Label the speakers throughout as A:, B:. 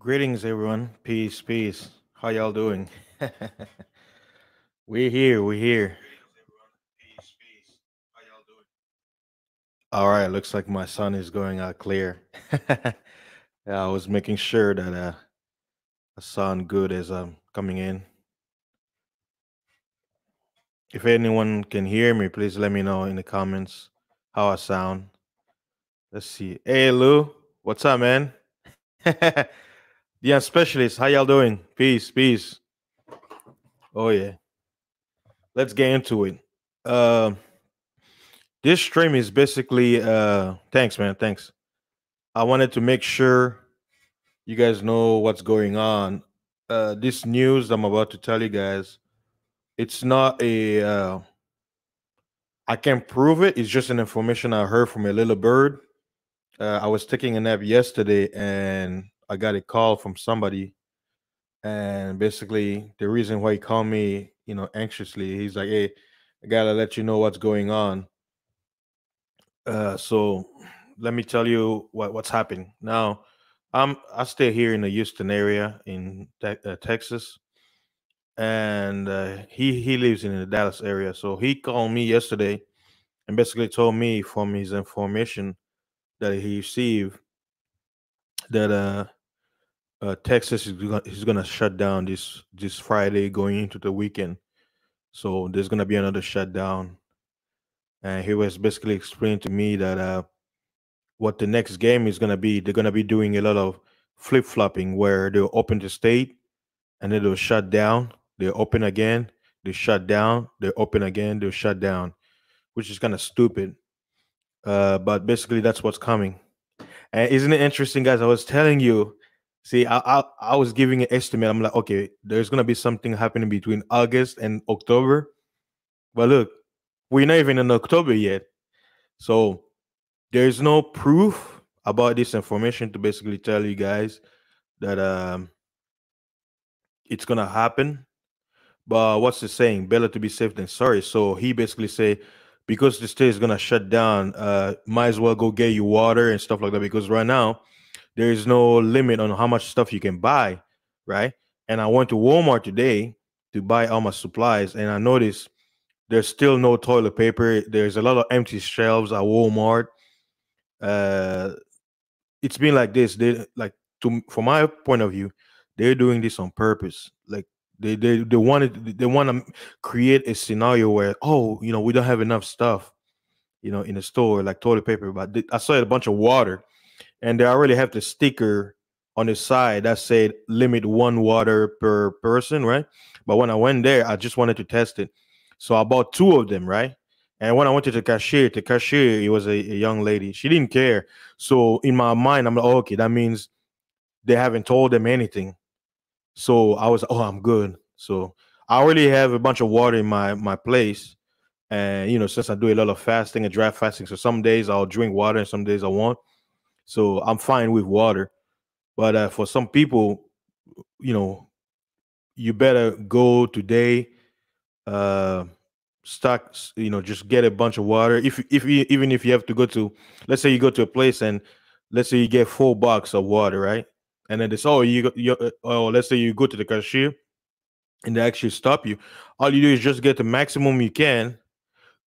A: Greetings, everyone. Peace, peace. How y'all doing? We're here. We're here. All right. Looks like my son is going out clear. Yeah, I was making sure that I sound good as I'm coming in. If anyone can hear me, please let me know in the comments how I sound. Let's see. Hey, Lou. What's up, man? Yeah, specialist. How y'all doing? Peace, peace. Oh yeah. Let's get into it. Um, this stream is basically. Thanks, man. Thanks. I wanted to make sure you guys know what's going on. This news I'm about to tell you guys, it's not a. I can't prove it. It's just an information I heard from a little bird. I was taking a nap yesterday, and I got a call from somebody. And basically, the reason why he called me, anxiously, he's like, "Hey, I gotta let you know what's going on." So let me tell you what's happening now. I stay here in the Houston area in Texas, and he lives in the Dallas area. So he called me yesterday and basically told me from his information that he received that Texas is gonna shut down this Friday going into the weekend. So there's gonna be another shutdown, and he was basically explaining to me that what the next game is gonna be. They're gonna be doing a lot of flip flopping where they'll open the state and then they'll shut down. They open again, they shut down, they open again, they'll shut down, which is kind of stupid. But basically, that's what's coming. And isn't it interesting, guys? I was telling you. See, I was giving an estimate. I'm like, okay, there's gonna be something happening between August and October. But look, we're not even in October yet, so there's no proof about this information to basically tell you guys that it's gonna happen. But what's the saying? Better to be safe than sorry. So he basically say because the state is gonna shut down, might as well go get you water and stuff like that. Because right now there is no limit on how much stuff you can buy, right? And I went to Walmart today to buy all my supplies, and I noticed there's still no toilet paper. There's a lot of empty shelves at Walmart. Uh, it's been like this. They like from my point of view, they're doing this on purpose. Like they want to create a scenario where we don't have enough stuff in the store like toilet paper. But I saw a bunch of water, and they already have the sticker on the side that said limit one water per person, right? But when I went there, I just wanted to test it, so I bought two of them, right? And when I went to the cashier, it was a young lady. She didn't care. So in my mind, I'm like, oh, okay, that means they haven't told them anything. So I was, oh, I'm good. So I already have a bunch of water in my place, and since I do a lot of fasting and dry fasting, so some days I'll drink water and some days I won't. So I'm fine with water. But for some people, you know, you better go today, uh, stock, just get a bunch of water. Even if you have to go to, let's say you go to a place and let's say you get 4 boxes of water, right? And then it's let's say you go to the cashier and they actually stop you. All you do is just get the maximum you can,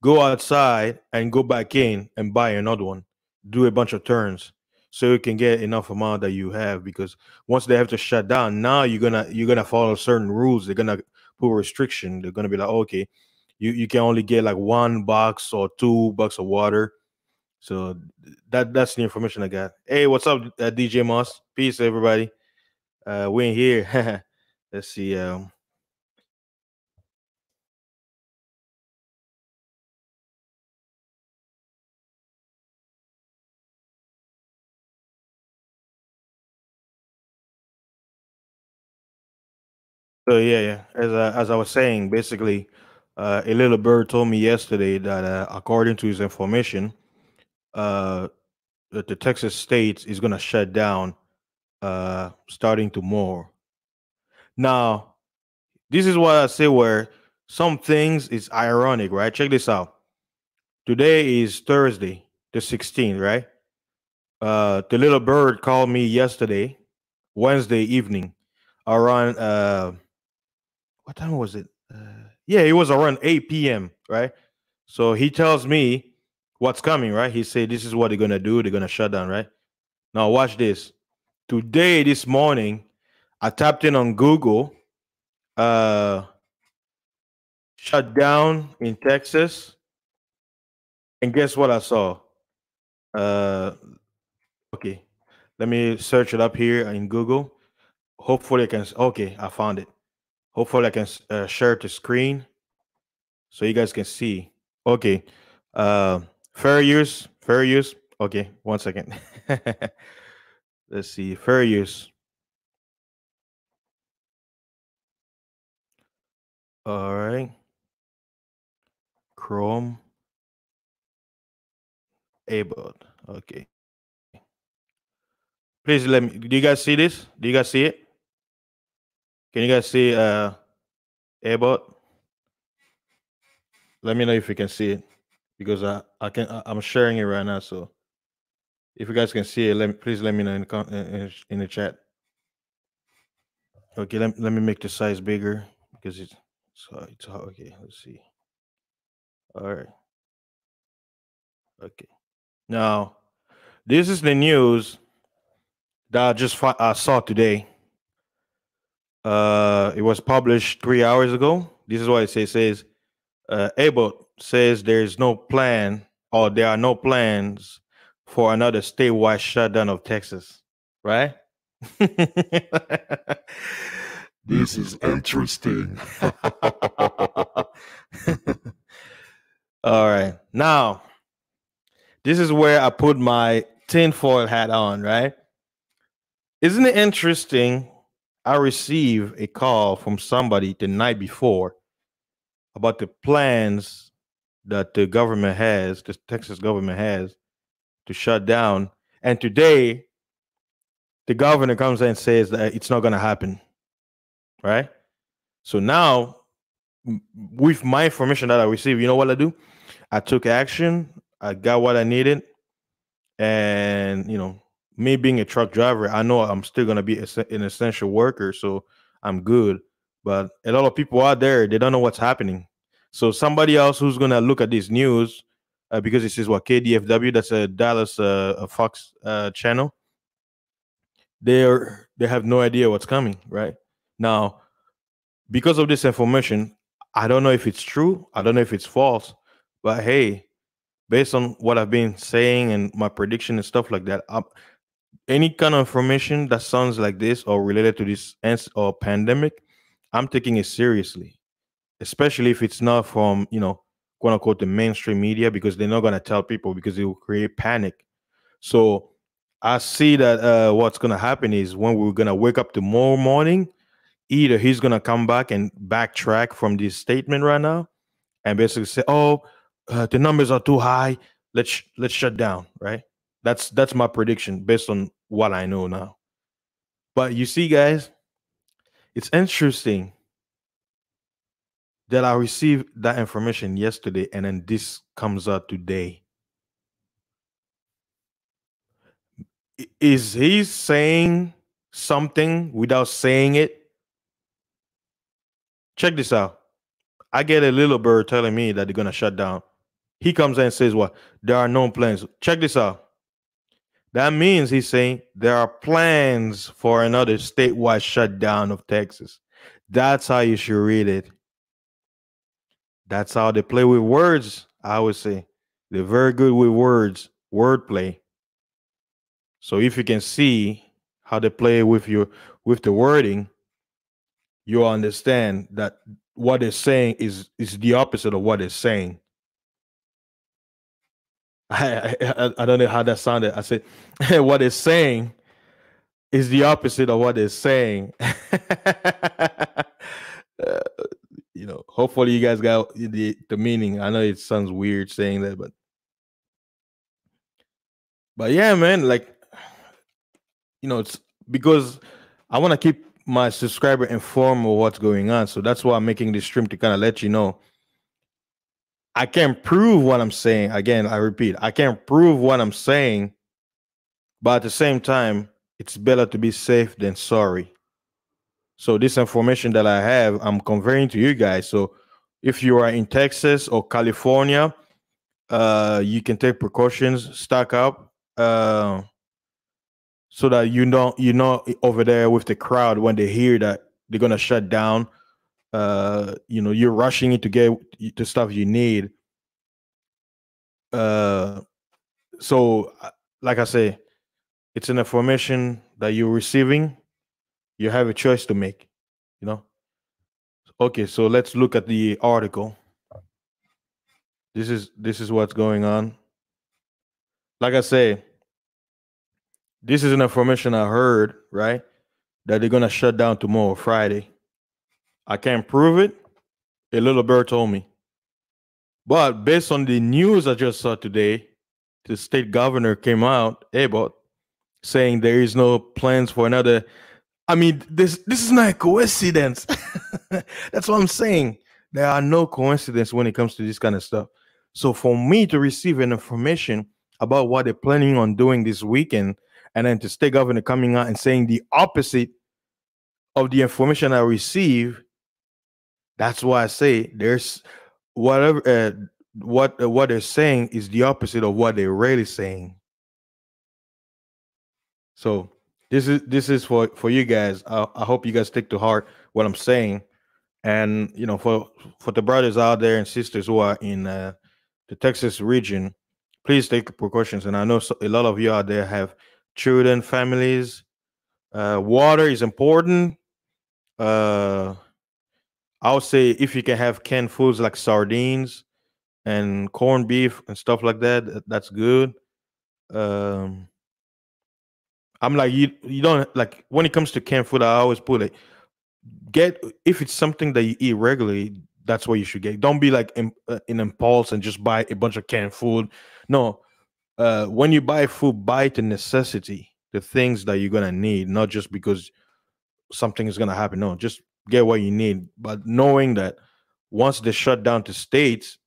A: go outside and go back in and buy another one. Do a bunch of turns so you can get enough amount that you have, because once they have to shut down, now you're gonna follow certain rules. They're gonna put a restriction. They're gonna be like, okay, you can only get like 1 box or 2 boxes of water. So that's the information I got. Hey, what's up, DJ Moss? Peace, everybody. We in here. Let's see. So yeah. As I was saying, basically, a little bird told me yesterday that according to his information, uh, that the Texas state is gonna shut down starting tomorrow. Now, this is what I say. Where some things is ironic, right? Check this out. Today is Thursday, the 16th, right? The little bird called me yesterday Wednesday evening around what time was it? Yeah, it was around 8 p.m. Right. So he tells me what's coming. Right. He said this is what they're gonna do. They're gonna shut down. Right. Now watch this. Today, this morning, I tapped in on Google. Uh, Shut down in Texas, and guess what I saw? Uh, okay, let me search it up here in Google. Hopefully, I can. Okay, I found it. Hopefully, I can share the screen so you guys can see. Okay, uh, fair use, fair use. Okay, one second. Let's see, fair use. All right, Chrome, able. Okay, please let me. Do you guys see this? Do you guys see it? Can you guys see able? Let me know if you can see it because I'm sharing it right now. So if you guys can see it, please let me know in in the chat. Okay, let me make the size bigger because it's okay. Let's see. All right. Okay. Now this is the news that I saw today. It was published 3 hours ago. This is what it says. It says Abbott says there is no plan or there are no plans for another statewide shutdown of Texas. Right?
B: This is interesting.
A: All right. Now, this is where I put my tinfoil hat on, right? Isn't it interesting? I received a call from somebody the night before about the plans that the government has, the Texas government has, to shut down. And today, the governor comes and says that it's not going to happen, right? So now, with my information that I received, you know what I do? I took action. I got what I needed, and me being a truck driver, I know I'm still going to be an essential worker, so I'm good. But a lot of people out there, they don't know what's happening. So somebody else who's going to look at this news, because it says what KDFW, that's a Dallas a Fox channel, they have no idea what's coming right now because of this information. I don't know if it's true, I don't know if it's false, but hey, based on what I've been saying and my prediction and stuff like that, any kind of information that sounds like this or related to this or pandemic, I'm taking it seriously, especially if it's not from quote unquote the mainstream media, because they're not going to tell people because it will create panic. So I see that what's gonna happen is when we're gonna wake up tomorrow morning, either he's gonna come back and backtrack from this statement right now and basically say, "Oh, the numbers are too high. Let's shut down." Right? That's my prediction based on what I know now. But you see, guys, it's interesting that I received that information yesterday and then this comes out today. Is he saying something without saying it? Check this out. I get a little bird telling me that they're gonna shut down. He comes in and says, "What? There are no plans." Check this out. That means he's saying there are plans for another statewide shutdown of Texas. That's how you should read it. That's how they play with words. I would say they're very good with words, wordplay. So if you can see how they play with the wording, you'll understand that what they're saying is the opposite of what they're saying. I don't know how that sounded. I said what they're saying is the opposite of what they're saying. uh, hopefully you guys got the meaning. I know it sounds weird saying that, but yeah, man, like it's because I want to keep my subscriber informed of what's going on. So that's why I'm making this stream, to kind of let you know. I can't prove what I'm saying. Again, I repeat, I can't prove what I'm saying, but at the same time, it's better to be safe than sorry. So this information that I have, I'm conveying to you guys. So if you are in Texas or California, you can take precautions, stock up, so that you're not over there with the crowd when they hear that they're gonna shut down. You're rushing in to get the stuff you need. Uh, so, like I say, it's an information that you're receiving. You have a choice to make. You know. Okay, so let's look at the article. This is what's going on. Like I say, this is an information I heard, right? That they're gonna shut down tomorrow, Friday. I can't prove it. A little bird told me. But based on the news I just saw today, the state governor came out, Abbott, saying there is no plans for another. I mean, this is not a coincidence. That's what I'm saying. There are no coincidences when it comes to this kind of stuff. So for me to receive an information about what they're planning on doing this weekend, and then the state governor coming out and saying the opposite of the information I receive, that's why I say there's whatever what they're saying is the opposite of what they're really saying. So this is for you guys. I hope you guys take to heart what I'm saying, and for the brothers out there and sisters who are in the Texas region, please take precautions. And I know a lot of you out there have children, families. Water is important. Uh, I would say if you can have canned foods like sardines and corned beef and stuff like that, that's good. Um, I'm like you don't like when it comes to canned food. I always put it get if it's something that you eat regularly. That's what you should get. Don't be like in impulse and just buy a bunch of canned food. No, when you buy food, buy the necessity, the things that you're gonna need, not just because something is gonna happen. No, just get what you need. But knowing that once they shut down the states,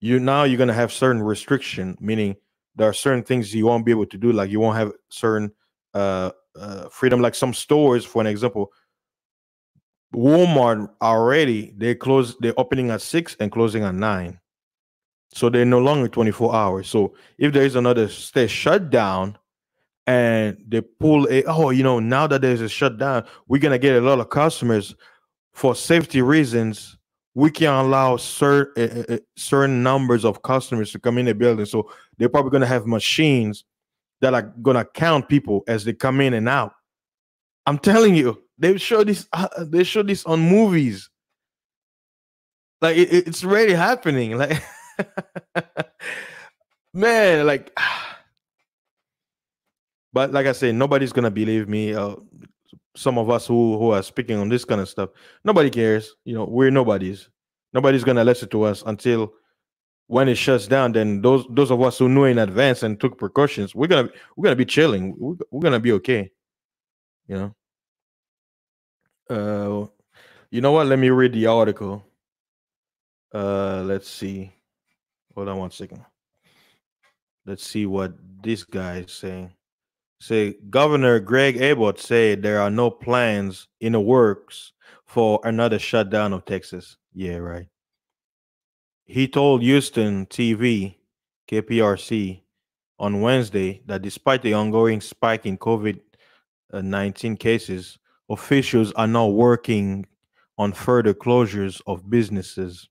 A: you're gonna have certain restriction, meaning there are certain things you won't be able to do. Like you won't have certain freedom. Like some stores, for an example, Walmart already they're opening at 6 and closing at 9. So they're no longer 24 hours. So if there is another state shutdown and they pull now that there's a shutdown, we're gonna get a lot of customers for safety reasons. We can allow certain numbers of customers to come in the building. So they're probably gonna have machines that are gonna count people as they come in and out. I'm telling you, they show this. They show this on movies. Like it's already happening. Like man, like. But like I say, nobody's gonna believe me. Some of us who are speaking on this kind of stuff, nobody cares. We're nobodies. Nobody's gonna listen to us until when it shuts down. Then those of us who knew in advance and took precautions, we're gonna be chilling. We're gonna be okay. You know. You know what? Let me read the article. Let's see. Hold on one second. Let's see what this guy is saying. Say Governor Greg Abbott said there are no plans in the works for another shutdown of Texas. Yeah, right. He told Houston TV, KPRC, on Wednesday that despite the ongoing spike in COVID-19 cases, officials are now working on further closures of businesses.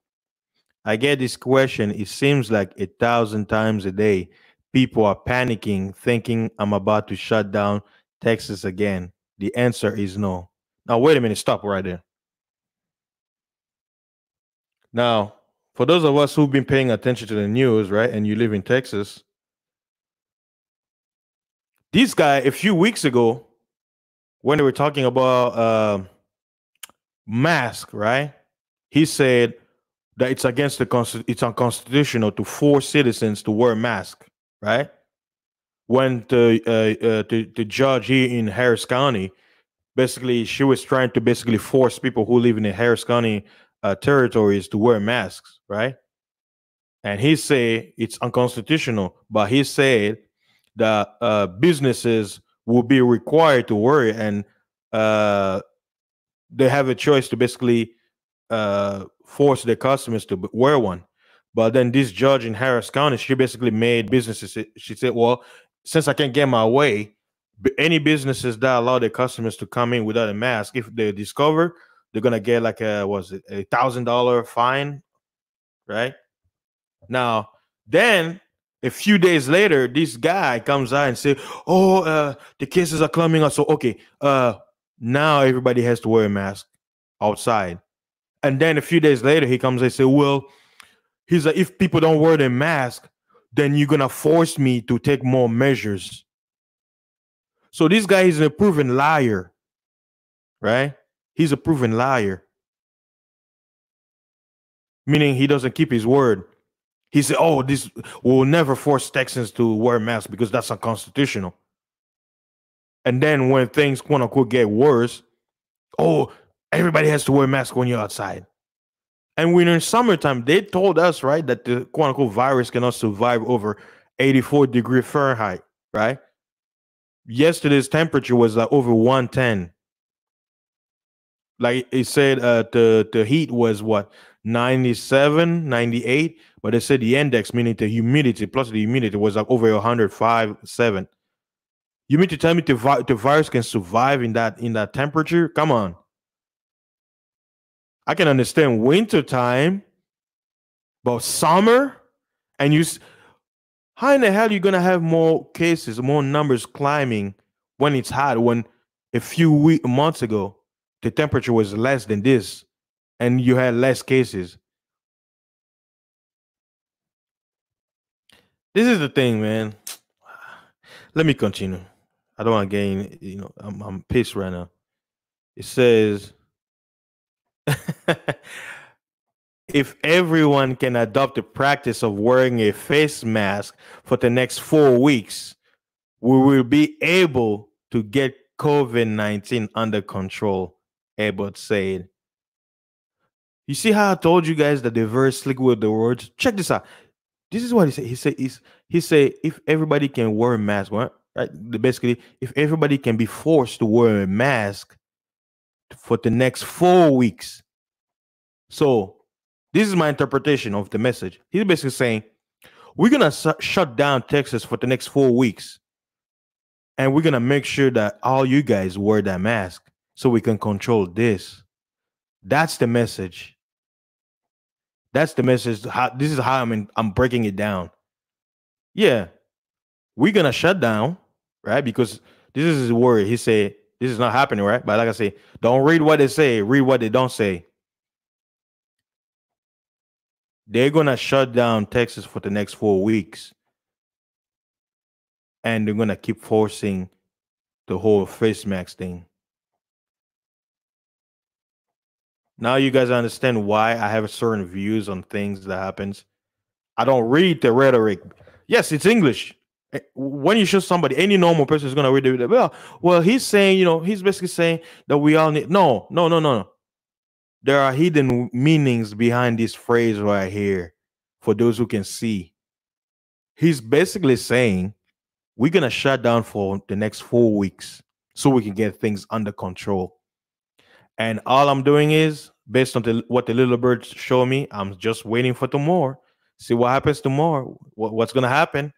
A: I get this question, it seems like 1,000 times a day. People are panicking, thinking I'm about to shut down Texas again. The answer is no. Now, wait a minute, stop right there. Now, for those of us who've been paying attention to the news, right, and you live in Texas, this guy, a few weeks ago, when they were talking about mask, right, he said that it's against it's unconstitutional to force citizens to wear a mask, right? When the judge here in Harris County, basically, she was trying to basically force people who live in the Harris County territories to wear masks, right? And he said it's unconstitutional, but he said that businesses will be required to wear it, and uh, they have a choice to basically force their customers to wear one. But then this judge in Harris County, she basically made businesses. She said, "Well, since I can't get my way, any businesses that allow their customers to come in without a mask, if they discover, they're gonna get like a was it $1,000 fine, right?" Now, then a few days later, this guy comes out and say, "Oh, the cases are climbing up. So okay, now everybody has to wear a mask outside." And then a few days later, he comes and say, "Well, he's like, if people don't wear their mask, then you're gonna force me to take more measures." So this guy is a proven liar, right? He's a proven liar, meaning he doesn't keep his word. He said, "Oh, this will never force Texans to wear masks because that's unconstitutional." And then when things quote unquote get worse, "Oh, everybody has to wear masks when you're outside." And when in summertime, they told us, right, that the quote unquote virus cannot survive over 84-degree Fahrenheit, right? Yesterday's temperature was like over 110. Like it said, the heat was what, 97, 98, but they said the index, meaning the humidity plus the humidity, was like over 105, 7. You mean to tell me the virus can survive in that temperature? Come on. I can understand winter time, but summer, and how in the hell are you gonna have more cases, more numbers climbing when it's hot? When a few months ago the temperature was less than this, and you had less cases. This is the thing, man. Let me continue. I don't want to gain. I'm pissed right now. It says, if everyone can adopt the practice of wearing a face mask for the next 4 weeks, we will be able to get COVID-19 under control, Abbott said. You see how I told you guys that they're very slick with the words? Check this out. This is what he said. He said if everybody can wear a mask, right? Basically, if everybody can be forced to wear a mask for the next 4 weeks. So this is my interpretation of the message. He's basically saying we're gonna shut down Texas for the next 4 weeks, and we're gonna make sure that all you guys wear that mask so we can control this. That's the message. That's the message. This is how I'm breaking it down. Yeah, we're gonna shut down, right? Because this is his word. He said this is not happening, right? But like I say, don't read what they say, read what they don't say. They're gonna shut down Texas for the next 4 weeks, and they're gonna keep forcing the whole face mask thing. Now you guys understand why I have certain views on things that happens. I don't read the rhetoric. Yes, it's English. When you show somebody, any normal person is gonna read it. Well, he's saying, he's basically saying that we all need. No, no, no, no, no. There are hidden meanings behind this phrase right here for those who can see. He's basically saying we're gonna shut down for the next 4 weeks so we can get things under control. And all I'm doing is, based on what the little birds show me, I'm just waiting for tomorrow. See what happens tomorrow. What's gonna happen?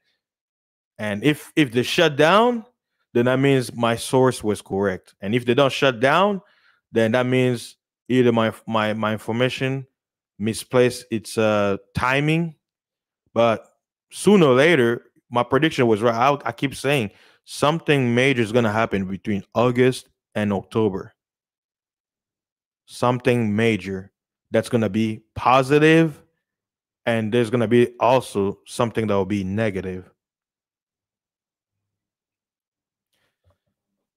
A: And if they shut down, then that means my source was correct. And if they don't shut down, then that means either my information misplaced its timing. But sooner or later, my prediction was right. I keep saying something major is gonna happen between August and October. Something major that's gonna be positive, and there's gonna be also something that will be negative.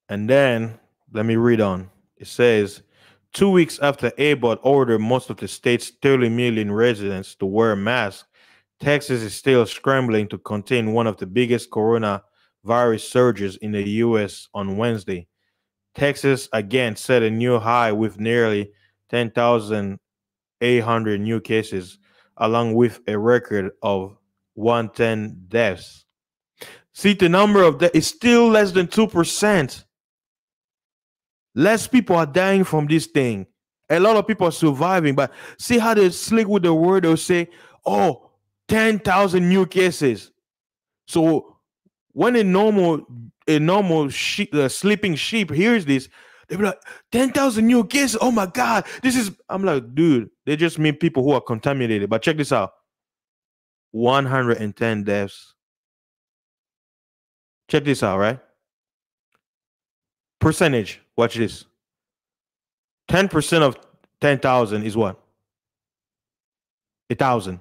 A: And then let me read on. It says 2 weeks after Abbott ordered most of the state's 30 million residents to wear masks, Texas is still scrambling to contain one of the biggest coronavirus surges in the U.S. on Wednesday. Texas again set a new high with nearly 10,800 new cases, along with a record of 110 deaths. See, the number of that is still less than 2%. Less people are dying from this thing. A lot of people are surviving, but see how they slick with the word. They'll say, oh, 10,000 new cases. So when a normal sleeping sheep hears this, they'll be like, 10,000 new cases. Oh my God, this is. I'm like, dude, they just mean people who are contaminated. But check this out: 110 deaths. Check this out, right? Percentage. Watch this. 10% of 10,000 is what? 1,000.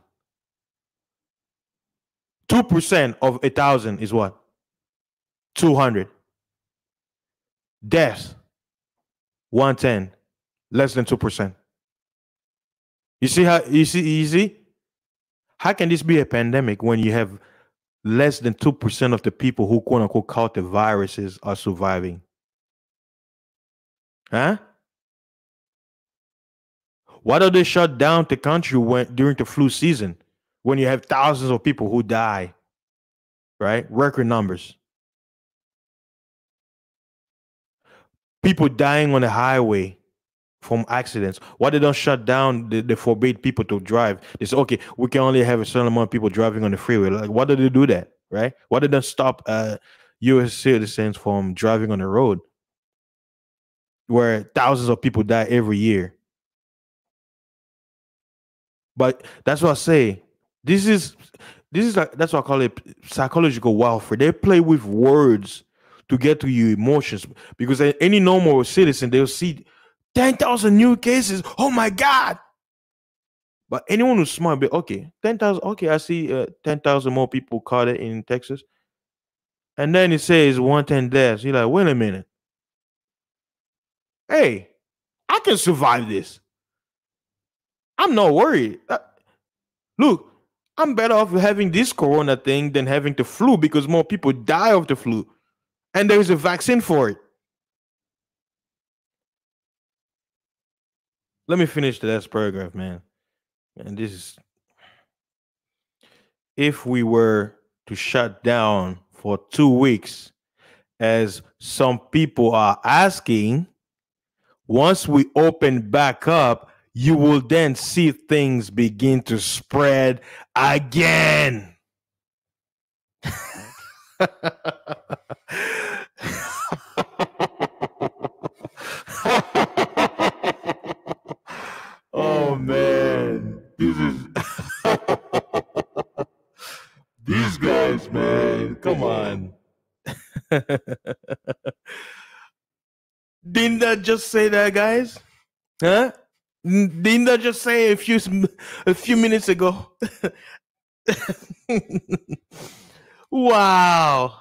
A: 2% of 1,000 is what? 200. Deaths, 110, less than 2%. You see? How can this be a pandemic when you have less than 2% of the people who quote unquote caught the viruses are surviving? Huh? Why do they shut down the country during the flu season when you have thousands of people who die? Right? Record numbers. People dying on the highway from accidents. Why they don't shut down? They forbade people to drive. They say, okay, we can only have a certain amount of people driving on the freeway. Like, why do they do that? Right? Why did they stop U.S. citizens from driving on the road where thousands of people die every year? But that's what I say. This is like, that's what I call it psychological warfare. They play with words to get to your emotions, because any normal citizen, they'll see 10,000 new cases. Oh my God. But anyone who's smart, be okay, 10,000. Okay, I see 10,000 more people caught it in Texas. And then it says 110 deaths. You're like, wait a minute. Hey, I can survive this. I'm not worried. Look, I'm better off having this corona thing than having the flu, because more people die of the flu. And there is a vaccine for it. Let me finish the last paragraph, man. And this is, if we were to shut down for 2 weeks, as some people are asking, once we open back up, you will then see things begin to spread again. Oh man, this is these guys, man. Come on. Didn't that just say that, guys? Huh? Didn't that just say a few minutes ago? Wow.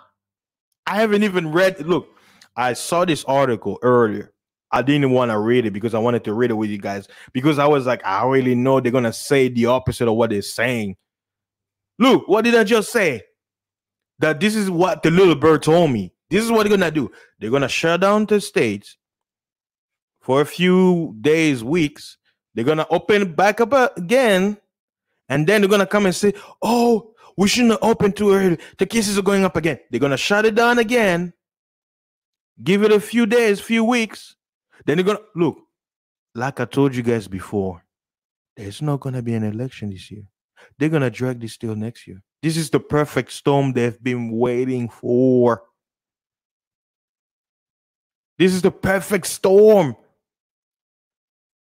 A: I haven't even read. Look, I saw this article earlier. I didn't want to read it because I wanted to read it with you guys, because I was like, I already know they're gonna say the opposite of what they're saying. Look, what did I just say? That this is what the little bird told me. This is what they're gonna do. They're gonna shut down the states for a few days, weeks. They're gonna open back up again, and then they're gonna come and say, "Oh, we shouldn't have opened too early. The cases are going up again." They're gonna shut it down again. Give it a few days, few weeks. Then they're gonna look. Like I told you guys before, there's not gonna be an election this year. They're gonna drag this till next year. This is the perfect storm they've been waiting for. This is the perfect storm.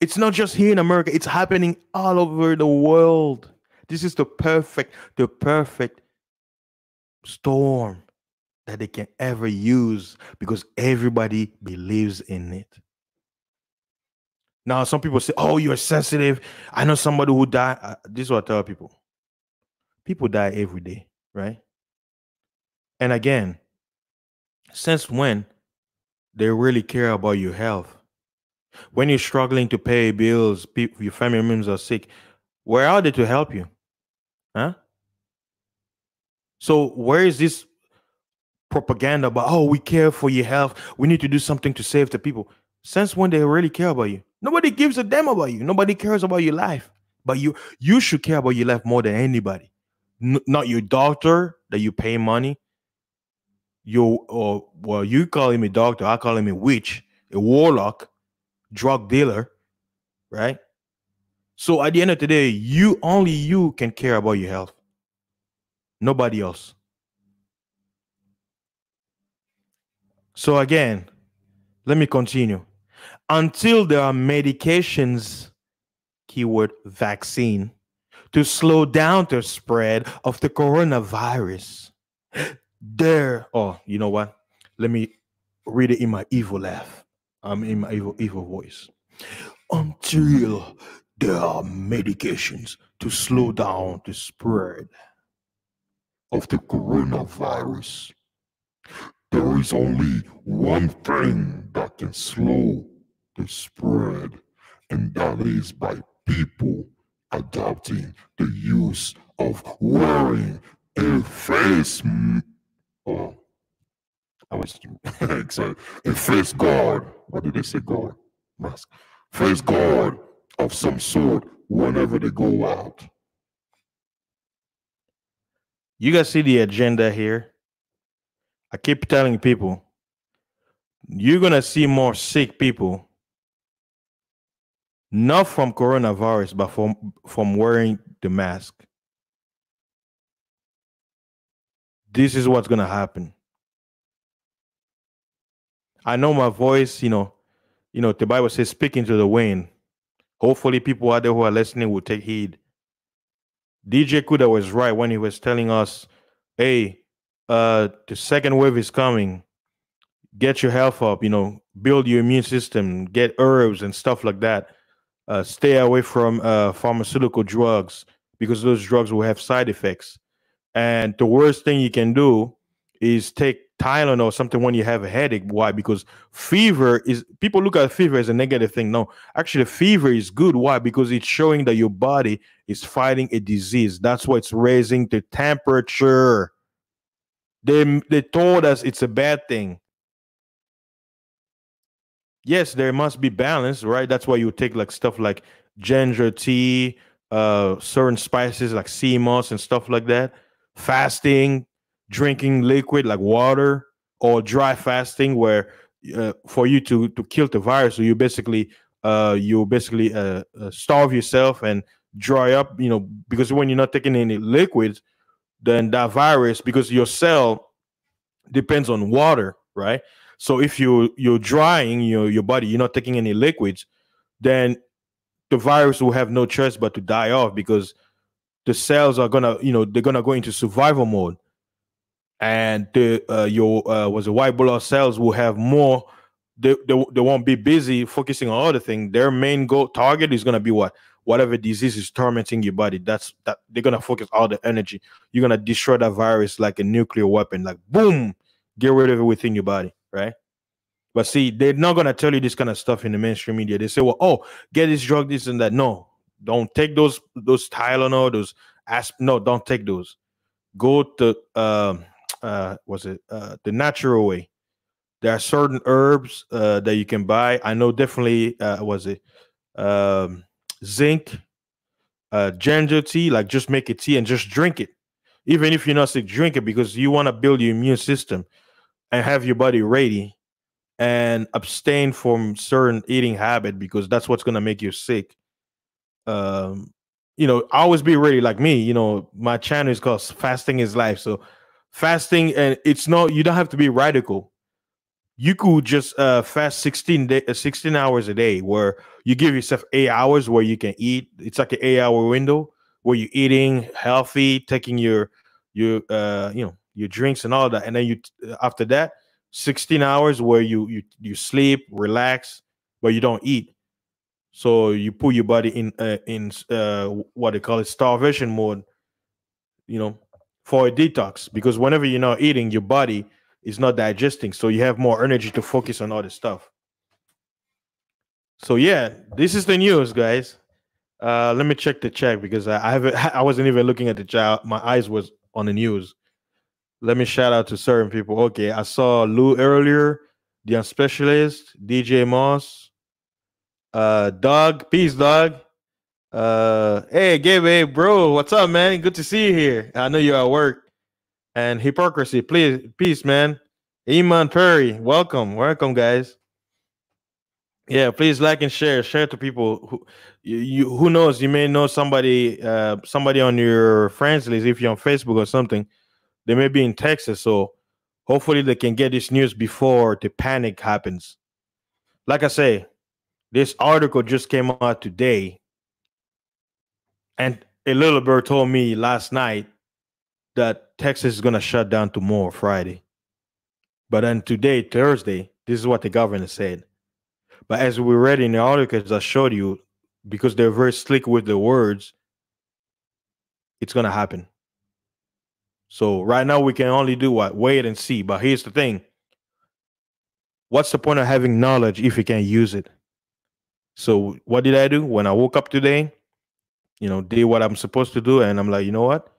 A: It's not just here in America, it's happening all over the world. This is the perfect storm that they can ever use, because everybody believes in it. Now, some people say, "Oh, you're sensitive. I know somebody who died." This is what I tell people. People die every day, right? And again, since when they really care about your health? When you're struggling to pay bills, your family members are sick, where are they to help you? Huh? So where is this propaganda about, oh, we care for your health, we need to do something to save the people? Since when they really care about you? Nobody gives a damn about you. Nobody cares about your life. But you should care about your life more than anybody. Not your doctor that you pay money. You or well, you call him a doctor, I call him a witch, a warlock, drug dealer, right? So at the end of the day, you can care about your health. Nobody else. So again, let me continue. Until there are medications, keyword vaccine, to slow down the spread of the coronavirus. Oh, you know what? Let me read it in my evil laugh. I'm in my evil voice. Until there are medications to slow down the spread
B: of the coronavirus. There is only one thing that can slow the spread, and that is by people adopting the use of wearing a oh, I was excited. A face guard. What did they say? Guard. Mask. Face guard of some sort whenever they go out.
A: You guys see the agenda here? I keep telling people, you're gonna see more sick people, not from coronavirus, but from wearing the mask. This is what's gonna happen. I know my voice, the Bible says speaking to the wind. Hopefully people out there who are listening will take heed. DJ Kuda was right when he was telling us, hey, the second wave is coming. Get your health up, build your immune system, get herbs and stuff like that. Stay away from pharmaceutical drugs because those drugs will have side effects. And the worst thing you can do is take Tylenol or something when you have a headache. Why? Because people look at fever as a negative thing. No, actually, fever is good. Why? Because it's showing that your body is fighting a disease. That's why it's raising the temperature. They told us it's a bad thing. Yes, there must be balance, right? That's why you take like stuff like ginger tea, certain spices like sea moss and stuff like that. Fasting, drinking liquid like water, or dry fasting, where for you to kill the virus, so you basically starve yourself and dry up. Because when you're not taking any liquids, then that virus, because your cell depends on water, right? So if you're drying your body, you're not taking any liquids, then the virus will have no choice but to die off because the cells are they're gonna go into survival mode, and your was the white blood cells will have more. They won't be busy focusing on other things. Their main goal target is gonna be whatever disease is tormenting your body. That they're gonna focus all the energy. You're gonna destroy that virus like a nuclear weapon, like boom, get rid of it within your body, right? But see, they're not gonna tell you this kind of stuff in the mainstream media. They say, "Well, oh, get this drug, this and that." No, don't take those Tylenol, those asp. No, don't take those. Go to was it the natural way? There are certain herbs that you can buy. I know definitely was it um, zinc, ginger tea. Like just make a tea and just drink it. Even if you're not sick, drink it because you want to build your immune system and have your body ready, and abstain from certain eating habit because that's what's gonna make you sick. Um, always be ready. Like me, my channel is called Fasting is Life. So fasting, and it's not, you don't have to be radical. You could just fast 16 hours a day, where you give yourself 8 hours where you can eat. It's like an 8 hour window where you're eating healthy, taking your drinks and all that, and then after that 16 hours where you sleep, relax, but you don't eat. So you put your body in what they call it, starvation mode, you know, for a detox. Because whenever you're not eating, your body is not digesting, so you have more energy to focus on other stuff. So yeah, this is the news, guys. Let me check the check because I haven't. I wasn't even looking at the chat. My eyes was on the news. Let me shout out to certain people. Okay, I saw Lou earlier, the Unspecialist, DJ Moss, Doug, peace, Doug. Hey, Gabe, hey, bro, what's up, man? Good to see you here. I know you're at work. And Hypocrisy, please, peace, man. Iman Perry, welcome, guys. Yeah, please like and share to people who who knows, you may know somebody somebody on your friends list if you're on Facebook or something. They may be in Texas, so hopefully they can get this news before the panic happens. Like I say, this article just came out today, and a little bird told me last night that Texas is gonna shut down tomorrow, Friday. But then today, Thursday, this is what the governor said. But as we read in the articles I showed you, because they're very slick with the words, it's gonna happen. So right now we can only do what? Wait and see. But here's the thing. What's the point of having knowledge if you can't use it? So what did I do? When I woke up today, did what I'm supposed to do, and I'm like, you know what?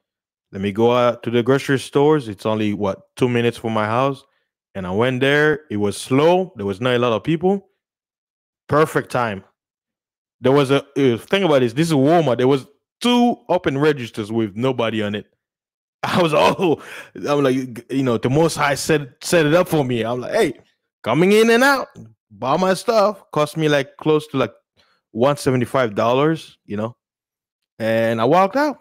A: Let me go out to the grocery stores. It's only 2 minutes from my house. And I went there. It was slow. There was not a lot of people. Perfect time. There was think about this. This is Walmart. There was two open registers with nobody on it. I was I'm like, the Most High set it up for me. I'm like, hey, coming in and out, buy my stuff. Cost me like close to like $175. And I walked out.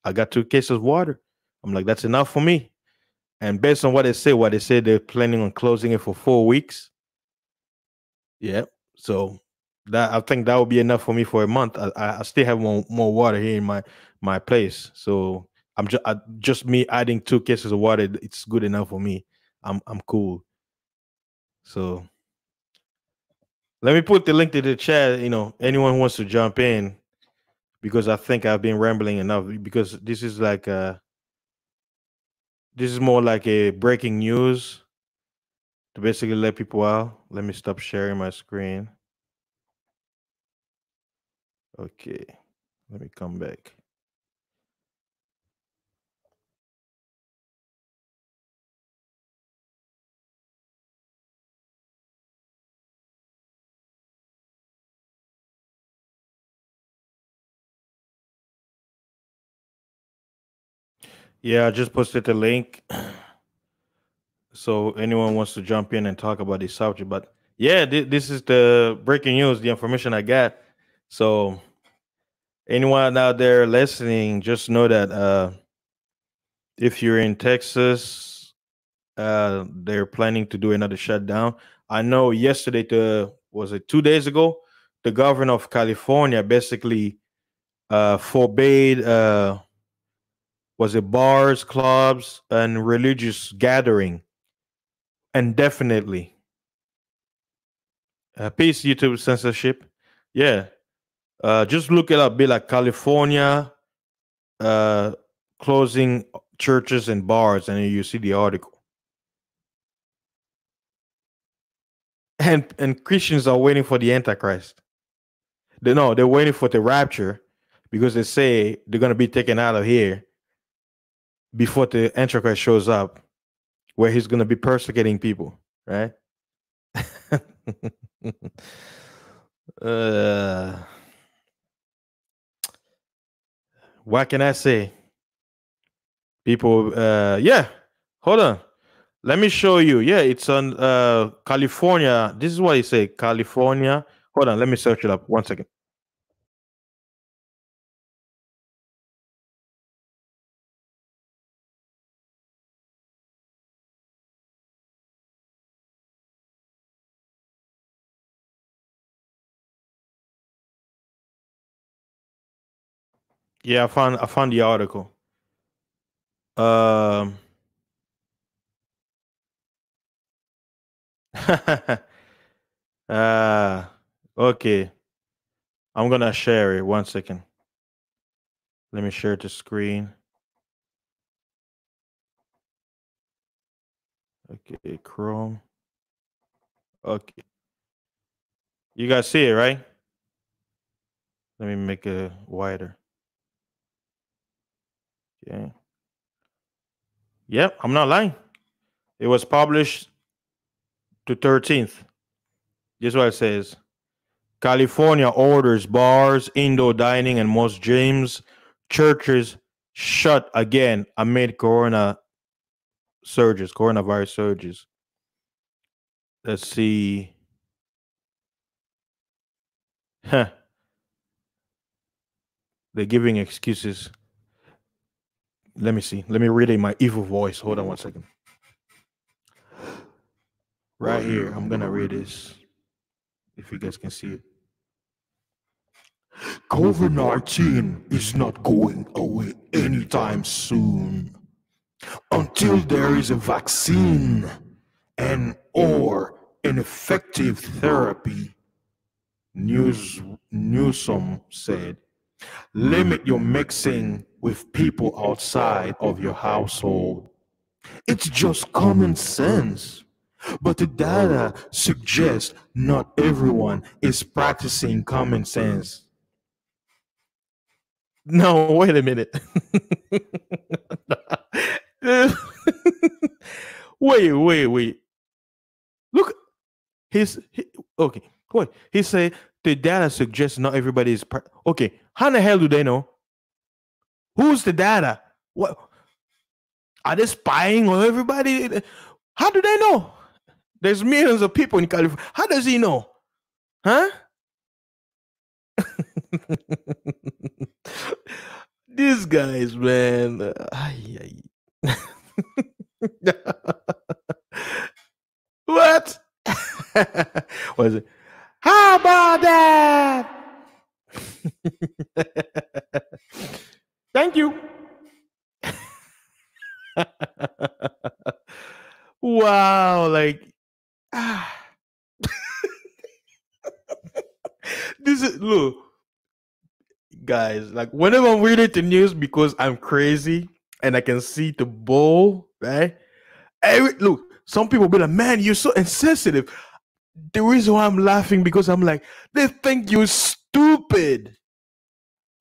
A: I got 2 cases of water. I'm like, that's enough for me. And based on what they say they're planning on closing it for 4 weeks. Yeah. So I think that would be enough for me for a month. I still have more water here in my place. So just me adding 2 cases of water. It's good enough for me. I'm cool. So let me put the link to the chat. Anyone who wants to jump in, because I think I've been rambling enough. Because this is more like a breaking news to basically let people out. Let me stop sharing my screen. Okay, let me come back. Yeah, I just posted the link. So anyone wants to jump in and talk about this subject. But yeah, this is the breaking news, the information I got. So anyone out there listening, just know that if you're in Texas, they're planning to do another shutdown. I know yesterday, was it 2 days ago, the governor of California basically forbade was it bars, clubs, and religious gathering indefinitely. Peace, YouTube censorship. Yeah, just look it up. Be like California uh, closing churches and bars, and you see the article. And Christians are waiting for the Antichrist. They're waiting for the rapture because they say they're gonna be taken out of here before the Antichrist shows up, where he's gonna be persecuting people, right? uh, what can I say? People, yeah. Hold on. Let me show you. Yeah, it's on California. This is what he say. California. Hold on. Let me search it up. 1 second. Yeah, I found the article. Um. uh. Okay. I'm gonna share it. 1 second. Let me share the screen. Okay, Chrome. Okay. You guys see it, right? Let me make it wider. Okay. Yep, I'm not lying. It was published the 13th. This is what it says. California orders bars, indoor dining, and most gyms, churches shut again amid corona surges, coronavirus surges. Let's see. Huh. They're giving excuses. Let me see. Let me read it in my evil voice. Hold on one second. Right here. I'm gonna read this. If you guys can see it.
B: COVID-19 is not going away anytime soon until there is a vaccine and or an effective therapy.
A: Newsom said, limit your mixing with people outside of your household.
B: It's just common sense. But the data suggests not everyone is practicing common sense.
A: No, wait a minute. Wait. Look, okay. Wait, he said the data suggests not everybody is. Okay, how the hell do they know? Who's the data? What are they spying on everybody? How do they know? There's millions of people in California. How does he know? Huh? These guys, man. What? What is it? How about that? Thank you. Wow, like this is look, guys. Like whenever I'm reading the news because I'm crazy and I can see the bull, right? Look, some people be like, "Man, you're so insensitive." The reason why I'm laughing because I'm like, they think you're stupid.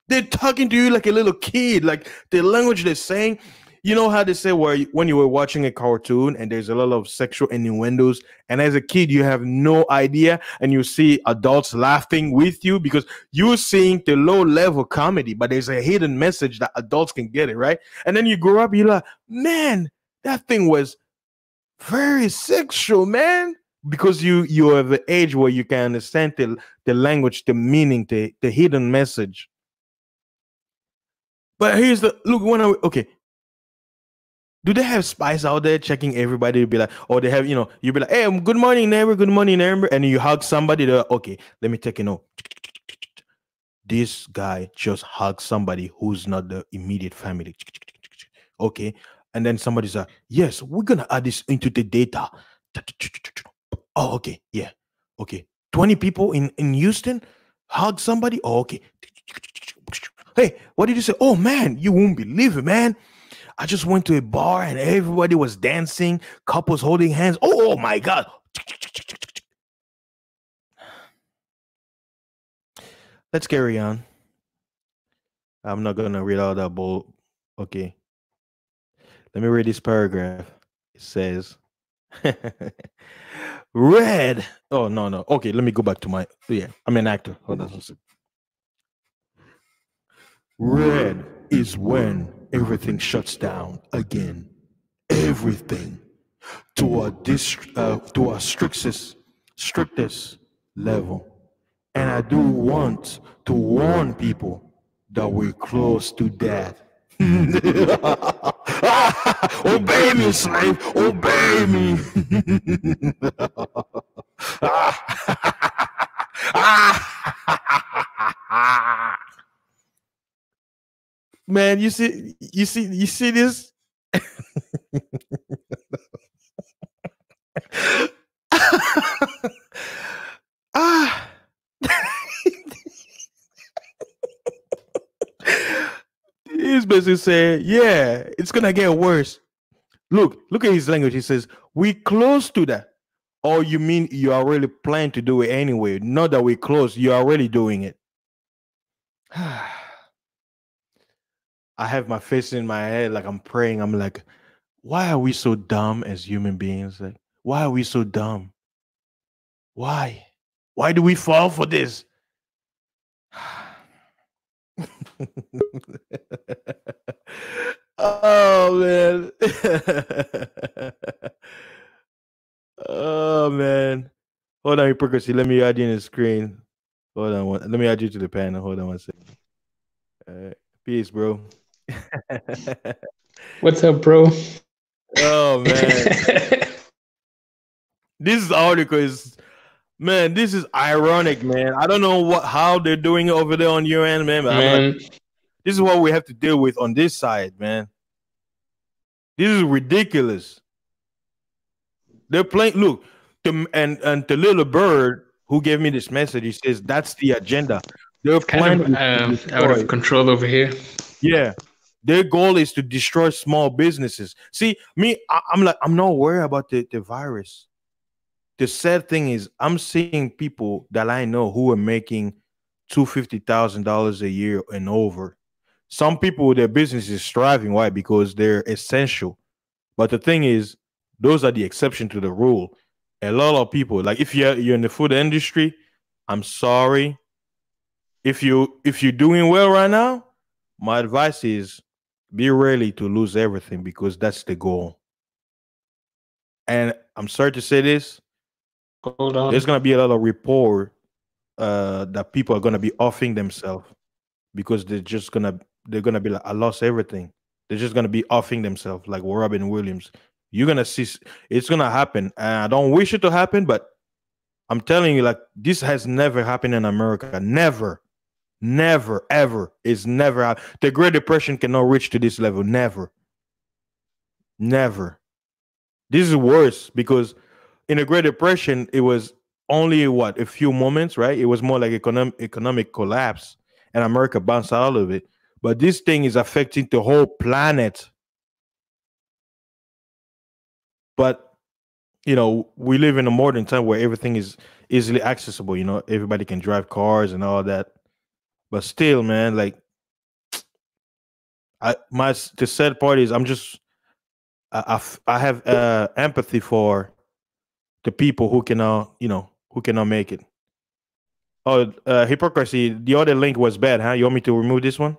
A: They're talking to you like a little kid, like the language they're saying. You know how they say when you were watching a cartoon and there's a lot of sexual innuendos, and as a kid you have no idea, and you see adults laughing with you because you're seeing the low level comedy, but there's a hidden message that adults can get it, right? And then you grow up, you're like, man, that thing was very sexual, man. Because you're of the age where you can understand the language, the meaning, the hidden message. But here's the look when okay. Do they have spies out there checking everybody to be like, or they have, you be like, hey, good morning, neighbor, and you hug somebody, they're like, okay, let me take a note. This guy just hugged somebody who's not the immediate family. Okay. And then somebody's like, yes, we're gonna add this into the data. Oh, okay, yeah. Okay. 20 people in Houston hug somebody. Oh, okay. Hey, what did you say? Oh man, you won't believe it, man. I just went to a bar and everybody was dancing, couples holding hands. Oh my God. Let's carry on. I'm not going to read all that bull. Okay. Let me read this paragraph. It says, red. Oh, no. Okay, let me go back to yeah, I'm an actor. Hold on.
B: Red is when everything shuts down again. Everything to our strictest level. And I do want to warn people that we're close to death. Obey me, slave. Obey me.
A: Man, you see this? He's basically saying, yeah, it's gonna get worse. Look at his language. He says, we close to that. Or you mean you are really planning to do it anyway? Not that we're close, you're already doing it. I have my face in my head like I'm praying. I'm like, why are we so dumb as human beings? Like, why are we so dumb? Why? Why do we fall for this? Oh man. Oh man. Hold on, hypocrisy. Let me add you in the screen. Hold on let me add you to the panel. Hold on one second. Peace, bro.
C: What's up, bro?
A: Oh man. This article is, man, this is ironic, man. I don't know how they're doing it over there on your end, man. But
C: Man,
A: this is what we have to deal with on this side, man. This is ridiculous. They're playing. Look, and the little bird who gave me this message, he says that's the agenda. They're
C: kind
A: planning
C: of
A: to
C: out
A: destroy.
C: of control over here.
A: Yeah, their goal is to destroy small businesses. See, me, I'm like, I'm not worried about the virus. The sad thing is, I'm seeing people that I know who are making $250,000 a year and over. Some people, their business is thriving. Why? Because they're essential. But the thing is, those are the exception to the rule. A lot of people, like if you're in the food industry, I'm sorry. If you're doing well right now, my advice is be ready to lose everything because that's the goal. And I'm sorry to say this,
C: Hold on.
A: there's gonna be a lot of report that people are gonna be offing themselves because they're gonna be like, I lost everything. They're just gonna be offing themselves like Robin Williams. You're gonna see it's gonna happen. And I don't wish it to happen, but I'm telling you, like this has never happened in America. Never, never, ever. It's never. The Great Depression cannot reach to this level. Never, never. This is worse because in the Great Depression, it was only what a few moments, right? It was more like economic collapse, and America bounced out of it. But this thing is affecting the whole planet. But we live in a modern time where everything is easily accessible. Everybody can drive cars and all that. But still, man, like the sad part is I have empathy for the people who cannot make it. Oh, hypocrisy. The other link was bad, huh? You want me to remove this one?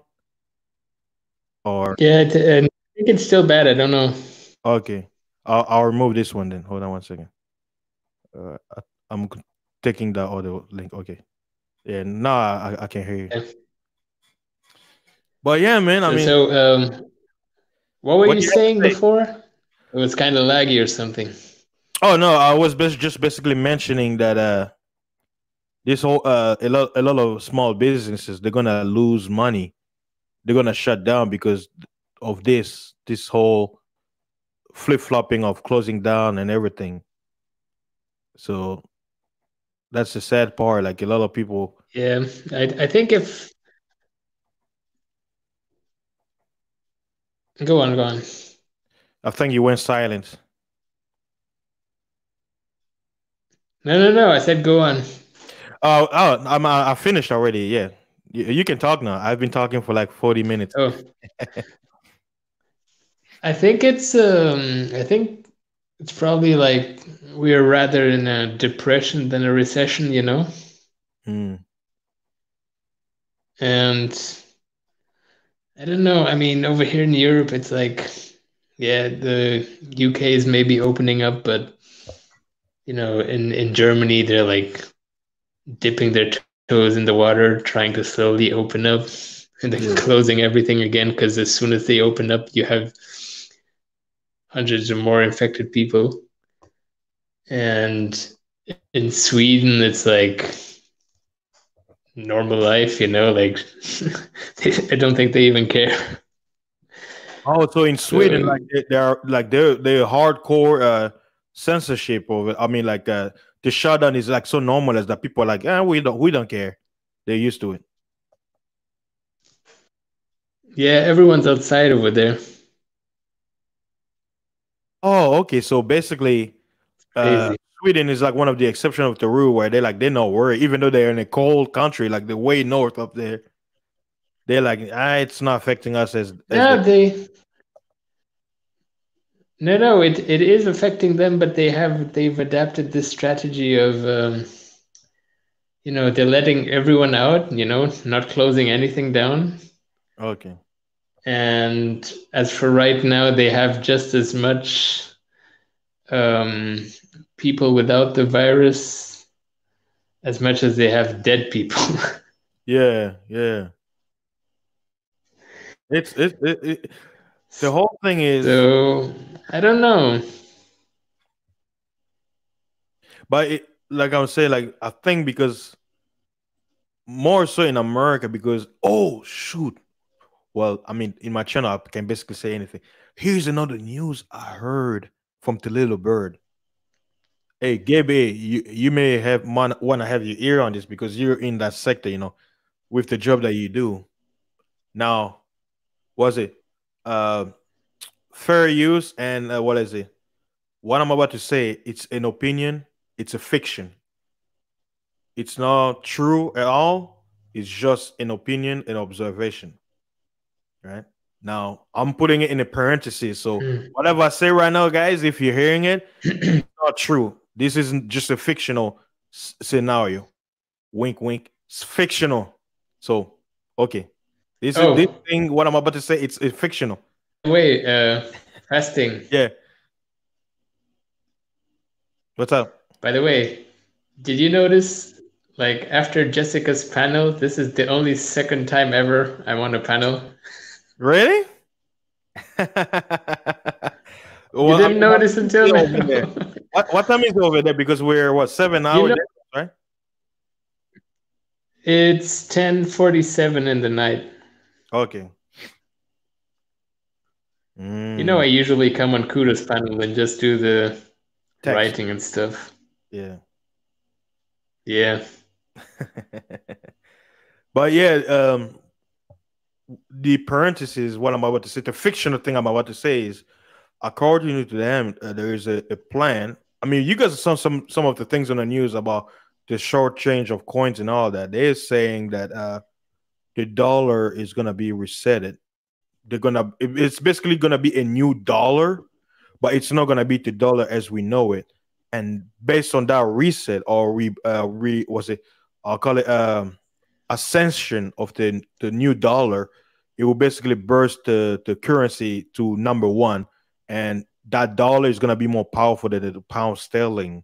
A: Or
C: Yeah, I think it's still bad. I don't know.
A: okay, I'll remove this one then. Hold on one second. I'm taking the other link. Okay. Yeah, no, I can't hear you.
C: Yeah.
A: But yeah, man. I mean,
C: what were
A: what
C: you
A: do you have to
C: saying
A: say?
C: before? It was kind of laggy or something.
A: Oh no, I was just basically mentioning that this whole a lot of small businesses, they're gonna lose money. They're gonna shut down because of this whole flip flopping of closing down and everything. So that's the sad part. Like a lot of people.
C: Yeah, I think if go on.
A: I think you went silent.
C: No. I said go on.
A: Oh, I finished already. Yeah, you can talk now. I've been talking for like 40 minutes.
C: Oh, I think it's probably like we are rather in a depression than a recession,
A: Mm.
C: And I don't know. I mean, over here in Europe, it's like, yeah, the UK is maybe opening up, but in Germany, they're like dipping their toes in the water, trying to slowly open up, and then closing everything again. Because as soon as they open up, you have hundreds or more infected people. And in Sweden, it's like normal life, like I don't think they even care.
A: Oh, so in Sweden, like they're hardcore censorship of it. I mean, like the shutdown is like so normal as that people are like, we don't care. They're used to it.
C: Yeah, everyone's outside over there.
A: Oh, okay. So basically, Sweden is like one of the exception of the rule where they're not worried, even though they're in a cold country, like the way north up there. They're like, it's not affecting us as
C: No, it is affecting them, but they've adapted this strategy of they're letting everyone out, not closing anything down.
A: Okay.
C: And as for right now, they have just as much people without the virus as much as they have dead people.
A: Yeah, yeah. The whole thing is,
C: So I don't know.
A: but like I'm saying, like I think because more so in America, because oh shoot, well, I mean, in my channel, I can basically say anything. Here's another news I heard from the little bird. Hey, Gabe, you may have want to have your ear on this because you're in that sector, with the job that you do. Now, was it uh fair use and what is it? What I'm about to say, it's an opinion, it's a fiction. It's not true at all. It's just an opinion, an observation, right? Now, I'm putting it in a parenthesis. So, whatever I say right now, guys, if you're hearing it, it's not true. This isn't just a fictional scenario. Wink, wink. It's fictional. So, okay. This is this thing, what I'm about to say, it's fictional.
C: Wait, fasting.
A: Yeah. What's up?
C: By the way, did you notice, like, after Jessica's panel, this is the only second time ever I'm on a panel?
A: Really?
C: You didn't notice until now.
A: What time is it over there? Because we're what 7 hours, right?
C: It's 10:47 in the night.
A: Okay.
C: You know, I usually come on Kuda's panel and just do the
A: Text.
C: writing and stuff.
A: Yeah.
C: Yeah.
A: But yeah, the parenthesis, what I'm about to say, the fictional thing I'm about to say is, according to them, there is a plan. I mean, you guys saw some of the things on the news about the short change of coins and all that. They're saying that the dollar is gonna be resetted. It's basically gonna be a new dollar, but it's not gonna be the dollar as we know it. And based on that reset, or I'll call it ascension of the new dollar, it will basically burst the currency to number one, and that dollar is gonna be more powerful than the pound sterling.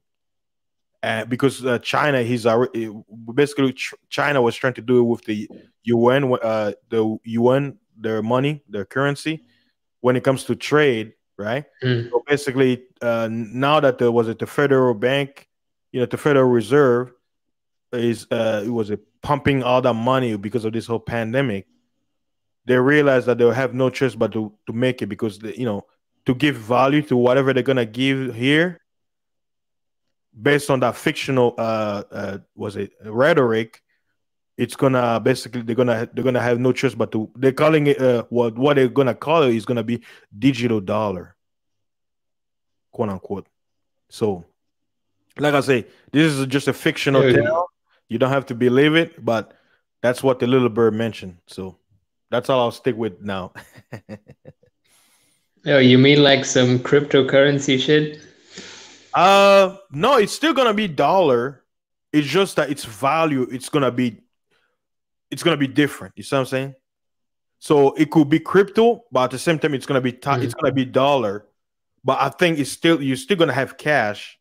A: Because China, China was trying to do it with the yuan, their money, their currency, when it comes to trade, right? So basically, now that there was the Federal Bank, the Federal Reserve is pumping all that money because of this whole pandemic. They realize that they'll have no choice but to make it, because to give value to whatever they're gonna give here, based on that fictional rhetoric, it's gonna basically they're gonna have no choice but to, they're calling it what they're gonna call it is gonna be digital dollar, quote unquote. So, like I say, this is just a fictional tale. You don't have to believe it, but that's what the little bird mentioned. So that's all I'll stick with now.
C: Oh, you mean like some cryptocurrency shit?
A: No, it's still gonna be dollar. It's just that its value, it's gonna be different. You see what I'm saying? So it could be crypto, but at the same time, it's gonna be it's gonna be dollar. But I think you're still gonna have cash,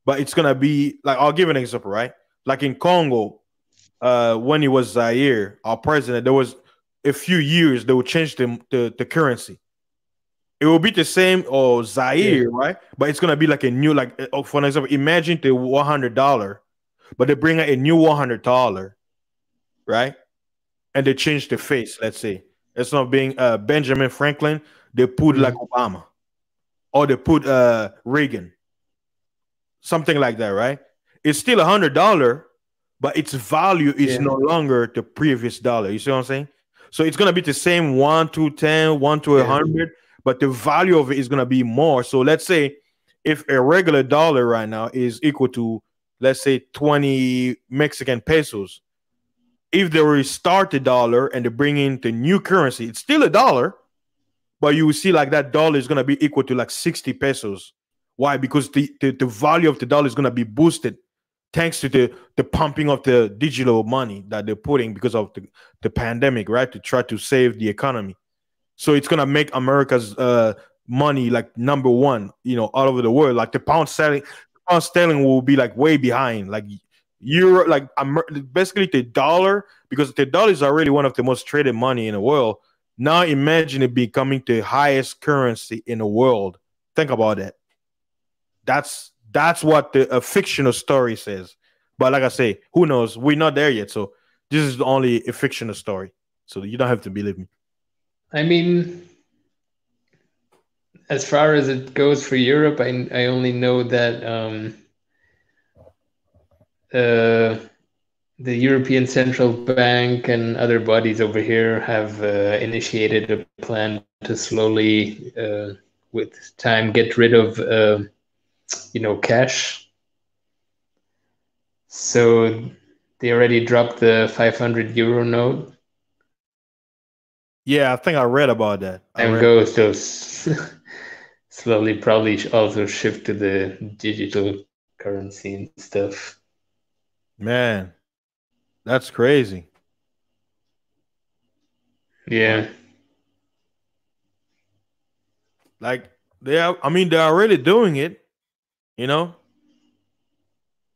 A: but it's gonna be like, I'll give an example, right? Like in Congo, when it was Zaire, our president, there was a few years they would change the currency. It will be the same or Zaire, right? But it's gonna be like a new, like for example, imagine the $100, but they bring out a new $100, right? And they change the face. Let's say it's not being Benjamin Franklin. They put like Obama, or they put Reagan, something like that, right? It's still $100, but its value is no longer the previous dollar. You see what I'm saying? So it's gonna be the same 1 to 10, 1 to 100. But the value of it is going to be more. So let's say if a regular dollar right now is equal to, let's say, 20 Mexican pesos, if they restart the dollar and they bring in the new currency, it's still a dollar, but you will see like that dollar is going to be equal to like 60 pesos. Why? Because the value of the dollar is going to be boosted thanks to the pumping of the digital money that they're putting because of the pandemic, right? To try to save the economy. So it's gonna make America's money like number one, all over the world. Like the pound sterling will be like way behind. Like euro, like basically the dollar, because the dollar is already one of the most traded money in the world. Now imagine it becoming the highest currency in the world. Think about that. That's what the fictional story says. But like I say, who knows? We're not there yet. So this is only a fictional story. So you don't have to believe me.
C: I mean, as far as it goes for Europe, I only know that the European Central Bank and other bodies over here have initiated a plan to slowly, with time, get rid of cash. So they already dropped the 500 euro note.
A: Yeah, I think I read about that.
C: And go so slowly probably also shift to the digital currency and stuff.
A: Man, that's crazy.
C: Yeah.
A: Like they're already doing it,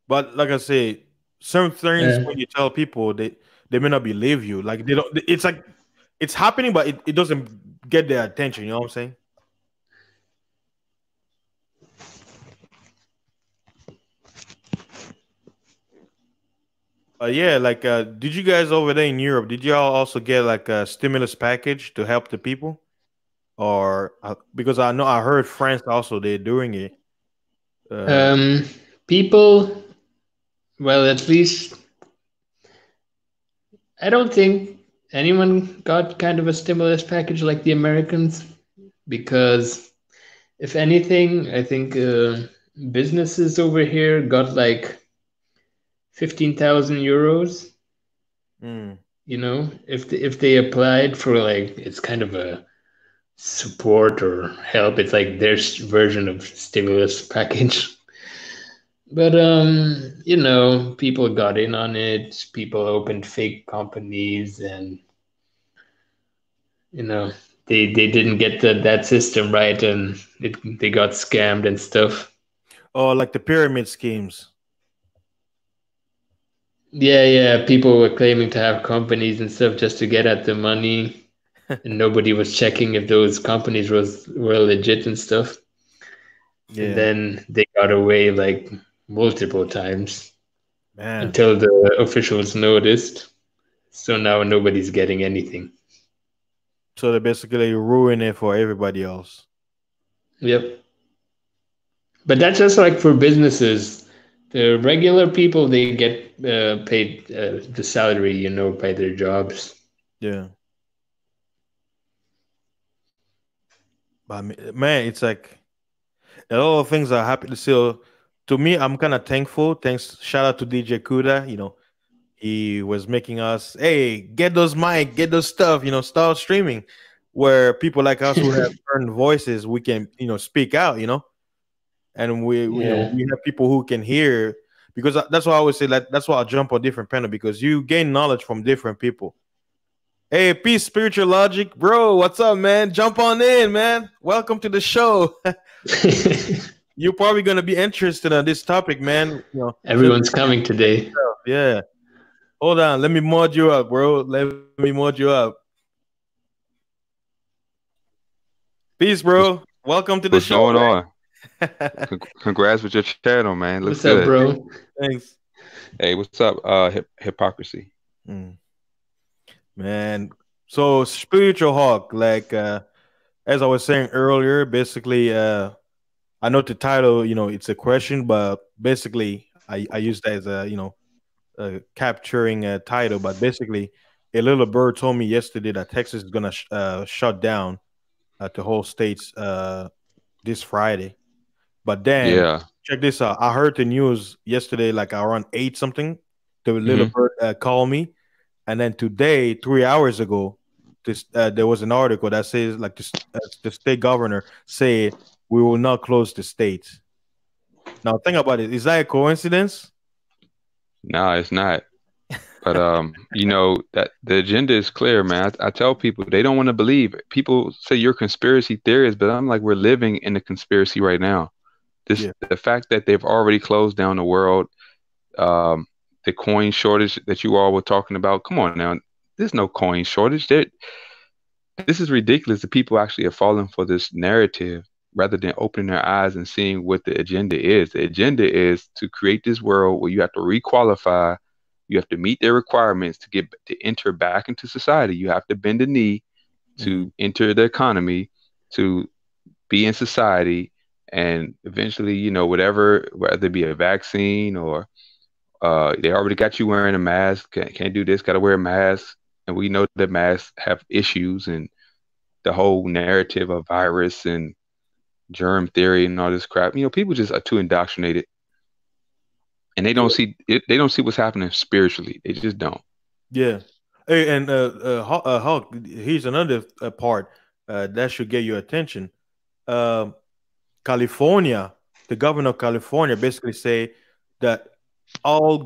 A: But like I say, certain things when you tell people, they may not believe you. Like they don't. It's like it's happening, but it doesn't get their attention. You know what I'm saying? Yeah, like did you guys over there in Europe? Did y'all also get like a stimulus package to help the people, or because I know I heard France also they're doing it.
C: People, well, at least I don't think anyone got kind of a stimulus package like the Americans, because if anything, I think businesses over here got like 15,000 euros. If they applied for, like, it's kind of a support or help. It's like their version of stimulus package. But people got in on it. People opened fake companies, and they didn't get that system right, and they got scammed and stuff.
A: Oh, like the pyramid schemes.
C: Yeah. People were claiming to have companies and stuff just to get at the money, and nobody was checking if those companies were legit and stuff. Yeah. And then they got away like multiple times. Man. Until the officials noticed. So now nobody's getting anything.
A: So they basically ruin it for everybody else.
C: Yep. But that's just like for businesses. The regular people, they get paid the salary, by their jobs.
A: Yeah. But man, it's like a lot of things are happy to see. To me, I'm kind of thankful. Thanks. Shout out to DJ Kuda. He was making us, hey, get those mic, get those stuff, start streaming, where people like us who have certain voices, we can, speak out, and we have people who can hear, because that's why I always say that. That's why I jump on different panel, because you gain knowledge from different people. Hey, peace, spiritual logic, bro. What's up, man? Jump on in, man. Welcome to the show. You're probably gonna be interested in this topic, man.
C: Everyone's coming today.
A: Yeah. Hold on, let me mod you up, bro. Let me mod you up. Peace, bro. Welcome to the show.
D: What's going on? Congrats with your channel, man.
C: Looks good. Up, bro?
A: Thanks.
D: Hey, what's up? Hypocrisy.
A: Man, so Spiritual Hawk, like as I was saying earlier, basically, I know the title, it's a question, but basically, I use that as a capturing a title. But basically, a little bird told me yesterday that Texas is gonna shut down the whole states this Friday. But then, check this out. I heard the news yesterday, like around 8 something. The little bird called me, and then today, 3 hours ago, there was an article that says like the state governor said we will not close the states. Now think about it. Is that a coincidence?
D: No, it's not. But you know that the agenda is clear, man. I tell people they don't want to believe. People say you're conspiracy theorists, but I'm like, we're living in a conspiracy right now. This
A: Yeah.
D: the fact that they've already closed down the world, um, the coin shortage that you all were talking about. Come on now, there's no coin shortage. This is ridiculous. The people actually are falling for this narrative rather than opening their eyes and seeing what the agenda is. The agenda is to create this world where you have to requalify, you have to meet their requirements to get to enter back into society. You have to bend the knee to enter the economy, to be in society, and eventually, you know, whatever, whether it be a vaccine or they already got you wearing a mask, can't do this, got to wear a mask. And we know that masks have issues and the whole narrative of virus and germ theory and all this crap. You know, people just are too indoctrinated, and they don't see it. They don't see what's happening spiritually. They just don't.
A: Yeah. Hey, and Hulk, here's another part that should get your attention. California, the governor of California, basically say that all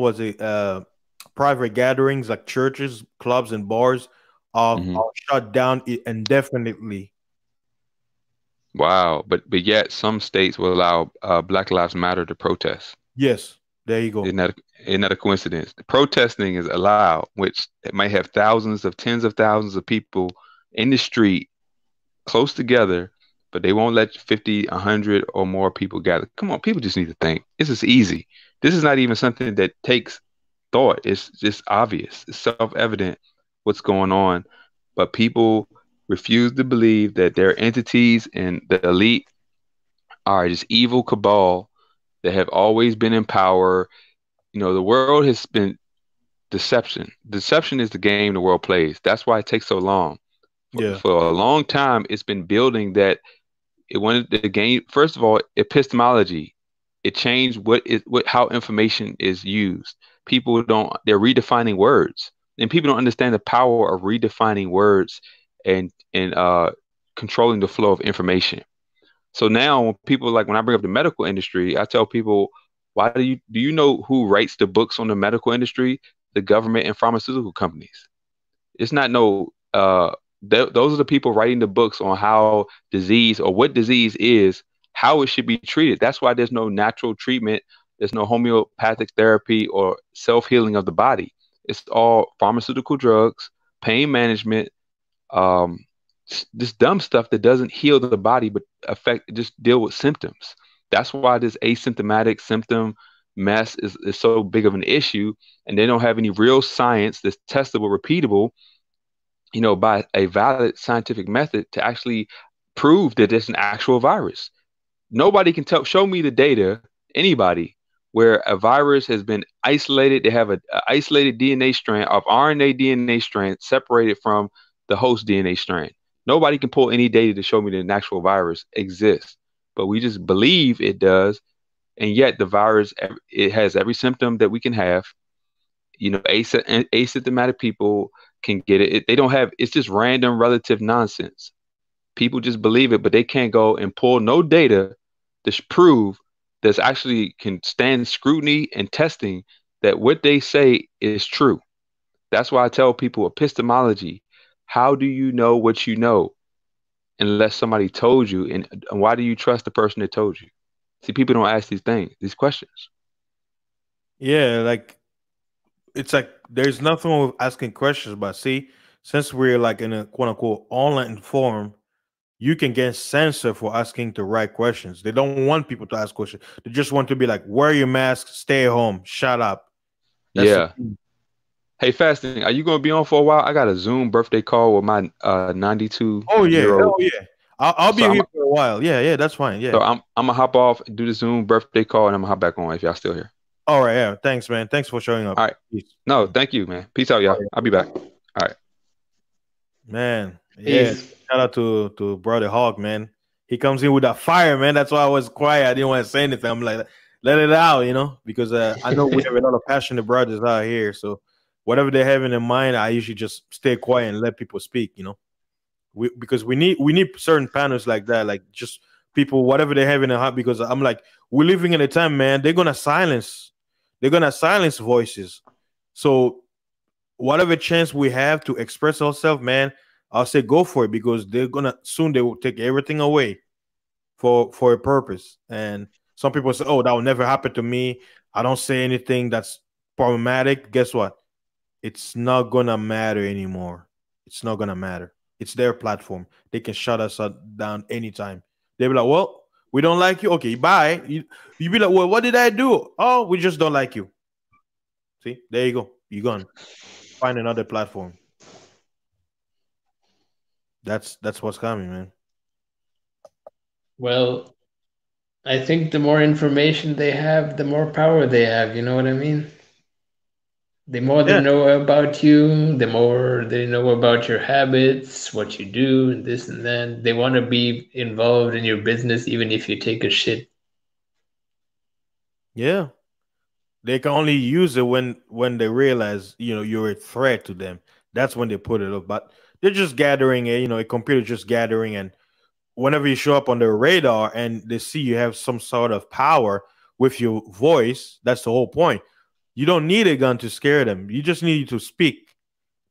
A: was a private gatherings like churches, clubs, and bars are shut down indefinitely.
D: Wow, but yet some states will allow Black Lives Matter to protest.
A: Yes, there you go.
D: Isn't that a coincidence? The protesting is allowed, which it might have thousands of tens of thousands of people in the street close together, but they won't let 50, 100 or more people gather. Come on, people just need to think. This is easy. This is not even something that takes thought. It's just obvious. It's self-evident what's going on, but people refuse to believe that their entities and the elite are just evil cabal that have always been in power. You know, the world has been deception. Deception is the game the world plays. That's why it takes so long.
A: Yeah.
D: For a long time, it's been building that it wanted the game. First of all, epistemology. It changed how information is used. They're redefining words, and people don't understand the power of redefining words and controlling the flow of information. So now when I bring up the medical industry, I tell people, do you know who writes the books on the medical industry? The government and pharmaceutical companies. It's not those are the people writing the books on how disease or what disease is, how it should be treated. That's why there's no natural treatment. There's no homeopathic therapy or self-healing of the body. It's all pharmaceutical drugs, pain management, this dumb stuff that doesn't heal the body, but just deal with symptoms. That's why this asymptomatic symptom mess is so big of an issue. And they don't have any real science that's testable, repeatable, you know, by a valid scientific method to actually prove that it's an actual virus. Nobody can show me the data, anybody, where a virus has been isolated. They have an isolated DNA strand of RNA DNA strand separated from the host DNA strand. Nobody can pull any data to show me that an actual virus exists, but we just believe it does. And yet the virus, it has every symptom that we can have. You know, asymptomatic people can get it. They don't have, it's just random relative nonsense. People just believe it, but they can't go and pull no data to prove that's actually can stand scrutiny and testing that what they say is true. That's why I tell people epistemology. How do you know what you know unless somebody told you? And why do you trust the person that told you? See, people don't ask these questions.
A: Yeah, like it's like there's nothing wrong with asking questions, but see, since we're like in a quote unquote online forum, you can get censored for asking the right questions. They don't want people to ask questions. They just want to be like, wear your mask, stay home, shut up.
D: That's Hey, Fasting, are you going to be on for a while? I got a Zoom birthday call with my 92.
A: Oh yeah, oh yeah. I'll be here for a while. Yeah, that's fine. Yeah.
D: So I'm gonna hop off, do the Zoom birthday call, and I'm gonna hop back on if y'all still here.
A: All right, yeah. Thanks, man. Thanks for showing up.
D: All right. Peace. No, thank you, man. Peace out, y'all. I'll be back. All right.
A: Man, yeah. Shout out to Brother Hawk, man. He comes in with that fire, man. That's why I was quiet. I didn't want to say anything. I'm like, let it out, you know, because I know we have a lot of passionate brothers out here. So whatever they have in their mind, I usually just stay quiet and let people speak, you know. Because we need certain panels like that, like just people, whatever they have in their heart. Because I'm like, we're living in a time, man. They're gonna silence voices. So whatever chance we have to express ourselves, man, I'll say go for it because they're gonna soon they will take everything away for a purpose. And some people say, "Oh, that will never happen to me. I don't say anything that's problematic." Guess what? It's not gonna matter anymore. It's not gonna matter. It's their platform. They can shut us down anytime. They be like, "Well, we don't like you. Okay, bye." You be like, "Well, what did I do?" "Oh, we just don't like you." See, there you go. You gone. Find another platform. That's what's coming, man.
C: Well, I think the more information they have, the more power they have. You know what I mean? The more they
A: Yeah,
C: know about you, the more they know about your habits, what you do, and this and that. They want to be involved in your business, even if you take a shit.
A: yeah. They can only use it when they realize you're a threat to them. That's when they put it up. But they're just gathering a computer just gathering, and whenever you show up on their radar and they see you have some sort of power with your voice, that's the whole point. You don't need a gun to scare them. You just need to speak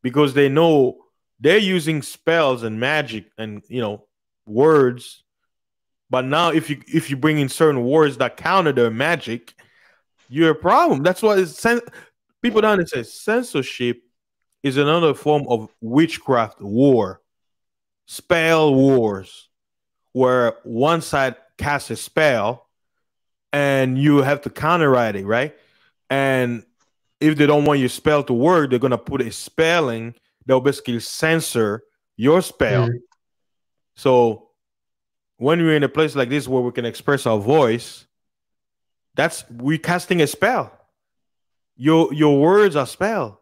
A: because they know they're using spells and magic and words. But now if you bring in certain words that counter their magic, you're a problem. That's why people don't understand censorship is another form of witchcraft war, spell wars, where one side casts a spell and you have to counterwrite it, right? And if they don't want your spell to work, they're gonna put a spelling that will basically censor your spell.
C: Mm.
A: So when we're in a place like this where we can express our voice, that's we casting a spell. Your words are spell.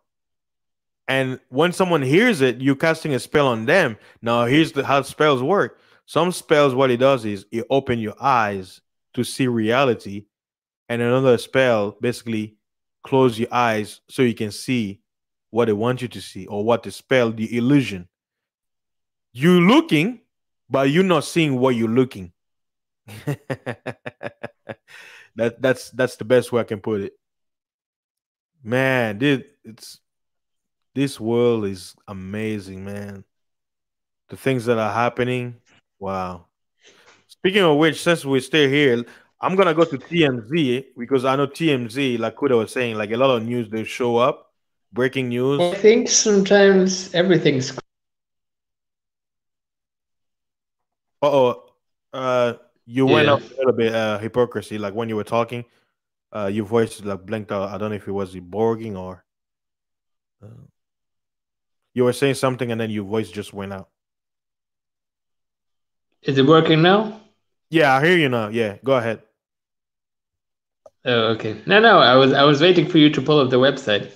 A: And when someone hears it, you're casting a spell on them. Now, here's how spells work. Some spells, what it does is it open your eyes to see reality, and another spell basically close your eyes so you can see what they want you to see, or what the spell, the illusion. You're looking, but you're not seeing what you're looking. That's the best way I can put it. Man, this world is amazing, man. The things that are happening. Wow. Speaking of which, since we stay here, I'm gonna go to TMZ because I know TMZ, like Kuda was saying, like a lot of news they show up, breaking
C: Well, I
A: news.
C: think sometimes everything's.
A: Oh, you went
C: Yeah.
A: up a little bit hypocrisy, like when you were talking, your voice like blinked out. I don't know if it was the borging or uh, you were saying something and then your voice just went out.
C: Is it working now?
A: Yeah, I hear you now. Yeah, go ahead.
C: Oh, okay. No. I was waiting for you to pull up the website.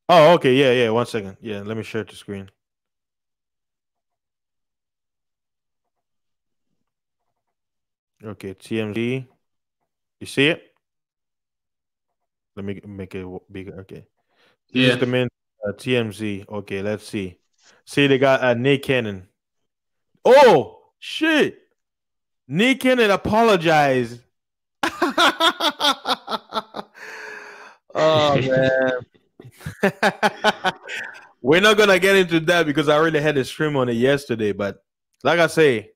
A: Oh, okay. Yeah, yeah. 1 second. Yeah, let me share the screen. Okay, TMZ. You see it? Let me make it bigger. Okay. This is
C: Yeah.
A: the main TMZ. Okay, let's see. See, they got Nick Cannon. Oh, shit. Nick Cannon apologized. Oh, man. We're not going to get into that because I already had a stream on it yesterday. But like I say,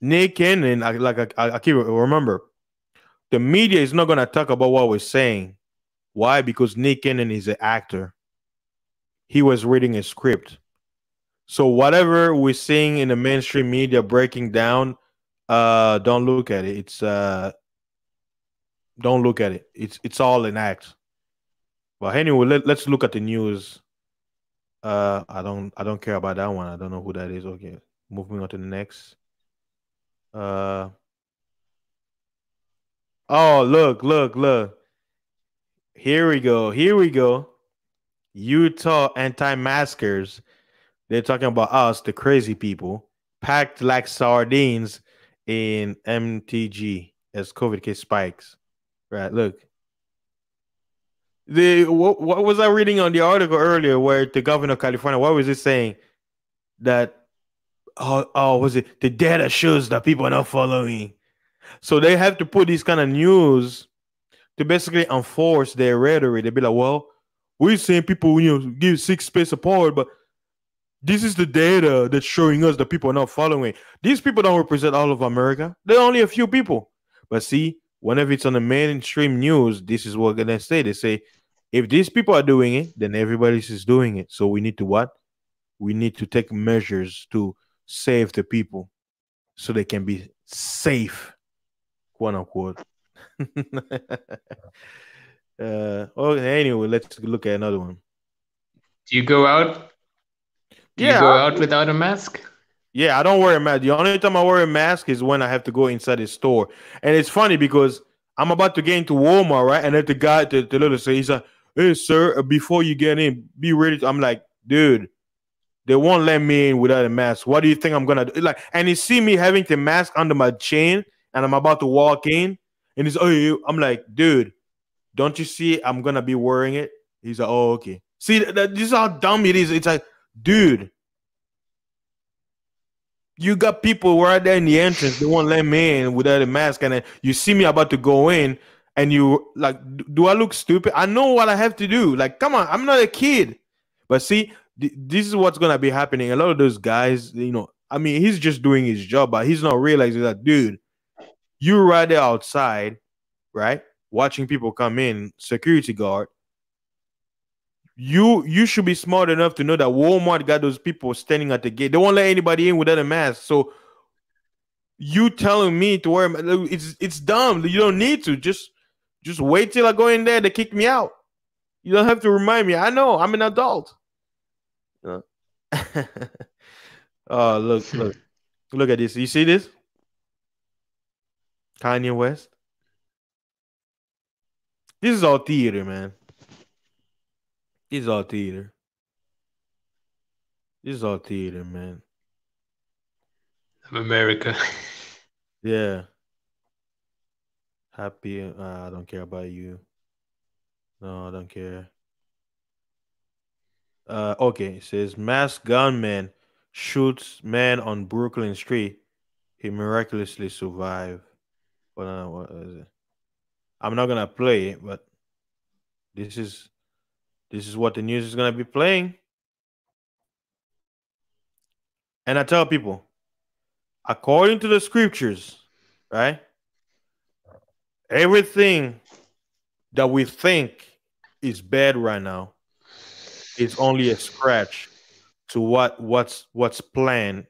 A: Nick Cannon, I keep remember, the media is not going to talk about what we're saying. Why? Because Nick Cannon is an actor. He was reading a script. So whatever we're seeing in the mainstream media breaking down, don't look at it. Don't look at it. It's all an act. But anyway, let's look at the news. I don't care about that one. I don't know who that is. Okay, moving on to the next. Uh oh, look. Here we go. Here we go. Utah anti-maskers. They're talking about us, the crazy people, packed like sardines in MTG as COVID case spikes. Right, look. What was I reading on the article earlier where the governor of California, what was it saying? That was it the data shows that people are not following. So they have to put these kind of news to basically enforce their rhetoric. They be like, well, we're saying people, give 6 space apart, but this is the data that's showing us that people are not following. These people don't represent all of America. They're only a few people. But see, whenever it's on the mainstream news, this is what they say. They say, if these people are doing it, then everybody else is doing it. So we need to what? We need to take measures to save the people so they can be safe, quote unquote. Anyway, let's look at another one.
C: Do you go out? Do you go out without a mask?
A: Yeah, I don't wear a mask. The only time I wear a mask is when I have to go inside the store. And it's funny because I'm about to get into Walmart, right? And then the guy, the little say, he's like, hey, sir, before you get in, be ready. I'm like, dude, they won't let me in without a mask. What do you think I'm going to do? Like, and he see me having the mask under my chin and I'm about to walk in. And he's, I'm like, dude, don't you see I'm going to be wearing it? He's like, oh, okay. See, this is how dumb it is. It's like, dude, you got people right there in the entrance. They won't let me in without a mask. And then you see me about to go in and you like, do I look stupid? I know what I have to do. Like, come on, I'm not a kid. But see, this is what's going to be happening. A lot of those guys, I mean, he's just doing his job, but he's not realizing that, dude, you're right there outside, right? Watching people come in, security guard. You should be smart enough to know that Walmart got those people standing at the gate. They won't let anybody in without a mask. So you telling me to wear it's dumb. You don't need to. Just wait till I go in there. They kick me out. You don't have to remind me. I know. I'm an adult. Oh, look at this. You see this? Kanye West. This is all theater, man. This is all theater. This is all theater, man.
C: Of America.
A: Yeah. Happy. I don't care about you. No, I don't care. Okay. It says masked gunman shoots man on Brooklyn street. He miraculously survived. But what is it? I'm not gonna play it, but this is what the news is gonna be playing. And I tell people, according to the scriptures, right? Everything that we think is bad right now is only a scratch to what's planned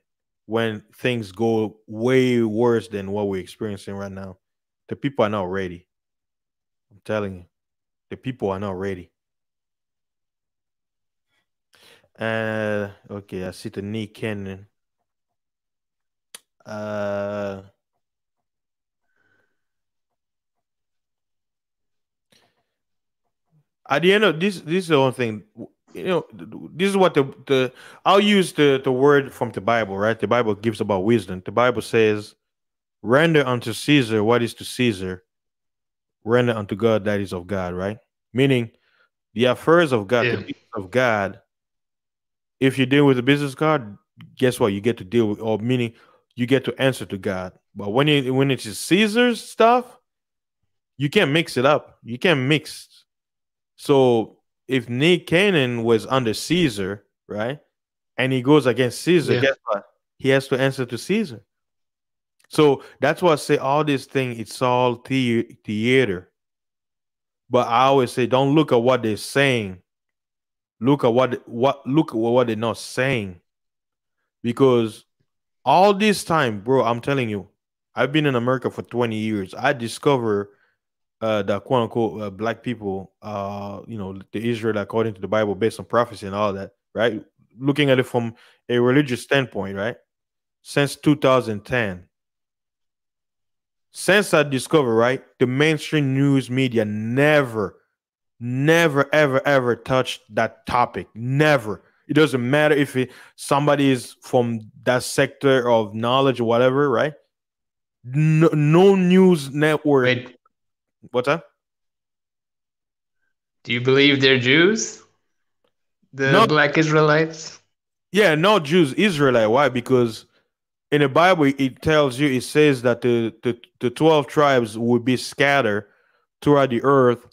A: when things go way worse than what we're experiencing right now. The people are not ready. I'm telling you, the people are not ready. Okay, I see the Nick Cannon. At the end of this is the one thing. This is what I'll use the word from the Bible, right? The Bible gives about wisdom. The Bible says, "Render unto Caesar what is to Caesar. Render unto God that is of God," right? Meaning, the affairs of God, the business of God. If you deal with the business God, guess what? You get to deal with, or meaning you get to answer to God. But when it's Caesar's stuff, you can't mix it up. You can't mix. So if Nick Cannon was under Caesar, right, and he goes against Caesar, guess what? He has to answer to Caesar. So that's why I say all this thing, it's all theater. But I always say, don't look at what they're saying. Look at what they're not saying. Because all this time, bro, I'm telling you, I've been in America for 20 years. I discovered the quote unquote black people, the Israel according to the Bible, based on prophecy and all that, right? Looking at it from a religious standpoint, right? Since 2010. Since I discovered, right, the mainstream news media never, ever touched that topic. Never. It doesn't matter if somebody is from that sector of knowledge or whatever, right? No news network.
C: Wait.
A: What's that?
C: Do you believe they're Jews? The Black Israelites?
A: Yeah, no Jews, Israelite. Why? Because in the Bible, it tells you, it says that the 12 tribes will be scattered throughout the earth,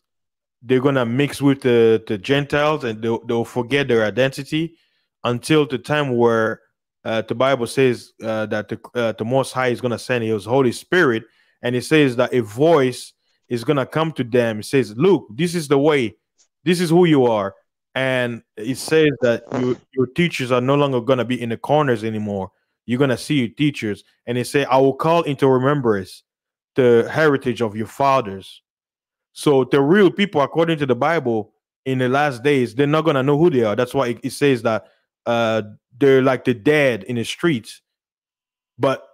A: they're gonna mix with the Gentiles, and they'll forget their identity until the time where the Bible says that the Most High is gonna send His Holy Spirit, and it says that a voice is gonna come to them. It says, "Look, this is the way. This is who you are." And it says that your teachers are no longer gonna be in the corners anymore. You're gonna see your teachers, and they say, "I will call into remembrance the heritage of your fathers." So the real people, according to the Bible, in the last days, they're not gonna know who they are. That's why it says that uh, they're like the dead in the streets, but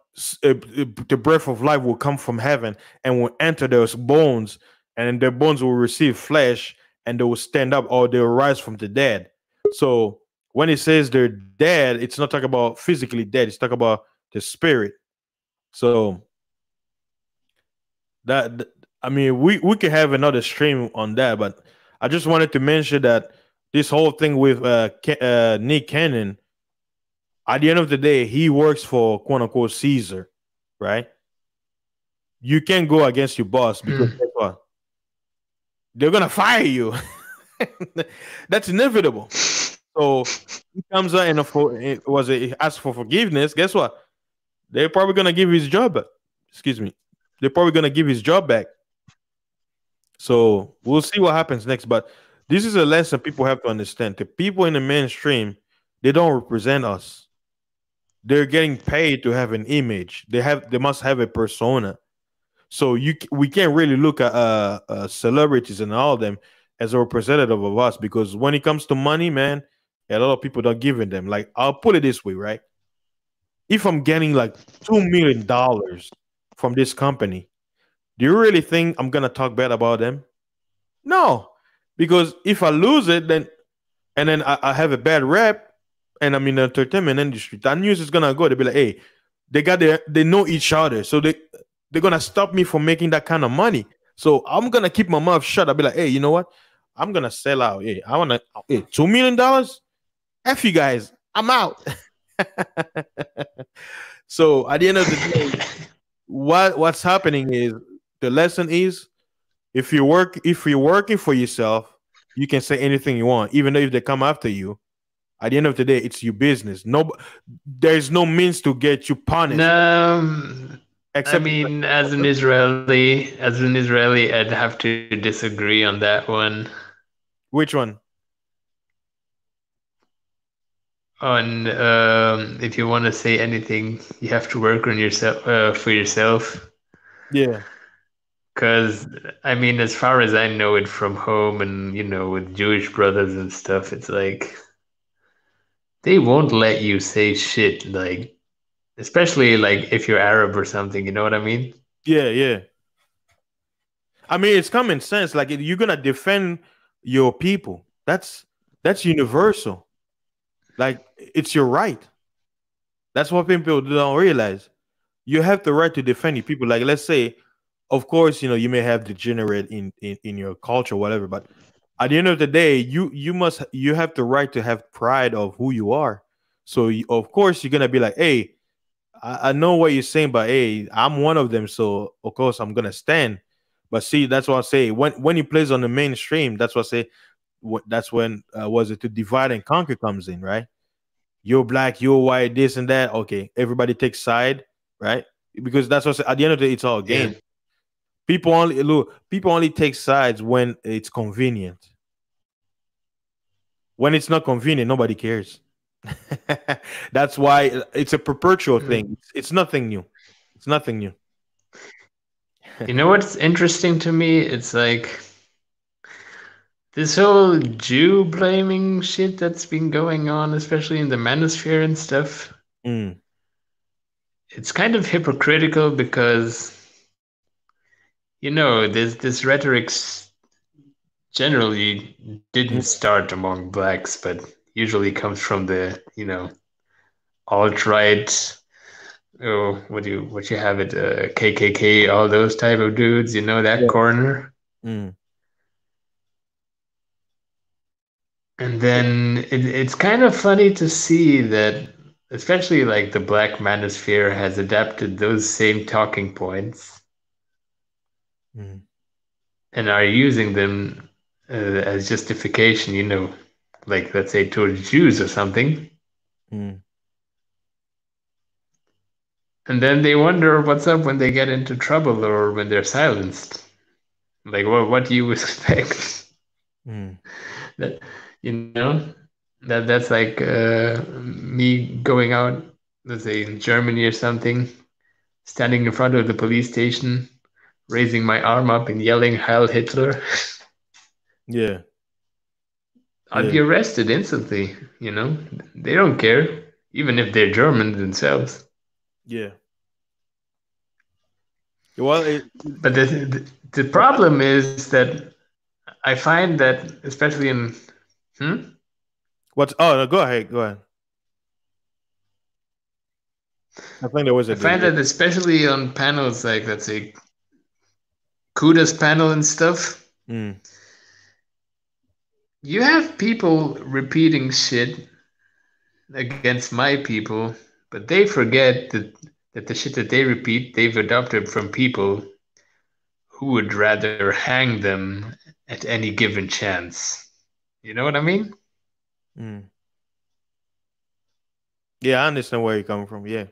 A: the breath of life will come from heaven and will enter those bones, and their bones will receive flesh, and they will stand up, or they'll rise from the dead. So when it says they're dead, it's not talking about physically dead; it's talking about the spirit. So that I mean, we could have another stream on that, but I just wanted to mention that this whole thing with Nick Cannon, at the end of the day, he works for quote unquote Caesar, right? You can't go against your boss because guess what? They're gonna fire you. That's inevitable. So he comes out and he asks for forgiveness. Guess what? They're probably gonna give his job back. Excuse me. They're probably gonna give his job back. So we'll see what happens next. But this is a lesson people have to understand. The people in the mainstream, they don't represent us. They're getting paid to have an image. They must have a persona. So we can't really look at celebrities and all of them as a representative of us, because when it comes to money, man, a lot of people don't give in them. Like, I'll put it this way, right? If I'm getting like $2 million from this company, do you really think I'm gonna talk bad about them? No, because if I lose it, then I have a bad rep, and I'm in the entertainment industry, that news is gonna go. They'll be like, "Hey, they know each other, so they're gonna stop me from making that kind of money." So I'm gonna keep my mouth shut. I'll be like, "Hey, you know what? I'm gonna sell out. Hey, I wanna $2 million. F you guys, I'm out." So at the end of the day, what's happening is, the lesson is, if you're working for yourself, you can say anything you want, even though if they come after you. At the end of the day, it's your business. No, there's no means to get you punished.
C: I mean, as an Israeli, I'd have to disagree on that one.
A: Which one?
C: On if you want to say anything, you have to work on yourself for yourself.
A: Yeah.
C: Because, I mean, as far as I know it from home and, with Jewish brothers and stuff, it's like they won't let you say shit, like, especially like if you're Arab or something, you know what I mean?
A: Yeah, yeah. I mean, it's common sense. Like, you're gonna defend your people. That's universal. Like, it's your right. That's what people don't realize. You have the right to defend your people. Like, let's say, of course, you may have degenerate in your culture, whatever, but at the end of the day, you have the right to have pride of who you are. So of course you're gonna be like, "Hey, I know what you're saying, but hey, I'm one of them, so of course I'm gonna stand." But see, that's what I say. When he plays on the mainstream, that's what I say. That's when was it to divide and conquer comes in, right? You're black, you're white, this and that. Okay, everybody takes side, right? Because that's what I say, at the end of the day, it's all game.
C: Yeah.
A: People only take sides when it's convenient. When it's not convenient, nobody cares. That's why it's a perpetual thing. It's nothing new. It's nothing new.
C: You know what's interesting to me? It's like this whole Jew blaming shit that's been going on, especially in the manosphere and stuff.
A: Mm.
C: It's kind of hypocritical because, this rhetoric generally didn't start among blacks, but usually comes from the, alt-right. Oh, what you have it, KKK, all those type of dudes, that corner.
A: Mm.
C: And then it's kind of funny to see that, especially like the black manosphere has adapted those same talking points.
A: Mm.
C: and are using them as justification, like let's say towards Jews or something.
A: Mm.
C: And then they wonder what's up when they get into trouble or when they're silenced. Like, well, what do you expect?
A: Mm.
C: That that's like me going out, let's say in Germany or something, standing in front of the police station, raising my arm up and yelling "Heil Hitler."
A: Yeah.
C: I'd be arrested instantly. They don't care, even if they're German themselves.
A: Yeah. Well,
C: But the problem is that I find that, especially in
A: what's? Oh, no, go ahead. Go ahead. I think there was
C: I
A: a
C: find
A: delay.
C: that especially on panels like, let's say, Kuda's panel and stuff,
A: Mm.
C: you have people repeating shit against my people, but they forget that the shit that they repeat, they've adopted from people who would rather hang them at any given chance. You know what I mean?
A: Mm. Yeah, I understand where you're coming from. Yeah.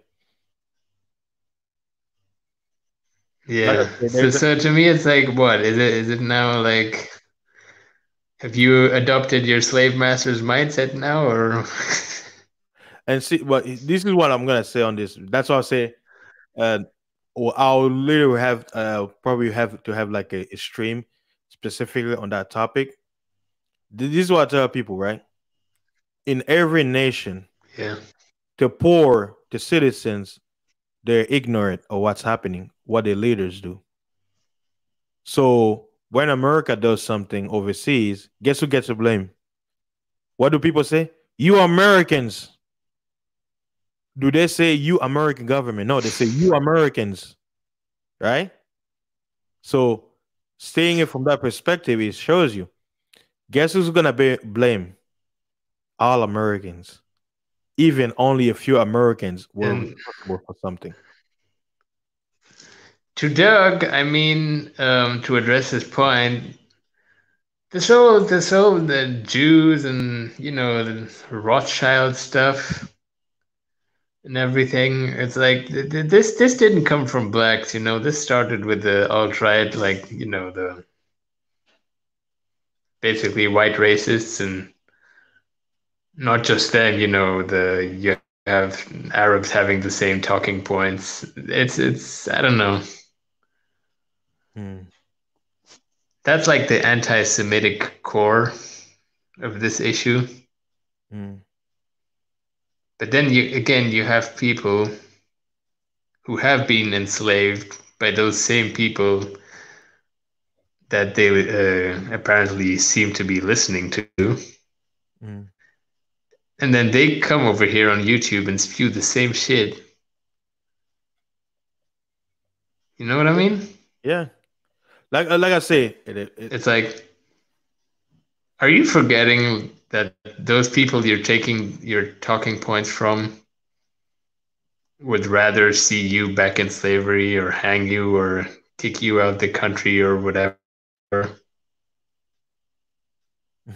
A: Like I
C: Yeah.
A: said,
C: So
A: there's a,
C: so to me it's like, what? Is it now like, have you adopted your slave master's mindset now, or
A: and see, but this is what I'm gonna say on this. That's why I say, uh, or I'll literally have probably have to have like a stream specifically on that topic. This is what I tell people, right? In every nation,
C: yeah.
A: the poor, the citizens, they're ignorant of what's happening, what their leaders do. So when America does something overseas, guess who gets the blame? What do people say? You Americans. Do they say you American government? No, they say you Americans, right? So seeing it from that perspective, it shows you. Guess who's gonna be blame? All Americans. Even only a few Americans were
C: And
A: responsible for something.
C: to Doug, I mean, to address his point, this whole the Jews and the Rothschild stuff and everything. It's like this didn't come from blacks. This started with the alt right, like the basically white racists, and not just them. You have Arabs having the same talking points. It's I don't know.
A: Hmm.
C: That's like the anti-Semitic core of this issue.
A: Hmm.
C: But then you have people who have been enslaved by those same people that they apparently seem to be listening to.
A: Hmm.
C: And then they come over here on YouTube and spew the same shit. You know what I mean?
A: Yeah, like I say,
C: It's like, are you forgetting that those people you're taking your talking points from would rather see you back in slavery or hang you or kick you out the country or whatever?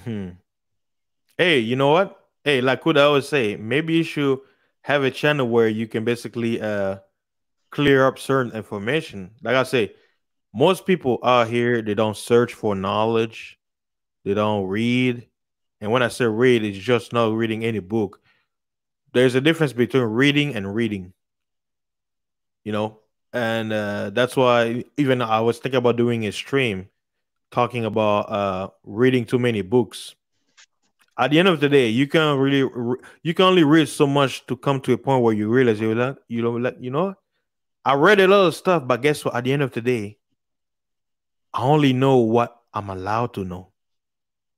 A: hmm. Hey, you know what? Hey, like what I always say, maybe you should have a channel where you can basically clear up certain information. Like I say, most people out here they don't search for knowledge, they don't read. And when I say read, it's just not reading any book. There's a difference between reading and reading, you know? And that's why even I was thinking about doing a stream talking about reading too many books. At the end of the day, you can only read so much to come to a point where you realize I read a lot of stuff, but guess what? At the end of the day, I only know what I'm allowed to know.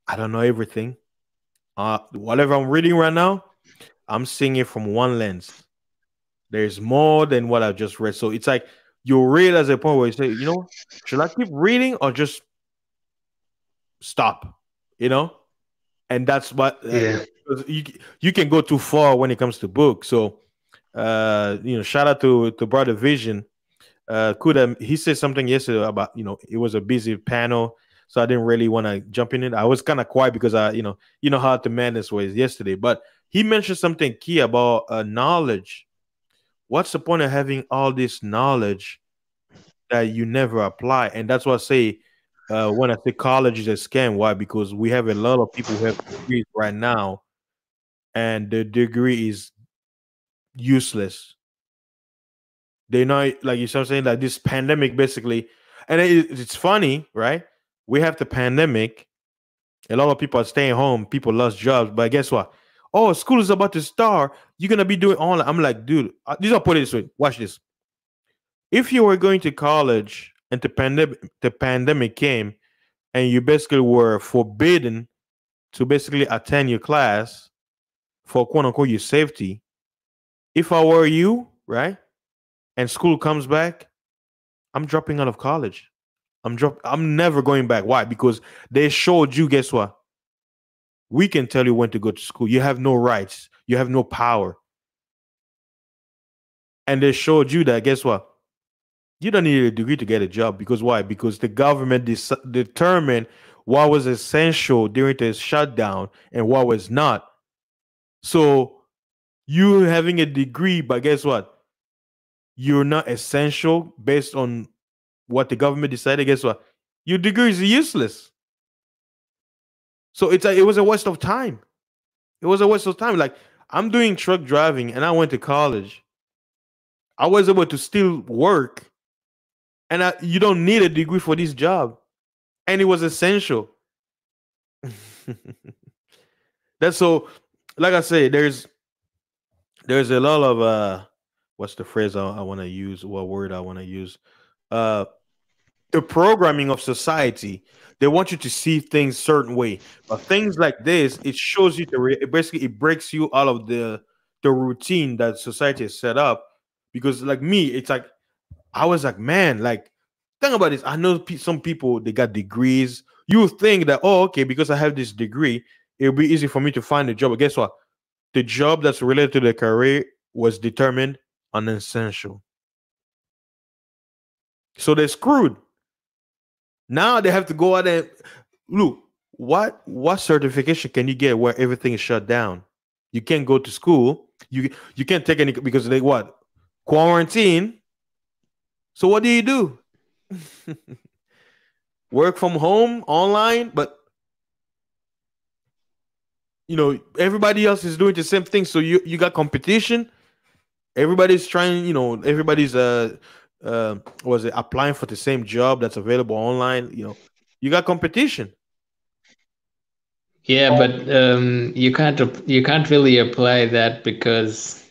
A: I don't know everything. Whatever I'm reading right now, I'm seeing it from one lens. There's more than what I just read. So it's like you read as a point where you say, should I keep reading or just stop? You know, and that's what
C: Yeah.
A: you can go too far when it comes to books. So shout out to brother Vision. Kuda, he said something yesterday about, it was a busy panel, so I didn't really want to jump in it. I was kind of quiet because you know how the madness was yesterday. But he mentioned something key about knowledge. What's the point of having all this knowledge that you never apply? And that's why I say, when I say college is a scam, why? Because we have a lot of people who have degrees right now, and the degree is useless. They're not, like, you know what I'm saying, like this pandemic basically, and it's funny, right? We have the pandemic. A lot of people are staying home. People lost jobs, but guess what? Oh, school is about to start. You're gonna be doing online. I'm like, dude, this I'll put it this way. Watch this. If you were going to college and the pandemic came, and you basically were forbidden to basically attend your class for quote unquote your safety. If I were you, right, and school comes back, I'm dropping out of college. I'm never going back. Why? Because they showed you, guess what? We can tell you when to go to school. You have no rights. You have no power. And they showed you that, guess what? You don't need a degree to get a job. Because why? Because the government determined what was essential during the shutdown and what was not. So you having a degree, but guess what? You're not essential based on what the government decided. Guess what? Your degree is useless. So it was a waste of time. It was a waste of time. Like, I'm doing truck driving and I went to college. I was able to still work, and you don't need a degree for this job, and it was essential. That's so. Like I say, there's a lot of what's the phrase I want to use? What word I want to use? Uh, the programming of society. They want you to see things certain way, but things like this, it shows you it basically it breaks you out of the routine that society has set up. Because like me, it's like I was like, man, like, think about this. I know some people, they got degrees. You think that, oh, okay, because I have this degree, it'll be easy for me to find a job. But guess what? The job that's related to the career was determined unessential. So they're screwed. Now they have to go out and look. What certification can you get where everything is shut down? You can't go to school. You can't take any because they what? Quarantine. So what do? Work from home, online, but everybody else is doing the same thing. So you got competition. Everybody's trying, everybody's was it applying for the same job that's available online. You got competition.
C: Yeah, but you can't really apply that because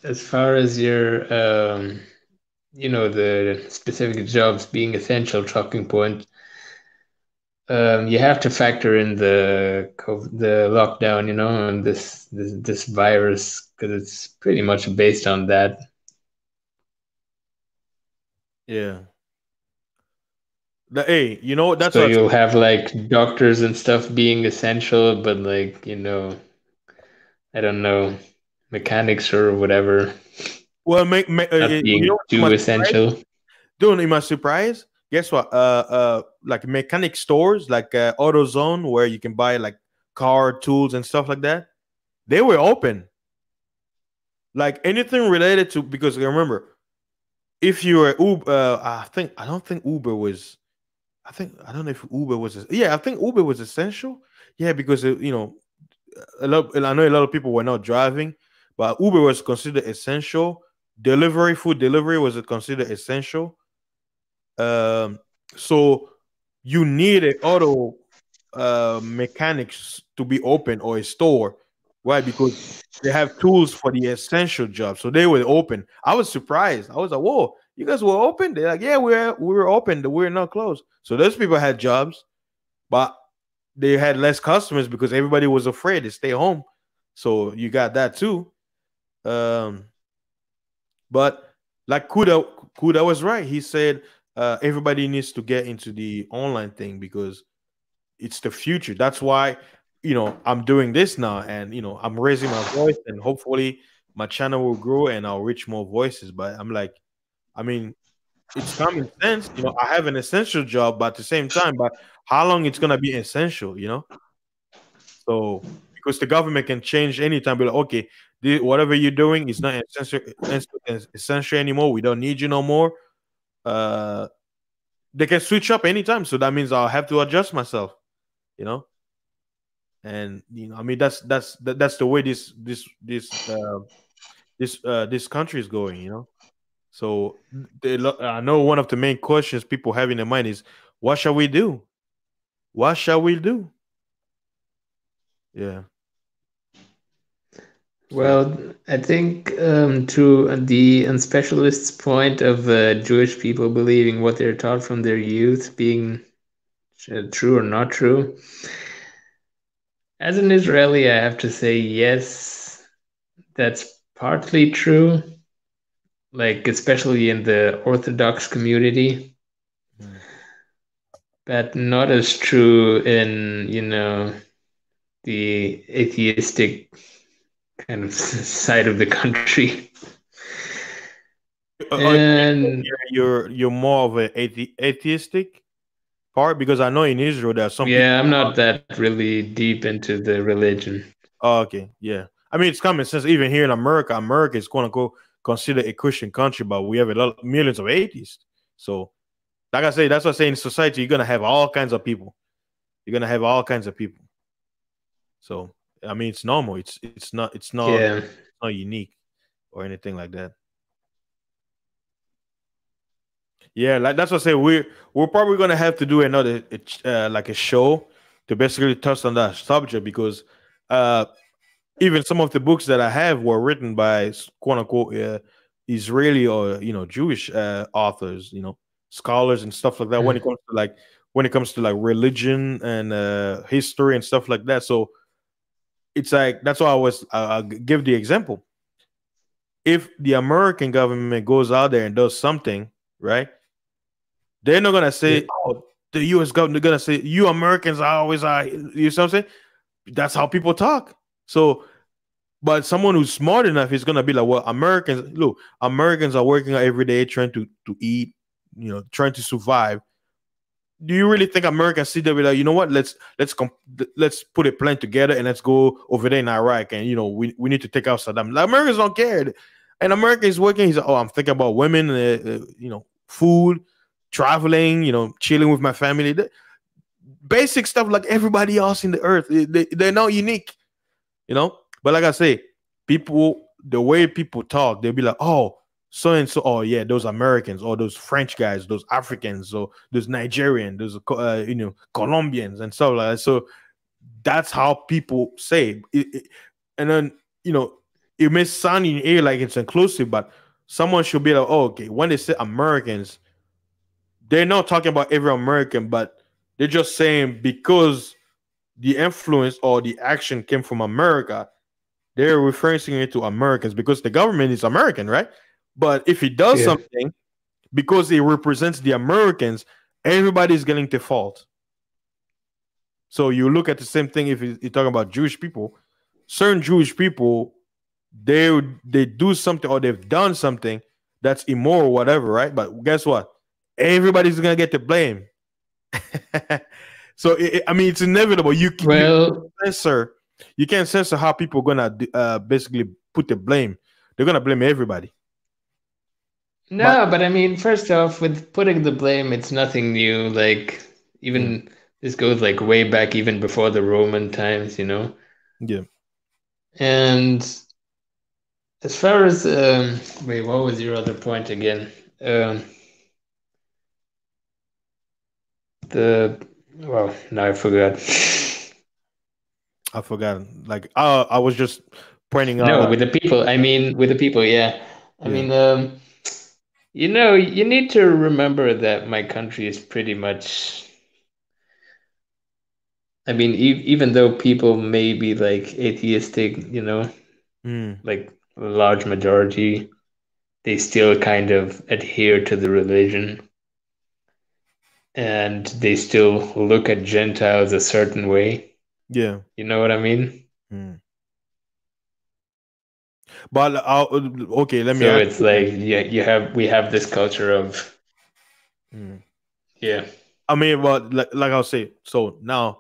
C: as far as your the specific jobs being essential talking point, you have to factor in the lockdown, and this virus because it's pretty much based on that.
A: Yeah. Hey, that's
C: So
A: what
C: you'll have like doctors and stuff being essential, but like, I don't know, mechanics or whatever
A: well,
C: not being too essential.
A: Dude, in my surprise, guess what? Like mechanic stores, like AutoZone, where you can buy like car tools and stuff like that, they were open. Like anything related to, because remember, if you were Uber, I don't think Uber was. I don't know if Uber was. Yeah, I think Uber was essential. Yeah, because I know a lot of people were not driving, but Uber was considered essential. Food delivery was considered essential. So you need an auto mechanics to be open or a store, right? Because they have tools for the essential job. So they were open. I was surprised. I was like, whoa, you guys were open? They're like, yeah, we were open. We're not closed. So those people had jobs, but they had less customers because everybody was afraid to stay home. So you got that too. But like Kuda was right. He said everybody needs to get into the online thing because it's the future. That's why I'm doing this now, and I'm raising my voice, and hopefully my channel will grow and I'll reach more voices. But I'm like, I mean, it's common sense. I have an essential job, but at the same time, but how long it's gonna be essential? So because the government can change anytime, be like, okay, whatever you're doing is not essential anymore. We don't need you no more. Uh, they can switch up anytime, so that means I'll have to adjust myself. You know, and I mean that's the way this country is going. So I know one of the main questions people have in their mind is, what shall we do? What shall we do? Yeah. So
C: Well, I think to the unspecialist's point of Jewish people believing what they're taught from their youth being true or not true, as an Israeli, I have to say yes, that's partly true, like especially in the Orthodox community,
A: mm,
C: but not as true in, the atheistic kind of side of the country. And
A: you're more of an atheistic part, because I know in Israel there are some people.
C: yeah, I'm not that really deep into the religion.
A: Oh, okay, yeah. I mean, it's common sense. Even here in America, America is quote unquote considered a Christian country, but we have a lot millions of atheists. So, like I say, that's what I say, in society, you're gonna have all kinds of people. You're gonna have all kinds of people. So, I mean, it's normal.
C: Yeah.
A: Not unique or anything like that. Yeah, like that's what I say. We're probably gonna have to do another like a show to basically touch on that subject, because uh even some of the books that I have were written by quote unquote Israeli or Jewish authors, scholars and stuff like that. When it
C: Mhm.
A: comes to like religion and history and stuff like that. So it's like that's why I give the example. If the American government goes out there and does something, right? They're not gonna
C: Yeah.
A: say, "Oh, the U.S. government." They're gonna say, "You Americans are always are." You know what I'm saying? That's how people talk. So, but someone who's smart enough is gonna be like, "Well, Americans are working every day trying to eat, trying to survive. Do you really think Americans sit there be like, you know what? Let's put a plan together and let's go over there in Iraq, and we need to take out Saddam." Like, Americans don't care, and America is working. He's like, "Oh, I'm thinking about women, food, traveling, chilling with my family." Basic stuff like everybody else in the earth. They're not unique, you know. But like I say, the way people talk, they'll be like, "Oh, so and so. Oh yeah, those Americans, or those French guys, those Africans, or those Nigerian, those Colombians and stuff like that." So that's how people say it, and then it may sound in your ear like it's inclusive, but someone should be like, "Oh, okay." When they say Americans, they're not talking about every American, but they're just saying because the influence or the action came from America, they're referring it to Americans because the government is American, right? But if it does
C: Yeah.
A: something because it represents the Americans, everybody's getting to fault. So you look at the same thing if you're talking about Jewish people. Certain Jewish people, they do something or they've done something that's immoral, whatever, right? But guess what? Everybody's gonna get the blame. So I mean, it's inevitable.
C: Well,
A: Censor. You can't censor how people gonna basically put the blame. They're gonna blame everybody. But
C: no, but I mean, first off, with putting the blame, it's nothing new. Like,
A: mm,
C: even this goes like way back, even before the Roman times.
A: yeah,
C: And as far as wait, what was your other point again? Um, the well, now I forgot.
A: I forgot. Like I was just pointing out.
C: No, with the people. I mean, with the people. Yeah. I
A: Yeah,
C: mean, you need to remember that my country is pretty much. I mean, even though people may be like atheistic,
A: mm,
C: like a large majority, they still kind of adhere to the religion and they still look at Gentiles a certain way.
A: yeah.
C: You know what I mean?
A: Mm. But okay, let me
C: So
A: ask
C: it's
A: you
C: like
A: then.
C: yeah, we have this culture of
A: Mm.
C: Yeah.
A: I mean, but like I'll say, so now,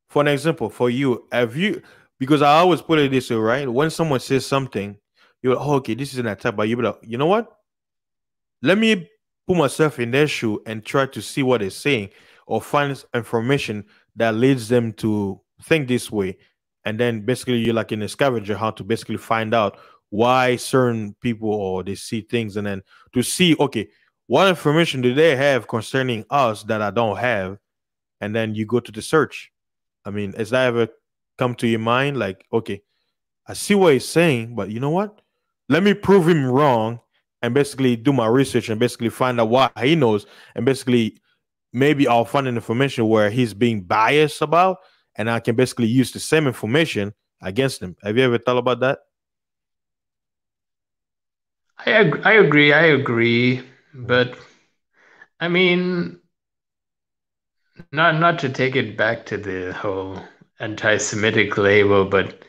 A: for an example, for you, have you, because I always put it this way, right? When someone says something, you're like, oh, okay, this is an attack, but you be like, you know what? Let me put myself in their shoe and try to see what they're saying or find information that leads them to think this way. And then basically you're like in a scavenger hunt to basically find out why certain people or they see things, and then to see, okay, what information do they have concerning us that I don't have? And then you go to the search. I mean, has that ever come to your mind? Like, okay, I see what he's saying, but you know what? Let me prove him wrong and basically do my research and basically find out what he knows. And basically, maybe I'll find an information where he's being biased about, and I can basically use the same information against him. Have you ever thought about that?
C: I agree. I agree. But I mean, not to take it back to the whole anti-Semitic label, but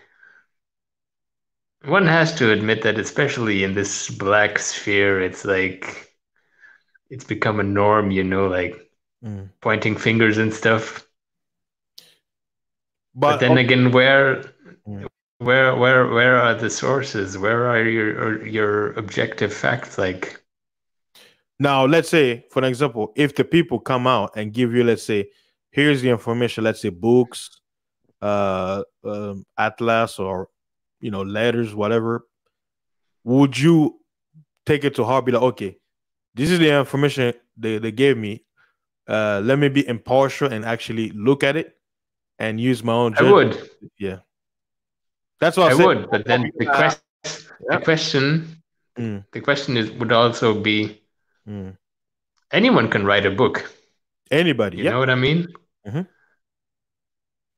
C: one has to admit that especially in this black sphere, it's like it's become a norm, like
A: Mm.
C: pointing fingers and stuff. But
A: But
C: then again, where
A: Mm.
C: where are the sources? Where are your objective facts? Like,
A: now, let's say, for an example, if the people come out and give you, let's say, here's the information, let's say books, atlas, or letters, whatever, would you take it to heart? Be like, okay, this is the information they gave me. Let me be impartial and actually look at it and use my own
C: I
A: judgment.
C: would,
A: Yeah, that's what
C: I
A: I said.
C: would, but then the
A: Yeah.
C: question,
A: Mm,
C: the question would also be,
A: mm.
C: anyone can write a book.
A: Anybody?
C: You
A: Yep.
C: know what I mean?
A: Mhm.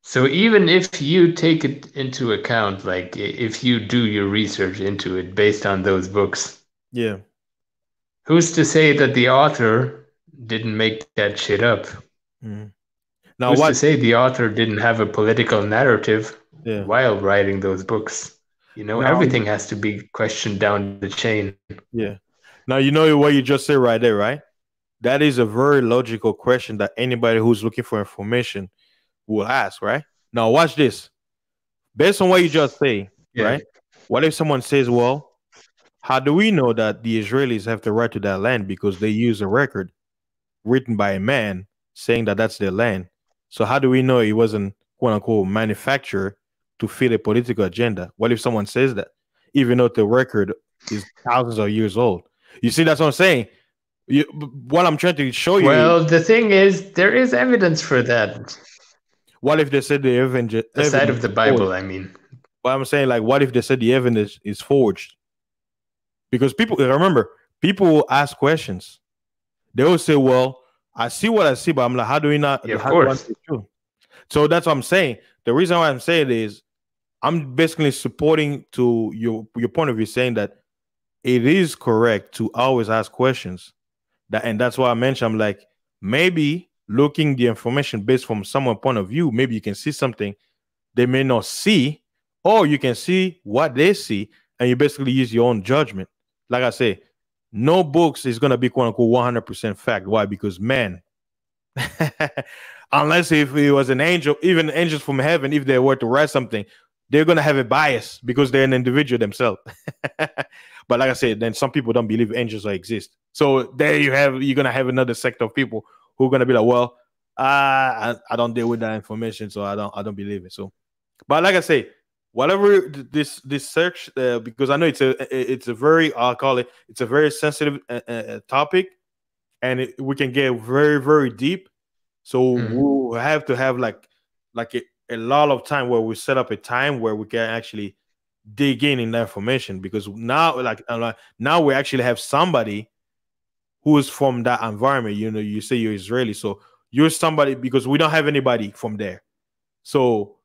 C: So even if you take it into account, like if you do your research into it based on those books,
A: Yeah.
C: who's to say that the author didn't make that shit up?
A: Mm. Now
C: Who's to
A: what?
C: say the author didn't have a political narrative
A: Yeah.
C: while writing those books?
A: Now,
C: Everything has to be questioned down the chain.
A: yeah. Now you know what you just said right there, right? That is a very logical question that anybody who's looking for information will ask, right? Now watch this. Based on what you just say,
C: Yeah.
A: right? What if someone says, well, how do we know that the Israelis have the right to that land because they use a record written by a man saying that that's their land? So how do we know it wasn't quote unquote manufactured to fit a political agenda? What if someone says that, even though the record is thousands of years old? You see, that's what I'm saying. What I'm trying to show you is,
C: Well, the thing is, there is evidence for that.
A: what if they said the
C: Aside
A: evidence
C: of the
A: is forged?
C: Bible, I mean.
A: But I'm saying, like, what if they said the evidence is forged? Because people, remember, people will ask questions. They will say, well, I see what I see, but I'm like, how do we not?
C: Yeah, of
A: How do I know
C: course.
A: it's true? So that's what I'm saying. The reason why I'm saying is I'm basically supporting to your point of view, saying that it is correct to always ask questions. And that's why I mentioned, I'm like, maybe looking the information based from someone's point of view, maybe you can see something they may not see, or you can see what they see, and you basically use your own judgment. Like I say, no books is gonna be quote unquote 100% fact. Why? Because man, unless if it was an angel, even angels from heaven, if they were to write something, they're gonna have a bias because they're an individual themselves. But like I said, then some people don't believe angels exist. So there you're gonna have another sect of people who are gonna be like, well, I don't deal with that information, so I don't believe it. So, but like I say, whatever this search, because I know it's a very, I'll call it, it's a very sensitive topic, and we can get very very deep. So
C: Mhm.
A: we'll have to have like a lot of time where we set up a time where we can actually dig in that information, because now now we actually have somebody who is from that environment. You say you're Israeli, so you're somebody, because we don't have anybody from there. So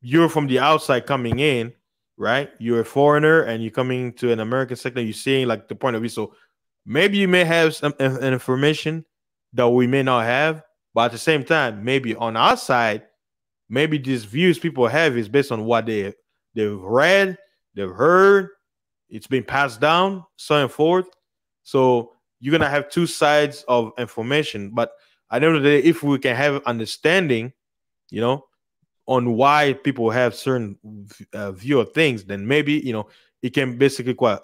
A: you're from the outside coming in, right? You're a foreigner and you're coming to an American sector. You're seeing like the point of view. So maybe you may have some an information that we may not have, but at the same time, maybe on our side, maybe these views people have is based on what they've read, they've heard, it's been passed down, so and forth. So you're gonna have two sides of information. But at the end of the day, if we can have understanding, you know, on why people have certain view of things, then maybe, you know, it can basically quite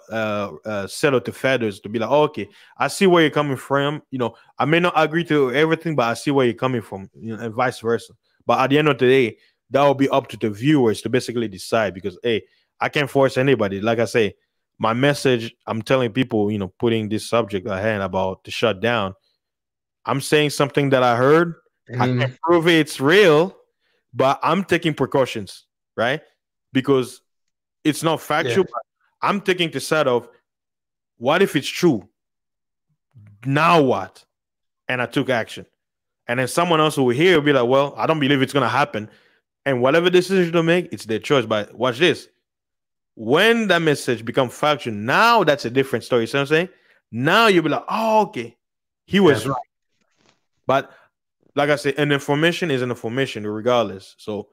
A: settle the feathers to be like, oh, okay, I see where you're coming from. You know, I may not agree to everything, but I see where you're coming from, you know, and vice versa. But at the end of the day, that will be up to the viewers to basically decide, because hey, I can't force anybody. Like I say, my message, I'm telling people, you know, putting this subject ahead about the shutdown. I'm saying something that I heard. I
C: mean,
A: can't prove it's real, but I'm taking precautions, right? Because it's not factual.
C: Yeah.
A: But I'm taking the side of, what if it's true? Now what? And I took action. And then someone else will hear will be like, well, I don't believe it's gonna happen. And whatever decision to make, it's their choice. But watch this. When that message becomes factual, now that's a different story. You see what I'm saying? Now you'll be like, oh, okay, he was
C: Yeah.
A: right. But like I said, an information is an information regardless. So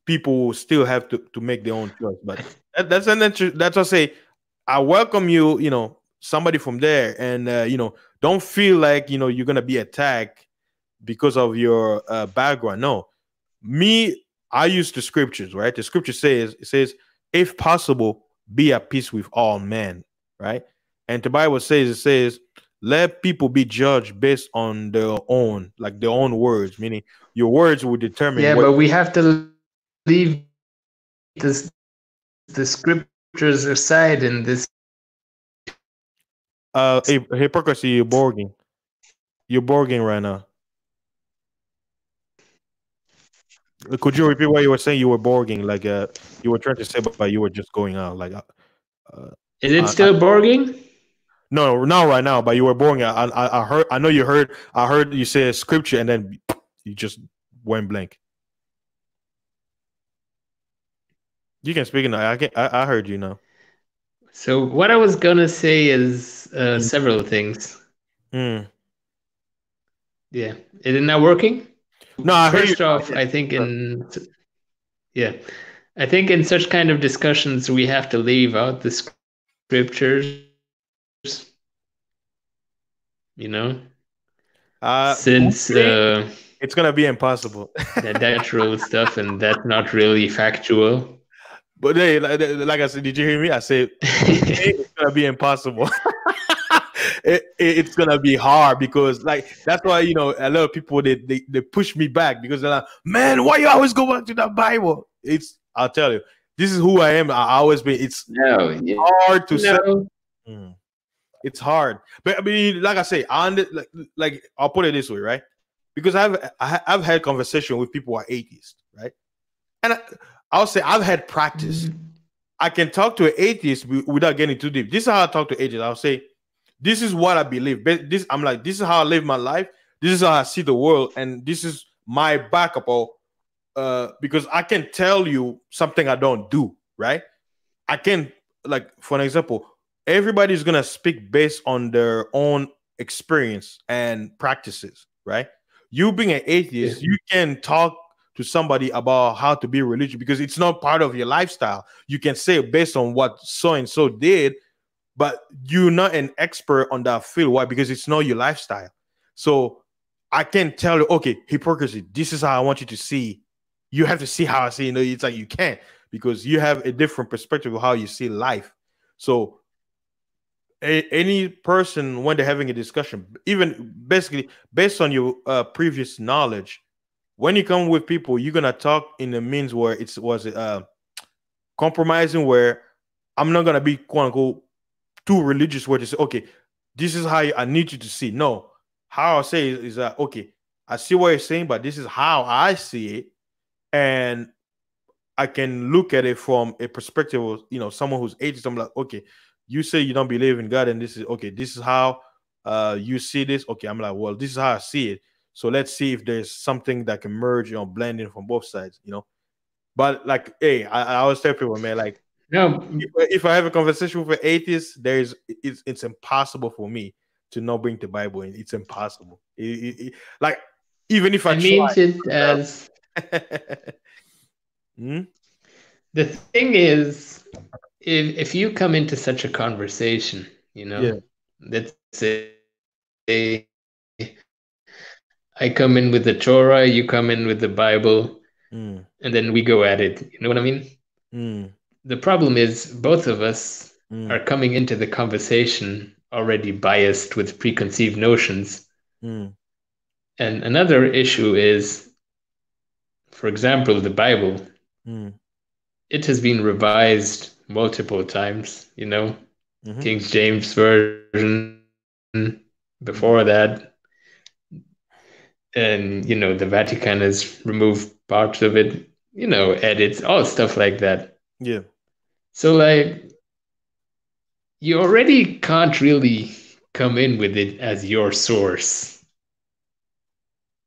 A: people will still have to make their own choice. But that's that's what I say. I welcome you, you know, somebody from there, and you know, don't feel like, you know, you're gonna be attacked because of your background. No, me, I use the scriptures, right? The scripture says, it says, if possible, be at peace with all men, right? And the Bible says, it says, let people be judged based on their own, like their own words, meaning your words will determine
C: Yeah,
A: what.
C: but we have to leave this the scriptures aside in this.
A: Hypocrisy, you're borging right now. Could you repeat what you were saying? You were borging, like you were trying to say, but you were just going out, like
C: Is it
A: I,
C: still borging?
A: no, not right now, but you were borging. I heard, I know you heard, I heard you say scripture, and then you just went blank. You can speak now. I heard you now.
C: So what I was gonna say is several things.
A: Mm.
C: Yeah, is it not working?
A: No, I heard you.
C: First off, I think I think in such kind of discussions we have to leave out the scriptures. You know, since
A: it's gonna be impossible.
C: that natural stuff, and that's not really factual.
A: But hey, like I said, did you hear me? I said it's gonna be impossible. It's gonna be hard, because like that's why, you know, a lot of people they push me back, because they're like, man, why you always go back to that Bible? It's, I'll tell you, this is who I am. I always been. It's hard to say. It's hard, but I mean, like I say, like I'll put it this way, right? Because I've had conversation with people who are atheists, right? And I'll say I've had practice. I can talk to an atheist without getting too deep. This is how I talk to atheists. I'll say, this is what I believe. I'm like, this is how I live my life. This is how I see the world, and this is my backup. Because I can tell you something I don't do, right? I can, like, for an example, everybody's gonna speak based on their own experience and practices, right? You being an atheist, you can talk to somebody about how to be religious because it's not part of your lifestyle. You can say based on what so and so did, but you're not an expert on that field. Why? Because it's not your lifestyle. So I can tell you, okay, hypocrisy, this is how I want you to see. You have to see how I see. You know, it's like you can't, because you have a different perspective of how you see life. So any person, when they're having a discussion, even basically based on your previous knowledge, when you come with people, you're gonna talk in the means where it was compromising, where I'm not gonna be quote unquote too religious where to say, okay, this is how I need you to see. No, how I say is that, okay, I see what you're saying, but this is how I see it, and I can look at it from a perspective of, you know, someone who's atheist. I'm like, okay, you say you don't believe in God, and this is okay. This is how you see this. Okay, I'm like, well, this is how I see it. So let's see if there's something that can merge, you know, blend in from both sides, you know. But like, hey, I always tell people, man, like,
C: no,
A: if I have a conversation with an atheist, it's impossible for me to not bring the Bible in. It's impossible. Like, even if I
C: mean
A: try,
C: it as the thing is, if you come into such a conversation, you know, let's say, I come in with the Torah, you come in with the Bible,
A: Mm,
C: and then we go at it. You know what I mean?
A: mm,
C: The problem is both of us are
A: mm,
C: coming into the conversation already biased with preconceived notions.
A: mm,
C: And another issue is, for example, the Bible.
A: mm,
C: It has been revised multiple times,
A: mhm,
C: King James Version
A: mm.
C: before that. And, the Vatican has removed parts of it, edits, all stuff like that.
A: Yeah.
C: So, like, you already can't really come in with it as your source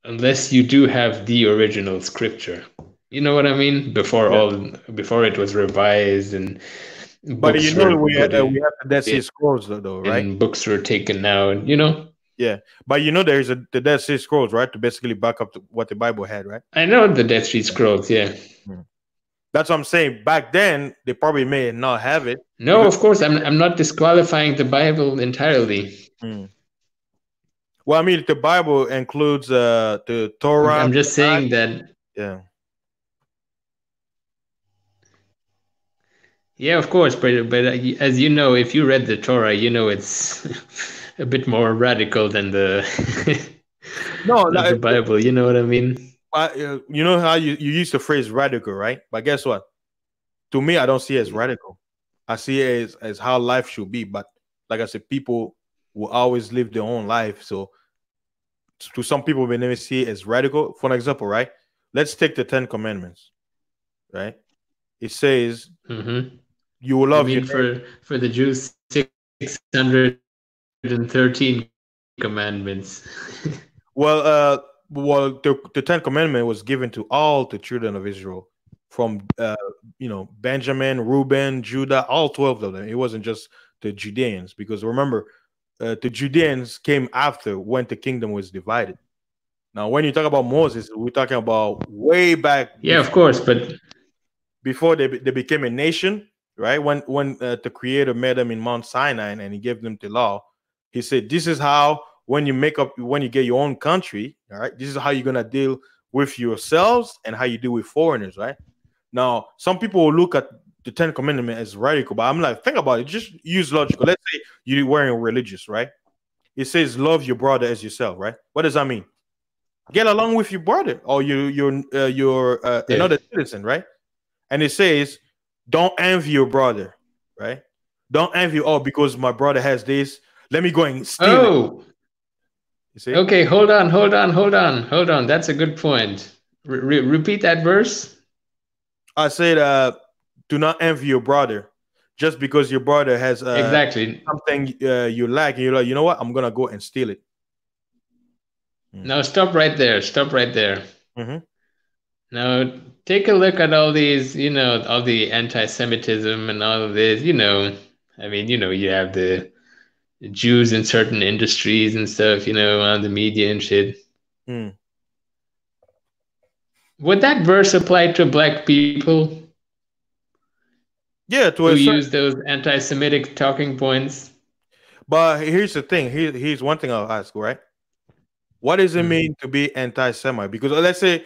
C: unless you do have the original scripture. You know what I mean?
A: Yeah.
C: Before it was revised and
A: But
C: books were put
A: we have the Dead Sea
C: in
A: Scrolls though, right?
C: and books were taken out.
A: Yeah. But there is the Dead Sea Scrolls, right? To basically back up what the Bible had, right?
C: I know the Dead Sea Scrolls, yeah.
A: Mm. That's what I'm saying. Back then, they probably may not have it.
C: No,
A: because-
C: of course, I'm not disqualifying the Bible entirely.
A: Mm. Well, I mean, the Bible includes the Torah.
C: I'm just saying that.
A: Yeah.
C: Yeah, of course, but as you know, if you read the Torah, it's a bit more radical than the
A: No,
C: than the Bible. You know what I mean?
A: you know how you use the phrase radical, right? But guess what? To me, I don't see it as radical. I see it as how life should be. But like I said, people will always live their own life. So to some people, they never see it as radical. For an example, right? Let's take the 10 Commandments, right? It says
C: Mm-hmm.
A: you will love your
C: for the Jews 613 commandments.
A: Well, the 10 Commandment was given to all the children of Israel, from Benjamin, Reuben, Judah, all 12 of them. It wasn't just the Judeans, because remember, the Judeans came after when the kingdom was divided. Now, when you talk about Moses, we're talking about way back.
C: Yeah, of course, but
A: before they became a nation, right? When the Creator met them in Mount Sinai and he gave them the law, he said, "This is how when you get your own country, all right, this is how you're gonna deal with yourselves and how you deal with foreigners, right?" Now, some people will look at the 10 Commandments as radical, but I'm like, think about it. Just use logical. Let's say you're wearing religious, right? It says, "Love your brother as yourself," right? What does that mean? Get along with your brother, or you're another citizen, right? And it says, "Don't envy your brother," right? Don't envy, because my brother has this. Let me go and steal it. You see?
C: Okay, hold on. That's a good point. Repeat that verse.
A: I said, do not envy your brother. Just because your brother has
C: exactly
A: something you lack, and you're like, you know what? I'm gonna go and steal it.
C: Now stop right there.
A: Mm-hmm.
C: Now take a look at all these, all the anti-Semitism and all of this. I mean, you have the Jews in certain industries and stuff, on the media and shit.
A: Mm.
C: Would that verse apply to black people?
A: Yeah,
C: who use those anti-Semitic talking points?
A: But here's the thing. Here's one thing I'll ask, right? What does it mean to be anti-Semite? Because let's say,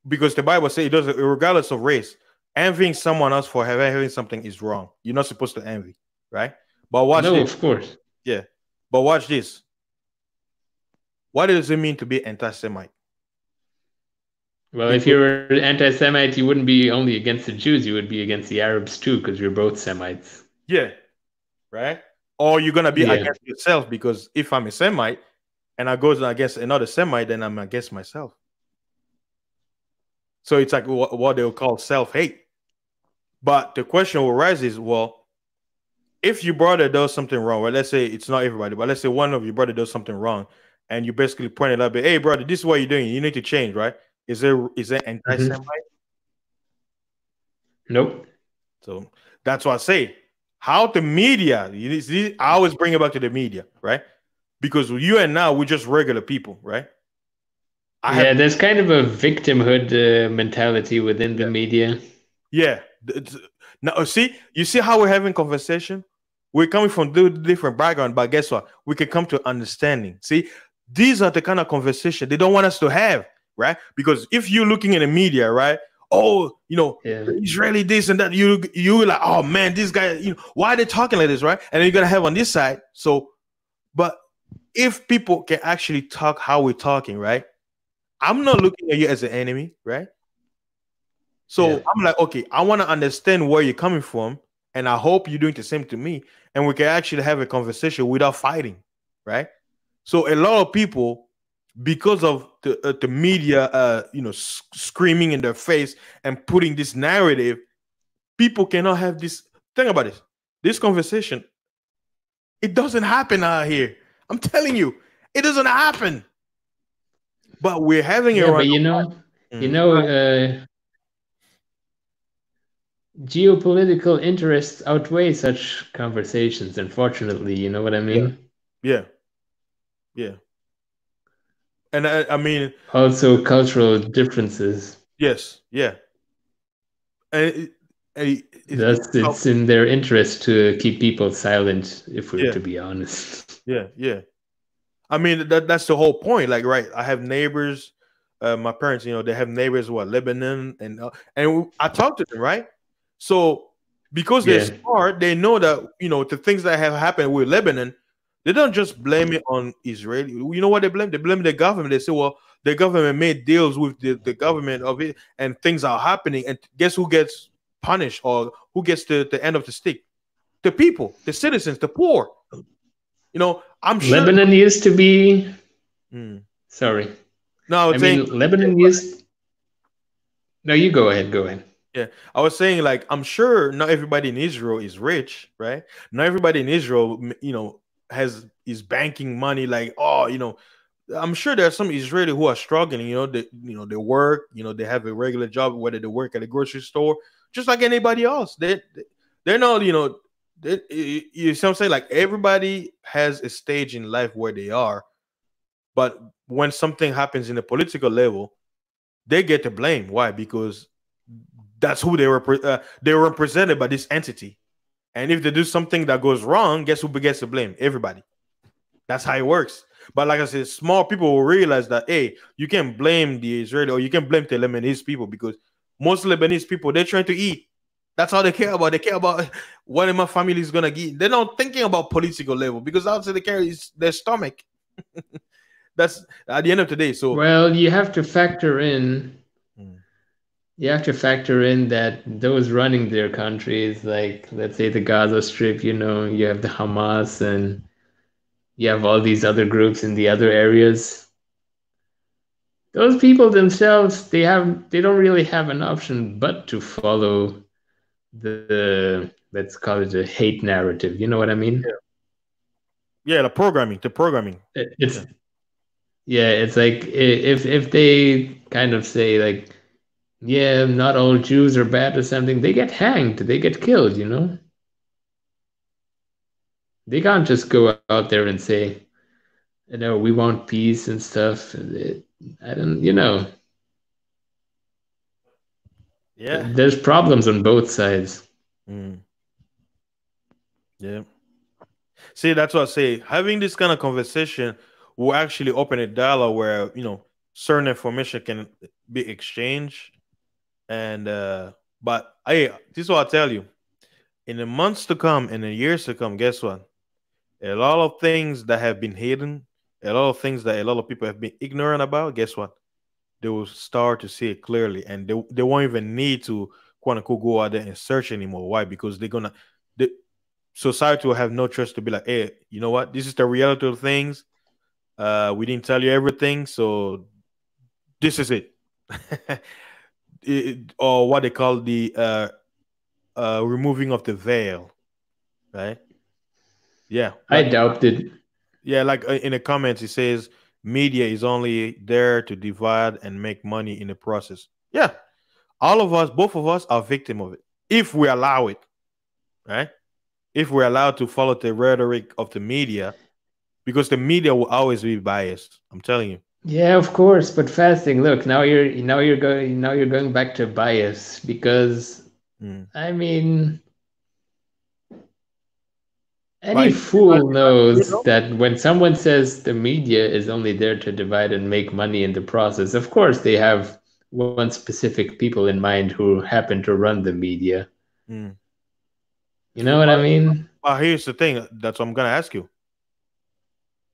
A: because the Bible says it does, regardless of race, envying someone else for having something is wrong. You're not supposed to envy, right? But watch this.
C: Of course.
A: Yeah. But watch this. What does it mean to be anti-Semite?
C: Well, if you were anti-Semite, you wouldn't be only against the Jews, you would be against the Arabs too, because you're both Semites.
A: Yeah. Right? Or you're going to be against yourself, because if I'm a Semite and I go against another Semite, then I'm against myself. So it's like what they'll call self-hate. But the question will rise is, well, if your brother does something wrong, well, let's say it's not everybody, but let's say one of your brother does something wrong, and you basically point it out, hey, brother, this is what you're doing. You need to change, right? Is there anti-Semite?
C: Nope.
A: So that's what I say. How the media, I always bring it back to the media, right? Because you and now, we're just regular people, right?
C: There's kind of a victimhood mentality within the media.
A: Yeah. Now, you see how we're having conversation? We're coming from different background, but guess what? We can come to understanding. See, these are the kind of conversation they don't want us to have, right? Because if you're looking in the media, right? Oh,
C: Yeah.
A: Israeli this and that, you like, oh man, this guy, why are they talking like this, right? And then you're gonna have on this side. So, but if people can actually talk how we're talking, right? I'm not looking at you as an enemy, right? So
C: Yeah.
A: I'm like, okay, I want to understand where you're coming from, and I hope you're doing the same to me, and we can actually have a conversation without fighting, right? So a lot of people, because of the media, screaming in their face and putting this narrative, people cannot have this. Think about this. This conversation, it doesn't happen out here. I'm telling you, it doesn't happen. But we're having it
C: Yeah, but
A: right.
C: geopolitical interests outweigh such conversations, unfortunately. You know what I mean?
A: Yeah. And I mean,
C: Also, cultural differences.
A: yes, yeah. And
C: Thus, it's in their interest to keep people silent, if we're
A: Yeah.
C: to be honest.
A: yeah. I mean, that's the whole point. Like, right? I have neighbors. My parents, they have neighbors who are Lebanon, and I talk to them, right? So because they're
C: Yeah.
A: smart, they know that the things that have happened with Lebanon, they don't just blame it on Israel. You know what they blame? They blame the government. They say, well, the government made deals with the government of it, and things are happening. And guess who gets punished, or who gets the end of the stick? The people, the citizens, the poor. I'm sure
C: Lebanon used to be.
A: Mm.
C: Sorry.
A: No,
C: I mean, Lebanon used. No, you go ahead. Go ahead.
A: Yeah, I was saying, like, I'm sure not everybody in Israel is rich, right? Not everybody in Israel, is banking money. Like, oh, I'm sure there are some Israeli who are struggling. They work. They have a regular job, whether they work at a grocery store, just like anybody else. They're not, you see what I'm saying? Like, everybody has a stage in life where they are, but when something happens in the political level, they get the blame. Why? Because that's who they were. They were represented by this entity, and if they do something that goes wrong, guess who gets the blame? Everybody. That's how it works. But like I said, small people will realize that, hey, you can't blame the Israeli, or you can blame the Lebanese people, because most Lebanese people, they're trying to eat. That's all they care about. They care about what my family is gonna eat. They're not thinking about political level, because that's what they care is their stomach. That's at the end of the day. So,
C: well, you have to factor in. You have to factor in that those running their countries, like, let's say, the Gaza Strip, you have the Hamas, and you have all these other groups in the other areas. Those people themselves, they don't really have an option but to follow the, let's call it, a hate narrative. You know what I mean?
A: Yeah, the programming.
C: It's like, if they kind of say, like, yeah, not all Jews are bad or something, they get hanged, they get killed, They can't just go out there and say, we want peace and stuff. I don't,
A: Yeah.
C: There's problems on both sides.
A: Yeah. See, that's what I say. Having this kind of conversation will actually open a dialogue where, certain information can be exchanged. And but this is what I tell you. In the months to come, in the years to come, guess what? A lot of things that have been hidden, a lot of things that a lot of people have been ignorant about, guess what? They will start to see it clearly, and they won't even need to, quote unquote, go out there and search anymore. Why? Because the society will have no choice to be like, hey, you know what? This is the reality of things. We didn't tell you everything, so this is it. Or what they call the removing of the veil, right? Yeah,
C: I doubt it.
A: Yeah, like in the comments, it says media is only there to divide and make money in the process. Yeah, all of us, both of us, are victim of it if we allow it, right? If we're allowed to follow the rhetoric of the media, because the media will always be biased. I'm telling you.
C: Yeah, of course, but fasting. Look, now you're going back to bias, because I mean, Any
A: But
C: fool
A: you
C: knows
A: know,
C: that when someone says the media is only there to divide and make money in the process, of course they have one specific people in mind who happen to run the media.
A: mm.
C: You know what I mean?
A: But here's the thing. That's what I'm gonna ask you.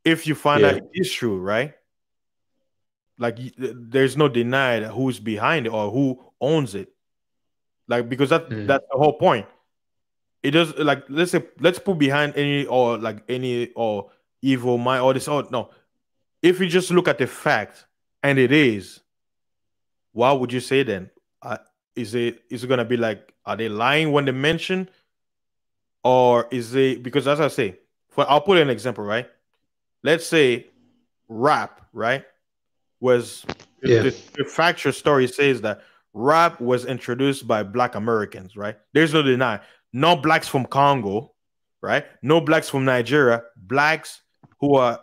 A: If you find out
C: Yeah.
A: it is true, right? Like there's no denying who's behind it or who owns it. Like because
C: Mm.
A: that's the whole point. It does like let's say let's put behind any or like any or evil mind or this oh no. If you just look at the fact and it is, what would you say then? Is it gonna be like are they lying when they mention or is it because as I say, for I'll put an example, right? Let's say rap, right? Was
C: Yeah.
A: the factual story says that rap was introduced by Black Americans, right? There's no deny. No blacks from Congo, right? No blacks from Nigeria. Blacks who are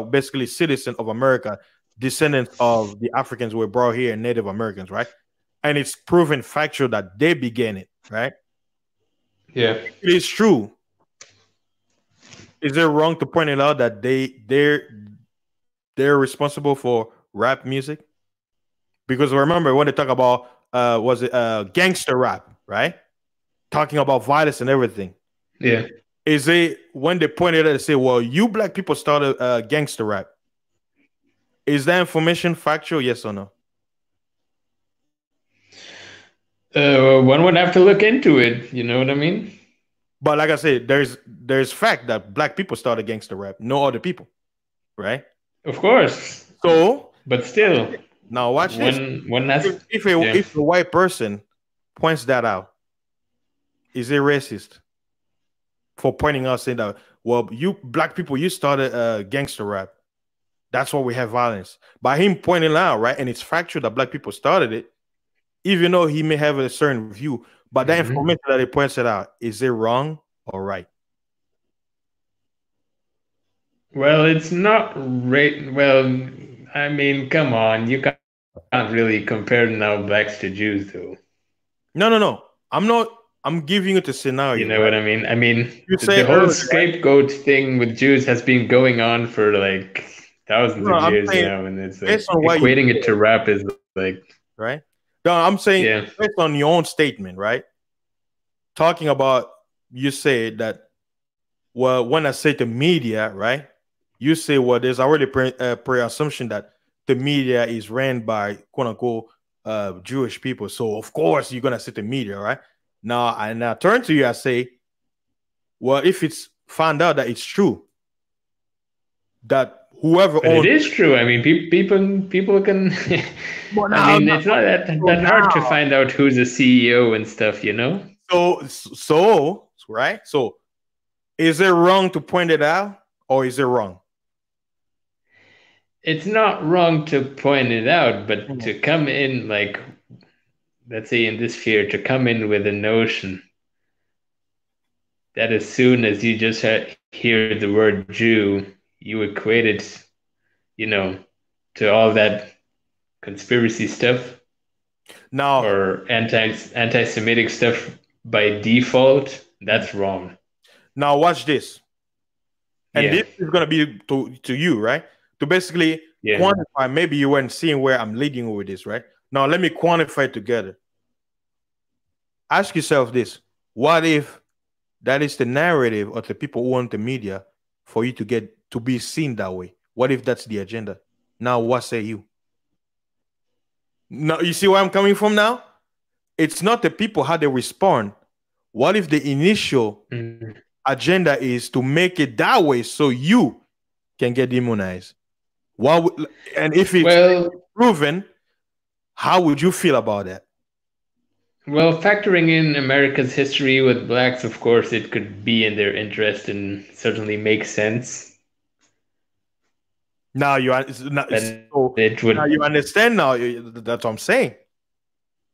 A: basically citizens of America, descendants of the Africans who were brought here, Native Americans, right? And it's proven factual that they began it, right?
C: Yeah.
A: It is true. Is it wrong to point it out that they're responsible for rap music? Because remember when they talk about was it gangster rap, right? Talking about violence and everything.
C: Yeah.
A: Is it when they pointed at it, they say, well, you black people started gangster rap. Is that information factual? Yes or no?
C: One would have to look into it. You know what I mean?
A: But like I said, there's fact that black people started gangster rap, no other people, right?
C: Of course.
A: So
C: But still,
A: now watch this.
C: one has yeah.
A: If a white person points that out, is it racist for pointing out saying that well you black people you started gangster rap, that's why we have violence by him pointing out right and it's factual that black people started it even though he may have a certain view but that information that he points it out, is it wrong or right?
C: Well, it's not well, I mean, come on, you can't really compare now blacks to Jews, though.
A: No, I'm not. I'm giving it a scenario.
C: You know what I mean? I mean,
A: You
C: the
A: say
C: whole
A: earlier, right?
C: scapegoat thing with Jews has been going on for like thousands
A: No,
C: of
A: I'm
C: years
A: saying
C: now, and it's like
A: based on what you
C: equating it to rap is like
A: right? No, I'm saying
C: yeah.
A: based on your own statement, right? Talking about you said that well, when I say the media, right? You say well, there's already pre-assumption that the media is ran by quote unquote Jewish people. So of course you're gonna say the media, right? Now I turn to you, I say, well, if it's found out that it's true, that whoever
C: But
A: owns
C: it is true. I mean, people can. I mean, it's not that hard to find out who's a CEO and stuff, you know.
A: So right. So, is it wrong to point it out, or is it wrong?
C: It's not wrong to point it out, but to come in like, let's say in this sphere, to come in with a notion that as soon as you just hear the word Jew, you equate it, you know, to all that conspiracy stuff
A: Now,
C: or anti-Semitic stuff by default. That's wrong.
A: Now watch this, and
C: Yeah.
A: this is gonna be to you, right? To basically
C: Yeah.
A: quantify. Maybe you weren't seeing where I'm leading with this, right? Now let me quantify it together. Ask yourself this: what if that is the narrative of the people who want the media for you to get to be seen that way? What if that's the agenda? Now, what say you? Now, you see where I'm coming from now? It's not the people how they respond. What if the initial agenda is to make it that way so you can get demonized? And if it's proven, how would you feel about that?
C: Well, factoring in America's history with blacks, of course, it could be in their interest and certainly make sense.
A: Now you now you understand. Now that's what I'm saying.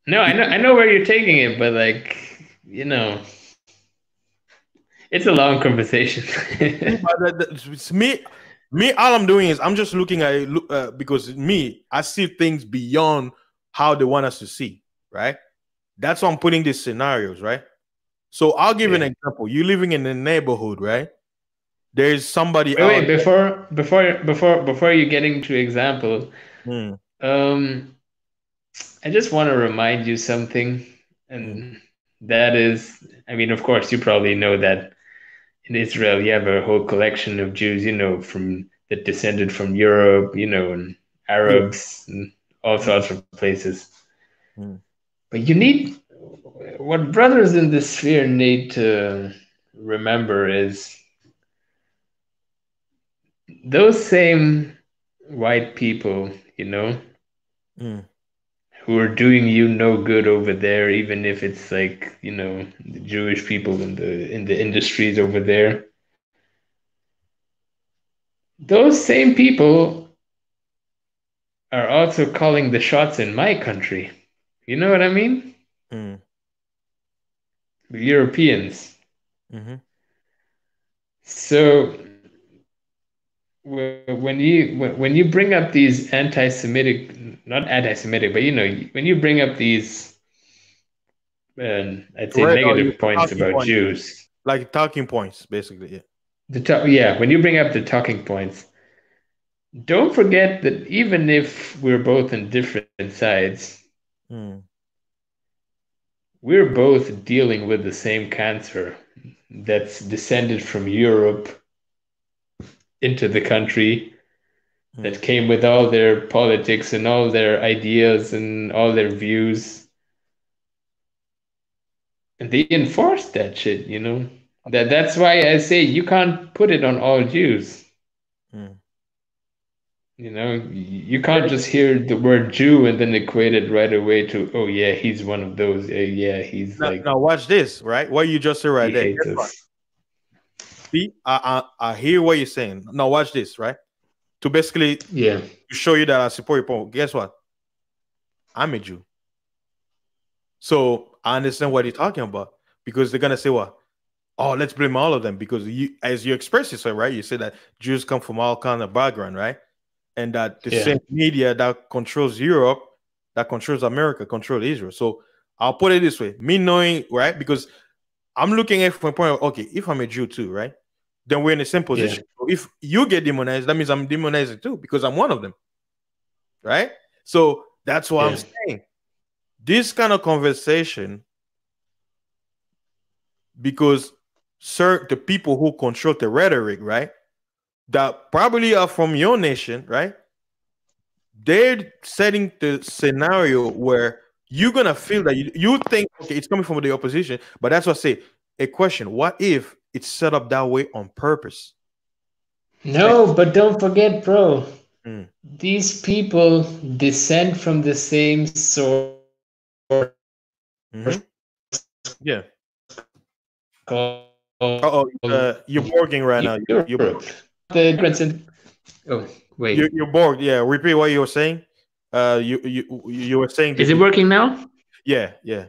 C: No, I know where you're taking it, but like you know, it's a long conversation.
A: me, all I'm doing is I'm just looking at it because I see things beyond how they want us to see. Right. That's why I'm putting these scenarios. Right. So I'll give you an
C: Yeah.
A: example. You're living in a neighborhood, right? There's somebody
C: Wait,
A: out.
C: before you getting to example,
A: Hmm,
C: um, I just want to remind you something,
A: hmm,
C: and that is, I mean, of course, you probably know that in Israel you have a whole collection of Jews, from that descended from Europe, and
A: yeah.
C: Arabs and all
A: Hmm,
C: sorts of places.
A: hmm,
C: But what brothers in the sphere need to remember is those same white people,
A: hmm,
C: who are doing you no good over there, even if it's like, the Jewish people in the industries over there. Those same people are also calling the shots in my country. You know what I mean?
A: hmm,
C: The Europeans.
A: hmm.
C: So when you bring up these anti-Semitic, not anti-Semitic, but when you bring up these, I'd say
A: Right. Oh, you
C: negative points
A: talking
C: about
A: points,
C: Jews.
A: like talking points, basically. Yeah.
C: Yeah, when you bring up the talking points, don't forget that even if we're both on different sides,
A: Hmm,
C: we're both dealing with the same cancer that's descended from Europe into the country,
A: hmm.
C: that came with all their politics and all their ideas and all their views. And they enforce that shit. That's why I say you can't put it on all Jews.
A: Hmm.
C: You can't just hear the word Jew and then equate it right away to, oh yeah, he's one of those. Yeah, he's like,
A: Now watch this, right? What you just said right
C: he
A: there.
C: hates
A: Guess what?
C: us.
A: See, I hear what you're saying. Now watch this, right? To basically
C: Yeah.
A: to show you that I support your point. Guess what? I'm a Jew, so I understand what you're talking about because they're gonna say what? Oh, let's blame all of them because you, as you express yourself, right? You say that Jews come from all kind of background, right? And that the
C: Yeah.
A: same media that controls Europe, that controls America, control Israel. So I'll put it this way: me knowing, right? Because I'm looking at from a point of okay, if I'm a Jew too, right? Then we're in the same
C: Yeah.
A: position. So if you get demonized, that means I'm demonized too because I'm one of them, right? So that's what I'm
C: Yeah.
A: saying. This kind of conversation, because the people who control the rhetoric, right, that probably are from your nation, right? They're setting the scenario where you're gonna feel that you think okay, it's coming from the opposition, but that's what I say. A question: what if it's set up that way on purpose? And,
C: No, but don't forget, bro,
A: mm,
C: these people descend from the same source
A: mhm. Yeah.
C: called
A: Oh, you're borging right now. You're
C: Europe. The difference in oh wait,
A: you're borged. Yeah. Repeat what you were saying. You were saying
C: is it working now?
A: yeah, yeah,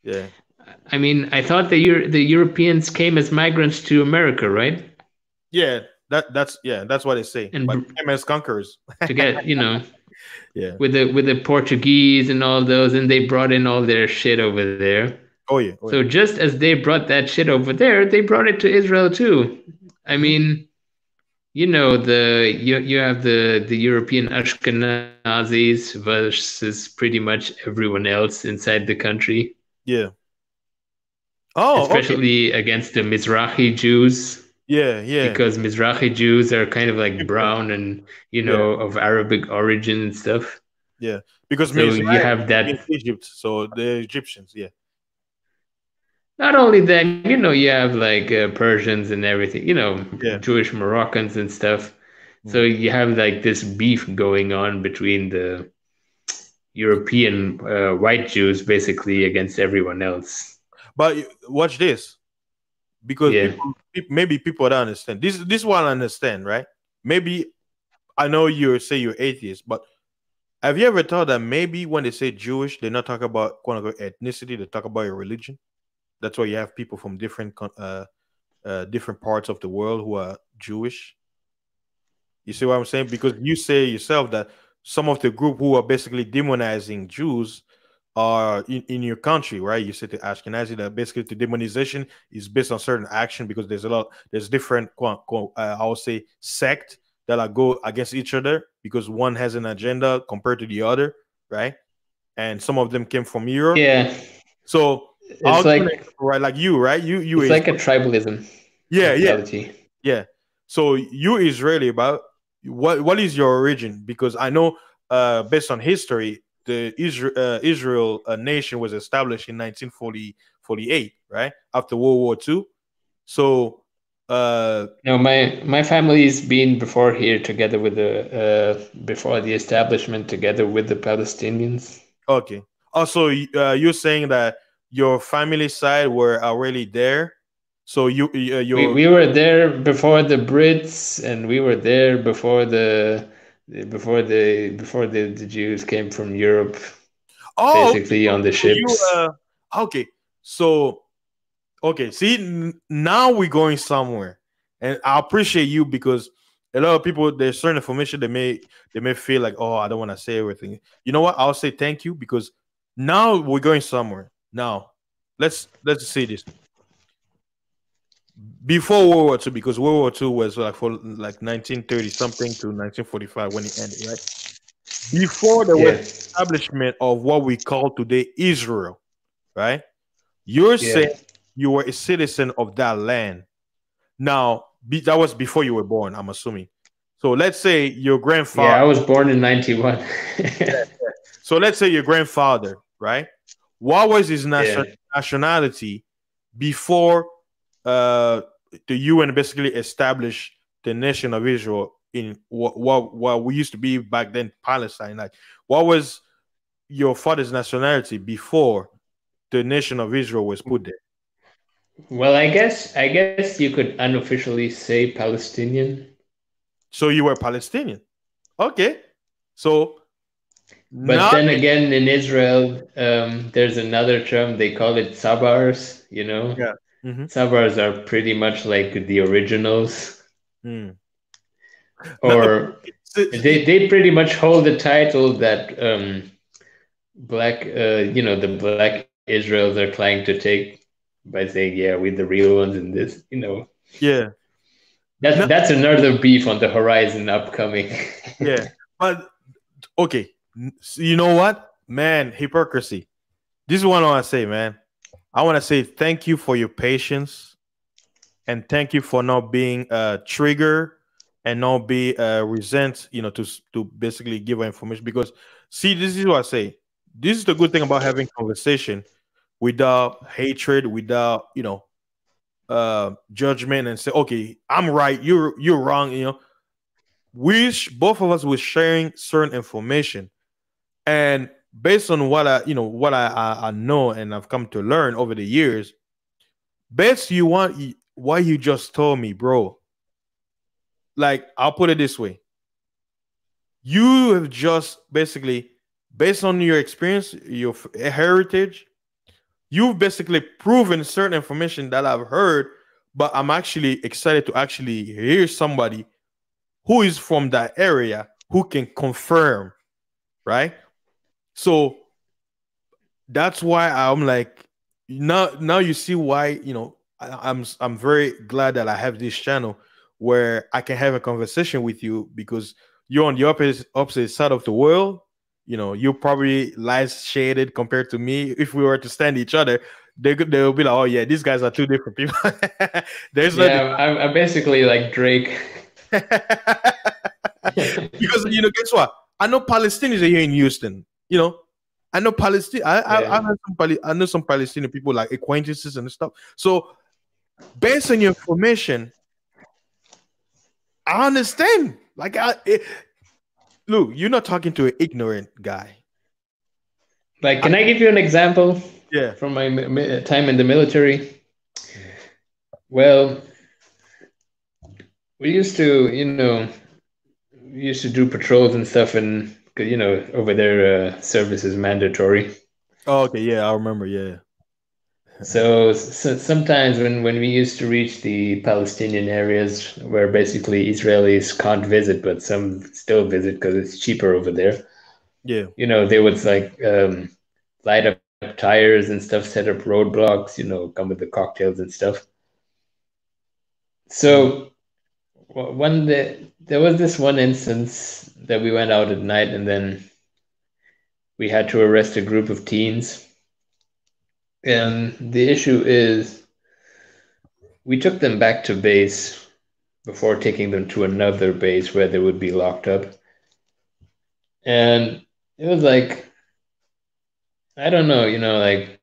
A: yeah.
C: I mean, I thought the Europeans came as migrants to America, right?
A: Yeah, that's what they say. But
C: And
A: came as conquerors.
C: to get,
A: Yeah.
C: with the Portuguese and all those, and they brought in all their shit over there.
A: Oh yeah. Oh yeah.
C: So just as they brought that shit over there, they brought it to Israel too. I
A: Mhm.
C: mean, you have the European Ashkenazis versus pretty much everyone else inside the country,
A: Yeah. Oh, okay.
C: especially against the Mizrahi Jews,
A: Yeah, yeah.
C: because Mizrahi Jews are kind of like
A: Egyptian.
C: brown and
A: Yeah,
C: of Arabic origin and stuff.
A: yeah. Because
C: So you
A: Mizraim
C: have
A: in
C: that.
A: Egypt, so the Egyptians. Yeah.
C: Not only that, you have like Persians and everything,
A: Yeah.
C: Jewish Moroccans and stuff. So
A: Mm.
C: you have like this beef going on between the European white Jews basically against everyone else.
A: But watch this, because
C: Yeah.
A: maybe people don't understand. This one I understand, right? Maybe I know you say you're atheist, but have you ever thought that maybe when they say Jewish, they're not talking about quote unquote ethnicity, they talk about your religion? That's why you have people from different parts of the world who are Jewish. You see what I'm saying? Because you say yourself that some of the group who are basically demonizing Jews in your country, right? You said to Ashkenazi that basically the demonization is based on certain action because there's different, I would say, sect that are go against each other because one has an agenda compared to the other, right? And some of them came from Europe.
C: Yeah,
A: So
C: it's like
A: right, like you, right? You
C: it's like a tribalism
A: yeah,
C: mentality.
A: yeah. So you Israeli, about what is your origin? Because I know, based on history, the Israel nation was established in 1948, right after World War II. So,
C: No, my family's been before here together with the before the establishment together with the Palestinians.
A: okay. Also, you're saying that your family side were already there. So
C: We were there before the Brits, and we were there before the Jews came from Europe,
A: oh,
C: basically on the
A: so you
C: ships.
A: okay. So okay, see, now we're going somewhere, and I appreciate you because a lot of people, there's certain information they may feel like, oh, I don't want to say everything. You know what? I'll say thank you because now we're going somewhere. Now, let's see this before World War II, because World War II was like for like 1930 something to 1945 when it ended, right? Before there was
C: Yeah,
A: establishment of what we call today Israel, right? You're saying
C: yeah,
A: you were a citizen of that land. Now, that was before you were born, I'm assuming. So let's say your grandfather.
C: yeah. I was born in '91.
A: So let's say your grandfather, right? What was his
C: Yeah.
A: nationality before the UN basically established the nation of Israel in what we used to be back then, Palestine? Like, what was your father's nationality before the nation of Israel was put there?
C: Well, I guess you could unofficially say Palestinian,
A: So you were Palestinian. Okay. So
C: but
A: now,
C: then again, in Israel, there's another term they call it Sabars.
A: yeah. Mm-hmm.
C: Sabars are pretty much like the originals,
A: Mm. No,
C: or they pretty much hold the title that the black Israels are trying to take by saying, yeah, we're the real ones in this.
A: yeah.
C: That's another beef on the horizon upcoming.
A: Yeah. But okay. So you know what? Man, hypocrisy. This is what I want to say, man. I want to say thank you for your patience and thank you for not being triggered and not be resent, to basically give our information. Because see, this is what I say. This is the good thing about having conversation without hatred, without judgment, and say, okay, I'm right, you're wrong. Both of us were sharing certain information, and based on what I know and I've come to learn over the years, based what you just told me, bro. Like, I'll put it this way: you have just basically, based on your experience, your heritage, you've basically proven certain information that I've heard. But I'm actually excited to actually hear somebody who is from that area who can confirm, right? So that's why I'm like, now you see why, I'm very glad that I have this channel where I can have a conversation with you, because you're on the opposite side of the world. You're probably light shaded compared to me. If we were to stand each other, they'll be like, oh yeah, these guys are two different people. There's nothing.
C: Yeah, I'm basically like Drake.
A: Because guess what? I know Palestinians are here in Houston. I know Palestine. I know some Palestinian people, like acquaintances and stuff. So based on your information, I understand. Like, look, you're not talking to an ignorant guy.
C: Like, can I give you an example?
A: Yeah.
C: From my time in the military. Well, we used to do patrols and stuff, and over there, service is mandatory.
A: Oh, okay, yeah, I remember. Yeah.
C: So sometimes when we used to reach the Palestinian areas where basically Israelis can't visit, but some still visit because it's cheaper over there.
A: Yeah.
C: They would like light up tires and stuff, set up roadblocks, come with the cocktails and stuff. So there was this one instance that we went out at night, and then we had to arrest a group of teens. And the issue is we took them back to base before taking them to another base where they would be locked up. And it was like, I don't know, like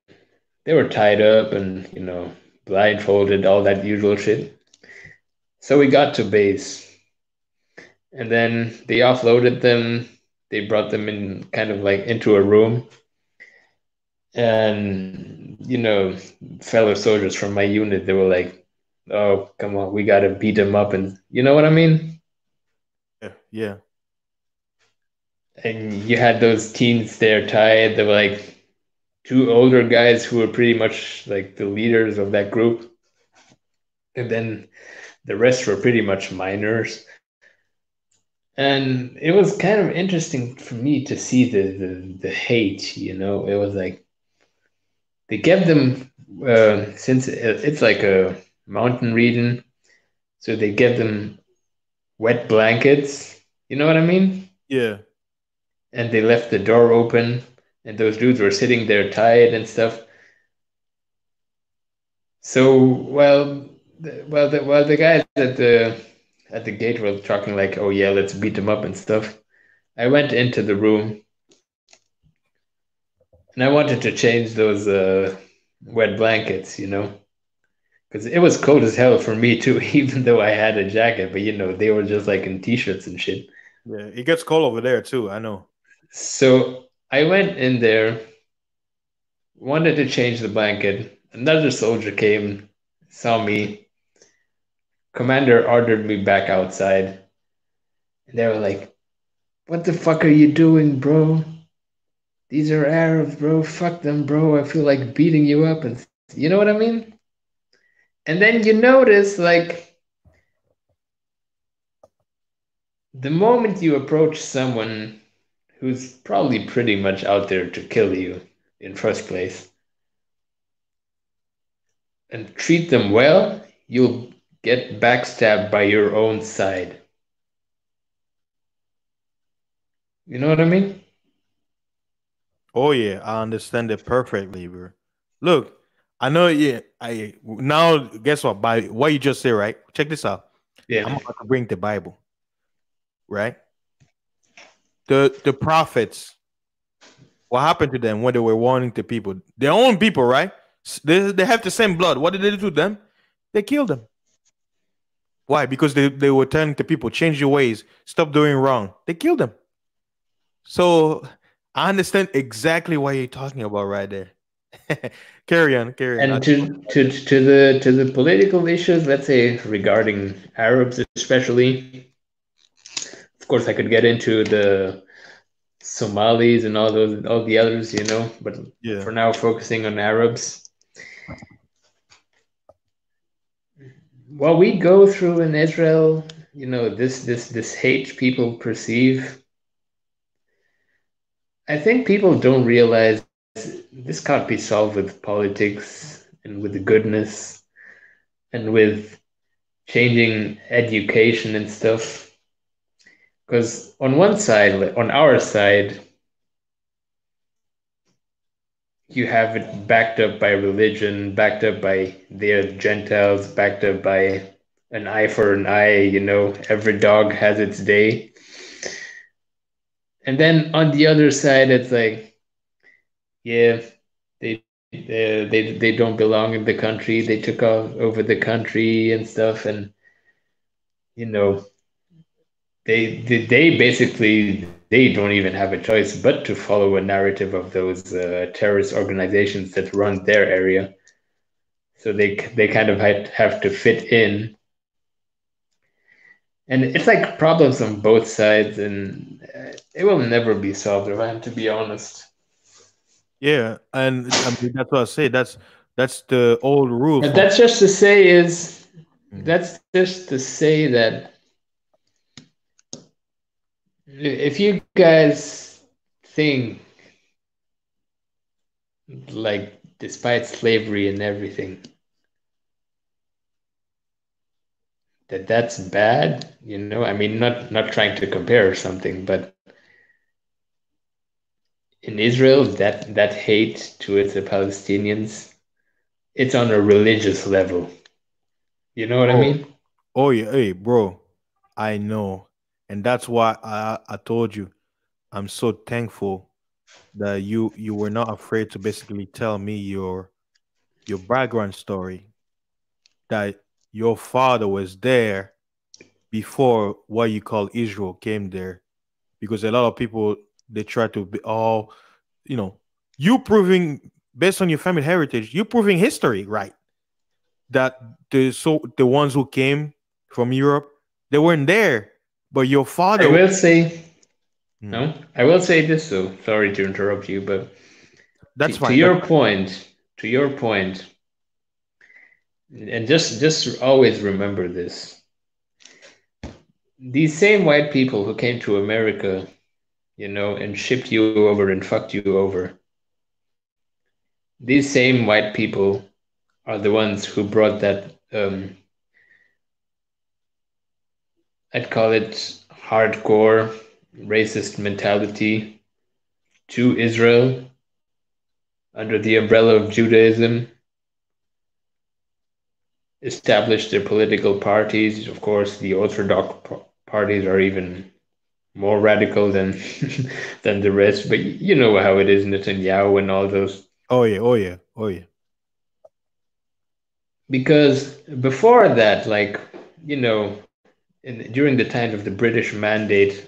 C: they were tied up and, blindfolded, all that usual shit. So we got to base, and then they offloaded them. They brought them in kind of like into a room. And, fellow soldiers from my unit, they were like, oh, come on, we got to beat them up. And you know what I mean?
A: Yeah.
C: And you had those teens there tied. They were like two older guys who were pretty much like the leaders of that group. And then the rest were pretty much minors. And it was kind of interesting for me to see the hate, It was like they kept them, since it's like a mountain region, so they gave them wet blankets. You know what I mean?
A: Yeah.
C: And they left the door open, and those dudes were sitting there tied and stuff. So while the guys at the gate were talking like, oh yeah, let's beat them up and stuff, I went into the room and I wanted to change those wet blankets, because it was cold as hell for me too, even though I had a jacket. But they were just like in t-shirts and shit.
A: Yeah, it gets cold over there too, I know.
C: So I went in there, wanted to change the blanket. Another soldier came, saw me. Commander ordered me back outside. And they were like, what the fuck are you doing, bro? These are Arabs, bro. Fuck them, bro. I feel like beating you up. And you know what I mean? And then you notice, like, the moment you approach someone who's probably pretty much out there to kill you in first place and treat them well, you'll get backstabbed by your own side. You know what I mean?
A: Oh yeah, I understand it perfectly, bro. Look, I know. Yeah, I now guess what? By what you just said, right? Check this out.
C: Yeah.
A: I'm about to bring the Bible, right? The prophets. What happened to them when they were warning the people? Their own people, right? They have the same blood. What did they do to them? They killed them. Why? Because they were telling the people, change your ways, stop doing wrong. They killed them. So I understand exactly what you're talking about right there. Carry on.
C: And to the political issues, let's say regarding Arabs especially, of course I could get into the Somalis and all the others, but for now focusing on Arabs. What we go through in Israel, this hate people perceive, I think people don't realize this can't be solved with politics and with the goodness and with changing education and stuff. Because on one side, on our side, you have it backed up by religion, backed up by their Gentiles, backed up by an eye for an eye, every dog has its day. And then on the other side, it's like, yeah, they don't belong in the country. They took over the country and stuff, and they basically don't even have a choice but to follow a narrative of those terrorist organizations that run their area. So they kind of have to fit in. And it's like problems on both sides, and it will never be solved, if I am to be honest.
A: Yeah, and that's what I say. That's the old rule.
C: But that's just to say that if you guys think like despite slavery and everything, that's bad, you know? I mean, not trying to compare or something, but in Israel, that hate towards the Palestinians, it's on a religious level. You know what I
A: Oh,
C: mean?
A: oh yeah, hey, bro, I know, and that's why I told you I'm so thankful that you were not afraid to basically tell me your background story, that your father was there before what you call Israel came there, because a lot of people they try to be all, you know, you proving based on your family heritage, you proving history, right? That the ones who came from Europe, they weren't there, but your
C: I
A: father.
C: will say,
A: Hmm,
C: no, I will say this though. Sorry to interrupt you, but
A: that's
C: to
A: fine. That's
C: your point, to your point, and just always remember this. These same white people who came to America, you know, and shipped you over and fucked you over, these same white people are the ones who brought that, I'd call it hardcore racist mentality to Israel under the umbrella of Judaism, established their political parties. Of course, the Orthodox parties are even more radical than than the rest, but you know how it is, Netanyahu and all those.
A: oh yeah, oh yeah, oh yeah.
C: Because before that, like, you know, during the time of the British Mandate,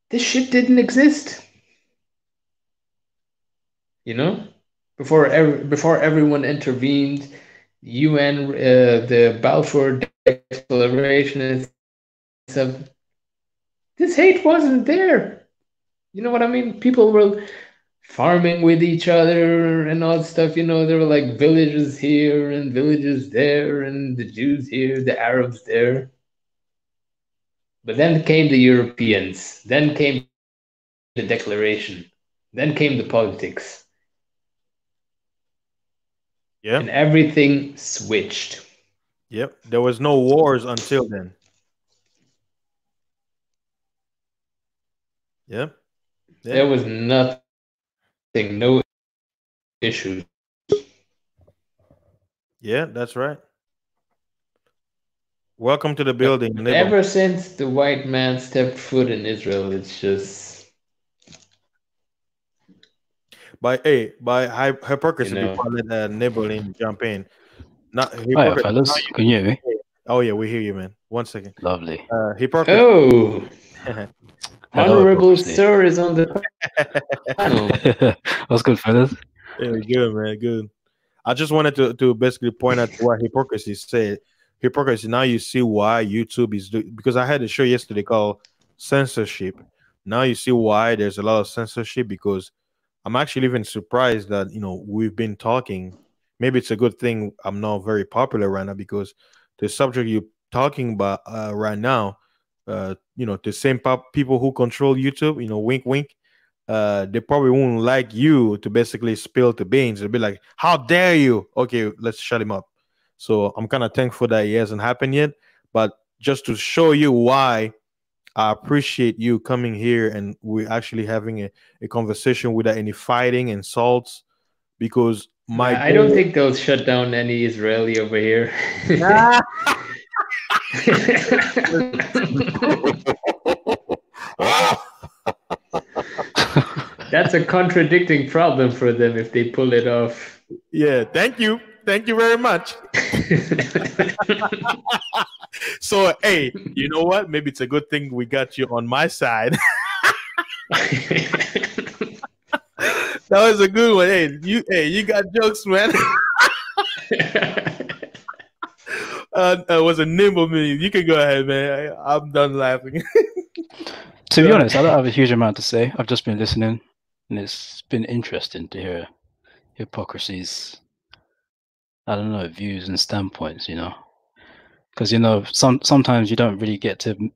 C: this shit didn't exist. You know, before everyone intervened, UN, the Balfour Declaration and stuff. This hate wasn't there. You know what I mean? People were farming with each other and all that stuff. You know, there were like villages here and villages there, and the Jews here, the Arabs there. But then came the Europeans. Then came the Declaration. Then came the politics. And
A: Yeah,
C: everything switched.
A: yep. There was no wars until then. Yeah, yeah,
C: There was nothing, no issues.
A: yeah. That's right. Welcome to the
C: But
A: building, neighbor.
C: ever since the white man stepped foot in Israel, it's just,
A: By
C: you
A: hypocrisy,
C: know,
A: before I let Neighborling jump in. Not
E: Hiya,
A: hypocrisy. Now
E: fellas. Can you hear me?
A: oh yeah, we hear you, man. 1 second.
E: Lovely.
A: Hypocrisy.
C: oh,
E: Hello,
C: honorable
E: hypocrisy.
C: sir is on the panel.
E: What's good, fellas?
A: Yeah, good, man. Good. I just wanted to basically point out what hypocrisy said. Hypocrisy. Now you see why YouTube is because I had a show yesterday called censorship. Now you see why there's a lot of censorship, because I'm actually even surprised that we've been talking. Maybe it's a good thing I'm not very popular right now, because the subject you're talking about right now, the same people who control YouTube, wink, wink, they probably won't like you to basically spill the beans. They'll be like, "How dare you?" Okay, let's shut him up. So I'm kind of thankful that it hasn't happened yet. But just to show you why I appreciate you coming here and we're actually having a conversation without any fighting, insults, because my
C: Yeah, I don't
A: goal.
C: think they'll shut down any Israeli over here. That's a contradicting problem for them if they pull it off.
A: Yeah, thank you. Thank you very much. So, hey, you know what? Maybe it's a good thing we got you on my side. That was a good one. Hey, you got jokes, man. It was a nimble meme. You can go ahead, man. I'm done laughing.
E: To be honest, I don't have a huge amount to say. I've just been listening, and it's been interesting to hear hypocrisies. I don't know, views and standpoints. Because sometimes you don't really get to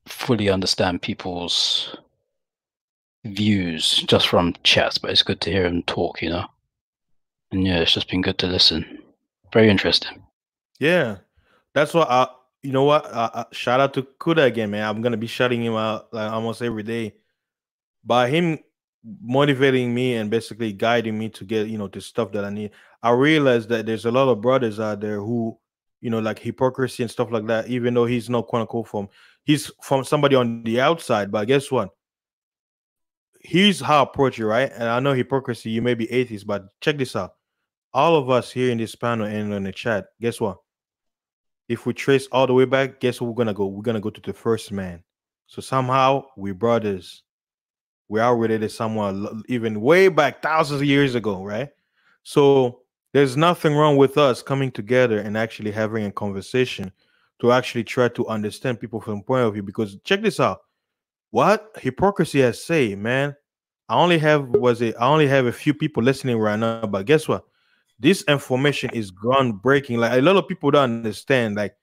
E: fully understand people's views just from chats, but it's good to hear him talk, you know. And yeah, it's just been good to listen. Very interesting.
A: Yeah, that's what I. You know what? Shout out to Kuda again, man. I'm gonna be shouting him out like almost every day. By him motivating me and basically guiding me to get the stuff that I need. I realized that there's a lot of brothers out there who like hypocrisy and stuff like that. Even though he's not quote unquote he's from somebody on the outside. But guess what? Here's how I approach it, right? And I know hypocrisy. You may be atheist, but check this out. All of us here in this panel and in the chat, guess what? If we trace all the way back, guess where we're gonna go? We're gonna go to the first man. So somehow we're brothers. We are related to someone even way back thousands of years ago, right? So there's nothing wrong with us coming together and actually having a conversation to actually try to understand people from point of view. Because check this out. What hypocrisy has say, man. I only have a few people listening right now, but guess what? This information is groundbreaking. Like a lot of people don't understand. Like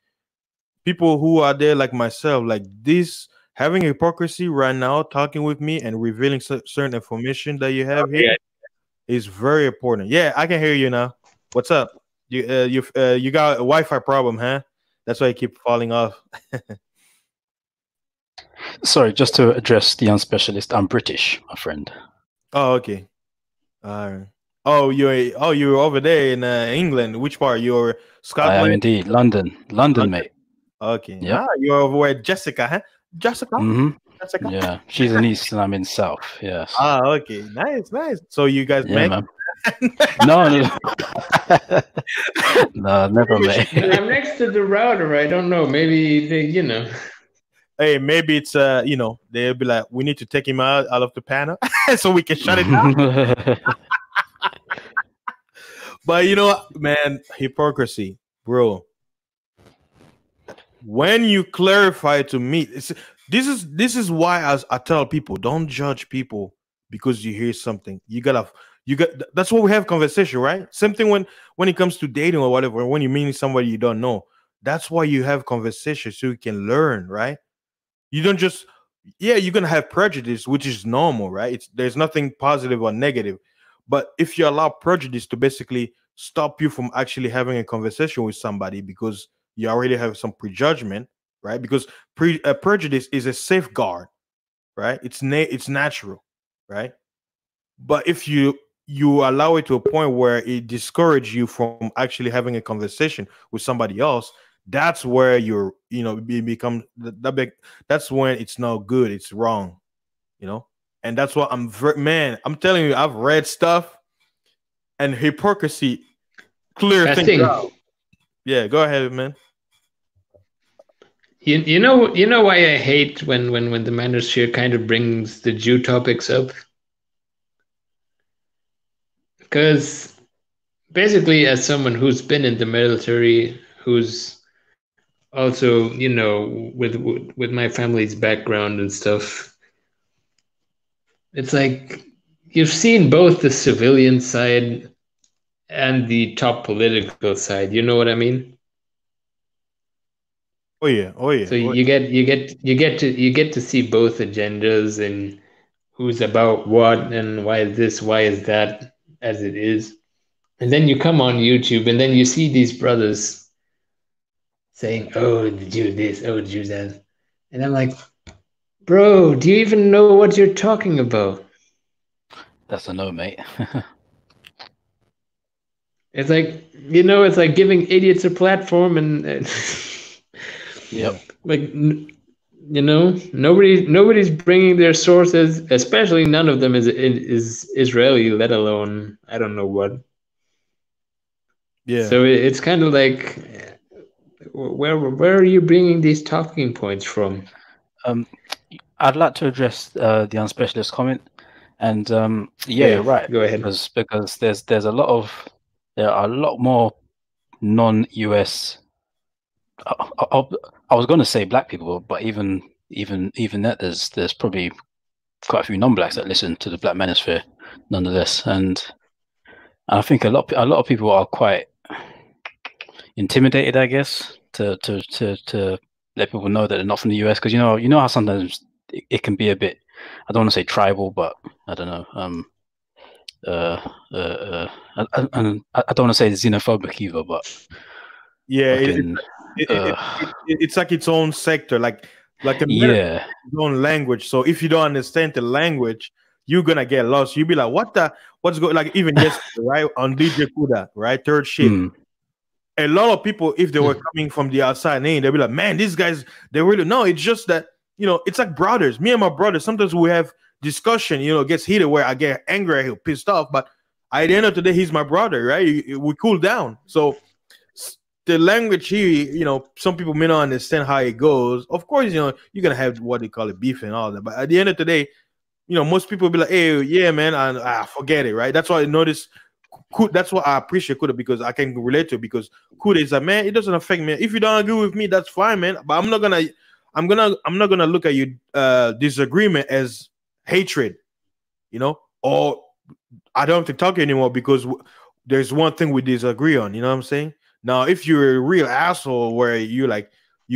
A: people who are there, like myself, like this having hypocrisy right now, talking with me and revealing certain information that you have here is very important. Yeah, I can hear you now. What's up? You got a Wi-Fi problem, huh? That's why you keep falling off.
E: Sorry, just to address the unspecialist, I'm British, my friend.
A: Oh, okay. All right. Oh, you're over there in England. Which part? You're Scotland?
E: I am indeed. London, mate.
A: Okay.
E: Yep.
A: You're over where Jessica, huh? Jessica? Jessica?
E: Yeah, she's in East and I'm in South. Yes.
A: Okay. Nice. So you guys met?
E: Man. No. No, never met.
C: I'm next to the router. I don't know. Maybe they.
A: Hey, maybe it's they'll be like, we need to take him out of the panel so we can shut it down. But you know what, man, hypocrisy, bro. When you clarify to me, this is why I tell people, don't judge people because you hear something. You got that's why we have conversation, right? Same thing when it comes to dating or whatever, when you meet somebody you don't know. That's why you have conversation so you can learn, right? You don't just, you're gonna have prejudice, which is normal, right? There's nothing positive or negative. But if you allow prejudice to basically stop you from actually having a conversation with somebody because you already have some prejudgment, right? Because prejudice is a safeguard, right? It's natural, right? But if you allow it to a point where it discourages you from actually having a conversation with somebody else, that's where you're, become that big. That's when it's not good. It's wrong, and that's what I'm telling you, I've read stuff and hypocrisy clear things out. Yeah, go ahead, man.
C: You know why I hate when the manosphere kind of brings the Jew topics up? Because basically, as someone who's been in the military, who's also, with my family's background and stuff, it's like you've seen both the civilian side and the top political side. You know what I mean?
A: Oh yeah.
C: So you get to see both agendas and who's about what and why is this, why is that as it is. And then you come on YouTube and then you see these brothers saying, oh, the Jew this, oh, the Jew that. And I'm like, bro, do you even know what you're talking about?
E: That's a no, mate.
C: It's like, it's like giving idiots a platform and
E: yep.
C: Like, nobody's bringing their sources, especially none of them is Israeli, let alone I don't know what.
A: Yeah.
C: So it's kind of like, where are you bringing these talking points from?
E: I'd like to address the unspecialist comment, and you're right.
C: Go ahead.
E: Because there are a lot more non-US. I was going to say black people, but even that there's probably quite a few non-blacks that listen to the Black Manosphere, nonetheless, and I think a lot of people are quite intimidated, I guess, to let people know that they're not from the US, because you know how sometimes it can be a bit I don't want to say tribal, but I don't know. I don't want to say xenophobic either, but
A: Yeah,
E: fucking,
A: it's like its own sector, like America
E: yeah,
A: has its own language. So if you don't understand the language, you're gonna get lost. You'll be like, what's going, like even yesterday, right? On DJ Kuda, right? Third shift.
E: mm,
A: A lot of people, if they were coming from the outside lane, they'll be like, man, these guys, they really no, it's just that, it's like brothers. Me and my brother, sometimes we have discussion, it gets heated where I get angry, I get pissed off, but at the end of the day, he's my brother, right? We cool down. So the language here, some people may not understand how it goes. Of course, you're gonna have what they call it beef and all that, but at the end of the day, most people will be like, hey, yeah, man, and forget it, right? That's why I notice. That's what I appreciate Kuda, because I can relate to it, because Kuda is like, man, it doesn't affect me. If you don't agree with me, that's fine, man. But I'm not gonna look at your disagreement as hatred, or I don't have to talk anymore because there's one thing we disagree on. You know what I'm saying? Now, if you're a real asshole where you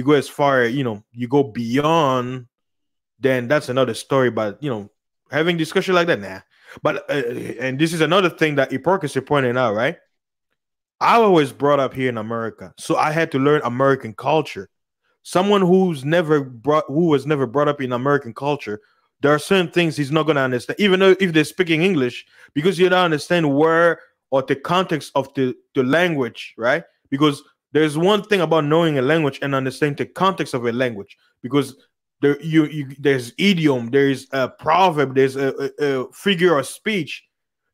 A: go as far, you go beyond, then that's another story. But having discussion like that, nah. But and this is another thing that hypocrisy pointed out, right? I was brought up here in America, so I had to learn American culture. Someone who was never brought up in American culture, there are certain things he's not gonna understand, even though if they're speaking English, because you don't understand where or the context of the language, right? Because there's one thing about knowing a language and understanding the context of a language, because there's idiom, there's a proverb, there's a figure of speech.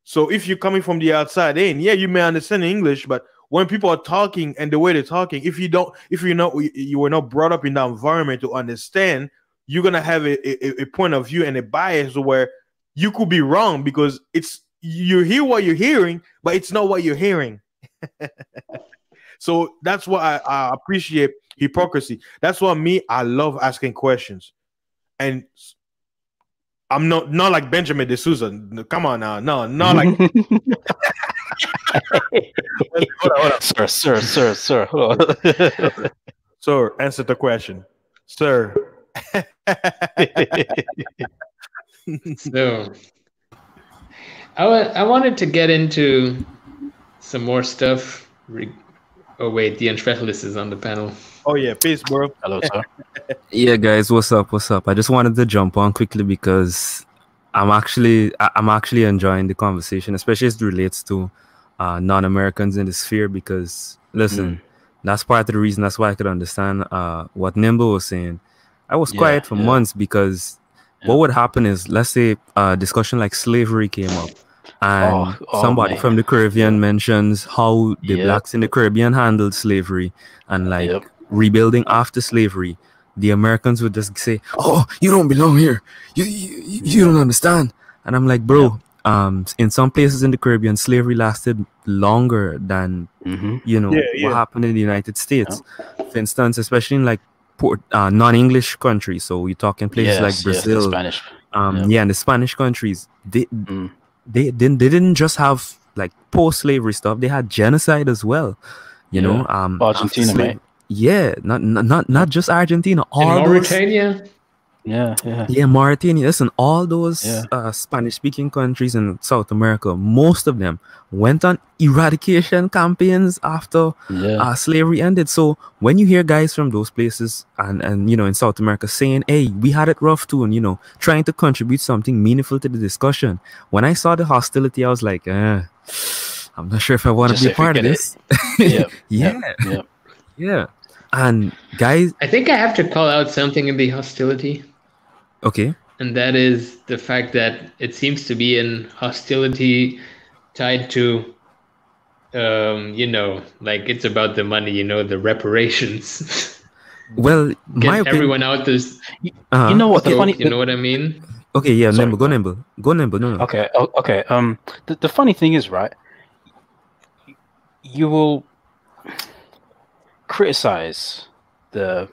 A: So if you're coming from the outside in, yeah, you may understand English, but when people are talking and the way they're talking, if you were not brought up in that environment to understand, you're gonna have a point of view and a bias where you could be wrong, because you hear what you're hearing, but it's not what you're hearing. So that's why I appreciate hypocrisy. That's why I love asking questions. And I'm not like Benjamin D'Souza. Come on now. No, not like hold on.
E: Sir. Hold on.
A: Sir, answer the question. Sir.
C: So I wanted to get into some more stuff. Oh wait, the Unspecialist is on the panel.
A: Oh yeah, peace, bro.
E: Hello, sir.
F: Yeah, guys, what's up? I just wanted to jump on quickly because I'm actually enjoying the conversation, especially as it relates to non-Americans in the sphere. Because listen, that's part of the reason. That's why I could understand what Nimble was saying. I was quiet for months because what would happen is, let's say a discussion like slavery came up, and somebody from the Caribbean mentions how the blacks in the Caribbean handled slavery and rebuilding after slavery. The Americans would just say, "Oh, you don't belong here. You don't understand." And I'm like, bro, in some places in the Caribbean, slavery lasted longer than what happened in the United States. For instance, especially in like non-English countries. So we're talking places like Brazil,
E: Spanish.
F: And the Spanish countries. They didn't just have like post-slavery stuff. They had genocide as well. You know,
E: Argentina, mate.
F: Yeah, not just Argentina. All
C: Mauritania.
F: Yeah, Mauritania. Listen, all those Spanish-speaking countries in South America, most of them went on eradication campaigns after slavery ended. So when you hear guys from those places and in South America saying, "Hey, we had it rough too," and trying to contribute something meaningful to the discussion, when I saw the hostility, I was like, I'm not sure if I want to be a part of this. Yeah. And guys,
C: I think I have to call out something in the hostility.
F: Okay.
C: And that is the fact that it seems to be an hostility tied to, like it's about the money, the reparations.
F: Well,
C: get everyone out this.
E: You know what?
C: So, you know what I mean?
F: Okay, yeah, Nimble, go Nimble. No.
E: Okay. The funny thing is, right? You will criticize the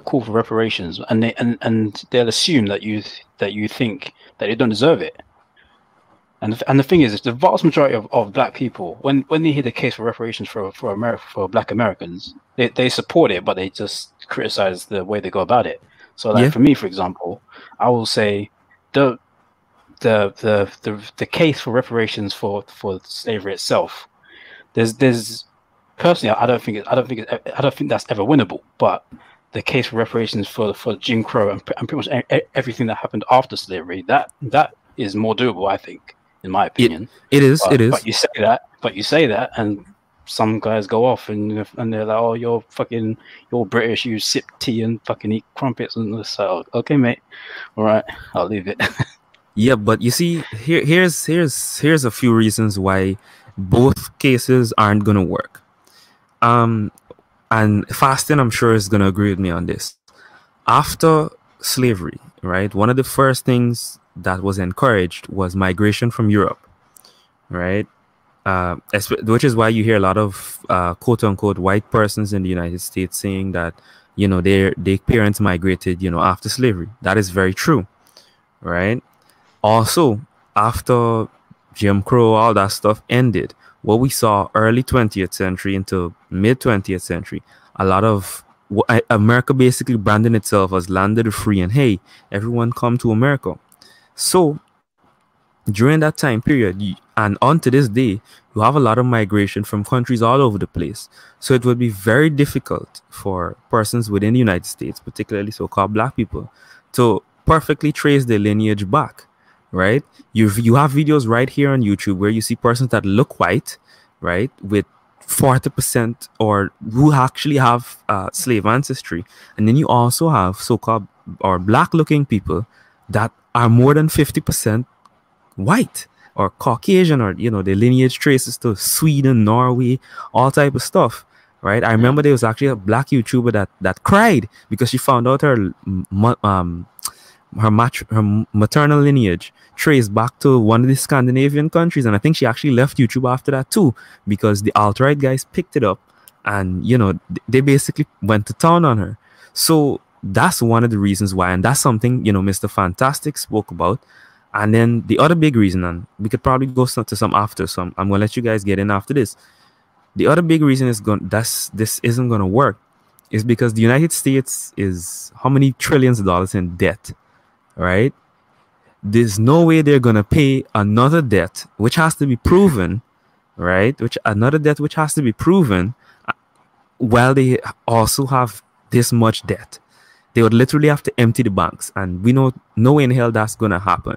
E: call for reparations, and they'll assume that you think that they don't deserve it. And the thing is, the vast majority of black people, when they hear the case for reparations for Black Americans, they support it, but they just criticize the way they go about it. So like
F: Yeah.
E: for me, for example, I will say the case for reparations for slavery itself. There's personally, I don't think that's ever winnable. But the case for reparations for Jim Crow and pretty much everything that happened after slavery, that is more doable, I think, in my opinion.
F: It is.
E: But you say that, and some guys go off and they're like, "Oh, you're British. You sip tea and fucking eat crumpets." And so, okay, mate, all right, I'll leave it.
F: Yeah, but you see, here's a few reasons why both cases aren't gonna work. And Fasting, I'm sure, is gonna agree with me on this. After slavery, right? One of the first things that was encouraged was migration from Europe, right? Which is why you hear a lot of quote unquote white persons in the United States saying that, you know, their parents migrated, you know, after slavery. That is very true, right? Also, after Jim Crow, all that stuff ended, what we saw early 20th century into mid 20th century, a lot of America basically branding itself as land of the free, and hey, everyone come to America. So during that time period, and on to this day, you have a lot of migration from countries all over the place. So it would be very difficult for persons within the United States, particularly so-called black people, to perfectly trace their lineage back, right? You have videos right here on YouTube where you see persons that look white, right, with 40% or who actually have slave ancestry. And then you also have so-called or black-looking people that are more than 50% white or Caucasian, or, you know, their lineage traces to Sweden, Norway, all type of stuff, right? I remember there was actually a black YouTuber that cried because she found out her maternal lineage traced back to one of the Scandinavian countries, and I think she actually left YouTube after that too, because the alt-right guys picked it up and, you know, they basically went to town on her. So that's one of the reasons why, and that's something, you know, Mr. Fantastic spoke about. And then the other big reason, and we could probably go to some after, so I'm gonna let you guys get in after this. The other big reason is this isn't gonna work is because the United States is how many trillions of dollars in debt, right? There's no way they're gonna pay another debt which has to be proven, right? Which has to be proven while they also have this much debt. They would literally have to empty the banks, and we know no way in hell that's gonna happen.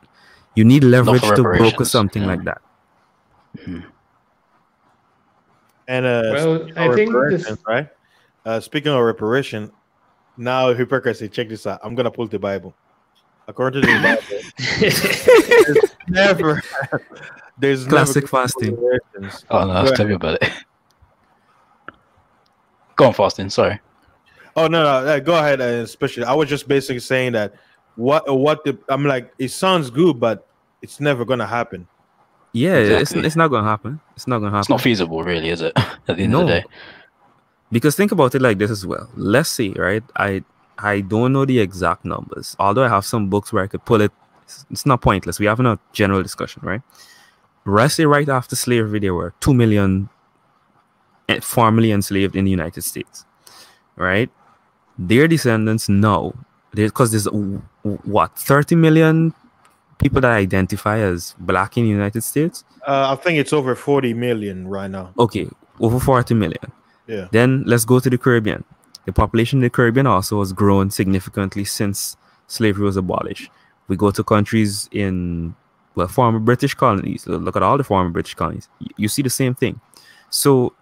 F: You need leverage to broker something like that.
E: Mhm.
A: And
C: Well, I think this,
A: right? Speaking of reparation, now hypocrisy. Check this out. I'm gonna pull the Bible. According to the Bible, there's
F: Classic
A: never
F: Fasting.
A: reparations.
E: Oh no, tell me about it. Go on, Fasting. Sorry.
A: Oh no, go ahead. Especially, I was just basically saying that I'm like, it sounds good, but it's never gonna happen.
F: Yeah,
E: Exactly.
F: it's not gonna happen. It's not gonna happen.
E: It's not feasible, really, is it? At the end of the day.
F: Because think about it like this as well. Let's say, right? I don't know the exact numbers, although I have some books where I could pull it. It's not pointless. We're having a general discussion, right? Let's say right after slavery, there were 2 million formerly enslaved in the United States, right? Their descendants now, because there's what 30 million people that identify as black in the United States.
A: I think it's over 40 million right now.
F: Okay, over 40 million.
A: Yeah.
F: Then let's go to the Caribbean. The population in the Caribbean also has grown significantly since slavery was abolished. We go to countries in, well, former British colonies. Look at all the former British colonies. You see the same thing. So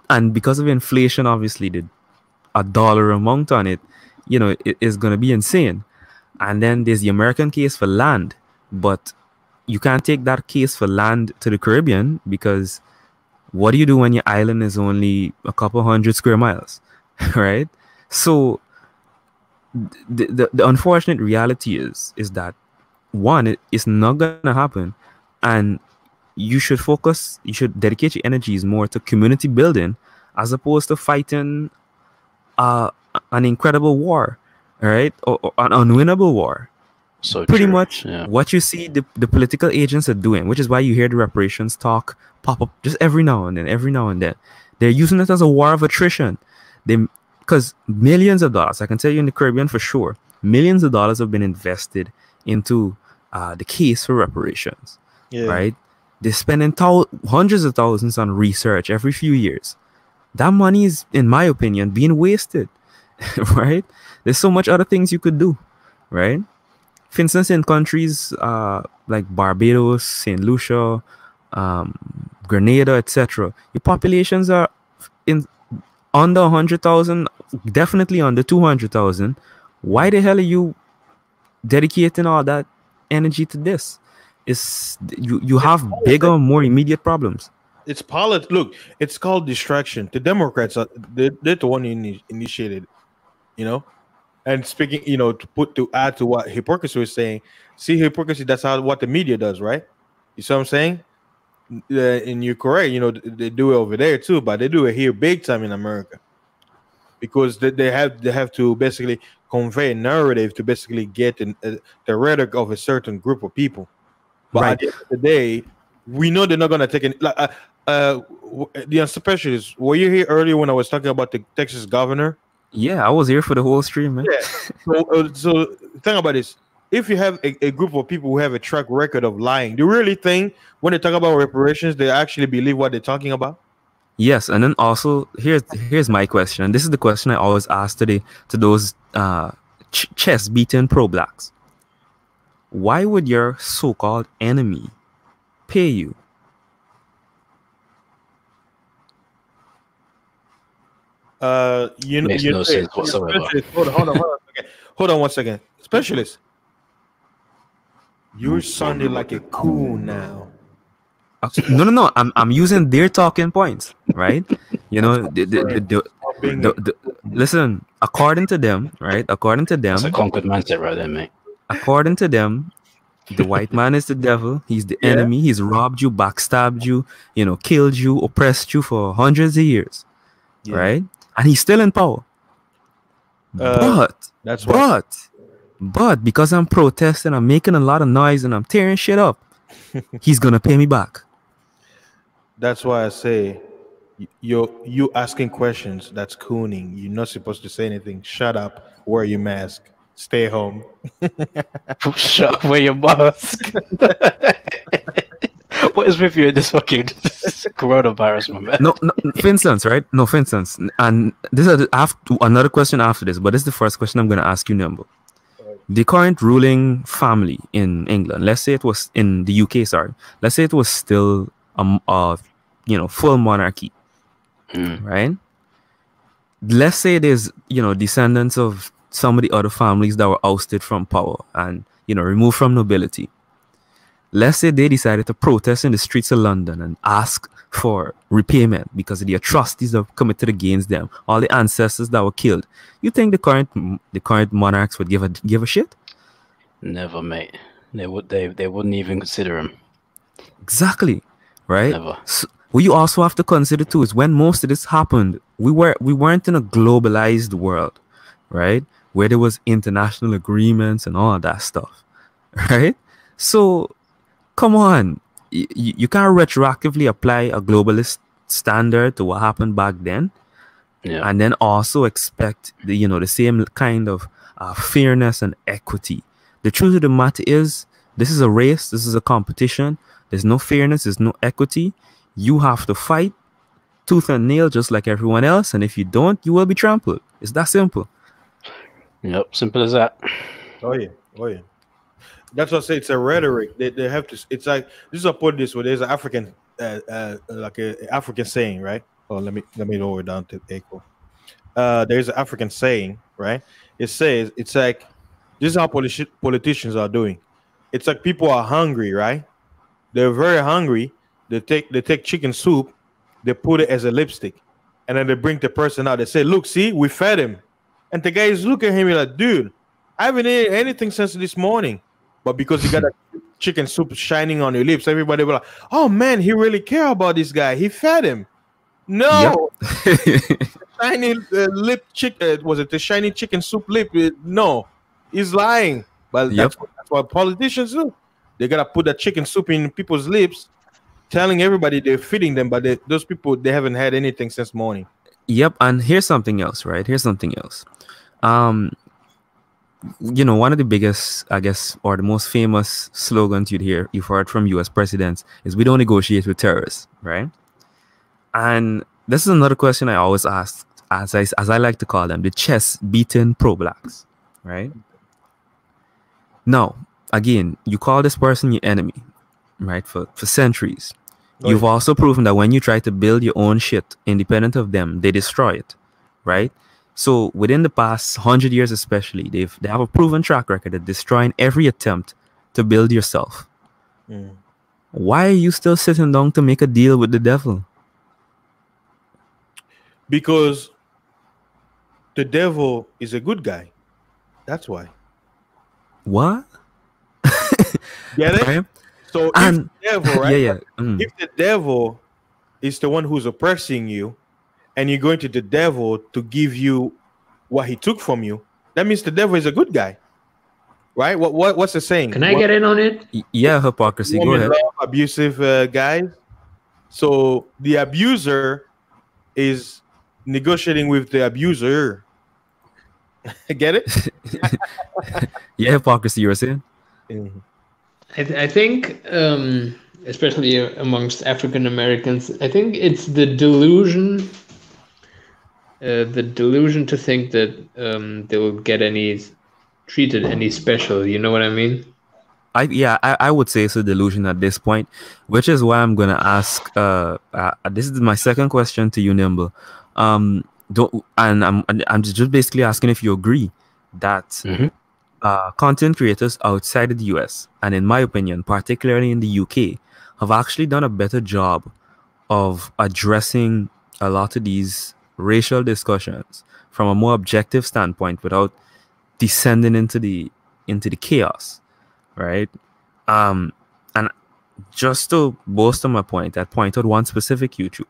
F: and because of inflation, obviously a dollar amount on it, you know, it is going to be insane. And then there's the American case for land, but you can't take that case for land to the Caribbean, because what do you do when your island is only a couple hundred square miles, right? So the unfortunate reality is that, one, it's not gonna happen, and you should dedicate your energies more to community building as opposed to fighting an incredible war, right? Or an unwinnable war.
E: So
F: Pretty
E: true.
F: much
E: Yeah.
F: what you see the political agents are doing, which is why you hear the reparations talk pop up just every now and then. They're using it as a war of attrition. because millions of dollars, I can tell you in the Caribbean for sure, millions of dollars have been invested into the case for reparations, right? They're spending hundreds of thousands on research every few years. That money is, in my opinion, being wasted, right? There's so much other things you could do, right? For instance, in countries like Barbados, St. Lucia, Grenada, etc., your populations are in under 100,000, definitely under 200,000. Why the hell are you dedicating all that energy to this? You have bigger, more immediate problems.
A: It's politics. Look, it's called distraction. The Democrats are they're the one who initiated, you know. And speaking, you know, to add to what hypocrisy was saying, see hypocrisy. That's what the media does, right? You see what I'm saying? And you're correct. You know, they do it over there too, but they do it here big time in America because they have to basically convey a narrative to basically get the rhetoric of a certain group of people. But
F: Right.
A: at the end of the day, we know they're not gonna take it. Like the specialists. Were you here earlier when I was talking about the Texas governor?
F: Yeah, I was here for the whole stream, man.
A: Yeah. So think about this. If you have a group of people who have a track record of lying, do you really think when they talk about reparations, they actually believe what they're talking about?
F: Yes, and then also here's my question, and this is the question I always ask today to those chest beating pro-blacks. Why would your so-called enemy pay you?
E: Makes no sense whatsoever.
A: Hold on one second. Specialist, you're sounding like a coon now.
F: No. I'm using their talking points, right? You know, listen. According to them, right? According to them,
E: That's a conquered mindset right there, mate.
F: according to them, the white man is the devil. He's the enemy. He's robbed you, backstabbed you, you know, killed you, oppressed you for hundreds of years, right? And he's still in power.
A: That's what.
F: But because I'm protesting, I'm making a lot of noise, and I'm tearing shit up, he's gonna pay me back.
A: That's why I say you asking questions. That's cooning. You're not supposed to say anything. Shut up. Wear your mask. Stay home.
E: Shut up, wear your mask. What is with you in this fucking coronavirus, my man?
F: No, for instance, right? No, for instance, and this is another question after this, but this is the first question I'm gonna ask you, Nimble. The current ruling family in England, let's say it was in the UK, sorry, let's say it was still full monarchy, right? Let's say there's descendants of some of the other families that were ousted from power and removed from nobility. Let's say they decided to protest in the streets of London and ask for repayment because of the atrocities that were committed against them, all the ancestors that were killed. You think the current monarchs would give a shit?
E: Never, mate. They wouldn't even consider him.
F: Exactly, right?
E: Never.
F: So, what you also have to consider too is when most of this happened, we weren't in a globalized world, right? Where there was international agreements and all that stuff, right? So come on, you can't retroactively apply a globalist standard to what happened back then, and then also expect the same kind of fairness and equity. The truth of the matter is, this is a race, this is a competition. There's no fairness, there's no equity. You have to fight tooth and nail just like everyone else, and if you don't, you will be trampled. It's that simple.
E: Yep, simple as that.
A: Oh yeah. That's what I say. It's a rhetoric. They have to. It's like this is a put this way. There's an African, like a African saying, right? Oh, let me lower it down to equal. There's an African saying, right? It says it's like this is how politicians are doing. It's like people are hungry, right? They're very hungry. They take chicken soup, they put it as a lipstick, and then they bring the person out. They say, "Look, see, we fed him," and the guy is looking at him like, "Dude, I haven't eaten anything since this morning." But because you got that chicken soup shining on your lips, everybody will like, "Oh man, he really care about this guy. He fed him." No, shiny lip chicken. Was it the shiny chicken soup lip? No, he's lying. But that's what politicians do. They gotta put that chicken soup in people's lips, telling everybody they're feeding them, but those people they haven't had anything since morning.
F: Yep, and here's something else, right? Here's something else. Um, one of the biggest, I guess, or the most famous slogans you've heard from U.S. presidents is "We don't negotiate with terrorists," right? And this is another question I always ask, as I like to call them, the chest beating pro-blacks, right? Now, again, you call this person your enemy, right? For centuries. You've also proven that when you try to build your own shit independent of them, they destroy it, right? So within the past 100 years especially, they have a proven track record of destroying every attempt to build yourself. Why are you still sitting down to make a deal with the devil?
A: Because the devil is a good guy. That's why.
F: What?
A: Get it?
F: Right?
A: So
F: And
A: if the devil, right?
F: yeah.
A: If the devil is the one who's oppressing you, and you're going to the devil to give you what he took from you, that means the devil is a good guy, right? What's the saying?
C: Can I get in on it?
F: Yeah, hypocrisy. Go
A: Women
F: ahead.
A: love abusive guys. So the abuser is negotiating with the abuser. Get it?
F: Yeah, hypocrisy. You were saying?
C: I think, especially amongst African Americans, I think it's the delusion to think that they will get treated any special. You know what I mean?
F: I would say it's a delusion at this point, which is why I'm gonna ask. This is my second question to you, Nimble. I'm just basically asking if you agree that content creators outside of the US, and in my opinion, particularly in the UK, have actually done a better job of addressing a lot of these racial discussions from a more objective standpoint without descending into the chaos, right? And just to bolster my point, I pointed one specific YouTuber,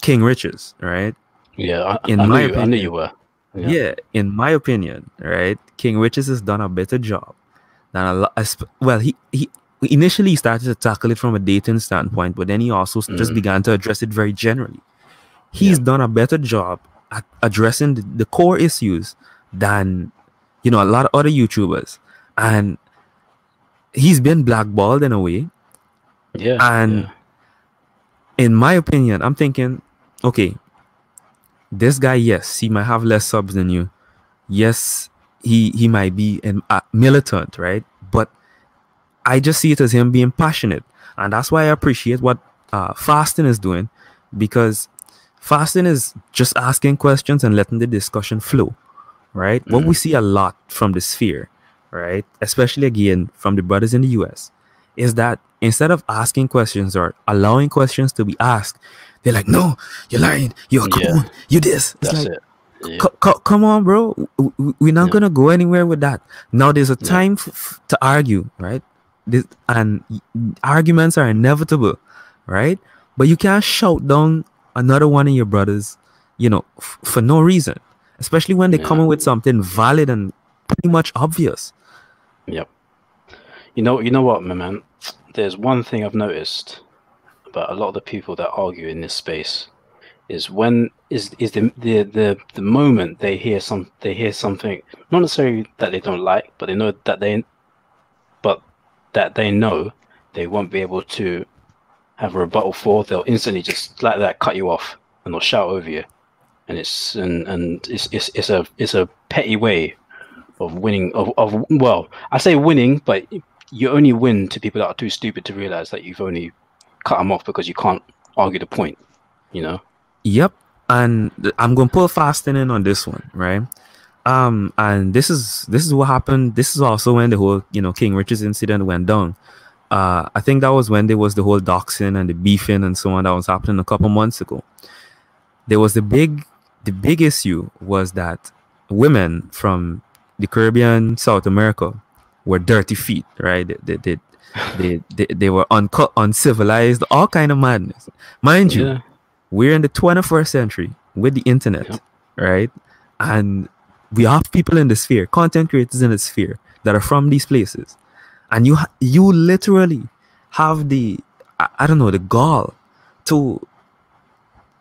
F: King Riches, right?
E: Yeah,
F: In
E: I
F: my
E: knew, I knew
F: opinion,
E: you were.
F: yeah, in my opinion, right, King Riches has done a better job than a lot. Well, he initially started to tackle it from a dating standpoint, but then he also just began to address it very generally. He's done a better job at addressing the core issues than a lot of other YouTubers, and he's been blackballed in a way.
E: Yeah.
F: And in my opinion, I'm thinking, okay, this guy, yes, he might have less subs than you. Yes, he might be militant, right? But I just see it as him being passionate. And that's why I appreciate what Fasting is doing, because Fasting is just asking questions and letting the discussion flow, right? What we see a lot from the sphere, right, especially again from the brothers in the US, is that instead of asking questions or allowing questions to be asked, they're like, no, you're lying, you're a coon, you this. It's
E: That's
F: like,
E: it.
F: come on, bro. We're not gonna go anywhere with that. Now there's a time to argue, right? And arguments are inevitable, right? But you can't shout down another one of your brothers, for no reason, especially when they come in with something valid and pretty much obvious.
E: Yep. You know what, my man? There's one thing I've noticed about a lot of the people that argue in this space is when is the moment they hear something, not necessarily that they don't like, but they know that they know they won't be able to have a rebuttal for, they'll instantly just like that cut you off and they'll shout over you, and it's a petty way of winning. Of well, I say winning, but you only win to people that are too stupid to realize that you've only cut them off because you can't argue the point.
F: Yep. And I'm gonna pull Fasting in on this one, right? And this is what happened. This is also when the whole King Riches incident went down. I think that was when there was the whole doxing and the beefing and so on that was happening a couple months ago. There was the big issue was that women from the Caribbean, South America, were dirty feet, right? They were uncut, uncivilized, all kind of madness. Mind you, we're in the 21st century with the internet, right? And we have people in the sphere, content creators in the sphere that are from these places. And you literally have the gall to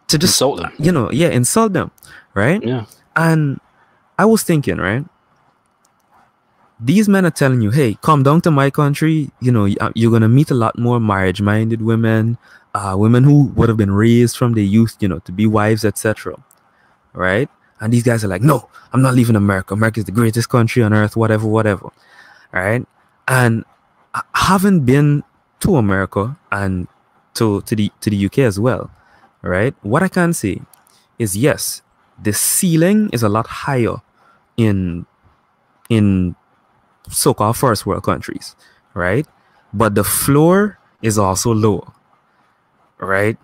E: to just
C: insult them.
E: Insult them, right?
C: Yeah.
E: And I was thinking, right? These men are telling you, hey, come down to my country. You're gonna meet a lot more marriage-minded women, women who would have been raised from their youth, to be wives, etc. Right? And these guys are like, no, I'm not leaving America. America is the greatest country on earth, whatever. Right? And having been to America and to the UK as well, right? What I can say is, yes, the ceiling is a lot higher in so-called first world countries, right? But the floor is also lower, right?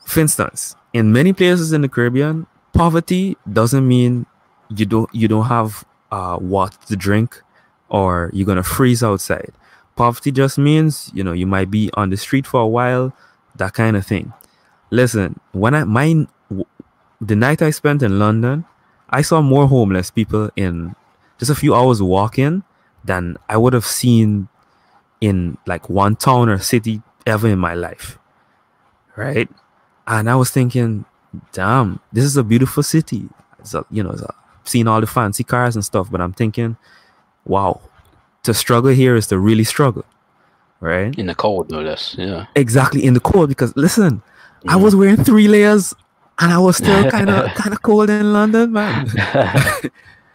E: For instance, in many places in the Caribbean, poverty doesn't mean you don't have water to drink or you're gonna freeze outside. Poverty just means you might be on the street for a while, that kind of thing. Listen, the night I spent in London, I saw more homeless people in just a few hours walking than I would have seen in like one town or city ever in my life, right? And I was thinking, damn, this is a beautiful city. Seeing all the fancy cars and stuff, but I'm thinking, wow, to struggle here is to really struggle, right?
C: In the cold, no less. Yeah.
E: Exactly, in the cold, because listen, I was wearing 3 layers and I was still kind of cold in London, man.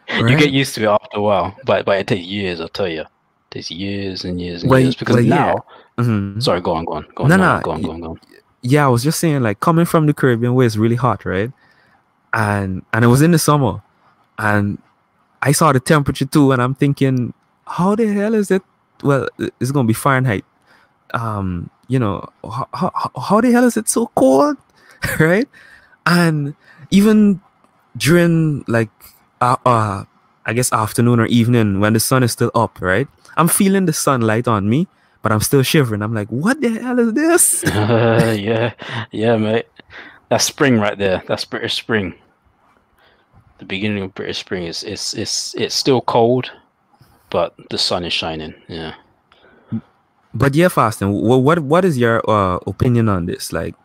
C: Right? You get used to it after a while, but it takes years, I'll tell you. It takes years and years and years. Because now, sorry, go on. Go on.
E: Yeah, I was just saying, like, coming from the Caribbean where it's really hot, right? And it was in the summer, and I saw the temperature too, and I'm thinking, how the hell is it? Well, it's gonna be Fahrenheit. How the hell is it so cold, right? And even during like I guess afternoon or evening when the sun is still up, right? I'm feeling the sunlight on me, but I'm still shivering. I'm like, what the hell is this?
C: Yeah, mate. That's spring right there. That's British spring. The beginning of British spring is it's still cold, but the sun is shining. Yeah.
E: But yeah, Faustin, what is your opinion on this? Like,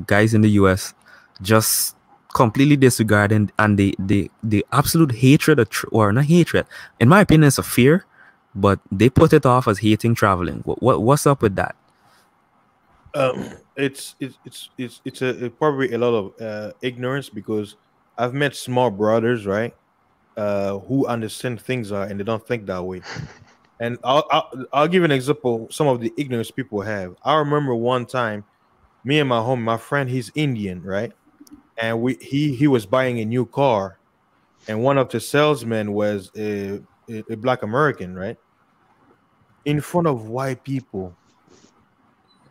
E: guys in the US just completely disregarding and the absolute hatred or not hatred, in my opinion, it's a fear, but they put it off as hating traveling. What's up with that?
A: It's probably a lot of ignorance, because I've met small brothers, right, who understand things and they don't think that way. And I'll give an example. Some of the ignorance people have. I remember one time, me and my friend, he's Indian, right? And he was buying a new car, and one of the salesmen was a Black American, right? In front of white people,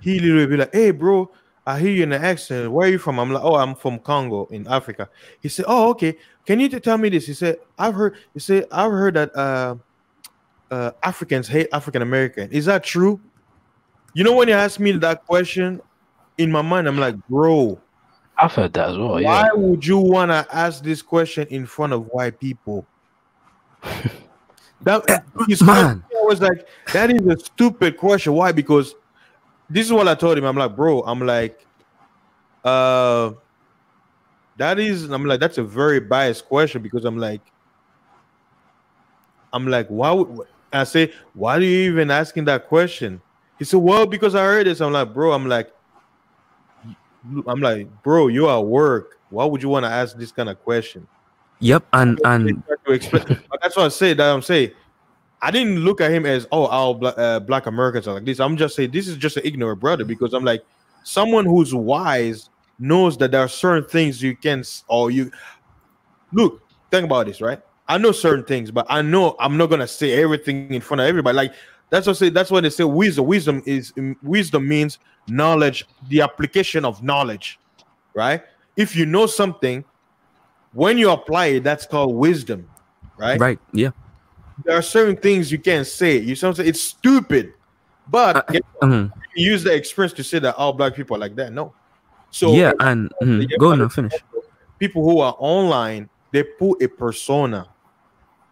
A: he literally be like, "Hey, bro, I hear you in the accent. Where are you from?" I'm like, "Oh, I'm from Congo in Africa." He said, "Oh, okay. Can you tell me this?" He said, I've heard that Africans hate African American. Is that true?" When you ask me that question, in my mind, I'm like, bro,
C: I've heard that as well.
A: Why would you want to ask this question in front of white people? I was like, that is a stupid question. Why? Because this is what I told him. I'm like, bro, that's a very biased question, because I'm like, why would I say, why are you even asking that question? He said, well, because I heard this. I'm like, bro, you're at work. Why would you want to ask this kind of question?
E: Yep, and
A: that's what I say. That I'm saying, I didn't look at him as, oh, all Black Americans are like this. I'm just saying this is just an ignorant brother, because I'm like, someone who's wise knows that there are certain things you can, or you look. Think about this, right? I know certain things, but I know I'm not gonna say everything in front of everybody. Like that's what they say. Wisdom means knowledge, the application of knowledge, right? If you know something, when you apply it, that's called wisdom, right?
E: Right. Yeah.
A: There are certain things you can't say. It's stupid, but you use the experience to say that all Black people are like that. No. So
E: yeah, and go on, finish.
A: People who are online, they put a persona.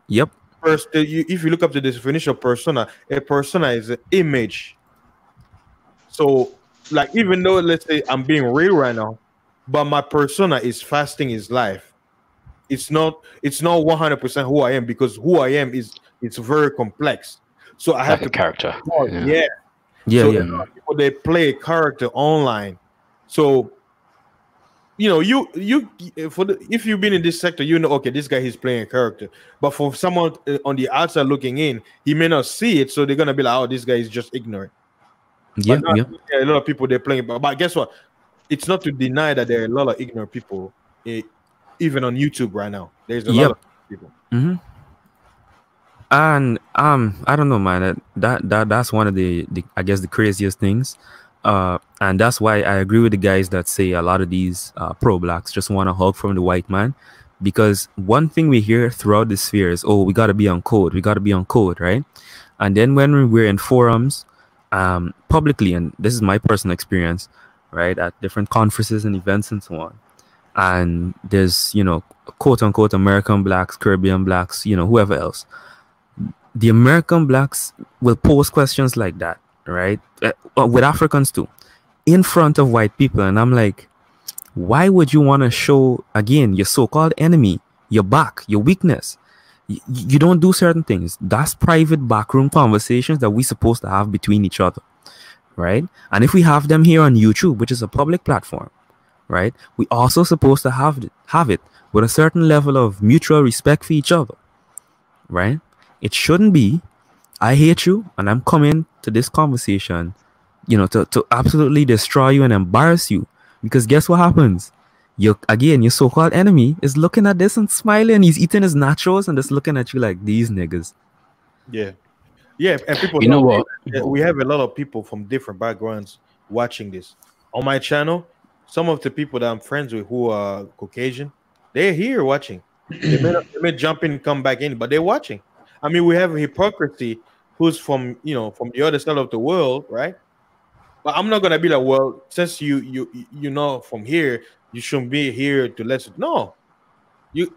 E: Yep.
A: First, if you look up the definition of persona, a persona is an image. So, like, even though, let's say I'm being real right now, but my persona is fasting is life. It's not 100% who I am, because who I am it's very complex. So I have
E: Like a
A: to
E: character.
A: yeah.
F: Yeah,
A: So
F: yeah.
A: a lot of people, they play a character online. So you know, if you've been in this sector, you know, okay, this guy he's playing a character. But for someone on the outside looking in, he may not see it, so they're gonna be like, "Oh, this guy is just ignorant."
F: Yeah,
A: But
F: yeah.
A: a lot of people they're playing. But guess what? It's not to deny that there are a lot of ignorant people, even on YouTube right now. There's a lot
F: Yep.
A: of people.
F: Mm-hmm. And I don't know, man. That's one of the I guess the craziest things. And that's why I agree with the guys that say a lot of these pro-blacks just want to hug from the white man, because one thing we hear throughout the sphere is, oh, we got to be on code, right? And then when we're in forums, publicly, and this is my personal experience, right, at different conferences and events and so on, and there's, you know, quote unquote American blacks, Caribbean blacks, you know, whoever else, the American blacks will pose questions like that, right? With Africans too, in front of white people. And I'm like, why would you want to show, again, your so-called enemy, your back, your weakness? You don't do certain things. That's private backroom conversations that we're supposed to have between each other, right? And if we have them here on YouTube, which is a public platform, right, we also supposed to have it with a certain level of mutual respect for each other, right? It shouldn't be, I hate you and I'm coming to this conversation, you know, to absolutely destroy you and embarrass you. Because guess what happens? Your so-called enemy is looking at this and smiling. He's eating his nachos and just looking at you like, these niggas.
A: Yeah. And people,
E: You know what?
A: We have a lot of people from different backgrounds watching this on my channel. Some of the people that I'm friends with who are Caucasian, they're here watching. They may jump in and come back in, but they're watching. I mean, we have hypocrisy who's from, you know, from the other side of the world, right? But I'm not gonna be like, well, since you know from here, you shouldn't be here to listen. No, this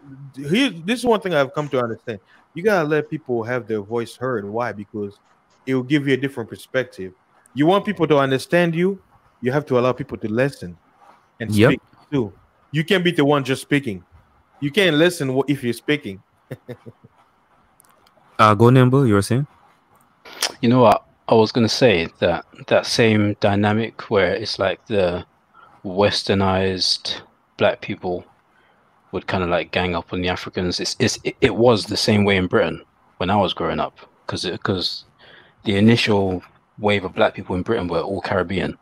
A: is one thing I've come to understand. You gotta let people have their voice heard. Why? Because it will give you a different perspective. You want people to understand you, you have to allow people to listen and speak too. You can't be the one just speaking. You can't listen if you're speaking.
F: Go Nimble, you were saying?
E: You know what? I was gonna say that same dynamic where it's like the westernized black people would kind of like gang up on the Africans. It was the same way in Britain when I was growing up, because the initial wave of black people in Britain were all Caribbean,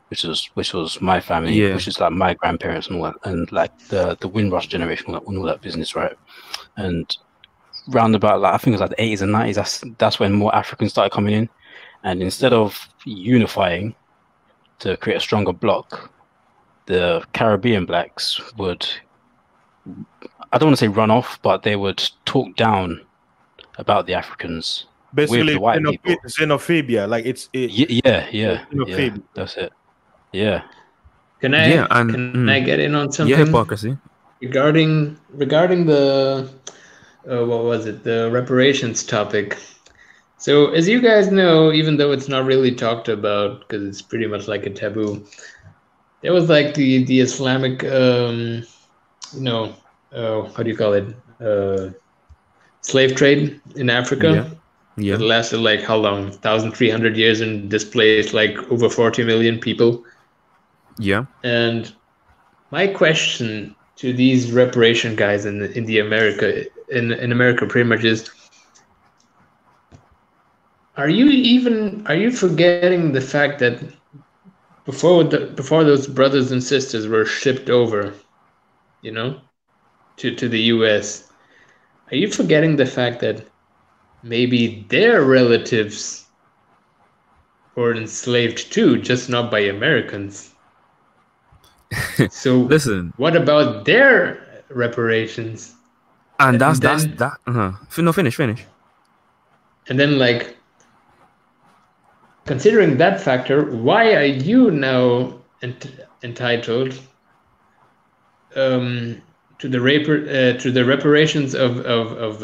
E: which was my family, which is like my grandparents and all that, and like the Windrush generation and all that business, right? And round about, like, I think it was like the 80s and 90s, that's when more Africans started coming in. And instead of unifying to create a stronger bloc, the Caribbean blacks would, I don't want to say run off, but they would talk down about the Africans.
A: Basically,
E: with the white people.
A: Xenophobia. Like
E: Yeah, that's it. Yeah.
C: Can I get in on something?
F: Yeah, hypocrisy.
C: Regarding the what was it? The reparations topic. So, as you guys know, even though it's not really talked about because it's pretty much like a taboo, there was like the Islamic, how do you call it? Slave trade in Africa.
F: Yeah.
C: It lasted like how long? 1,300 years and displaced like over 40 million people.
F: Yeah.
C: And my question to these reparation guys in America pretty much is, are you forgetting the fact that before those brothers and sisters were shipped over, you know, to the US, are you forgetting the fact that maybe their relatives were enslaved too, just not by Americans? So
F: listen,
C: what about their reparations?
F: And that's that. No, finish.
C: And then, like, considering that factor, why are you now entitled to the reparations of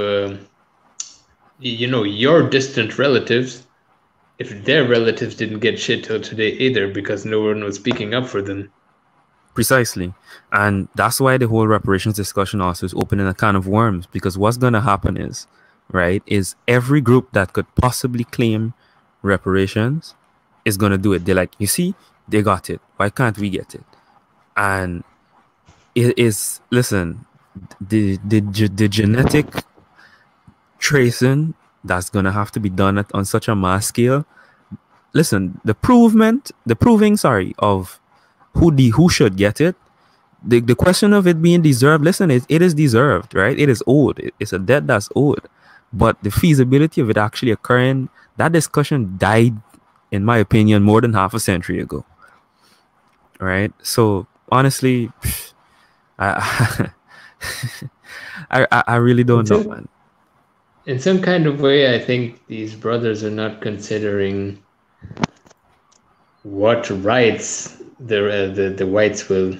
C: your distant relatives, if their relatives didn't get shit till today either because no one was speaking up for them?
F: Precisely. And that's why the whole reparations discussion also is opening a can of worms, because what's going to happen is, right, is every group that could possibly claim reparations is going to do it. They're like, you see, they got it. Why can't we get it? And it is, listen, the genetic tracing that's going to have to be done on such a mass scale. Listen, the proving, of who should get it, the question of it being deserved, listen, it is deserved, right? It is owed. It's a debt that's owed. But the feasibility of it actually occurring, that discussion died, in my opinion, more than half a century ago. Right? So honestly, I really don't know, man.
C: In some kind of way, I think these brothers are not considering what rights the whites will,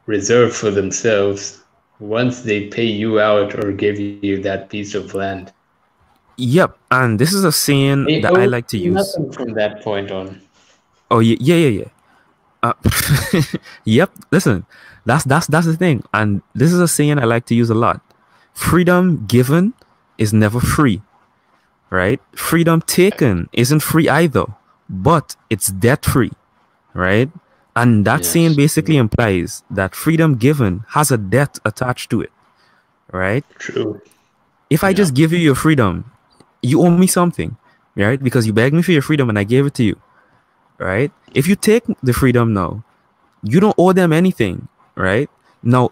C: reserve for themselves once they pay you out or give you that piece of land.
F: Yep, and this is a saying that I like to use.
C: Nothing from that point on.
F: Oh yeah. Yep. Listen, that's the thing, and this is a saying I like to use a lot. Freedom given is never free, right? Freedom taken isn't free either, but it's debt free, right? And that saying basically implies that freedom given has a debt attached to it, right?
C: True.
F: If I just give you your freedom, you owe me something, right? Because you begged me for your freedom and I gave it to you, right? If you take the freedom now, you don't owe them anything, right? Now,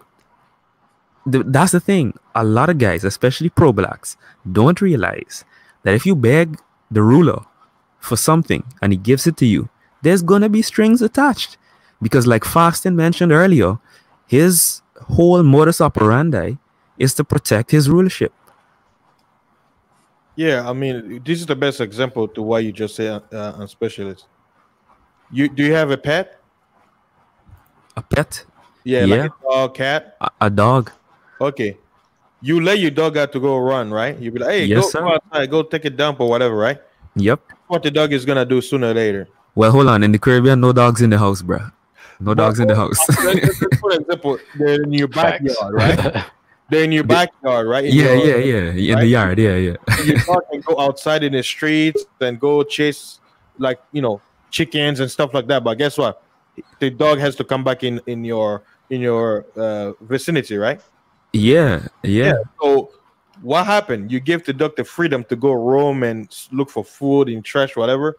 F: that's the thing. A lot of guys, especially pro-blacks, don't realize that if you beg the ruler for something and he gives it to you, there's going to be strings attached. Because like Fastin mentioned earlier, his whole modus operandi is to protect his rulership.
A: Yeah, I mean, this is the best example to what you just said on Specialist. Do you have a pet?
F: A pet?
A: Yeah, like a dog, cat?
F: A dog.
A: Okay. You let your dog out to go run, right? You be like, hey, go outside, go take a dump or whatever, right?
F: Yep.
A: What the dog is going to do sooner or later.
F: Well, hold on. In the Caribbean, no dogs in the house, bro. No dogs in the house.
A: For example, they're in your backyard, right? They're in your backyard, right?
F: In the yard, yeah.
A: Your dog can go outside in the streets and go chase, like, chickens and stuff like that. But guess what? The dog has to come back in your vicinity, right?
F: Yeah.
A: So what happened? You give the dog the freedom to go roam and look for food in trash, whatever.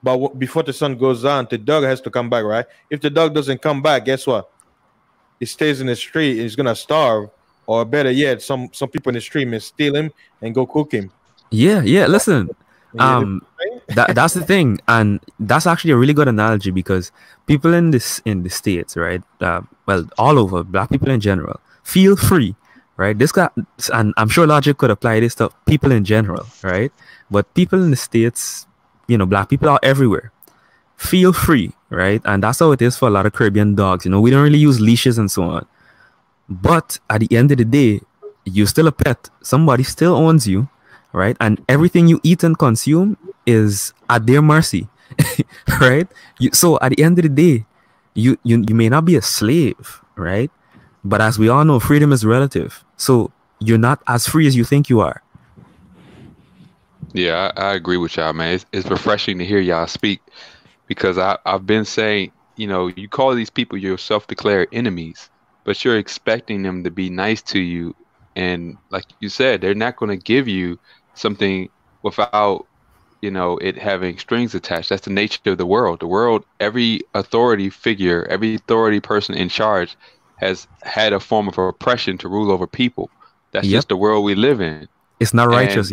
A: But before the sun goes down, the dog has to come back, right? If the dog doesn't come back, guess what? He stays in the street. He's gonna starve, or better yet, some people in the street may steal him and go cook him.
F: Yeah. Listen, that's the thing, and that's actually a really good analogy, because people in the States, right? Well, all over, black people in general, feel free, right? This guy, and I'm sure logic could apply this to people in general, right? But people in the States, black people are everywhere. Feel free, right? And that's how it is for a lot of Caribbean dogs. We don't really use leashes and so on. But at the end of the day, you're still a pet. Somebody still owns you, right? And everything you eat and consume is at their mercy, right? So at the end of the day, you may not be a slave, right? But as we all know, freedom is relative. So you're not as free as you think you are.
D: Yeah, I agree with y'all, man. It's refreshing to hear y'all speak, because I've been saying, you call these people your self-declared enemies, but you're expecting them to be nice to you. And like you said, they're not going to give you something without, it having strings attached. That's the nature of the world. The world, every authority figure, every authority person in charge has had a form of oppression to rule over people. That's just the world we live in.
F: It's not righteous,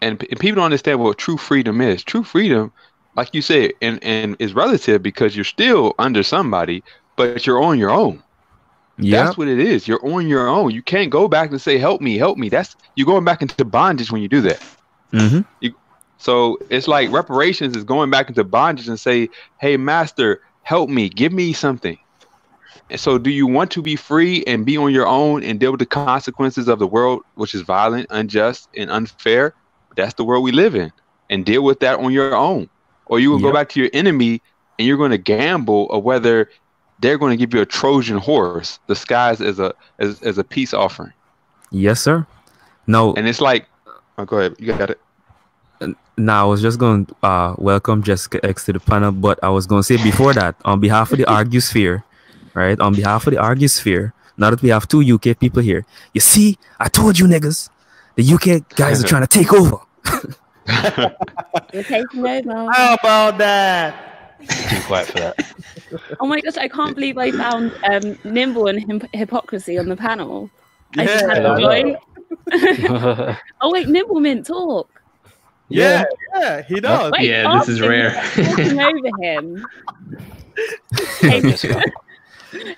D: And people don't understand what true freedom is. True freedom, like you said, and is relative, because you're still under somebody, but you're on your own. That's what it is. You're on your own. You can't go back and say, help me. You're going back into bondage when you do that.
F: Mm-hmm.
D: So it's like reparations is going back into bondage and say, hey, master, help me. Give me something. And so do you want to be free and be on your own and deal with the consequences of the world, which is violent, unjust, and unfair? That's the world we live in, and deal with that on your own. Or you will go back to your enemy and you're going to gamble of whether they're going to give you a Trojan horse disguised as a peace offering.
F: Yes, sir. No.
D: And it's like, oh, go ahead. You got it.
F: Now, I was just going to welcome Jessica X to the panel, but I was going to say before that, on behalf of the Argusphere, right? On behalf of the Argusphere, now that we have 2 UK people here, you see, I told you niggas, the UK guys are trying to take over.
G: You're taking over.
A: How about that?
E: Too quiet for that.
G: Oh my gosh, I can't believe I found Nimble and Hypocrisy on the panel. I just had to join. Oh wait, Nimble Mint, talk.
A: Yeah, he does.
G: Wait,
C: Yeah, this is
G: Austin,
C: rare.
G: Talking over him.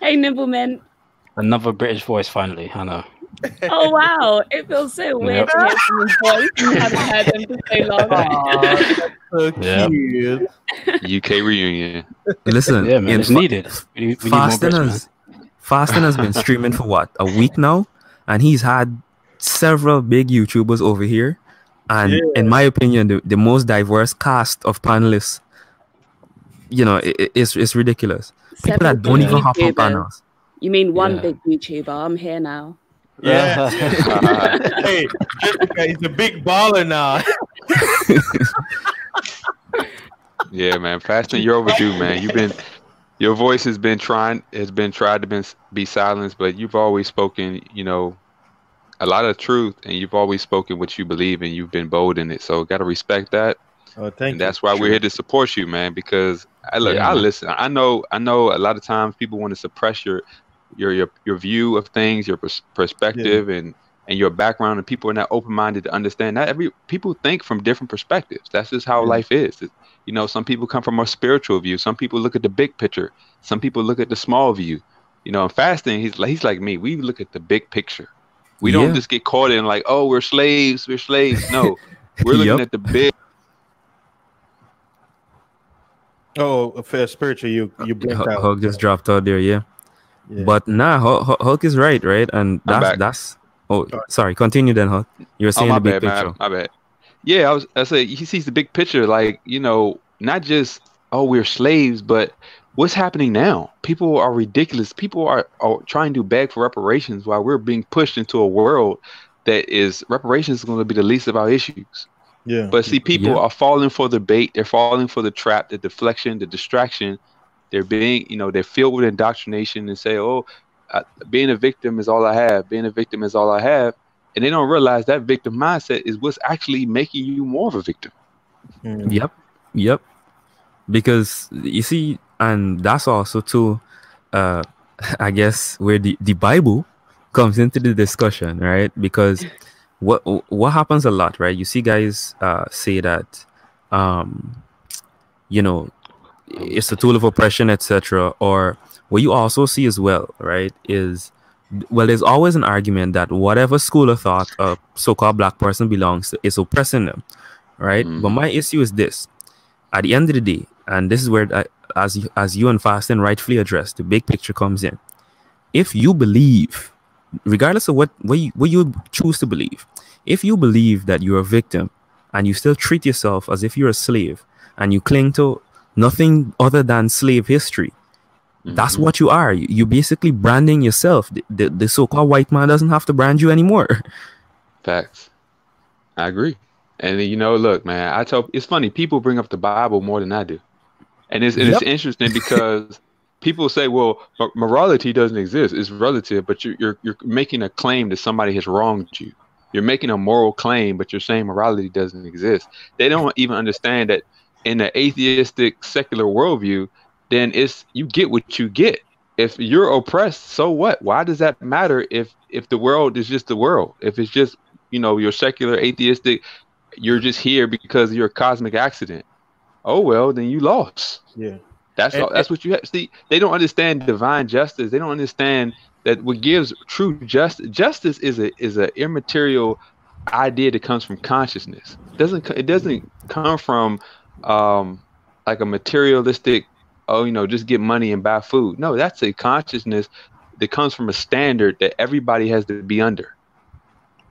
G: Hey, Nimble Mint.
E: Another British voice, finally. I know.
G: Oh wow, it feels so weird to hear someone's voice. You haven't heard them for so long.
A: So cute.
D: UK reunion.
F: Listen,
E: Yeah, man, it's needed. We need more
F: Fasting
E: Brits, man.
F: has been streaming for what, a week now, and he's had several big YouTubers over here, and in my opinion, the most diverse cast of panelists. You know, it's ridiculous. People that don't even hop on panels.
G: You mean one big YouTuber? I'm here now.
A: Yeah. Hey, Jessica, he's a big baller now.
D: Yeah, man. Fasting, you're overdue, man. Your voice has been tried to be silenced, but you've always spoken, you know, a lot of truth, and you've always spoken what you believe, and you've been bold in it. So gotta respect that.
A: Oh, thank you.
D: That's why we're here to support you, man. Because I listen. I know a lot of times people want to suppress your view of things, your perspective, and your background, and people are not open-minded to understand that people think from different perspectives. That's just how life is. You know, some people come from a spiritual view. Some people look at the big picture. Some people look at the small view. You know, in fasting, he's like me. We look at the big picture. We don't just get caught in like, oh, we're slaves. No, we're looking at the big.
A: Oh, for spiritual, you blinked out.
F: Hulk just dropped out there, yeah. But nah, Hulk is right, and that's. Oh, sorry. Continue then, Hulk. You were saying the big picture.
D: My bad. Yeah, I say he sees the big picture, like, you know, not just we're slaves, but what's happening now? People are ridiculous. People are trying to beg for reparations while we're being pushed into a world that is reparations is going to be the least of our issues. Yeah. But see, people are falling for the bait. They're falling for the trap, the deflection, the distraction. They're being, you know, they're filled with indoctrination and say, oh, being a victim is all I have. Being a victim is all I have. And they don't realize that victim mindset is what's actually making you more of a victim.
F: Yep. Because you see, and that's also too, I guess, where the Bible comes into the discussion, right? Because what happens a lot, right? You see guys say that, you know, it's a tool of oppression, etc. Or what you also see as well, right, is, well, there's always an argument that whatever school of thought a so-called black person belongs to is oppressing them, right? But my issue is this: at the end of the day, and this is where, as you and Fasting rightfully addressed, the big picture comes in. If you believe, regardless of what you choose to believe, if you believe that you're a victim and you still treat yourself as if you're a slave and you cling to nothing other than slave history, that's what you are. You basically branding yourself. The so-called white man doesn't have to brand you anymore.
D: Facts. I agree. And you know, look, man, it's funny. People bring up the Bible more than I do, and it's interesting because people say, well, morality doesn't exist. It's relative, but you're making a claim that somebody has wronged you. You're making a moral claim, but you're saying morality doesn't exist. They don't even understand that in the atheistic secular worldview, then you get what you get. If you're oppressed, so what? Why does that matter if the world is just the world? If it's just, you know, you're secular, atheistic, you're just here because you're a cosmic accident. Oh, well, then you lost.
A: Yeah.
D: That's what you have. See, they don't understand divine justice. They don't understand that what gives true justice is a immaterial idea that comes from consciousness. It doesn't come from like a materialistic, just get money and buy food. No, that's a consciousness that comes from a standard that everybody has to be under.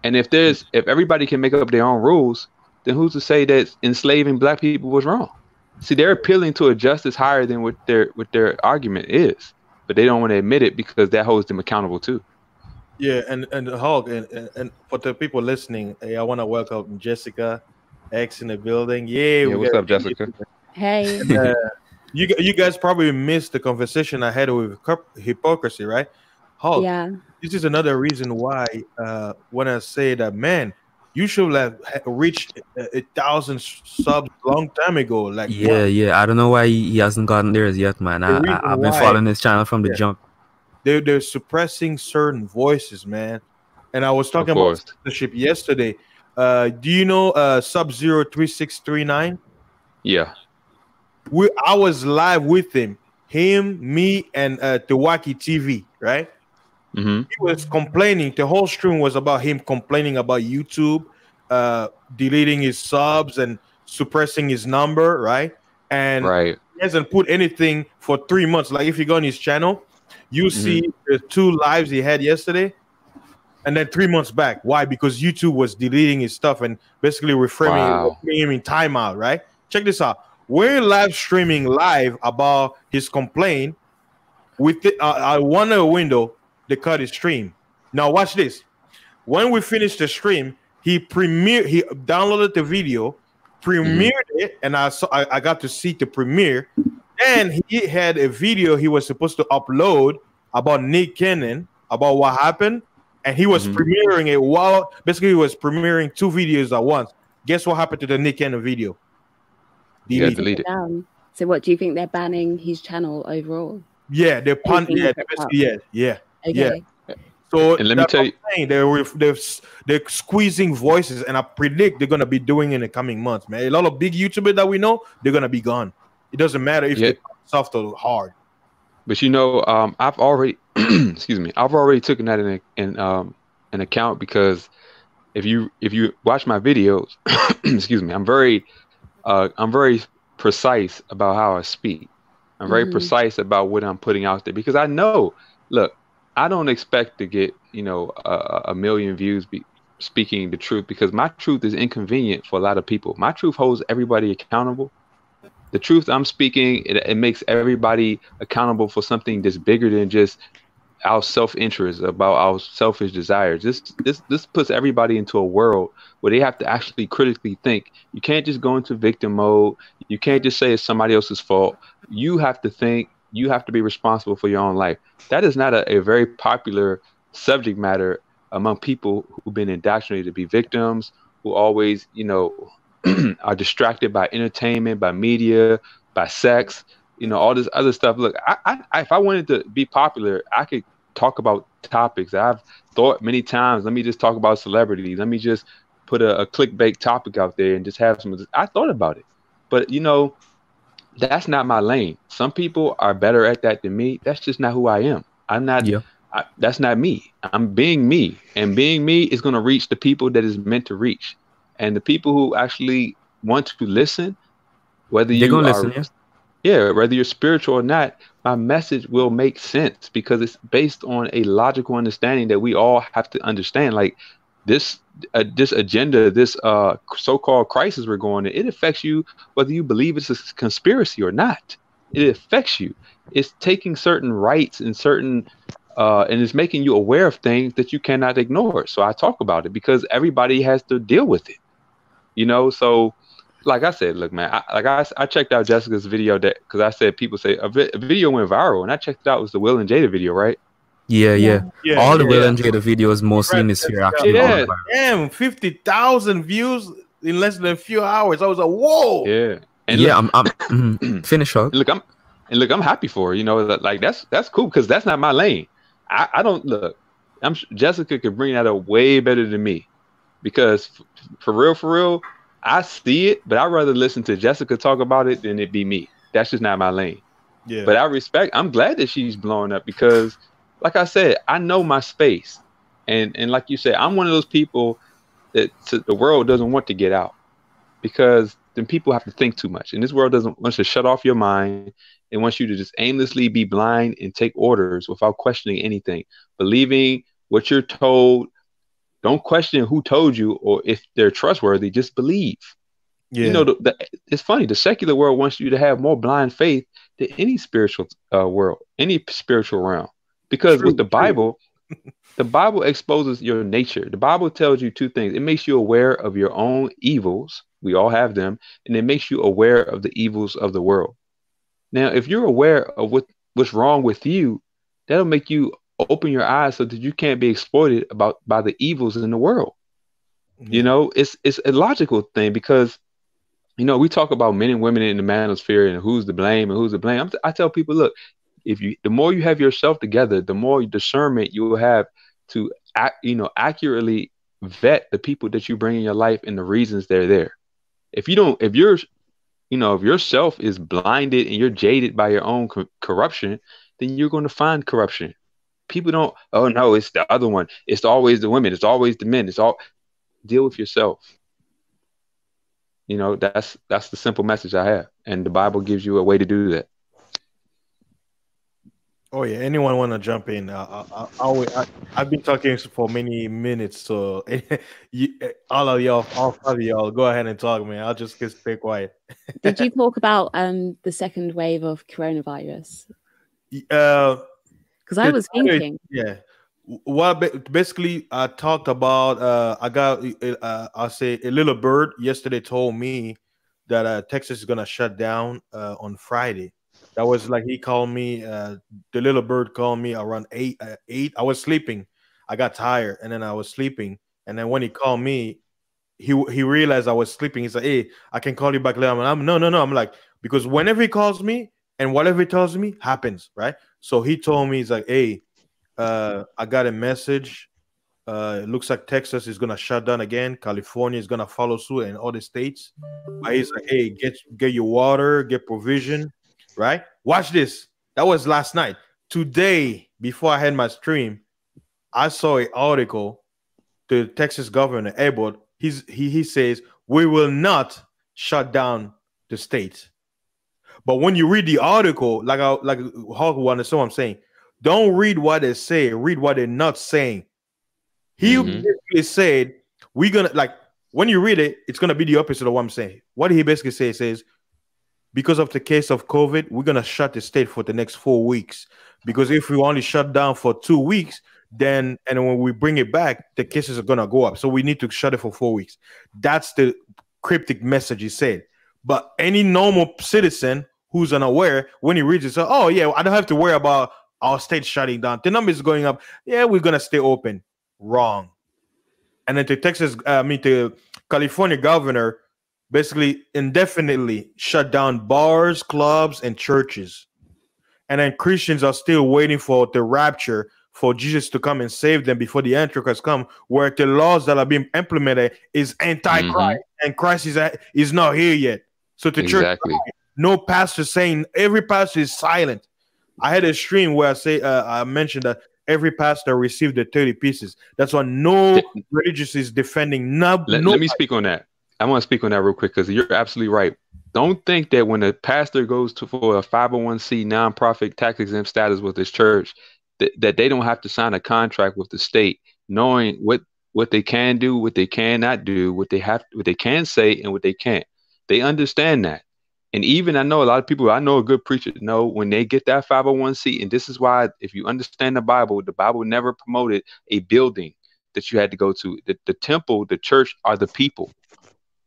D: And if everybody can make up their own rules, then who's to say that enslaving black people was wrong? See, they're appealing to a justice higher than what their argument is. but they don't want to admit it because that holds them accountable too.
A: Yeah, and Hog, and for the people listening, hey, I want to welcome Jessica X in the building. Yeah, we
D: what's
A: got
D: up, Jessica?
G: Hey.
A: And, you guys probably missed the conversation I had with hypocrisy, right? Hog,
G: Yeah.
A: this is another reason why when I say that, man, you should have reached 1,000 subs long time ago. Like,
F: yeah. I don't know why he hasn't gotten there as yet, man.
A: The reason
F: I've been
A: why-
F: following his channel from the jump.
A: they're suppressing certain voices, man. And I was talking about censorship yesterday. Do you know Sub-Zero 3639?
D: Yeah.
A: I was live with him, me, and Tewaki TV, right?
D: Mm-hmm.
A: He was complaining. The whole stream was about him complaining about YouTube, deleting his subs and suppressing his number, right? And he hasn't put anything for 3 months. Like if you go on his channel, you see the 2 lives he had yesterday, and then 3 months back. Why? Because YouTube was deleting his stuff and basically reframing him in timeout, right? Check this out. We're live streaming about his complaint. With I wonder a window, they cut his stream. Now watch this. When we finished the stream, he downloaded the video, premiered it, and I got to see the premiere. Then he had a video he was supposed to upload about Nick Cannon, about what happened, and he was premiering it while basically he was premiering 2 videos at once. Guess what happened to the Nick Cannon video?
D: Deleted.
G: So what do you think they're banning his channel overall?
A: Yeah, they're yeah.
G: Okay.
A: So
D: and let me tell you,
A: they're squeezing voices, and I predict they're gonna be doing in the coming months, man. A lot of big YouTubers that we know, they're gonna be gone. It doesn't matter if they're soft or hard.
D: But you know, I've already excuse me, I've already taken that in account, because if you watch my videos, excuse me, I'm very precise about how I speak. I'm very precise about what I'm putting out there, because I know, look, I don't expect to get, a million views speaking the truth, because my truth is inconvenient for a lot of people. My truth holds everybody accountable. The truth I'm speaking, it makes everybody accountable for something that's bigger than just our self-interest, about our selfish desires. This puts everybody into a world where they have to actually critically think. You can't just go into victim mode. You can't just say it's somebody else's fault. You have to think. You have to be responsible for your own life. That is not a very popular subject matter among people who've been indoctrinated to be victims, who always, are distracted by entertainment, by media, by sex, all this other stuff. Look, I if I wanted to be popular, I could talk about topics I've thought many times. Let me just talk about celebrities. Let me just put a clickbait topic out there and just have some. I thought about it, but that's not my lane. Some people are better at that than me. That's just not who I am. I'm not.
F: Yeah.
D: That's not me. I'm being me, and being me is going to reach the people that is meant to reach, and the people who actually want to listen, whether
F: They're gonna listen,
D: whether you're spiritual or not, my message will make sense, because it's based on a logical understanding that we all have to understand. Like this agenda, this so-called crisis we're going in, it affects you whether you believe it's a conspiracy or not. It affects you. It's taking certain rights and certain and it's making you aware of things that you cannot ignore. So I talk about it because everybody has to deal with it. So like I said, look, man, I checked out Jessica's video because I said people say a video went viral, and I checked it out. It was the Will and Jada video, right?
F: Yeah. All the Will and Jada videos mostly in this sphere actually.
A: Yeah. Damn, 50,000 views in less than a few hours. I was like, whoa.
D: Yeah. And
F: I'm finish up.
D: Look, I'm happy for her. Like that's cool, because that's not my lane. I don't look. Jessica could bring that up way better than me, because for real, I see it, but I'd rather listen to Jessica talk about it than it be me. That's just not my lane.
A: Yeah.
D: But I'm glad that she's blowing up, because, like I said, I know my space, and like you said, I'm one of those people that the world doesn't want to get out, because then people have to think too much, and this world doesn't want to shut off your mind. It wants you to just aimlessly be blind and take orders without questioning anything, believing what you're told. Don't question who told you or if they're trustworthy. Just believe. You know, it's funny. The secular world wants you to have more blind faith than any spiritual world, any spiritual realm. Because with the Bible, the Bible exposes your nature. The Bible tells you two things. It makes you aware of your own evils. We all have them. And it makes you aware of the evils of the world. Now, if you're aware of what's wrong with you, that'll make you open your eyes so that you can't be exploited by the evils in the world. You know, it's a logical thing because, you know, we talk about men and women in the manosphere and who's to blame and who's to blame. I tell people, look, the more you have yourself together, the more discernment you will have to accurately vet the people that you bring in your life and the reasons they're there. If yourself is blinded and you're jaded by your own corruption, then you're going to find corruption. People don't, oh no, it's the other one. It's always the women. It's always the men. Deal with yourself. You know, that's the simple message I have. And the Bible gives you a way to do that.
A: Oh yeah, anyone want to jump in? I've been talking for many minutes, so all five of y'all, go ahead and talk, man. I'll just stay quiet.
G: Did you talk about the second wave of coronavirus?
A: Because
G: I was thinking,
A: well, basically, I talked about. I'll say a little bird yesterday told me that Texas is gonna shut down on Friday. That was like he called me. The little bird called me around 8. I was sleeping. I got tired, and then I was sleeping. And then when he called me, he realized I was sleeping. He said, "Hey, I can call you back later." I'm no. I'm like, because whenever he calls me and whatever he tells me happens, right? So he told me, he's like, "Hey, I got a message. It looks like Texas is gonna shut down again. California is gonna follow suit, and other states." But he's like, "Hey, get your water, get provision." Right? Watch this. That was last night. Today, before I had my stream, I saw an article. The Texas governor, Abbott, he says, we will not shut down the state. But when you read the article, like Hawk will understand what I'm saying, don't read what they say, read what they're not saying. He basically said, we're going to, like, when you read it, it's going to be the opposite of what I'm saying. What he basically says, because of the case of COVID, we're going to shut the state for the next 4 weeks. Because if we only shut down for 2 weeks, and when we bring it back, the cases are going to go up. So we need to shut it for 4 weeks. That's the cryptic message he said. But any normal citizen who's unaware, when he reads it, says, oh, yeah, I don't have to worry about our state shutting down. The numbers going up. Yeah, we're going to stay open. Wrong. And then the California governor basically indefinitely shut down bars, clubs, and churches. And then Christians are still waiting for the rapture, for Jesus to come and save them before the Antichrist come, where the laws that are being implemented is anti-Christ, and Christ is not here yet. So the church, no pastor saying, every pastor is silent. I had a stream where I mentioned that every pastor received the 30 pieces. That's why no religious is defending. Let
D: me speak on that. I want to speak on that real quick because you're absolutely right. Don't think that when a pastor goes for a 501c nonprofit tax exempt status with his church, that they don't have to sign a contract with the state, knowing what they can do, what they cannot do, what they can say, and what they can't. They understand that. And even I know a lot of people, I know a good preacher know when they get that 501c, and this is why, if you understand the Bible never promoted a building that you had to go to. The temple, the church are the people.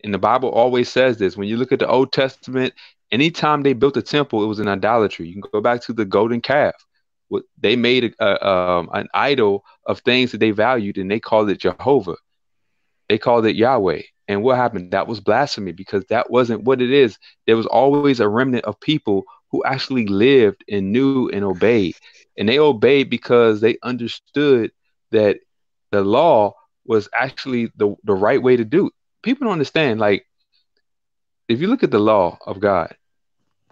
D: And the Bible always says this. When you look at the Old Testament, anytime they built a temple, it was an idolatry. You can go back to the golden calf. They made an idol of things that they valued, and they called it Jehovah. They called it Yahweh. And what happened? That was blasphemy, because that wasn't what it is. There was always a remnant of people who actually lived and knew and obeyed. And they obeyed because they understood that the law was actually the right way to do it. People don't understand, like, if you look at the law of God,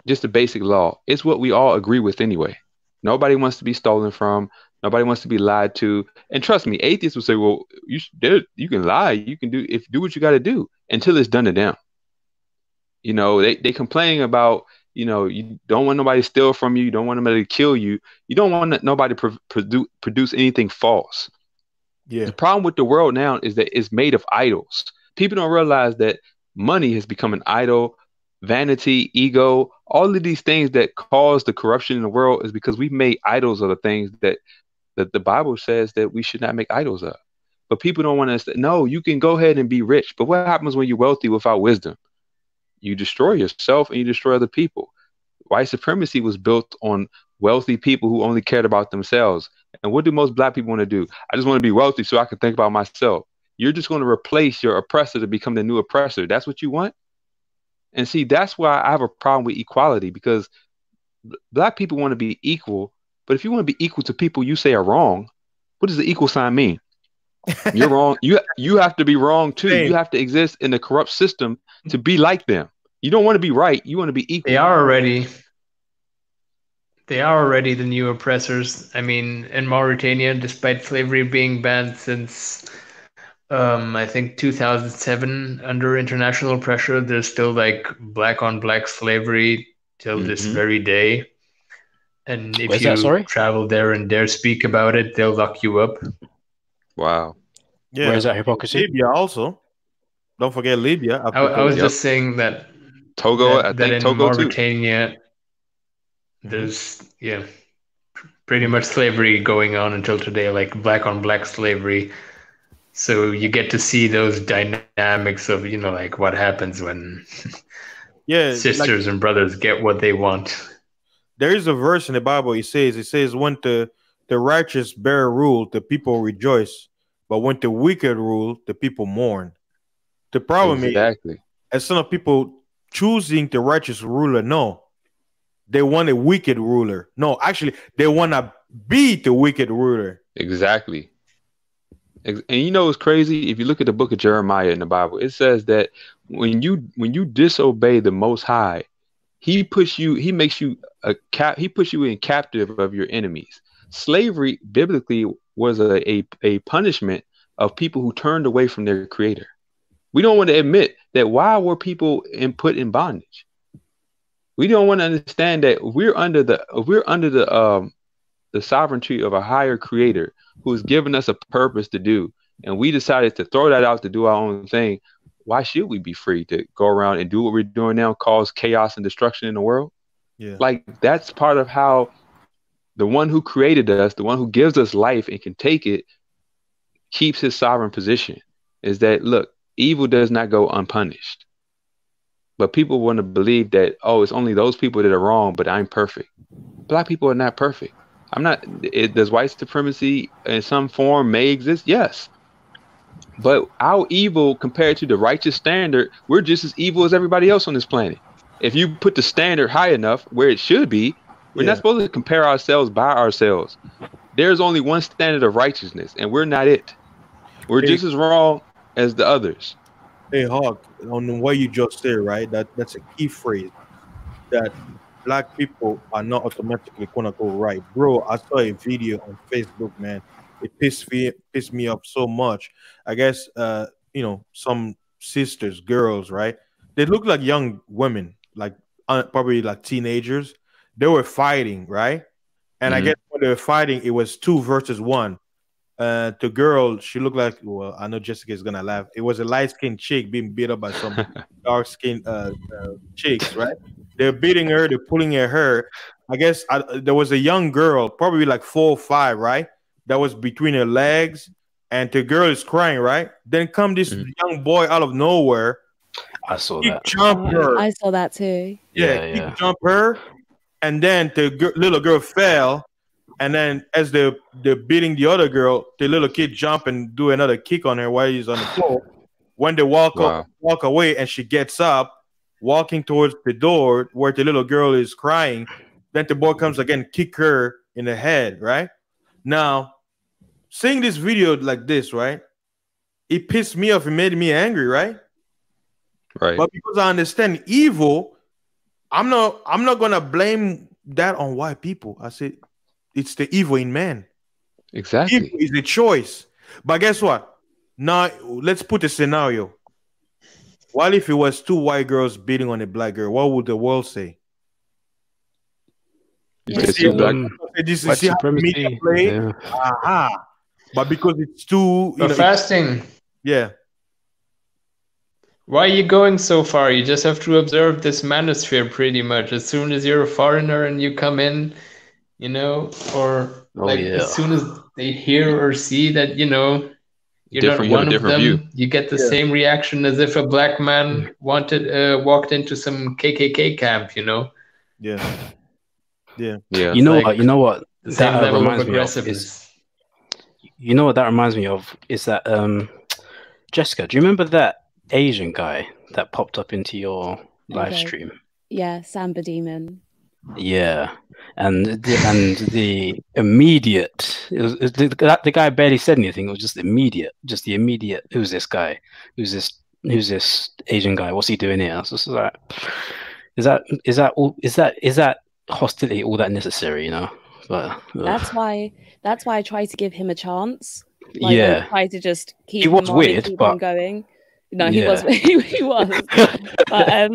D: just the basic law, it's what we all agree with anyway. Nobody wants to be stolen from. Nobody wants to be lied to. And trust me, atheists will say, well, you can lie. You can do what you got to do until it's done to them. You know, they complaining about, you know, you don't want nobody to steal from you. You don't want nobody to kill you. You don't want nobody to produce anything false. Yeah. The problem with the world now is that it's made of idols. People don't realize that money has become an idol, vanity, ego, all of these things that cause the corruption in the world is because we've made idols of the things that the Bible says that we should not make idols of. But people don't want to. No, you can go ahead and be rich. But what happens when you're wealthy without wisdom? You destroy yourself and you destroy other people. White supremacy was built on wealthy people who only cared about themselves. And what do most black people want to do? I just want to be wealthy so I can think about myself. You're just going to replace your oppressor to become the new oppressor. That's what you want? And see, that's why I have a problem with equality, because black people want to be equal. But if you want to be equal to people you say are wrong, what does the equal sign mean? You're wrong. You have to be wrong too.
A: Same.
D: You have to exist in the corrupt system to be like them. You don't want to be right. You want to be equal.
C: They are already the new oppressors. I mean, in Mauritania, despite slavery being banned since I think 2007 under international pressure, there's still like black on black slavery till this very day. And if
E: Where's
C: you
E: that, sorry?
C: travel there and dare speak about it, they'll lock you up.
D: Wow.
A: Yeah.
E: Where is that hypocrisy?
A: Libya also. Don't forget Libya.
C: I was just saying that
D: Togo,
C: that,
D: I
C: that
D: think
C: in
D: Togo too.
C: Mauritania, there's pretty much slavery going on until today, like black on black slavery. So you get to see those dynamics of like what happens when sisters and brothers get what they want.
A: There is a verse in the Bible. It says when the righteous bear rule, the people rejoice, but when the wicked rule, the people mourn. The problem is, as some of people choosing the righteous ruler, no, they want a wicked ruler. No, actually, they want to be the wicked ruler.
D: Exactly. And it's crazy. If you look at the book of Jeremiah in the Bible, it says that when you disobey the Most High, he makes you he puts you in captive of your enemies. Slavery biblically was a punishment of people who turned away from their creator. We don't want to admit that why were people put in bondage? We don't want to understand that we're under the sovereignty of a higher creator who has given us a purpose to do, and we decided to throw that out to do our own thing. Why should we be free to go around and do what we're doing now, cause chaos and destruction in the world? Yeah. Like, that's part of how the one who created us, the one who gives us life and can take it, keeps his sovereign position. Is that, look, evil does not go unpunished. But people want to believe that, oh, it's only those people that are wrong, but I'm perfect. Black people are not perfect. I'm not. Does white supremacy in some form may exist? Yes. But our evil compared to the righteous standard, we're just as evil as everybody else on this planet. If you put the standard high enough where it should be, we're not supposed to compare ourselves by ourselves. There's only one standard of righteousness, and we're not it. We're just as wrong as the others.
A: Hey, Hawk, on what you just said, right? That's a key phrase. That black people are not automatically gonna go right. Bro, I saw a video on Facebook, man. It pissed me off so much. I guess some sisters, girls, right? They look like young women, like probably like teenagers. They were fighting, right? And I guess when they were fighting, it was 2 versus 1. The girl, she looked like, well, I know Jessica is gonna laugh. It was a light-skinned chick being beat up by some dark-skinned chicks, right? They're beating her, they're pulling at her. I guess there was a young girl, probably like 4 or 5, right? That was between her legs, and the girl is crying, right? Then come this young boy out of nowhere.
E: I saw that.
A: Jump her.
G: I saw that too.
A: Yeah. He jumped her, and then the little girl fell. And then as they're beating the other girl, the little kid jump and do another kick on her while he's on the floor. When they walk away and she gets up, walking towards the door where the little girl is crying, then the boy comes again, kick her in the head, right? Now, seeing this video like this, right? It pissed me off. It made me angry, right?
D: Right.
A: But because I understand evil, I'm not gonna blame that on white people. I said, it's the evil in man.
D: Exactly.
A: Evil is a choice. But guess what? Now, let's put a scenario. What if it was 2 white girls beating on a black girl? What would the world say?
D: You see
A: how media play? Yeah. Aha. But because it's too...
C: fasting.
A: Yeah.
C: Why are you going so far? You just have to observe this manosphere pretty much. As soon as you're a foreigner and you come in, you know, or like as soon as they hear or see that, you know, you're not one of them, view. You get the same reaction as if a black man walked into some KKK camp, you know?
A: Yeah. Yeah.
E: You know what? You know what?
C: The same level of aggressiveness.
E: You know what that reminds me of? Is that Jessica, do you remember that Asian guy that popped up into your live stream?
G: Yeah, Samba Demon.
E: Yeah, and the immediate, the guy barely said anything. It was just immediate, the immediate. Who's this guy? Who's this Asian guy? What's he doing here? So like, is that hostility all that necessary? You know, but
G: that's why I try to give him a chance. Like,
E: yeah,
G: I try to just keep.
E: He was weird,
G: keep
E: but
G: him going. No, he was. He was. But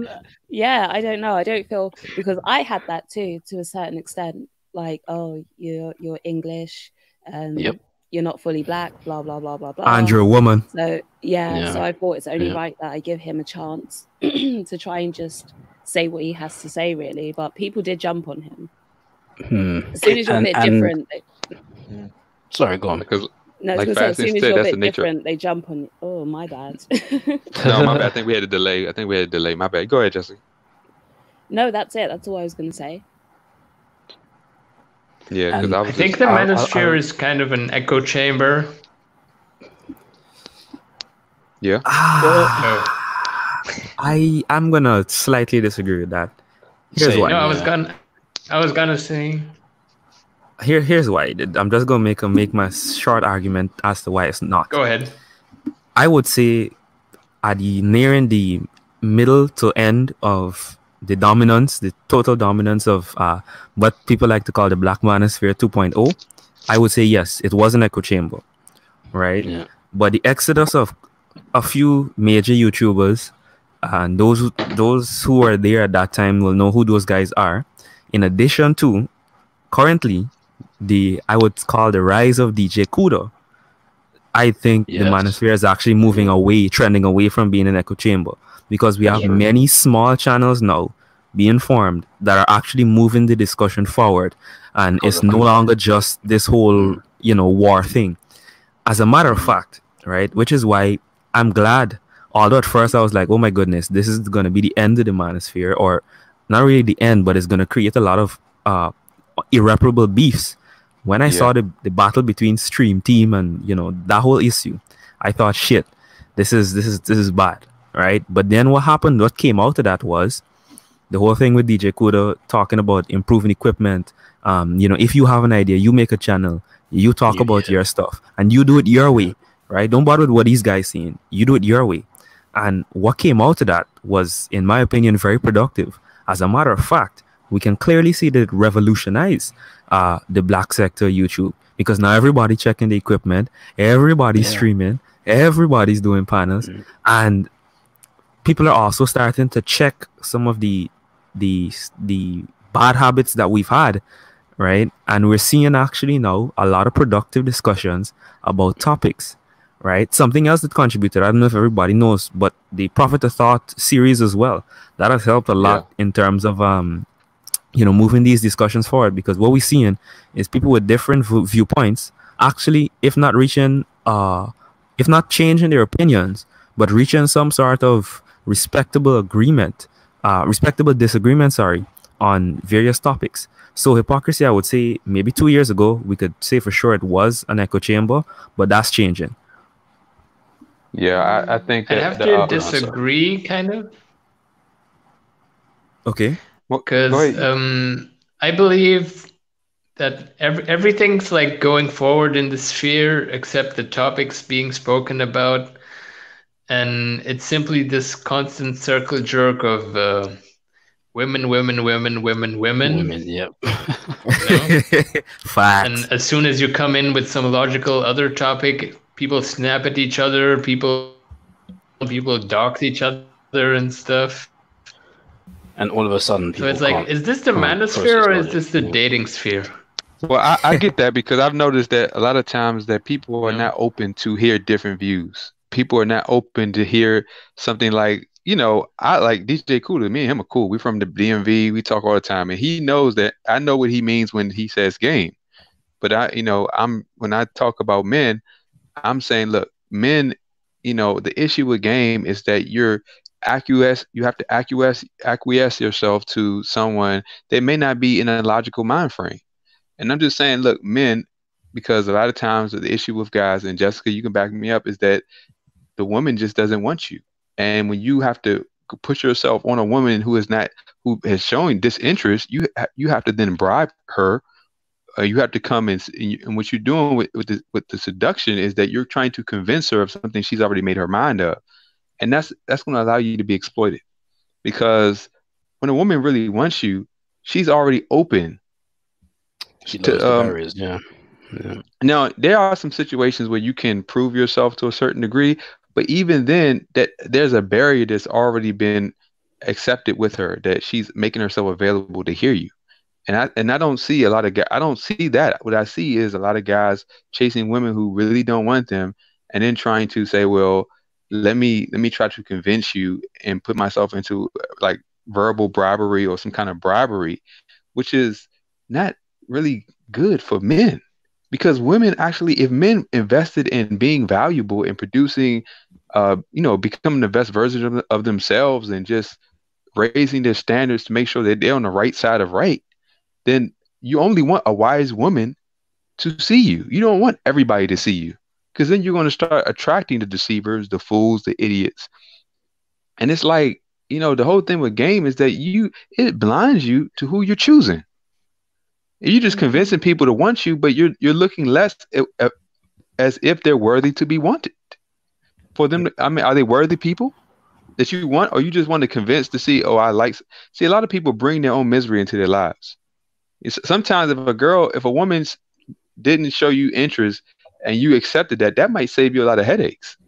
G: yeah, I don't know. I don't feel, because I had that too, to a certain extent. Like, oh, you're English, you're not fully black, blah blah blah blah blah.
F: And you're a woman.
G: So yeah, so I thought it's only right that I give him a chance to try and just say what he has to say, really. But people did jump on him. As soon as you're a bit different.
E: Sorry, go on.
D: Because
G: no,
D: like
G: as soon as you're a bit
D: nature.
G: different, they jump on you. Oh, my bad.
D: No, my bad. I think we had a delay. My bad. Go ahead, Jesse.
G: No, that's it. That's all I was going to say.
D: Yeah, because
C: I think the manosphere is kind of an echo chamber.
D: Yeah.
F: I'm gonna slightly disagree with that. Here's why.
C: No, I was gonna say.
F: Here's why. I'm just gonna make my short argument as to why it's not.
C: Go ahead.
F: I would say at nearing the middle to end of the dominance, the total dominance of what people like to call the Black Manosphere 2.0, I would say yes, it was an echo chamber, right?
E: Yeah.
F: But the exodus of a few major YouTubers, and those who were there at that time will know who those guys are. In addition to currently I would call the rise of DJ Kudo, I think the manosphere is actually moving away, trending away from being an echo chamber, because we have many small channels now being formed that are actually moving the discussion forward, and it's no longer just this whole war thing. As a matter of fact, right, which is why I'm glad, although at first I was like, oh my goodness, this is going to be the end of the manosphere, or not really the end, but it's going to create a lot of irreparable beefs. When I saw the battle between Stream Team and that whole issue, I thought, shit, this is bad, right? But then what happened? What came out of that was the whole thing with DJ Kudo talking about improving equipment. If you have an idea, you make a channel, you talk about your stuff, and you do it your way, right? Don't bother with what these guys saying. You do it your way. And what came out of that was, in my opinion, very productive. As a matter of fact, we can clearly see that it revolutionized the black sector YouTube, because now everybody checking the equipment, everybody's streaming, everybody's doing panels, and people are also starting to check some of the bad habits that we've had, right? And we're seeing actually now a lot of productive discussions about topics, right? Something else that contributed, I don't know if everybody knows, but the Prophet of Thought series as well, that has helped a lot in terms of moving these discussions forward, because what we're seeing is people with different viewpoints actually, if not changing their opinions, but reaching some sort of respectable disagreement, on various topics. So hypocrisy, I would say maybe 2 years ago, we could say for sure it was an echo chamber, but that's changing.
D: Yeah, I think that
C: I have to disagree, kind of.
F: Okay.
C: Because I believe that everything's like going forward in the sphere except the topics being spoken about, and it's simply this constant circle jerk of women.
E: Yep.
F: Facts.
C: And as soon as you come in with some logical other topic, people snap at each other, people dox each other and stuff.
E: And all of a sudden,
C: so it's like, is this the manosphere or is this the dating sphere?
D: Well, I get that, because I've noticed that a lot of times that people are not open to hear different views. people are not open to hear something like, I like DJ Cooler. Me and him are cool. We from the DMV. We talk all the time, and he knows that I know what he means when he says game. But when I talk about men, I'm saying, look, men, the issue with game is that you have to acquiesce yourself to someone that may not be in a logical mind frame. And I'm just saying, look, men, because a lot of times the issue with guys, and Jessica, you can back me up, is that the woman just doesn't want you. And when you have to put yourself on a woman who is showing disinterest, you have to then bribe her. You have to come and what you're doing with the seduction is that you're trying to convince her of something she's already made her mind up. And that's going to allow you to be exploited, because when a woman really wants you, she's already open.
E: She knows the barriers, yeah.
D: Now, there are some situations where you can prove yourself to a certain degree, but even then, that there's a barrier that's already been accepted with her, that she's making herself available to hear you. And I don't see a lot of guys. I don't see that. What I see is a lot of guys chasing women who really don't want them, and then trying to say, well, let me try to convince you and put myself into like verbal bribery or some kind of bribery, which is not really good for men. Because women actually, if men invested in being valuable and producing, becoming the best version of themselves and just raising their standards to make sure that they're on the right side of right, then you only want a wise woman to see you. You don't want everybody to see you, because then you're going to start attracting the deceivers, the fools, the idiots. And it's like, the whole thing with game is that it blinds you to who you're choosing. You're just convincing people to want you, but you're looking less as if they're worthy to be wanted. For them, are they worthy people that you want, or you just want to convince to see, see, a lot of people bring their own misery into their lives. Sometimes if a woman didn't show you interest and you accepted that might save you a lot of headaches,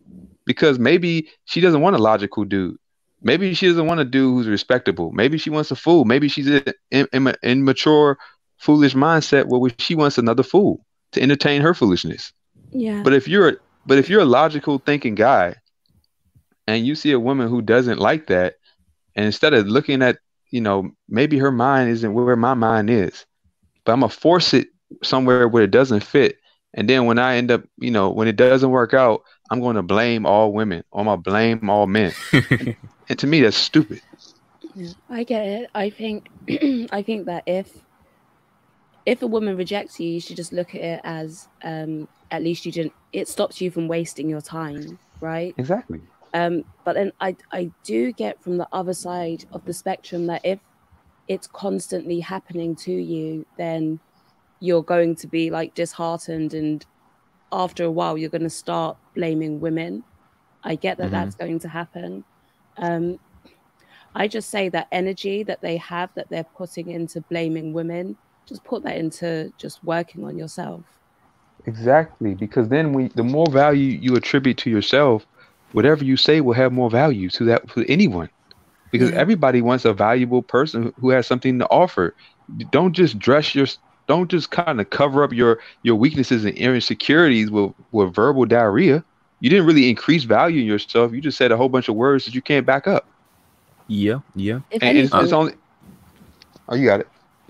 D: because maybe she doesn't want a logical dude. Maybe she doesn't want a dude who's respectable. Maybe she wants a fool. Maybe she's in an immature, foolish mindset where she wants another fool to entertain her foolishness.
G: Yeah.
D: But if you're a logical thinking guy and you see a woman who doesn't like that, and instead of looking at, maybe her mind isn't where my mind is, but I'm gonna force it somewhere where it doesn't fit. And then when I end up, when it doesn't work out, I'm going to blame all women, or I'm gonna blame all men. And to me, that's stupid.
G: Yeah, I get it. I think that if a woman rejects you, you should just look at it as at least it stops you from wasting your time, right?
D: Exactly.
G: But then I do get from the other side of the spectrum that if it's constantly happening to you, then you're going to be like disheartened, and after a while you're going to start blaming women. I get that that's going to happen. I just say that energy that they have, that they're putting into blaming women, just put that into just working on yourself.
D: Exactly, because then the more value you attribute to yourself, whatever you say will have more value to anyone, because everybody wants a valuable person who has something to offer. Don't just kind of cover up your weaknesses and insecurities with verbal diarrhea. You didn't really increase value in yourself. You just said a whole bunch of words that you can't back up.
F: Yeah.
G: If
D: And
G: anything,
D: it's only. Oh, you got it.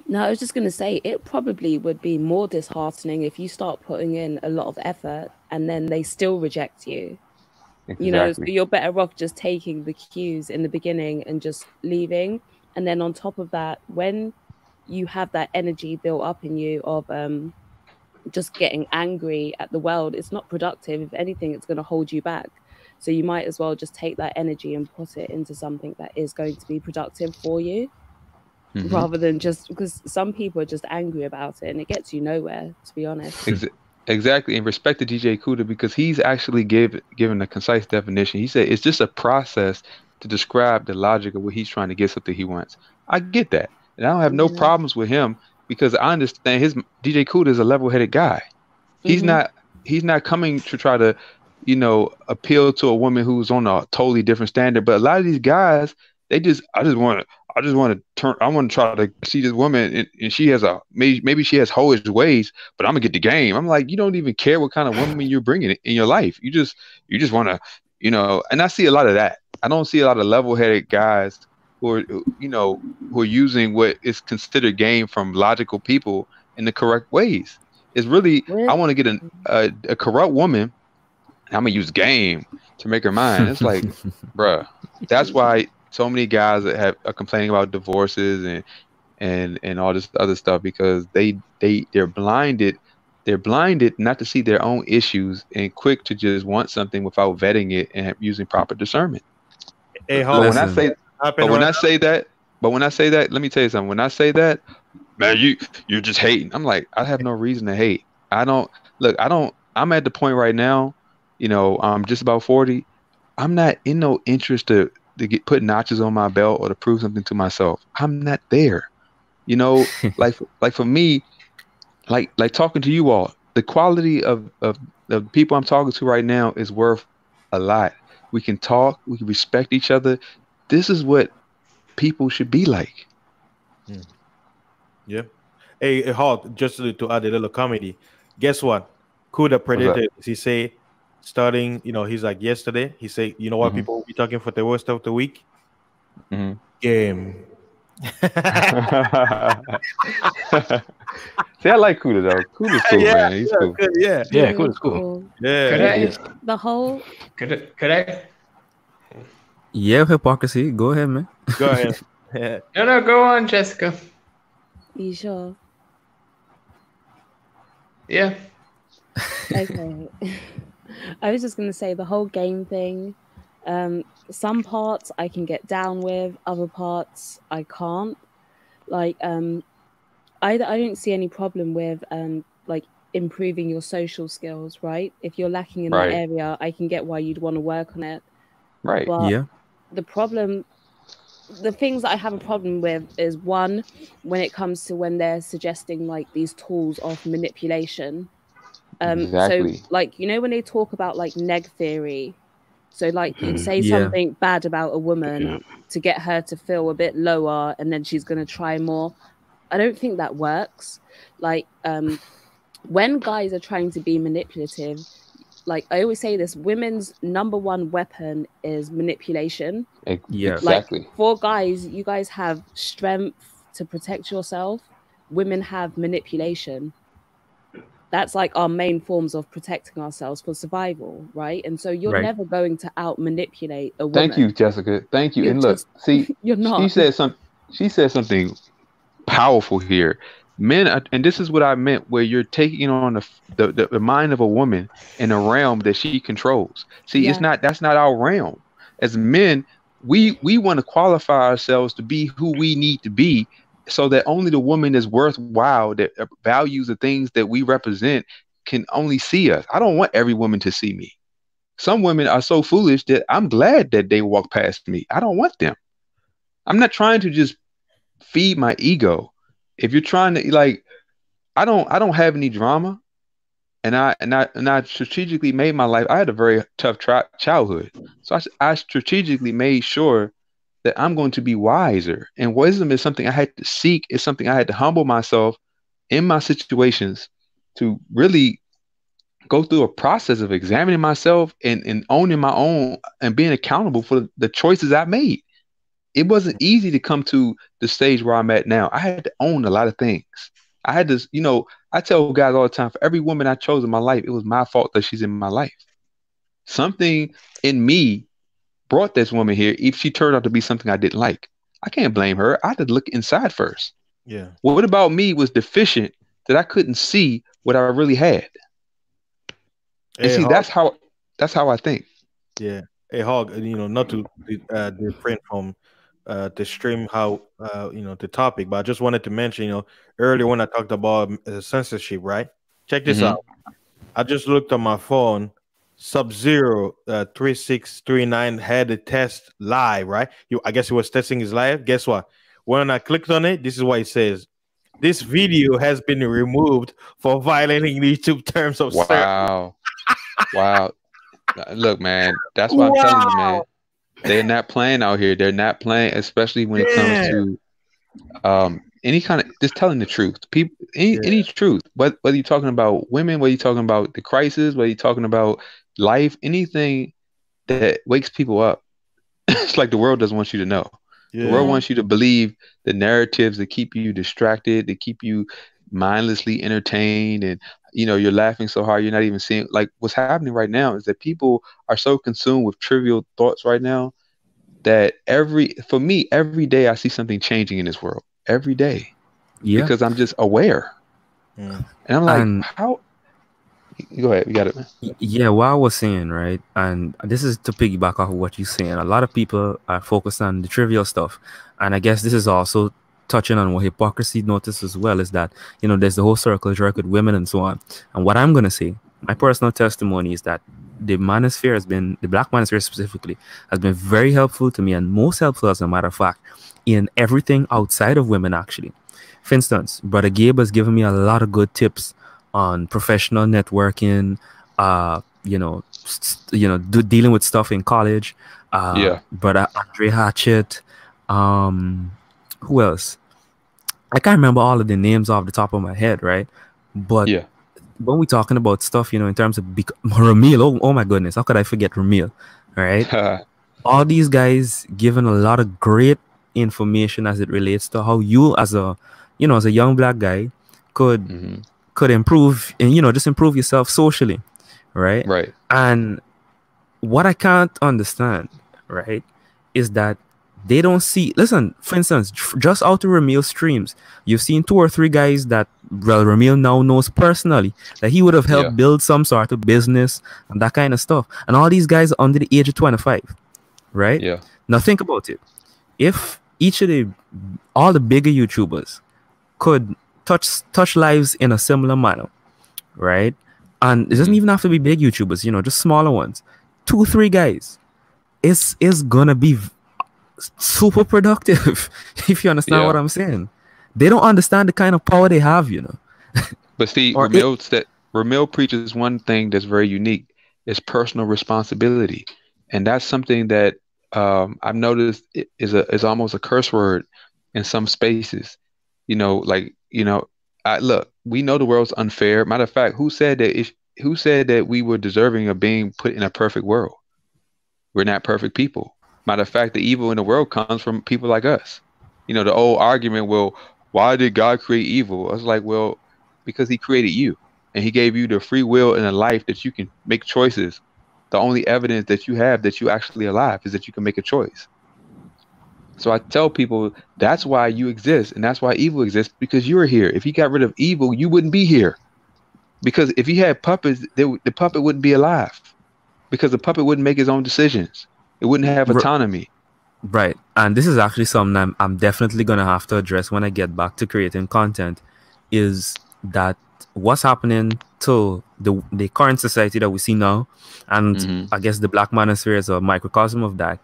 G: no, I was just going to say, it probably would be more disheartening if you start putting in a lot of effort and then they still reject you.
D: Exactly.
G: So you're better off just taking the cues in the beginning and just leaving. And then on top of that, when you have that energy built up in you of just getting angry at the world, it's not productive. If anything, it's going to hold you back. So you might as well just take that energy and put it into something that is going to be productive for you, rather than just, because some people are just angry about it and it gets you nowhere, to be honest.
D: Exactly. And respect to DJ Kuda, because he's actually given a concise definition. He said it's just a process to describe the logic of what he's trying to get something he wants. I get that. And I don't have no problems with him, because I understand DJ Kuda is a level-headed guy. He's not coming to try to, appeal to a woman who's on a totally different standard. But a lot of these guys, I want to try to see this woman, and she has maybe she has hoish ways, but I'm gonna get the game. I'm like, you don't even care what kind of woman you're bringing in your life. You just want to You know, and I see a lot of that. I don't see a lot of level-headed guys who are, you know, who are using what is considered game from logical people in the correct ways. It's really, I want to get a corrupt woman. I'm gonna use game to make her mine. It's like, bruh, that's why so many guys that are complaining about divorces and all this other stuff, because they're blinded. They're blinded not to see their own issues and quick to just want something without vetting it and using proper discernment.
A: Hey,
D: But when I
F: Listen.
D: say that, let me tell you something. When I say that, man, you're just hating. I'm like, I have no reason to hate. I'm at the point right now, you know, I'm just about 40. I'm not in no interest to put notches on my belt or to prove something to myself. I'm not there. You know, like for me, like talking to you all, the quality of the people I'm talking to right now is worth a lot. We can talk, we can respect each other. This is what people should be like.
A: Yeah. Hey, Hawk, just to add a little comedy. Guess what? Kuda predicted. He say, starting, you know, he's like yesterday. He say, you know what people will be talking for the rest of the week? Game.
D: See, I like Kuda though. Kuda's cool, man. He's cool.
A: Good, yeah.
E: Yeah, cool. It's cool.
A: Yeah.
G: The whole.
C: Could I?
F: Yeah, hypocrisy. Go ahead, man.
A: Go ahead. Yeah.
C: No, go on, Jessica.
G: You sure?
C: Yeah.
G: Okay. I was just gonna say the whole game thing. Some parts I can get down with, other parts I can't. Like, I don't see any problem with like improving your social skills, right? If you're lacking in that area, I can get why you'd want to work on it.
D: Right.
G: But
F: Yeah.
G: the things that I have a problem with is, one, when it comes to when they're suggesting like these tools of manipulation.
D: Exactly.
G: So like, you know, when they talk about like neg theory, so like you'd say
F: Yeah.
G: something bad about a woman to get her to feel a bit lower, and then she's going to try more. I don't think that works. Like, when guys are trying to be manipulative, like I always say this, women's number one weapon is manipulation.
F: Yeah.
D: Exactly.
G: Like, for guys, you guys have strength to protect yourself. Women have manipulation. That's like our main forms of protecting ourselves for survival, right? And so you're
F: Right.
G: never going to out manipulate a woman.
D: Thank you, Jessica. Thank you.
G: You're
D: And look,
G: just-
D: see,
G: You're not.
D: she said something powerful here. Men, and this is what I meant, where you're taking on the mind of a woman in a realm that she controls. See, that's not our realm. As men, we want to qualify ourselves to be who we need to be, so that only the woman is worthwhile, that values the things that we represent, can only see us. I don't want every woman to see me. Some women are so foolish that I'm glad that they walk past me. I don't want them. I'm not trying to just feed my ego. If you're trying to, like, I don't have any drama, and I strategically made my life. I had a very tough childhood, so I strategically made sure that I'm going to be wiser. And wisdom is something I had to seek. It's something I had to humble myself in my situations to really go through a process of examining myself and owning my own and being accountable for the choices I made. It wasn't easy to come to the stage where I'm at now. I had to own a lot of things. I had to, you know, I tell guys all the time, for every woman I chose in my life, it was my fault that she's in my life. Something in me brought this woman here. If she turned out to be something I didn't like, I can't blame her. I had to look inside first.
A: Yeah.
D: What about me was deficient that I couldn't see what I really had? And
A: Hey,
D: see,
A: Hawk.
D: that's how I think.
A: Yeah. Hey, Hog, you know, not to different from the stream, how, you know, the topic, but I just wanted to mention, you know, earlier when I talked about censorship, right? Check this out. I just looked on my phone. Sub-Zero 3639 had a test live, right? I guess he was testing his live. Guess what? When I clicked on it, this is what it says. This video has been removed for violating YouTube terms of service.
D: Wow. Wow. Look, man, that's what I'm telling you, man. They're not playing out here. They're not playing, especially when it comes to any kind of just telling the truth. People, any truth. Whether you're talking about women, whether you're talking about the crisis, whether you're talking about life, anything that wakes people up. It's like the world doesn't want you to know. The world
A: Yeah.
D: wants you to believe the narratives that keep you distracted, that keep you mindlessly entertained, and you're laughing so hard you're not even seeing. Like, what's happening right now is that people are so consumed with trivial thoughts right now that for me, every day I see something changing in this world. Every day.
F: Yeah.
D: Because I'm just aware.
A: Mm.
D: And I'm like,
F: And
D: how? Go ahead, you got it, man.
F: yeah, what I was saying, right? And this is to piggyback off of what you're saying. A lot of people are focused on the trivial stuff. And I guess this is also touching on what hypocrisy noticed as well, is that, there's the whole circle jerk with women and so on. And what I'm going to say, my personal testimony is that the Black manosphere specifically, has been very helpful to me, and most helpful, as a matter of fact, in everything outside of women, actually. For instance, Brother Gabe has given me a lot of good tips on professional networking, dealing with stuff in college. Brother Andre Hatchett. Who else? I can't remember all of the names off the top of my head, right? But when we're talking about stuff, in terms of Ramil, oh my goodness, how could I forget Ramil, right? All these guys giving a lot of great information as it relates to how you, as a young Black guy, could improve, and just improve yourself socially, right?
D: Right.
F: And what I can't understand, right, is that they don't see. Listen, for instance, just out of Ramil's streams, you've seen 2 or 3 guys that Ramil now knows personally that he would have helped build some sort of business and that kind of stuff. And all these guys are under the age of 25, right?
D: Yeah.
F: Now think about it. If all the bigger YouTubers could touch lives in a similar manner, right? And it doesn't even have to be big YouTubers, just smaller ones. 2, 3 guys. It's gonna be super productive, if you understand what I'm saying. They don't understand the kind of power they have,
D: But see, Ramil preaches one thing that's very unique. It's personal responsibility. And that's something that I've noticed is almost a curse word in some spaces. Look, we know the world's unfair. Matter of fact, who said that we were deserving of being put in a perfect world? We're not perfect people. Matter of fact, the evil in the world comes from people like us. The old argument, well, why did God create evil? I was like, well, because he created you, and he gave you the free will and a life that you can make choices. The only evidence that you have that you actually alive is that you can make a choice. So I tell people that's why you exist, and that's why evil exists, because you're here. If he got rid of evil, you wouldn't be here. Because if he had puppets, the puppet wouldn't be alive, because the puppet wouldn't make his own decisions. It wouldn't have autonomy.
F: Right. And this is actually something I'm definitely going to have to address when I get back to creating content, is that what's happening to the current society that we see now, and I guess the Black manosphere is a microcosm of that,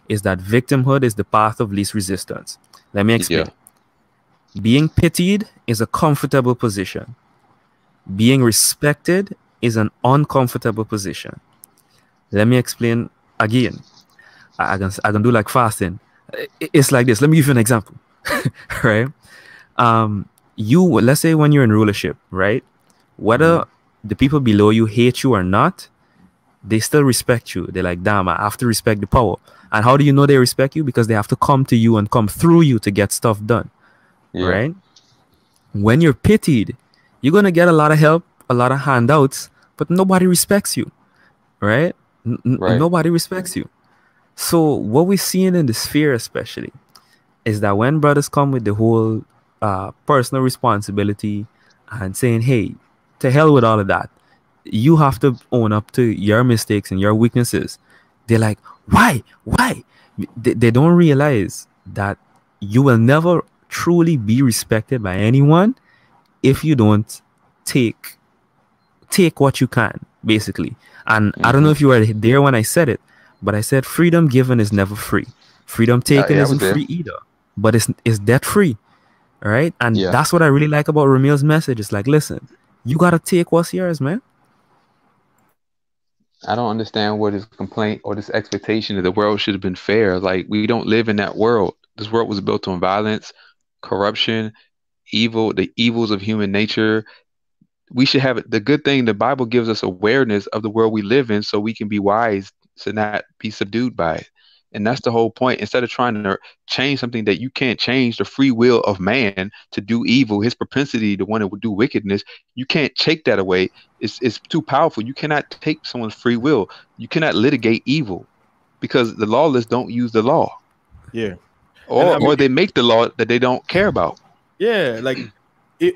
F: is that victimhood is the path of least resistance. Let me explain. Being pitied is a comfortable position. Being respected is an uncomfortable position. Let me explain again. I can do like fasting. It's like this. Let me give you an example. Right? Let's say when you're in rulership, right? Whether the people below you hate you or not, they still respect you. They're like, damn, I have to respect the power. And how do you know they respect you? Because they have to come to you and come through you to get stuff done. Right? When you're pitied, you're going to get a lot of help, a lot of handouts, but nobody respects you. Right? Nobody respects you. So what we're seeing in the sphere especially is that when brothers come with the whole personal responsibility and saying, hey, to hell with all of that, you have to own up to your mistakes and your weaknesses. They're like, why? They don't realize that you will never truly be respected by anyone if you don't take what you can, basically. And I don't know if you were there when I said it, but I said freedom given is never free. Freedom taken isn't free either, but it's debt free. All right. And that's what I really like about Ramil's message. It's like, listen, you got to take what's yours, man.
D: I don't understand what his complaint or this expectation that the world should have been fair. Like, we don't live in that world. This world was built on violence, corruption, evil, the evils of human nature. We should have the good thing. The Bible gives us awareness of the world we live in so we can be wise to not be subdued by it. And that's the whole point. Instead of trying to change something that you can't change, the free will of man to do evil, his propensity to want to do wickedness, you can't take that away. It's too powerful. You cannot take someone's free will. You cannot litigate evil because the lawless don't use the law.
A: Yeah.
D: Or they make the law that they don't care about.
A: Yeah, like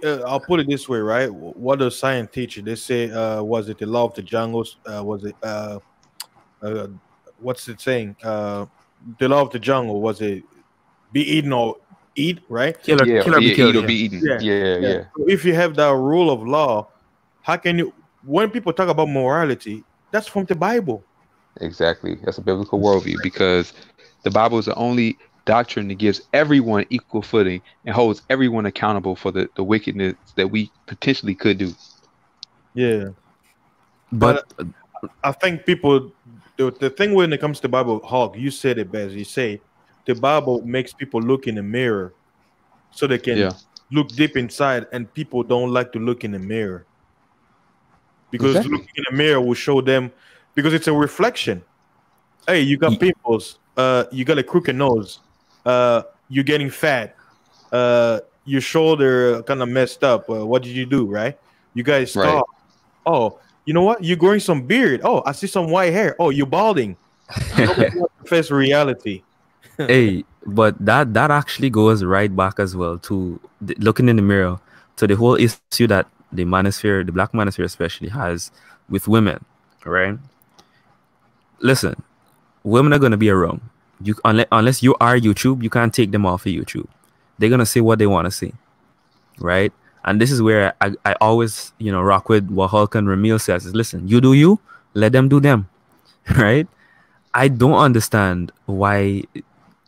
A: I'll put it this way, right? What does science teach you? They say, was it the law of the jungles? Was it what's it saying? The law of the jungle, was it be eaten or eat, right?
F: Kill or be killed.
D: Eat or be eaten. Yeah.
A: So if you have that rule of law, how can you, when people talk about morality, that's from the Bible.
D: Exactly. That's a biblical worldview because the Bible is the only doctrine that gives everyone equal footing and holds everyone accountable for the wickedness that we potentially could do.
A: Yeah.
F: But
A: I think people, the thing when it comes to Bible, Hawk, you said it best. You say the Bible makes people look in the mirror so they can look deep inside, and people don't like to look in the mirror because looking in the mirror will show them, because it's a reflection. Hey, you got pimples, you got a crooked nose, you're getting fat, your shoulder kind of messed up. What did you do, right? You guys stop. Oh, you know what? You're growing some beard. Oh, I see some white hair. Oh, you're balding. Face reality.
F: Hey, but that actually goes right back as well to looking in the mirror, to the whole issue that the manosphere, the black manosphere especially, has with women, right? Listen, women are gonna be around. You unless you are YouTube, you can't take them off of YouTube. They're gonna say what they want to see, right? And this is where I always, rock with what Hulk and Ramil says is, listen, you do you, let them do them, right? I don't understand why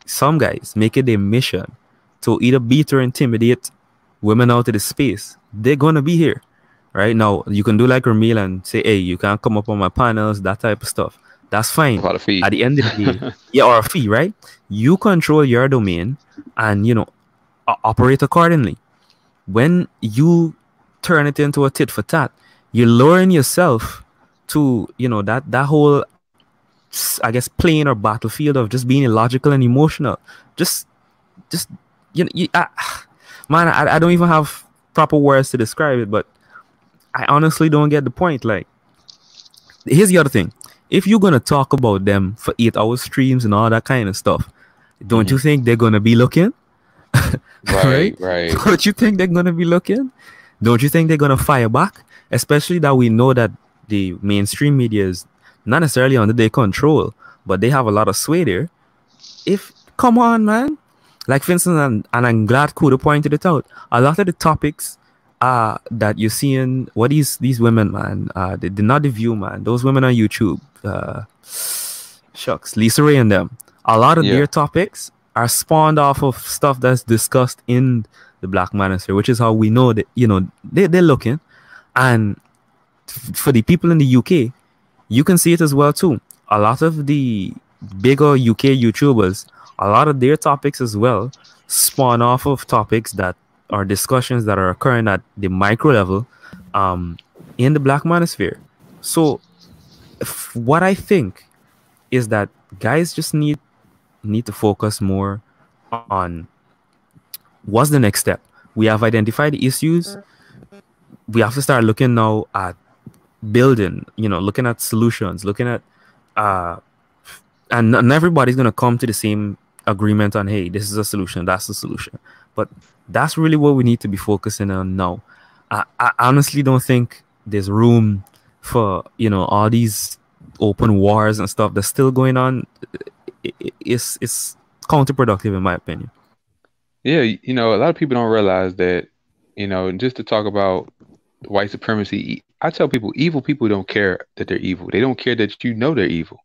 F: some guys make it their mission to either beat or intimidate women out of the space. They're going to be here, right? Now, you can do like Ramil and say, hey, you can't come up on my panels, that type of stuff. That's fine.
D: About a fee.
F: At the end of the day, or a fee, right? You control your domain and, operate accordingly. When you turn it into a tit for tat, you're lowering yourself to, that whole, I guess, plane or battlefield of just being illogical and emotional. Man, I don't even have proper words to describe it, but I honestly don't get the point. Like, here's the other thing. If you're going to talk about them for 8-hour streams and all that kind of stuff, don't you think they're going to be looking?
D: Right.
F: Don't you think they're going to be looking? Don't you think they're going to fire back? Especially that we know that the mainstream media is not necessarily under their control, but they have a lot of sway there. Come on, man. Like, for instance, and I'm glad Kuda pointed it out, a lot of the topics that you're seeing, what these women, man, they did not The View, man. Those women on YouTube, shucks, Lisa Ray and them, a lot of their topics are spawned off of stuff that's discussed in the black manosphere, which is how we know that, they're looking. And for the people in the UK, you can see it as well too. A lot of the bigger UK YouTubers, a lot of their topics as well spawn off of topics that are discussions that are occurring at the micro level in the black manosphere. So what I think is that guys just need to focus more on what's the next step. We have identified the issues. We have to start looking now at building, looking at solutions, looking at and everybody's going to come to the same agreement on, hey, this is a solution, that's the solution. But that's really what we need to be focusing on now. I honestly don't think there's room for, all these open wars and stuff that's still going on. It's counterproductive in my opinion.
D: Yeah, a lot of people don't realize that, just to talk about white supremacy, I tell people, evil people don't care that they're evil. They don't care that they're evil.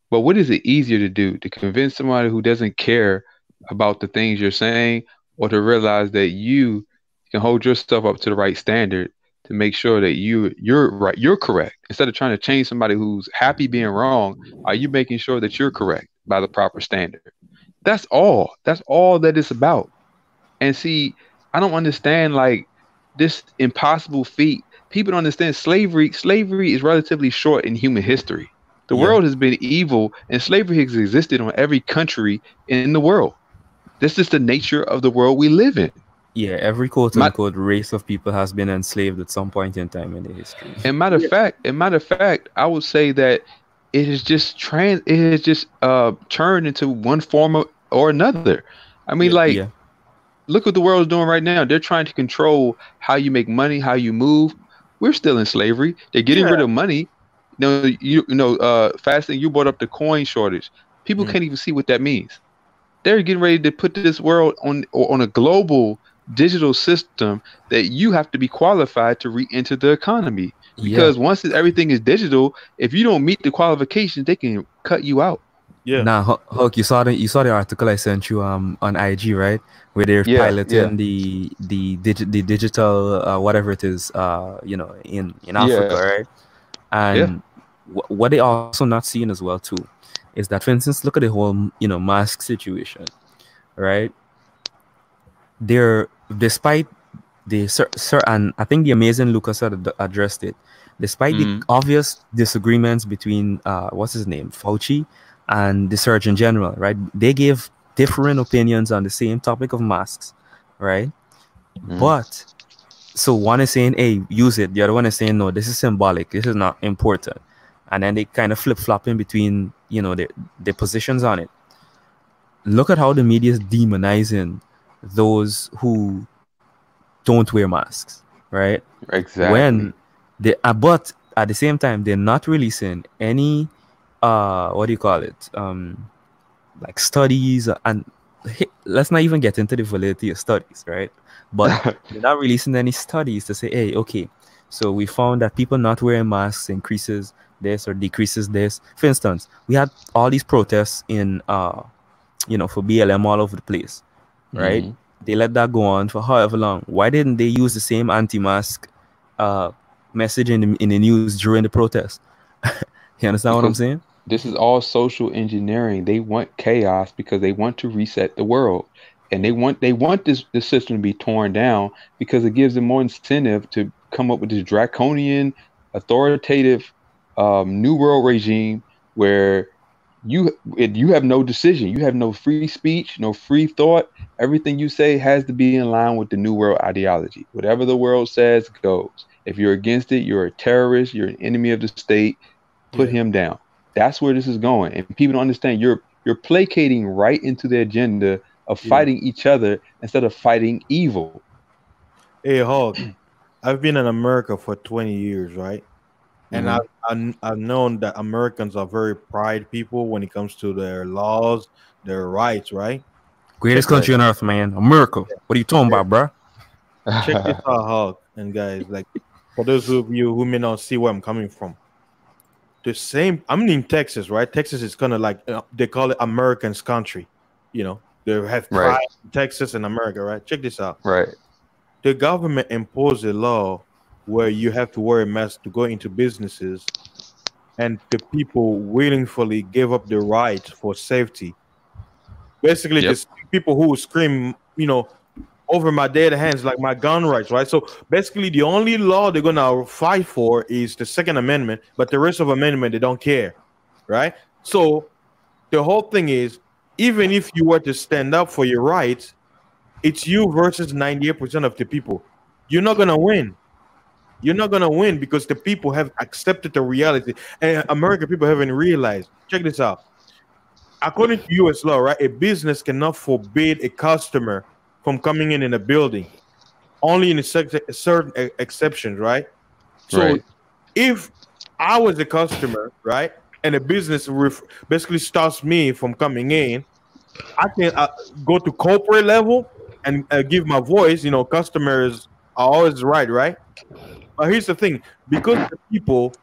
D: But what is it easier to do? To convince somebody who doesn't care about the things you're saying, or to realize that you can hold yourself up to the right standard to make sure that you're right, you're correct. Instead of trying to change somebody who's happy being wrong, are you making sure that you're correct by the proper standard? That's all. That's all that it's about. And see, I don't understand like this impossible feat. People don't understand slavery. Slavery is relatively short in human history. The world has been evil, and slavery has existed on every country in the world. This is the nature of the world we live in.
F: Yeah, every quote-unquote race of people has been enslaved at some point in time in the history.
D: And matter of fact, I would say that it is just turned into one form or another. I mean, look what the world's doing right now. They're trying to control how you make money, how you move. We're still in slavery. They're getting rid of money. Fast thing, you brought up the coin shortage. People can't even see what that means. They're getting ready to put this world on a global digital system that you have to be qualified to re-enter the economy. Because once everything is digital, if you don't meet the qualifications, they can cut you out.
F: Yeah. Now, Hulk, you saw the article I sent you on IG, right? Where they're piloting the digital whatever it is, in Africa, right? And what they also not seeing as well too is that, for instance, look at the whole mask situation, right? Despite the and I think the amazing Lucas had addressed it, despite the obvious disagreements between what's his name, Fauci, and the Surgeon General, right? They gave different opinions on the same topic of masks, right? But so one is saying, hey, use it. The other one is saying, no, this is symbolic. This is not important. And then they kind of flip-flopping between, their positions on it. Look at how the media is demonizing those who don't wear masks, right?
D: Exactly.
F: When they, but at the same time, they're not releasing any, what do you call it? Like studies, and let's not even get into the validity of studies, right? But they're not releasing any studies to say, hey, okay, so we found that people not wearing masks increases this or decreases this. For instance, we had all these protests in, for BLM all over the place, right? They let that go on for however long. Why didn't they use the same anti-mask message in the news during the protest? You understand what I'm saying?
D: This is all social engineering. They want chaos because they want to reset the world. And they want this system to be torn down because it gives them more incentive to come up with this draconian, authoritative new world regime where you have no decision. You have no free speech, no free thought. Everything you say has to be in line with the new world ideology. Whatever the world says goes. If you're against it, you're a terrorist, you're an enemy of the state, put him down. That's where this is going. And people don't understand you're placating right into the agenda of fighting each other instead of fighting evil.
A: Hey, Hulk, I've been in America for 20 years, right? And I've known that Americans are very pride people when it comes to their laws, their rights, right?
F: Greatest country on earth, man. America. What are you talking about, bro?
A: Check this out, Hulk. And guys, like, for those of you who may not see where I'm coming from, I'm in Texas, right? Texas is kind of like, they call it Americans country. They have pride in Texas and America, right? Check this out.
D: Right.
A: The government imposed a law where you have to wear a mask to go into businesses, and the people willingly gave up their rights for safety. Basically, just people who scream, over my dead hands, like my gun rights, right? So basically, the only law they're gonna fight for is the Second Amendment, but the rest of amendment they don't care, right? So the whole thing is, even if you were to stand up for your rights, it's you versus 98% of the people. You're not gonna win. You're not gonna win because the people have accepted the reality, and American people haven't realized. Check this out. According to U.S. law, right, a business cannot forbid a customer from coming in a building, only in certain exceptions, right? So if I was a customer, right, and a business basically stops me from coming in, I can go to corporate level and give my voice. Customers are always right? But here's the thing, because the people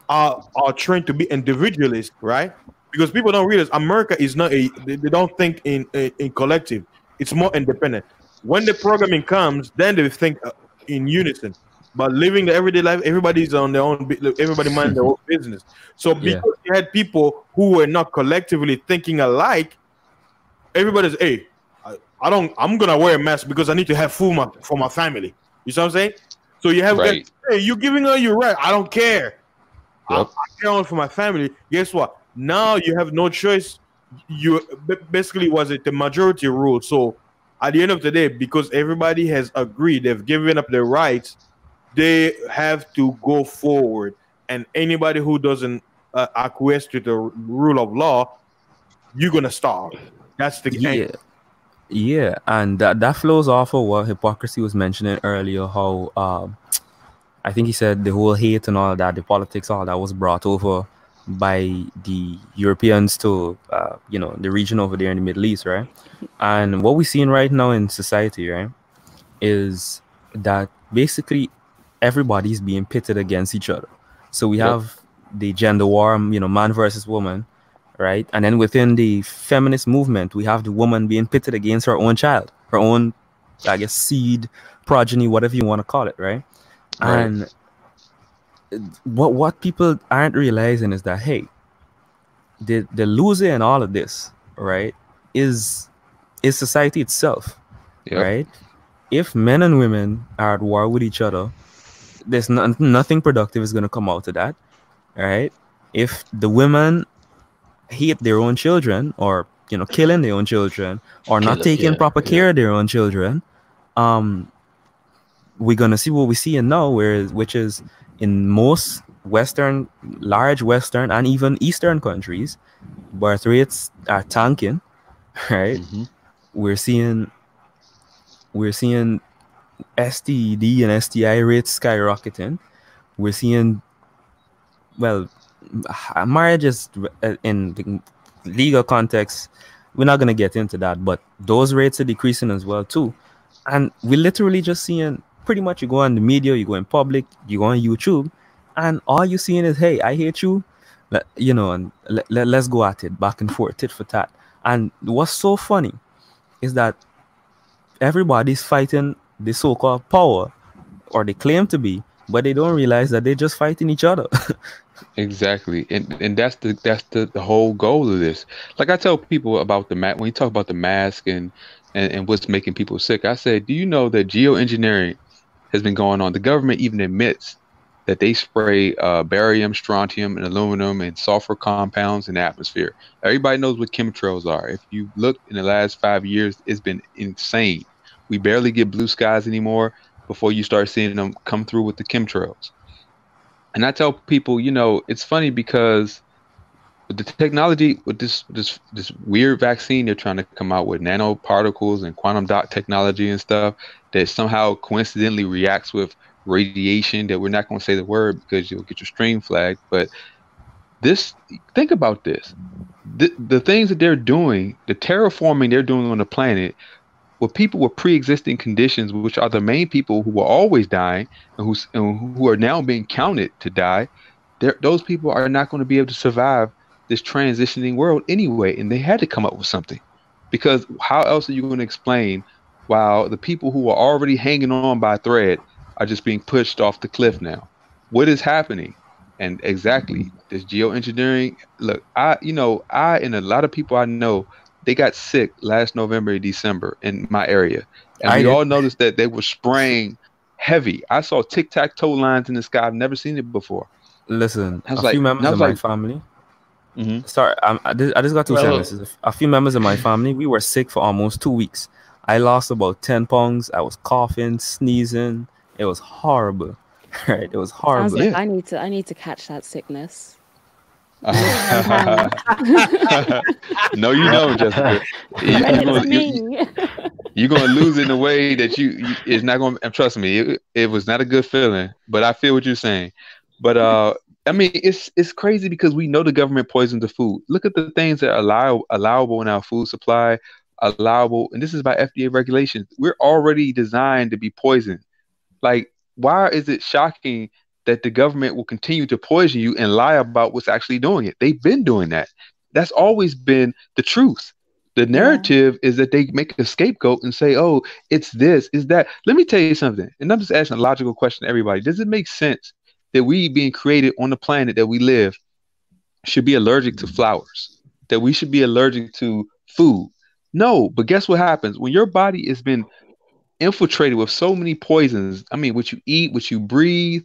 A: are trained to be individualist, right? Because people don't realize America is not they don't think in collective. It's more independent. When the programming comes, then they think in unison. But living the everyday life, everybody's on their own. Everybody mind their own business. So because you had people who were not collectively thinking alike, everybody's, hey, I'm gonna wear a mask because I need to have food for my family. You see what I'm saying? So you have, hey, you're giving her your right. I don't care. I care only for my family. Guess what? Now you have no choice. You basically was it the majority rule. So at the end of the day, because everybody has agreed, they've given up their rights, they have to go forward. And anybody who doesn't acquiesce to the rule of law, you're gonna starve. That's the
F: end. Yeah, and that flows off of what Hypocrisy was mentioning earlier. How I think he said the whole hate and all that, the politics, all that was brought over by the Europeans to the region over there in the Middle East, right? And what we're seeing right now in society, right, is that basically everybody's being pitted against each other. So we have the gender war, man versus woman, right? And then within the feminist movement, we have the woman being pitted against her own child, her own, I guess, seed, progeny, whatever you want to call it, right? And what people aren't realizing is that, hey, the loser in all of this, right, is society itself, right? If men and women are at war with each other, there's nothing productive is going to come out of that, right? If the women hate their own children, or killing their own children, or not taking proper care of their own children, we're gonna see what we see now, which is in most large Western and even Eastern countries, birth rates are tanking, right? We're seeing STD and STI rates skyrocketing. We're seeing, marriages in the legal context, we're not going to get into that, but those rates are decreasing as well too. And we're literally just seeing, pretty much, you go on the media, you go in public, you go on YouTube, and all you're seeing is, hey, I hate you, and let's go at it, back and forth, tit for tat. And what's so funny is that everybody's fighting the so-called power, or they claim to be, but they don't realize that they're just fighting each other.
D: Exactly, and that's the whole goal of this. Like I tell people about when you talk about the mask and what's making people sick, I say, do you know that geoengineering has been going on? The government even admits that they spray barium, strontium, and aluminum and sulfur compounds in the atmosphere. Everybody knows what chemtrails are. If you look in the last 5 years, it's been insane. We barely get blue skies anymore before you start seeing them come through with the chemtrails. And I tell people, it's funny because with the technology, with this weird vaccine they're trying to come out with, nanoparticles and quantum dot technology and stuff, that somehow coincidentally reacts with radiation, that we're not going to say the word because you'll get your stream flagged. But think about this. The things that they're doing, the terraforming they're doing on the planet, with people with pre-existing conditions, which are the main people who were always dying and who are now being counted to die, those people are not going to be able to survive this transitioning world anyway. And they had to come up with something, because how else are you going to explain while the people who are already hanging on by a thread are just being pushed off the cliff now? What is happening? And exactly this geoengineering. Look, I and a lot of people I know, they got sick last November and December in my area. And we all noticed that they were spraying heavy. I saw tic-tac-toe lines in the sky. I've never seen it before.
F: Listen, a few members of my family. Sorry, I just got two sentences. A few members of my family, we were sick for almost 2 weeks. I lost about 10 pounds. I was coughing, sneezing. It was horrible. Right? It was horrible.
G: Sounds like I need to catch that sickness.
D: No, you don't, Jessica. You're gonna lose in a way that it's not gonna. Trust me, it was not a good feeling. But I feel what you're saying. But I mean, it's crazy because we know the government poisons the food. Look at the things that are allowable in our food supply, allowable, and this is by FDA regulations. We're already designed to be poisoned. Like, why is it shocking that the government will continue to poison you and lie about what's actually doing it? They've been doing that. That's always been the truth. The narrative is that they make a scapegoat and say, oh, it's this, is that. Let me tell you something. And I'm just asking a logical question to everybody. Does it make sense that we being created on the planet that we live should be allergic to flowers? That we should be allergic to food? No, but guess what happens? When your body has been infiltrated with so many poisons, I mean, what you eat, what you breathe,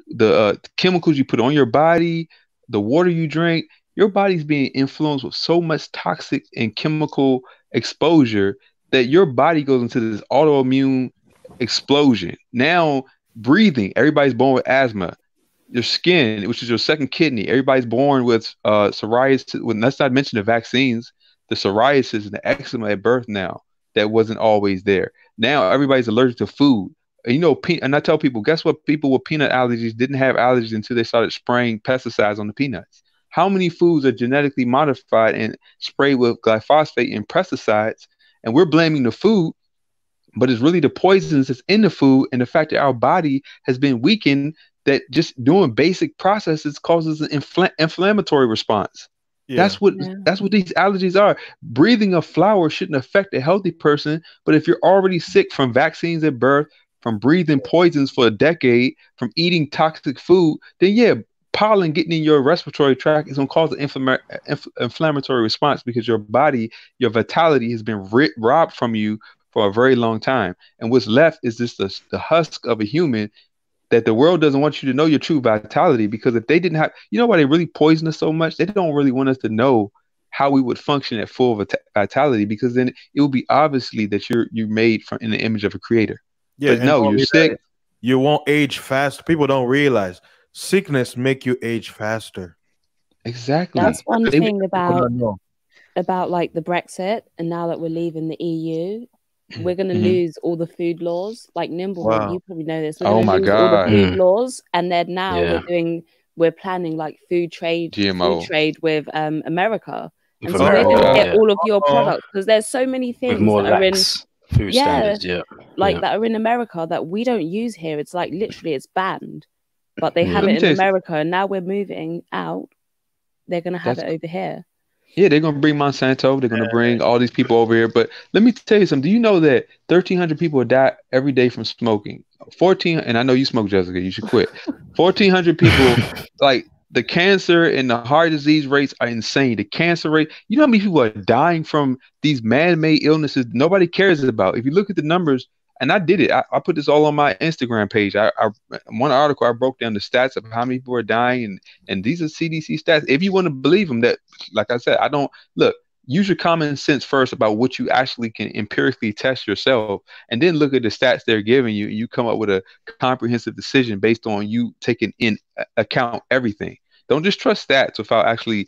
D: the chemicals you put on your body, the water you drink, your body's being influenced with so much toxic and chemical exposure that your body goes into this autoimmune explosion. Now, breathing, everybody's born with asthma. Your skin, which is your second kidney, everybody's born with psoriasis. Let's not mention the vaccines, the psoriasis and the eczema at birth now that wasn't always there. Now everybody's allergic to food. And, and I tell people, guess what? People with peanut allergies didn't have allergies until they started spraying pesticides on the peanuts. How many foods are genetically modified and sprayed with glyphosate and pesticides? And we're blaming the food, but it's really the poisons that's in the food and the fact that our body has been weakened, that just doing basic processes causes an inflammatory response. Yeah. That's what these allergies are. Breathing a flower shouldn't affect a healthy person, but if you're already sick from vaccines at birth, from breathing poisons for a decade, from eating toxic food, then pollen getting in your respiratory tract is going to cause an inflammatory response, because your body, your vitality has been robbed from you for a very long time. And what's left is just the husk of a human that the world doesn't want you to know your true vitality, because if they didn't have, why they really poison us so much? They don't really want us to know how we would function at full vitality, because then it will be obviously that you're made in the image of a creator. Yeah, but no, you're sick.
A: You won't age fast. People don't realize sickness make you age faster.
D: Exactly.
G: That's one thing about like the Brexit, and now that we're leaving the EU, we're going to lose all the food laws. Like Nimble, you probably know this. We're going to lose all the food laws, and then now we're planning like food trade with America, and so we're going to get all of your products, because there's so many things that are in
E: food standards,
G: that are in America that we don't use here. It's like literally it's banned, but they have it in America, and now we're moving out. They're going to have it over here.
D: Yeah, they're going to bring Monsanto. They're going to bring all these people over here. But let me tell you something. Do you know that 1,300 people die every day from smoking? 14, and I know you smoke, Jessica. You should quit. 1,400 people, like the cancer and the heart disease rates are insane. The cancer rate, you know how many people are dying from these man-made illnesses nobody cares about? If you look at the numbers, and I did it. I put this all on my Instagram page. One article, I broke down the stats of how many people are dying, and these are CDC stats. If you want to believe them, that, like I said, use your common sense first about what you actually can empirically test yourself, and then look at the stats they're giving you, and you come up with a comprehensive decision based on you taking in account everything. Don't just trust stats without actually,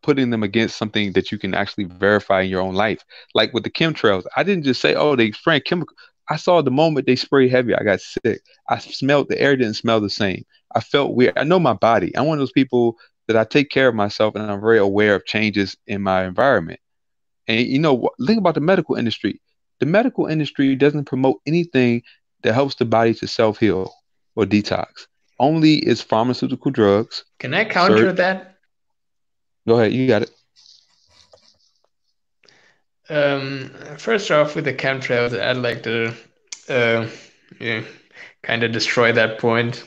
D: putting them against something that you can actually verify in your own life. Like with the chemtrails, I didn't just say, they spraying chemical. I saw the moment they sprayed heavy, I got sick. I smelled, the air didn't smell the same. I felt weird. I know my body. I'm one of those people that I take care of myself, and I'm very aware of changes in my environment. And think about the medical industry. The medical industry doesn't promote anything that helps the body to self-heal or detox. Only is pharmaceutical drugs.
C: Can I counter that?
D: Go ahead, you got it.
C: First off, with the chemtrails, I'd like to kind of destroy that point.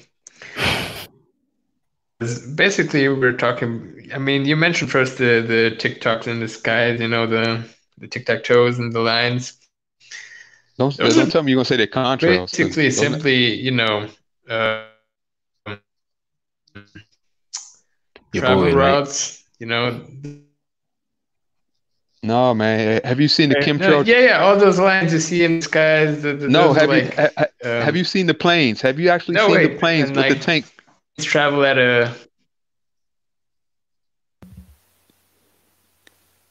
C: Basically, we're talking. I mean, you mentioned first the TikToks in the skies. The tic-tac-toes and the lines.
D: Don't tell me you're gonna say they're contrails.
C: Basically, simply, travel routes.
D: No, man. Have you seen the chemtrail?
C: All those lines you see in the skies.
D: Have you seen the planes? Have you actually seen the planes with the tank?
C: Travel at a.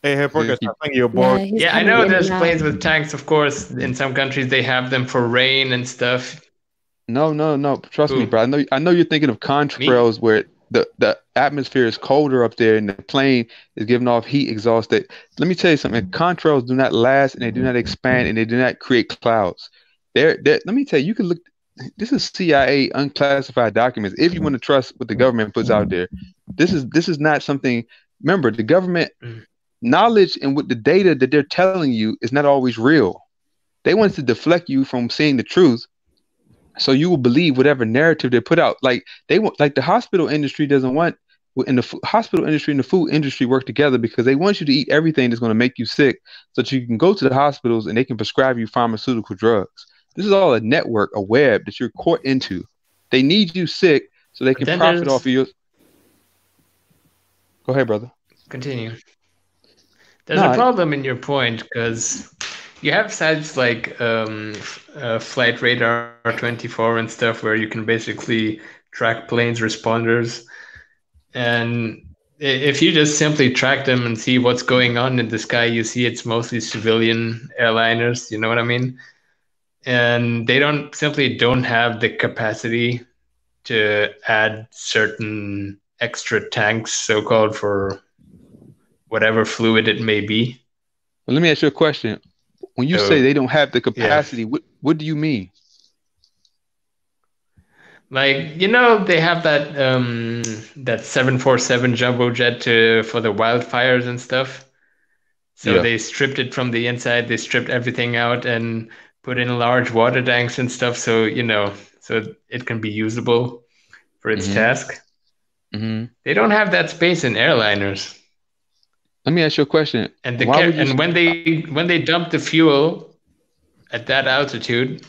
A: Hey, Hipparchus, I think you're bored.
C: Yeah, I know there's planes with tanks. Of course, in some countries they have them for rain and stuff.
D: No. Trust me, bro. I know you're thinking of contrails where the atmosphere is colder up there and the plane is giving off heat exhaust. Let me tell you something. Contrails do not last, and they do not expand, and they do not create clouds. Let me tell you, you can look. This is CIA unclassified documents. If you want to trust what the government puts out there, this is not something. Remember, the government knowledge and what the data that they're telling you is not always real. They want to deflect you from seeing the truth, so you will believe whatever narrative they put out. Like the hospital industry doesn't want, and the hospital industry and the food industry work together because they want you to eat everything that's going to make you sick, so that you can go to the hospitals and they can prescribe you pharmaceutical drugs. This is all a network, a web that you're caught into. They need you sick so they can
C: then
D: profit
C: there's-
D: off of you. Go ahead, brother.
C: Continue. There's
D: No,
C: a
D: I-
C: problem in your point because you have sites like Flight Radar 24 and stuff where you can basically track planes responders, and if you just simply track them and see what's going on in the sky, you see it's mostly civilian airliners. You know what I mean? And they don't have the capacity to add certain extra tanks, so-called, for whatever fluid it may be.
D: Well, let me ask you a question. When you say they don't have the capacity, what do you mean?
C: Like, they have that 747 jumbo jet for the wildfires and stuff. So
D: Yeah.
C: they stripped it from the inside. They stripped everything out and put in large water tanks and stuff. So, so it can be usable for its
D: Mhm.
C: task.
D: Hmm.
C: They don't have that space in airliners.
D: Let me ask you a question.
C: And
D: Why would you?
C: and when they dump the fuel at that altitude,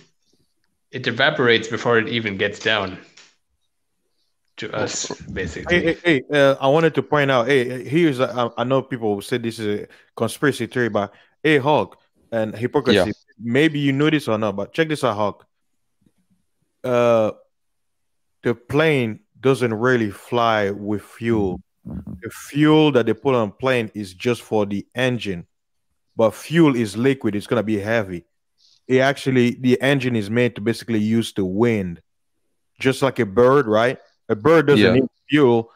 C: it evaporates before it even gets down to us, basically.
A: Hey, I wanted to point out. Hey, here's I know people will say this is a conspiracy theory, but hey, Hawk and hypocrisy.
D: Yeah.
A: Maybe you know this or not, but check this out, Hawk. The plane doesn't really fly with fuel. The fuel that they put on a plane is just for the engine, but fuel is liquid. It's gonna be heavy. The engine is made to basically use the wind, just like a bird, right? A bird doesn't
D: Yeah.
A: need fuel.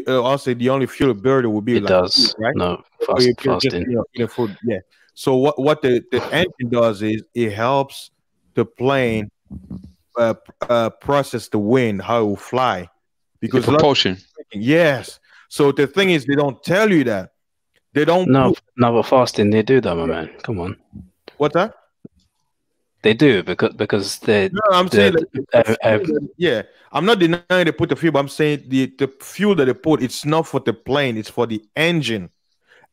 A: I'll say the only fuel a bird would be
E: It
A: like
E: does.
A: food, right?
E: No,
A: Or you can
E: fasting.
A: just, food. Yeah. So what the engine does is it helps the plane process the wind, how it will fly.
D: The
A: Because a lot of
D: propulsion.
A: yes. So the thing is, they don't tell you that. They don't.
E: No,
A: put-
E: no, but fasting, they do that, my man. Come on.
A: What's that?
E: They do because they
A: No, I'm saying
E: the-
A: yeah. I'm not denying they put the fuel, but I'm saying the fuel that they put, it's not for the plane, it's for the engine.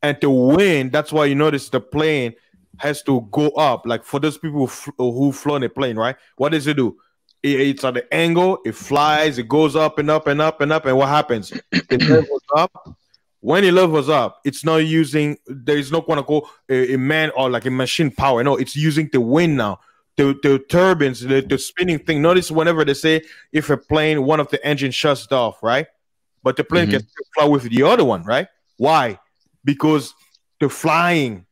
A: And the wind, that's why you notice the plane has to go up. Like for those people who flown a plane, right? What does it do? It's at the angle, it flies, it goes up and up and up and up. And what happens? It levels up. When it levels up, it's not using, there is no quote unquote a man or like a machine power. No, it's using the wind now. The turbines, the spinning thing. Notice whenever they say if a plane, one of the engines shuts off, right? But the plane can still fly with the other one, right? Why? Because they're flying.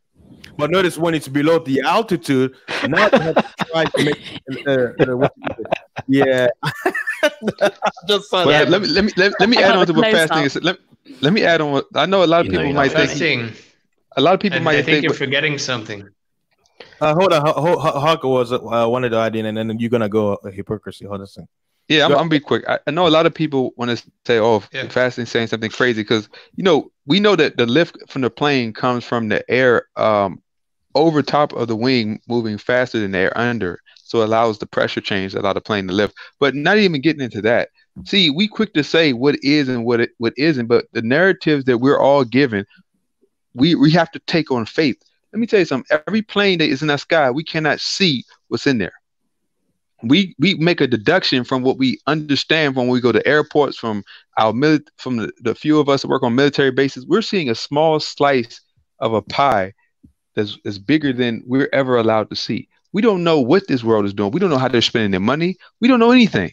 A: But notice when it's below the altitude, now they have to try to make yeah. Just saw
D: Well,
A: that.
D: let me add on to what
G: Close
D: fasting
G: up.
D: is. Let me add on. I know a lot of
E: You know
D: people
E: you're
D: might
E: not
D: think.
C: Fasting.
D: A lot of people
C: I
D: might
C: think
D: think.
C: you're forgetting something.
A: Hold on, Hawk was wanted to add in, and then you're gonna go hypocrisy. Hold on a second.
D: Yeah, I'm
A: Go-
D: gonna be quick. I know a lot of people want to say, "Oh,
C: Yeah.
D: fasting is saying something crazy," because we know that the lift from the plane comes from the air over top of the wing, moving faster than the air under, so it allows the pressure change that allow the plane to lift. But not even getting into that. See, we quick to say what is and what isn't, but the narratives that we're all given, we have to take on faith. Let me tell you something. Every plane that is in the sky, we cannot see what's in there. We make a deduction from what we understand from when we go to airports, from from the few of us that work on military bases. We're seeing a small slice of a pie that's bigger than we're ever allowed to see. We don't know what this world is doing. We don't know how they're spending their money. We don't know anything.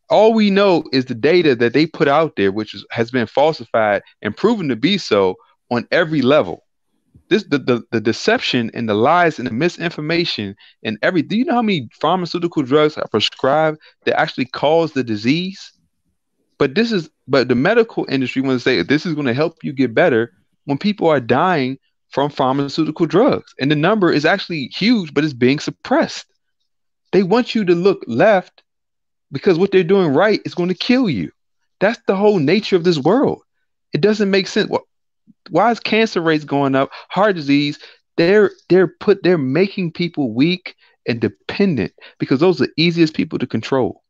D: All we know is the data that they put out there, which has been falsified and proven to be so on every level. The deception and the lies and the misinformation and everything. Do you know how many pharmaceutical drugs are prescribed that actually cause the disease? But the medical industry wants to say this is going to help you get better when people are dying from pharmaceutical drugs. And the number is actually huge, but it's being suppressed. They want you to look left because what they're doing right is going to kill you. That's the whole nature of this world. It doesn't make sense. Why is cancer rates going up? Heart disease? They're making people weak and dependent because those are the easiest people to control.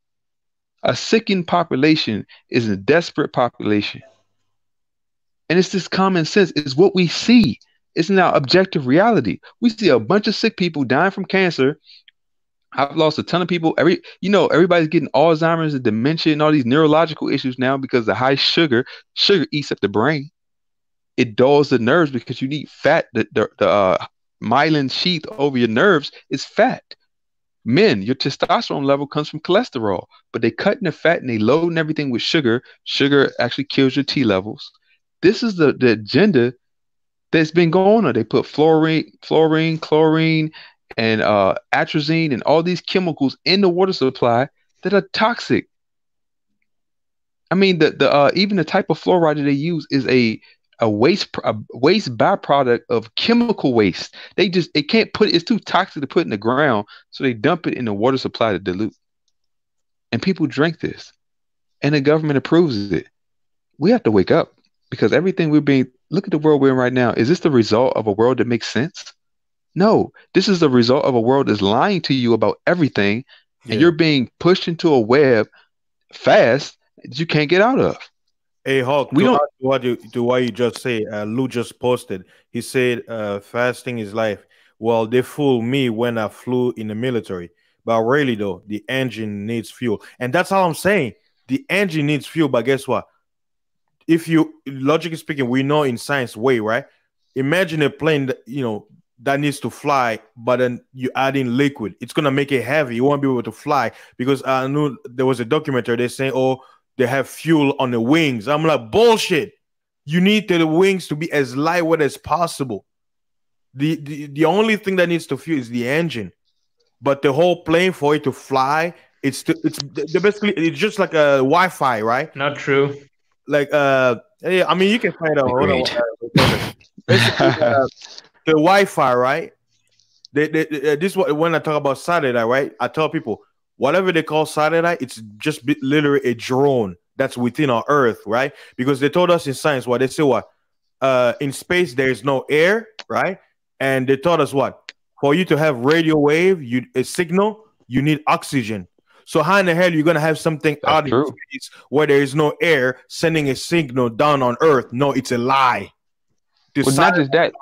D: A sickened population is a desperate population. And it's this common sense. It's what we see. It's now objective reality. We see a bunch of sick people dying from cancer. I've lost a ton of people. Everybody's getting Alzheimer's and dementia and all these neurological issues now because the high sugar eats up the brain. It dulls the nerves because you need fat. The myelin sheath over your nerves is fat. Men, your testosterone level comes from cholesterol, but they cutting the fat and they loading everything with sugar. Sugar actually kills your T levels. This is the agenda that's been going on. They put fluorine, chlorine, and atrazine and all these chemicals in the water supply that are toxic. I mean, even the type of fluoride that they use is a waste byproduct of chemical waste. It's too toxic to put in the ground, so they dump it in the water supply to dilute. And people drink this, and the government approves it. We have to wake up because everything look at the world we're in right now. Is this the result of a world that makes sense? No, this is the result of a world that's lying to you about everything, and you're being pushed into a web fast that you can't get out of.
A: Hey, Hawk, what you just say, Lou just posted. He said fasting is life. Well, they fooled me when I flew in the military. But really, though, the engine needs fuel. And that's all I'm saying. The engine needs fuel, but guess what? Logically speaking, we know in science way, right? Imagine a plane that, that needs to fly, but then you add in liquid. It's going to make it heavy. You won't be able to fly because I knew there was a documentary. They're saying, oh, they have fuel on the wings. I'm like, bullshit. You need the wings to be as lightweight as possible. The only thing that needs to fuel is the engine. But the whole plane, for it to fly, it's basically, it's just like a Wi-Fi, right?
C: Not true.
A: Like, I mean, you can find out. The Wi-Fi, right? This when I talk about satellite, right? I tell people whatever they call satellite, it's just literally a drone that's within our Earth, right? Because they told us in science what they say in space there is no air, right? And they taught us what for you to have radio wave, a signal, you need oxygen. So how in the hell are you gonna have something out in space where there is no air sending a signal down on Earth? No, it's a lie.
D: Well, not just that,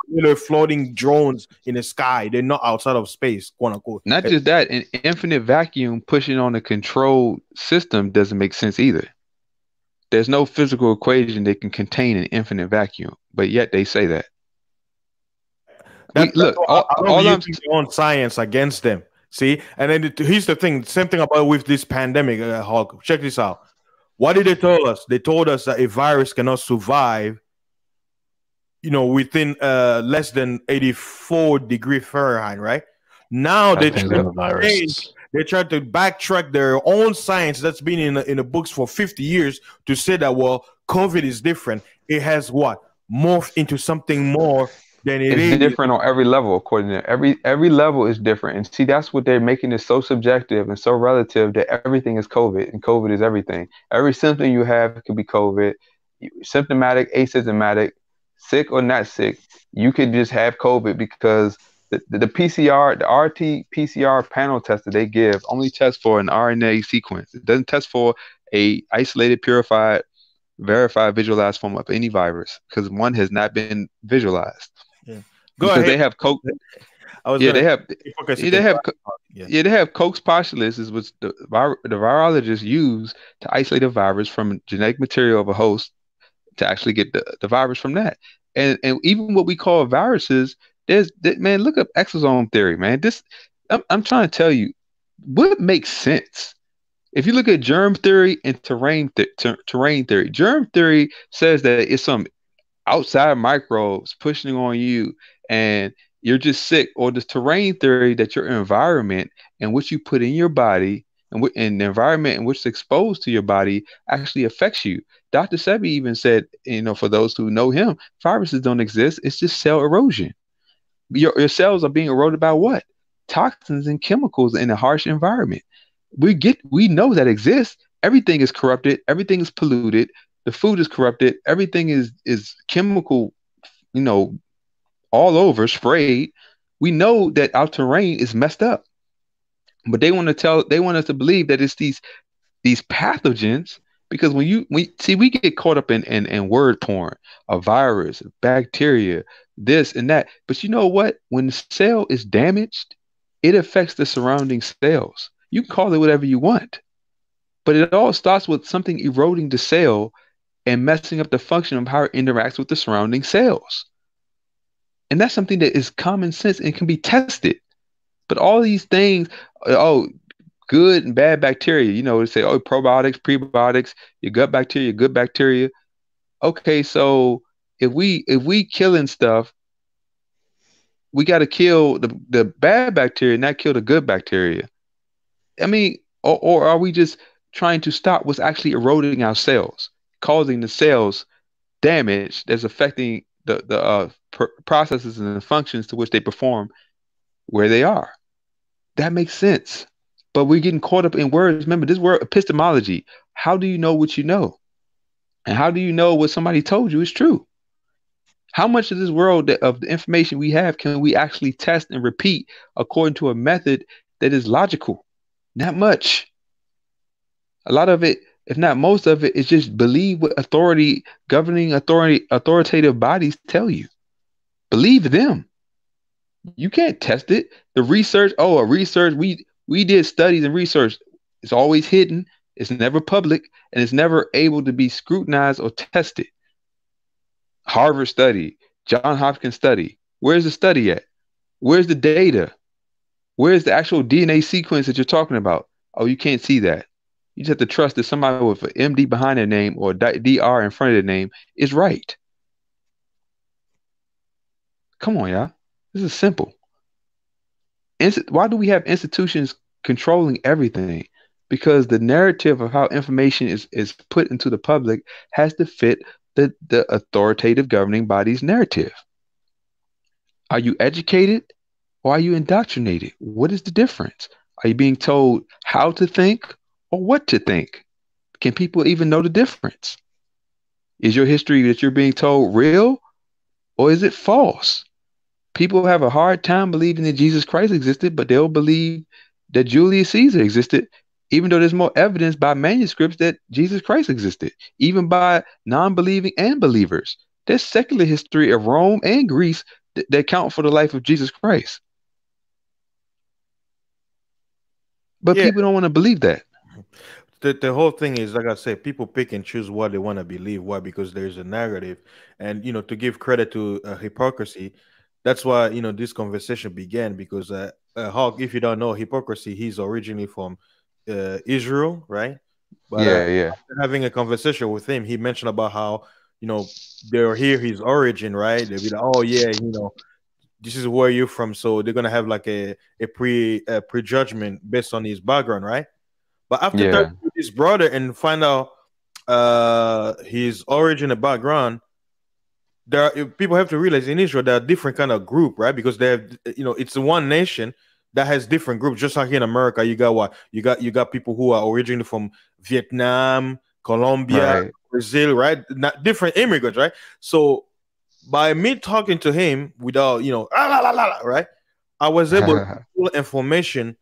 A: floating drones in the sky. They're not outside of space, quote unquote.
D: Not just that, an infinite vacuum pushing on a controlled system doesn't make sense either. There's no physical equation that can contain an infinite vacuum, but yet they say that.
A: Look, all I'm on science against them. See, and then here's the thing. Same thing about with this pandemic. Hulk, check this out. What did they tell us? They told us that a virus cannot survive, within less than 84 degrees Fahrenheit, right? Now they try to backtrack their own science that's been in the books for 50 years to say that, well, COVID is different. It has morphed into something more than it is.
D: It's different on every level, according to every level is different. And see, that's what they're making it so subjective and so relative that everything is COVID, and COVID is everything. Every symptom you have could be COVID, symptomatic, asymptomatic, sick or not sick. You could just have COVID because the PCR, the RT-PCR panel test that they give only tests for an RNA sequence. It doesn't test for a isolated, purified, verified, visualized form of any virus because one has not been visualized.
A: Yeah.
D: They have Koch. They have Koch's postulates, is what the virologists use to isolate a virus from genetic material of a host to actually get the virus from that. And even what we call viruses, man, look up exosome theory, man. I'm trying to tell you what makes sense. If you look at germ theory and terrain theory, germ theory says that it's some outside microbes pushing on you and you're just sick, or the terrain theory that your environment and what you put in your body and the environment in which it's exposed to your body actually affects you. Dr. Sebi even said, for those who know him, viruses don't exist. It's just cell erosion. Your cells are being eroded by what? Toxins and chemicals in a harsh environment. We know that exists. Everything is corrupted. Everything is polluted. The food is corrupted. Everything is chemical, all over, sprayed. We know that our terrain is messed up. But they want us to believe that it's these pathogens, because we get caught up in word porn, a virus, a bacteria, this and that. But you know what? When the cell is damaged, it affects the surrounding cells. You can call it whatever you want, but it all starts with something eroding the cell and messing up the function of how it interacts with the surrounding cells. And that's something that is common sense and can be tested. But all these things, good and bad bacteria, they say, probiotics, prebiotics, your gut bacteria, good bacteria. Okay, so if we killing stuff, we got to kill the bad bacteria, not kill the good bacteria. I mean, or are we just trying to stop what's actually eroding our cells, causing the cells damage that's affecting the processes and the functions to which they perform where they are? That makes sense. But we're getting caught up in words. Remember, this word epistemology. How do you know what you know? And how do you know what somebody told you is true? How much of this world of the information we have can we actually test and repeat according to a method that is logical? Not much. A lot of it, if not most of it, is just believe what authoritative bodies tell you. Believe them. You can't test it. The research, we did studies and research. It's always hidden. It's never public, and it's never able to be scrutinized or tested. Harvard study, Johns Hopkins study. Where's the study at? Where's the data? Where's the actual DNA sequence that you're talking about? Oh, you can't see that. You just have to trust that somebody with an MD behind their name or DR in front of their name is right. Come on, y'all. This is simple. Why do we have institutions controlling everything? Because the narrative of how information is put into the public has to fit the authoritative governing body's narrative. Are you educated or are you indoctrinated? What is the difference? Are you being told how to think or what to think? Can people even know the difference? Is your history that you're being told real or is it false? People have a hard time believing that Jesus Christ existed, but they'll believe that Julius Caesar existed, even though there's more evidence by manuscripts that Jesus Christ existed, even by non-believing and believers. There's secular history of Rome and Greece that account for the life of Jesus Christ. But people don't want to believe that.
A: The whole thing is, like I said, people pick and choose what they want to believe. Why? Because there's a narrative. And, to give credit to hypocrisy, that's why, this conversation began. Because Hawk, if you don't know, hypocrisy, he's originally from Israel, right? But after having a conversation with him, he mentioned about how, they'll hear his origin, right? They'll be like, oh yeah, this is where you're from, so they're gonna have like a prejudgment based on his background, right? But after talking with his brother and find out his origin and background, people have to realize in Israel there are different kind of group, right? Because they have, it's one nation that has different groups. Just like in America, you got what? You got people who are originally from Vietnam, Colombia, Brazil, right? Not different immigrants, right? So by me talking to him without, right? I was able to pull information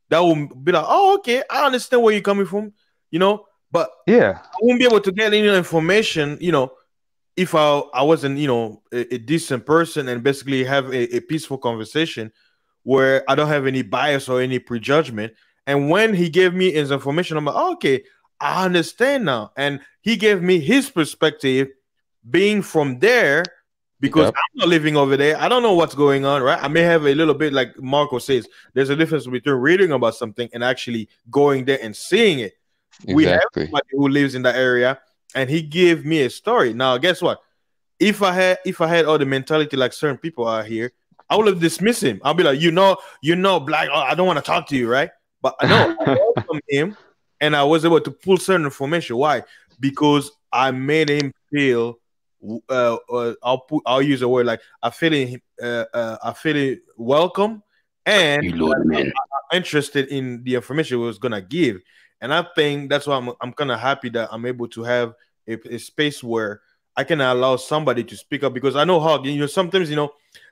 A: that will be like, oh, okay, I understand where you're coming from, but I won't be able to get any information, if I wasn't, a decent person and basically have a peaceful conversation where I don't have any bias or any prejudgment. And when he gave me his information, I'm like, oh, okay, I understand now. And he gave me his perspective being from there, because I'm not living over there. I don't know what's going on, right? I may have a little bit, like Marco says, there's a difference between reading about something and actually going there and seeing it. Exactly. We have somebody who lives in that area, and he gave me a story. Now, guess what? If I had all the mentality like certain people are here, I would have dismissed him. I'll be like, black. Oh, I don't want to talk to you, right? But I know I heard from him, and I was able to pull certain information. Why? Because I made him feel. I'll use a word like I feel welcome, and I'm interested in the information he was gonna give. And I think that's why I'm kind of happy that I'm able to have a space where I can allow somebody to speak up, because I know how sometimes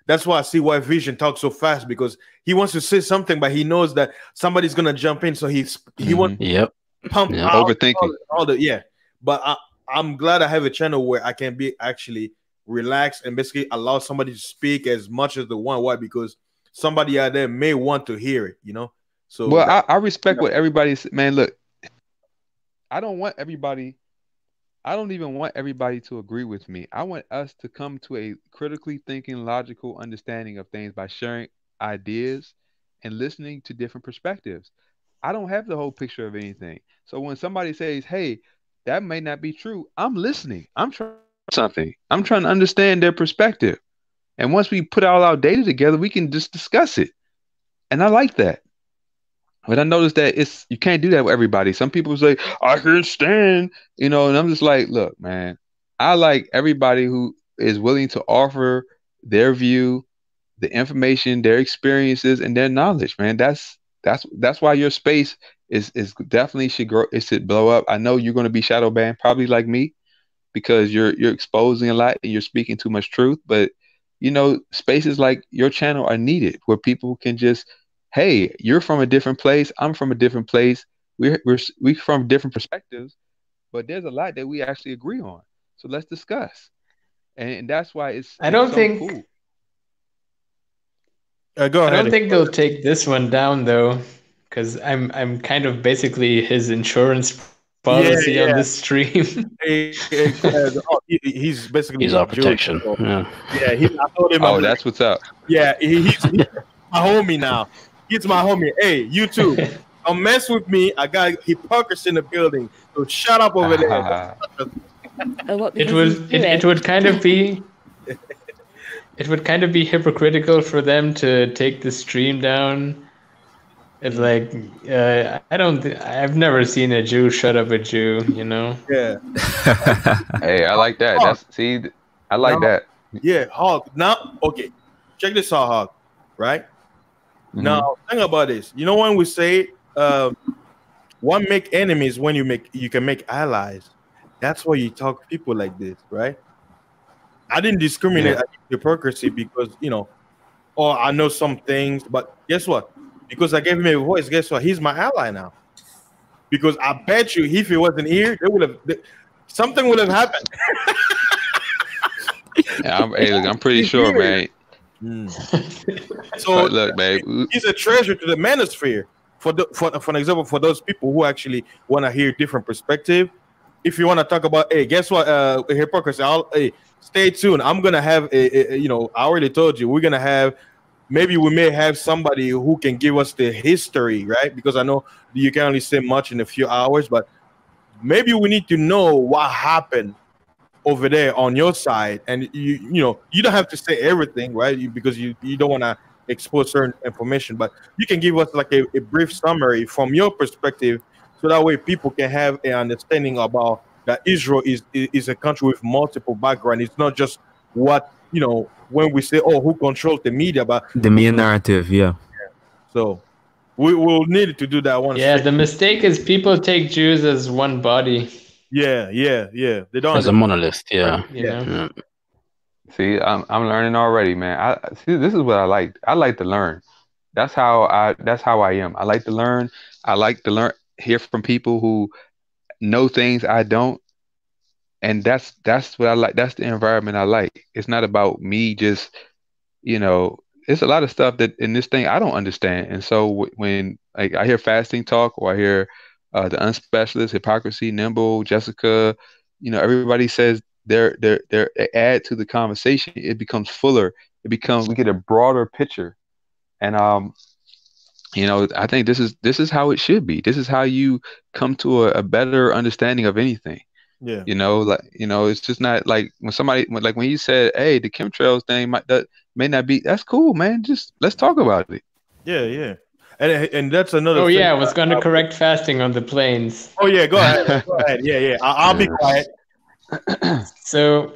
A: that's why I see why Vision talks so fast, because he wants to say something, but he knows that somebody's gonna jump in, so he wants pump out
D: overthinking
A: all the But I'm glad I have a channel where I can be actually relaxed and basically allow somebody to speak as much as they want. Why? Because somebody out there may want to hear it, you know. So
D: Well, I respect what everybody's, man. Look, I don't want everybody. I don't even want everybody to agree with me. I want us to come to a critically thinking, logical understanding of things by sharing ideas and listening to different perspectives. I don't have the whole picture of anything. So when somebody says, "Hey, that may not be true," I'm listening. I'm trying something. I'm trying to understand their perspective. And once we put all our data together, we can just discuss it. And I like that. But I noticed that you can't do that with everybody. Some people say, "I can't stand," and I'm just like, look, man, I like everybody who is willing to offer their view, the information, their experiences, and their knowledge, man. That's why your space is definitely should grow. It should blow up. I know you're going to be shadow banned, probably like me, because you're exposing a lot and you're speaking too much truth. But spaces like your channel are needed where people can just, hey, you're from a different place, I'm from a different place, we're from different perspectives, but there's a lot that we actually agree on. So let's discuss. And that's why it's
C: I don't
D: so
C: think
D: cool.
A: Go
C: I
A: ahead.
C: don't think they'll take this one down though, because I'm kind of basically his insurance policy on this stream.
A: He's basically
E: He's our protection.
A: So,
E: yeah.
A: I told him.
D: Oh, that's what's up.
A: Yeah, he's my homie now. He's my homie. Hey, you too. Don't mess with me. I got hypocrisy in the building. So shut up over there.
C: It would kind of be. It would kind of be hypocritical for them to take the stream down. It's like I've never seen a Jew shut up a Jew,
A: Yeah.
D: Hey, I like that. I like that.
A: Yeah, Hog. Now, okay, check this out, Hog. Right?
D: Mm-hmm.
A: Now, think about this. You know when we say one make enemies when you can make allies. That's why you talk to people like this, right? I didn't discriminate against hypocrisy because, I know some things, but guess what? Because I gave him a voice, guess what? He's my ally now. Because I bet you if he wasn't here, something would have happened.
D: I'm pretty sure, man.
A: So
D: look, man,
A: he's a treasure to the manosphere. For example, for those people who actually want to hear different perspective. If you want to talk about, hey, guess what? Hypocrisy. Stay tuned. I'm gonna have I already told you we may have somebody who can give us the history, right? Because I know you can only say much in a few hours, but maybe we need to know what happened over there on your side, and you don't have to say everything, right? Because you don't want to expose certain information, but you can give us like a brief summary from your perspective, so that way people can have an understanding about that Israel is a country with multiple backgrounds. It's not just what when we say, oh, who controls the media, but
F: the main narrative, yeah.
A: So we will need to do that one.
C: Yeah, the mistake is people take Jews as one body.
A: Yeah. They don't
E: as a monolith. Yeah.
C: Yeah.
D: See, I'm learning already, man. This is what I like. I like to learn. That's how I am. I like to learn. I like to hear from people who know things I don't. And that's what I like. That's the environment I like. It's not about me just, it's a lot of stuff that in this thing I don't understand. And so when I hear fasting talk, or I hear the Unspecialist, Hypocrisy, Nimble, Jessica, everybody says they add to the conversation. It becomes fuller. We get a broader picture. And I think this is how it should be. This is how you come to a better understanding of anything.
A: Yeah.
D: It's just not like when you said, hey, the chemtrails thing that may not be, that's cool, man. Just let's talk about it.
A: Yeah. And that's another thing.
C: I was going to correct fasting on the planes.
A: Oh yeah, go ahead. Yeah. I'll be quiet.
C: So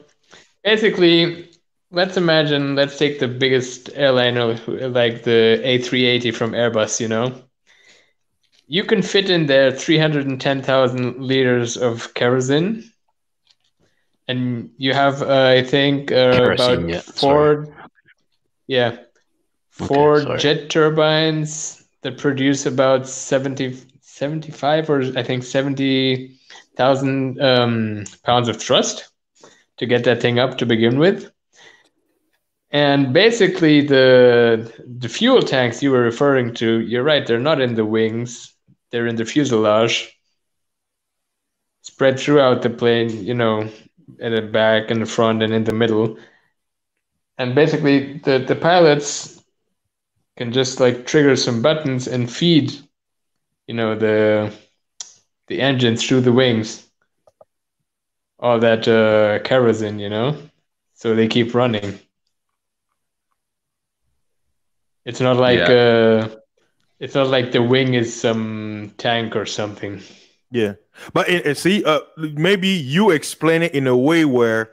C: basically, let's take the biggest airliner, like the A380 from Airbus, You can fit in there 310,000 liters of kerosene. And you have, I think,
E: Kerosene,
C: about four jet turbines that produce about 75 or I think 70,000 pounds of thrust to get that thing up to begin with. And basically, the fuel tanks you were referring to, you're right, they're not in the wings, they're in the fuselage, spread throughout the plane, you know, at the back and the front and in the middle. And basically, the pilots can just like trigger some buttons and feed, you know, the engine through the wings, all that kerosene, you know, so they keep running. It's not like it's not like the wing is some tank or something.
A: Yeah, but see, maybe you explain it in a way where,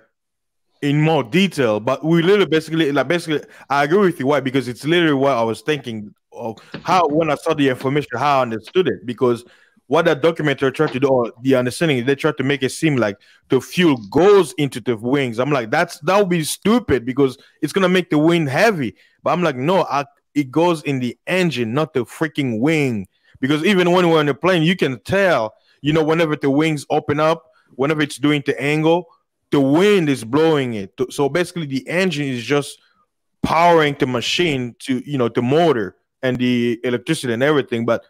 A: in more detail. But we literally basically, I agree with you. Why? Because it's literally what I was thinking of. How when I saw the information, how I understood it. Because what that documentary tried to do, or the understanding, they tried to make it seem like the fuel goes into the wings. I'm like, that would be stupid because it's gonna make the wing heavy. But I'm like, no, it goes in the engine, not the freaking wing. Because even when we're on the plane, you can tell, you know, whenever the wings open up, whenever it's doing the angle, the wind is blowing it. So basically, the engine is just powering the machine to, you know, the motor and the electricity and everything. But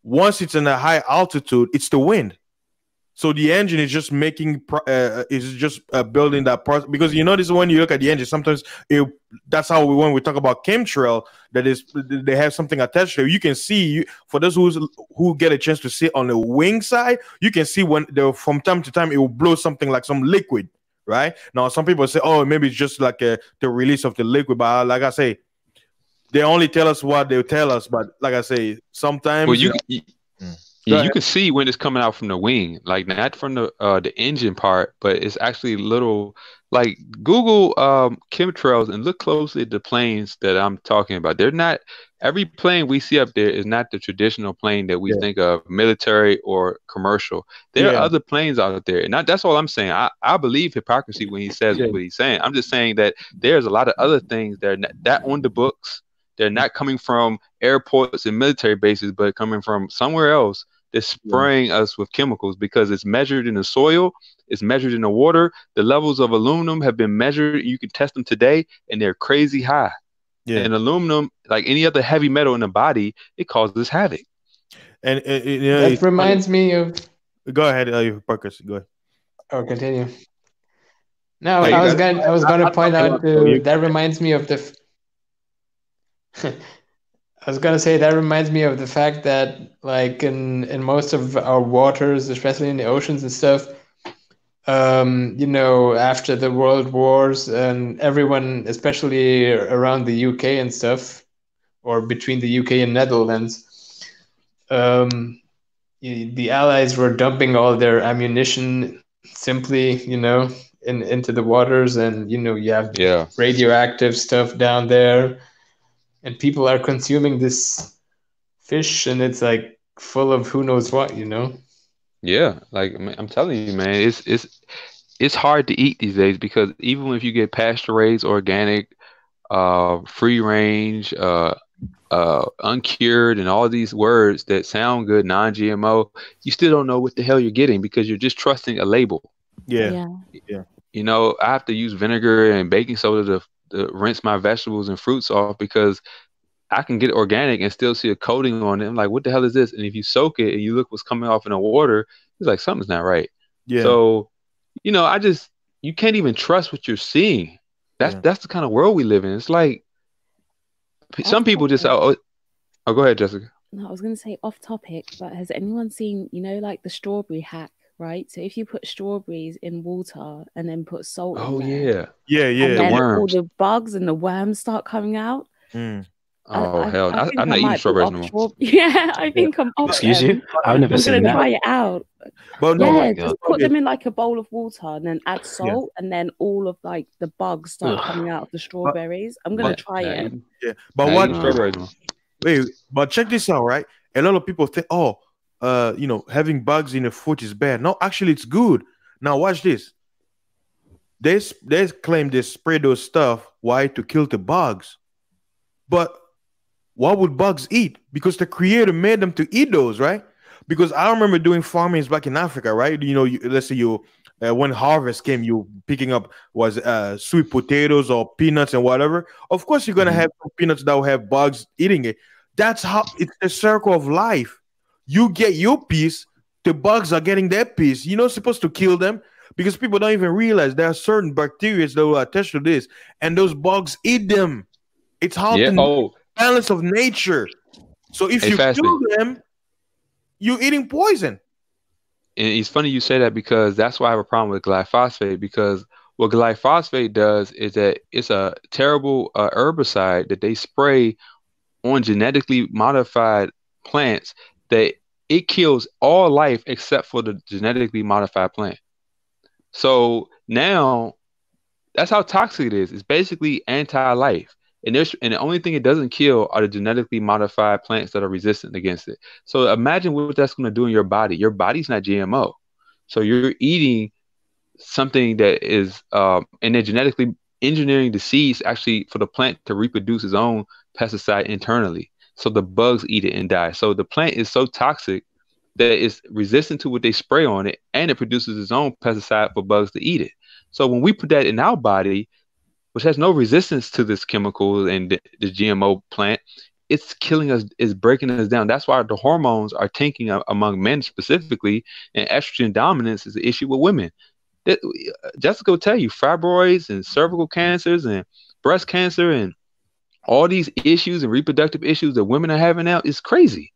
A: once it's in a high altitude, it's the wind. So the engine is just making, building that process. Because you notice when you look at the engine, sometimes that's how when we talk about chemtrail, that is, they have something attached to it. You can see, for those who get a chance to see on the wing side, you can see when from time to time it will blow something like some liquid, right? Now some people say, oh, maybe it's just like the release of the liquid, but like I say, they only tell us what they tell us. But like I say, sometimes
D: you can see when it's coming out from the wing, like not from the engine part, but it's actually little, like Google chemtrails and look closely at the planes that I'm talking about. They're not, every plane we see up there is not the traditional plane that we think of, military or commercial. There are other planes out there. And that's all I'm saying. I believe hypocrisy when he says what he's saying. I'm just saying that there's a lot of other things that on the books. They're not coming from airports and military bases, but coming from somewhere else. They're spraying us with chemicals because it's measured in the soil, it's measured in the water. The levels of aluminum have been measured. You can test them today, and they're crazy high. Yeah. And aluminum, like any other heavy metal in the body, it causes havoc.
A: And
C: that reminds me of.
A: Go ahead, Parkers. Go ahead.
C: Oh, continue. No, I was going to point out that reminds me of the. I was gonna say that reminds me of the fact that, like in most of our waters, especially in the oceans and stuff, you know, after the world wars and everyone, especially around the UK and stuff, or between the UK and Netherlands, the Allies were dumping all their ammunition simply, you know, into the waters, and you know, you have radioactive stuff down there. And people are consuming this fish, and it's like full of who knows what, you know?
D: Yeah, like I'm telling you, man, it's hard to eat these days because even if you get pasture raised, organic, free range, uncured, and all these words that sound good, non-GMO, you still don't know what the hell you're getting because you're just trusting a label.
A: Yeah.
D: You know, I have to use vinegar and baking soda to rinse my vegetables and fruits off because I can get organic and still see a coating on it. I'm like, what the hell is this? And if you soak it and you look what's coming off in the water, it's like something's not right. Yeah. So, you know, you can't even trust what you're seeing. That's the kind of world we live in. It's like some people just go ahead, Jessica.
G: No, I was going to say off topic, but has anyone seen, you know, like the strawberry hack? Right, so if you put strawberries in water and then put salt in there, and then all the bugs and the worms start coming out.
D: Mm. Hell, I'm not eating strawberries no more.
G: Yeah, I think I'm off.
E: Excuse you? I've never seen that.
G: I'm gonna try it out.
A: But
G: just put them in like a bowl of water and then add salt, and then all of like the bugs start coming out of the strawberries. I'm gonna try it.
A: Yeah, but check this out, right? A lot of people think, you know, having bugs in the food is bad. No, actually, it's good. Now, watch this. They claim they spray those stuff. Why? To kill the bugs. But what would bugs eat? Because the creator made them to eat those, right? Because I remember doing farmings back in Africa, right? You know, let's say you when harvest came, you picking up was sweet potatoes or peanuts and whatever. Of course, you're gonna have some peanuts that will have bugs eating it. That's how it's the circle of life. You get your piece, the bugs are getting their piece. You're not supposed to kill them because people don't even realize there are certain bacteria that will attach to this, and those bugs eat them. It's how the balance of nature. So if you kill them, you're eating poison.
D: And it's funny you say that because that's why I have a problem with glyphosate, because what glyphosate does is that it's a terrible herbicide that they spray on genetically modified plants that it kills all life except for the genetically modified plant. So now that's how toxic it is. It's basically anti-life. And the only thing it doesn't kill are the genetically modified plants that are resistant against it. So imagine what that's going to do in your body. Your body's not GMO. So you're eating something that is, and they're genetically engineering the seeds actually for the plant to reproduce its own pesticide internally. So the bugs eat it and die. So the plant is so toxic that it's resistant to what they spray on it, and it produces its own pesticide for bugs to eat it. So when we put that in our body, which has no resistance to this chemical and the GMO plant, it's killing us, it's breaking us down. That's why the hormones are tanking among men specifically, and estrogen dominance is an issue with women. Jessica will tell you, fibroids and cervical cancers and breast cancer and all these issues and reproductive issues that women are having now is crazy.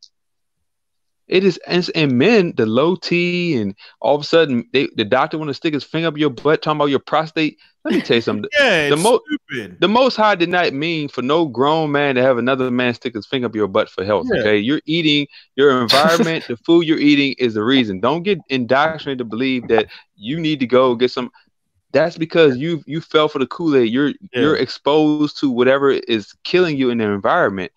D: It is, and men, the low T, and all of a sudden the doctor want to stick his finger up your butt talking about your prostate. Let me tell you something.
A: Yeah,
D: the Most High did not mean for no grown man to have another man stick his finger up your butt for health. Yeah. Okay, you're eating, your environment, the food you're eating is the reason. Don't get indoctrinated to believe that you need to go get some. That's because you fell for the Kool-Aid. You're exposed to whatever is killing you in the environment.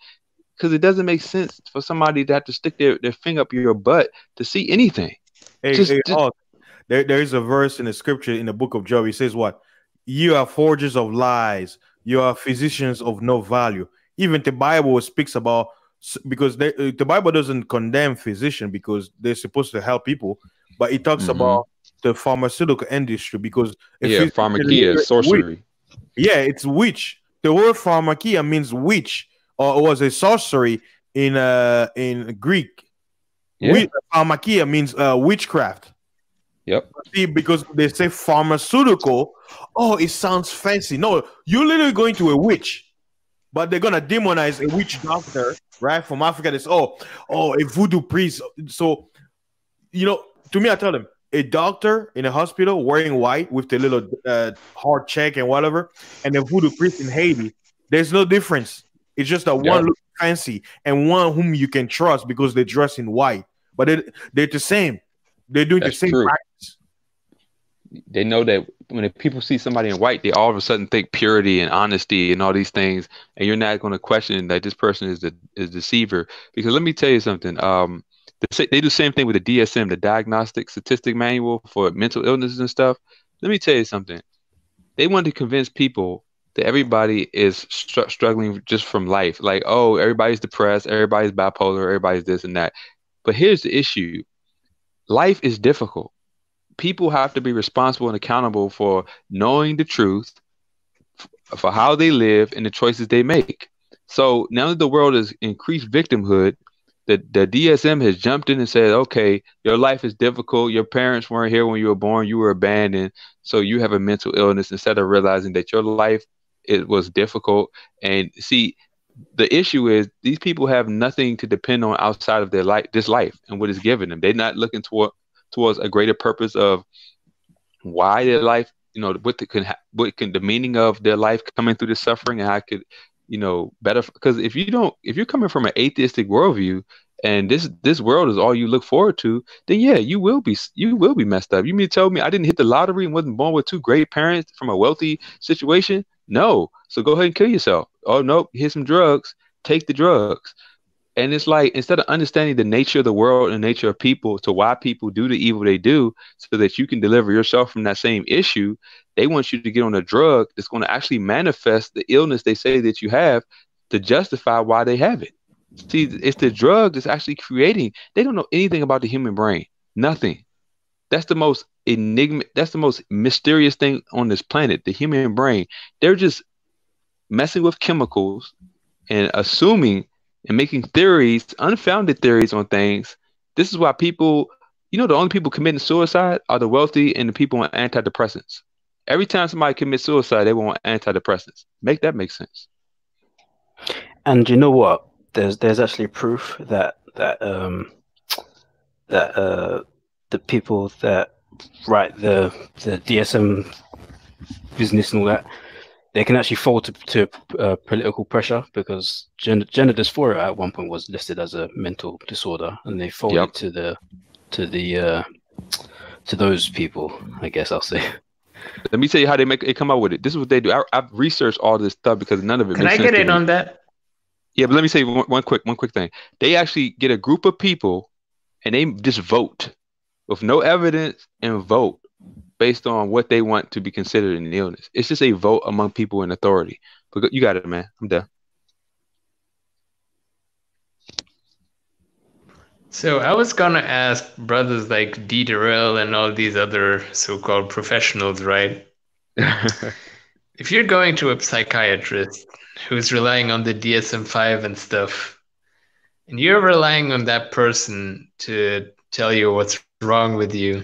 D: Because it doesn't make sense for somebody to have to stick their finger up your butt to see anything.
A: There is a verse in the scripture in the book of Job. It says what? You are forgers of lies. You are physicians of no value. Even the Bible speaks about, because the Bible doesn't condemn physician because they're supposed to help people, but it talks about the pharmaceutical industry because
D: pharmakia, sorcery.
A: It's witch. The word pharmakia means witch. Or it was a sorcery in Greek. Pharmakia means witchcraft.
D: Yep.
A: See, because they say pharmaceutical, it sounds fancy. No, you're literally going to a witch, but they're gonna demonize a witch doctor, right? From Africa, it's a voodoo priest. So, to me, I tell them a doctor in a hospital wearing white with the little heart check and whatever, and a voodoo priest in Haiti. There's no difference. It's just that one looks fancy and one whom you can trust because they dress in white. But they're the same. They're doing the same practice.
D: They know that when people see somebody in white, they all of a sudden think purity and honesty and all these things. And you're not going to question that this person is a deceiver. Because let me tell you something. They do the same thing with the DSM, the Diagnostic Statistic Manual for mental illnesses and stuff. Let me tell you something. They want to convince people that everybody is struggling just from life. Like, everybody's depressed, everybody's bipolar, everybody's this and that. But here's the issue. Life is difficult. People have to be responsible and accountable for knowing the truth, for how they live and the choices they make. So now that the world has increased victimhood, the DSM has jumped in and said, okay, your life is difficult. Your parents weren't here when you were born. You were abandoned. So you have a mental illness, instead of realizing that your life, it was difficult. And see, the issue is these people have nothing to depend on outside of their life, this life and what is given them. They're not looking towards a greater purpose of why their life, the meaning of their life coming through the suffering, and how it could, better. Because if you're coming from an atheistic worldview and this world is all you look forward to, then you will be messed up. You mean to tell me I didn't hit the lottery and wasn't born with two great parents from a wealthy situation? No. So go ahead and kill yourself. Oh, no, here's some drugs. Take the drugs. And it's like, instead of understanding the nature of the world and the nature of people, to why people do the evil they do, so that you can deliver yourself from that same issue, they want you to get on a drug that's going to actually manifest the illness they say that you have to justify why they have it. See, it's the drug that's actually creating. They don't know anything about the human brain. Nothing. That's the most enigma. That's the most mysterious thing on this planet, the human brain. They're just messing with chemicals and assuming and making theories, unfounded theories on things. This is why people, the only people committing suicide are the wealthy and the people on antidepressants. Every time somebody commits suicide, they want antidepressants. Make sense.
E: And you know what? There's actually proof that the people that write the DSM business and all that, they can actually fall to political pressure, because gender dysphoria at one point was listed as a mental disorder, and they folded to those people, I guess I'll say.
D: Let me tell you how they come out with it. This is what they do. I've researched all this stuff because none of it
C: Can
D: makes
C: I
D: sense
C: get
D: to
C: in
D: me.
C: on that?
D: Yeah, but let me say one quick thing. They actually get a group of people and they just vote with no evidence and vote based on what they want to be considered an illness. It's just a vote among people in authority. But you got it, man. I'm done.
C: So I was gonna ask brothers like D. Durrell and all these other so-called professionals, right? If you're going to a psychiatrist who's relying on the DSM-5 and stuff, and you're relying on that person to tell you what's wrong with you,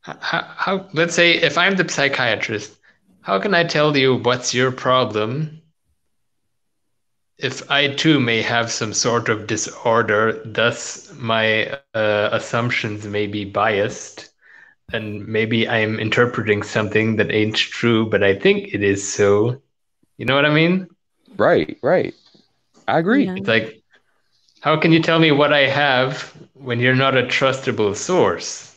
C: how let's say if I'm the psychiatrist, how can I tell you what's your problem if I too may have some sort of disorder, thus my assumptions may be biased, and maybe I'm interpreting something that ain't true, but I think it is so. You know what I mean?
D: Right. I agree.
G: Yeah.
C: It's like, how can you tell me what I have when you're not a trustable source?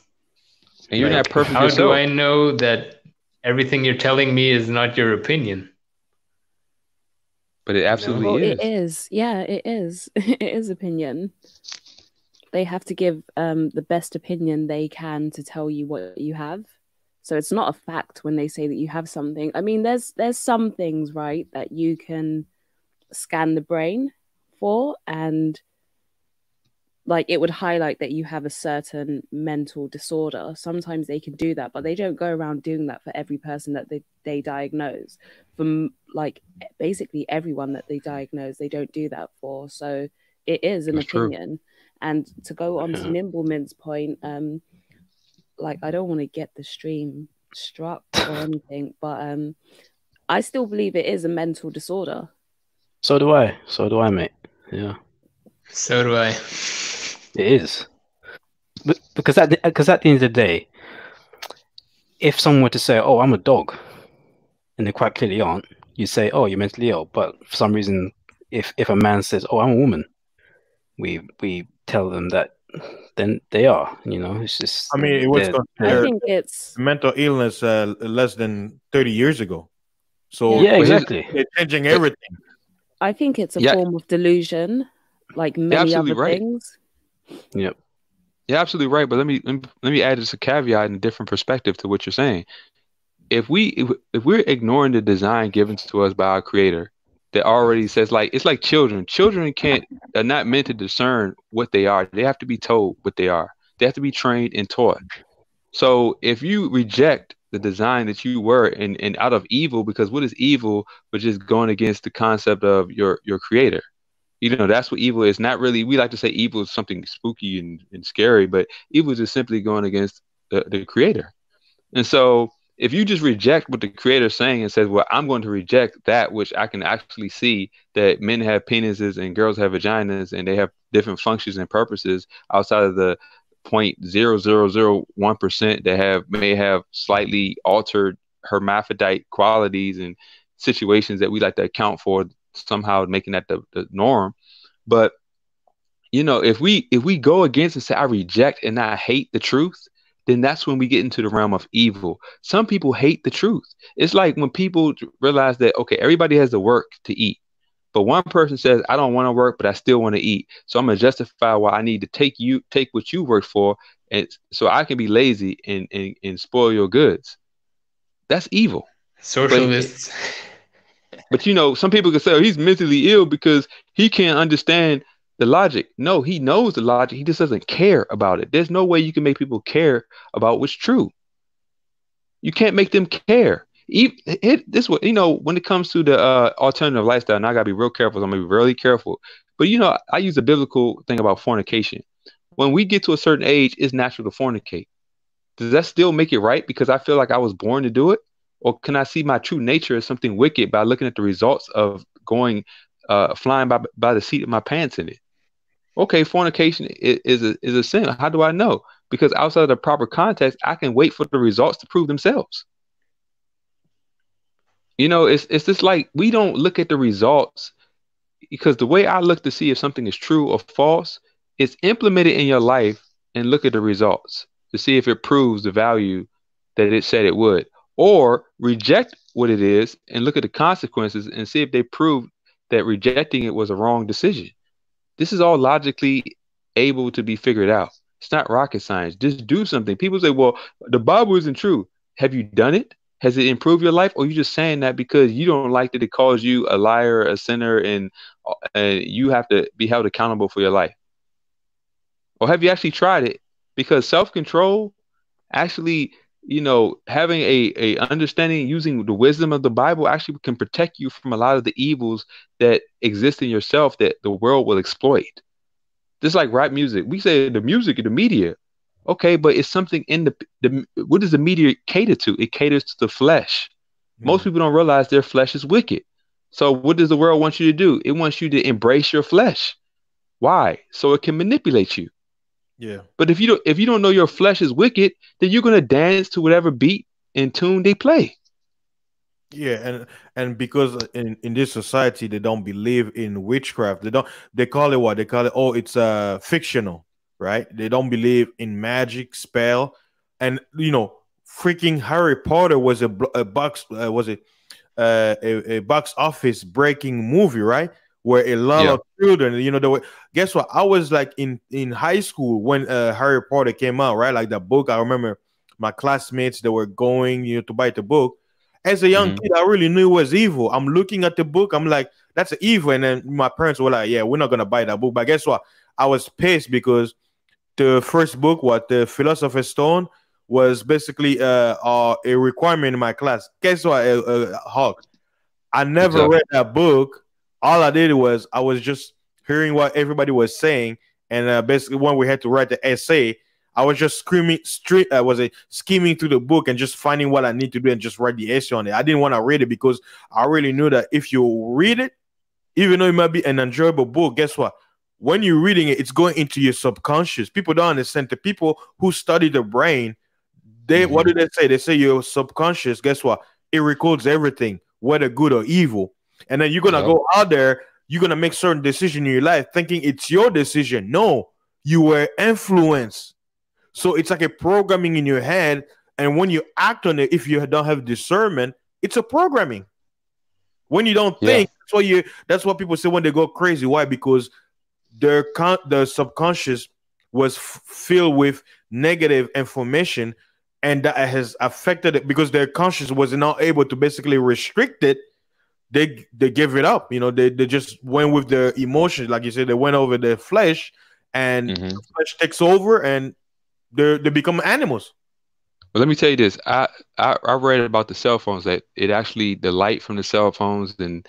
D: And you're not perfect
C: How
D: yourself.
C: do I know that everything you're telling me is not your opinion?
D: But it absolutely
G: Well,
D: is.
G: it is. Yeah, it is. It is opinion. They have to give the best opinion they can to tell you what you have. So it's not a fact when they say that you have something. I mean, there's some things, right, that you can scan the brain for, and like it would highlight that you have a certain mental disorder. Sometimes they can do that, but they don't go around doing that for every person that they diagnose. From like basically everyone that they diagnose, they don't do that for. So it is an
D: That's true.
G: opinion. And to go on to Nimbleman's point, like I don't want to get the stream struck or anything, but I still believe it is a mental disorder.
E: So do I, mate. Yeah.
C: So do I.
E: It is. Because at the end of the day, if someone were to say, "Oh, I'm a dog," and they quite clearly aren't, you say, "Oh, you're mentally ill." But for some reason, if a man says, "Oh, I'm a woman," we tell them that then they are. It's just.
A: I mean, it was
G: I
A: considered
G: think it's
A: mental illness less than 30 years ago. So
E: Yeah, exactly.
A: they're changing everything.
G: I think it's a
D: Yeah.
G: form of delusion, like many
D: absolutely
G: other
D: right.
G: things.
E: Yep.
D: You're absolutely right, but let me add just a caveat and a different perspective to what you're saying. If we're ignoring the design given to us by our creator that already says, like, it's like children. Children are not meant to discern what they are. They have to be told what they are. They have to be trained and taught. So if you reject the design that you were and out of evil, because what is evil but just going against the concept of your creator? That's what evil is. Not really, we like to say evil is something spooky and scary, but evil is just simply going against the creator. And so if you just reject what the creator is saying and says, well, I'm going to reject that which I can actually see, that men have penises and girls have vaginas and they have different functions and purposes outside of the 0.0001% that may have slightly altered hermaphrodite qualities and situations that we like to account for, somehow making that the norm. But if we go against and say I reject and I hate the truth, then that's when we get into the realm of evil. Some people hate the truth. It's like when people realize that, okay, everybody has to work to eat, but one person says, I don't want to work, but I still want to eat, so I'm gonna justify why I need to take what you work for, and so I can be lazy and spoil your goods. That's evil.
C: Socialists.
D: But some people can say, oh, he's mentally ill because he can't understand the logic. No, he knows the logic. He just doesn't care about it. There's no way you can make people care about what's true. You can't make them care. This way, when it comes to the alternative lifestyle, and I gotta be real careful. I'm gonna be really careful. But I use a biblical thing about fornication. When we get to a certain age, it's natural to fornicate. Does that still make it right because I feel like I was born to do it? Or can I see my true nature as something wicked by looking at the results of going flying by the seat of my pants in it? Okay, fornication is a sin. How do I know? Because outside of the proper context, I can wait for the results to prove themselves. It's just like we don't look at the results, because the way I look to see if something is true or false is implement it in your life and look at the results to see if it proves the value that it said it would, or reject what it is and look at the consequences and see if they prove that rejecting it was a wrong decision. This is all logically able to be figured out. It's not rocket science. Just do something. People say, well, the Bible isn't true. Have you done it? Has it improved your life? Or are you just saying that because you don't like that it calls you a liar, a sinner, and you have to be held accountable for your life? Or have you actually tried it? Because self-control, actually, having a understanding using the wisdom of the Bible actually can protect you from a lot of the evils that exist in yourself that the world will exploit. Just like rap music. We say the music, the media. Okay, but it's something in the what does the media cater to? It caters to the flesh. Most people don't realize their flesh is wicked. So what does the world want you to do? It wants you to embrace your flesh. Why? So it can manipulate you.
A: Yeah.
D: But if you don't know your flesh is wicked, then you're gonna dance to whatever beat and tune they play.
A: Yeah, and because in this society they don't believe in witchcraft. They call it what? They call it, oh, it's fictional, right? They don't believe in magic, spell. And freaking Harry Potter was a box a box office breaking movie, right? Where a lot of children, guess what? I was like in high school when Harry Potter came out, right? Like the book, I remember my classmates, they were going, to buy the book. As a young kid, I really knew it was evil. I'm looking at the book, I'm like, that's evil. And then my parents were like, yeah, we're not gonna buy that book. But guess what? I was pissed because the first book, the Philosopher's Stone, was basically a requirement in my class. Guess what, Hawk? I never read that book. All I did was I was just hearing what everybody was saying, and basically when we had to write the essay, I was just scheming through the book and just finding what I need to do and just write the essay on it. I didn't want to read it because I really knew that if you read it, even though it might be an enjoyable book, guess what? When you're reading it, it's going into your subconscious. People don't understand. The people who study the brain, what do they say? They say your subconscious, guess what? It records everything, whether good or evil. And then you're going to go out there, you're going to make certain decisions in your life thinking it's your decision. No, you were influenced. So it's like a programming in your head. And when you act on it, if you don't have discernment, it's a programming. When you don't think, that's what people say when they go crazy. Why? Because their subconscious was filled with negative information, and that has affected it because their conscious was not able to basically restrict it. They gave it up. They just went with their emotions. Like you said, they went over their flesh, and the flesh takes over, and they become animals.
D: Well, let me tell you this. I read about the cell phones, that it actually, the light from the cell phones, and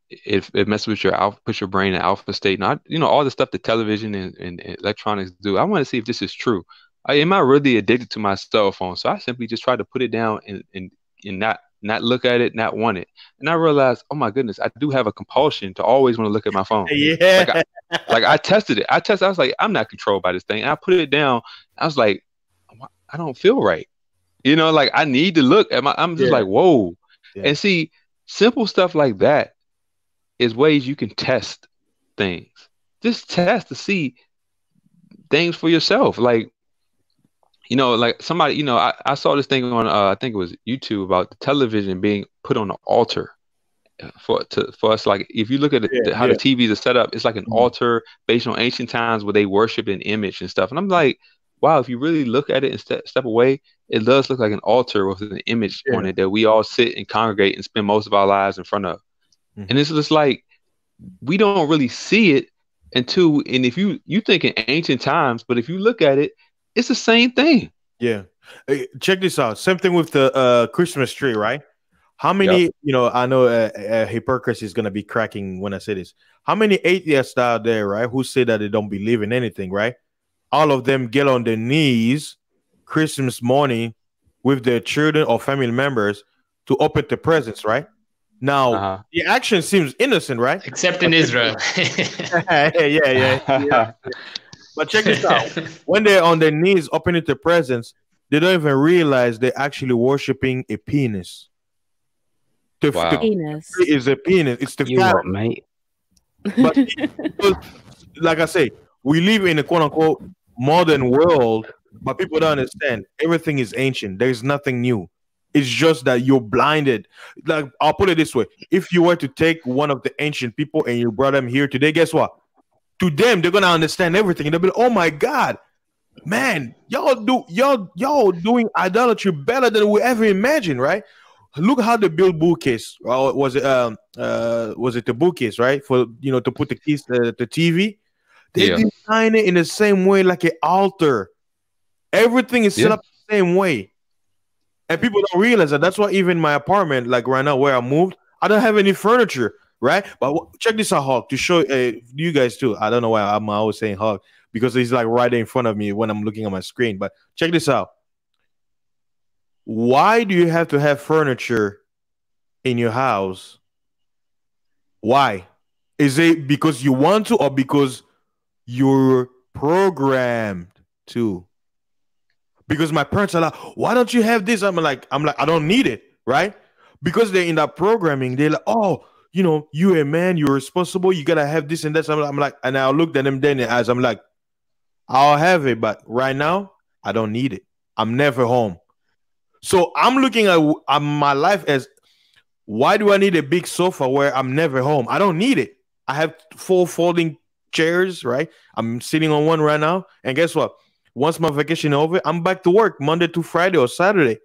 D: it messes with your alpha, puts your brain in alpha state. Not all the stuff that television and electronics do. I want to see if this is true. Am I really addicted to my cell phone? So I simply just try to put it down and not look at it, not want it. And I realized, oh my goodness, I do have a compulsion to always want to look at my phone.
A: Yeah.
D: Like I tested it. I was like, I'm not controlled by this thing. And I put it down. I was like, I don't feel right. Like I need to look at I'm just like, whoa. Yeah. And see, simple stuff like that is ways you can test things. Just test to see things for yourself. Like, like somebody, I saw this thing on, I think it was YouTube, about the television being put on an altar for us. Like, if you look at how the TVs are set up, it's like an altar based on ancient times where they worship an image and stuff. And I'm like, wow, if you really look at it and step away, it does look like an altar with an image on it that we all sit and congregate and spend most of our lives in front of. And it's just like, we don't really see it And two, and if you think in ancient times, but if you look at it, it's the same thing.
A: Yeah. Hey, check this out. Same thing with the Christmas tree, right? How many,
D: Yep.
A: I know hypocrisy is going to be cracking when I say this. How many atheists out there, right, who say that they don't believe in anything, right? All of them get on their knees Christmas morning with their children or family members to open the presents, right? Now,
D: Uh-huh.
A: the action seems innocent, right?
C: Except in Israel.
A: yeah. But check this out. When they're on their knees opening the presents, they don't even realize they're actually worshiping a penis. The
D: Wow.
G: Penis.
A: tree is a penis. It's the
E: You
A: phallus.
E: what, mate?
A: But because, like I say, we live in a quote unquote modern world, but people don't understand everything is ancient. There's nothing new. It's just that you're blinded. Like, I'll put it this way: if you were to take one of the ancient people and you brought them here today, guess what? To them, they're gonna understand everything. And they'll be like, "Oh my God, man, y'all doing idolatry better than we ever imagined, right?" Look how they build bookcase. Or was it the bookcase, right? For to put the keys the TV. They
D: Yeah.
A: design it in the same way, like an altar. Everything is set
D: Yeah.
A: up the same way. And people don't realize that. That's why even my apartment, like right now where I moved, I don't have any furniture, right? But check this out, Hawk, to show you guys too. I don't know why I'm always saying Hawk, because he's like right in front of me when I'm looking at my screen. But check this out. Why do you have to have furniture in your house? Why? Is it because you want to, or because you're programmed to? Because my parents are like, why don't you have this? I'm like, I don't need it, right? Because they're in that programming, they're like, oh, you're a man, you're responsible, you gotta have this and that. So I'm like, and I looked at them then in the eyes, I'm like, I'll have it, but right now, I don't need it. I'm never home. So I'm looking at my life as, why do I need a big sofa where I'm never home? I don't need it. I have 4 folding chairs, right? I'm sitting on one right now. And guess what? Once my vacation is over, I'm back to work Monday to Friday or Saturday.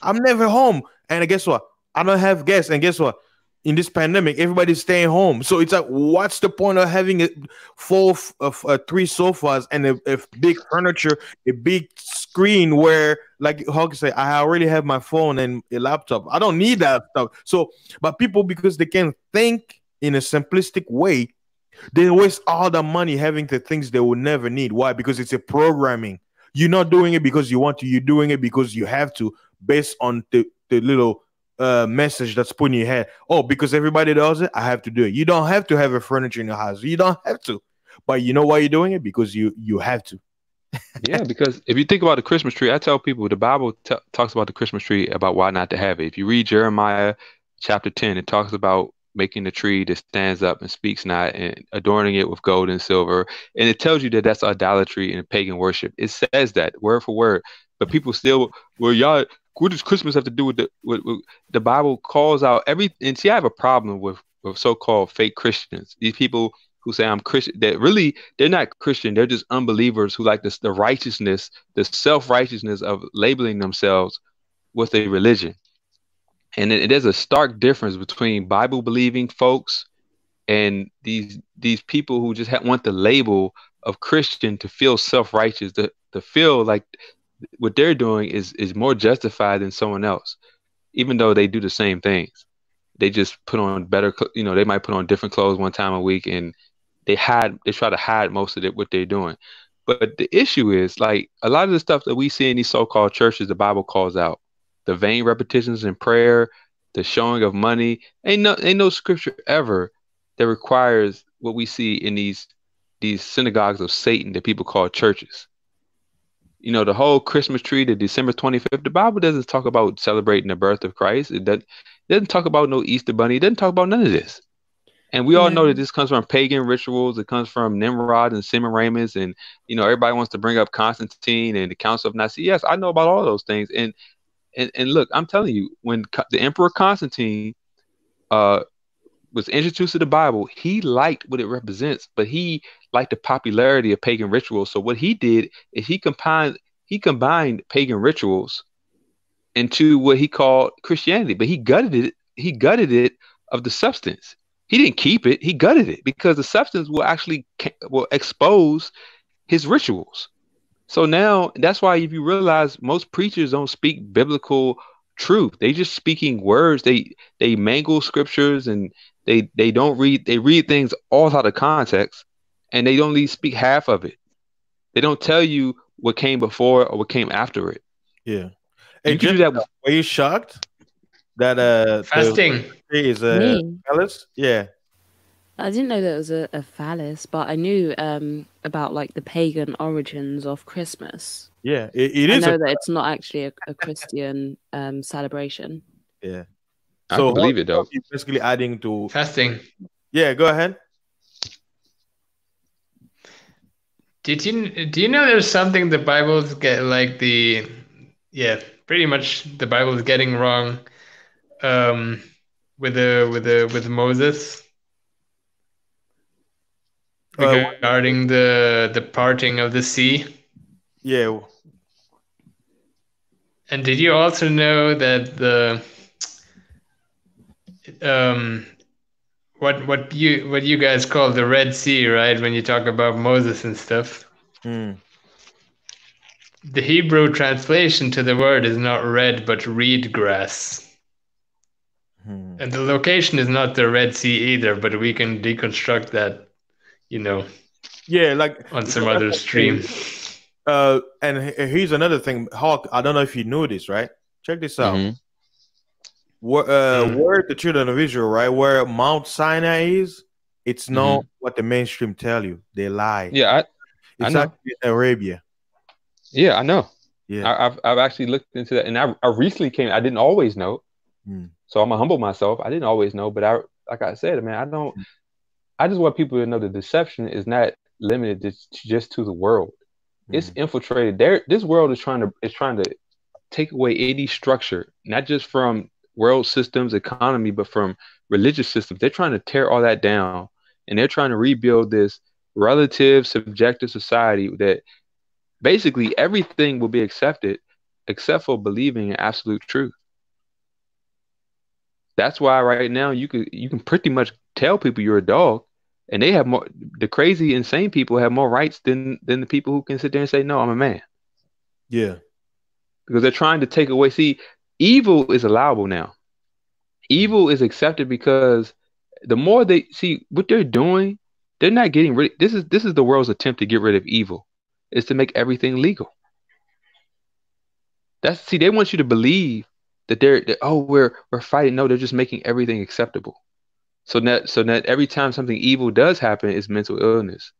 A: I'm never home. And guess what? I don't have guests. And guess what? In this pandemic, everybody's staying home. So it's like, what's the point of having three sofas and a big furniture, a big screen where, like Hawk say, I already have my phone and a laptop. I don't need that stuff. So, but people, because they can think in a simplistic way, they waste all the money having the things they will never need. Why? Because it's a programming. You're not doing it because you want to. You're doing it because you have to, based on the little message that's put in your head. Oh, because everybody does it, I have to do it. You don't have to have a furniture in your house. You don't have to. But you know why you're doing it? Because you have to.
D: Yeah, because if you think about the Christmas tree, I tell people the Bible talks about the Christmas tree, about why not to have it. If you read Jeremiah chapter 10, it talks about making the tree that stands up and speaks not, and adorning it with gold and silver. And it tells you that that's idolatry and pagan worship. It says that word for word. But people still, well, y'all, what does Christmas have to do with the Bible calls out every, and see, I have a problem with so-called fake Christians. These people who say I'm Christian, that really, they're not Christian. They're just unbelievers who like the righteousness, the self-righteousness of labeling themselves with a religion. And there's a stark difference between Bible-believing folks and these people who just want the label of Christian to feel self-righteous, to feel like what they're doing is more justified than someone else, even though they do the same things. They just put on better, they might put on different clothes one time a week, and they try to hide most of what they're doing. But the issue is, like, a lot of the stuff that we see in these so-called churches, the Bible calls out. The vain repetitions in prayer, the showing of money. Ain't no scripture ever that requires what we see in these synagogues of Satan that people call churches. The whole Christmas tree, the December 25th, the Bible doesn't talk about celebrating the birth of Christ. It doesn't talk about no Easter bunny. It doesn't talk about none of this. And we all know that this comes from pagan rituals. It comes from Nimrod and Semiramis, and everybody wants to bring up Constantine and the Council of Nicaea. Yes, I know about all those things. And look, I'm telling you, when the Emperor Constantine was introduced to the Bible, he liked what it represents, but he liked the popularity of pagan rituals. So what he did is he combined pagan rituals into what he called Christianity, but he gutted it of the substance. He didn't keep it. He gutted it because the substance will actually will expose his rituals. So now that's why if you realize most preachers don't speak biblical truth. They just speaking words. They mangle scriptures and they don't read. They read things all out of context, and they don't even speak half of it. They don't tell you what came before or what came after it.
A: Yeah.
D: You can do that.
A: Were you shocked that
C: Fasting
A: is
G: Me?
A: phallus? Yeah.
G: I didn't know that it was a phallus, but I knew about like the pagan origins of Christmas.
A: Yeah. It
G: I
A: is.
G: know that it's not actually a Christian celebration.
A: Yeah.
D: I can believe it though.
A: You're basically adding to
C: fasting.
A: Yeah. Go ahead.
C: Do you know there's something the Bible's get like pretty much the Bible's getting wrong with Moses regarding the parting of the sea.
A: Yeah.
C: And did you also know that the what you guys call the Red Sea, right? When you talk about Moses and stuff.
A: Hmm.
C: The Hebrew translation to the word is not red, but reed grass. And the location is not the Red Sea either, but we can deconstruct that,
A: Yeah, like
C: on some other stream.
A: And here's another thing, Hawk. I don't know if you knew this, right? Check this out.
D: Mhm.
A: Where the children of Israel, right, where Mount Sinai is, it's not what the mainstream tell you. They lie.
D: Yeah,
A: It's
D: I know.
A: actually Arabia.
D: Yeah, I know.
A: Yeah.
D: I've actually looked into that, and I recently came. I didn't always know, so I'm gonna humble myself. I didn't always know, but like I said, man, I don't. I just want people to know the deception is not limited just to the world. It's infiltrated. This world is trying to take away any structure, not just from world systems, economy, but from religious systems. They're trying to tear all that down, and they're trying to rebuild this relative, subjective society that basically everything will be accepted except for believing in absolute truth. That's why right now you can pretty much tell people you're a dog, and they have more. The crazy, insane people have more rights than the people who can sit there and say, "No, I'm a man."
A: Yeah.
D: Because they're trying to take away. See, evil is allowable now. Evil is accepted because the more they see what they're doing, they're not getting rid. This is the world's attempt to get rid of evil, is to make everything legal. They want you to believe that we're fighting. No, they're just making everything acceptable. So that every time something evil does happen, it's mental illness.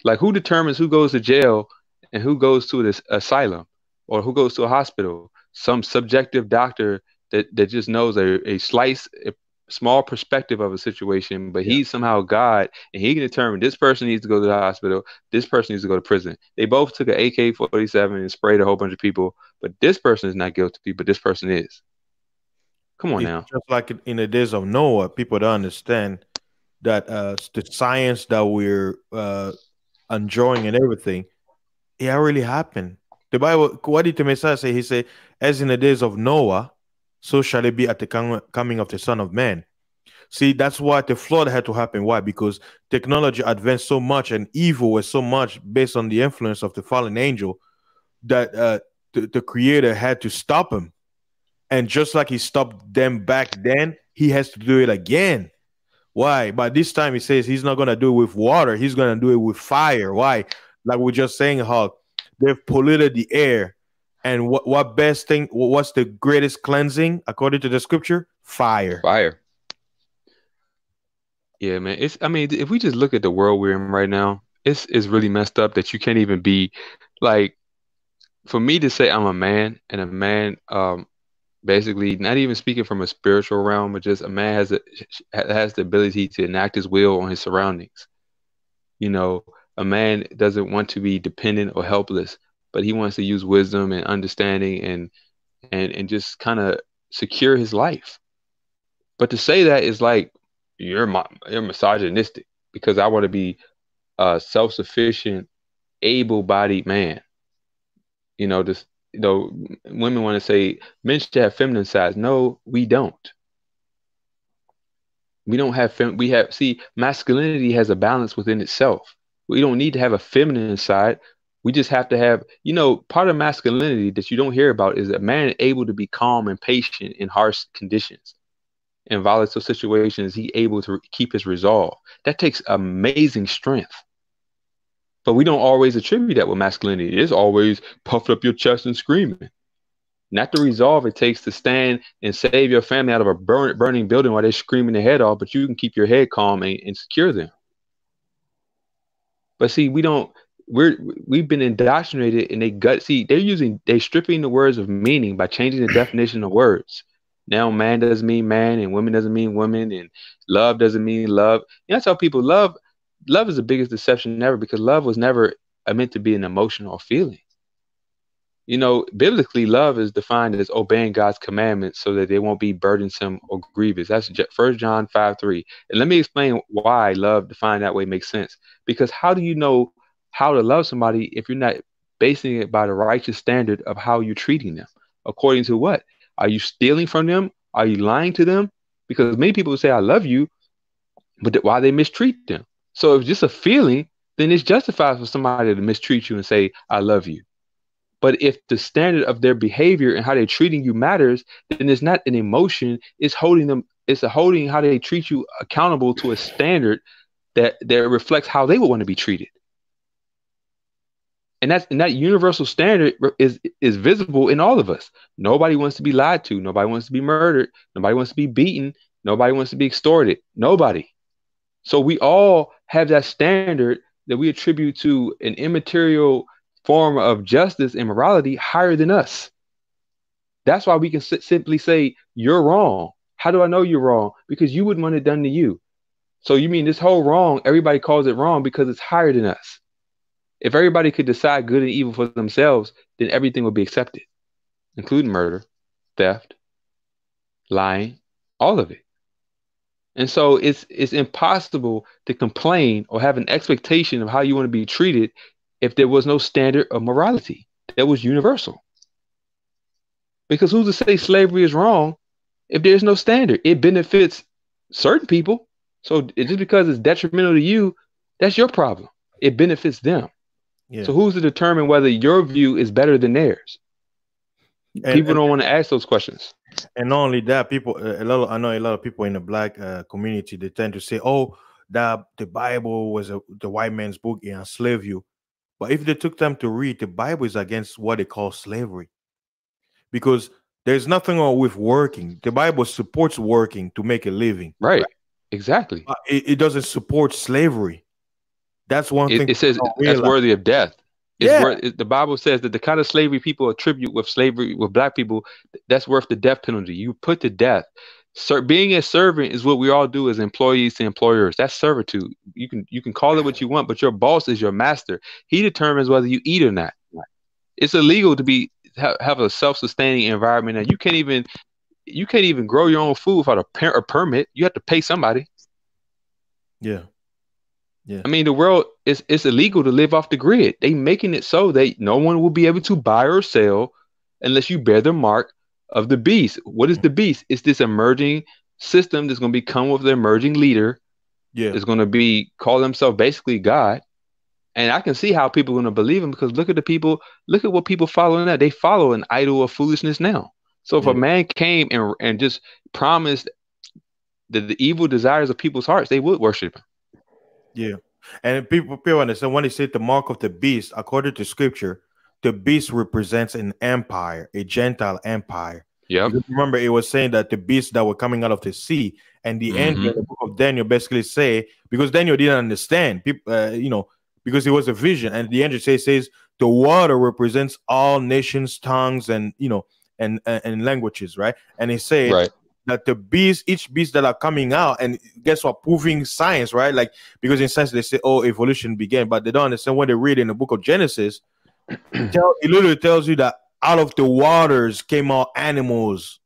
D: Like, who determines who goes to jail and who goes to this asylum or who goes to a hospital? Some subjective doctor that just knows a small perspective of a situation, but he's somehow God, and he can determine this person needs to go to the hospital, this person needs to go to prison. They both took an AK-47 and sprayed a whole bunch of people, but this person is not guilty, but this person is. Come on now.
A: Just like in the days of Noah, people don't understand that the science that we're enjoying and everything, it already happened. The Bible, what did the Messiah say? He said, as in the days of Noah, so shall it be at the coming of the Son of Man. See, that's why the flood had to happen. Why? Because technology advanced so much and evil was so much based on the influence of the fallen angel that the Creator had to stop him. And just like he stopped them back then, he has to do it again. Why? But this time he says he's not going to do it with water. He's going to do it with fire. Why? Like we're just saying, how they've polluted the air. And what's the greatest cleansing according to the scripture? Fire.
D: Fire. Yeah, man. If we just look at the world we're in right now, it's really messed up that you can't even be like, for me to say I'm a man, and a man, basically not even speaking from a spiritual realm, but just a man has the ability to enact his will on his surroundings. A man doesn't want to be dependent or helpless, but he wants to use wisdom and understanding and just kind of secure his life. But to say that is like you're misogynistic because I want to be a self-sufficient, able-bodied man. Women want to say men should have feminine sides. No, we don't. We don't have see, masculinity has a balance within itself. We don't need to have a feminine side. We just have to have, part of masculinity that you don't hear about is a man able to be calm and patient in harsh conditions. In volatile situations, he able to keep his resolve. That takes amazing strength. But we don't always attribute that with masculinity. It's always puffed up your chest and screaming. Not the resolve it takes to stand and save your family out of a burning building while they're screaming their head off, but you can keep your head calm and secure them. But see, we've been indoctrinated in they're stripping the words of meaning by changing the definition of words. Now man doesn't mean man, and women doesn't mean women, and love doesn't mean love. I tell people love is the biggest deception ever, because love was never meant to be an emotional feeling. Biblically, love is defined as obeying God's commandments so that they won't be burdensome or grievous. That's 1 John 5:3. And let me explain why love defined that way makes sense. Because how do you know how to love somebody if you're not basing it by the righteous standard of how you're treating them? According to what? Are you stealing from them? Are you lying to them? Because many people say, I love you, but why they mistreat them? So if it's just a feeling, then it's justified for somebody to mistreat you and say, I love you. But if the standard of their behavior and how they're treating you matters, then it's not an emotion. It's holding how they treat you accountable to a standard that reflects how they would want to be treated. And that universal standard is visible in all of us. Nobody wants to be lied to. Nobody wants to be murdered. Nobody wants to be beaten. Nobody wants to be extorted. Nobody. So we all have that standard that we attribute to an immaterial form of justice and morality higher than us. That's why we can simply say, you're wrong. How do I know you're wrong? Because you wouldn't want it done to you. So you mean this whole wrong, everybody calls it wrong because it's higher than us. If everybody could decide good and evil for themselves, then everything would be accepted, including murder, theft, lying, all of it. And so it's impossible to complain or have an expectation of how you want to be treated if there was no standard of morality that was universal. Because who's to say slavery is wrong if there's no standard? It benefits certain people. So just because it's detrimental to you, that's your problem. It benefits them. Yeah. So who's to determine whether your view is better than theirs? People don't want to ask those questions.
A: And not only that, I know a lot of people in the black community, they tend to say, oh, that the Bible was the white man's book, it enslaved you. But if they took time to read, the Bible is against what they call slavery. Because there's nothing wrong with working. The Bible supports working to make a living.
D: Right. Exactly.
A: But it doesn't support slavery. That's one thing.
D: It says that's worthy of death. The Bible says that the kind of slavery people attribute with slavery with black people, that's worth the death penalty. You put to death. Being a servant is what we all do as employees to employers. That's servitude. You can call it what you want, but your boss is your master. He determines whether you eat or not. It's illegal to have a self-sustaining environment, and you can't even grow your own food without a permit. You have to pay somebody.
A: Yeah. Yeah.
D: I mean, the world it's illegal to live off the grid. They making it so that no one will be able to buy or sell unless you bear the mark of the beast. What is the beast? It's this emerging system that's going to become with the emerging leader.
A: Yeah.
D: It's going to call themselves basically God. And I can see how people are going to believe him, because look at what people follow now. They follow an idol of foolishness now. So if a man came and just promised the evil desires of people's hearts, they would worship him.
A: Yeah. And people understand when they say the mark of the beast, according to scripture, the beast represents an empire, a Gentile empire.
D: Yeah.
A: Remember, it was saying that the beasts that were coming out of the sea, and the end of the book of Daniel basically say, because Daniel didn't understand, people, because it was a vision, and the angel says the water represents all nations, tongues, and and languages, right? And he said that the beast, each beast that are coming out, and guess what, proving science, right? Like, because in science they say, oh, evolution began, but they don't understand when they read in the book of Genesis. It literally tells you that out of the waters came out animals.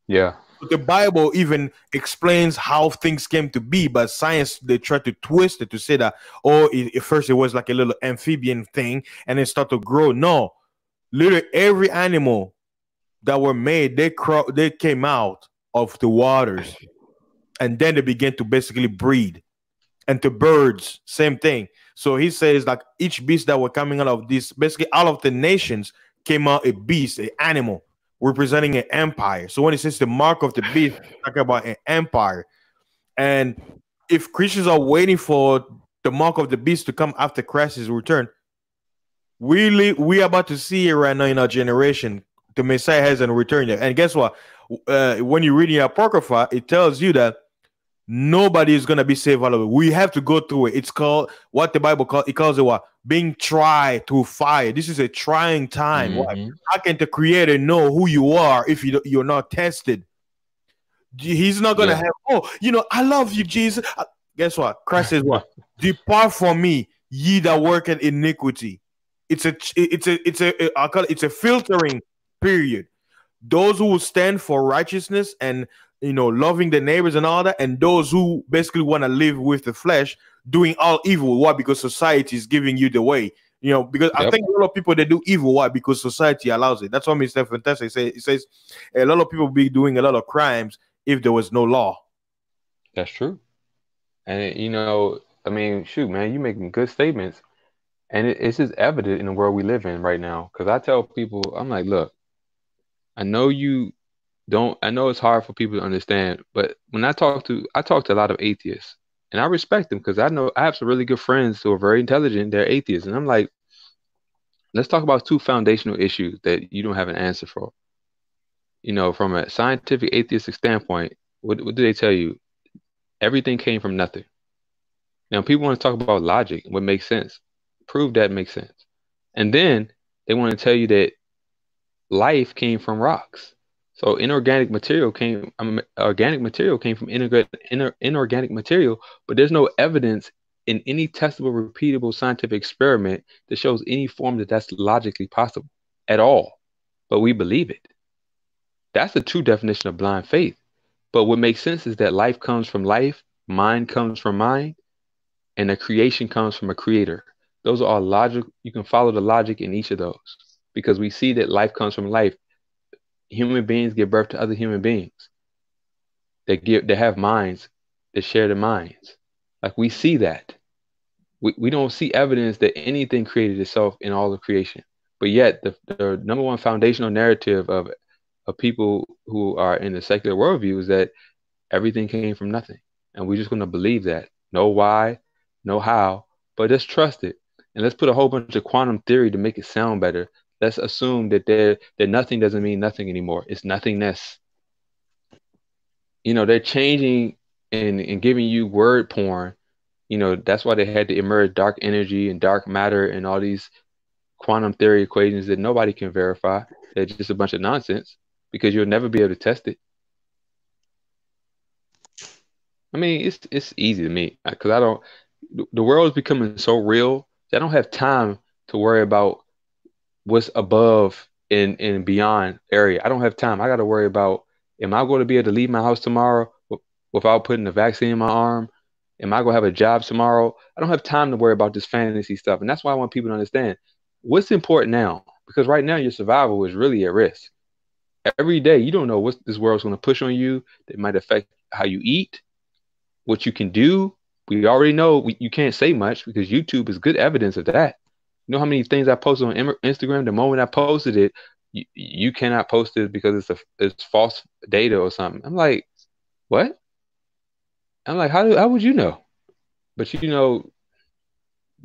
D: Yeah.
A: The Bible even explains how things came to be, but science, they try to twist it to say that, at first it was like a little amphibian thing and it started to grow. No, literally every animal that were made, they came out of the waters. and then they begin to basically breed. And to birds, same thing. So he says like each beast that were coming out of this, basically all of the nations came out a beast, an animal representing an empire. So when he says the mark of the beast, talking about an empire. And if Christians are waiting for the mark of the beast to come after Christ's return, we are about to see it right now in our generation. The Messiah hasn't returned yet. And guess what? When you read in Apocrypha, it tells you that nobody is going to be saved out of it. We have to go through it. It's called what the Bible calls it what? Being tried through fire. This is a trying time.
D: Mhm.
A: How can the Creator know who you are if you're not tested? He's not going to
D: Yeah.
A: have, I love you, Jesus. Guess what? Christ says what? Depart from me, ye that work in iniquity. It's a filtering period. Those who will stand for righteousness and loving the neighbors and all that, and those who basically want to live with the flesh, doing all evil. Why? Because society is giving you the way. Because I
D: Yep.
A: think a lot of people they do evil. Why? Because society allows it. That's what Mr. Fantastic says. He says a lot of people be doing a lot of crimes if there was no law.
D: That's true. And I mean, shoot, man, you making good statements, and it's just evident in the world we live in right now. Because I tell people, I'm like, look, I know you don't. I know it's hard for people to understand, but when I talk to a lot of atheists, and I respect them because I know I have some really good friends who are very intelligent. They're atheists, and I'm like, let's talk about two foundational issues that you don't have an answer for. From a scientific atheistic standpoint, what do they tell you? Everything came from nothing. Now, people want to talk about logic, what makes sense. Prove that makes sense. And then they want to tell you that life came from rocks. So organic material came from inorganic material, but there's no evidence in any testable, repeatable scientific experiment that shows any form that that's logically possible at all. But we believe it. That's the true definition of blind faith. But what makes sense is that life comes from life, mind comes from mind, and a creation comes from a creator. Those are all logic. You can follow the logic in each of those because we see that life comes from life. Human beings give birth to other human beings. They have minds that share the minds. Like we see that. We don't see evidence that anything created itself in all of creation. But yet the number one foundational narrative of people who are in the secular worldview is that everything came from nothing. And we're just going to believe that. No why, no how, but just trust it. And let's put a whole bunch of quantum theory to make it sound better. Let's assume that nothing doesn't mean nothing anymore. It's nothingness. They're changing and giving you word porn. That's why they had to emerge dark energy and dark matter and all these quantum theory equations that nobody can verify. They're just a bunch of nonsense because you'll never be able to test it. I mean, it's easy to me because the world is becoming so real that I don't have time to worry about what's above and beyond area. I don't have time. I got to worry about, am I going to be able to leave my house tomorrow without putting the vaccine in my arm? Am I going to have a job tomorrow? I don't have time to worry about this fantasy stuff. And that's why I want people to understand what's important now, because right now your survival is really at risk. Every day, you don't know what this world's going to push on you that might affect how you eat, what you can do. We already know you can't say much because YouTube is good evidence of that. You know how many things I posted on Instagram? The moment I posted it, you cannot post it because it's false data or something. I'm like, what? I'm like, how would you know? But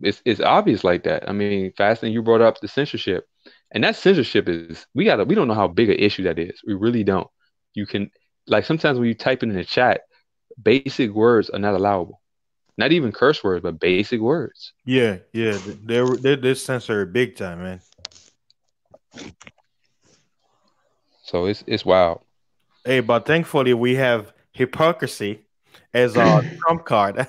D: it's obvious like that. I mean, fasting, you brought up the censorship. And that censorship is, we don't know how big an issue that is. We really don't. You can, like sometimes when you type it in the chat, basic words are not allowable. Not even curse words, but basic words.
A: Yeah. They're censored big time, man.
D: So it's wild.
A: Hey, but thankfully we have hypocrisy as our trump card.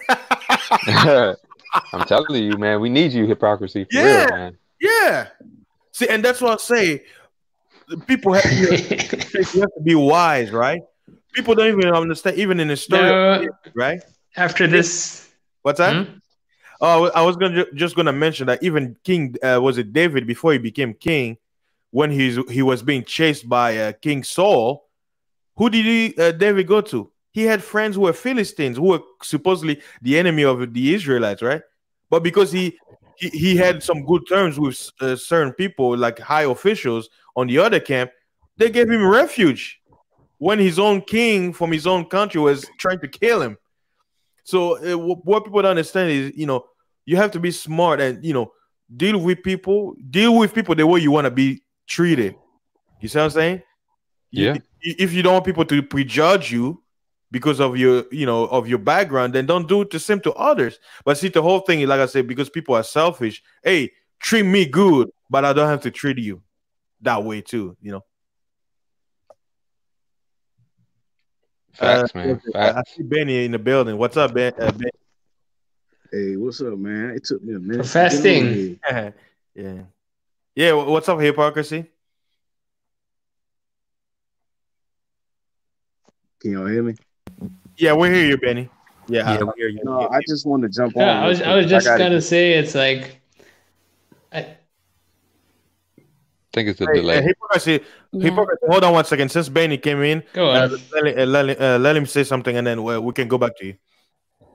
D: I'm telling you, man, we need you, hypocrisy. For real, man.
A: Yeah. See, and that's what I say. People have you have to be wise, right? People don't even understand, even in the story,
C: No.
A: right?
C: After this,
A: What's that? Oh, I was just gonna mention that even King was it David before he became king, when he was being chased by King Saul. Who did David go to? He had friends who were Philistines, who were supposedly the enemy of the Israelites, right? But because he had some good terms with certain people, like high officials on the other camp, they gave him refuge when his own king from his own country was trying to kill him. So what people don't understand is, you have to be smart and, deal with people the way you want to be treated. You see what I'm saying?
D: Yeah.
A: If you don't want people to prejudge you because of your, of your background, then don't do it the same to others. But see, the whole thing is, like I said, because people are selfish. Hey, treat me good, but I don't have to treat you that way too.
D: Facts, man.
A: I
D: Facts.
A: see Benny in the building. What's up, Ben?
H: Hey, what's up, man? It took me a minute.
C: For fasting.
A: Yeah. What's up, hypocrisy?
H: Can y'all hear me?
A: Yeah, we hear you, Benny. Yeah,
F: we hear you.
H: No, I just wanted to jump on.
C: I was just gonna say it's like
D: I think it's a delay.
A: Hypocrisy. Hold on one second. Since Benny came in,
C: go on.
A: let him say something, and then we can go back to you.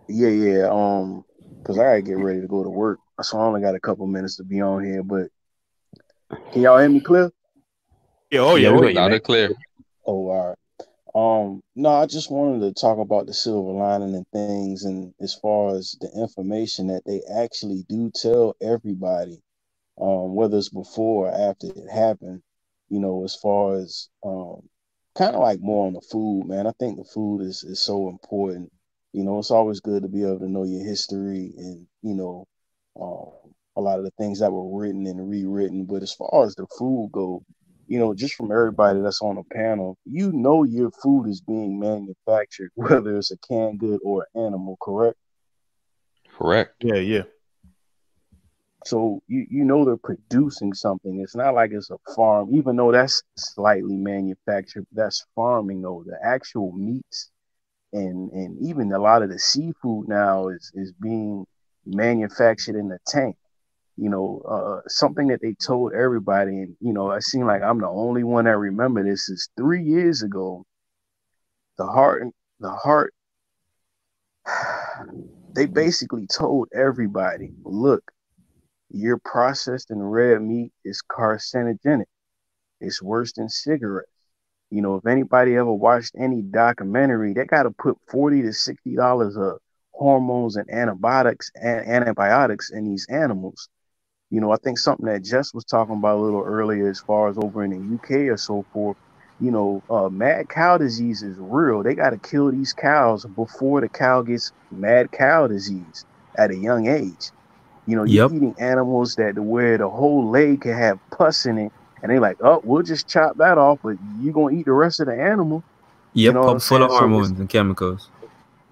H: Yeah. Because I gotta get ready to go to work, so I only got a couple minutes to be on here. But can y'all hear me clear?
A: Yeah. Oh yeah.
D: Loud and clear.
H: Oh, all right. No, I just wanted to talk about the silver lining and things, and as far as the information that they actually do tell everybody, whether it's before or after it happened, as far as kind of like more on the food, man. I think the food is so important. It's always good to be able to know your history and, a lot of the things that were written and rewritten. But as far as the food go, just from everybody that's on the panel, your food is being manufactured, whether it's a canned good or an animal, correct?
D: Correct.
A: Yeah.
H: So they're producing something. It's not like it's a farm, even though that's slightly manufactured. That's farming, though. The actual meats and even a lot of the seafood now is being manufactured in the tank. Something that they told everybody, and it seemed like I'm the only one that remember this, is 3 years ago. The heart, they basically told everybody, look, your processed and red meat is carcinogenic. It's worse than cigarettes. If anybody ever watched any documentary, they got to put $40 to $60 of hormones and antibiotics in these animals. I think something that Jess was talking about a little earlier, as far as over in the UK or so forth, mad cow disease is real. They got to kill these cows before the cow gets mad cow disease at a young age. You're eating animals where the whole leg can have pus in it, and they're like, oh, we'll just chop that off, but you're going to eat the rest of the animal.
F: Yep, full of hormones and chemicals.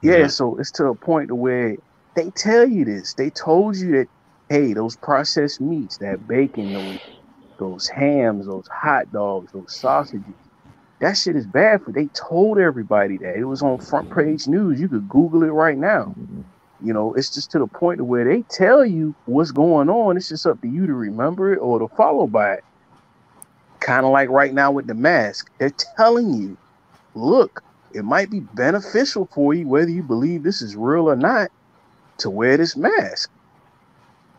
H: Yeah, so it's to a point to where they tell you this. They told you that, hey, those processed meats, that bacon, those hams, those hot dogs, those sausages, that shit is bad for. They told everybody that. It was on front page news. You could Google it right now. It's just to the point where they tell you what's going on. It's just up to you to remember it or to follow by it. Kind of like right now with the mask. They're telling you, look, it might be beneficial for you, whether you believe this is real or not, to wear this mask.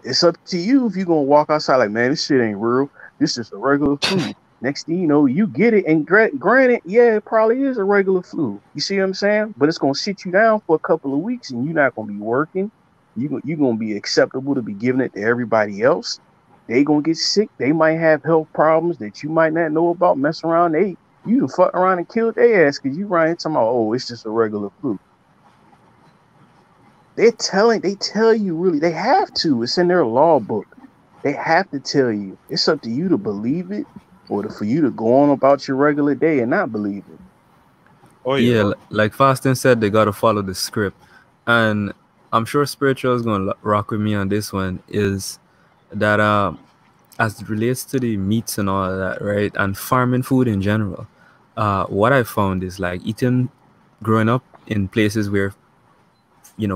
H: It's up to you if you're going to walk outside like, man, this shit ain't real. This is a regular flu. Next thing you know, you get it. And granted, yeah, it probably is a regular flu. You see what I'm saying? But it's going to sit you down for a couple of weeks and you're not going to be working. You're going to be acceptable to be giving it to everybody else. They going to get sick. They might have health problems that you might not know about. Mess around. You can fuck around and kill their ass because you right here talking about, oh, it's just a regular flu. They tell you, really, they have to. It's in their law book. They have to tell you. It's up to you to believe it or for you to go on about your regular day and not believe it.
F: Oh yeah, like Fasting said, they got to follow the script. And I'm sure Spiritual is going to rock with me on this one, is that as it relates to the meats and all of that, right, and farming food in general, what I found is like growing up in places where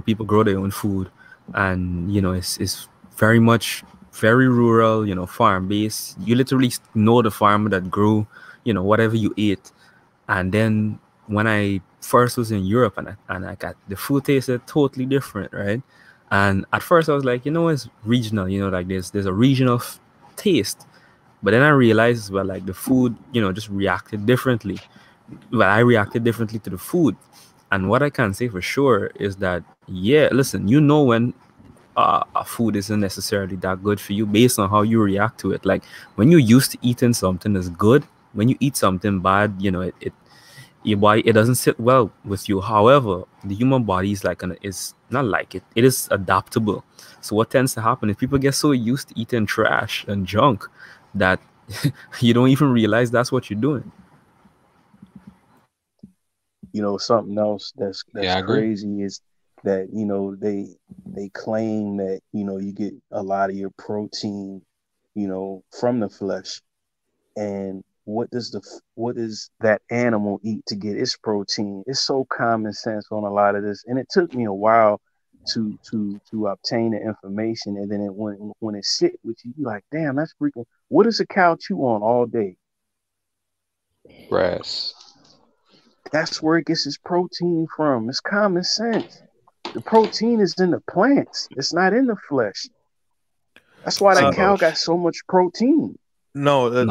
F: people grow their own food, and it's very much very rural, farm based. You literally know the farmer that grew whatever you ate, and then when I first was in Europe and I got the food tasted totally different, right? And at first I was like, it's regional, like there's a regional taste. But then I realized, well, like the food, just reacted differently. Well, I reacted differently to the food. And what I can say for sure is that, yeah, listen, when a food isn't necessarily that good for you based on how you react to it. Like when you're used to eating something that's good, when you eat something bad, your body, it doesn't sit well with you. However, the human body is it's not like it. It is adaptable. So what tends to happen is people get so used to eating trash and junk that you don't even realize that's what you're doing.
H: Something else that's crazy is that they claim that you get a lot of your protein from the flesh, and what does that animal eat to get its protein? It's so common sense on a lot of this, and it took me a while to obtain the information, and then when it sit with you, you're like, damn, that's freaking. What does a cow chew on all day?
D: Grass.
H: That's where it gets its protein from. It's common sense. The protein is in the plants. It's not in the flesh. That's why that cow got so much protein.
A: No, the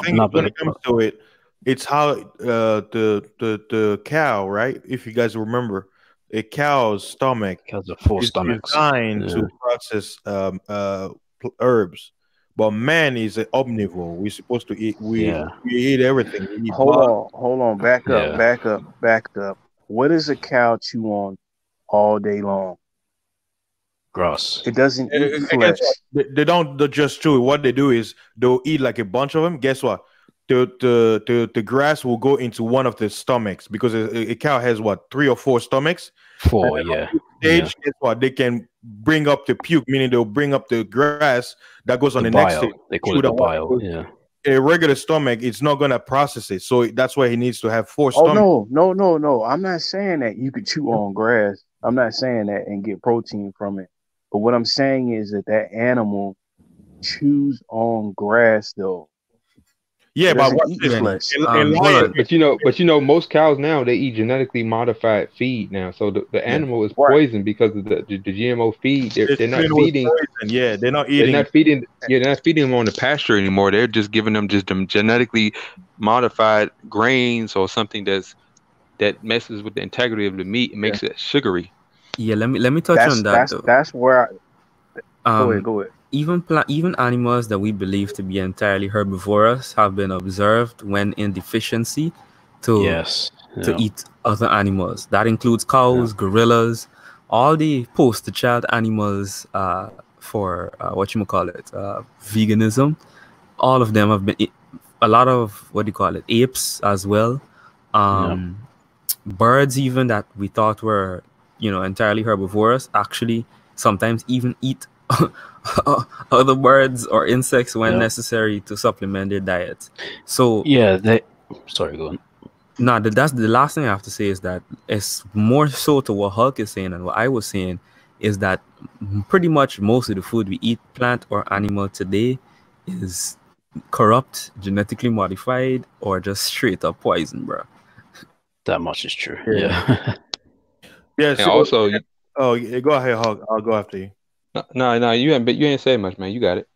A: thing when it comes to it, it's how the cow, right? If you guys remember, a cow's stomach
E: has 4 stomachs
A: designed to process herbs. But man is an omnivore. We're supposed to eat. We eat everything. We eat
H: hold on. Back up. What does a cow chew on all day long?
E: Grass.
H: It doesn't eat flesh.
A: They don't just chew it. What they do is they'll eat like a bunch of them. Guess what? The grass will go into one of the stomachs because a cow has 3 or 4 stomachs.
E: 4, yeah.
A: Stage, guess what? They can bring up the puke, meaning they'll bring up the grass that goes on the next stage.
E: They call it the bile. Yeah.
A: A regular stomach, it's not gonna process it, so that's why he needs to have 4 stomachs.
H: Oh no! I'm not saying that you could chew on grass. I'm not saying that and get protein from it. But what I'm saying is that animal chews on grass, though.
A: Yeah, but
D: most cows now they eat genetically modified feed now, so the animal is poisoned because of the GMO feed. They're not feeding.
A: Yeah, they're not eating.
D: They're not feeding. Yeah, they're not feeding them on the pasture anymore. They're just giving them genetically modified grains or something that messes with the integrity of the meat and makes it sugary.
F: Yeah, let me touch on that.
H: That's where. Go ahead.
F: Even animals that we believe to be entirely herbivorous have been observed when in deficiency to eat other animals. That includes cows, gorillas, all the poster child animals for veganism. All of them have been a lot of apes as well. Birds even that we thought were entirely herbivorous actually sometimes even eat other birds or insects when necessary to supplement their diet. So
E: sorry, go on.
F: No, that's the last thing I have to say is that it's more so to what Hulk is saying and what I was saying is that pretty much most of the food we eat, plant or animal today, is corrupt, genetically modified, or just straight up poison, bro.
E: That much is true. Yeah.
A: Yeah.
D: And also,
A: go ahead, Hulk. I'll go after you.
D: No, you ain't say much, man. You got it.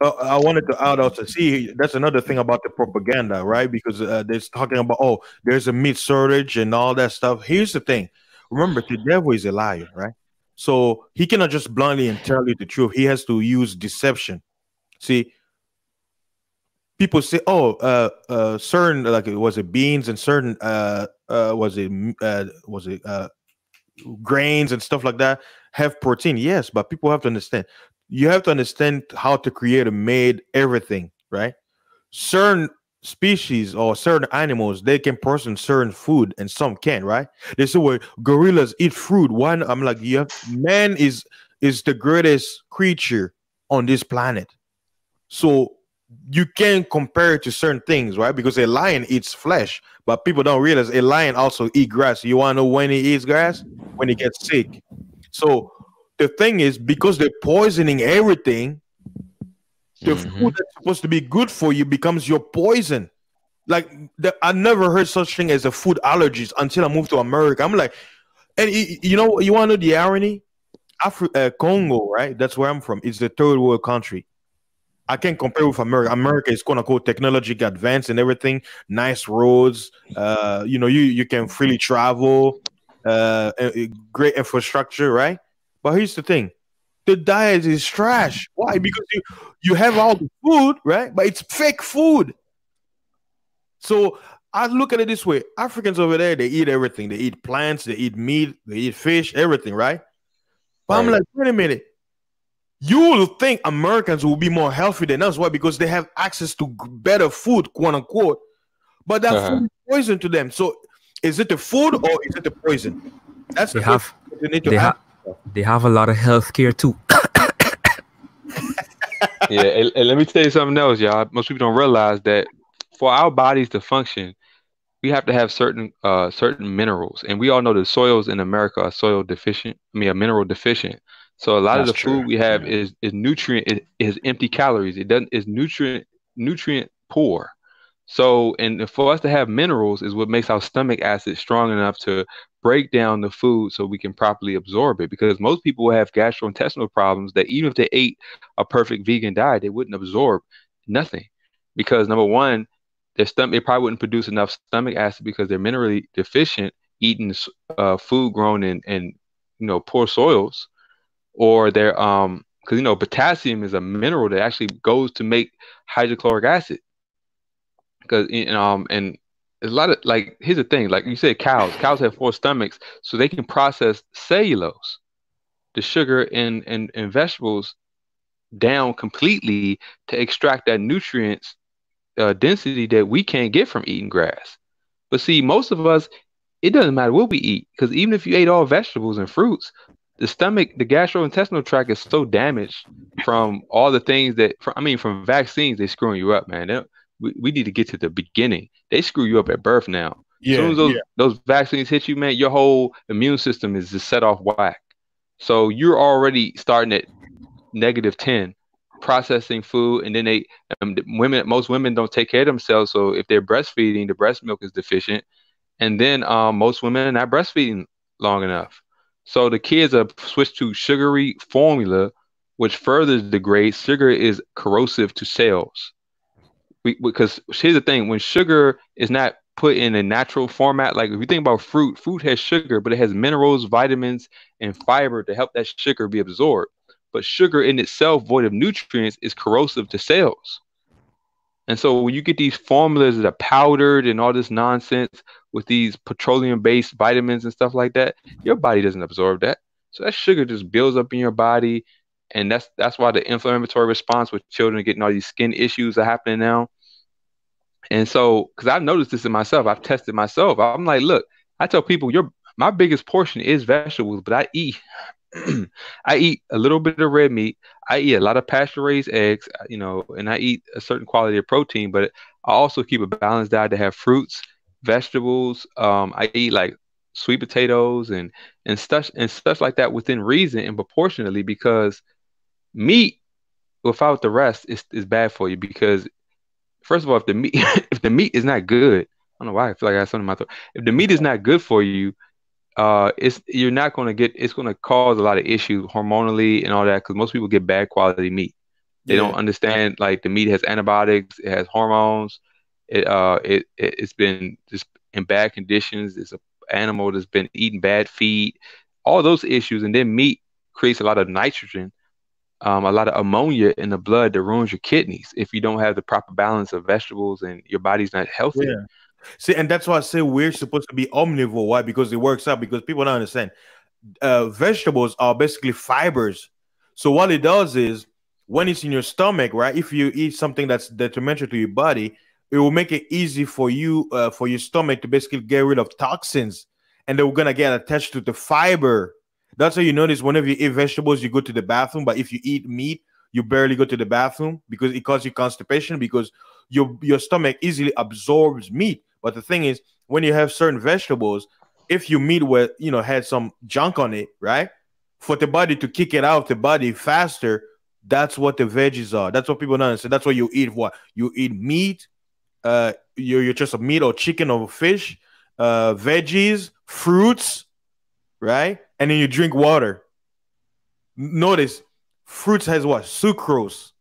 A: I wanted to add also, see, that's another thing about the propaganda, right? Because they're talking about, there's a meat shortage and all that stuff. Here's the thing. Remember, the devil is a liar, right? So he cannot just bluntly and tell you the truth. He has to use deception. See, people say, certain, like, was it beans and certain, was it grains and stuff like that have protein? Yes, but people have to understand. You have to understand how to create and made everything, right? Certain species or certain animals, they can process certain food and some can't, right? They say, well, gorillas eat fruit. Why not? I'm like, man is the greatest creature on this planet. So you can't compare it to certain things, right? Because a lion eats flesh, but people don't realize a lion also eats grass. You want to know when he eats grass? When he gets sick. So the thing is, because they're poisoning everything, the food that's supposed to be good for you becomes your poison. Like I never heard such thing as a food allergies until I moved to America. I'm like, and you know, you want to know the irony? Congo, right? That's where I'm from. It's the third world country. I can't compare with America. America is quote unquote technologically advanced and everything. Nice roads. You know, you can freely travel. Great infrastructure, right? But here's the thing: the diet is trash. Why? Because you have all the food, right? But it's fake food. So I look at it this way: Africans over there, they eat everything. They eat plants, they eat meat, they eat fish, everything, right? But I'm like, wait a minute. You will think Americans will be more healthy than us. Why? Because they have access to better food, quote unquote. But that food is poison to them. So is it the food or is it the poison? That's
F: they have a lot of healthcare too.
D: Yeah, and let me tell you something else, y'all. Most people don't realize that for our bodies to function, we have to have certain minerals, and we all know the soils in America are soil deficient. I mean, are mineral deficient. So a lot of the food we have is nutrient is empty calories. Is nutrient poor. So, and for us to have minerals is what makes our stomach acid strong enough to break down the food so we can properly absorb it. Because most people have gastrointestinal problems that even if they ate a perfect vegan diet, they wouldn't absorb nothing. Because number one, their stomach, they probably wouldn't produce enough stomach acid because they're minerally deficient eating food grown in poor soils, or they're because potassium is a mineral that actually goes to make hydrochloric acid. Because and there's a lot of, like, here's the thing, like you said, cows have 4 stomachs, so they can process cellulose, the sugar in vegetables, down completely to extract that nutrients density that we can't get from eating grass. But see, most of us, it doesn't matter what we eat, because even if you ate all vegetables and fruits, the stomach, the gastrointestinal tract is so damaged from all the things from vaccines, they're screwing you up, man. We need to get to the beginning. They screw you up at birth now. As soon as those vaccines hit you, man, your whole immune system is just set off whack. So you're already starting at -10, processing food, and then most women don't take care of themselves. So if they're breastfeeding, the breast milk is deficient, and then most women are not breastfeeding long enough. So the kids are switched to sugary formula, which further degrades. Sugar is corrosive to cells. Because here's the thing: when sugar is not put in a natural format, like if you think about fruit has sugar, but it has minerals, vitamins, and fiber to help that sugar be absorbed. But sugar in itself, void of nutrients, is corrosive to cells. And so when you get these formulas that are powdered and all this nonsense with these petroleum-based vitamins and stuff like that, your body doesn't absorb that. So that sugar just builds up in your body, and that's why the inflammatory response with children getting all these skin issues are happening now. And so, because I've noticed this in myself, I've tested myself. I'm like, look, I tell people, my biggest portion is vegetables, but I eat a little bit of red meat. I eat a lot of pasture-raised eggs, and I eat a certain quality of protein, but I also keep a balanced diet to have fruits, vegetables. I eat like sweet potatoes and stuff like that within reason and proportionately, because meat without the rest is bad for you. Because first of all, if the meat is not good, I don't know why I feel like I have something in my throat. If the meat is not good for you, you're not going to get. It's going to cause a lot of issues hormonally and all that, because most people get bad quality meat. They don't understand, like, the meat has antibiotics, it has hormones, it's been just in bad conditions. It's an animal that's been eating bad feed, all those issues, and then meat creates a lot of nitrogen. A lot of ammonia in the blood that ruins your kidneys if you don't have the proper balance of vegetables and your body's not healthy.
A: Yeah. See, and that's why I say we're supposed to be omnivore. Why? Because it works out. Because people don't understand. Vegetables are basically fibers. So what it does is, when it's in your stomach, right? If you eat something that's detrimental to your body, it will make it easy for you, for your stomach to basically get rid of toxins, and they're gonna get attached to the fiber. That's how you notice whenever you eat vegetables, you go to the bathroom. But if you eat meat, you barely go to the bathroom, because it causes you constipation, because your stomach easily absorbs meat. But the thing is, when you have certain vegetables, if your meat had some junk on it, right, for the body to kick it out of the body faster, that's what the veggies are. That's what people don't understand. That's why you eat what? You eat meat, you're just a meat or chicken or fish, veggies, fruits, right? And then you drink water. Notice fruits has what? Sucrose.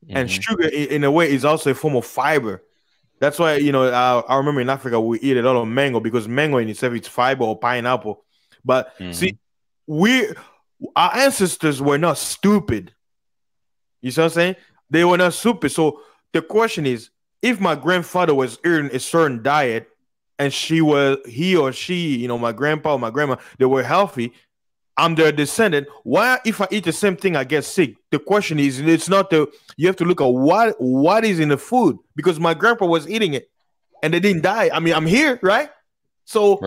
A: And sugar, in a way, is also a form of fiber. That's why, I remember in Africa, we eat a lot of mango because mango in itself is fiber, or pineapple. But see, our ancestors were not stupid. You see what I'm saying? They were not stupid. So the question is, if my grandfather was eating a certain diet and he or she, my grandpa or my grandma, they were healthy, I'm their descendant. Why, if I eat the same thing, I get sick? The question is, it's not you have to look at what is in the food, because my grandpa was eating it and they didn't die. I mean, I'm here, right? So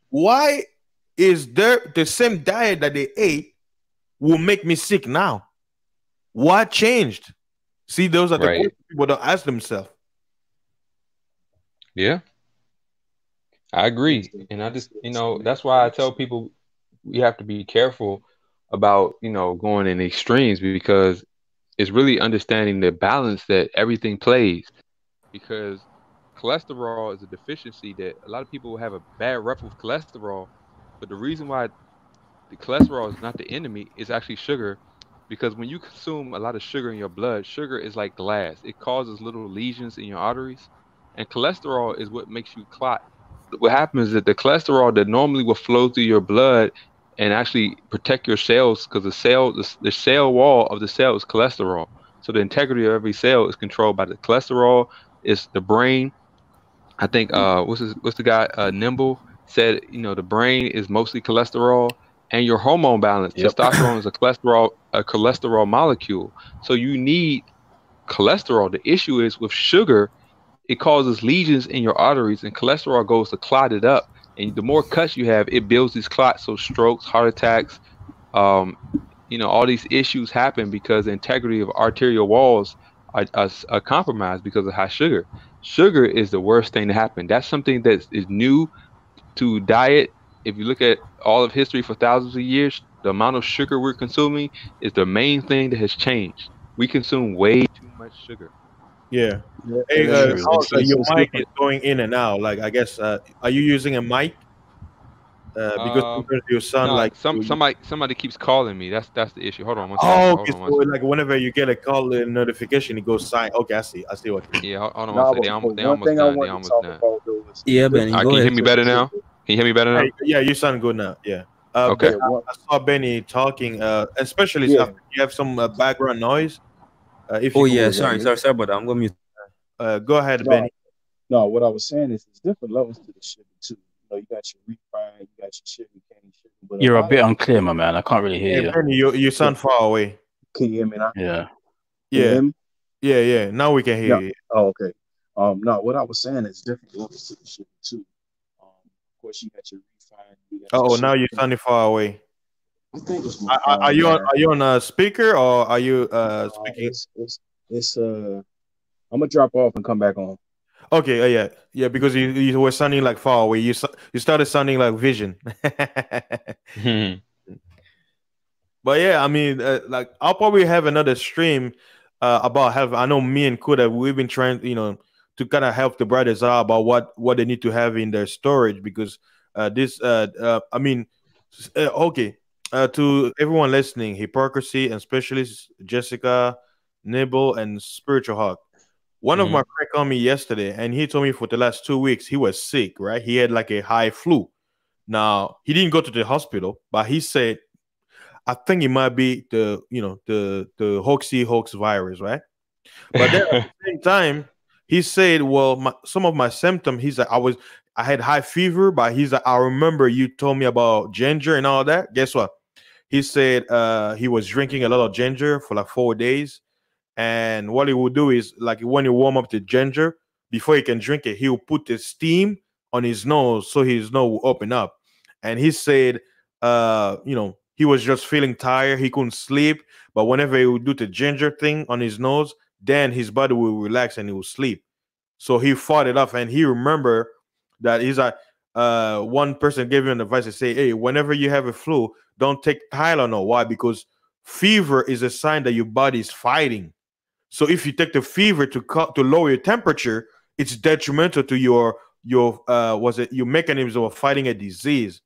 A: why is there the same diet that they ate will make me sick now? What changed? See, those are the questions people don't ask themselves.
D: Yeah, I agree. And I just, that's why I tell people we have to be careful about, going in extremes, because it's really understanding the balance that everything plays. Because cholesterol is a deficiency that a lot of people have a bad rep with cholesterol. But the reason why the cholesterol is not the enemy is actually sugar. Because when you consume a lot of sugar in your blood, sugar is like glass. It causes little lesions in your arteries. And cholesterol is what makes you clot. What happens is that the cholesterol that normally will flow through your blood and actually protect your cells, because the cell wall of the cell is cholesterol. So the integrity of every cell is controlled by the cholesterol. It's the brain. I think what's the guy Nimble said, the brain is mostly cholesterol, and your hormone balance. Testosterone is a cholesterol molecule. So you need cholesterol. The issue is with sugar, it causes lesions in your arteries, and cholesterol goes to clot it up. And the more cuts you have, it builds these clots. So strokes, heart attacks, all these issues happen because the integrity of arterial walls are compromised because of high sugar. Sugar is the worst thing to happen. That's something that is new to diet. If you look at all of history for thousands of years, the amount of sugar we're consuming is the main thing that has changed. We consume way too much sugar.
A: Yeah. Hey, your mic is going in and out. Like, I guess, are you using a mic? Because you sound like
D: somebody keeps calling me. That's the issue. Hold on one
A: second.
D: Okay,
A: so like whenever you get a call notification, it goes silent. Okay, I see what.
D: Yeah, hold on one second. They almost done.
F: Yeah, Benny.
D: Can you hear me better now? Can you hear me better now?
A: Yeah, you sound good now. Yeah.
D: Okay.
A: I saw Benny talking, especially if you have some background noise.
F: Sorry about that. I'm gonna mute.
A: Go ahead, Benny.
H: No, what I was saying is there's different levels to the sugar too. You got your refined, you got your sugar cane sugar. But
E: you're a bit unclear, my man. I can't really hear you.
A: Benny, you sound far away.
H: Can you hear me now?
E: Yeah.
A: Yeah. Now we can hear you.
H: Oh, okay. No, what I was saying is different levels to the sugar too. Of course, you got your refined.
A: Now you're sounding far away.
H: I think it's
A: are you on a speaker or are you speaking?
H: It's I'm gonna drop off and come back on.
A: Okay, yeah, because you were sounding like far away. You started sounding like Vision. But yeah, I mean, like I'll probably have another stream about health. I know me and Kuda, we've been trying, to kind of help the brothers out about what they need to have in their storage, because to everyone listening, Hypocrisy and Specialist, Jessica, Nibble, and Spiritual Hawk. One of my friends called me yesterday, and he told me for the last 2 weeks he was sick, right? He had like a high flu. Now, he didn't go to the hospital, but he said, I think it might be the hoax virus, right? But then at the same time, he said, well, some of my symptoms, he's like, I had high fever, but he's like, I remember you told me about ginger and all that. Guess what? He said he was drinking a lot of ginger for like 4 days. And what he would do is, like, when you warm up the ginger, before he can drink it, he will put the steam on his nose so his nose will open up. And he said, he was just feeling tired. He couldn't sleep. But whenever he would do the ginger thing on his nose, then his body will relax and he will sleep. So he fought it off. And he remembered that he's like, one person gave him advice to say, hey, whenever you have a flu, don't take Tylenol. Why? Because fever is a sign that your body is fighting. So if you take the fever to lower your temperature, it's detrimental to your your mechanism of fighting a disease.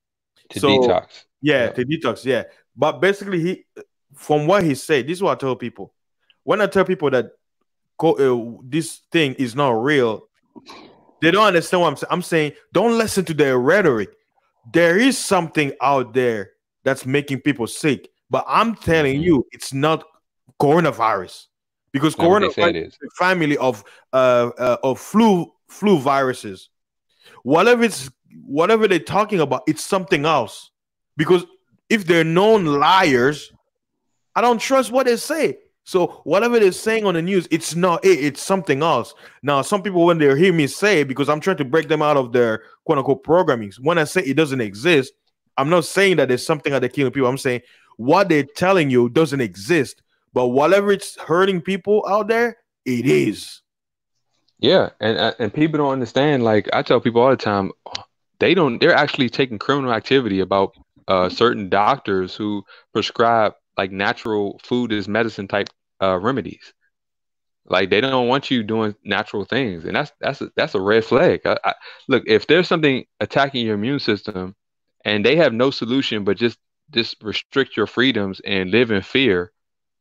D: To detox.
A: Yeah, to detox. Yeah, but basically, from what he said, this is what I tell people. When I tell people that this thing is not real, they don't understand what I'm saying. I'm saying don't listen to their rhetoric. There is something out there that's making people sick, but I'm telling you, it's not coronavirus, because coronavirus is a family of flu viruses. Whatever they're talking about, it's something else. Because if they're known liars, I don't trust what they say. So whatever they're saying on the news, it's not it, it's something else. Now, some people, when they hear me say, because I'm trying to break them out of their quote unquote programming, when I say it doesn't exist, I'm not saying that there's something that they're killing people. I'm saying what they're telling you doesn't exist. But whatever it's hurting people out there, it is.
D: Yeah, and people don't understand. Like I tell people all the time, they're actually taking criminal activity about certain doctors who prescribe like natural food as medicine type remedies. Like they don't want you doing natural things, and that's a red flag. Look, if there's something attacking your immune system, and they have no solution but just restrict your freedoms and live in fear,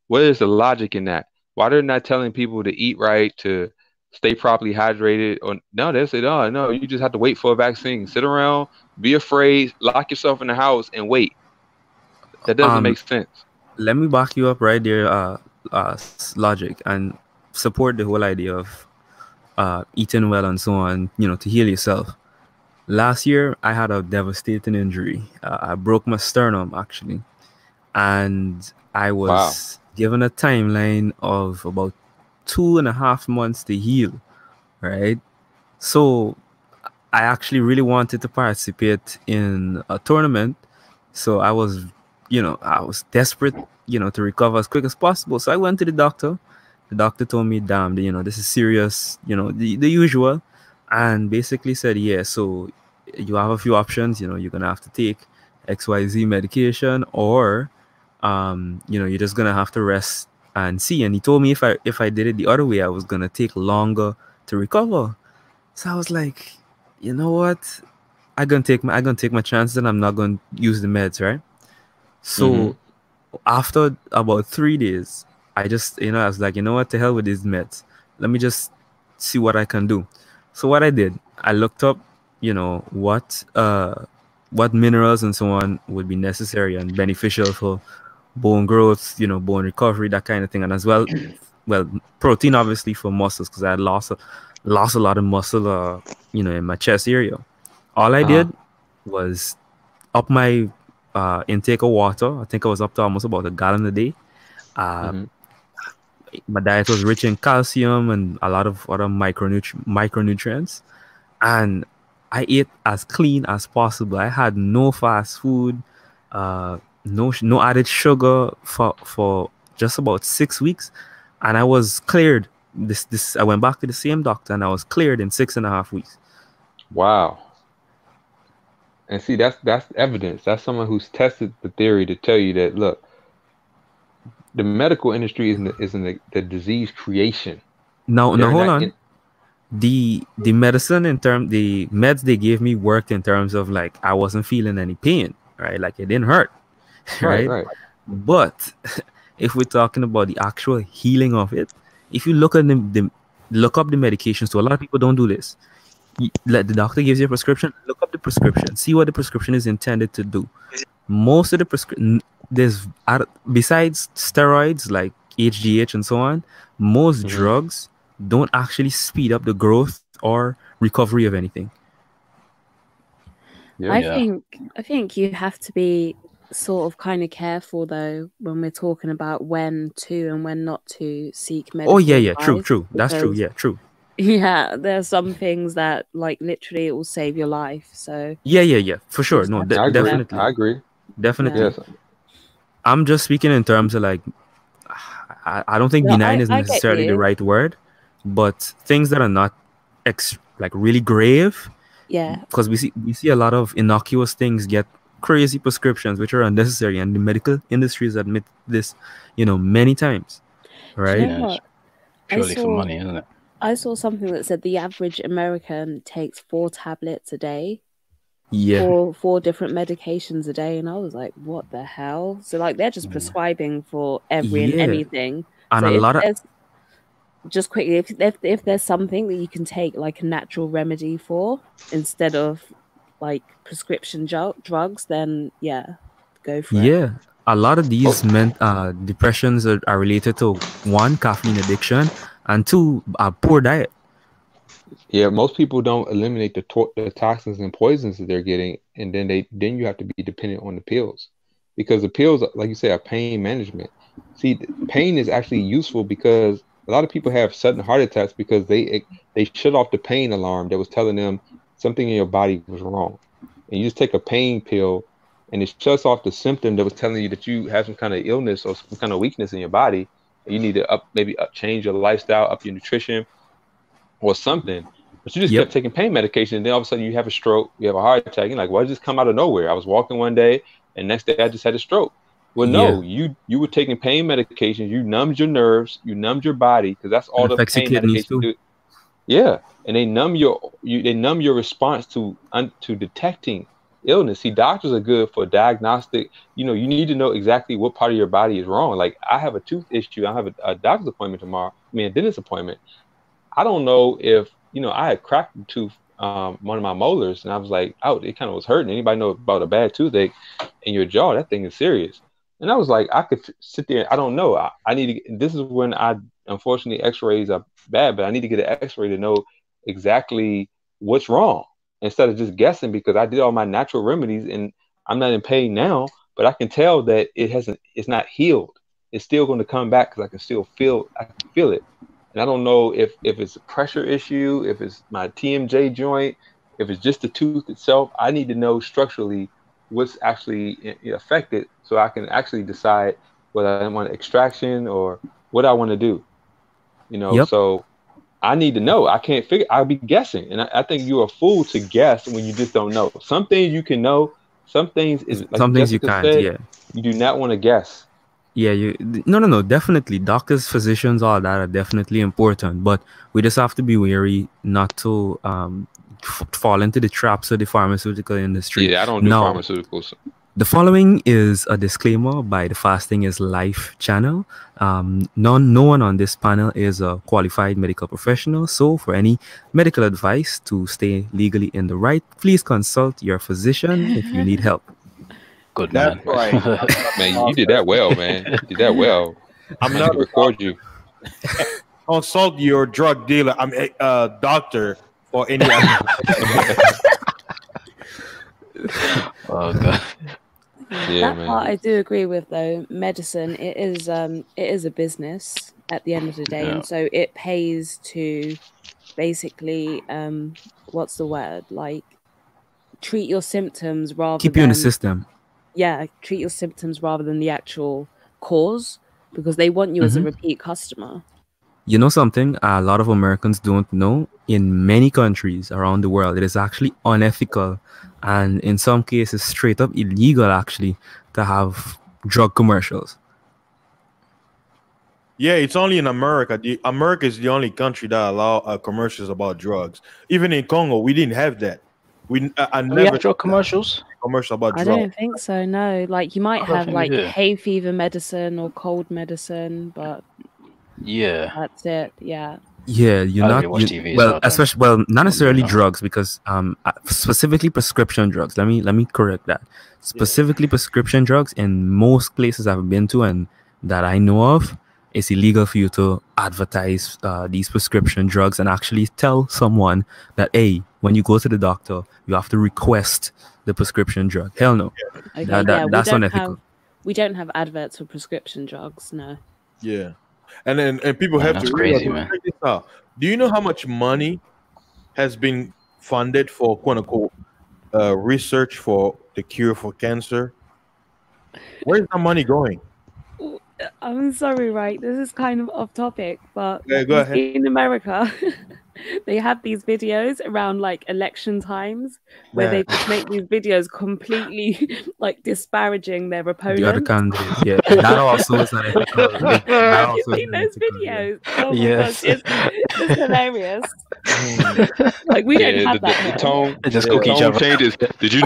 D: what is the logic in that? Why they're not telling people to eat right, to stay properly hydrated? Or no, they say, oh no, you just have to wait for a vaccine. Sit around, be afraid, lock yourself in the house, and wait. That doesn't make sense.
F: Let me back you up right there, logic, and support the whole idea of eating well and so on, to heal yourself. Last year, I had a devastating injury. I broke my sternum, actually. And I was given a timeline of about 2.5 months to heal, right? So I actually really wanted to participate in a tournament. So I was desperate, to recover as quick as possible. So I went to the doctor. The doctor told me, damn, this is serious, the usual. And basically said, yeah, so you have a few options. You're going to have to take XYZ medication, or, you're just going to have to rest and see. And he told me if I did it the other way, I was going to take longer to recover. So I was like, you know what? I'm going to take my chances, and I'm not going to use the meds, right? So after about 3 days, I just, I was like, you know what, to hell with these meds. Let me just see what I can do. So what I did, I looked up, what minerals and so on would be necessary and beneficial for bone growth, bone recovery, that kind of thing. And as well, protein, obviously, for muscles, because I had lost a lot of muscle, in my chest area. All I did was up my intake of water. I think I was up to almost about 1 gallon a day. My diet was rich in calcium and a lot of other micronutrients, and I ate as clean as possible. I had no fast food, no added sugar for just about 6 weeks, and I was cleared. I went back to the same doctor, and I was cleared in 6.5 weeks.
D: Wow. And see, that's evidence. That's someone who's tested the theory to tell you that, look, the medical industry isn't the disease creation.
F: Now hold on. The medicine, the meds they gave me worked in terms of like I wasn't feeling any pain, right? Like it didn't hurt, right? But if we're talking about the actual healing of it, if you look at look up the medications, so a lot of people don't do this. Let the doctor gives you a prescription, look up the prescription, see what the prescription is intended to do. Most of the prescription, besides steroids like HGH and so on, most drugs don't actually speed up the growth or recovery of anything.
G: I think you have to be sort of kind of careful though when we're talking about when to and when not to seek medical advice,
F: true. That's true. Yeah, true.
G: Yeah, there are some things that like literally it will save your life. So
F: yeah, for sure. No, definitely.
D: I agree.
F: Definitely.
D: Yes.
F: I'm just speaking in terms of like, I don't think benign is necessarily the right word, but things that are not like really grave.
G: Yeah.
F: Because we see a lot of innocuous things get crazy prescriptions which are unnecessary, and the medical industries admit this, many times. Right?
E: Purely for money, isn't it?
G: I saw something that said the average American takes 4 tablets a day.
F: Yeah.
G: Four different medications a day, and I was like, what the hell? So like they're just prescribing for every and
F: Yeah.
G: anything.
F: And
G: So
F: a
G: if
F: lot of
G: there's just quickly, if there's something that you can take like a natural remedy for instead of like prescription drugs, then yeah, go for it.
F: yeah, a lot of these depressions are related to 1, caffeine addiction, and 2, poor diet.
D: Yeah, most people don't eliminate the toxins and poisons that they're getting, and then you have to be dependent on the pills, because the pills, like you say, are pain management. See, pain is actually useful because a lot of people have sudden heart attacks because they shut off the pain alarm that was telling them something in your body was wrong, and you just take a pain pill, and it shuts off the symptom that was telling you that you have some kind of illness or some kind of weakness in your body, and you need to change your lifestyle, up your nutrition, or something. But you just kept taking pain medication, and then all of a sudden you have a stroke, you have a heart attack. You're like, well, it just come out of nowhere. I was walking one day, and next day I just had a stroke. Well, no, you were taking pain medication. You numbed your nerves, you numbed your body, because that's all the pain medication do. Yeah, and they numb your response to detecting illness. See, doctors are good for diagnostic. You need to know exactly what part of your body is wrong. Like, I have a tooth issue. I have a doctor's appointment tomorrow. A dentist appointment. I don't know if, I had cracked a tooth, one of my molars, and I was like, oh, it kind of was hurting. Anybody know about a bad toothache in your jaw? That thing is serious. And I was like, I could sit there. I don't know. I need to. This is when unfortunately, X-rays are bad, but I need to get an X-ray to know exactly what's wrong instead of just guessing, because I did all my natural remedies and I'm not in pain now, but I can tell that it's not healed. It's still going to come back because I can feel it. And I don't know if it's a pressure issue, if it's my TMJ joint, if it's just the tooth itself. I need to know structurally what's actually affected so I can actually decide whether I want extraction or what I want to do. So I need to know. I can't figure. I'll be guessing. And I think you're a fool to guess when you just don't know. Some things you can know. Some things
F: some things you can't.
D: Said, you do not want to guess.
F: Yeah, no, definitely. Doctors, physicians, all that are definitely important, but we just have to be wary not to fall into the traps of the pharmaceutical industry.
D: Yeah, I don't do pharmaceuticals.
F: The following is a disclaimer by the Fasting is Life channel. No one on this panel is a qualified medical professional, so for any medical advice to stay legally in the right, please consult your physician if you need help.
E: Good man.
H: Right.
D: Man, you did that well, man. You did that well.
A: I'm not
D: to record you.
A: Consult your drug dealer. I'm a doctor for any.
E: Oh god.
D: Yeah,
G: That part I do agree with, though. Medicine, it is a business at the end of the day, and so it pays to basically what's the word, like, treat your symptoms rather
F: keep you in the system.
G: Yeah, treat your symptoms rather than the actual cause, because they want you as a repeat customer.
F: You know something a lot of Americans don't know? In many countries around the world, it is actually unethical and in some cases straight up illegal actually to have drug commercials.
A: Yeah, it's only in America. America is the only country that allow commercials about drugs. Even in Congo, we didn't have that. I never
E: have drug commercials.
A: Commercial about drugs.
G: I don't think so. No, like you might have like hay fever medicine or cold medicine, but
E: yeah,
G: that's it. Yeah.
F: Yeah, especially not necessarily drugs, because specifically prescription drugs. Let me correct that. Specifically prescription drugs in most places I've been to and that I know of, it's illegal for you to advertise these prescription drugs and actually tell someone that, hey, when you go to the doctor, you have to request the prescription drug. Hell no.
G: Okay,
F: that's unethical.
G: We don't have adverts for prescription drugs, no.
A: Yeah. And people have to
E: crazy, man.
A: Check this out. Do you know how much money has been funded for quote unquote research for the cure for cancer? Where's the money going?
G: I'm sorry, right? This is kind of off topic, but
A: go ahead.
G: in America, they have these videos around like election times where they just make these videos completely like disparaging their opponents.
F: The other candidate, yeah, that also is an ethical. That also
G: You've seen those videos? Oh my
E: Yes.
G: gosh, it's hilarious. Like we don't have that here.
D: The tone,
E: They just
D: the
E: cook each
D: tone
E: other.
D: changes. Did you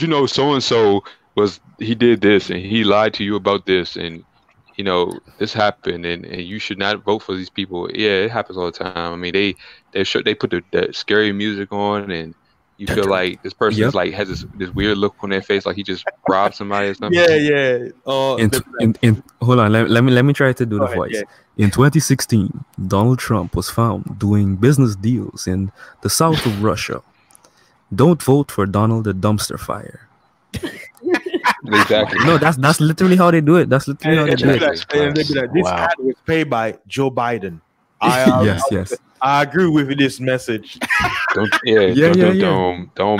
D: know so and so he did this and he lied to you about this and this happened and you should not vote for these people. Yeah, it happens all the time. I mean, they put the scary music on and you feel like this person is like has this weird look on their face, like he just robbed somebody or something.
A: Yeah.
F: Hold on, let me try to do the
A: ahead,
F: voice.
A: yeah.
F: In 2016, Donald Trump was found doing business deals in the south of Russia. Don't vote for Donald the dumpster fire.
D: Exactly.
F: No, that's literally how they do it. That's literally how they do it.
A: This
E: Wow.
A: ad was paid by Joe Biden.
F: Yes.
A: I agree with this message.
D: Don't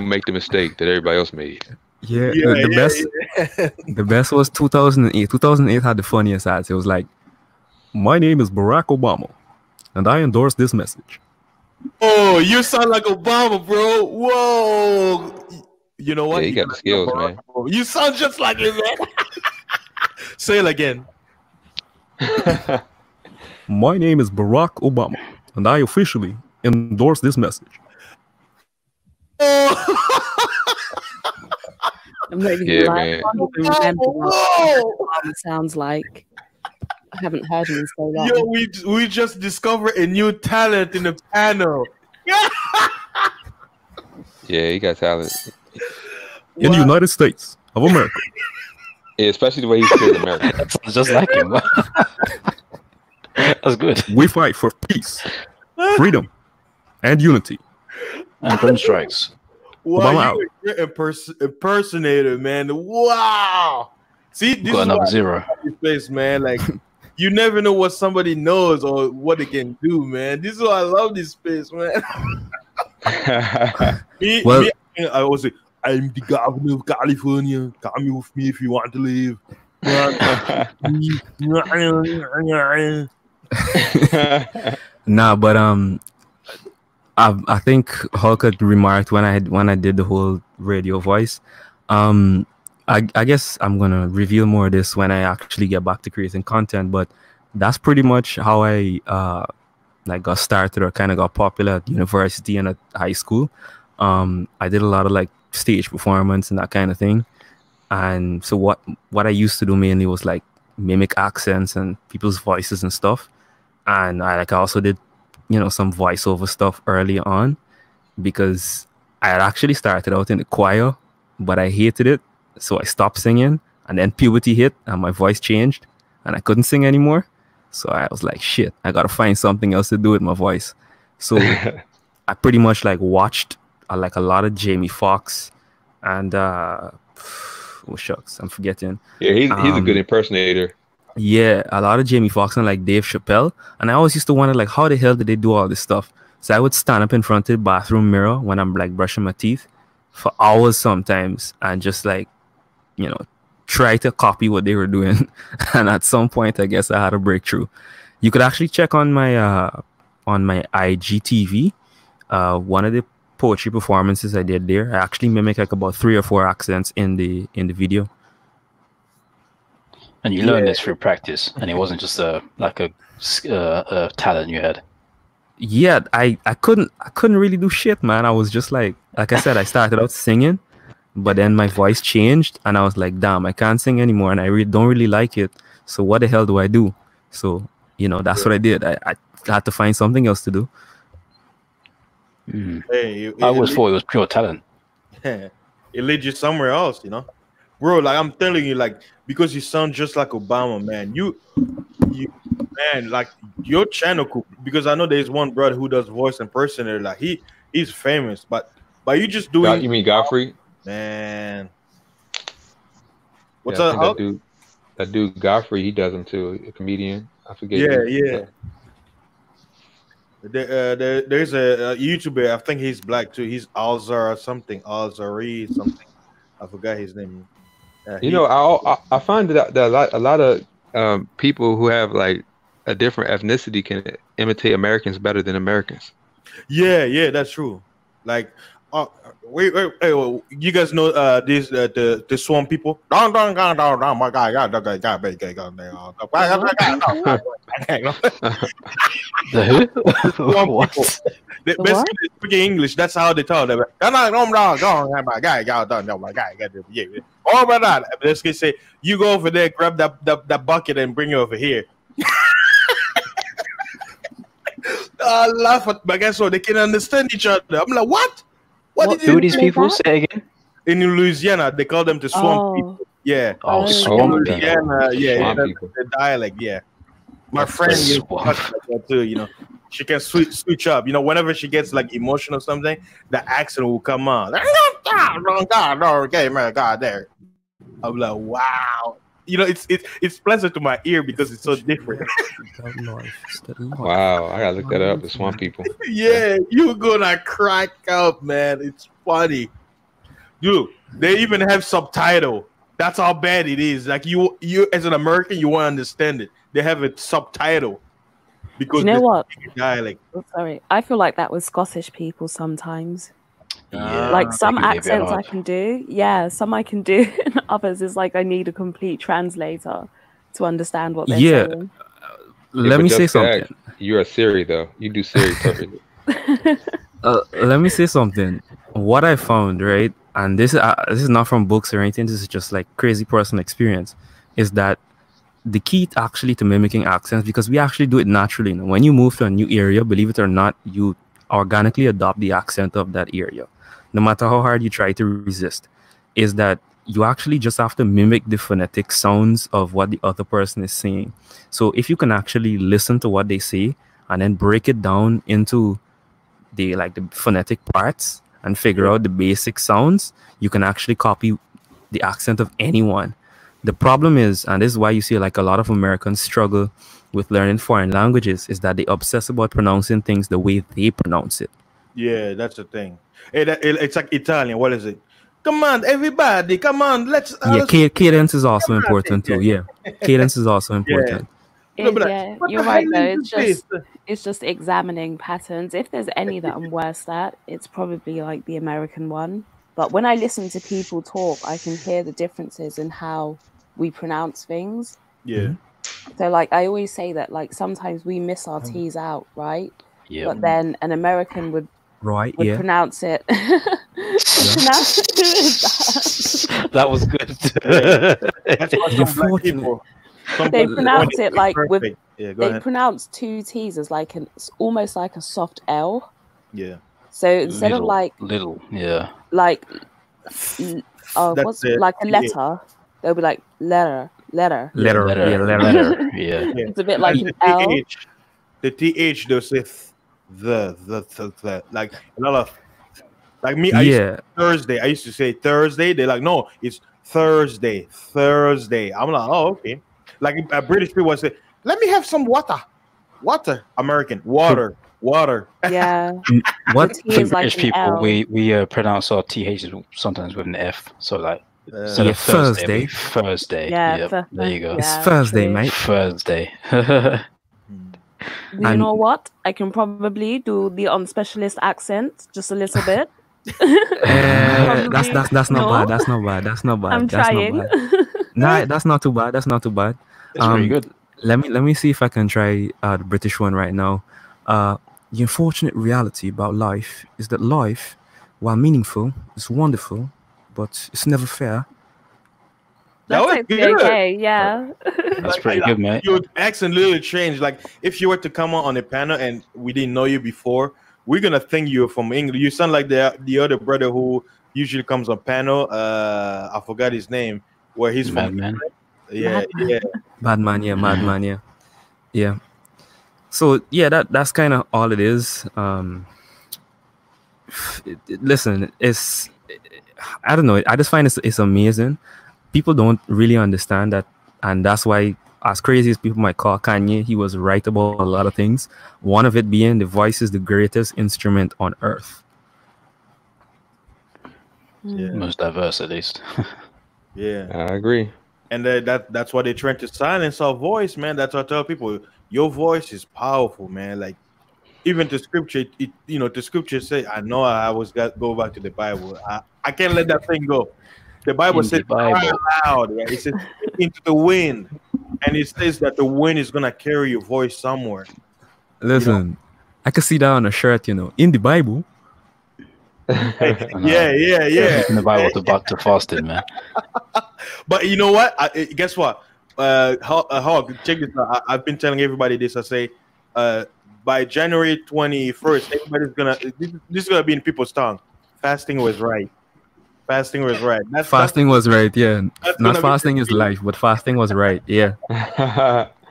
D: make the mistake that everybody else made.
F: Yeah, the best was 2008. 2008 had the funniest ads. It was like, my name is Barack Obama, and I endorse this message.
A: Oh, you sound like Obama, bro. Whoa. You know what?
D: Yeah, you got the skills, man.
A: You sound just like him, man. Say it again.
F: My name is Barack Obama, and I officially endorse this message.
G: I'm not even
D: Yeah,
G: gonna lie,
D: man.
G: I can't even remember what Obama sounds like. I haven't heard him in so long.
A: Yo, we just discovered a new talent in the panel.
D: Yeah, he got talent.
F: In the United States of America.
D: Yeah, especially the way he says America.
E: It's just like him. That's good.
F: We fight for peace, freedom, and unity.
E: And gun strikes.
A: Wow, you a great impersonator, man. Wow. See, this
E: Got
A: is
E: another
A: why I
E: zero.
A: love this place, man. Like, you never know what somebody knows or what they can do, man. This is why I love this space, man. I was like, I'm the governor of California. Come with me if you want to leave.
F: Nah, but I think Hulk had remarked when I did the whole radio voice. I guess I'm gonna reveal more of this when I actually get back to creating content, but that's pretty much how I like got started or kind of got popular at university and at high school. I did a lot of like stage performance and that kind of thing. And so what I used to do mainly was like mimic accents and people's voices and stuff. And I also did, some voiceover stuff early on because I had actually started out in the choir, but I hated it. So I stopped singing, and then puberty hit and my voice changed and I couldn't sing anymore. So I was like, shit, I got to find something else to do with my voice. So I pretty much like watched a lot of Jamie Foxx and oh shucks, I'm forgetting.
D: Yeah, he's a good impersonator.
F: Yeah, a lot of Jamie Foxx and like Dave Chappelle. And I always used to wonder like, how the hell did they do all this stuff? So I would stand up in front of the bathroom mirror when I'm like brushing my teeth for hours sometimes and just like, try to copy what they were doing. And at some point, I guess I had a breakthrough. You could actually check on my IGTV. One of the poetry performances I did there, I actually mimic like about 3 or 4 accents in the video.
E: And you learned this through practice, and it wasn't just a talent you had.
F: Yeah, I couldn't really do shit, man. I was just like I said, I started out singing, but then my voice changed, and I was like, damn, I can't sing anymore, and I don't really like it. So what the hell do I do? So that's what I did. I had to find something else to do.
A: Hey,
E: I always thought it was pure talent.
A: It led you somewhere else, bro. Like I'm telling you, like because you sound just like Obama, man. You man, like your channel could, because I know there's one brother who does voice impersonator. Like he's famous, but you just doing.
D: You mean Godfrey?
A: Man, what's
D: I
A: up?
D: think that dude Godfrey, he does them too. A comedian. I forget.
A: Yeah. There's a YouTuber. I think he's black too. He's Alzar or something. Alzari something. I forgot his name.
D: I find that a lot of people who have like a different ethnicity can imitate Americans better than Americans.
A: Yeah, that's true. Like, wait, well, you guys know this the Swamp people? My God,
E: The who?
A: Swamp
E: What?
A: people. They
G: The
A: basically speaking English. That's how they talk. They're like, oh my God! Basically say, you go over there, grab that bucket, and bring it over here. I laugh at my guys so they can understand each other. I'm like, what?
G: What
E: Who are these
G: people
E: people?
G: is
E: Say again.
A: In Louisiana, they call them the swamp people. Yeah.
E: Oh,
G: Oh,
E: swamp
G: yeah.
E: people.
A: Louisiana, yeah,
D: Swamp
A: that's
D: people.
A: the dialect, yeah. My
E: That's
A: friend
E: the
A: used to
E: swamp.
A: talk like that too, you know. She can switch up. You know, whenever she gets like emotional or something, the accent will come on. Okay, man, God there. I'm like, wow. You know, it's pleasant to my ear because it's so different.
D: Wow, I gotta look that up. The Swamp People.
A: Yeah, you're gonna crack up, man. It's funny. Dude, they even have subtitle. That's how bad it is. Like you as an American, you won't understand it. They have a subtitle
G: Do
A: because
G: you know
A: they
G: what?
A: speak dialect.
G: Oh, sorry, I feel like that with Scottish people sometimes.
E: Yeah.
G: Like some
E: they can be a bit
G: accents I
E: hard.
G: can do, yeah. Some I can do, and others is like I need a complete translator to understand what they're
F: Yeah.
G: saying.
F: Let
D: but
F: me say
D: just to
F: something.
D: ask, you're a Siri though. You do Siri perfectly.
F: Let me say something. What I found, right, and this is not from books or anything. This is just like crazy personal experience. Is that the key actually to mimicking accents, because we actually do it naturally. You know, when you move to a new area, believe it or not, you organically adopt the accent of that area, no matter how hard you try to resist. Is that you actually just have to mimic the phonetic sounds of what the other person is saying. So if you can actually listen to what they say and then break it down into the phonetic parts and figure out the basic sounds, you can actually copy the accent of anyone. The problem is, and this is why you see like a lot of Americans struggle with learning foreign languages, is that they obsess about pronouncing things the way they pronounce it.
A: Yeah, that's the thing. It's like Italian. What is it? Come on, everybody! Come on, let's.
F: Yeah, cadence is also
A: come on,
F: important too.
A: yeah.
F: Yeah, cadence is also important.
A: No, but like,
G: Yeah,
A: what
G: you're
A: the
G: right
A: hell
G: though.
A: is this?
G: It's just examining patterns. If there's any that I'm worse at, it's probably like the American one. But when I listen to people talk, I can hear the differences in how we pronounce things.
A: Yeah.
G: So like I always say that like sometimes we miss our T's out, right?
E: Yeah.
G: But then an American would
F: Right? Yeah.
G: pronounce it. Pronounce it.
E: That was good.
A: That's what
F: You're
A: some black
F: fortunate.
A: people. Some
G: They
A: black-
G: pronounce it like with.
A: Perfect. Yeah, go
G: They
A: ahead.
G: pronounce two T's as like almost like a soft L.
A: Yeah.
G: So instead of
E: Little,
G: like
E: yeah.
A: That's
G: what's
A: it.
G: like a
A: Yeah.
G: letter, they'll be like letter.
F: Letter.
E: Letter.
F: Yeah, letter.
E: Letter. Yeah.
A: Yeah.
G: It's a bit like
A: And
G: an L.
A: the th, they'll say the like a lot of like me. I used to
F: Yeah.
A: Thursday. I used to say Thursday. They're like, no, it's Thursday. Thursday. I'm like, oh, okay. Like British people say, let me have some water. Water. American. Water. Water.
G: Yeah.
F: What?
G: The T
E: For
G: is like
E: British
G: an
E: people,
G: L.
E: we pronounce our THs sometimes with an F. So like instead
F: Yeah,
E: of Thursday,
F: Thursday.
E: we Thursday.
G: Yeah,
E: Yep, there you go.
F: It's
G: yeah,
F: Thursday,
G: true.
F: mate.
E: Thursday.
G: You
F: And-
G: know what? I can probably do the unspecialist accent just a little bit.
F: That's not
G: No.
F: bad. That's not bad. That's not bad.
G: I'm
F: that's
G: trying.
F: Not bad. Nah, that's not too bad. That's not too bad.
E: It's very good.
F: Let me see if I can try the British one right now. The unfortunate reality about life is that life, while meaningful, is wonderful, but it's never fair.
A: That
G: That's
A: was
G: actually
A: good.
G: okay, yeah.
E: That's pretty good, mate.
A: Your accent literally changed. Like if you were to come on a panel and we didn't know you before, we're gonna think you're from England. You sound like the other brother who usually comes on panel. I forgot his name. Where he's from?
E: Madman.
A: Yeah, yeah.
F: Madman, yeah, madman, yeah, yeah. So yeah, that's kind of all it is. Listen, I don't know. I just find it's amazing. People don't really understand that, and that's why, as crazy as people might call Kanye, he was right about a lot of things. One of it being the voice is the greatest instrument on earth.
A: Yeah.
E: Most diverse, at least.
A: Yeah,
D: I agree.
A: and that's why they're trying to silence our voice, man. That's what I tell people. Your voice is powerful, man. Like even the scripture, the scripture say, I know I was got go back to the Bible. I can't let that thing go. The Bible says, cry loud. Yeah? It says, into the wind. And it says that the wind is going to carry your voice somewhere.
F: Listen, I can see that on a shirt, in the Bible.
A: Yeah.
E: In the Bible to fasting, man.
A: But you know what? Guess what? Hog, check this out. I've been telling everybody this. I say, by January 21st, everybody's gonna. This is gonna be in people's tongue. Fasting was right. Fasting was right.
F: Fasting was right. Yeah. Not fasting is life, but fasting was right. Yeah.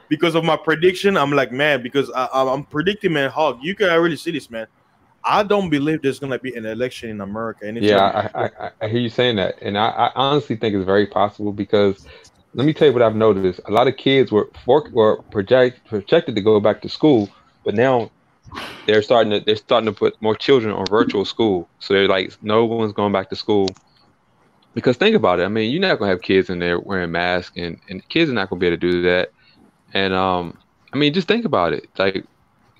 A: Because of my prediction, I'm like, man. Because I'm predicting, man. Hog, you can really see this, man. I don't believe there's gonna be an election in America.
D: I hear you saying that, and I honestly think it's very possible because let me tell you what I've noticed. A lot of kids were projected to go back to school, but now they're starting to put more children on virtual school. So they're like, no one's going back to school. Because think about it. I mean, you're not gonna have kids in there wearing masks, and kids are not gonna be able to do that. And I mean, just think about it. Like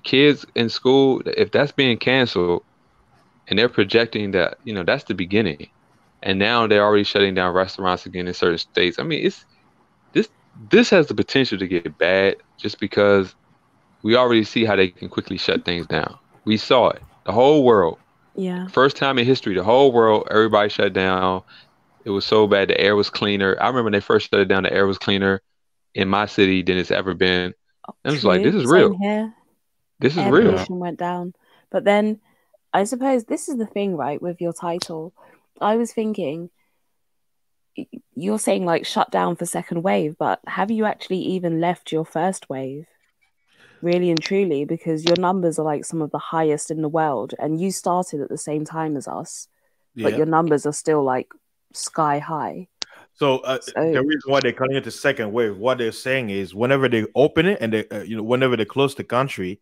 D: kids in school, if that's being canceled, and they're projecting that, that's the beginning, and now they're already shutting down restaurants again in certain states. I mean, this has the potential to get bad just because we already see how they can quickly shut things down. We saw it, the whole world.
G: Yeah.
D: First time in history, the whole world, everybody shut down. It was so bad. The air was cleaner. I remember when they first shut it down, the air was cleaner in my city than it's ever been. I was like, this is real.
G: Here.
D: This is
G: air
D: real.
G: pollution went down. But then I suppose this is the thing, right, with your title. I was thinking, you're saying like shut down for second wave, but have you actually even left your first wave? Really and truly, because your numbers are like some of the highest in the world, and you started at the same time as us, but your numbers are still like sky high.
A: So the reason why they're calling it the second wave, what they're saying is whenever they open it and they, whenever they close the country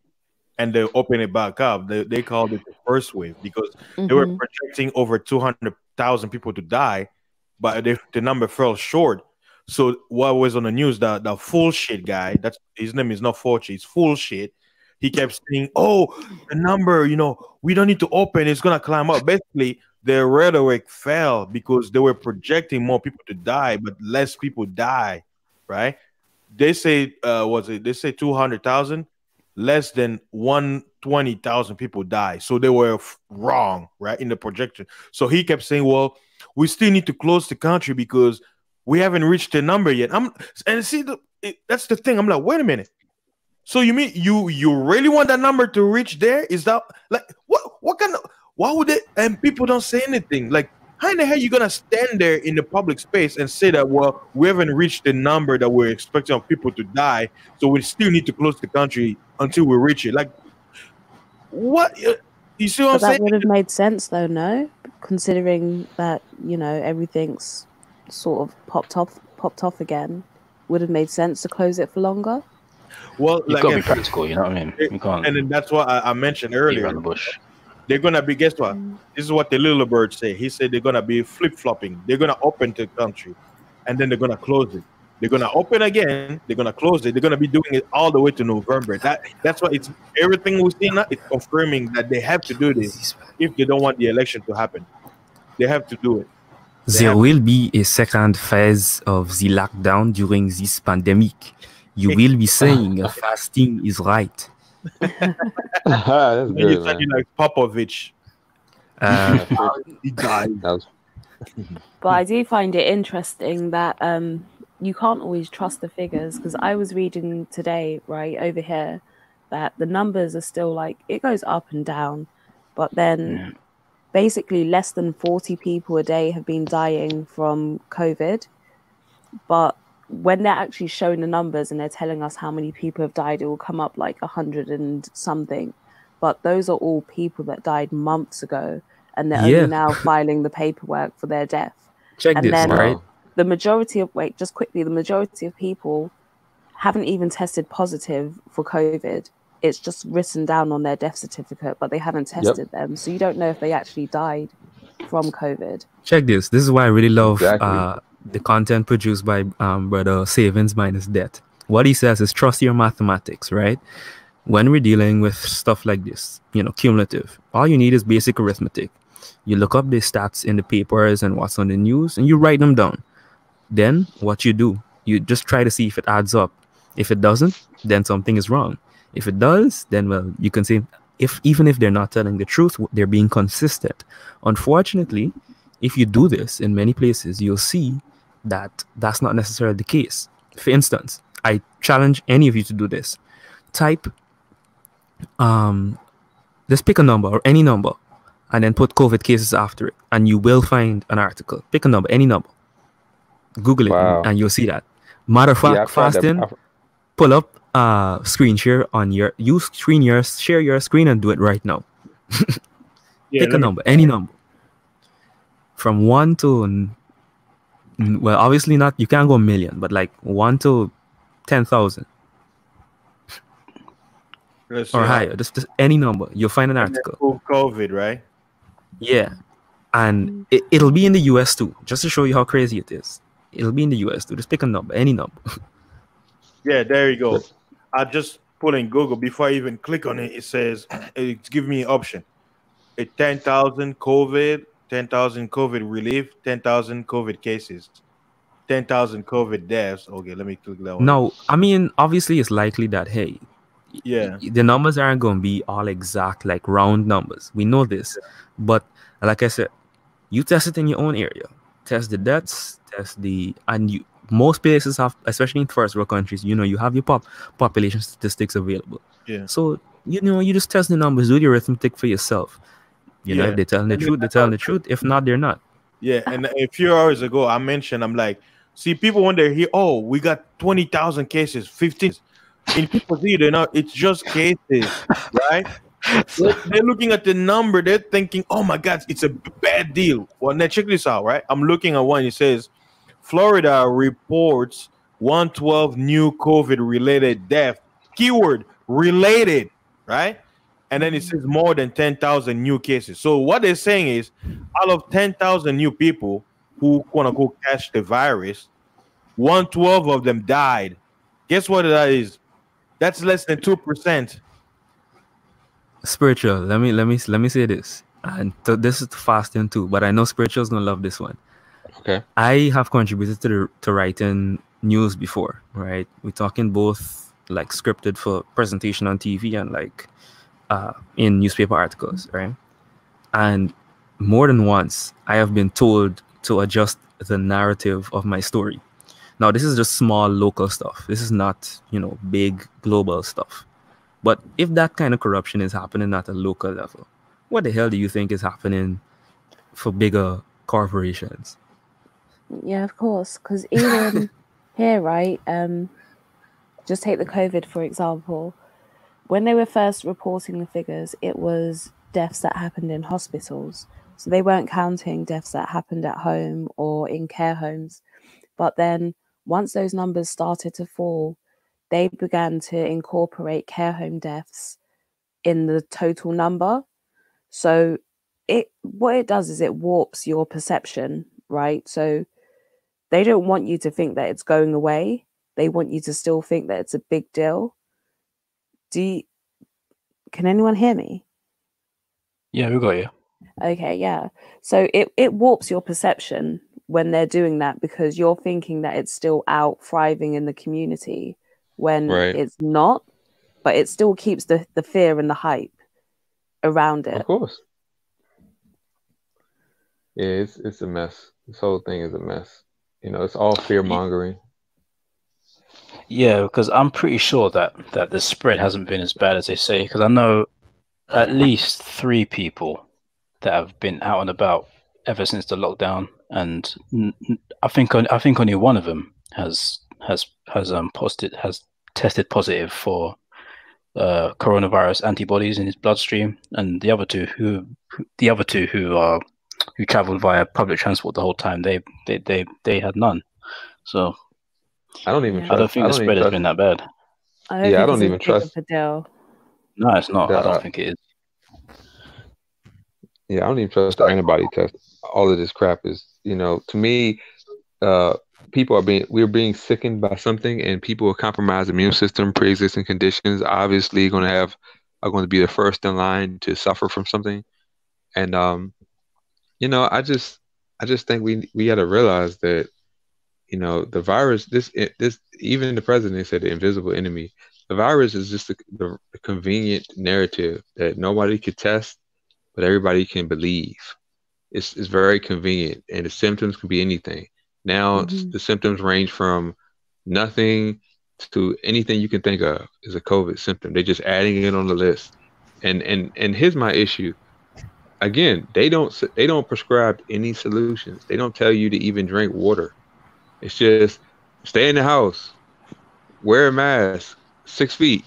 A: and they open it back up, they called it the first wave because they were projecting over 200,000 people to die, but the number fell short. So what was on the news, the full shit guy, that's his name is not Fauci, it's full shit. He kept saying, "Oh, the number, we don't need to open; it's gonna climb up." Basically, their rhetoric fell because they were projecting more people to die, but less people die. Right? They say, they say 200,000, less than 120,000 people die. So they were wrong, right, in the projection. So he kept saying, "Well, we still need to close the country because we haven't reached the number yet." That's the thing. I'm like, wait a minute. So you mean you really want that number to reach there? Is that like what kind of, why would they, and people don't say anything? Like, how in the hell are you gonna stand there in the public space and say that, well, we haven't reached the number that we're expecting of people to die, so we still need to close the country until we reach it? Like, what? You see what I'm saying?
G: That would have made sense though, no? Considering that, everything's sort of popped off again, would have made sense to close it for longer.
E: Well, you've got to be practical, you know what I mean? You can't.
A: And then that's what I mentioned earlier.
E: Around the bush.
A: They're gonna be. Guess what? This is what the little bird say. He said they're gonna be flip flopping. They're gonna open the country, and then they're gonna close it. They're gonna open again. They're gonna close it. They're gonna be doing it all the way to November. That's why it's everything we see now. It's confirming that they have to do this if they don't want the election to happen. They have to do it.
F: There will be a second phase of the lockdown during this pandemic. You will be saying fasting is right.
D: That's good,
A: you're talking like Popovich. He died.
G: But I do find it interesting that you can't always trust the figures, because I was reading today, right, over here, that the numbers are still like, it goes up and down, but then basically less than 40 people a day have been dying from COVID. But when they're actually showing the numbers and they're telling us how many people have died, it will come up like 100 and something. But those are all people that died months ago, and they're only now filing the paperwork for their death.
F: Check
G: and
F: this,
G: then
F: right?
G: The majority of the majority of people haven't even tested positive for COVID. It's just written down on their death certificate, but they haven't tested them. So you don't know if they actually died from COVID.
F: Check this. This is why I really love the content produced by Brother Savings Minus Debt. What he says is trust your mathematics, right? when we're dealing with stuff like this, cumulative, all you need is basic arithmetic. You look up the stats in the papers and what's on the news, and you write them down. Then what you do, you just try to see if it adds up. If it doesn't, then something is wrong. If it does, then, well, you can say, even if they're not telling the truth, they're being consistent. Unfortunately, if you do this in many places, you'll see that that's not necessarily the case. For instance, I challenge any of you to do this. Type, just pick a number or any number, and then put COVID cases after it, and you will find an article. Pick a number, any number. Google it, and you'll see that. Matter of fact, fasting, pull up screen share on your share your screen and do it right now. Pick a number, any number. From 1 to, well, obviously not, you can't go a million, but like 1 to 10,000 or higher. Just any number, you'll find an article.
A: COVID, right?
F: Yeah, and it'll be in the US too, just to show you how crazy it is. It'll be in the US too. Just pick a number, any number.
A: Yeah, there you go. I just put in Google before I even click on it. It says it's giving me an option. 10,000 COVID, 10,000 COVID relief, 10,000 COVID cases, 10,000 COVID deaths. Okay, let me click that one.
F: No, I mean, obviously it's likely that, hey,
A: yeah,
F: the numbers aren't going to be all exact, like round numbers. We know this. But like I said, you test it in your own area. Test the deaths, most places have, especially in first world countries, you have your population statistics available.
A: Yeah.
F: So, you just test the numbers, do the arithmetic for yourself. If they're telling the truth, they're telling the truth. If not, they're not.
A: Yeah, and a few hours ago, I mentioned, I'm like, see, people when they're here, oh, we got 20,000 cases, 15. In people's ear, they're not, it's just cases, right? They're looking at the number, they're thinking, oh my God, it's a bad deal. Well, now check this out, right? I'm looking at one, it says, Florida reports 112 new COVID-related death. Keyword, related, right? And then it says more than 10,000 new cases. So what they're saying is, out of 10,000 new people who, quote-unquote, catch the virus, 112 of them died. Guess what that is? That's less than 2%.
F: Spiritual, let me say this. And this is fasting too, but I know Spiritual's gonna love this one.
D: Okay.
F: I have contributed to writing news before, right? We're talking both like scripted for presentation on TV and like in newspaper articles, right? And more than once, I have been told to adjust the narrative of my story. Now, this is just small local stuff. This is not, big global stuff. But if that kind of corruption is happening at a local level, what the hell do you think is happening for bigger corporations?
G: Yeah, of course. Because even here, right, just take the COVID, for example. When they were first reporting the figures, it was deaths that happened in hospitals. So they weren't counting deaths that happened at home or in care homes. But then once those numbers started to fall, they began to incorporate care home deaths in the total number. So what it does is it warps your perception, right? So they don't want you to think that it's going away. They want you to still think that it's a big deal. Can anyone hear me?
E: Yeah, we got you.
G: Okay, yeah. So it warps your perception when they're doing that, because you're thinking that it's still out thriving in the community when it's not, but it still keeps the fear and the hype around it.
D: Of course. Yeah, it's a mess. This whole thing is a mess. It's all fear mongering.
E: Yeah, because I'm pretty sure that the spread hasn't been as bad as they say. Because I know at least 3 people that have been out and about ever since the lockdown, and I think only one of them has tested positive for coronavirus antibodies in his bloodstream, and the other two who traveled via public transport the whole time, they had none. So
D: I don't think
E: the spread has been that bad.
D: I don't even trust.
E: No, it's not. I don't think it is.
D: Yeah, I don't even trust the antibody test. All of this crap is, to me, we're being sickened by something, and people with compromised immune system, pre-existing conditions, obviously are going to be the first in line to suffer from something. And I just think we got to realize that, the virus, this even the president said the invisible enemy. The virus is just the convenient narrative that nobody could test, but everybody can believe. It's very convenient, and the symptoms can be anything. Now the symptoms range from nothing to anything you can think of is a COVID symptom. They're just adding it on the list. And here's my issue. Again, they don't prescribe any solutions. They don't tell you to even drink water. It's just stay in the house, wear a mask, 6 feet,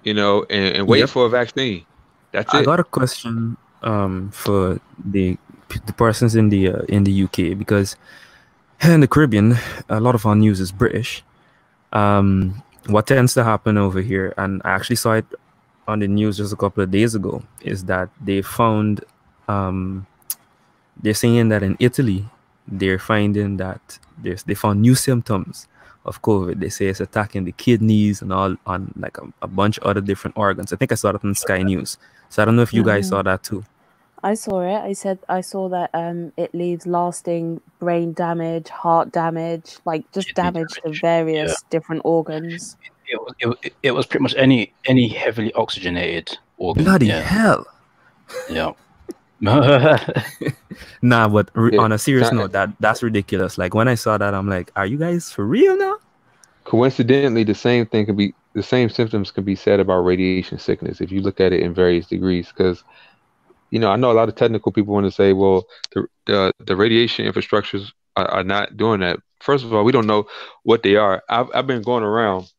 D: and wait for a vaccine. That's it.
F: I got a question for the persons in the UK, because here in the Caribbean, a lot of our news is British. What tends to happen over here, and I actually saw it on the news just a couple of days ago, is that they found, they're saying that in Italy, they're finding that they found new symptoms of COVID. They say it's attacking the kidneys and all, on like a bunch of other different organs. I think I saw that on Sky News. So I don't know if you guys saw that too.
G: I saw it. I saw that it leaves lasting brain damage, heart damage, like just damage to various different organs.
E: It was pretty much any heavily oxygenated organ.
F: Bloody hell.
E: Yeah.
F: Nah, but on a serious note, that's ridiculous. Like when I saw that, I'm like, are you guys for real now?
D: Coincidentally, the same symptoms can be said about radiation sickness if you look at it in various degrees. Because I know a lot of technical people want to say, well, the radiation infrastructures are not doing that. First of all, we don't know what they are. I've been going around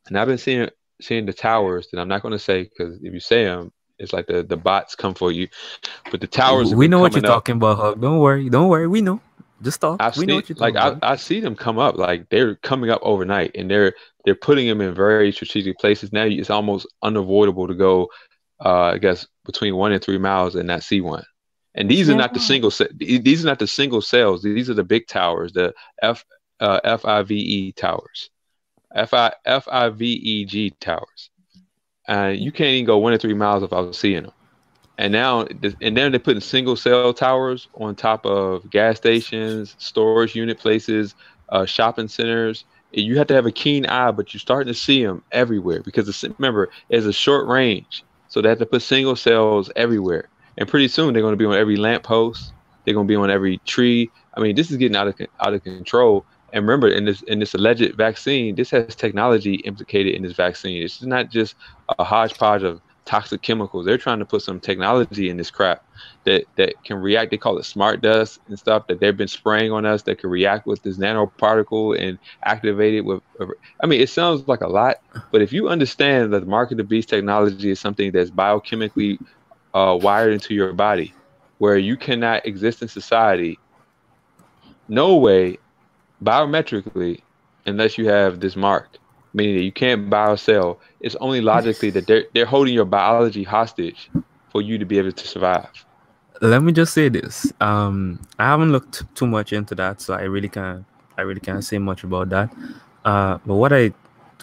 D: and I've been seeing the towers that I'm not going to say, because if you say them, it's like the bots come for you. But the towers,
F: we know what you're talking about, Hug. Don't worry, we know. Just talk.
D: We know what you're talking about. I see them come up, like they're coming up overnight, and they're putting them in very strategic places. Now it's almost unavoidable to go, I guess, between 1 and 3 miles and not see one. And these are not the single. These are not the single cells. These are the big towers, the FIVE towers, FIVEG towers. You can't even go 1 or 3 miles without seeing them. And then they're putting single cell towers on top of gas stations, storage unit places, shopping centers. You have to have a keen eye, but you're starting to see them everywhere because remember, it's a short range. So they have to put single cells everywhere. And pretty soon they're going to be on every lamppost. They're going to be on every tree. I mean, this is getting out of control. And remember, in this alleged vaccine, this has technology implicated in this vaccine. It's not just a hodgepodge of toxic chemicals. They're trying to put some technology in this crap that can react. They call it smart dust and stuff that they've been spraying on us that can react with this nanoparticle and activate it with. I mean, it sounds like a lot, but if you understand that the mark of the beast technology is something that's biochemically wired into your body, where you cannot exist in society, no way, biometrically, unless you have this mark, meaning that you can't biocell. It's only logically that they're holding your biology hostage for you to be able to survive.
F: Let me just say this. I haven't looked too much into that, so I really can't say much about that. But what I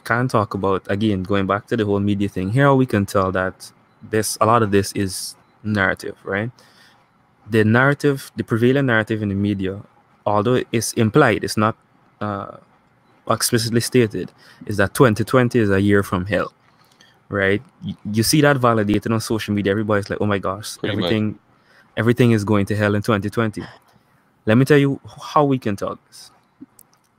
F: can talk about, again, going back to the whole media thing, here we can tell that a lot of this is narrative, right? The narrative, the prevailing narrative in the media, although it's implied, it's not explicitly stated, is that 2020 is a year from hell, right? You see that validated on social media. Everybody's like, oh my gosh, everything is going to hell in 2020. Let me tell you how we can tell this.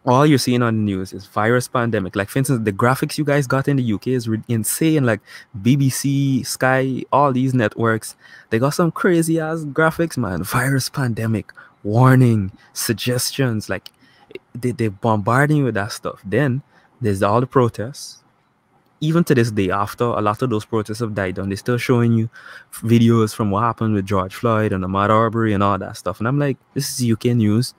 F: All you're seeing on the news is virus pandemic. Like, for instance, the graphics you guys got in the UK is insane. Like BBC, Sky, all these networks, they got some crazy ass graphics, man. Virus pandemic, warning, suggestions, like they're bombarding you with that stuff. Then there's all the protests. Even to this day, after a lot of those protests have died down, they're still showing you videos from what happened with George Floyd and Ahmaud Arbery and all that stuff. And I'm like, this is UK news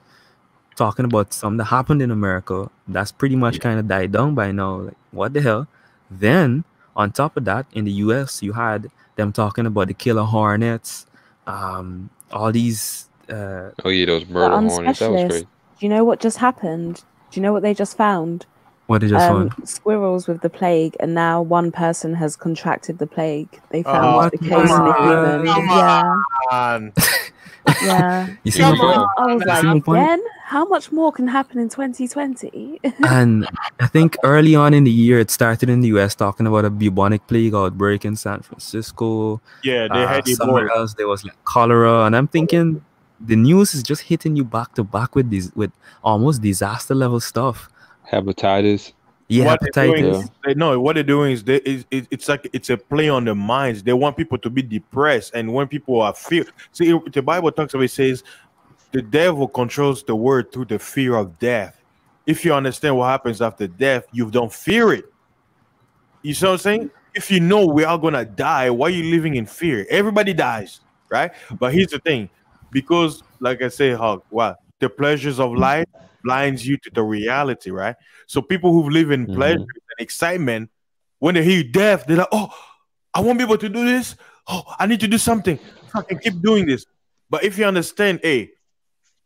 F: talking about something that happened in America that's pretty much kind of died down by now. Like, what the hell? Then on top of that, in the US, you had them talking about the killer hornets, all these
D: those murder hornets. That was crazy.
G: you know what just happened? Do you know what they just found?
F: What did you just find?
G: Squirrels with the plague, and now one person has contracted the plague. They found
F: what?
G: the case in a human. Yeah.
F: You see my point?
G: I was
F: You
G: like,
F: see my point?
G: again? How much more can happen in 2020?
F: And I think early on in the year, it started in the US talking about a bubonic plague outbreak in San Francisco.
A: Yeah, they had
F: somewhere
A: Ebola.
F: else there was like cholera, and I'm thinking the news is just hitting you back to back with almost disaster level stuff.
D: Hepatitis.
F: Yeah,
A: What they're doing
F: hepatitis.
A: is, what they're doing is it's like it's a play on the minds. They want people to be depressed, and when people are fear, see, the Bible talks about, it says the devil controls the word through the fear of death. If you understand what happens after death, you don't fear it. You see what I'm saying? If you know we are gonna die, why are you living in fear? Everybody dies, right? But here's the thing, because like I say, Hawk, the pleasures of life blinds you to the reality, right? So people who live in pleasure and excitement, when they hear death, they're like, oh, I won't be able to do this. Oh, I need to do something. I can keep doing this. But if you understand, hey,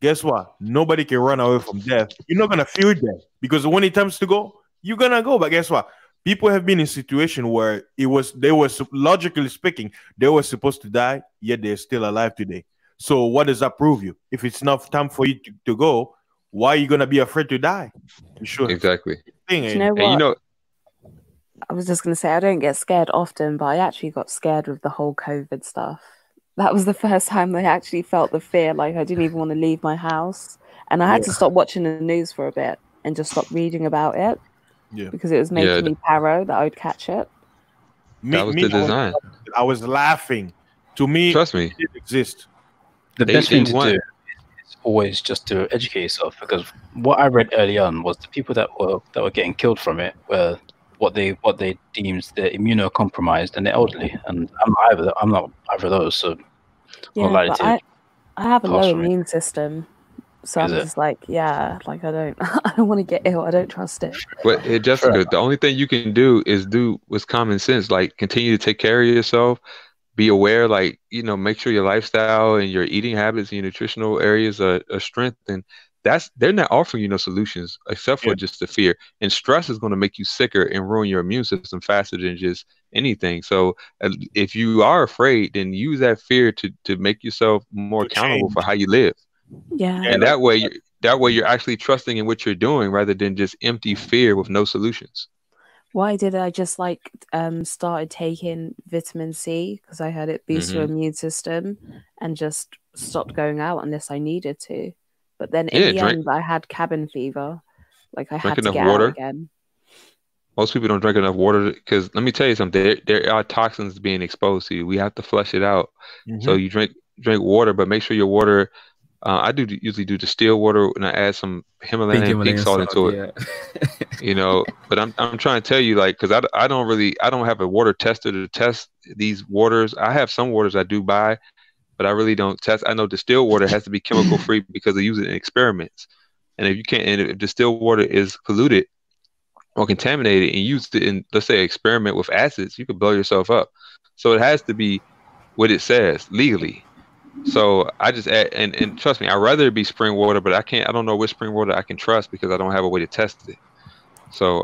A: guess what? Nobody can run away from death. You're not gonna fear death, because when it comes to go, you're gonna go. But guess what? People have been in situations where they were logically speaking, they were supposed to die, yet they're still alive today. So what does that prove you? If it's not time for you to go, why are you gonna be afraid to die? You sure?
D: Exactly.
G: Do you know what?
D: And you know,
G: I was just going to say, I don't get scared often, but I actually got scared with the whole COVID stuff. That was the first time I actually felt the fear. Like, I didn't even want to leave my house. And I had to stop watching the news for a bit and just stop reading about it. Yeah. Because it was making me paro that I would catch it.
D: That was the design.
A: I was laughing. To me,
D: trust me,
A: it didn't exist.
E: The best thing to do is always just to educate yourself, because what I read early on was the people that were getting killed from it were what they deemed the immunocompromised and the elderly, and I'm not either of those. So
G: yeah, but I have a low immune system, so I'm just like, I don't want to get ill. I don't trust it.
D: But Jessica, the only thing you can do is do what's common sense. Like, continue to take care of yourself. Be aware, like, make sure your lifestyle and your eating habits and your nutritional areas are strengthened. They're not offering you no solutions except for just the fear. And stress is going to make you sicker and ruin your immune system faster than just anything. So if you are afraid, then use that fear to make yourself more accountable for how you live.
G: Yeah.
D: And that way you're actually trusting in what you're doing rather than just empty fear with no solutions.
G: Why did I just started taking vitamin C because I heard it boosts your immune system, and just stopped going out unless I needed to. But then in the end, I had cabin fever. Like, I had to get out again.
D: Most people don't drink enough water because, let me tell you something, there are toxins being exposed to you. We have to flush it out. So you drink water, but make sure your water, I usually do distilled water, and I add some Himalayan pink salt into it. But I'm trying to tell you, like, because I don't have a water tester to test these waters. I have some waters I do buy, but I really don't test. I know distilled water has to be chemical free because they use it in experiments. And if distilled water is polluted or contaminated and used in, let's say, experiment with acids, you could blow yourself up. So it has to be what it says legally. So I just add, and trust me, I'd rather it be spring water, but I don't know which spring water I can trust because I don't have a way to test it. So,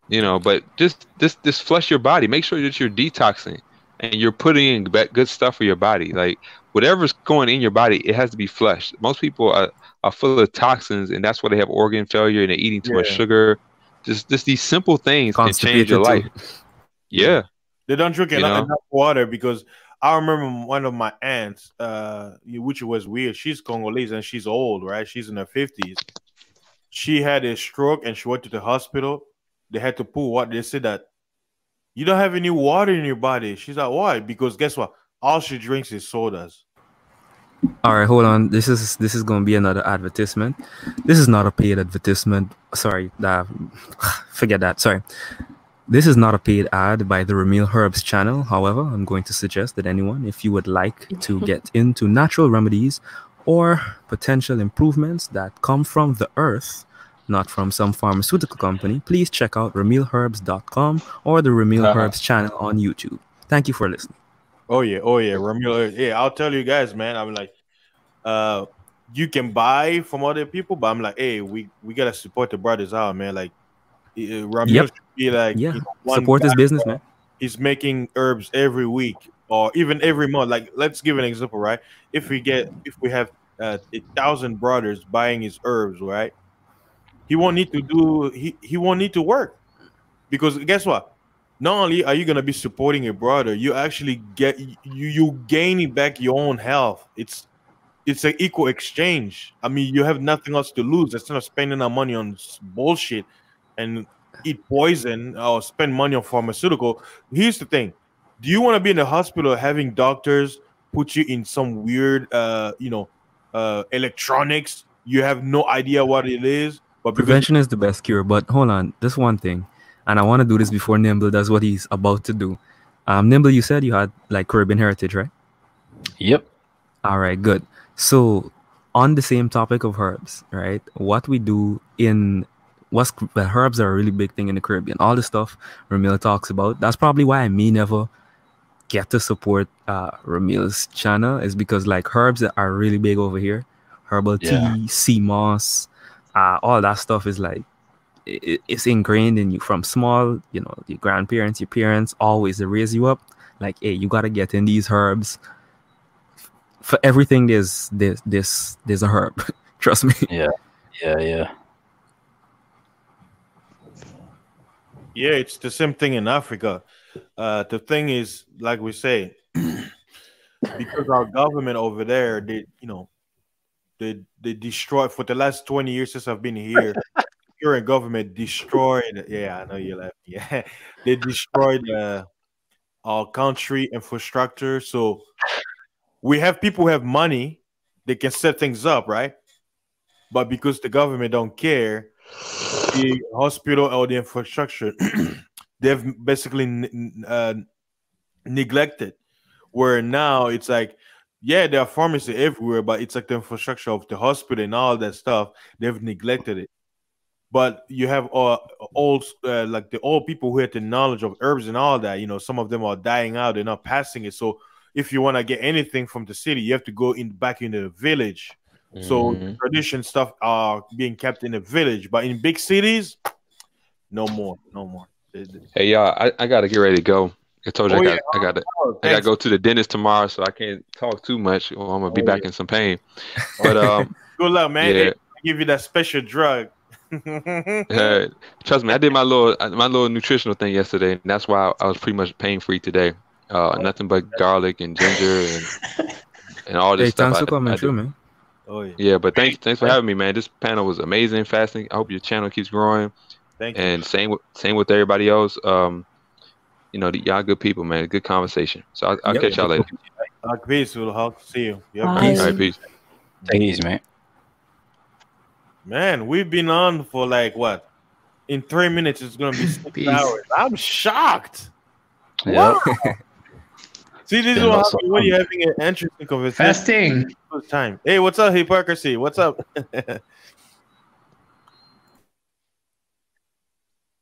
D: but just flush your body. Make sure that you're detoxing and you're putting in good stuff for your body. Like, whatever's going in your body, it has to be flushed. Most people are full of toxins, and that's why they have organ failure and they're eating too much sugar. Just these simple things can change your life. Yeah.
A: They don't drink enough water, because I remember one of my aunts, which was weird. She's Congolese and she's old, right? She's in her 50s. She had a stroke and she went to the hospital. They had to pull water. They said that you don't have any water in your body. She's like, why? Because guess what? All she drinks is sodas.
F: All right, hold on. This is going to be another advertisement. This is not a paid advertisement. Sorry, forget that. Sorry. This is not a paid ad by the Ramil Herbs channel. However, I'm going to suggest that anyone, if you would like to get into natural remedies or potential improvements that come from the earth, not from some pharmaceutical company, please check out RamilHerbs.com or the Ramil Herbs channel on YouTube. Thank you for listening.
A: Oh yeah, Ramil. Yeah, I'll tell you guys, man. I'm like, you can buy from other people, but I'm like, hey, we gotta support the brothers out, man. Like Ramil
F: Yep.
A: should be like,
F: Yeah.
A: one
F: Support
A: guy,
F: his business, man.
A: he's making herbs every week or even every month. Like, let's give an example, right? If we have 1,000 brothers buying his herbs, right? He won't need to do he won't need to work, because guess what? Not only are you gonna be supporting a brother, you actually get you gaining back your own health. It's an equal exchange. I mean, you have nothing else to lose instead of spending our money on bullshit and eat poison or spend money on pharmaceutical. Here's the thing: do you want to be in the hospital having doctors put you in some weird, electronics? You have no idea what it is, but because
F: Prevention is the best cure. But hold on, this one thing, and I want to do this before Nimble does what he's about to do. Nimble, you said you had like Caribbean heritage, right?
E: Yep.
F: All right, good. So on the same topic of herbs, right? What we do herbs are a really big thing in the Caribbean. All the stuff Ramil talks about. That's probably why I may never get to support Ramil's channel, is because like herbs that are really big over here. Herbal tea, sea moss, all that stuff is like it's ingrained in you from small. You know, your grandparents, your parents always they raise you up like, hey, you gotta get in these herbs. For everything, there's a herb. Trust me.
E: Yeah.
A: yeah, it's the same thing in Africa. The thing is, like we say, because our government over there, they destroyed for the last 20 years since I've been here. Current government destroyed. Yeah, I know you left. Yeah, they destroyed our country infrastructure. So we have people who have money, they can set things up, right? But because the government don't care, the hospital or the infrastructure, they've basically neglected. Where now it's like, yeah, there are pharmacies everywhere, but it's like the infrastructure of the hospital and all that stuff, they've neglected it. But you have like the old people who had the knowledge of herbs and all that. You know, some of them are dying out; they're not passing it. So if you want to get anything from the city, you have to go back in the village. So tradition stuff are being kept in the village, but in big cities, no more.
D: Hey y'all, I gotta get ready to go. I told you I gotta
A: Thanks.
D: go to the dentist tomorrow, so I can't talk too much, or I'm gonna be back in some pain. But
A: Good luck, man.
D: yeah.
A: Hey, I give you that special drug.
D: Trust me, I did my little nutritional thing yesterday, and that's why I was pretty much pain free today. Nothing but garlic and ginger and all this
F: Hey,
D: stuff.
F: thanks for coming
D: I
F: through,
D: do.
F: man.
A: Oh yeah.
D: Yeah, but thanks for having me, man. This panel was amazing, fascinating. I hope your channel keeps growing,
A: Thank you.
D: and same with everybody else. Y'all good people, man. Good conversation. So I'll catch y'all later.
A: Peace, Hulk. See you. Yep.
G: Bye.
D: All right, peace.
E: Take it easy, man.
A: Man, we've been on for like what? In 3 minutes, it's gonna be 6
C: Peace.
A: hours. I'm shocked.
E: Yeah.
A: See, this is
E: Been
A: what
E: lots of
A: happens when
E: fun.
A: you're having an interesting conversation.
C: Fasting.
A: Good time. Hey, what's up, hypocrisy? What's up?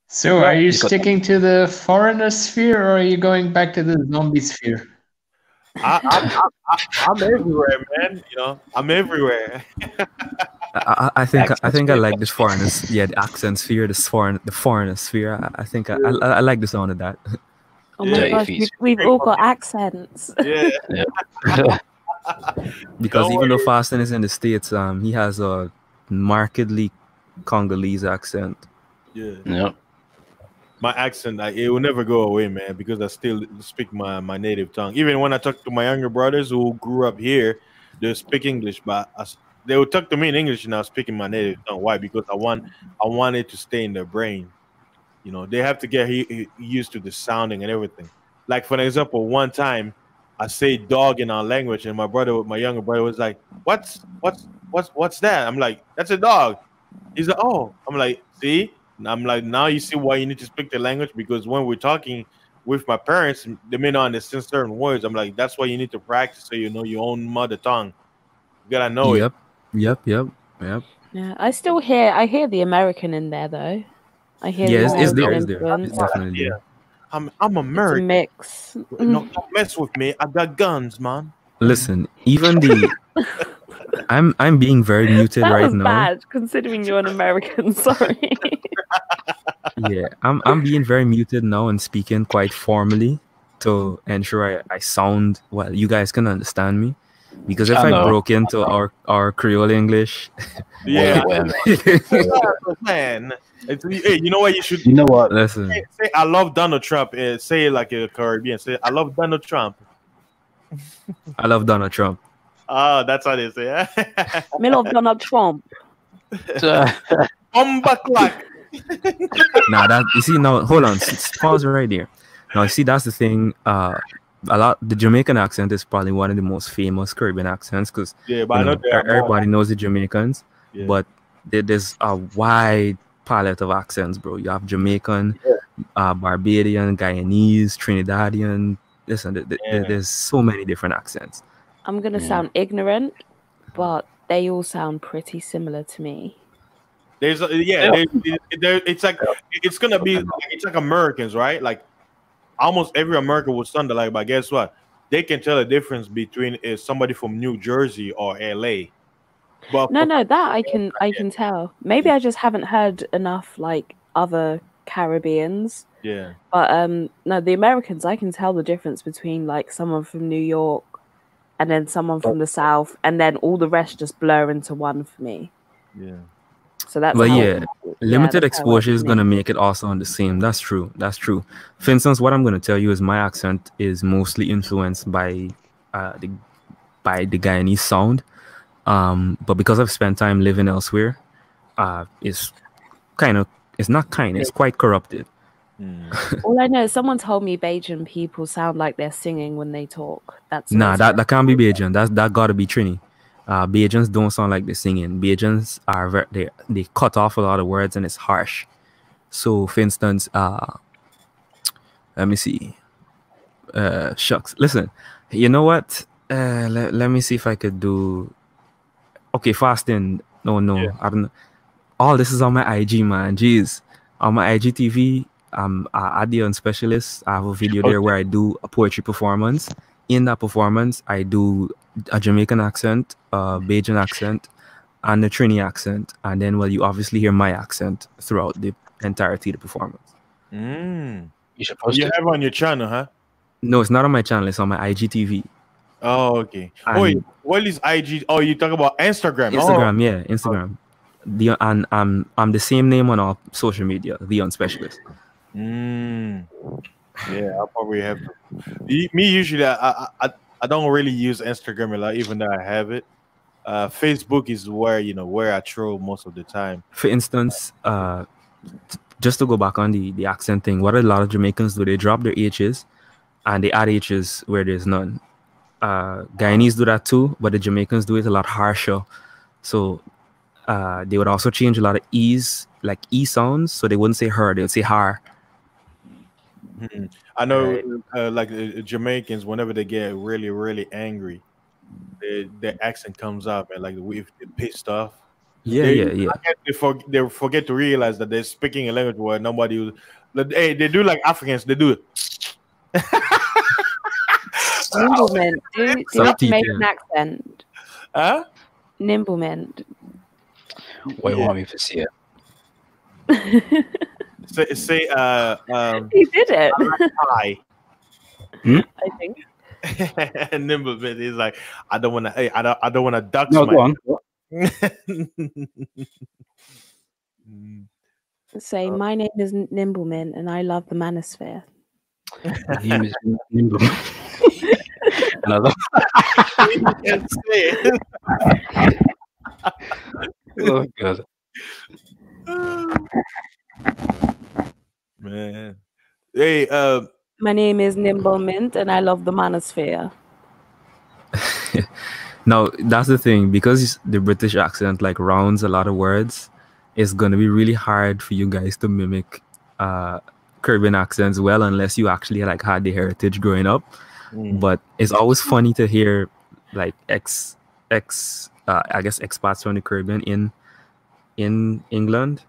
C: So, are you
E: You got-
C: sticking to the foreigner sphere, or are you going back to the zombie sphere?
A: I'm everywhere, man. You know, I'm everywhere.
F: I think I like this foreigner. Yeah, the accent sphere, the foreigner sphere. I think I like the sound of that.
G: Oh my
E: Yeah,
G: gosh,
E: if he's-
G: we've all got accents.
A: Yeah.
F: Because
A: Don't
F: even though
A: worry.
F: Fasten is in the States, he has a markedly Congolese accent.
A: Yeah.
E: Yep.
A: My accent, it will never go away, man, because I still speak my native tongue. Even when I talk to my younger brothers who grew up here, they speak English, but they will talk to me in English and I was speaking my native tongue. Why? Because I want it to stay in their brain. You know, they have to get used to the sounding and everything. Like, for example, one time I say dog in our language, and my younger brother was like, what's that? I'm like, that's a dog. He's like, oh. I'm like, see? And I'm like, now you see why you need to speak the language, because when we're talking with my parents, they may not understand certain words. I'm like, that's why you need to practice so you know your own mother tongue. You gotta know it.
F: Yep.
G: Yeah, I hear the American in there though. I hear
F: Yeah,
G: the
F: it's there.
G: American
F: It's there.
G: influence.
F: It's definitely
A: Yeah.
F: there.
A: I'm
G: It's a
A: American.
G: mix.
A: No, don't mess with me. I got guns, man.
F: Listen, even the I'm being very muted
G: That
F: right
G: was
F: now.
G: bad, considering you're an American. Sorry.
F: Yeah, I'm being very muted now and speaking quite formally to ensure I sound well. You guys can understand me, because if
E: I
F: I
E: know.
F: broke into our Creole English,
A: Yeah,
E: Well,
A: man. Hey, you know what you should
E: you know what?
F: listen,
A: say? I love Donald Trump. Say it like a Caribbean. Say I love Donald Trump.
F: I love Donald Trump.
A: Oh, that's how they say.
G: Me love Donald Trump.
A: Bomba clock.
F: Now that you see now, hold on, pause right there. Now you see that's the thing. The Jamaican accent is probably one of the most famous Caribbean accents because
A: Yeah, but I know there are more.
F: everybody knows the Jamaicans,
A: Yeah.
F: but there's a wide palette of accents, bro. You have Jamaican, Barbadian, Guyanese, Trinidadian. Listen, there's so many different accents.
G: I'm gonna sound ignorant, but they all sound pretty similar to me.
A: There's it's like it's gonna be it's like Americans, right? Like almost every American would sound like, but guess what? They can tell the difference between somebody from New Jersey or LA. But
G: No, that I can tell. Maybe I just haven't heard enough like other Caribbeans.
A: yeah,
G: But no, the Americans, I can tell the difference between like someone from New York and then someone from the South, and then all the rest just blur into one for me.
A: yeah.
G: So that's
F: But
G: how-
F: yeah, limited
G: that's how it works
F: exposure is
G: for
F: gonna
G: me.
F: make it all sound the same. That's true. That's true. For instance, what I'm gonna tell you is my accent is mostly influenced by the Guyanese sound. But because I've spent time living elsewhere, it's quite corrupted.
G: All I know is someone told me Bajan people sound like they're singing when they talk. That's
F: Nah,
G: what
F: that can't be Bajan. That gotta be Trini. Bajans don't sound like they're singing. Bajans are they cut off a lot of words and it's harsh. So, for instance, let me see. Shucks. Listen, you know what? Let me see if I could do. Okay, fasting. No, I don't know. All this is on my IG, man. Jeez, on my IGTV. I'm Adion specialist. I have a video there where I do a poetry performance. In that performance, I do a Jamaican accent, a Bajan accent, and a Trini accent. And then, well, you obviously hear my accent throughout the entirety of the performance.
E: You should post
A: You
E: it.
A: have it on your channel, huh?
F: No, it's not on my channel. It's on my IGTV.
A: Oh, okay.
F: And-
A: Wait, what is IG? Oh, you talk about Instagram.
F: Instagram, yeah, Instagram. And I'm the same name on all social media, the Unspecialist.
A: Yeah, I'll probably have to. Me usually, I don't really use Instagram a lot, even though I have it. Facebook is where I troll most of the time.
F: For instance, just to go back on the accent thing, what a lot of Jamaicans do, they drop their H's and they add H's where there's none. Guyanese do that too, but the Jamaicans do it a lot harsher. So they would also change a lot of E's, like E sounds, so they wouldn't say her, they would say har.
A: I know, Jamaicans, whenever they get really, really angry, their accent comes up, and like if they're pissed off.
F: Yeah.
A: I guess they forget to realize that they're speaking a language where nobody. Hey, they do like Africans. They do it.
G: Nimbleman. Do a
F: Some
G: Jamaican
F: teeth,
G: accent.
A: Huh?
G: Nimbleman.
E: Wait, want me to see it?
A: Say
G: He did it.
A: hi.
G: I think.
A: And Nimblebit is like, I don't want to. Hey, I don't want to duck.
E: No, go on.
G: Say, my name is Nimbleman and I love the manosphere.
E: My name is Nimble. And I love- Oh, God.
A: Man. Hey,
G: My name is Nimblemint and I love the manosphere.
F: Now that's the thing, because the British accent like rounds a lot of words. It's gonna be really hard for you guys to mimic Caribbean accents well, unless you actually like had the heritage growing up. But it's always funny to hear like I guess expats from the Caribbean in England.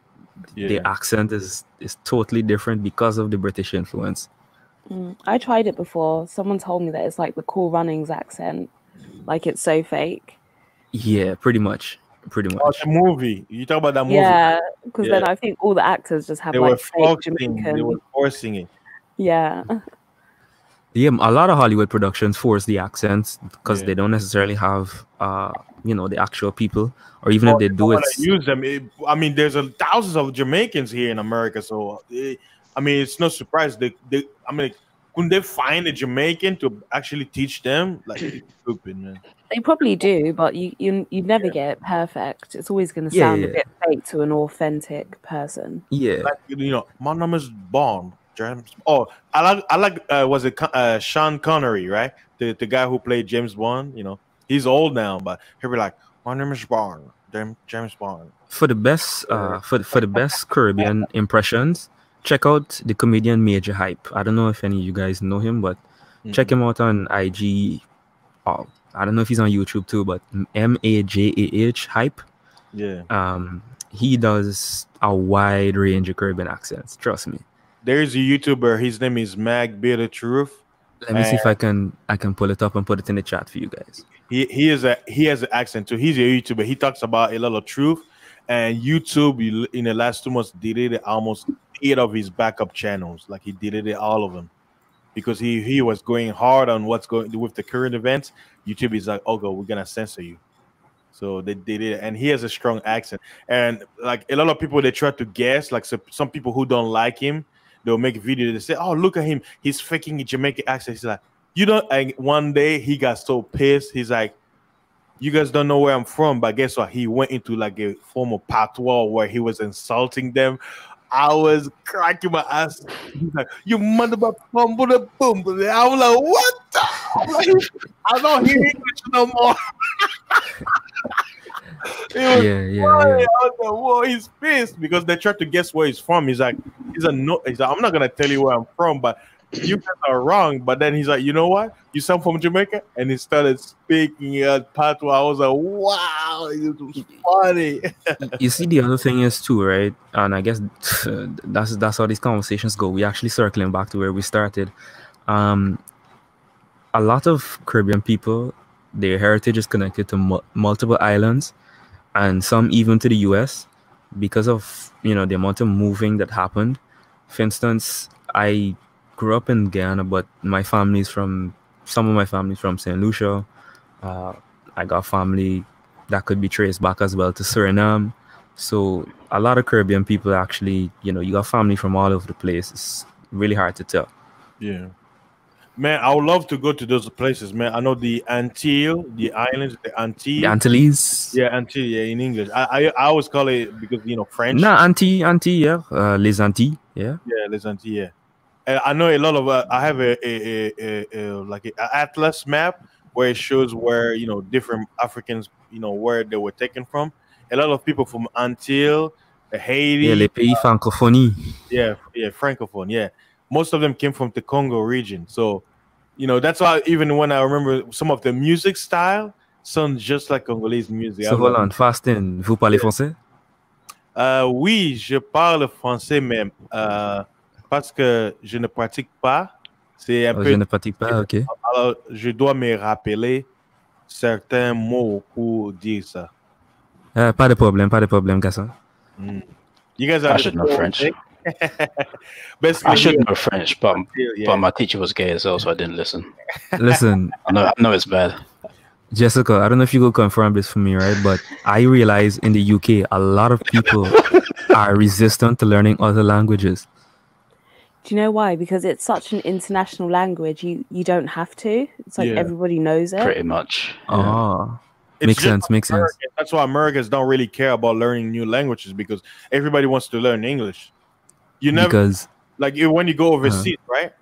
F: The accent is totally different because of the British influence.
G: I tried it before. Someone told me that it's like the Cool Runnings accent. Like it's so fake.
F: Yeah, pretty much. Pretty
A: Oh,
F: much.
A: the movie. You talk about that movie.
G: Yeah, because
A: Yeah.
G: then I think all the actors just have
A: They were
G: like fake
A: forcing.
G: Jamaican.
A: They were forcing it.
G: Yeah.
F: Yeah, a lot of Hollywood productions force the accents because
A: Yeah.
F: they don't necessarily have, the actual people, or even if they do,
A: When I
F: it's
A: use them, I mean, there's thousands of Jamaicans here in America, so I mean, it's no surprise. I mean, couldn't they find a Jamaican to actually teach them? Like, it's stupid, man.
G: They probably do, but you never get it perfect. It's always going to sound a bit fake to an authentic person.
F: Yeah.
A: Like, my name is Bond. James. Oh, I like. Was it Sean Connery, right? The guy who played James Bond. He's old now, but he'll be like, "My name is Bond, James Bond."
F: For the best, for the best Caribbean impressions, check out the comedian Major Hype. I don't know if any of you guys know him, but check him out on IG. Oh, I don't know if he's on YouTube too, but MAJAH Hype.
A: Yeah.
F: He does a wide range of Caribbean accents. Trust me.
A: There's a YouTuber. His name is Mag Bitter Truth.
F: Let me see if I can pull it up and put it in the chat for you guys.
A: He has an accent too. He's a YouTuber. He talks about a lot of truth. And YouTube, in the last 2 months, deleted almost 8 of his backup channels. Like, he deleted all of them because he was going hard on what's going with the current events. YouTube is like, "Oh, God, we're gonna censor you." So they did it, and he has a strong accent. And like a lot of people, they try to guess. Like, some people who don't like him, they'll make a video. They say, "Oh, look at him. He's faking a Jamaican accent." He's like, and one day he got so pissed. He's like, "You guys don't know where I'm from," but guess what? He went into like a form of patois where he was insulting them. I was cracking my ass. He's like, "You motherfucker, bumble the boom." I was like, "What the?" I don't hear English no more.
F: Yeah.
A: I was like, whoa, he's pissed because they tried to guess where he's from. He's like, I'm not gonna tell you where I'm from, but you guys are wrong. But then he's like, "You know what? You sound from Jamaica," and he started speaking patois. I was like, wow, it was funny.
F: You see, the other thing is too, right? And I guess that's how these conversations go. We actually circling back to where we started. A lot of Caribbean people, their heritage is connected to multiple islands, and some even to the US because of the amount of moving that happened. For instance, I grew up in Guyana, but some of my family's from St. Lucia. I got family that could be traced back as well to Suriname. So a lot of Caribbean people actually, you got family from all over the place. It's really hard to tell.
A: Yeah. Man, I would love to go to those places, man. I know the Antilles, the islands, the Antilles.
F: The Antilles.
A: Yeah, Antilles, yeah, in English. I always call it because, French.
F: No, Antilles, yeah. Les Antilles, yeah.
A: Yeah, les Antilles, yeah. And I know a lot of, I have like an atlas map where it shows where, different Africans, where they were taken from. A lot of people from Antilles, Haiti.
F: Yeah, les pays francophonie.
A: Yeah, francophone, yeah. Most of them came from the Congo region. So, that's why even when I remember some of the music style sounds just like Congolese music.
F: So hold on, Faustin, vous parlez français?
A: Oui, je parle français, mais parce que je ne pratique pas. C'est un peu...
F: Je ne pratique pas, ok.
A: Alors, je dois me rappeler certains mots pour dire ça.
F: Pas de problème, garçon.
A: You guys
E: I should know French. I should know French, but my teacher was gay as well, so I didn't listen.
F: Listen,
E: I know it's bad.
F: Jessica, I don't know if you could confirm this for me, right? But I realize in the UK, a lot of people are resistant to learning other languages.
G: Do you know why? Because it's such an international language. You don't have to. It's like everybody knows it.
E: Pretty much.
F: Oh. Makes sense.
A: That's why Americans don't really care about learning new languages because everybody wants to learn English. Like when you go overseas, right?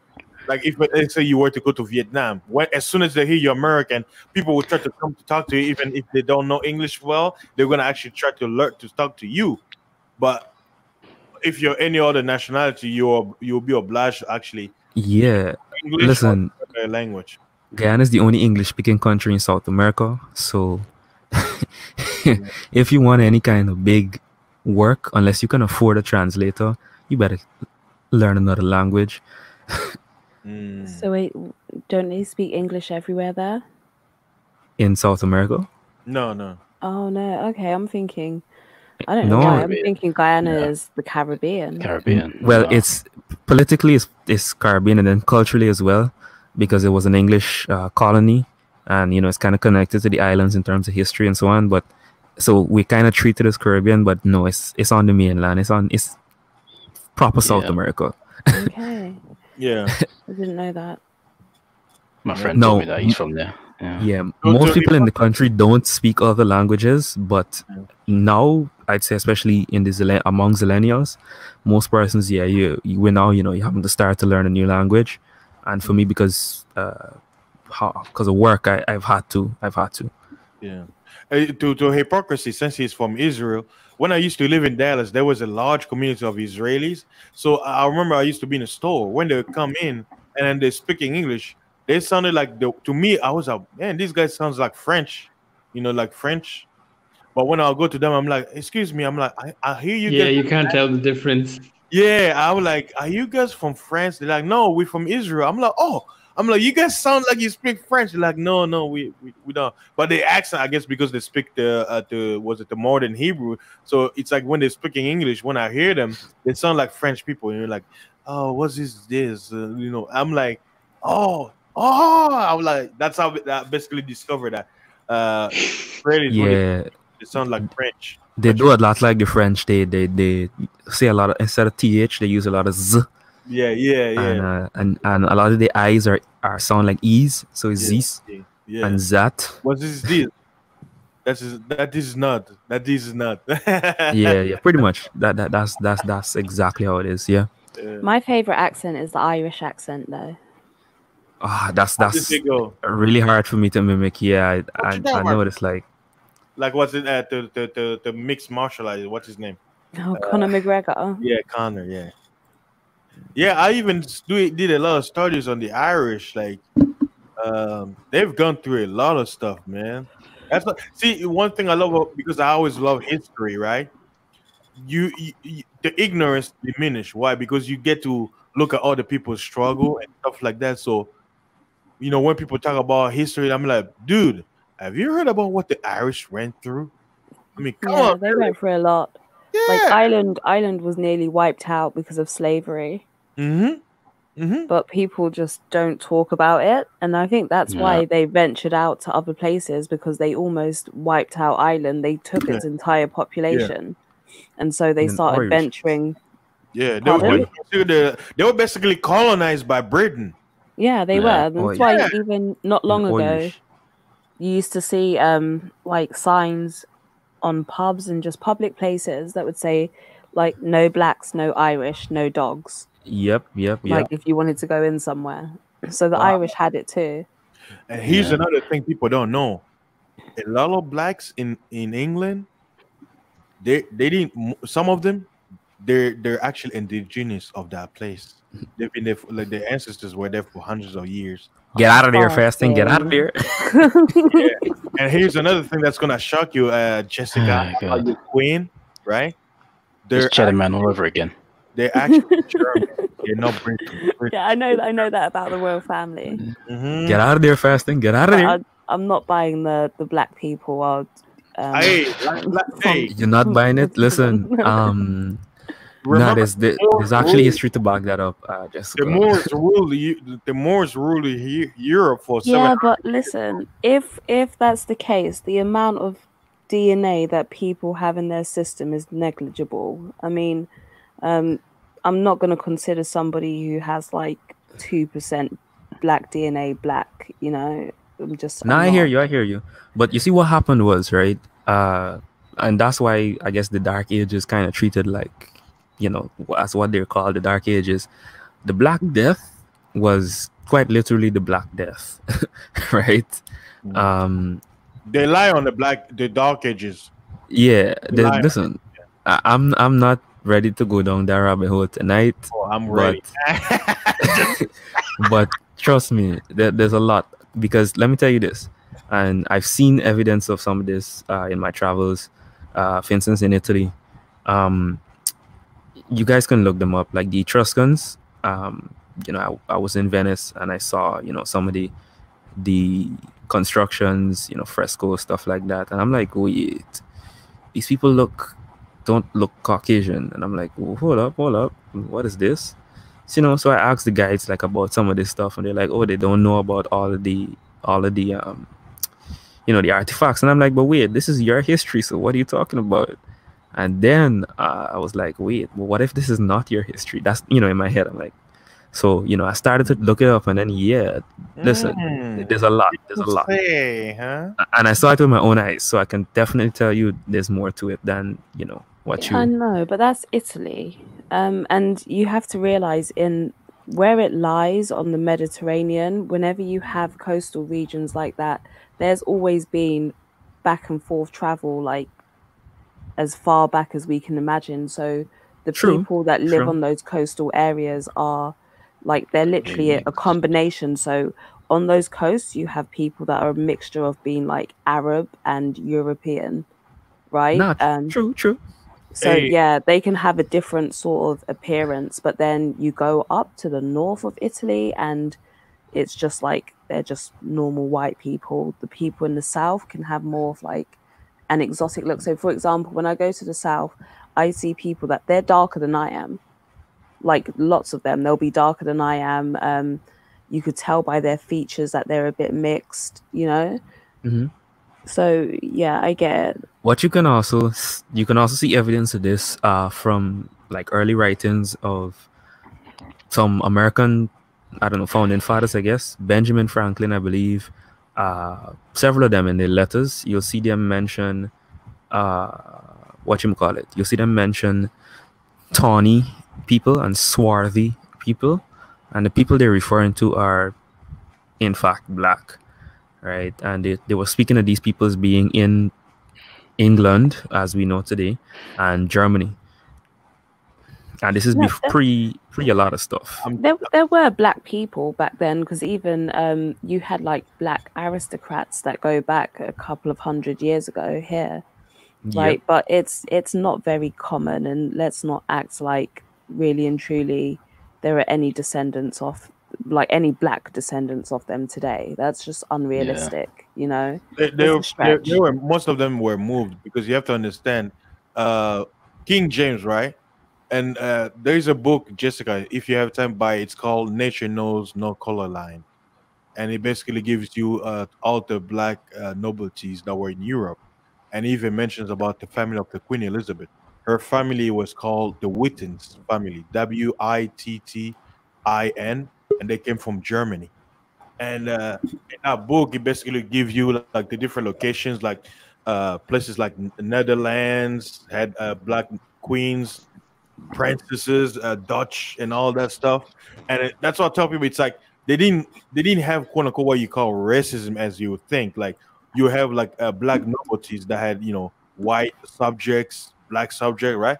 A: Like if let's say you were to go to Vietnam, as soon as they hear you're American, people will try to come to talk to you, even if they don't know English well. They're gonna actually try to learn to talk to you. But if you're any other nationality, you'll be obliged to actually
F: English. Listen,
A: language.
F: Guyana is the only English-speaking country in South America, so if you want any kind of big work, unless you can afford a translator, you better learn another language.
G: So wait, don't they speak English everywhere there?
F: In South America?
A: No.
G: Oh no. Okay, I'm thinking. I don't know
F: No.
G: why. I'm
E: Caribbean.
G: thinking Guyana
E: Yeah.
G: is the Caribbean.
E: Caribbean.
F: Well,
E: Wow.
F: it's politically it's Caribbean, and then culturally as well, because it was an English colony, and it's kind of connected to the islands in terms of history and so on. But so we kind of treat it as Caribbean, but no, it's on the mainland. It's proper South
E: Yeah.
F: America.
G: Okay.
A: Yeah.
G: I didn't know that.
E: My friend
F: No.
E: told me that he's from there. Yeah.
F: Yeah,
A: So
F: most
A: to
F: people in the country don't speak other languages, but now I'd say, especially in the among Zillennials, most persons, yeah, you now you having to start to learn a new language, and for me, because of work, I've had to.
A: Yeah. To hypocrisy, since he's from Israel, when I used to live in Dallas, there was a large community of Israelis. So I remember I used to be in a store when they would come in and then they're speaking English. They sounded like to me, I was like, man, this guy sounds like French, like French. But when I go to them, I'm like, excuse me, I'm like, I hear you
C: Yeah,
A: guys.
C: you can't tell the difference.
A: Yeah, I was like, are you guys from France? They're like, no, we're from Israel. I'm like, you guys sound like you speak French. They're like, no, we don't. But the accent, I guess, because they speak the modern Hebrew. So it's like when they're speaking English, when I hear them, they sound like French people. And you're like, oh, what's this? I'm like, oh, I'm like, that's how I basically discovered that. Israelis, when
F: Yeah,
A: they sound like French.
F: they do a lot like the French. They say a lot of, instead of th, they use a lot of z,
A: Yeah.
F: and a lot of the i's are sound like e's, so it's zis
A: Yeah.
F: and zat.
A: What is this? That is not.
F: Yeah, pretty much. That's exactly how it is. Yeah.
G: My favorite accent is the Irish accent, though.
F: That's
A: How did they go?
F: really hard for me to mimic. Yeah, I know what it's like.
A: Like what's it at the mixed martial arts? What's his name?
G: Oh, Conor McGregor.
A: Yeah, Connor. Yeah. Yeah, I even did a lot of studies on the Irish. Like, they've gone through a lot of stuff, man. That's see one thing I love because I always love history, right? You the ignorance diminish. Why? Because you get to look at other people's struggle and stuff like that. So, when people talk about history, I'm like, dude, have you heard about what the Irish went through? I mean, come
G: Yeah,
A: on,
G: they went through a lot. Like Ireland was nearly wiped out because of slavery. But people just don't talk about it, and I think that's why they ventured out to other places, because they almost wiped out Ireland. They took its entire population, and so they
F: And
G: started
F: Irish.
G: venturing.
A: Yeah,
G: Pardon?
A: they were basically colonized by Britain.
G: Yeah, they
E: Yeah.
G: were. That's why even not long
F: And
G: ago,
F: Irish.
G: you used to see like signs on pubs and just public places that would say like no blacks, no Irish, no dogs.
F: Yep.
G: Like if you wanted to go in somewhere. So the
A: Wow.
G: Irish had it too.
A: And here's another thing people don't know: a lot of blacks in England, they didn't. Some of them, they're actually indigenous of that place. They've been there like their ancestors were there for hundreds of years.
F: Get out of there,
G: Oh,
F: fasting. Get out of
G: okay.
F: there.
A: And here's another thing that's gonna shock you, Jessica,
E: Oh, God.
A: your queen, right?
E: It's Cheddar Man all over again.
A: They're actually German. They're not British.
G: Yeah, I know that about the royal family.
A: Mhm.
F: Get out of there, fasting. Get out of there.
G: But I'm not buying the black people are
A: Hey, hey,
F: You're not buying it. Listen, nah,
A: remember
F: there's actually history to back that up, Jessica.
A: the Moors ruled Europe for
G: Yeah,
A: 700
G: but listen, if that's the case, the amount of DNA that people have in their system is negligible. I mean, I'm not going to consider somebody who has like 2% black DNA black.
F: Nah, I hear you. But you see, what happened was, right? And that's why I guess the Dark Ages kind of treated like, as what they're called, the Dark Ages. The Black Death was quite literally the Black Death, right?
A: They lie on the Dark Ages.
F: Yeah.
A: Lie.
F: Listen, I'm not ready to go down that rabbit hole tonight.
A: Oh, I'm ready.
F: But trust me, there's a lot, because let me tell you this, and I've seen evidence of some of this in my travels, for instance in Italy. You guys can look them up, like the Etruscans. I was in Venice and I saw some of the constructions, fresco stuff like that. And I'm like, wait, these people don't look Caucasian. And I'm like, oh, hold up, what is this? So I asked the guides like about some of this stuff, and they're like, oh, they don't know about all of the the artifacts. And I'm like, but wait, this is your history, so what are you talking about? And then I was like, wait, well, what if this is not your history? That's, in my head, I'm like, so, I started to look it up, and then, listen, there's a lot.
A: Say, huh?
F: And I saw it with my own eyes, so I can definitely tell you there's more to it than, what you...
G: I know, but that's Italy. And you have to realize in where it lies on the Mediterranean, whenever you have coastal regions like that, there's always been back and forth travel, like as far back as we can imagine. So the people that live on those coastal areas are like, they're literally a combination. So on those coasts, you have people that are a mixture of being like Arab and European, right?
F: True.
G: So yeah, they can have a different sort of appearance, but then you go up to the north of Italy and it's just like, they're just normal white people. The people in the south can have more of like an exotic look. So for example, when I go to the south, I see people that they're darker than I am. Like lots of them, they'll be darker than I am. You could tell by their features that they're a bit mixed,
F: Mm-hmm.
G: So yeah, I get it.
F: What you can also see evidence of this from like early writings of some American, founding fathers, I guess. Benjamin Franklin, I believe. Several of them in their letters, you'll see them mention you'll see them mention tawny people and swarthy people, and the people they're referring to are in fact black, right? And they were speaking of these people as being in England, as we know today, and Germany. And this is pre a lot of stuff.
G: There were black people back then, because even you had like black aristocrats that go back a couple of 100 years ago here, right?
F: Yep.
G: But it's not very common, and let's not act like really and truly there are any descendants of like any black descendants of them today. That's just unrealistic,
A: They were, most of them were moved, because you have to understand, King James, right? And there's a book, Jessica, if you have time, buy it. It's called Nature Knows No Color Line, and it basically gives you all the black nobilities that were in Europe, and even mentions about the family of the Queen Elizabeth. Her family was called the Wittins family, Wittin, and they came from Germany. And in that book, it basically gives you like the different locations, like places like Netherlands had black queens, princesses, Dutch, and all that stuff. And that's what I tell people. It's like they didn't have quote unquote what you call racism as you would think. Like you have like black nobilities that had white subjects, black subject, right?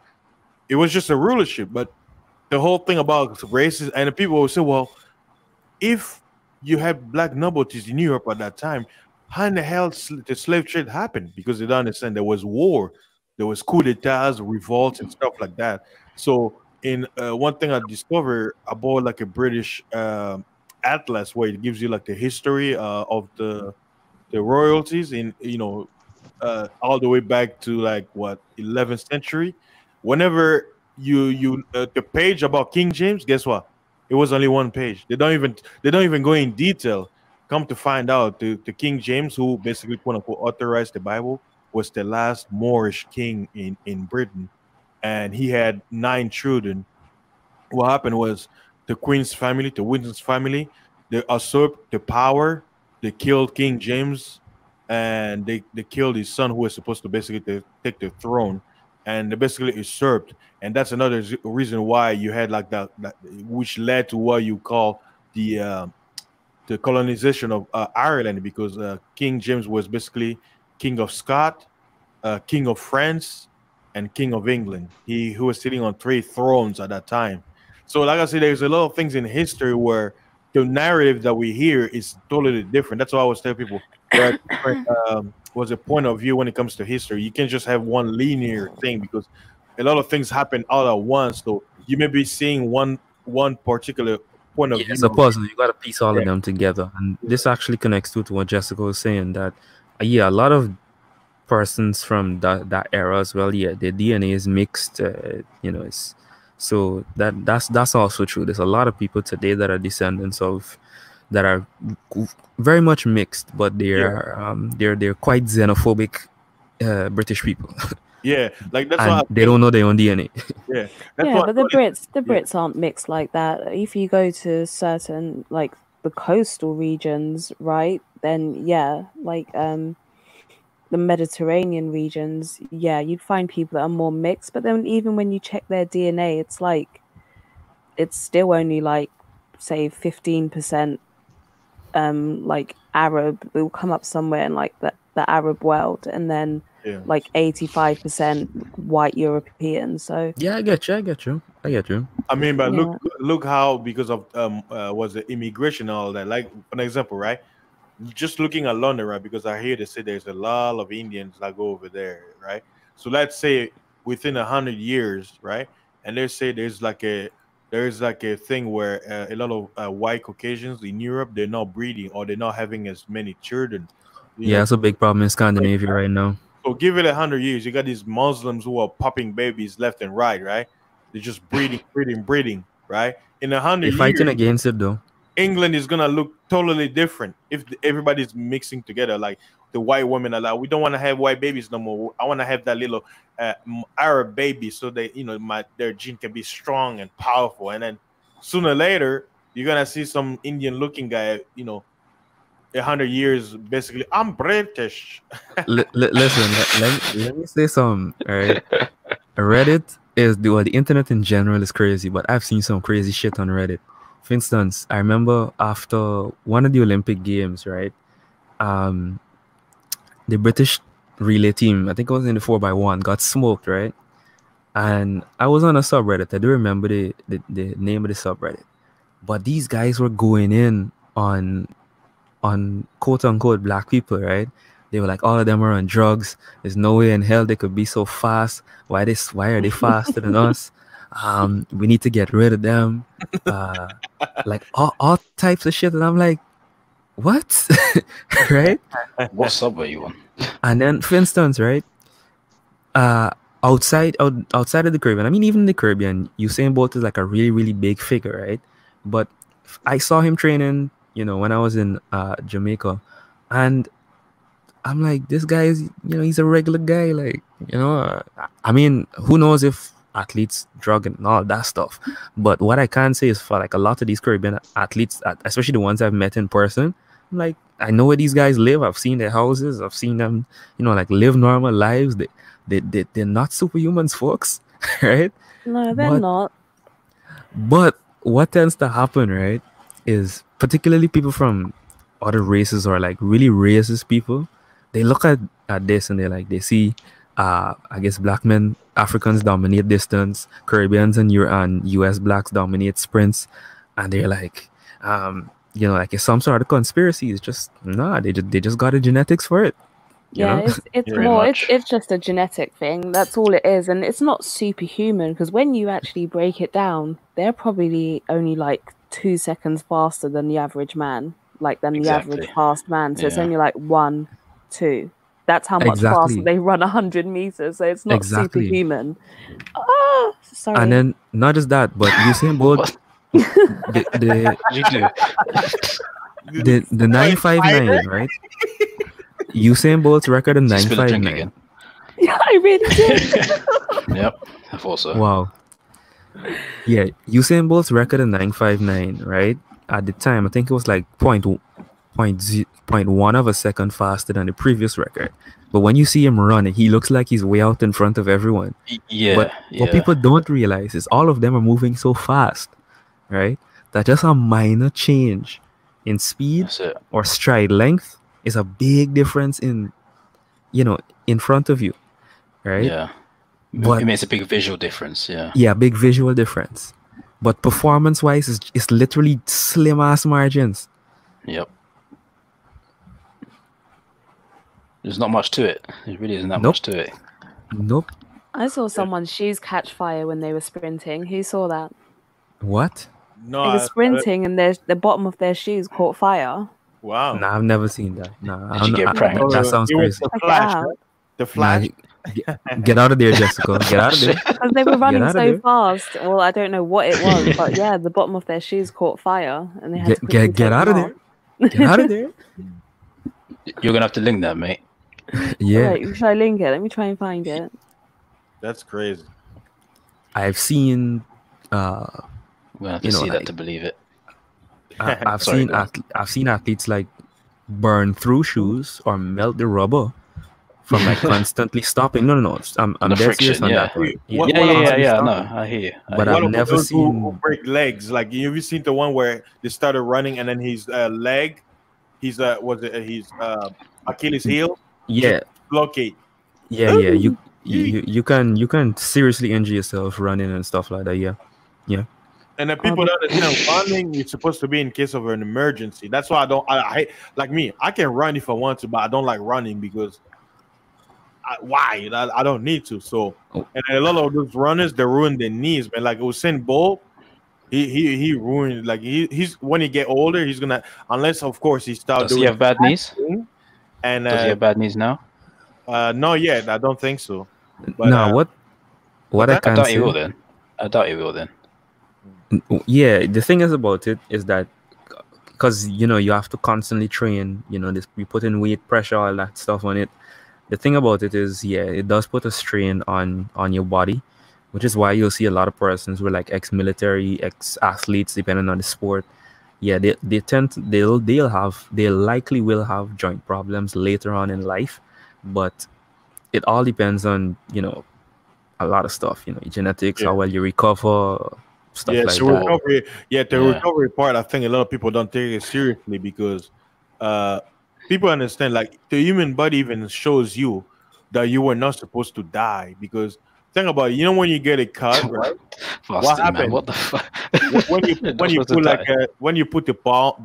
A: It was just a rulership. But the whole thing about racism, and the people will say, well, if you had black nobilities in Europe at that time, how in the hell the slave trade happened? Because they don't understand there was war, there was coup d'etats, revolts, and stuff like that. So in one thing I discovered, I bought like a British atlas where it gives you like the history of the royalties in all the way back to like what 11th century. Whenever you the page about King James, guess what? It was only one page. They don't even go in detail. Come to find out, the King James, who basically quote unquote authorized the Bible, was the last Moorish king in Britain, and he had 9 children. What happened was the Queen's family, the Winston's family, they usurped the power. They killed King James, and they killed his son, who was supposed to basically take the throne, and they basically usurped. And that's another reason why you had like that which led to what you call the colonization of Ireland, because King James was basically King of Scott, King of France, and King of England. He was sitting on 3 thrones at that time. So like I said, there's a lot of things in history where the narrative that we hear is totally different. That's why I always tell people there was a point of view when it comes to history. You can't just have one linear thing, because a lot of things happen all at once. So you may be seeing one particular point of
F: Yeah,
A: view.
F: it's a puzzle. You got to piece all
A: Yeah.
F: of them together, and this actually connects to what Jessica was saying. That yeah, a lot of persons from that era as well. Yeah, their DNA is mixed. It's so that's also true. There's a lot of people today that are descendants of that are very much mixed, but they're quite xenophobic British people.
A: Yeah, like that's
F: and
A: what
F: they don't know their own DNA.
A: Yeah, that's
G: Yeah,
A: what.
G: but the Brits aren't mixed like that. If you go to certain like the coastal regions, right? Then yeah, like the Mediterranean regions, yeah, you'd find people that are more mixed. But then even when you check their DNA, it's like it's still only like say 15% like Arab. It will come up somewhere in like the Arab world, and then like 85% white European. So
F: yeah, I get you.
A: I mean, but look how, because of was the immigration and all that. Like an example, right? Just looking at London, right? Because I hear they say there's a lot of Indians that go over there, right? So let's say within 100 years, right? And they say there's like a thing where a lot of white Caucasians in Europe, they're not breeding or they're not having as many children.
F: Yeah, it's a big problem in Scandinavia right now.
A: So give it 100 years, you got these Muslims who are popping babies left and right, right? They're just breeding, right? In 100 years,
F: they're fighting against it though.
A: England is gonna look totally different if everybody's mixing together. Like the white women are like, we don't want to have white babies no more. I want to have that little Arab baby, so they, their gene can be strong and powerful. And then sooner or later, you're gonna see some Indian-looking guy, 100 years, basically, I'm British.
F: Listen, let me say something. All right, Reddit is the internet in general is crazy, but I've seen some crazy shit on Reddit. For instance, I remember after one of the Olympic Games, right? The British relay team, I think it was in the 4x1, got smoked, right? And I was on a subreddit. I do remember the name of the subreddit. But these guys were going in on quote unquote black people, right? They were like, all of them are on drugs. There's no way in hell they could be so fast. Why are they faster than us? We need to get rid of them. Like all types of shit. And I'm like, what? Right?
E: What subway you on?
F: And then, for instance, right? Outside of the Caribbean, I mean, even in the Caribbean, Usain Bolt is like a really, really big figure, right? But I saw him training, when I was in Jamaica, and I'm like, this guy is, he's a regular guy. Like, I mean, who knows if athletes drug and all that stuff. But what I can say is for like a lot of these Caribbean athletes, especially the ones I've met in person, I'm like, I know where these guys live. I've seen their houses. I've seen them, like live normal lives. They're not superhumans, folks, right?
G: No, they're not.
F: But what tends to happen, right, is particularly people from other races or like really racist people, they look at this and they see, I guess black men, Africans dominate distance, Caribbeans and US blacks dominate sprints, and they're like, like it's some sort of conspiracy. It's just they just got the genetics for it.
G: Yeah, it's just a genetic thing. That's all it is, and it's not superhuman because when you actually break it down, they're probably only like 2 seconds faster than the average man, the average fast man. So it's only like 1, 2. That's how much faster they run 100 meters. So it's not superhuman. Oh, sorry.
F: And then not just that, but Usain Bolt, the 959, right? Usain Bolt's record of 959.
G: Yeah, I really did.
E: Yep, I thought so.
F: Wow. Yeah, Usain Bolt's record of 959, right? At the time, I think it was like 0.1 of a second faster than the previous record. But when you see him running, he looks like he's way out in front of everyone.
E: Yeah.
F: But what people don't realize is all of them are moving so fast, right? That just a minor change in speed or stride length is a big difference in front of you, right?
E: Yeah. But it makes a big visual difference, yeah.
F: Yeah, big visual difference. But performance-wise, it's literally slim-ass margins.
E: Yep. There's not much to it. There really isn't that much to it.
F: Nope.
G: I saw someone's shoes catch fire when they were sprinting. Who saw that?
F: What?
A: No,
G: They were sprinting and the bottom of their shoes caught fire.
A: wow.
F: Nah, I've never seen that. Nah,
E: Did you get pranked?
F: that sounds
A: It was
F: crazy.
A: the
G: Check it
A: Flash,
G: out.
A: right? The
F: Nah,
A: Flash.
F: get out of there, Jessica. Get out of there.
G: Because they were running
F: out of
G: so
F: there.
G: fast. Well, I don't know what it was, but yeah, the bottom of their shoes caught fire, and they had to quickly
F: Get
G: take
F: out
G: them
F: of
G: off.
F: there. Get out of there.
E: You're gonna have to link that, mate.
F: Yeah,
G: Right, should I link it? Let me try and find it.
A: That's crazy.
F: I've seen.
E: We're gonna have to
F: You know,
E: see that
F: like-
E: to believe it.
F: I've
E: Sorry,
F: seen
E: go on.
F: I've seen athletes like burn through shoes or melt the rubber from like constantly stopping. No. I'm
E: The
F: dead serious
E: friction,
F: on
E: yeah.
F: that one.
A: What-
E: Yeah.
A: about
E: No, I hear you.
F: But
A: What
F: I've
A: about
F: never
A: those who
F: seen.
A: break legs? Like, have you seen the one where they started running and then his leg, his Achilles heel,
F: Yeah,
A: blockade.
F: yeah. You can seriously injure yourself running and stuff like that. Yeah.
A: And then people don't understand running is supposed to be in case of an emergency. That's why I hate, like me, I can run if I want to, but I don't like running because why? I don't need to. So,
F: Oh.
A: and a lot of those runners, they ruin their knees, man. Like Usain Bolt, he ruined, like he's when he get older, he's gonna, unless of course he starts
E: Does he have bad knees?
A: And
E: Does he have bad knees now?
A: not yet. I don't think so. But,
F: Now what I
E: I
F: can
E: doubt
F: say.
E: he will then. I doubt he will then.
F: Yeah, the thing is about it is that because you have to constantly train, you put in weight, pressure, all that stuff on it. The thing about it is, yeah, it does put a strain on your body, which is why you'll see a lot of persons who are like ex-military, ex-athletes, depending on the sport. Yeah, they likely will have joint problems later on in life, but it all depends on a lot of stuff, genetics, how well you recover, stuff
A: yeah,
F: like
A: so
F: that.
A: recovery. Yeah, the
E: Yeah.
A: recovery part. I think a lot of people don't take it seriously because people understand like the human body even shows you that you were not supposed to die. Because think about it, when you get a cut, right?
E: Fasting, man.
A: happened?
E: What the fuck?
A: when you
E: You're not
A: when you
E: supposed to
A: put like
E: die.
A: when you put the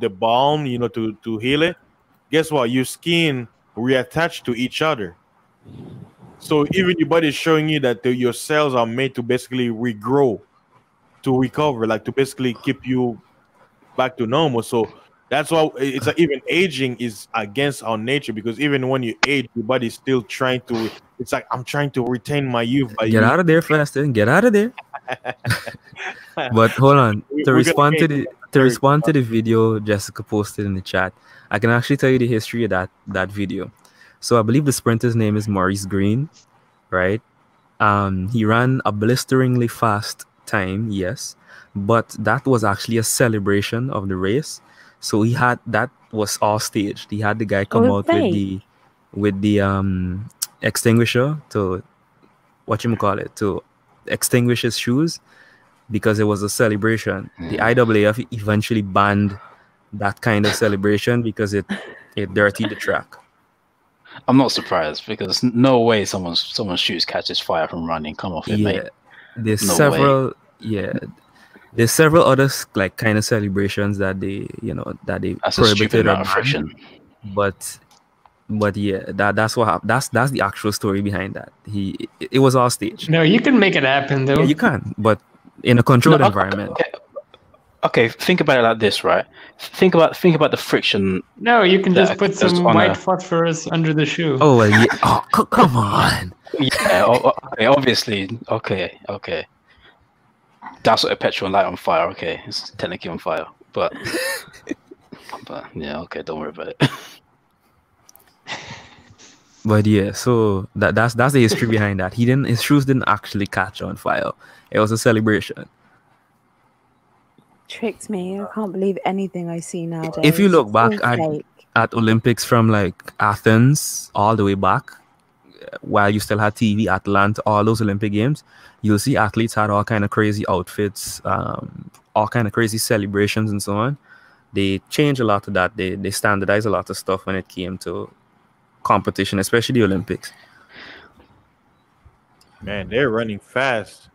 A: balm, to heal it. Guess what? Your skin reattach to each other. So even your body is showing you that your cells are made to basically regrow, to recover, like to basically keep you back to normal. So that's why it's like even aging is against our nature because even when you age, your body's still trying to. It's like I'm trying to retain my youth. By
F: Get out of there, Faster. Get out of there. But hold on. To
A: We're
F: respond
A: gonna
F: to
A: get
F: the respond to the video Jessica posted in the chat, I can actually tell you the history of that video. So I believe the sprinter's name is Maurice Green, right? He ran a blisteringly fast time, yes, but that was actually a celebration of the race. So that was all staged. He had the guy come
G: Oh,
F: out
G: fake.
F: with the extinguisher to to extinguish his shoes because it was a celebration. The IAAF eventually banned that kind of celebration because it dirtied the track.
E: I'm not surprised because no way someone's shoes catches fire from running. Come off it, mate.
F: There's
E: No
F: several there's several other like kind of celebrations that they that they
E: That's a stupid
F: prohibited or
E: amount of
F: banned.
E: friction.
F: But yeah, that's what happened. That's the actual story behind that. It was all staged.
C: No, you can make it happen though.
F: Yeah, you can, but in a controlled
E: No,
F: environment.
E: Okay, think about it like this, right? Think about the friction.
C: No, you can just put
E: Just
C: some
E: on
C: white
E: a-
C: phosphorus under the shoe.
F: Oh well, yeah. Oh, come on.
E: Yeah, okay, obviously. Okay. That's what a petrol light on fire. Okay, it's technically on fire, but yeah, okay, don't worry about it.
F: But yeah, so that's the history behind that. His shoes didn't actually catch on fire. It was a celebration.
G: Tricked me. I can't believe anything I see nowadays.
F: If you look
G: It's
F: back
G: all fake.
F: at Olympics from like Athens all the way back, while you still had TV, Atlanta, all those Olympic games, you'll see athletes had all kind of crazy outfits, all kind of crazy celebrations and so on. They changed a lot of that. They standardized a lot of stuff when it came to competition, especially the Olympics.
A: Man, they're running fast.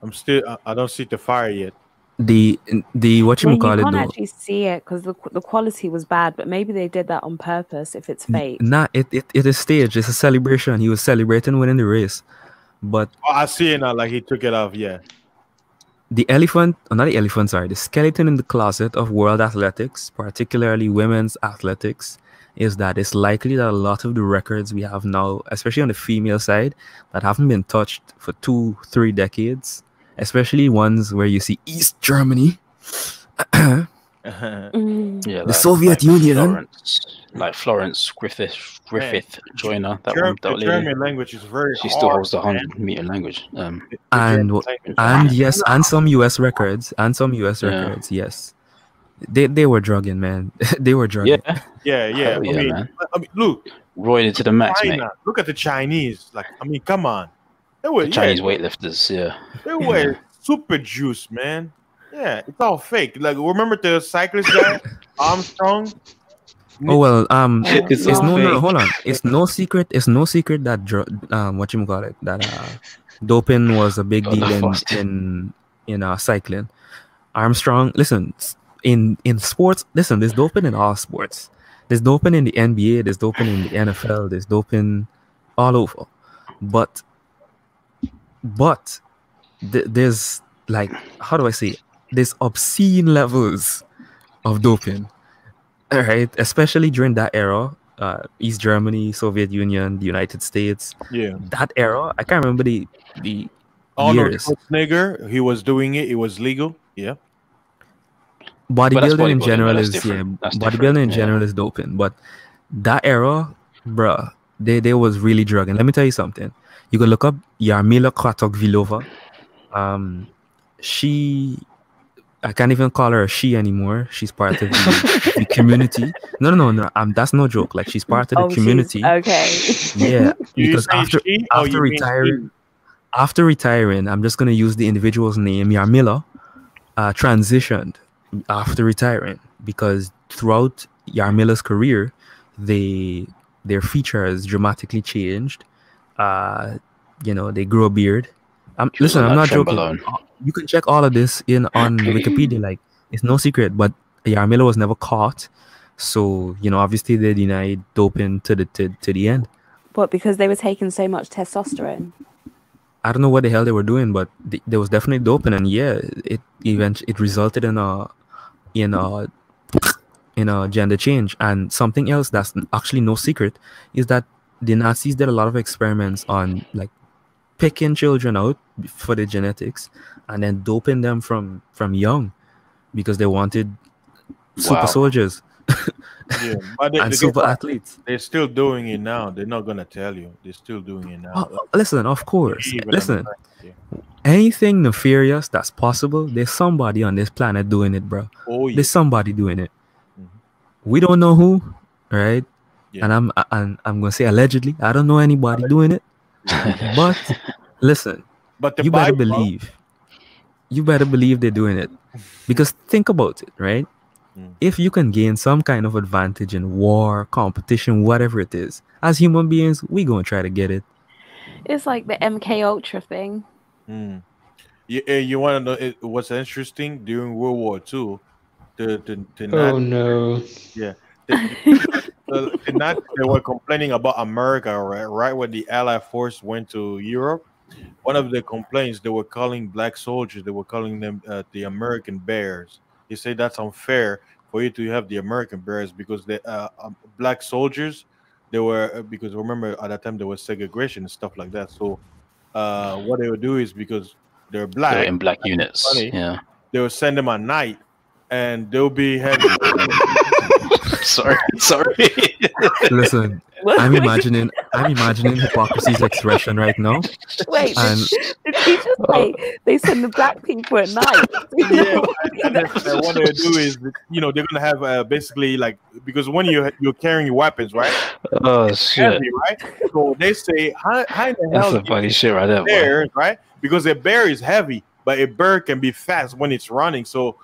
A: I don't see the fire yet.
F: The what you
G: You
F: call it
G: can't
F: though.
G: actually see it because the quality was bad, but maybe they did that on purpose if it's fake.
F: Nah, it is staged. It's a celebration. He was celebrating winning the race, but
A: Oh, I see it now. Like he took it off. Yeah.
F: the elephant, or not the elephant, sorry, the skeleton in the closet of world athletics, particularly women's athletics, is that it's likely that a lot of the records we have now, especially on the female side, that haven't been touched for 2-3 decades, especially ones where you see East Germany,
E: Yeah,
F: the Soviet Union.
E: Florence Griffith Joyner, that
A: German,
E: one, that
A: the
E: lady.
A: German language is very
E: She
A: hard.
E: still holds the
A: man.
E: 100-meter language.
F: And
A: German
F: and yes, and some US records, yes. They were drugging, man. They were drugging.
E: Yeah,
A: Yeah.
E: hell yeah, man.
A: I mean, look,
E: Roided to the max, mate.
A: China. Look at the Chinese. Like, I mean, come on. They were
E: Chinese weightlifters, yeah.
A: They were super juice, man. Yeah, it's all fake. Like, remember the cyclist guy, Armstrong?
F: Oh well,
E: It's
F: it's
E: all
F: no,
E: fake.
F: hold on. It's no secret that what you call it, that doping was a big
E: Oh,
F: deal
E: the first.
F: in cycling. Armstrong, listen, in sports, listen, there's doping in all sports. There's doping in the NBA, there's doping in the NFL, there's doping all over. But there's, like, how do I say it? There's obscene levels of doping. All right, especially during that era, East Germany, Soviet Union, the United States.
A: Yeah.
F: That era, I can't remember the
A: Arnold
F: years.
A: Schwarzenegger, he was doing it. It was legal. Yeah.
F: Bodybuilding in
E: bodybuilding,
F: general
E: that's
F: is
E: different. That's
F: bodybuilding
E: different,
F: in
E: yeah.
F: general is doping, but that era, bruh, they was really drugging. Let me tell you something. You can look up Yarmila Kratochvilova. I can't even call her a she anymore. She's part of the community. No. That's no joke. Like, she's part of the
G: Oh, she's
F: community.
G: okay.
F: Yeah,
A: You
F: because
A: say she or you mean
F: after retiring, I'm just gonna use the individual's name, Yarmila, transitioned after retiring, because throughout Yarmila's career, their features dramatically changed. They grew a beard. Listen, I'm not joking. You can check all of this on Wikipedia. Like, it's no secret. But Yarmila was never caught, so obviously they denied doping to the end.
G: What, because they were taking so much testosterone?
F: I don't know what the hell they were doing, but there was definitely doping, and yeah, it resulted in a gender change. And something else that's actually no secret is that the Nazis did a lot of experiments on, like, picking children out for the genetics and then doping them from young, because they wanted super soldiers.
A: Yeah, but
F: and super athletes.
A: They're still doing it now. They're not gonna tell you. They're still doing it now.
F: Listen, of course.
A: Even
F: Listen,
A: yeah.
F: anything nefarious that's possible, there's somebody on this planet doing it, bro.
A: Oh yeah.
F: There's somebody doing it.
A: Mhm.
F: We don't know who, right?
A: Yeah.
F: And I'm gonna say allegedly. I don't know anybody doing it. But listen,
A: But the
F: you better
A: Bible-
F: believe. You better believe they're doing it, because think about it, right? If you can gain some kind of advantage in war, competition, whatever it is, as human beings, we gonna try to get it.
G: It's like the MK Ultra thing.
A: You want to know what's interesting? During World War II, the
C: Oh no.
A: yeah, the Nazis, they were complaining about America, right when the Allied force went to Europe. One of the complaints, they were calling black soldiers, they were calling them the American Bears. They say that's unfair for you to have the American Bears, because the black soldiers, they were because remember at that time there was segregation and stuff like that. So what they would do is, because they're black,
E: They're in black units.
A: funny.
E: Yeah.
A: they would send them at night, and they'll be having.
E: Sorry.
F: Listen, I'm imagining hypocrisy's expression right now.
G: Wait,
F: And
G: did he just say they send the black people at night?
A: Yeah, and what they do is, they're gonna have basically, like, because when you're carrying your weapons, right?
E: Oh shit.
A: Heavy, right? So they say, how in the
E: That's
A: hell
E: some funny shit right there, boy.
A: bears, right? Because a bear is heavy, but a bird can be fast when it's running. So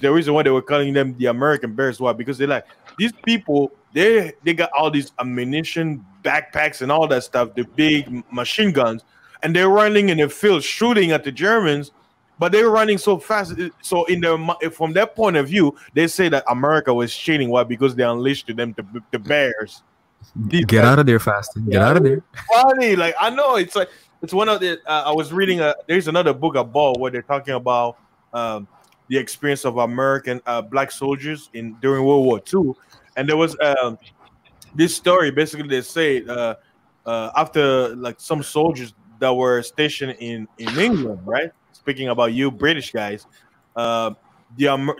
A: the reason why they were calling them the American Bears, why? Because they're like, these people, they got all these ammunition, backpacks, and all that stuff, the big machine guns, and they're running in the field shooting at the Germans, but they were running so fast. So from their point of view, they say that America was cheating. Why? Because they unleashed to them the bears.
F: get out of there, fast. Get out of there.
A: Funny, like, I know it's like, it's one of the I was reading there's another book about where they're talking about the experience of American black soldiers during World War II, and there was this story. Basically, they say after like some soldiers that were stationed in England, right? Speaking about you British guys, the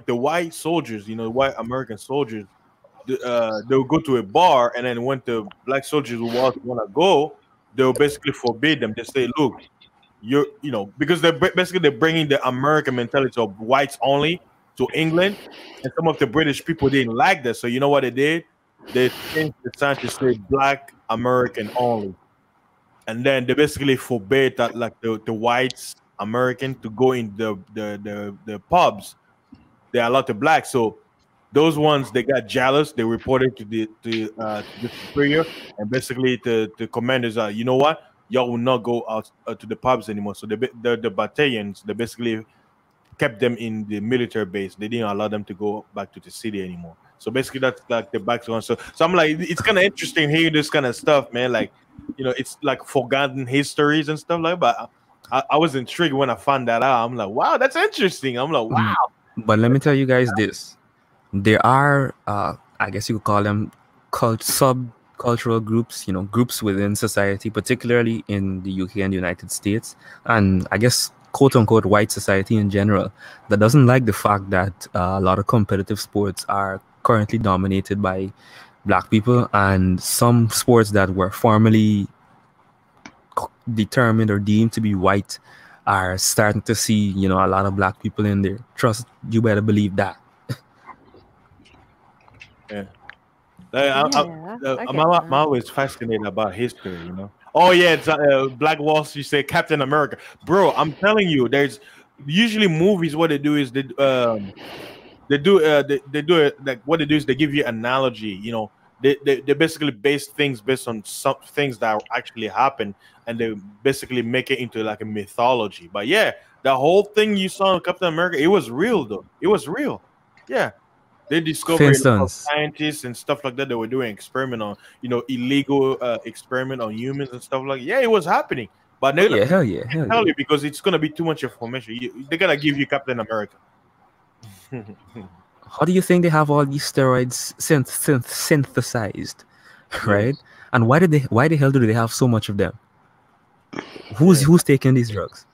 A: white soldiers, white American soldiers, they'll go to a bar, and then when the black soldiers want to go, they'll basically forbid them. They say, look, because they're bringing the American mentality of whites only to England, and some of the British people didn't like that. So you know what they did? They changed the sign to say black American only, and then they basically forbade that, like the whites American to go in the pubs. They allowed the blacks. So those ones, they got jealous. They reported to the superior, and basically the commanders are, you know what? Y'all will not go out to the pubs anymore. So the battalions, they basically kept them in the military base. They didn't allow them to go back to the city anymore. So basically, that's like the background. So I'm like, it's kind of interesting hearing this kind of stuff, man. Like, it's like forgotten histories and stuff like that. But I was intrigued when I found that out. I'm like, wow, that's interesting. I'm like, wow.
F: But let me tell you guys this. There are, I guess you could call them subcultural groups, groups within society, particularly in the UK and the United States, and I guess quote-unquote white society in general, that doesn't like the fact that a lot of competitive sports are currently dominated by black people, and some sports that were formerly determined or deemed to be white are starting to see, a lot of black people in there. Trust, you better believe that.
A: Yeah. I'm always fascinated about history, Oh yeah, it's Black Wall Street. Say Captain America, bro. I'm telling you, there's usually movies. What they do is they do it like what they do is they give you analogy. They basically base things based on some things that actually happen, and they basically make it into like a mythology. But yeah, the whole thing you saw in Captain America, it was real though. It was real. Yeah. They discovered scientists and stuff like that. They were doing experiment on, illegal experiment on humans and stuff like that. Yeah, it was happening. But
F: hell yeah.
A: Tell you because it's gonna be too much information. They're gonna give you Captain America.
F: How do you think they have all these steroids synthesized, right? And why the hell do they have so much of them? Who's taking these drugs?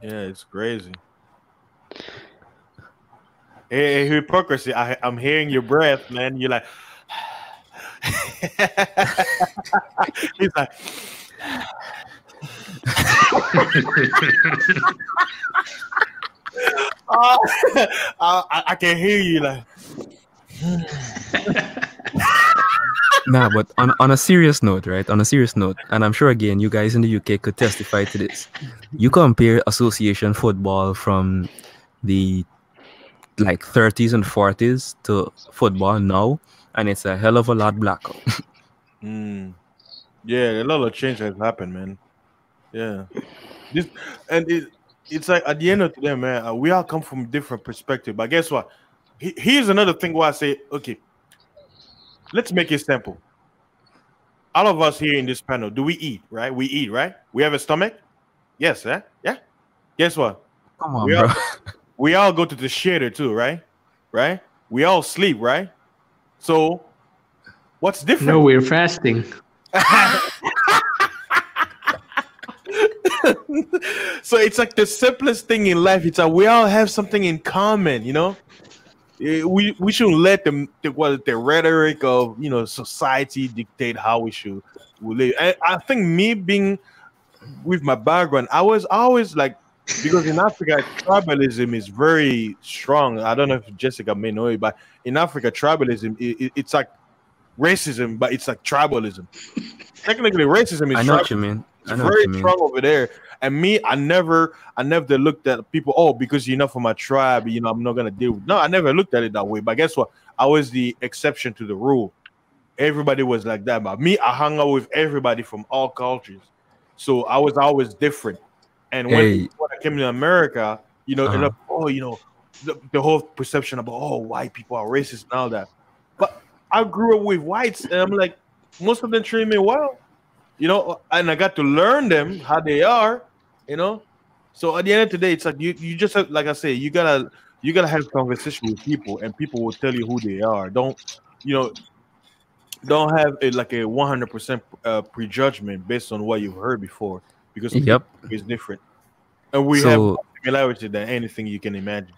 A: Yeah, it's crazy. Hey, hypocrisy. I'm hearing your breath, man. You're like, he's like, I can hear you like.
F: Nah, but on a serious note, right? On a serious note, and I'm sure again you guys in the UK could testify to this. You compare association football from the 30s and 40s to football now, and it's a hell of a lot blacker.
A: Yeah, a lot of change has happened, man. Yeah, it's like at the end of the day, man, we all come from different perspectives. But guess what? Here's another thing where I say, okay, let's make it simple. All of us here in this panel, do we eat, right? We eat, right? We have a stomach? Yes, yeah? Guess what?
F: Come on, bro.
A: We all go to the shitter too, right? Right? We all sleep, right? So, what's different?
C: No, we're fasting.
A: So it's like the simplest thing in life. It's like we all have something in common, We shouldn't let the rhetoric of society dictate how we should live. And I think me being with my background, I was always like, because in Africa tribalism is very strong. I don't know if Jessica may know it, but in Africa tribalism it's like racism, but it's like tribalism. Technically, racism is.
F: I know what you mean.
A: It's very strong over there. And me, I never looked at people. Oh, because you're not from my tribe, I'm not gonna deal with. No, I never looked at it that way. But guess what? I was the exception to the rule. Everybody was like that. But me, I hung out with everybody from all cultures, so I was always different. And when I came to America, the whole perception about white people are racist and all that. But I grew up with whites, and I'm like, most of them treat me well, and I got to learn them how they are, So at the end of the day, it's like you just have, like I say, you gotta have conversation with people, and people will tell you who they are. You know don't have like a 100% prejudgment based on what you've heard before, because
F: Yep.
A: is different, and we have more similarity than anything you can imagine.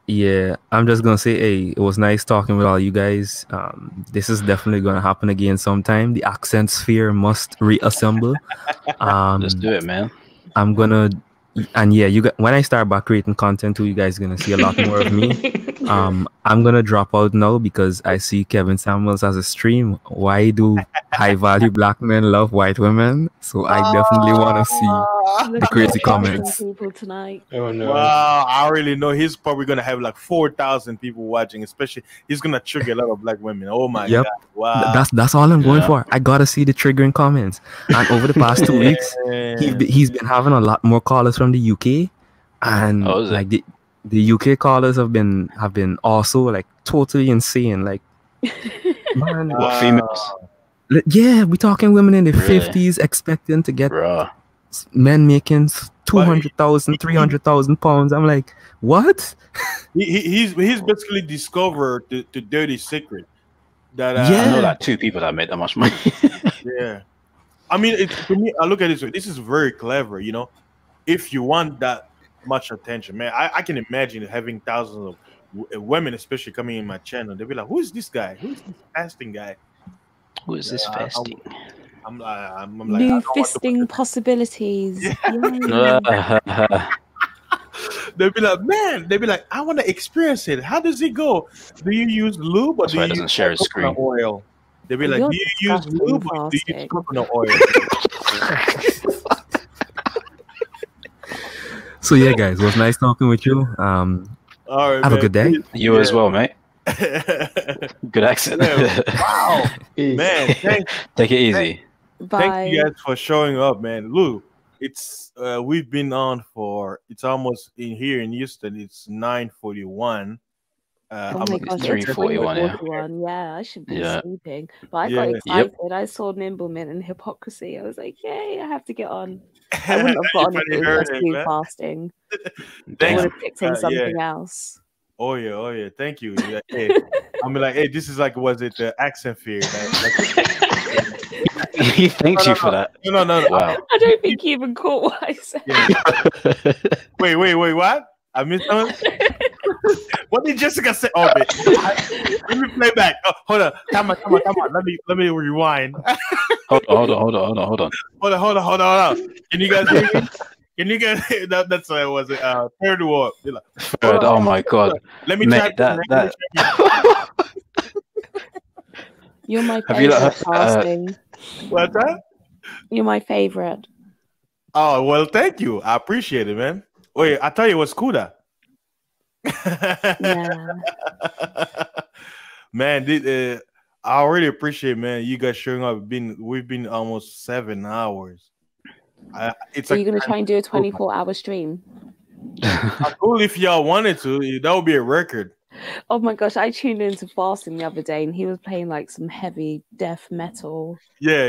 F: Yeah, I'm just gonna say, hey, it was nice talking with all you guys. This is definitely gonna happen again sometime. The accent sphere must reassemble.
E: Let's do it, man.
F: I'm gonna, and yeah, when I start back creating content too, you guys are gonna see a lot more of me. I'm gonna drop out now because I see Kevin Samuels as a stream. Why do high value black men love white women? So I definitely want to see the crazy comments.
G: People tonight.
C: Oh no!
A: Wow, I already know he's probably gonna have like 4,000 people watching. Especially, he's gonna trigger a lot of black women. Oh my god! Wow,
F: that's all I'm going for. I gotta see the triggering comments. And over the past 2 weeks, he's been having a lot more callers from the UK, and like the UK callers have been also like totally insane. Like, man,
E: what females?
F: Yeah, we talking women in their 50s expecting to get men making 200,000, 300,000 pounds. I'm like, what?
A: He's basically discovered the dirty secret. That
E: I know like 2 people that made that much money.
A: Yeah, I mean, to me, I look at it this way. This is very clever. You know, if you want that much attention, man, I can imagine having thousands of women, especially coming in my channel. They'll be like, "Who is this guy? Who is this fasting guy?
E: Who is this fasting?"
A: I'm like,
G: new fisting possibilities.
A: They'll be like, man. They'll be like, I want to experience it. How does it go? Do you use lube or do you use
E: share a screen?
A: Oil? They'll be like, do you use lube or do you use coconut oil?
F: So yeah, guys, it was nice talking with you.
A: All right,
F: have a good day.
E: You as well, mate. Good accent.
A: Wow, man.
E: Take it easy.
G: Bye.
A: Thank you guys for showing up, man. Lou, it's we've been on for it's almost in here in Houston. It's 9:41.
G: Oh my gosh,
E: 3:41.
G: Yeah, I should be sleeping. But I got excited. I saw Nimbleman and Hypocrisy. I was like, yay, I have to get on. I wouldn't have gotten it fasting. I would have picked on something else.
A: Oh yeah. Thank you. Hey, I'm like, hey, this is like, was it the accent fear?
E: He thanks you for that.
A: No.
E: Wow.
G: I don't think he even caught what I said.
A: Yeah. Wait, what? I missed something? What did Jessica say? Oh, let me play back. Oh, hold on. Come on. Let me rewind.
E: Hold on.
A: Hold on. Can you guys hear me? Can you guys hear that? That's what it was. Third word.
E: Third. Oh my god.
A: Let me try
E: that.
G: You're my favorite fasting.
A: What's that?
G: You're my favorite.
A: Oh well, thank you. I appreciate it, man. Wait, I tell you what's cool that.
G: Yeah.
A: Man, I really appreciate, man, you guys showing up. We've been almost 7 hours.
G: So you're gonna try and do a 24-hour stream?
A: Cool, if y'all wanted to, that would be a record.
G: Oh my gosh, I tuned into Fasting the other day and he was playing like some heavy death metal.
A: Yeah.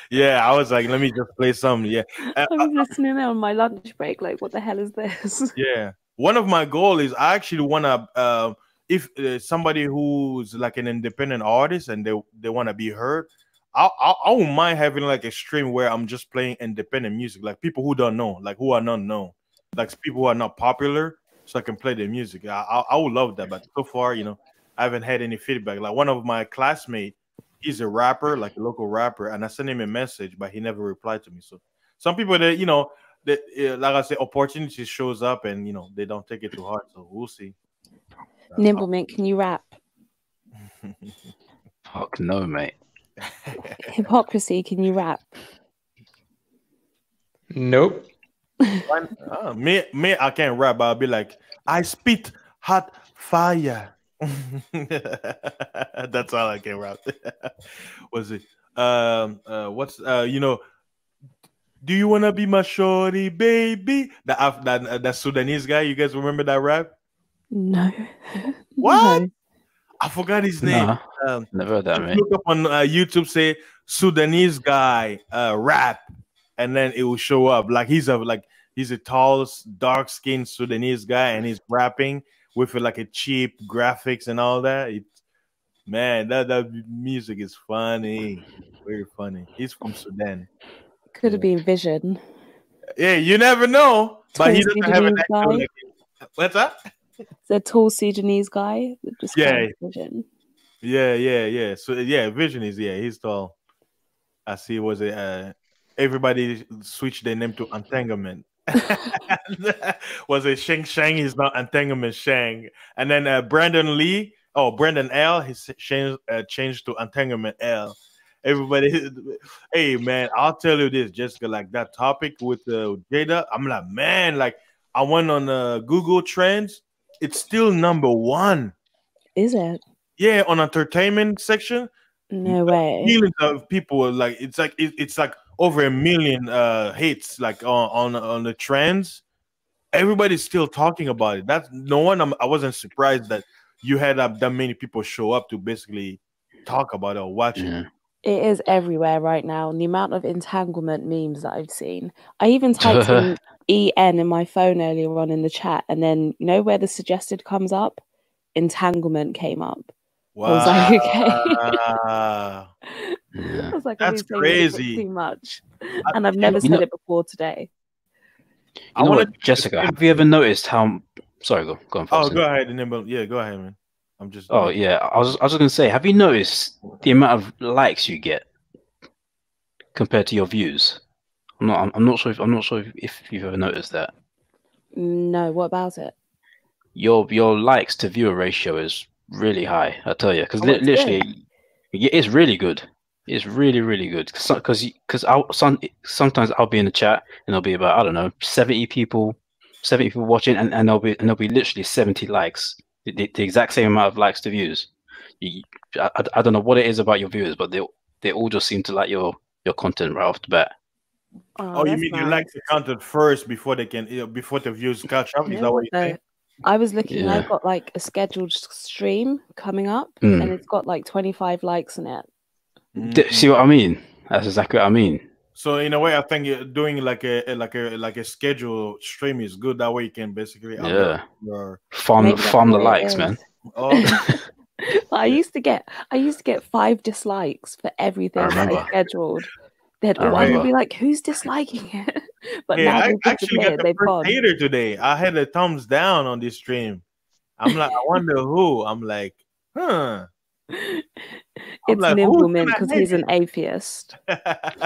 A: Yeah, I was like, let me just play something. Yeah.
G: I was listening on my lunch break, like, what the hell is this?
A: Yeah. One of my goals is I actually want to, if somebody who's like an independent artist and they want to be heard, I wouldn't mind having like a stream where I'm just playing independent music, like people who don't know, like who are not known, like people who are not popular, so I can play their music. I would love that, but so far, I haven't had any feedback. Like one of my classmates, he's a rapper, like a local rapper, and I sent him a message, but he never replied to me. So some people that like I said, opportunity shows up, and they don't take it too hard. So we'll see.
G: Nimblemint, can you rap?
E: Fuck no, mate.
G: Hypocrisy, can you rap?
C: Nope.
A: Me, I can't rap, but I'll be like, I spit hot fire. That's all I can rap. Was it? What's do you wanna be my shorty, baby? That Sudanese guy. You guys remember that rap?
G: No.
A: What?
G: No.
A: I forgot his name.
E: Never heard that, mate.
A: Look up on YouTube, say Sudanese guy rap. and then it will show up like he's a tall, dark-skinned Sudanese guy, and he's rapping with like a cheap graphics and all that. Man, that music is funny, very funny. He's from Sudan.
G: Could have been Vision.
A: Yeah, you never know, but he doesn't have an
G: Sudanese
A: actual.
G: guy.
A: What's that?
G: The tall Sudanese guy. That just
A: Yeah.
G: Vision.
A: Yeah. So Vision is he's tall. I see. Was it? Everybody switched their name to Entanglement. Was it Sheng Shang? He's not Entanglement Shang. And then Brandon L. He's changed to Entanglement L. Everybody, hey man, I'll tell you this, Jessica. Like that topic with Jada, I'm like, man, like I went on Google Trends. It's still number 1.
G: Is it?
A: Yeah, on entertainment section.
G: No way.
A: Millions of people like it's like over 1 million hits like on the trends. Everybody's still talking about it. That's no one. I wasn't surprised that you had that many people show up to basically talk about it or watch it.
G: It is everywhere right now. And the amount of entanglement memes that I've seen. I even typed in EN in my phone earlier on in the chat, and then you know where the suggested comes up? Entanglement came up.
A: Wow.
G: I was like, okay.
E: Yeah.
G: I was like,
A: That's
G: I've been saying it
A: crazy.
G: too much. And I've never said it before today.
E: You know what, Jessica, have you ever noticed how... Sorry, go on.
A: Oh, go ahead. Yeah, go ahead, man. I'm just...
E: Oh, yeah. I was just going to say, have you noticed the amount of likes you get compared to your views? I'm not sure if you've ever noticed that.
G: No, what about it?
E: Your likes to viewer ratio is really high, I tell you, because literally, it's really good. It's really, really good. Because sometimes I'll be in the chat and there'll be about, I don't know, 70 people watching, and there'll be literally 70 likes, the exact same amount of likes to views. I don't know what it is about your viewers, but they all just seem to like your content right off the bat.
A: Oh, you mean you like the content first before they can before the views catch up? Is that what you're saying?
G: I was looking. I've got like a scheduled stream coming up, and it's got like 25 likes in it.
E: See what I mean? That's exactly what I mean.
A: So in a way, I think you're doing like a scheduled stream is good. That way you can basically
E: farm the likes, man.
A: Oh.
G: I used to get 5 dislikes for everything that I scheduled. They'd be like, "Who's disliking it?" But now
A: I
G: they've
A: actually got the first hater today. I had a thumbs down on this stream. I'm like, I wonder who. I'm like, huh.
G: It's like, Nimbleman because he's an atheist.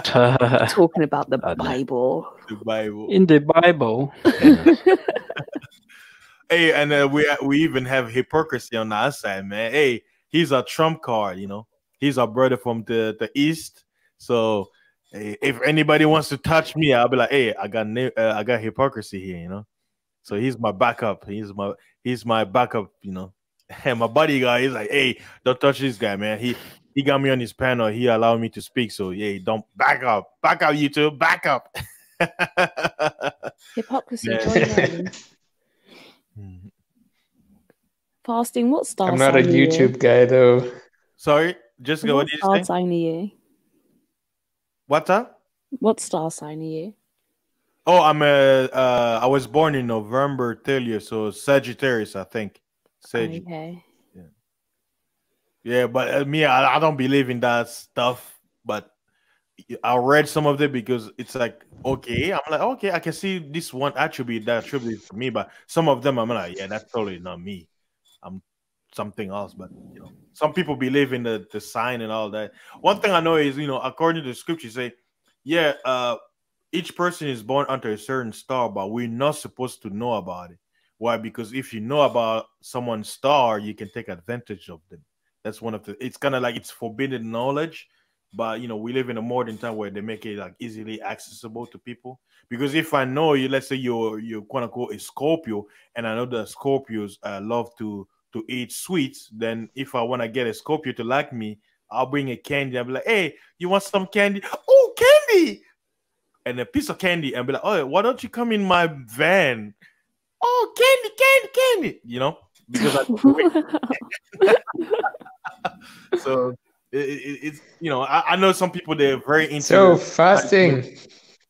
G: Talking about the Bible.
A: The Bible.
E: In the Bible.
A: Hey, and we even have hypocrisy on our side, man. Hey, he's a trump card, you know. He's our brother from the East. So if anybody wants to touch me, I'll be like, hey, I got hypocrisy here, you know. So he's my backup. He's my backup, you know. And my bodyguard, he's like, hey, don't touch this guy, man. He got me on his panel. He allowed me to speak. So yeah, don't back up, YouTube, back up.
G: Hypocrisy. Join in. Fasting. What star?
C: I'm not a YouTube guy though.
A: Sorry, Jessica. What did you say?
G: What star sign are you?
A: What's that?
G: What star sign are you?
A: Oh, I was born in November 30th, so Sagittarius, I think.
G: Okay.
A: Yeah, but me, I don't believe in that stuff. But I read some of it because it's like, okay, I'm like, okay, I can see this one attribute that attribute to me, but some of them I'm like, yeah, that's totally not me. I'm something else. But you know, some people believe in the sign and all that. One thing I know is, you know, according to the scripture, say, yeah, each person is born under a certain star, but we're not supposed to know about it. Why? Because if you know about someone's star, you can take advantage of them. That's one of the. It's kind of like it's forbidden knowledge, but you know we live in a modern time where they make it like easily accessible to people. Because if I know you, let's say you're quote unquote a Scorpio, and I know that Scorpios love to eat sweets, then if I want to get a Scorpio to like me, I'll bring a candy. I'll be like, hey, you want some candy? Oh, candy! And a piece of candy, and be like, oh, why don't you come in my van? Oh, candy! You know, because so it's you know I know some people they're very into
C: so fasting.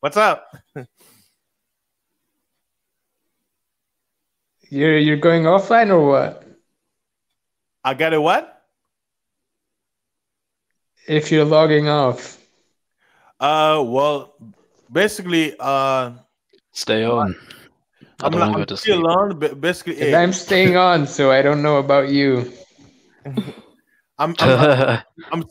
A: What's up?
C: You're going offline or what?
A: I got it. What?
C: If you're logging off.
A: Well, basically,
E: Stay on. I
A: I'm,
E: don't want to go
A: I'm
E: to
A: still
E: sleep.
A: on. But basically,
C: And I'm staying on, so I don't know about you.
A: I'm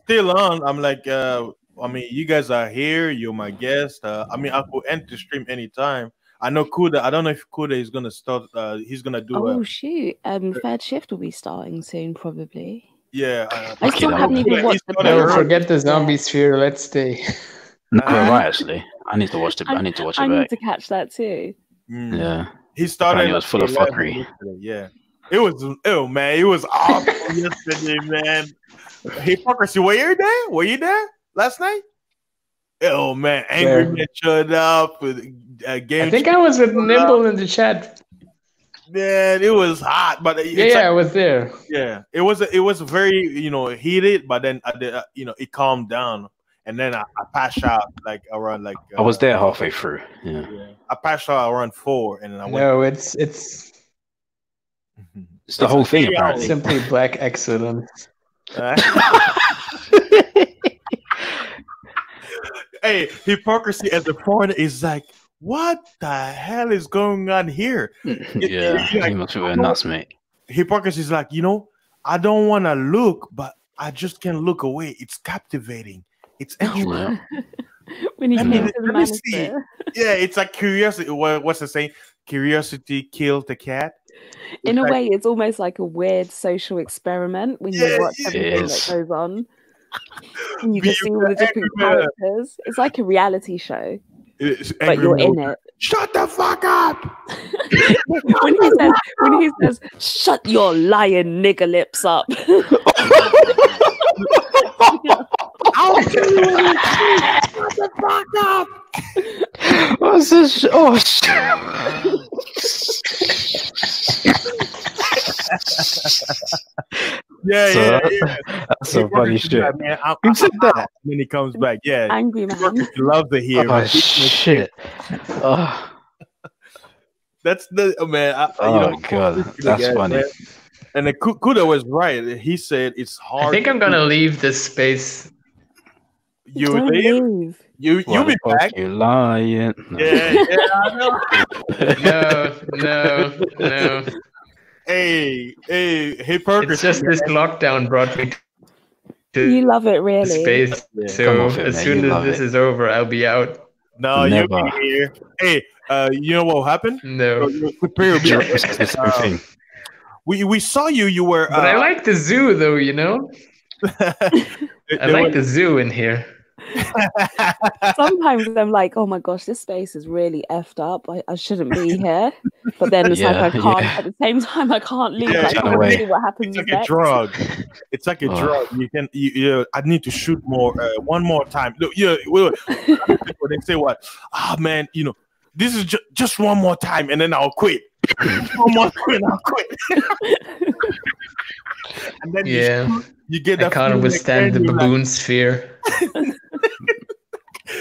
A: still on. I'm like, I mean, you guys are here. You're my guest. I mean, I could end the stream anytime. I know Kuda. I don't know if Kuda is gonna start. He's gonna do.
G: Oh shoot! Third shift will be starting soon, probably.
A: Yeah.
G: I still haven't even watched the
A: started
C: No,
A: early.
C: forget the zombie sphere. Let's stay.
E: No, right, actually. I need to watch it. I need to watch
G: I
E: it
G: need
E: back.
G: to catch that too.
E: Yeah.
A: He started.
E: Apparently it was full of
A: 11
E: fuckery.
A: yesterday, yeah. It was. Oh man, it was awful yesterday, man. Hypocrisy. Were you there? Were you there last night? Oh man, Angry
C: Where?
A: Man showed up with game.
C: I think I was with Nimble in the chat.
A: Man, it was hot, but
C: Yeah, I was there.
A: yeah, it was very heated, but then it calmed down, and then I passed out like around like
E: I was there halfway through. Yeah.
A: I passed out around 4, and then I went.
C: No, it's
E: It's the whole thing,
A: Yeah.
E: apparently.
C: simply black excellence.
A: Hey, hypocrisy as a foreigner is like, what the hell is going on here?
E: Yeah,
A: like,
E: he must be going nuts, mate.
A: Hypocrisy is like, I don't want to look, but I just can't look away. It's captivating. It's interesting.
E: Yeah.
G: When he
A: Let
G: came
A: me-
G: to the
A: let me see.
G: manosphere.
A: Yeah, it's like curiosity. What's the saying? Curiosity killed the cat.
G: In a
A: It's like-
G: way, it's almost like a weird social experiment when
A: Yeah,
G: you watch
A: it
G: everything
E: is.
G: that goes on. And you
A: Be
G: can see all the different
A: everywhere.
G: characters. It's like a reality show,
A: It's
G: but
A: angry
G: you're
A: mode.
G: in it.
A: Shut the fuck up!
G: when he says, "Shut your lying nigger lips up."
A: I'll kill you! Shut the fuck up!
E: What's this? Oh, shit.
A: Yeah,
E: So,
A: yeah.
E: That's some funny
A: Hypocrisy is
E: shit.
A: like, man,
E: Who said that?
A: And then he comes back. Yeah,
G: Angry man.
A: Hypocrisy loves to hear.
E: Oh,
A: man.
E: shit. Oh,
A: That's the man.
E: oh God. That's
A: guys,
E: funny.
A: man. And the Kuda was right. He said it's
C: I
A: hard.
C: think I'm gonna leave this space.
A: You
G: Don't
A: leave.
G: leave.
A: You'll
E: Why
A: be
E: the fuck
A: back.
E: you lying? No.
A: Yeah, I know.
C: No.
A: Hey, hypocrisy.
C: It's just this lockdown brought me to
G: You love it, really.
C: space.
A: Yeah.
E: Come
C: So
E: off it,
C: as
E: man,
C: soon
E: you
C: as
E: love
C: this
E: it.
C: is over, I'll be out.
A: No, you'll
E: Never.
A: be here. Hey, you know what happened?
C: No.
A: Prepare a bit.
E: It's the same thing.
A: We saw you. You were.
C: But I like the zoo though, you know? I like the zoo in here.
G: Sometimes I'm like, oh my gosh, this space is really effed up. I shouldn't be here. But then it's like I
E: Yeah,
G: can't.
E: yeah.
G: At the same time, I can't leave.
A: Yeah,
G: Like,
E: in
G: I
E: a
G: want
E: way.
G: to see what happens
A: It's like a
G: next.
A: drug. It's like a
E: Oh.
A: drug. You can. I need to shoot more. One more time. Look, they say what? Ah, man. This is just one more time, and then I'll quit. One more time, I'll quit. And then
C: Yeah.
A: you get
C: I
A: that.
C: can't
A: feeling
C: withstand the
A: again, you're like,
C: baboon sphere.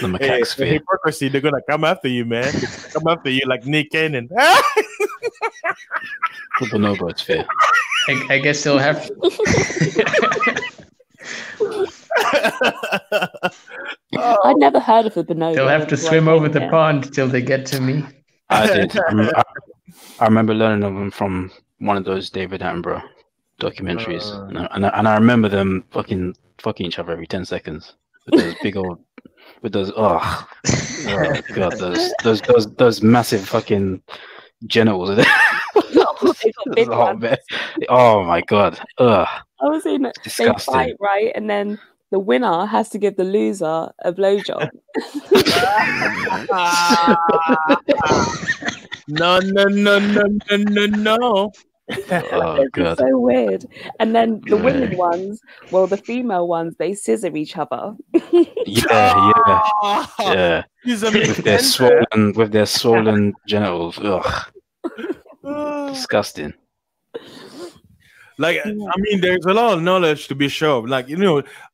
E: The
A: Hey,
E: macaque
A: the
E: sphere.
A: hypocrisy, they're gonna come after you, man. They're gonna come after you like Nick Cannon.
E: The bonobo sphere.
C: I guess they'll have
G: I'd never heard of the bonobo.
C: they'll have to
G: until I
C: swim
G: came
C: over the
G: here.
C: pond till they get to me.
E: I did. I remember learning of them from one of those David Attenborough documentaries, and I remember them fucking each other every 10 seconds with those big old, with those oh god, those massive fucking genitals.
G: They got big ones.
E: Oh my god, ugh,
G: I was in. They
E: disgusting.
G: fight, right, and then the winner has to give the loser a blowjob.
A: No.
E: Oh
G: It's
E: god,
G: so weird. And then the women ones, well, the female ones, they scissor each other.
E: yeah.
A: He's a
E: With their swollen genitals. Ugh, disgusting.
A: Like, I mean, there's a lot of knowledge to be sure. Like,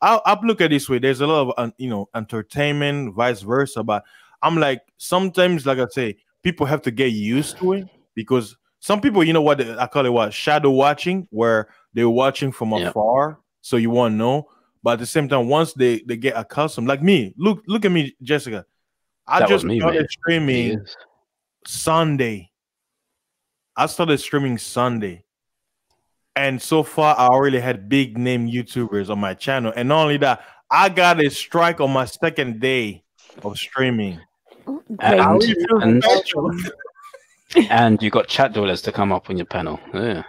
A: I'll look at it this way. There's a lot of, entertainment, vice versa. But I'm like, sometimes, like I say, people have to get used to it because some people, you know what I call it, what shadow watching, where they're watching from afar, so you won't know. But at the same time, once they get accustomed, like me, look at me, Jessica. I just started streaming Sunday. I started streaming Sunday. And so far, I already had big name YouTubers on my channel. And not only that, I got a strike on my second day of streaming.
E: And you got chat dwellers to come up on your panel.
A: Yeah.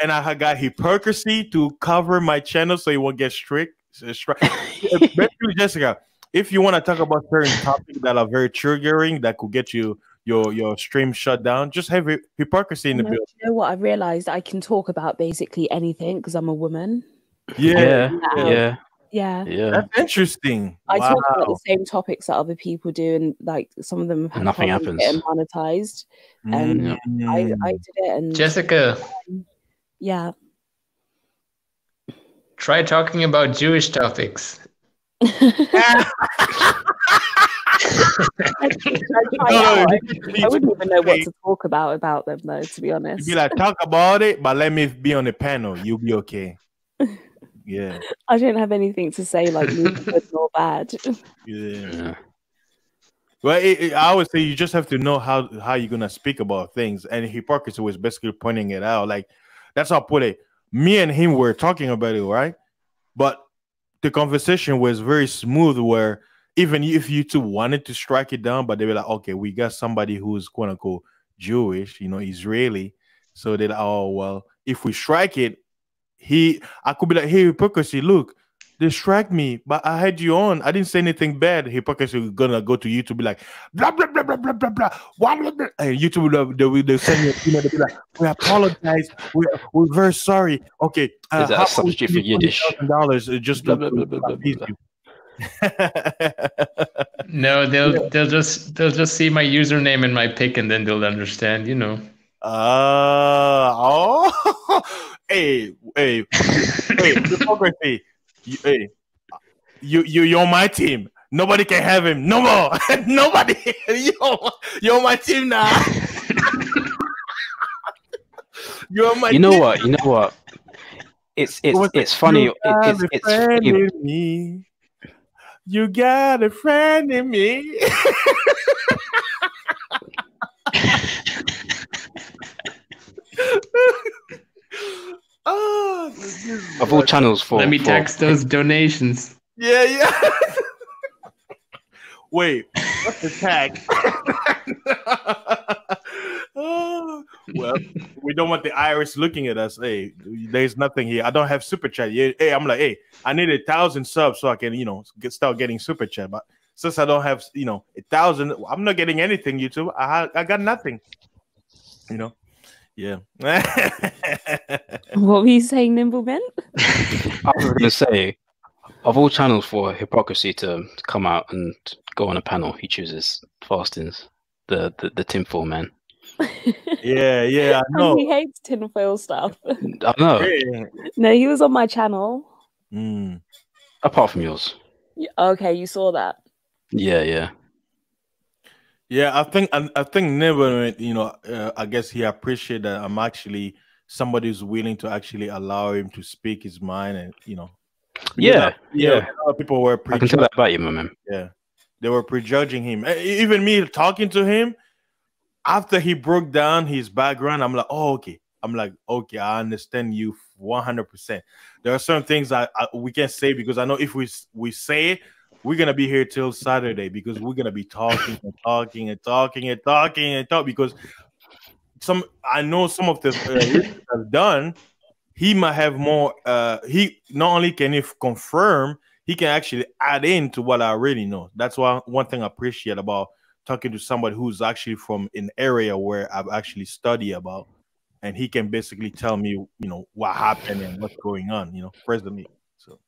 A: And I got hypocrisy to cover my channel so it won't get strict. Basically, Jessica, if you want to talk about certain topics that are very triggering, that could get you your stream shut down, just have hypocrisy in the build.
G: You know what? I realized I can talk about basically anything because I'm a woman.
E: Yeah.
A: That's interesting.
G: I talk about the same topics that other people do, and like some of them have
E: nothing happens.
G: Getting monetized. And I did it. And
C: Jessica, try talking about Jewish topics.
G: I wouldn't even know what to talk about them, though, to be honest.
A: You'd be like, talk about it, but let me be on the panel. You'll be okay. Yeah.
G: I don't have anything to say like neither good nor bad.
A: Yeah. Well, I would say you just have to know how you're gonna speak about things, and hypocrisy was basically pointing it out. Like that's how I put it. Me and him were talking about it, right? But the conversation was very smooth, where even if you two wanted to strike it down, but they were like, okay, we got somebody who's quote unquote Jewish, Israeli. So they're like, oh well, if we strike it, I could be like, hey, hypocrisy, look, they strike me, but I had you on. I didn't say anything bad. Hypocrisy is gonna go to YouTube, be like, blah blah blah blah blah blah blah, blah, blah, blah. And YouTube they'll send me an email. They'll be like, we apologize. We're very sorry. Okay,
E: is that a substitute for Yiddish?
A: $20,000 just to appease you.
C: No, they'll just see my username and my pic, and then they'll understand.
A: Hey, hypocrisy. You're on my team. Nobody can have him no more. Nobody. You're on my team now. You're on my team.
E: You know what? It's funny. It's funny.
A: Me. You got a friend in me.
E: Of all channels
C: let me tax those donations.
A: Yeah. Wait, what's the tag? Well, we don't want the IRS looking at us. Hey, there's nothing here. I don't have super chat. Hey, I'm like, hey, I need 1,000 subs so I can, start getting super chat. But since I don't have, 1,000, I'm not getting anything. YouTube, I got nothing. Yeah.
G: What were you saying, Nimblebent?
E: I was going to say, of all channels for hypocrisy to come out and go on a panel, he chooses Fastings, the tinfoil man.
A: Yeah, I know.
G: He hates tinfoil stuff.
E: I know.
G: No, he was on my channel.
E: Apart from yours.
G: Okay, you saw that.
E: Yeah.
A: Yeah, I think never, I guess he appreciated that I'm actually somebody who's willing to actually allow him to speak his mind, and
E: Yeah.
A: People were
E: I can tell that about you, my man.
A: Yeah, they were prejudging him. Even me talking to him after he broke down his background, I'm like, oh, okay. Okay, I understand you 100%. There are certain things we can't say because I know if we say it, we're gonna be here till Saturday because we're gonna be talking and talking because I know some of the have done. He might have more. He not only can he confirm, he can actually add in to what I already know. That's why one thing I appreciate about talking to somebody who's actually from an area where I've actually studied about, and he can basically tell me, what happened and what's going on, presently. So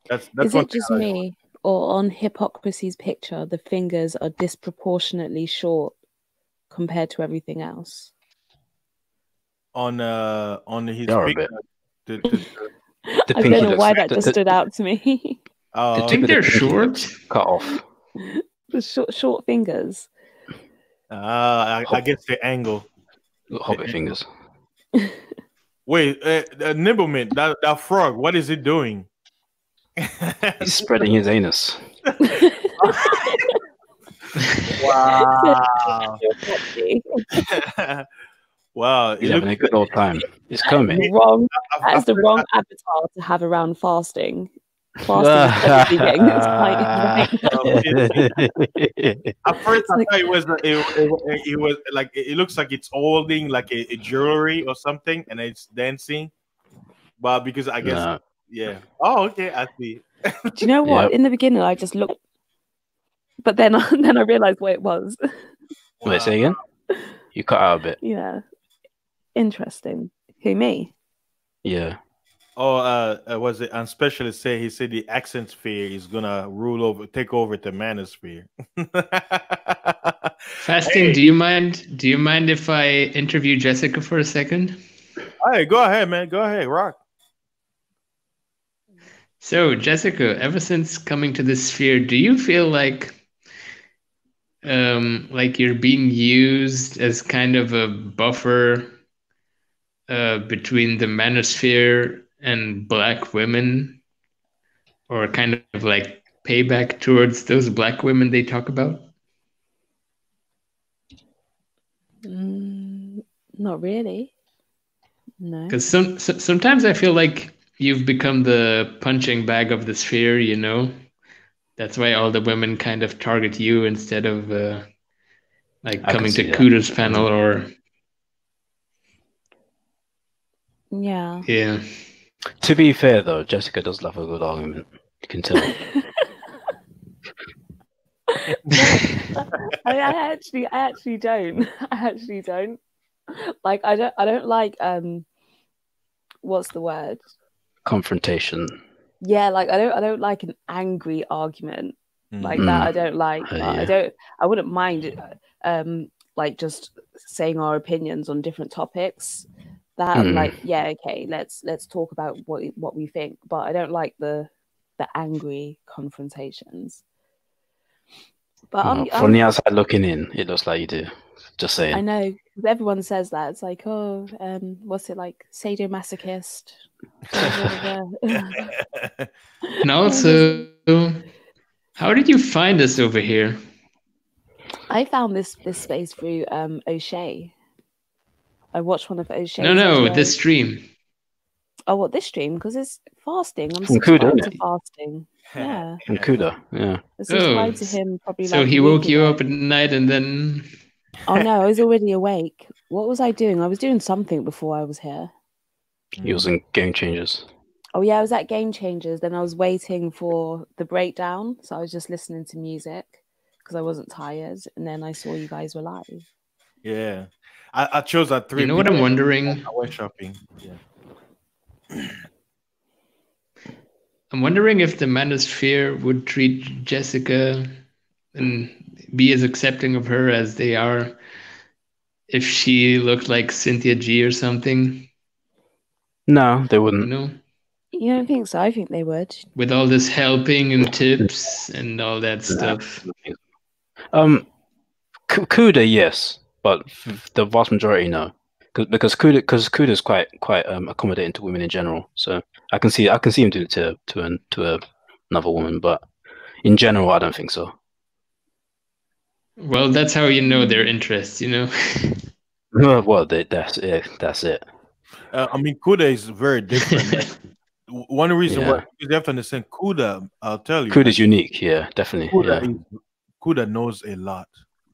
A: that's
G: is it just me? Or on Hypocrisy's picture, the fingers are disproportionately short compared to everything else.
A: On his picture,
G: I don't know why that just stood out to me.
C: I think they're short.
E: Cut off.
G: The short fingers.
A: I guess the angle.
E: Little hobbit fingers.
A: Wait, Nibbleman, that frog, what is it doing?
E: He's spreading his anus.
A: Wow. Wow.
E: He's having a good old time. It's coming.
G: That's the wrong avatar to have around fasting. Fasting is everything.
A: At first, I thought it was like it looks like it's holding like a jewelry or something, and it's dancing. But because I guess, yeah. Oh, okay, I see.
G: Do you know what? Yep. In the beginning, I just looked, but then I realized what it was.
E: Wait, say again? You cut out a bit.
G: Yeah. Interesting. Who, me?
E: Yeah.
A: Oh, was it? And specialist he said the accent sphere is gonna take over the manosphere.
C: Fasting. Hey. Do you mind? Do you mind if I interview Jessica for a second?
A: Hey, go ahead, man. Go ahead, rock.
C: So, Jessica, ever since coming to this sphere, do you feel like you're being used as kind of a buffer between the manosphere and Black women, or kind of like payback towards those Black women they talk about?
G: Not really. No.
C: Because sometimes I feel like you've become the punching bag of the sphere, you know? That's why all the women kind of target you instead of coming to Kuda's panel or...
G: Yeah.
C: Yeah.
E: To be fair, though, Jessica does love a good argument. You can tell.
G: I actually don't. I actually don't. Like, I don't like what's the word?
E: Confrontation.
G: Yeah, like I don't like an angry argument like that. I don't like. I wouldn't mind it, like just saying our opinions on different topics. That okay, let's talk about what we think. But I don't like the angry confrontations. But
E: from the outside looking in, it looks like you do. Just saying.
G: I know, because everyone says that. It's like, what's it like? Sadomasochist.
C: And also, how did you find us over here?
G: I found this space through O'Shea. I watched one of O'Shea's.
C: No, this stream.
G: Oh, what, this stream? Because it's fasting. I'm
E: subscribed
G: to fasting. Yeah.
E: From Kuda, yeah.
G: I subscribed to him probably.
C: So he woke you up at night and then.
G: Oh no, I was already awake. What was I doing? I was doing something before I was here.
E: He was in Game Changers.
G: Oh yeah, I was at Game Changers. Then I was waiting for the breakdown, so I was just listening to music because I wasn't tired. And then I saw you guys were live.
A: Yeah, I chose at 3.
C: You know what I'm wondering?
A: I went shopping. Yeah.
C: I'm wondering if the Manosphere would treat Jessica and be as accepting of her as they are if she looked like Cynthia G or something.
E: No, they wouldn't.
C: No.
G: You don't think so? I think they would.
C: With all this helping and tips and all that stuff.
E: Kuda, yes, but the vast majority, no. Because Kuda's quite accommodating to women in general. So I can see him do it to another woman, but in general, I don't think so.
C: Well, that's how you know their interests, you know.
E: Well, that's it.
A: I mean, Kuda is very different. Like, one reason why you have to understand Kuda, I'll tell you.
E: Kuda's unique, yeah, definitely.
A: Kuda knows a lot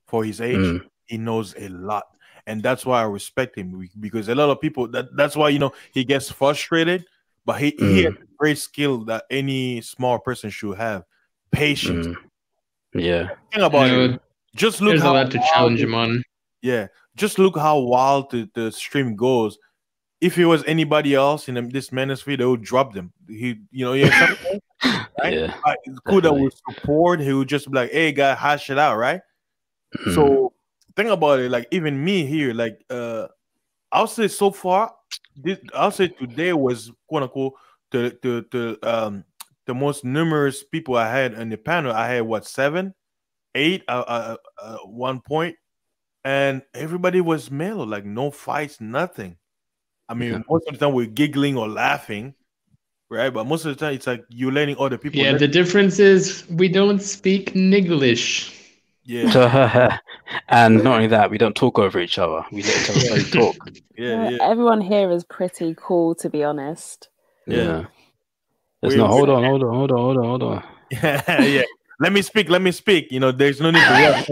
A: for his age. He knows a lot, and that's why I respect him, because a lot of people that's why he gets frustrated, but he has a great skill that any small person should have: patience.
E: Yeah.
A: Think about it. Just look.
C: There's a lot to challenge him on.
A: Yeah, just look how wild the stream goes. If it was anybody else in this manosphere, they would drop them. Right?
E: Yeah.
A: Kuda would support. He would just be like, "Hey, guy, hash it out," right? So think about it. Like even me here, like I'll say so far, I'll say today was quote unquote the most numerous people I had on the panel. I had 7, 8 one point, and everybody was mellow, like no fights, nothing. I mean,
E: Yeah.
A: most of the time we're giggling or laughing, right? But most of the time it's like you're letting other people.
C: Yeah, the difference is we don't speak Niglish.
A: Yeah,
E: And not only that, we don't talk over each other. We let each other talk.
A: yeah.
G: Everyone here is pretty cool, to be honest.
E: Yeah. There's
A: We-
E: no hold on.
A: yeah. Let me speak. You know, there's no need to rush.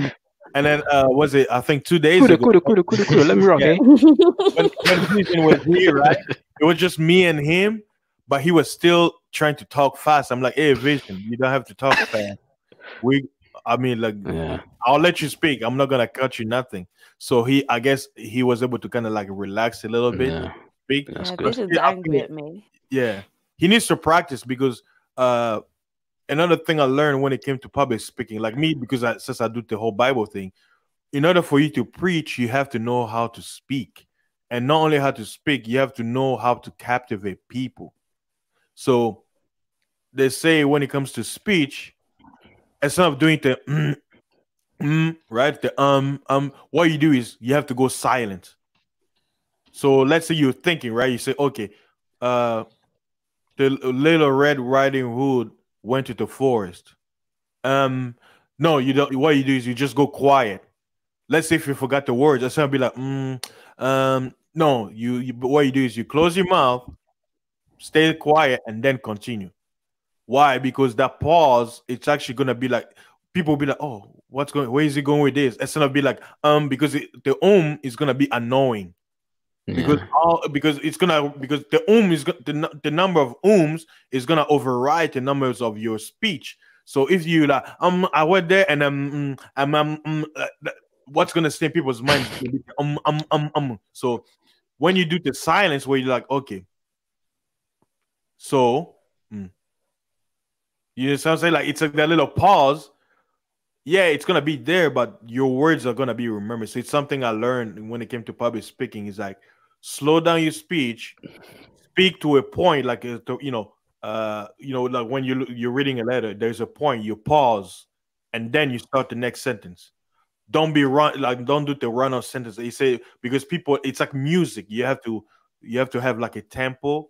A: And then was it? I think 2 days ago.
E: Kuda. Let me rock,
A: Yeah.
E: eh?
A: when Vision was here, right? It was just me and him, but he was still trying to talk fast. I'm like, hey, Vision, you don't have to talk fast.
E: Yeah.
A: I'll let you speak. I'm not gonna cut you nothing. So I guess he was able to kind of like relax a little bit,
E: Yeah.
A: speak.
E: That's
G: Yeah,
E: good.
G: Vision's
A: Yeah, I
G: angry
A: think-
G: at me.
A: Yeah, he needs to practice because another thing I learned when it came to public speaking, like me, because since I do the whole Bible thing, in order for you to preach, you have to know how to speak, and not only how to speak, you have to know how to captivate people. So they say when it comes to speech, instead of doing the right, the what you do is you have to go silent. So let's say you're thinking, right? You say, okay, the little Red Riding Hood went to the forest. No, you don't. What you do is you just go quiet. Let's say if you forgot the words, it's gonna be like, no. What you do is you close your mouth, stay quiet, and then continue. Why? Because that pause, it's actually gonna be like people will be like, oh, where is he going with this? It's gonna be like, because the is gonna be annoying. Because because the number of is gonna override the numbers of your speech. So if you like I went there and what's gonna stay in people's minds? So when you do the silence where you're like, okay, so you know what I'm saying? Like it's like that little pause. Yeah, it's gonna be there, but your words are gonna be remembered. So it's something I learned when it came to public speaking. Is like slow down your speech, speak to a point, like like when you're reading a letter, there's a point, you pause, and then you start the next sentence. Don't do the run of sentence. They say because people, it's like music. You have to have like a tempo,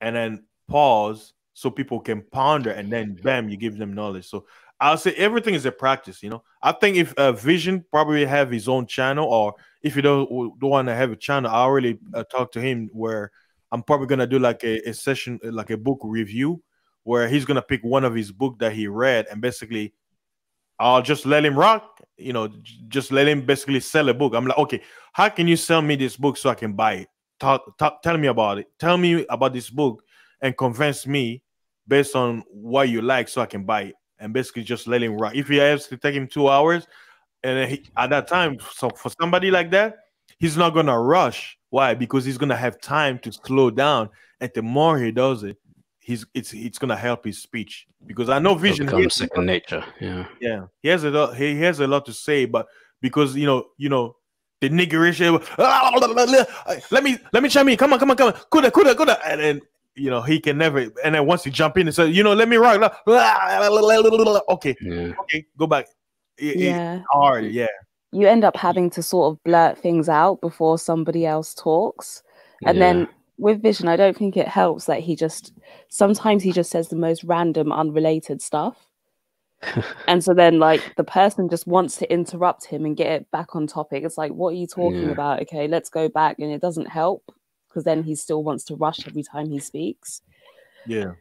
A: and then pause so people can ponder, and then bam, you give them knowledge. So I'll say everything is a practice. I think if Vision probably have his own channel, or if you don't want to have a channel, I'll really talk to him where I'm probably gonna do like a session, like a book review, where he's gonna pick one of his book that he read, and basically I'll just let him rock. Just let him basically sell a book. I'm like, okay, how can you sell me this book so I can buy it? Tell me about it. Tell me about this book and convince me based on what you like so I can buy it. And basically just let him rock. If he has to take him 2 hours, and at that time, so for somebody like that, he's not gonna rush. Why? Because he's gonna have time to slow down, and the more he does it, it's gonna help his speech. Because I know Vision
E: becomes second nature. Yeah.
A: Yeah, he has a lot. He has a lot to say, but because the niggerish. Let me chime in. Come on. Kuda. And then he can never. And then once you jump in and say, let me rock. Okay, okay, go back.
G: Yeah.
A: It's hard. Yeah.
G: You end up having to sort of blurt things out before somebody else talks, and then with Vision, I don't think it helps that sometimes he just says the most random, unrelated stuff. And so then like the person just wants to interrupt him and get it back on topic. It's like, what are you talking about? Okay, let's go back. And it doesn't help because then he still wants to rush every time he speaks.
A: Yeah.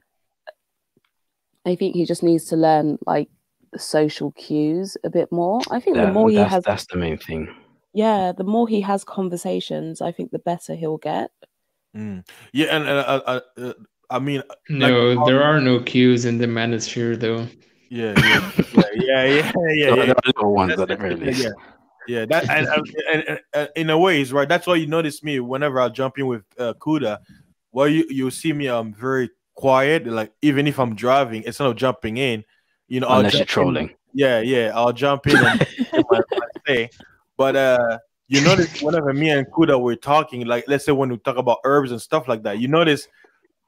G: I think he just needs to learn like the social cues a bit more. I think the more
E: that's the main thing.
G: Yeah, the more he has conversations, I think the better he'll get.
A: Yeah, and I mean,
C: no, there are no cues in the manosphere, though.
A: Yeah.
E: There are little ones at the very least.
A: Yeah. That and in a way, is right. That's why you notice me whenever I jump in with Kuda. Well, you see me, I'm very quiet. Like even if I'm driving, instead of jumping in,
E: unless you're trolling.
A: I'll jump in and my say. But you notice whenever me and Kuda were talking, like let's say when we talk about herbs and stuff like that, you notice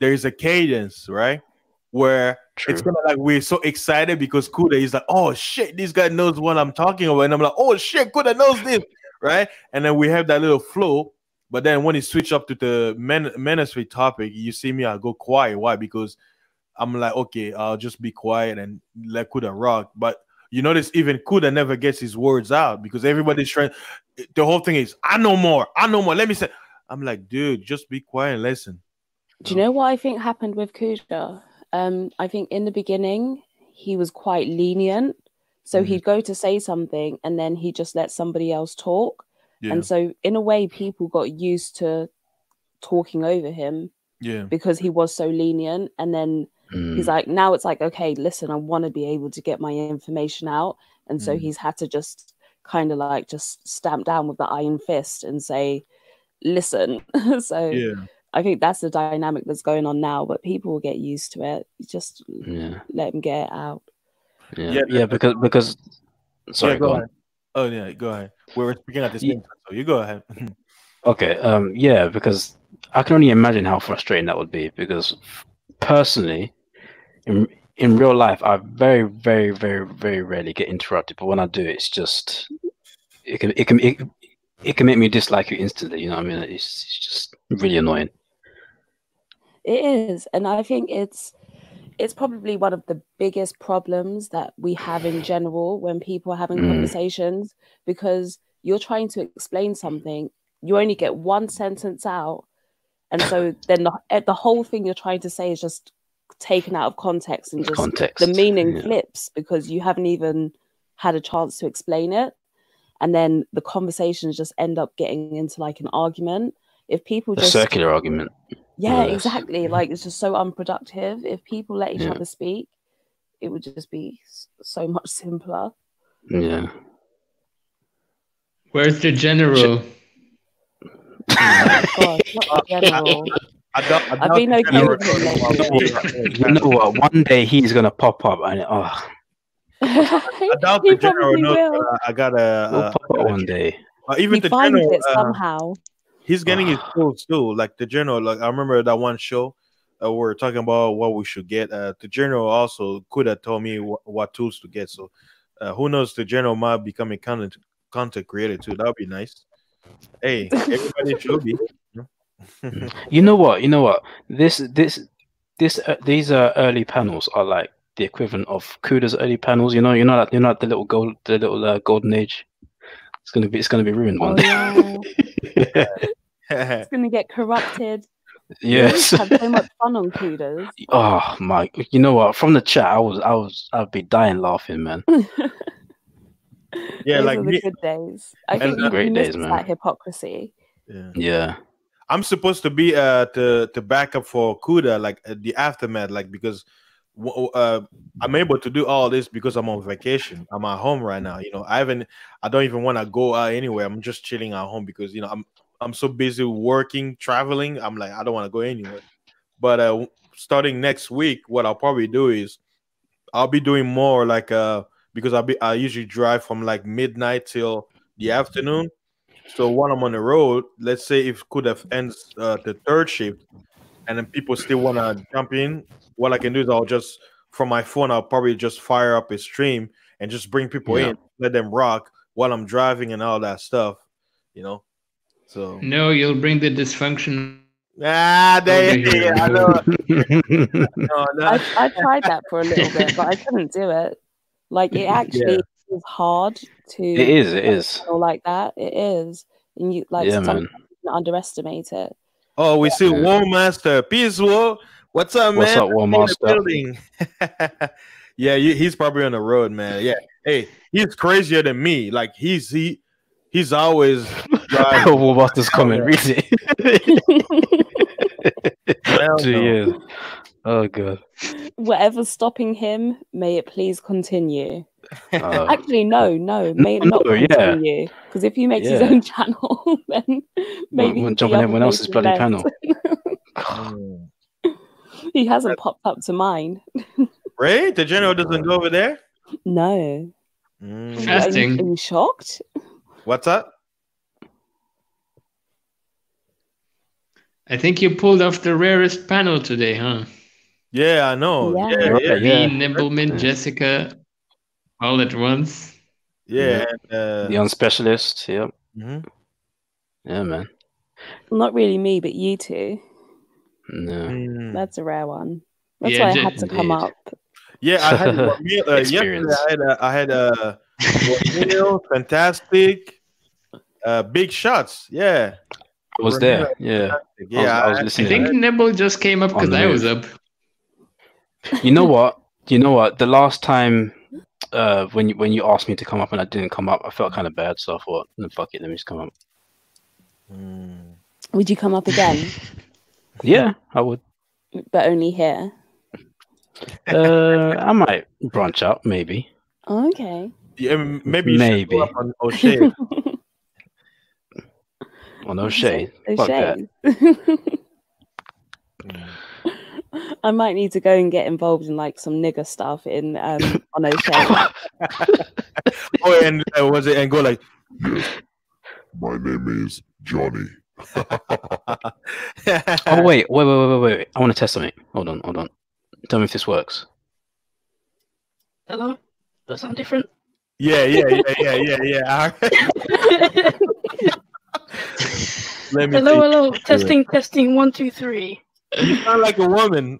A: there is a cadence, right? Where it's gonna like we're so excited because Kuda is like, oh shit, this guy knows what I'm talking about, and I'm like, oh shit, Kuda knows this, right? And then we have that little flow. But then when you switch up to the ministry topic, you see me, I go quiet. Why? Because I'm like, okay, I'll just be quiet and let Kuda rock. But you notice even Kuda never gets his words out because everybody's trying. The whole thing is, I know more. Let me say. I'm like, dude, just be quiet and listen.
G: Do you know what I think happened with Kuda? I think in the beginning he was quite lenient, so he'd go to say something and then he just let somebody else talk. Yeah. And so in a way, people got used to talking over him because he was so lenient. And then he's like, now it's like, okay, listen, I want to be able to get my information out. And so he's had to just kind of like just stamp down with the iron fist and say, listen. So I think that's the dynamic that's going on now, but people will get used to it. You just let him get it out.
E: Yeah, because sorry, go on.
A: Oh yeah, go ahead. We were speaking at the same time, so you go ahead.
E: Okay, yeah, because I can only imagine how frustrating that would be. Because personally, in real life, I very, very, very, very rarely get interrupted. But when I do, it's just it can make me dislike you instantly. You know what I mean? It's just really annoying.
G: It is, and I think it's probably one of the biggest problems that we have in general when people are having conversations, because you're trying to explain something, you only get one sentence out, and so then the whole thing you're trying to say is just taken out of context, and just the meaning flips because you haven't even had a chance to explain it, and then the conversations just end up getting into like an argument. If people just
E: a circular argument.
G: Yeah, exactly. Like, it's just so unproductive. If people let each other speak, it would just be so much simpler.
E: Yeah.
C: Where's the general?
G: God, not the general. I've been okay with him lately.
E: You know what? One day he's gonna pop up, and
A: I doubt the general knows. I gotta
E: pop up one day.
A: Even
G: he
A: the
G: finds
A: general
G: it somehow.
A: He's getting his tools too. Like the general, like I remember that one show we're talking about what we should get. The general also could have told me what tools to get. So who knows? The general might become a content creator too. That would be nice. Hey, everybody should be.
E: You know what? These early panels are like the equivalent of Kuda's early panels. You know that the little golden age. It's gonna be ruined one day.
G: Yeah. It's gonna get corrupted.
E: Yes.
G: We have so much fun on Kudas.
E: Oh my! You know what? From the chat, I'd be dying laughing, man.
A: Yeah,
G: those
A: like
G: are the good days. I think
E: great days, man.
G: That hypocrisy.
E: Yeah.
A: I'm supposed to be to back up for Kuda, like the aftermath, like because I'm able to do all this because I'm on vacation. I'm at home right now. You know, I don't even want to go out anywhere. I'm just chilling at home because I'm so busy working, traveling. I'm like, I don't want to go anywhere. But starting next week, what I'll probably do is I'll be doing more like because I usually drive from like midnight till the afternoon. So when I'm on the road, let's say if Kuda ends the third shift, and then people still want to jump in, what I can do is I'll just, from my phone, I'll probably just fire up a stream and just bring people in, let them rock while I'm driving and all that stuff, you know? So
C: no, you'll bring the dysfunction.
A: I know.
G: I tried that for a little bit, but I couldn't do it. Like, it actually is hard to...
E: It is.
G: Like that. It is. And you, like, sometimes you underestimate it.
A: Oh, we see War Master. Peace, War. What's up, man?
E: What's up, War Master?
A: Yeah, he's probably on the road, man. Yeah. Hey, he's crazier than me. Like, he's always driving.
E: War Master's coming, really. 2 years. Oh, God.
G: Whatever's stopping him, may it please continue. Actually, no, may it not continue. Because if he makes his own channel, then maybe
E: he'll jump on everyone else's bloody panel.
G: He hasn't popped up to mine.
A: Ray, the general doesn't go over there?
G: No.
C: Fasting.
G: Are you shocked?
A: What's up?
C: I think you pulled off the rarest panel today, huh?
A: Yeah, I know.
G: Yeah.
A: Yeah,
E: Right,
A: yeah,
C: Me,
E: yeah.
C: Nimbleman,
E: Yeah.
C: Jessica, all at once.
A: yeah.
E: The young specialist. Yep.
A: Mhm.
E: Yeah, man.
G: Not really me, but you two.
E: No.
A: Mm.
G: That's a rare one. That's
C: Yeah,
G: why I had to come
E: Indeed.
G: up.
A: Yeah, I had yesterday.
E: Experience.
A: I had Neil, fantastic, big shots. Yeah,
E: I was
A: Ramil,
E: there. Yeah.
A: fantastic. Yeah,
E: I was
C: I
E: listening.
C: think Nibble just came up
E: On
C: because
E: the
C: I was
E: move.
C: up.
E: You know what? You know what? The last time when you asked me to come up and I didn't come up, I felt kind of bad. So I thought, no, fuck it, let me just come up.
A: Mm.
G: Would you come up again?
E: Yeah, I would.
G: But only here.
E: I might branch out, maybe.
G: Oh, okay.
A: Yeah, maybe you should
E: Maybe.
A: go up on O'Shea.
E: Well, no shade.
G: So
E: Fuck that.
A: Mm.
G: I might need to go and get involved in like some nigger stuff in on O'Shea.
A: Oh, and was it and go like,
B: Yes. My name is Johnny.
E: Oh wait. I want to test something. Hold on. Tell me if this works. Hello? Does that sound different?
A: yeah. Let me see.
E: Hello. Testing. 1, 2, 3.
A: You sound like a woman.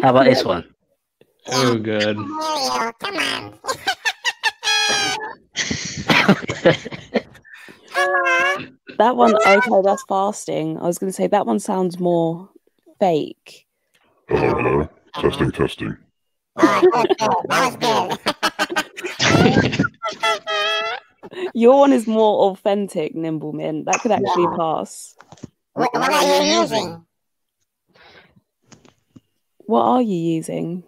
E: How about this one?
C: Oh god.
I: Mario, come on.
G: That one, okay, that's fasting. I was going to say that one sounds more fake.
B: Hello. Testing.
I: That was good.
G: Your one is more authentic, Nimbleman. That could actually pass.
I: What are you using?
G: What are you using?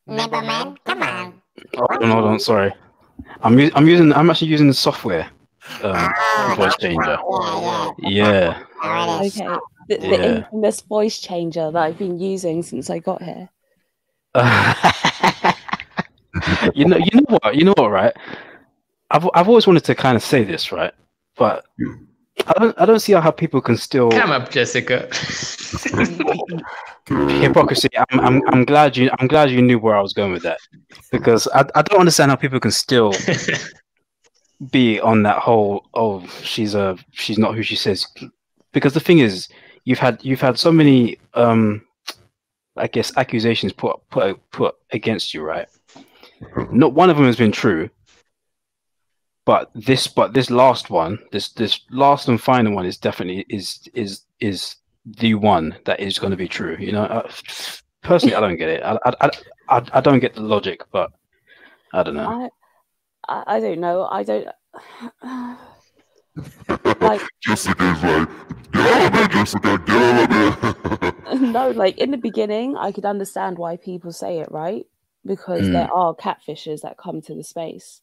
I: Nimbleman, come on.
E: Hold on. Sorry. I'm actually using the software. Voice changer. Yeah.
I: There it is.
G: Okay. The infamous voice changer that I've been using since I got here.
E: You know what, right? I've always wanted to kind of say this, right? But I don't see how people can still
C: Come up, Jessica.
E: hypocrisy. I'm glad you knew where I was going with that, because I don't understand how people can still be on that whole she's not who she says, because the thing is you've had so many I guess accusations put against you, right? Not one of them has been true, but this last one, this last and final one is definitely is the one that is going to be true. You know, personally, I don't get it. I don't get the logic, but I don't know.
G: I don't know. I don't like.
B: Jessica's like, get out of there, Jessica, get out of there.
G: No, like in the beginning, I could understand why people say it, right? Because there are catfishers that come to the space.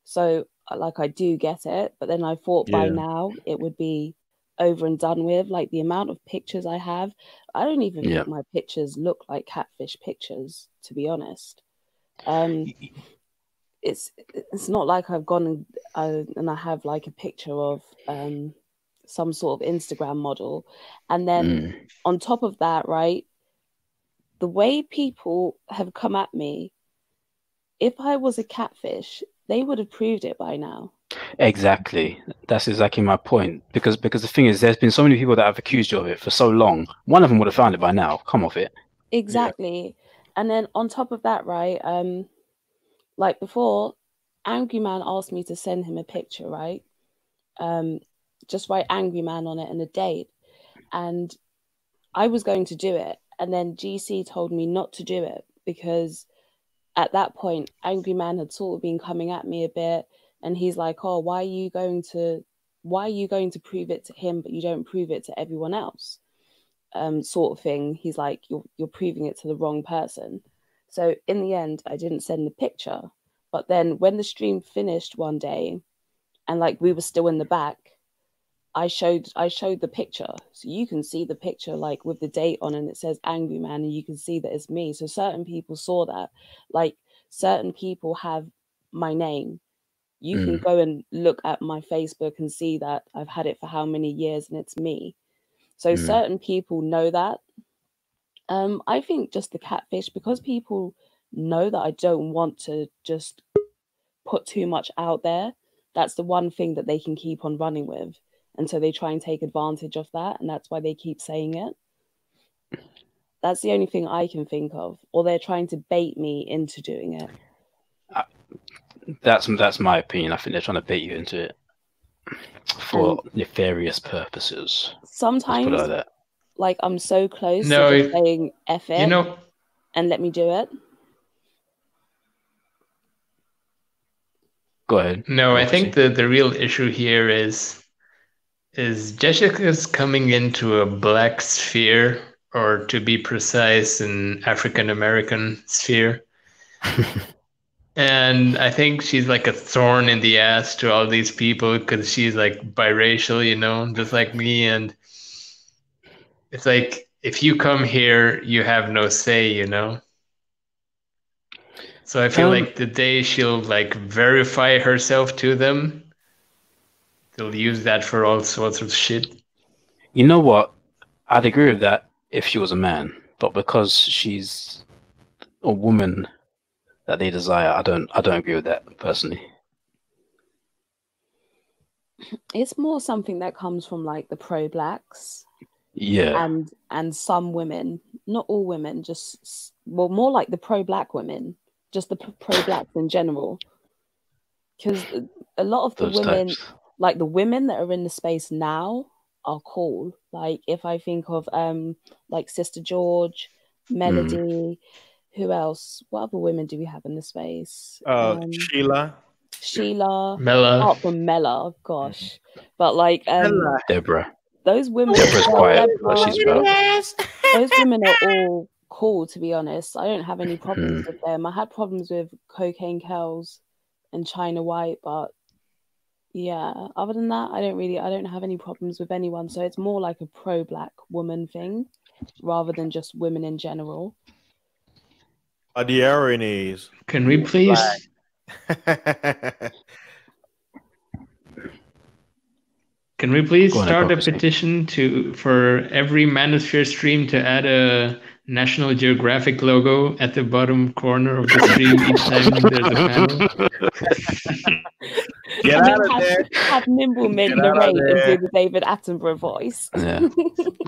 G: So, like, I do get it. But then I thought by now it would be over and done with. Like, the amount of pictures I have, I don't even think my pictures look like catfish pictures, to be honest. It's not like I've gone and I have like a picture of some sort of Instagram model. And then on top of that, right, the way people have come at me, if I was a catfish, they would have proved it by now.
E: Exactly. That's exactly my point. Because the thing is, there's been so many people that have accused you of it for so long. One of them would have found it by now. Come off it.
G: Exactly. Yeah. And then on top of that, right, like before, Angry Man asked me to send him a picture, right? Just write Angry Man on it and a date. And I was going to do it. And then GC told me not to do it because at that point, Angry Man had sort of been coming at me a bit. And he's like, oh, why are you going to prove it to him, but you don't prove it to everyone else? Sort of thing. He's like, you're proving it to the wrong person. So in the end, I didn't send the picture. But then when the stream finished one day and like we were still in the back, I showed the picture. So you can see the picture like with the date on and it says Angry Man and you can see that it's me. So certain people saw that. Like certain people have my name. You can go and look at my Facebook and see that I've had it for how many years and it's me. So certain people know that. I think just the catfish, because people know that I don't want to just put too much out there. That's the one thing that they can keep on running with. And so they try and take advantage of that. And that's why they keep saying it. That's the only thing I can think of. Or they're trying to bait me into doing it.
E: That's my opinion. I think they're trying to bait you into it for nefarious purposes.
G: Sometimes, like, I'm so close
C: No,
G: to just saying F it
C: You know,
G: and let me do it.
E: Go ahead.
C: no, I think the real issue here is Jessica's coming into a black sphere, or to be precise, an African American sphere. And I think she's like a thorn in the ass to all these people because she's like biracial, you know, just like me. And it's like, if you come here, you have no say, you know. So I feel like the day she'll like verify herself to them, they'll use that for all sorts of shit.
E: You know what? I'd agree with that if she was a man, but because she's a woman that they desire, I don't agree with that personally.
G: It's more something that comes from like the pro-blacks.
E: Yeah.
G: And some women, not all women, just more like the pro-black women, just the pro-blacks in general. Because a lot of the women, like the women that are in the space now, are cool. Like if I think of like Sister George, Melody, who else? What other women do we have in the space?
A: Sheila,
C: Mella.
G: Apart from Mella, gosh. But like
E: Deborah.
G: Those women,
E: Deborah's quiet, but she's proud.
G: those women are all cool, to be honest. I don't have any problems with them. I had problems with Cocaine Kells and China White, but yeah, other than that, I don't have any problems with anyone. So it's more like a pro-black woman thing rather than just women in general.
A: The RNAs.
C: Can we please? Can we please start a petition for every Manosphere stream to add a National Geographic logo at the bottom corner of the stream each time there's a panel?
A: Get out of there.
G: Have Nimble Mint narrate and do the David Attenborough voice.
E: Yeah.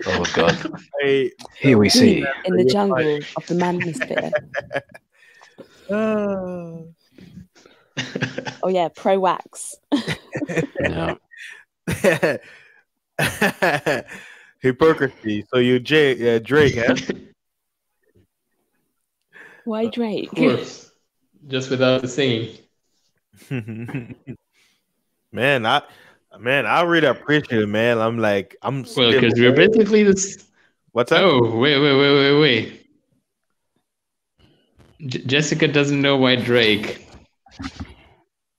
E: Oh God.
A: Hey,
E: here we see
G: in the jungle of the Manosphere. Oh yeah, pro wax.
E: Yeah.
A: Hypocrisy. So you Drake, huh?
G: Why Drake?
C: Of course. Just without the singing.
A: Man, I really appreciate it, man. I'm
C: well, because we're basically this.
A: What's that?
C: Oh, wait. Jessica doesn't know why Drake.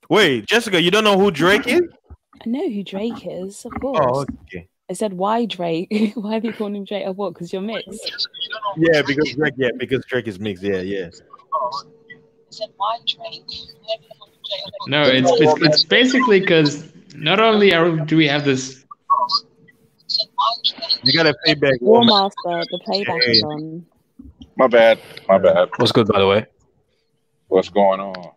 A: Wait, Jessica, you don't know who Drake is?
G: I know who Drake is, of course.
A: Oh, okay.
G: I said, why Drake? Why are they calling him Drake? Oh, what? Because you're mixed.
A: Yeah, because Drake is mixed. Yeah. I
G: said, why Drake?
C: No, it's basically because not only do we have this.
A: You got to pay back.
G: War Master, the playback is on.
B: My bad.
E: What's good, by the way?
B: What's going on?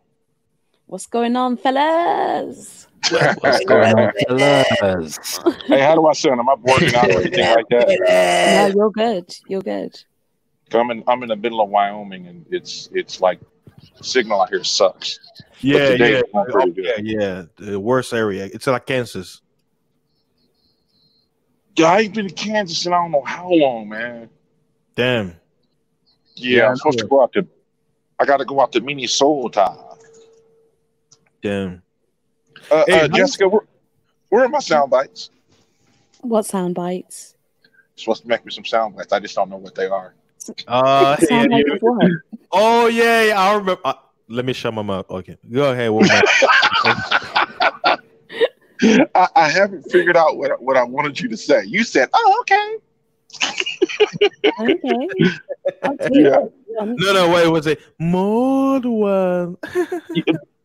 G: What's going on, fellas?
E: What's going on, fellas?
B: Hey, how do I sound? Am I working out or anything like that?
G: No, you're good. You're good.
B: I'm in the middle of Wyoming, and it's like signal out here sucks.
A: Yeah. The worst area. It's like Kansas.
B: Yeah, I ain't been to Kansas in I don't know how long, man.
A: Damn.
B: Yeah, I'm supposed to go out to. I got to go out to Minnesota.
A: Damn.
B: Hey, Jessica, where are my sound bites?
G: What sound bites?
B: You're supposed to make me some sound bites. I just don't know what they are.
G: Sound bites of what?
A: Oh yeah, I remember. Let me shut my mouth. Okay, go ahead.
B: I haven't figured out what I wanted you to say. You said, "Oh, okay."
G: Okay.
B: Yeah.
A: No, wait. Was it more one?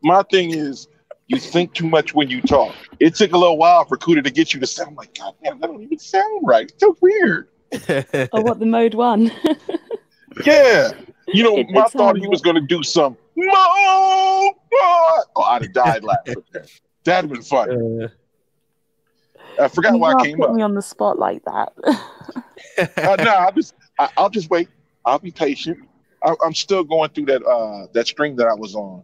B: My thing is,
J: You think too much when you talk. It took a little while for Kuda to get you to sound like, God damn, that don't even sound right. It's so weird.
G: Oh, what, the mode 1?
J: Yeah. You know,
G: It
J: I
G: did
J: thought
G: sound
J: he was going to do some, oh, I'd have died laughing. That'd have been fun. I forgot
G: You
J: why I
G: can't
J: came
G: put
J: up.
G: me on the spot like that.
J: No, I'll just wait. I'll be patient. I'm still going through that string that I was on.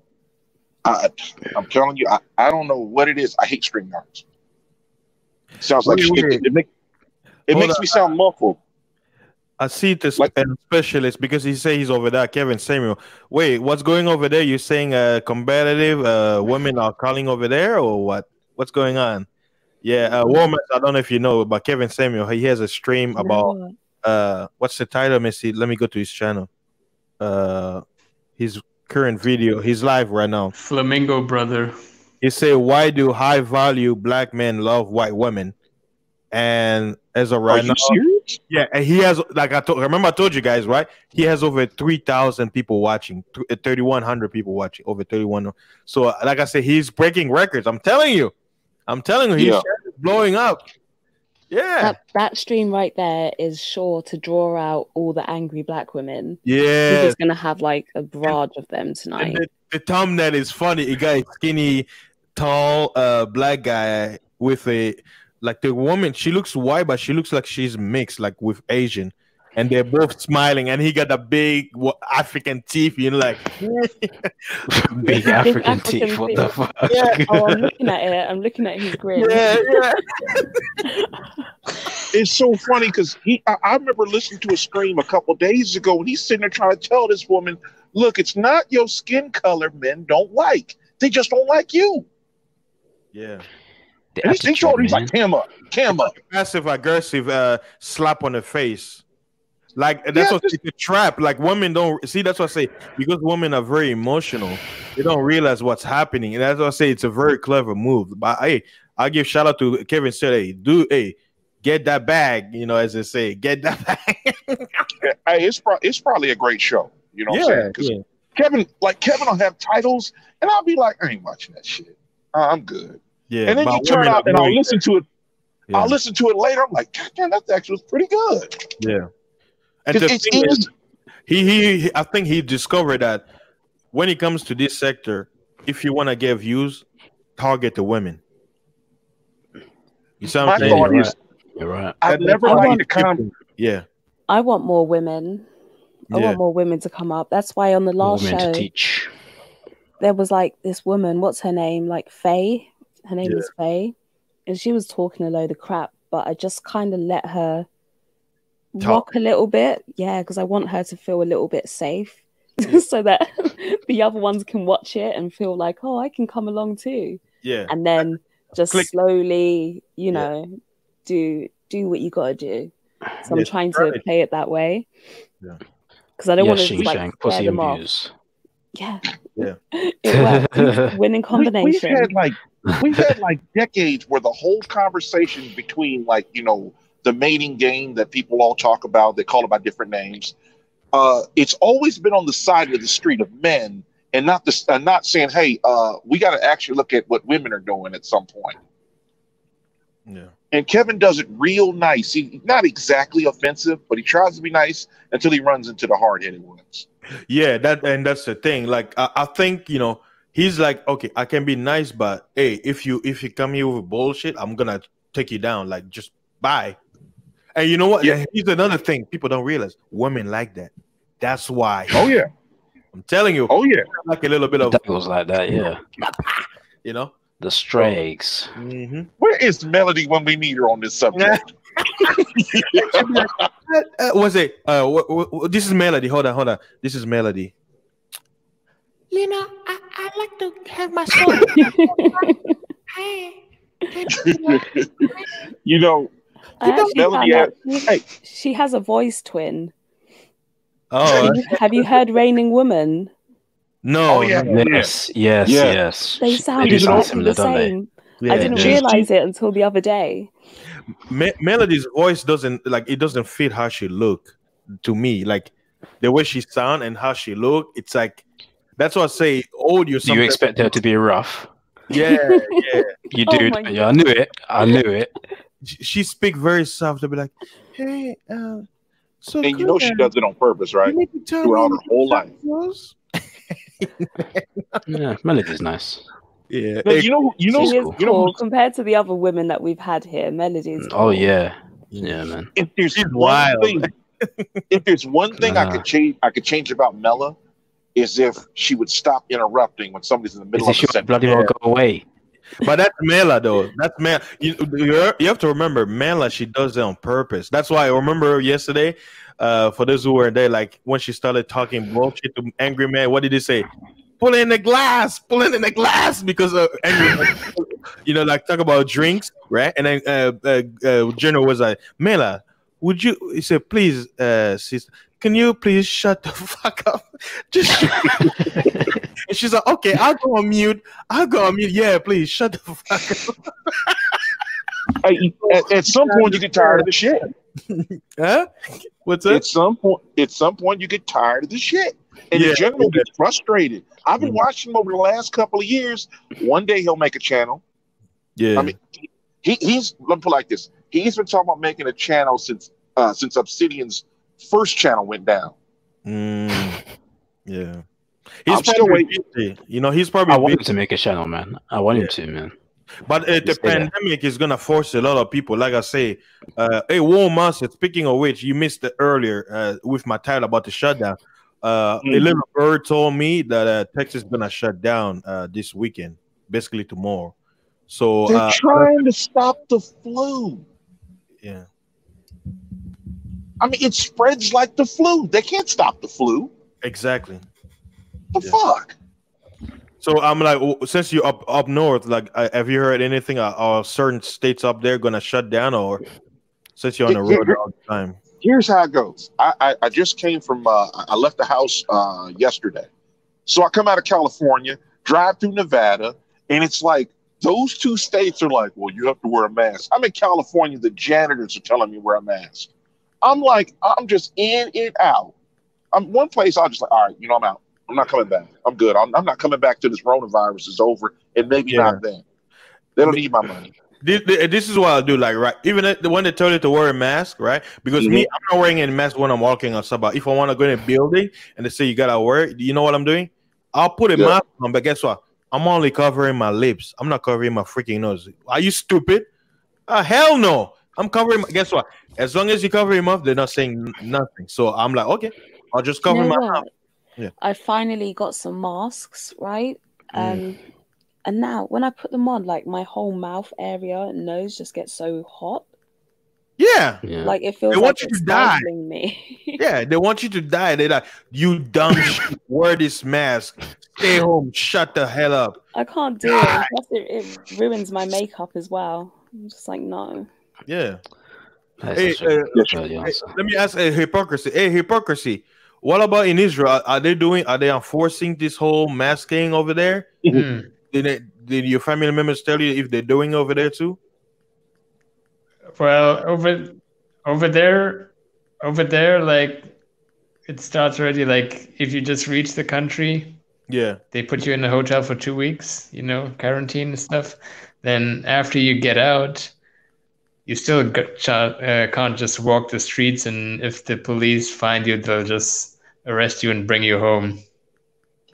J: I'm telling you, I don't know what it is. I hate string arts. Sounds like it makes me sound muffled.
A: I see this specialist because he say he's over there, Kevin Samuel. Wait, what's going over there? You saying competitive women are calling over there, or what? What's going on? Yeah, woman. I don't know if you know, but Kevin Samuel, he has a stream about what's the title? Let me see. Let me go to his channel. His current video. He's live right now.
C: Flamingo brother.
A: He say, "Why do high value black men love white women?" And as of right now,
J: serious?
A: Yeah, and he has, like I told you guys, right? He has over 3,000 people watching, 3,100 people watching, over 31. So, like I said, he's breaking records. I'm telling you, he's blowing up. Yeah,
G: that stream right there is sure to draw out all the angry black women.
A: Yeah,
G: he's just gonna have like a barrage of them tonight.
A: The thumbnail is funny. A guy, skinny, tall, black guy with a. Like the woman, she looks white, but she looks like she's mixed, like with Asian, and they're both smiling. And he got the big African teeth, like
E: big African teeth. What the fuck?
G: Yeah. Oh, I'm looking at it. I'm looking at his grin.
A: Yeah.
J: It's so funny because I remember listening to a stream a couple days ago, and he's sitting there trying to tell this woman, "Look, it's not your skin color men don't like; they just don't like you."
A: Yeah.
J: And he's like, cam up.
A: Passive aggressive slap on the face. Like that's what it's a trap. Like women don't see, that's what I say. Because women are very emotional, they don't realize what's happening. And that's what I say, it's a very clever move. But hey, I give shout out to Kevin said, hey, get that bag, as they say, get that bag.
J: Hey, it's probably a great show. You know what I'm saying? Kevin will have titles, and I'll be like, I ain't watching that shit. I'm good.
A: Yeah,
J: and then you turn out and I'll listen to it. Yeah. I'll listen to it later. I'm like, God damn, that actually was pretty good.
A: Yeah, and the thing is, he I think he discovered that when it comes to this sector, if you want to get views, target the women. You sound saying?
E: You're right.
J: I've never liked the comment.
A: Yeah,
G: I want more women. I want more women to come up. That's why on the last show,
E: to teach.
G: There was like this woman. What's her name? Like Faye. Her name is Faye, and she was talking a load of crap, but I just kind of let her rock a little bit. Yeah, because I want her to feel a little bit safe so that the other ones can watch it and feel like, oh, I can come along too.
A: Yeah.
G: And then just slowly, do what you got to do. So I'm trying to play it that way.
A: Yeah.
G: Because I don't want to like scare them off. Yeah.
A: Yeah.
G: It works. Winning combination.
J: We've had like decades where the whole conversation between the mating game that people all talk about, they call it by different names. It's always been on the side of the street of men, and not saying, hey, we got to actually look at what women are doing at some point.
A: Yeah.
J: And Kevin does it real nice. He's not exactly offensive, but he tries to be nice until he runs into the hard-headed ones.
A: Yeah, that's the thing. Like I think he's like, okay, I can be nice, but hey, if you come here with bullshit, I'm gonna take you down. Like, just bye. And you know what? Yeah. Here's another thing people don't realize: women like that. That's why.
J: Oh yeah,
A: I'm telling you.
J: Oh yeah,
A: like a little bit of
E: devils like that. Yeah, the strays.
A: Mm-hmm.
J: Where is Melody when we need her on this subject?
A: Was it? This is Melody. Hold on. This is Melody.
I: Lena, I like to have my soul. Hey.
G: Melody she has a voice twin.
A: Oh,
G: have you heard Raining Woman?
A: No.
E: Oh, yeah. Yes.
G: They sound exactly the same. Yeah, I didn't realize it until the other day.
A: Melody's voice doesn't fit how she look to me. Like the way she sound and how she look, it's like that's what I say. Old you.
E: Do you expect her to be rough?
A: Yeah, yeah.
E: You
G: Oh
E: do.
G: my
E: Yeah, I knew it. I knew it.
A: She speak very soft. They'll be like, "Hey, so
J: And you know she does it on purpose, right?
A: you need to tell
J: Throughout
A: me
J: her whole life.
A: goes."
E: Yeah, Melody's nice.
A: Yeah.
J: No, you know,
G: She is
J: you know,
G: cool compared to the other women that we've had here. Melody's cool.
E: Oh yeah, yeah, man.
J: if there's
A: She's
J: one
A: wild.
J: thing, if there's one thing I could change about Mela, is if she would stop interrupting when somebody's in the
E: Is
J: middle
E: it
J: of a
E: sure
J: sentence.
E: bloody well go away?
A: But that's Mela though. That's Mela. You have to remember Mela. She does it on purpose. That's why I remember yesterday. For those who were there, like when she started talking bullshit to Angry Man, what did he say? Pull in the glass, pull in the glass, because Angry Man, like talk about drinks, right? And then General was like, Mela, would you? He said, please, sister, can you please shut the fuck up? Just. And she's like, okay, I'll go on mute. Yeah, please shut the fuck up.
J: At some point, you get tired of the shit.
A: Huh? What's that?
J: At some point, you get tired of the shit, and
A: Yeah,
J: the general gets frustrated. I've been watching him over the last couple of years. One day he'll make a channel.
A: Yeah.
J: I mean, he's let me put it like this. He's been talking about making a channel since Obsidian's first channel went down.
A: Yeah. He's
J: I'm still
A: probably
J: waiting.
A: busy. He's probably
E: I want him
A: busy.
E: to make a channel, man. I want him to, man.
A: But the
E: Say that.
A: pandemic is gonna force a lot of people. Like I say, hey, War Master. Speaking of which, you missed it earlier with my title about the shutdown. A little bird told me that Texas is gonna shut down this weekend, basically tomorrow. So
J: They're trying to stop the flu.
A: yeah,
J: I mean, it spreads like the flu. They can't stop the flu.
A: exactly.
J: The fuck?
A: So I'm like, since you're up north, like, have you heard anything? Are certain states up there gonna shut down, or since you're on the road all the time?
J: Here's how it goes. I just came from. I left the house yesterday, so I come out of California, drive through Nevada, and it's like those two states are like, well, you have to wear a mask. I'm in California. The janitors are telling me wear a mask. I'm like, I'm just in and out. I'm one place. I'm just like, all right, I'm out. I'm not coming back. I'm good. I'm not coming back till this coronavirus is over, and maybe not then. They don't need my money.
A: This is what I'll do. Like, right, even when they tell you to wear a mask, right? Because me, I'm not wearing any mask when I'm walking outside. But if I want to go in a building and they say you gotta wear it, you know what I'm doing? I'll put a mask on. But guess what? I'm only covering my lips. I'm not covering my freaking nose. Are you stupid? Hell no. I'm covering. Guess what? As long as you cover him up, they're not saying nothing. So I'm like, okay, I'll just cover my mouth. Yeah.
G: I finally got some masks, right? And now when I put them on, like my whole mouth area and nose just gets so hot.
A: Yeah.
G: Like it feels
A: they want
G: like
A: you
G: it's
A: to die.
G: stifling me.
A: Yeah, they want you to die. They're like, you dumb shit, wear this mask. Stay home. Shut the hell up.
G: I can't do it. Plus it ruins my makeup as well. I'm just like, no.
A: Yeah.
E: Hey,
A: let me ask a hypocrisy. Hey, hypocrisy. What about in Israel? Are they enforcing this whole masking over there? Did your family members tell you if they're doing over there too?
C: Well, over there, like it starts already. Like if you just reach the country, they put you in a hotel for 2 weeks, quarantine and stuff. Then after you get out, you still can't just walk the streets, and if the police find you, they'll just arrest you and bring you home.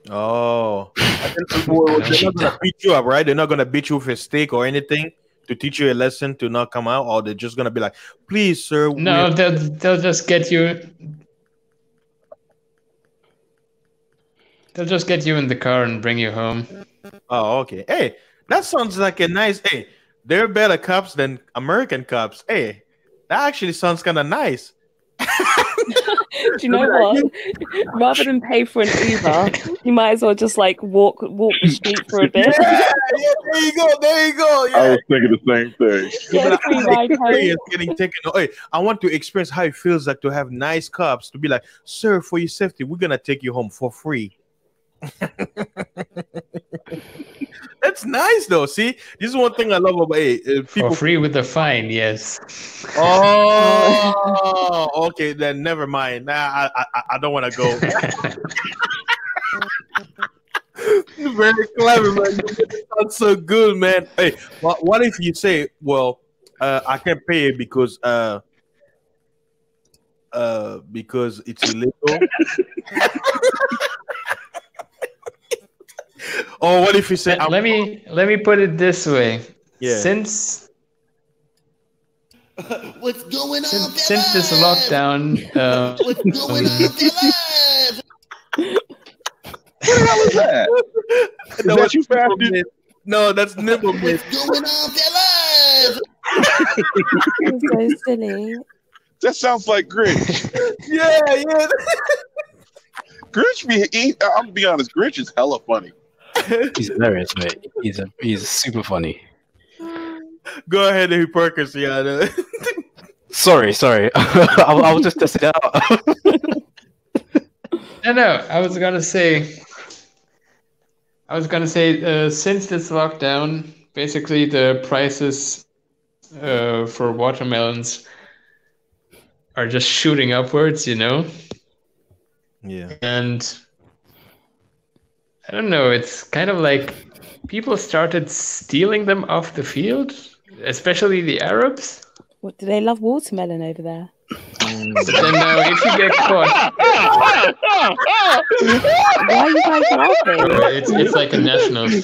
A: Oh, they're not gonna beat you up, right? They're not gonna beat you with a stick or anything to teach you a lesson to not come out, or they're just gonna be like, "Please, sir."
C: No, they'll just get you. They'll just get you in the car and bring you home.
A: Oh, okay. Hey, that sounds like a nice. Hey, they're better cops than American cops. Hey, that actually sounds kind of nice.
G: Do you know what? Rather than pay for an Uber, you might as well just like walk the street for a bit.
A: Yeah, there you go. Yeah.
B: I was thinking the same thing.
G: Get a free ride home.
A: Getting taken. Hey, I want to experience how it feels like to have nice cops to be like, sir, for your safety, we're gonna take you home for free. That's nice though. See, this is one thing I love about people.
C: For free with a fine, yes.
A: Oh, okay. Then never mind. Nah, I don't want to go. very clever, man. That's so good, man. Hey, what if you say, well, I can't pay it because it's illegal? Or what if you say,
C: let me put it this way.
A: Yeah.
C: Since
I: What's going on,
C: since this lockdown,
I: What's going on, fellas?
J: What the hell is that? Is that you, Fasted?
A: No, that's Nibblemint.
I: What's going on, fellas?
G: It's so silly.
J: That sounds like Grinch.
A: Yeah.
J: Grinch I'm gonna be honest, Grinch is hella funny.
E: He's hilarious, mate. He's super funny.
A: Go ahead, hypocrisy.
E: Sorry. I was just testing it out.
C: No, I was gonna say, since this lockdown, basically the prices for watermelons are just shooting upwards,
A: Yeah.
C: And I don't know, it's kind of like people started stealing them off the field, especially the Arabs.
G: What, do they love watermelon over there?
C: But then if you get caught,
G: Why are you guys laughing?
C: it's like a national thing.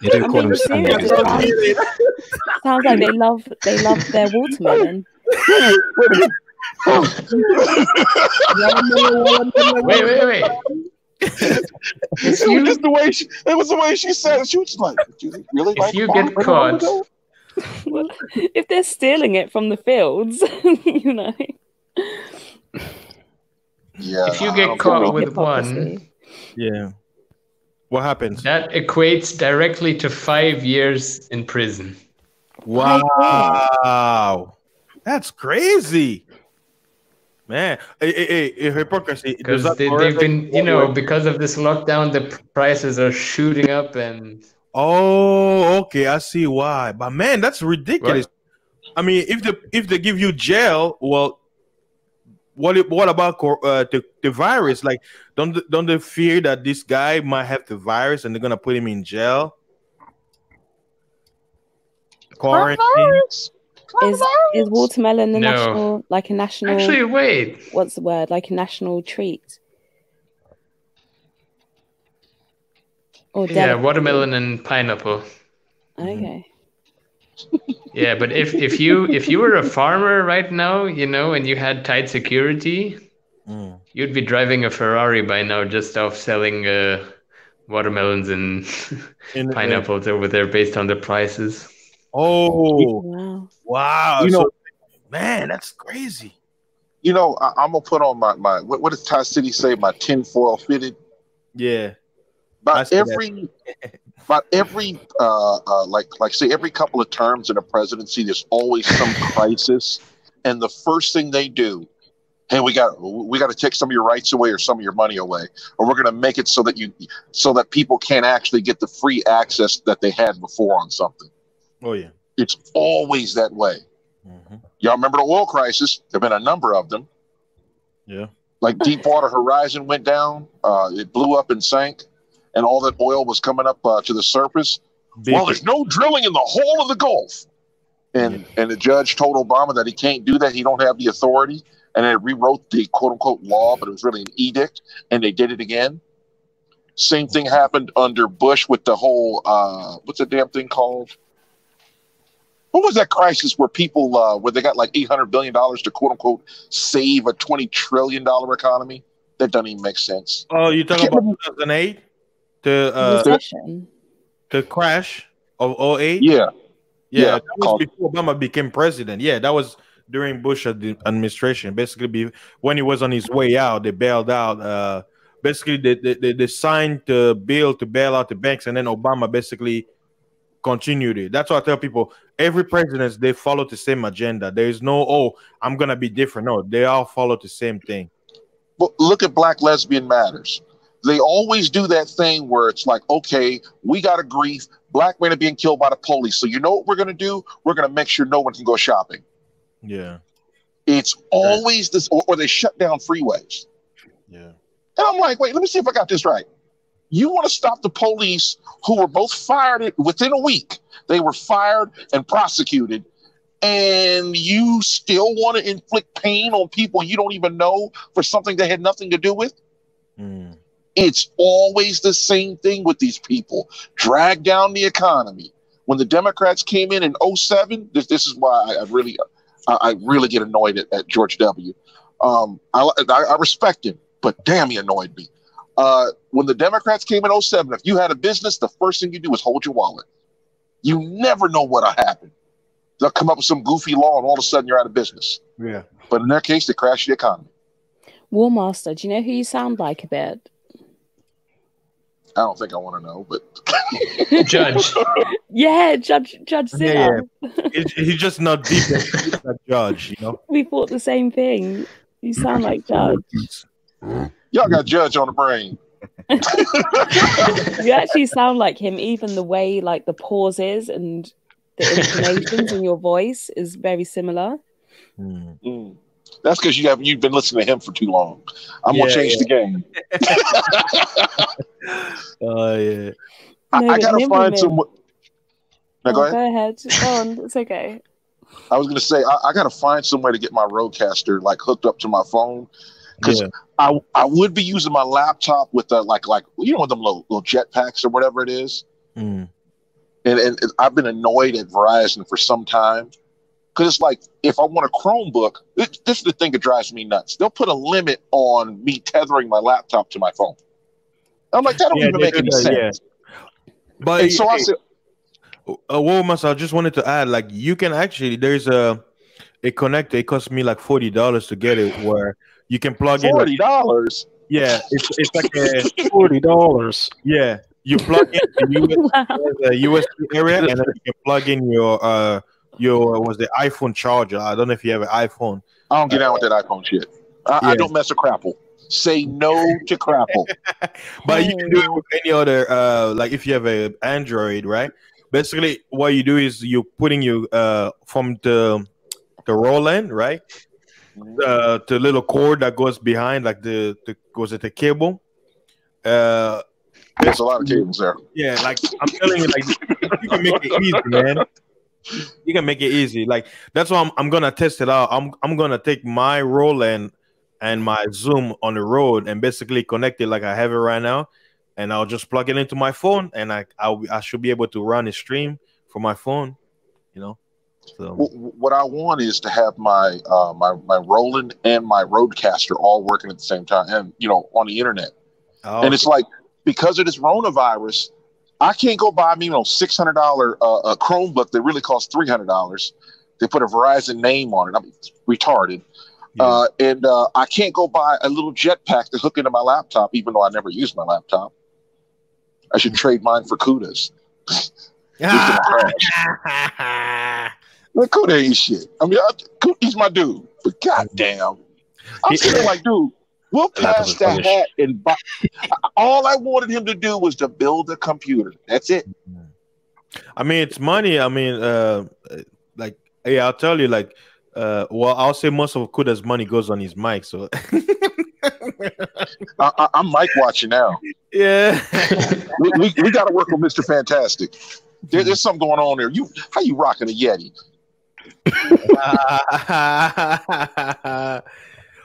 E: They do
G: I'm
E: call
G: being
E: him
G: serious.
E: Sandy.
G: Sounds like they love their watermelon.
C: Wait.
J: It was the way she said it. She was like, really?
C: If you get caught,
G: If they're stealing it from the fields, you know.
J: Yeah.
C: if you get caught with one,
A: Yeah. What happens?
C: that equates directly to 5 years in prison.
A: Wow. That's crazy. Man. Hey, hypocrisy.
C: Because
A: Does that
C: they've been, because of this lockdown, the prices are shooting up, and
A: Oh, okay. I see why. But man, that's ridiculous. I mean, if they give you jail, well, what about the virus? Like, don't they fear that this guy might have the virus and they're gonna put him in jail? Quarantine.
G: Is watermelon a
C: No.
G: national
C: actually, wait.
G: what's the word? Like a national treat? Or
C: Yeah,
G: delicacy?
C: watermelon and pineapple.
G: Okay.
C: Yeah, but if you were a farmer right now, and you had tight security, you'd be driving a Ferrari by now just off selling watermelons and pineapples over there based on the prices.
A: Oh, wow.
J: You
A: man, that's crazy.
J: I'm gonna put on my what does Ty City say? My tinfoil fitted.
A: Yeah.
J: About every say every couple of terms in a presidency, there's always some crisis, and the first thing they do, hey, we got to take some of your rights away or some of your money away, or we're going to make it so that people can't actually get the free access that they had before on something.
A: Oh yeah,
J: it's always that way.
A: Mm-hmm.
J: Y'all remember the oil crisis? There've been a number of them.
A: Yeah,
J: like Deepwater Horizon went down, it blew up and sank. And all that oil was coming up to the surface. Well, there's no drilling in the whole of the Gulf. And the judge told Obama that he can't do that. He don't have the authority. And they rewrote the quote-unquote law, but it was really an edict. And they did it again. Same thing happened under Bush with the whole, what's the damn thing called? What was that crisis where people, where they got like $800 billion to quote-unquote save a $20 trillion economy? That doesn't even make sense.
A: Oh, you're talking about 2008? The crash of 2008?
J: Yeah.
A: That was before Obama became president. Yeah, that was during Bush administration. Basically, when he was on his way out, they bailed out. Basically, they signed the bill to bail out the banks, and then Obama basically continued it. That's why I tell people, every president, they follow the same agenda. There is no, I'm going to be different. No, they all follow the same thing.
J: But look at Black Lesbian Matters. They always do that thing where it's like, okay, we got a grief. Black men are being killed by the police. So you know what we're going to do? We're going to make sure no one can go shopping.
A: Yeah.
J: It's always this, or they shut down freeways.
A: Yeah.
J: And I'm like, wait, let me see if I got this right. You want to stop the police who were both fired within a week. They were fired and prosecuted. And you still want to inflict pain on people you don't even know for something they had nothing to do with? It's always the same thing with these people. Drag down the economy. When the Democrats came in 07, this is why I really get annoyed at George W. I respect him, but damn, he annoyed me. When the Democrats came in 07, if you had a business, the first thing you do is hold your wallet. You never know what'll happen. They'll come up with some goofy law and all of a sudden you're out of business.
A: Yeah.
J: But in their case, they crash the economy.
G: War Master, do you know who you sound like a bit?
J: I don't think I want to know, but
C: Judge.
G: Yeah, Judge Zilla.
A: He's just not deep as a judge, you know.
G: We thought the same thing. You sound like Judge.
J: Y'all got Judge on the brain.
G: You actually sound like him. Even the way, like the pauses and the intonations in your voice is very similar.
J: That's because you've been listening to him for too long. I'm gonna change the game.
A: Oh yeah.
J: I gotta find some. Now, go ahead.
G: Go on. It's okay.
J: I was gonna say I gotta find some way to get my Rodecaster like hooked up to my phone, because I would be using my laptop with the like you know, them little jetpacks or whatever it is. And I've been annoyed at Verizon for some time. Because it's like, if I want a Chromebook, this is the thing that drives me nuts. They'll put a limit on me tethering my laptop to my phone. I'm like, that don't even make any sense.
A: But
J: and so I said,
A: I just wanted to add, like, you can actually, there's a connector. It cost me like $40 to get it, where you can plug in.
J: $40?
A: Yeah, it's like a
E: $40.
A: Yeah, you plug in the USB area, and then you can plug in your was the iPhone charger. I don't know if you have an iPhone.
J: I don't get down with that iPhone shit. I don't mess with Crapple. Say no to Crapple.
A: But you can do it with any other, like if you have an Android, right? Basically, what you do is you're putting you from the Roland, right? The little cord that goes behind, like the cable.
J: There's a lot of cables there.
A: Yeah, like I'm telling you, like you can make it easy, man. You can make it easy. Like that's why I'm gonna test it out. I'm gonna take my Roland and my Zoom on the road and basically connect it like I have it right now, and I'll just plug it into my phone, and I should be able to run a stream from my phone. You know. So
J: what I want is to have my my Roland and my Rodecaster all working at the same time, and on the internet. Oh, and it's like, because of this coronavirus, I can't go buy me $600 a Chromebook that really costs $300. They put a Verizon name on it. I'm retarded. Yeah. And I can't go buy a little jetpack to hook into my laptop, even though I never use my laptop. I should trade mine for Kuda's. Kuda ain't shit. I mean, he's my dude, but goddamn, I'm sitting like, dude, we'll pass the hat and buy. All I wanted him to do was to build a computer. That's it.
A: I mean, it's money. I mean, like, hey, I'll tell you, like, well, I'll say most of Kuda's money goes on his mic. So
J: I'm mic watching now.
A: Yeah,
J: we got to work with Mr. Fantastic. There's something going on there. How you rocking a Yeti?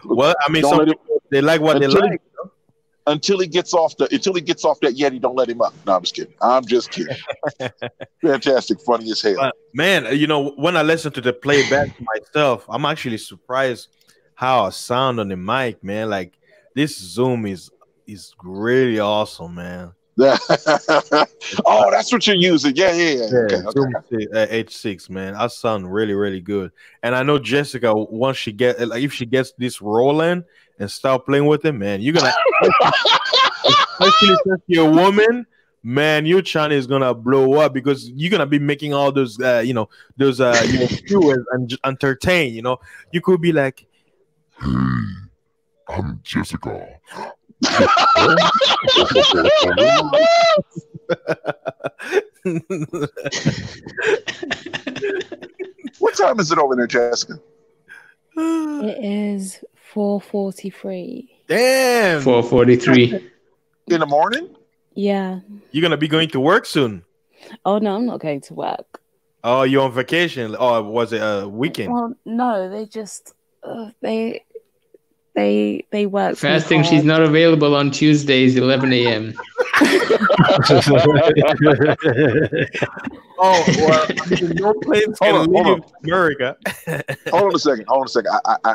A: Well, I mean, some people, they like what they like.
J: Until he gets off that Yeti, don't let him up. No, I'm just kidding. Fantastic, funny as hell.
A: Man, when I listen to the playback myself, I'm actually surprised how I sound on the mic, man. Like, this Zoom is really awesome, man.
J: Oh, that's what you're using. Yeah.
A: Okay. H6, man. I sound really, really good. And I know Jessica, once she if she gets this Roland and start playing with it, man, you're gonna, especially since you're a woman, man, your channel is gonna blow up, because you're gonna be making all those, viewers and entertain. You could be like,
B: "Hey, I'm Jessica."
J: What time is it over there, Jessica?
G: It is 4:43.
A: Damn.
C: 4:43.
J: In the morning?
G: Yeah.
A: You're gonna be going to work soon.
G: Oh no, I'm not going to work.
A: Oh, you're on vacation. Oh, was it a weekend?
G: Well, no, they just they work.
C: Fasting. She's not available on Tuesdays, 11 a.m.
A: Oh, well, no planes can leave America.
J: Hold on a second.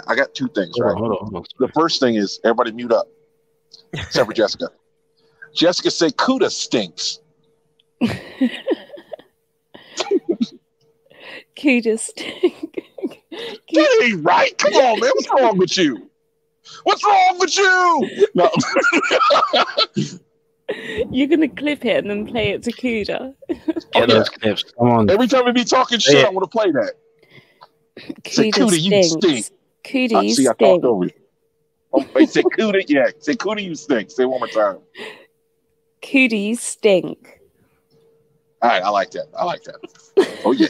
J: I got two things.
E: Hold on.
J: The first thing is everybody mute up, except for Jessica. Jessica say Cuda stinks.
G: Cuda stink.
J: That ain't right. Come on, man. What's wrong with you? What's wrong with you? No.
G: You're gonna clip it and then play it to Cuda.
E: Get those clips. Come on.
J: Every time we be talking shit, I want to play that. Say Cuda, you stink.
G: Cuda, you
J: see, I
G: stink.
J: talked over you. Oh, wait, say Cuda, yeah. Say Cuda, you stink. Say it one more time.
G: Cuda, you stink.
J: All right, I like that. Oh yeah.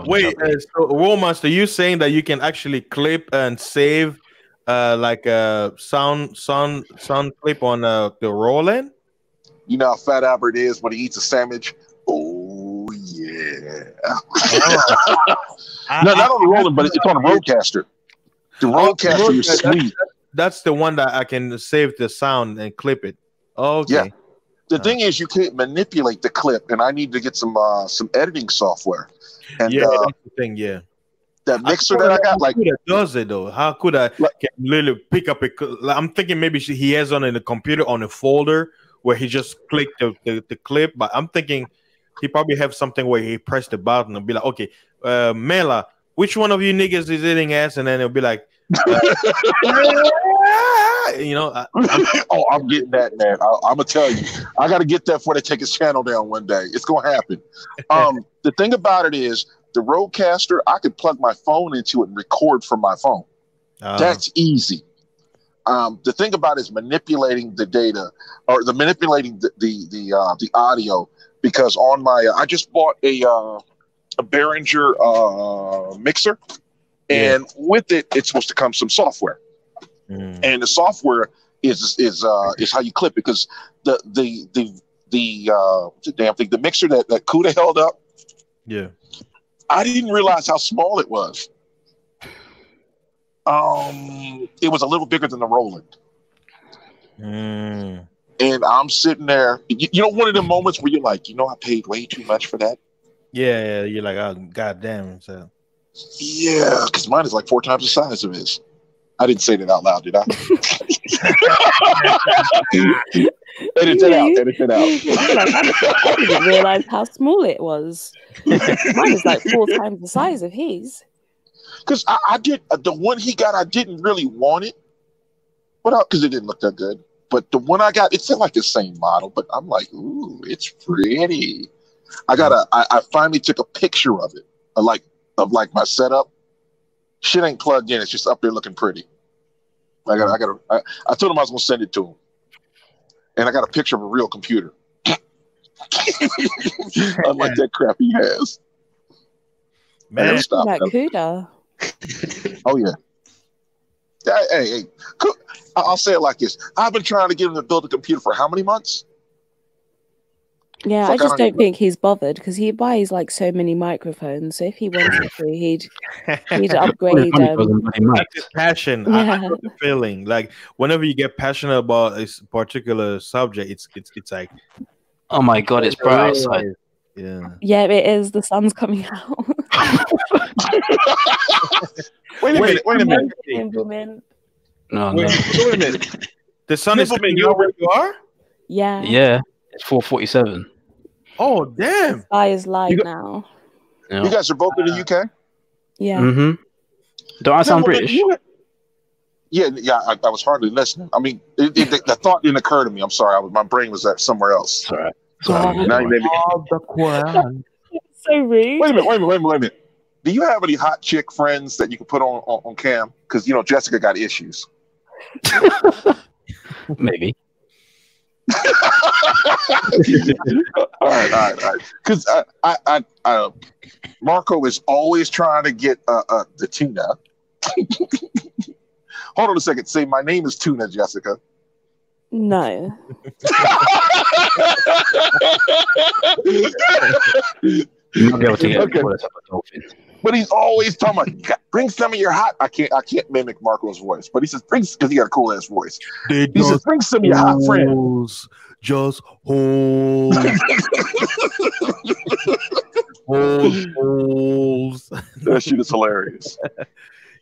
A: Wait, so Rollmaster, you saying that you can actually clip and save like a sound clip on the Roland?
J: You know how Fat Albert is when he eats a sandwich? Oh yeah. No, not on the Roland, but it's on the Rodecaster. The Rodecaster is sweet.
A: That's the one that I can save the sound and clip it. Okay.
J: Yeah. The thing is, you can't manipulate the clip, and I need to get some editing software. And
A: yeah, that's the thing. Yeah,
J: that mixer that I got, like,
A: does it though? How could I can literally pick up a? I'm thinking maybe he has on in the computer on a folder where he just clicked the clip, but I'm thinking he probably have something where he pressed the button and be like, okay, Mela, which one of you niggas is eating ass? And then it'll be like. You know,
J: I'm getting that, man. I'm gonna tell you, I got to get that before they take his channel down one day. It's gonna happen. The thing about it is, the Rodecaster, I could plug my phone into it and record from my phone. That's easy. The thing about it is manipulating the data or manipulating the audio, because on my I just bought a Behringer mixer, and with it, it's supposed to come some software. And the software is how you clip it, because the damn thing, the mixer that Cuda held up, I didn't realize how small it was. It was a little bigger than the Roland. And I'm sitting there, you know, one of the moments where you're like, you know, I paid way too much for that.
A: Yeah, you're like, oh goddamn. So
J: yeah, because mine is like 4 times the size of his. I didn't say that out loud, did I? Edit it out.
G: I didn't realize how small it was. Mine is like 4 times the size of his.
J: Because I did the one he got, I didn't really want it, because it didn't look that good. But the one I got, it's like the same model, but I'm like, ooh, it's pretty. I finally took a picture of it, of my setup. Shit ain't plugged in. It's just up there looking pretty. I told him I was gonna send it to him, and I got a picture of a real computer, unlike that crap he has.
G: Man, stop that Cuda.
J: Oh yeah. Hey, I'll say it like this: I've been trying to get him to build a computer for how many months?
G: Yeah, I just don't think he's bothered, because he buys like so many microphones. So if he wanted to, he'd upgrade.
A: That's his passion. Yeah. I have the feeling like whenever you get passionate about a particular subject, it's like,
E: oh my god, it's bright outside.
A: Yeah.
G: Yeah, it is. The sun's coming out.
J: Wait a minute.
E: No.
J: Wait a minute.
A: The sun is coming out where you are?
G: Yeah.
E: Yeah. It's 4:47.
A: Oh damn!
G: Sky is light now.
E: Yeah.
J: You guys are both in the UK?
G: Yeah.
E: Mm-hmm. Don't I sound British?
J: Yeah. I was hardly listening. I mean, the thought didn't occur to me. I'm sorry. My brain was somewhere else.
E: All right.
J: Now you made me.
A: The Quran.
G: So rude.
J: Wait a minute. Do you have any hot chick friends that you can put on cam? Because Jessica got issues.
E: Maybe.
J: All right. Because Marco is always trying to get the Tina, Hold on a second. Say, my name is Tuna, Jessica.
G: No.
E: You might be able to get
J: Okay.
E: a dolphin.
J: But he's always talking about, bring some of your hot. I can't mimic Marco's voice, but he says, bring, because he got a cool ass voice.
A: They
J: He says, bring some of your hot friends.
A: holes, just holes, holes.
J: That shit is hilarious.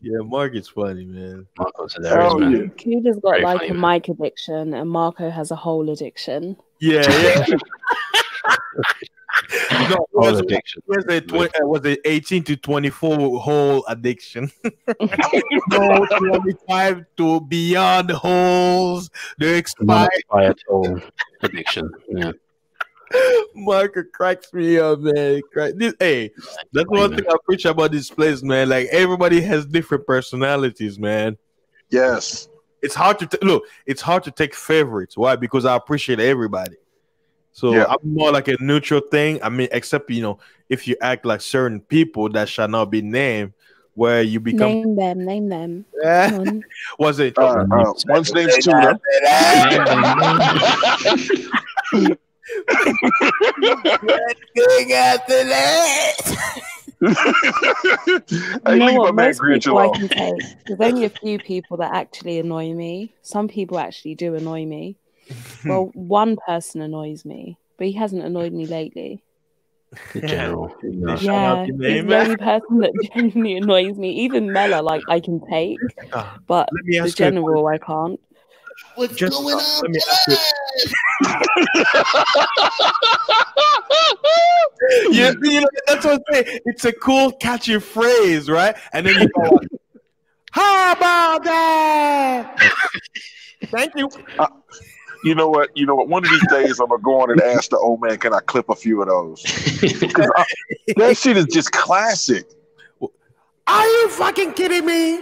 A: Yeah, Mark is funny, man.
E: Marco's hilarious,
J: Oh,
E: man.
J: yeah.
G: Kuda's got
E: Very
G: like
E: funny,
G: a
E: man.
G: mic addiction, and Marco has a whole addiction.
A: Yeah, yeah. No,
E: Whole addiction.
A: was it 18 to 24 whole addiction? No, 25 to beyond holes. The expired.
E: Non-expired whole addiction. Yeah.
A: Marker cracks me up, man. Hey, that's one thing I preach about this place, man. Like everybody has different personalities, man.
J: Yes.
A: It's hard to look. It's hard to take favorites. Why? Because I appreciate everybody. So
J: Yeah.
A: I'm more like a neutral thing. I mean, except if you act like certain people that shall not be named, where you become.
G: Name them.
A: Yeah.
G: Come on.
A: Was it?
J: One's name's Tuna. Hey,
G: You know
J: leave my
G: what?
J: man
G: Most
J: Grinch
G: people I
J: alone.
G: can take. There's only a few people that actually annoy me. Some people actually do annoy me. Well, one person annoys me, but he hasn't annoyed me lately.
E: The general. You know.
A: Shout
G: Yeah,
A: out your
G: he's
A: name,
G: the
A: man.
G: only person that genuinely annoys me. Even Mela, like I can take, but
A: Let me
G: the
A: ask you a
G: general I can't.
I: What's
A: Just-
I: going on?
A: let me ask you- Yeah, that's what I'm saying. It's a cool, catchy phrase, right? And then you go, like, how about that? Thank you.
J: You know what? One of these days, I'm gonna go on and ask the old man, can I clip a few of those? 'Cause that shit is just classic.
A: Are you fucking kidding me?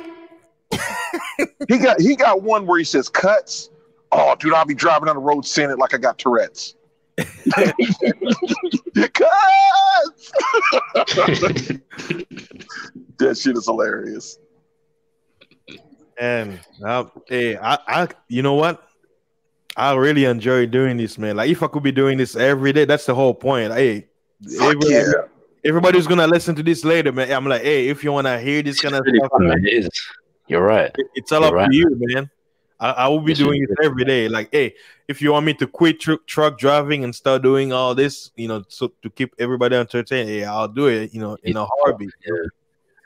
J: He got one where he says cuts. Oh, dude, I'll be driving on the road saying it like I got Tourette's. Cuts. That shit is hilarious.
A: And hey, I you know what? I really enjoy doing this, man. Like if I could be doing this every day, that's the whole point. Hey, everybody's gonna listen to this later, man. I'm like, hey, if you wanna hear this kind of
E: Really
A: stuff,
E: fun, man. It is. You're right.
A: it's all
E: You're
A: up
E: right,
A: to you, man. I will be
E: Yes,
A: doing
E: it
A: it every day. Like, hey, if you want me to quit truck driving and start doing all this, so to keep everybody entertained, hey, I'll do it, in a heartbeat.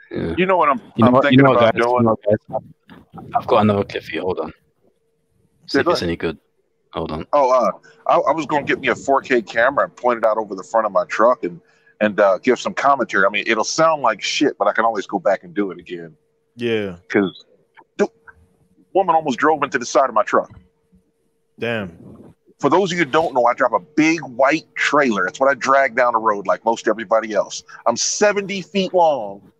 E: Yeah.
J: You know what I'm
E: You know what,
J: thinking about
E: guys?
J: doing?
E: Guys? I've got another clip for you. Hold on. See if
J: go
E: it's
J: ahead.
E: any good. Hold on.
J: Oh, I was going to get me a 4K camera and point it out over the front of my truck and give some commentary. I mean, it'll sound like shit, but I can always go back and do it again.
A: Yeah.
J: Because woman almost drove into the side of my truck.
A: Damn.
J: For those of you who don't know, I drive a big white trailer. That's what I drag down the road like most everybody else. I'm 70 feet long.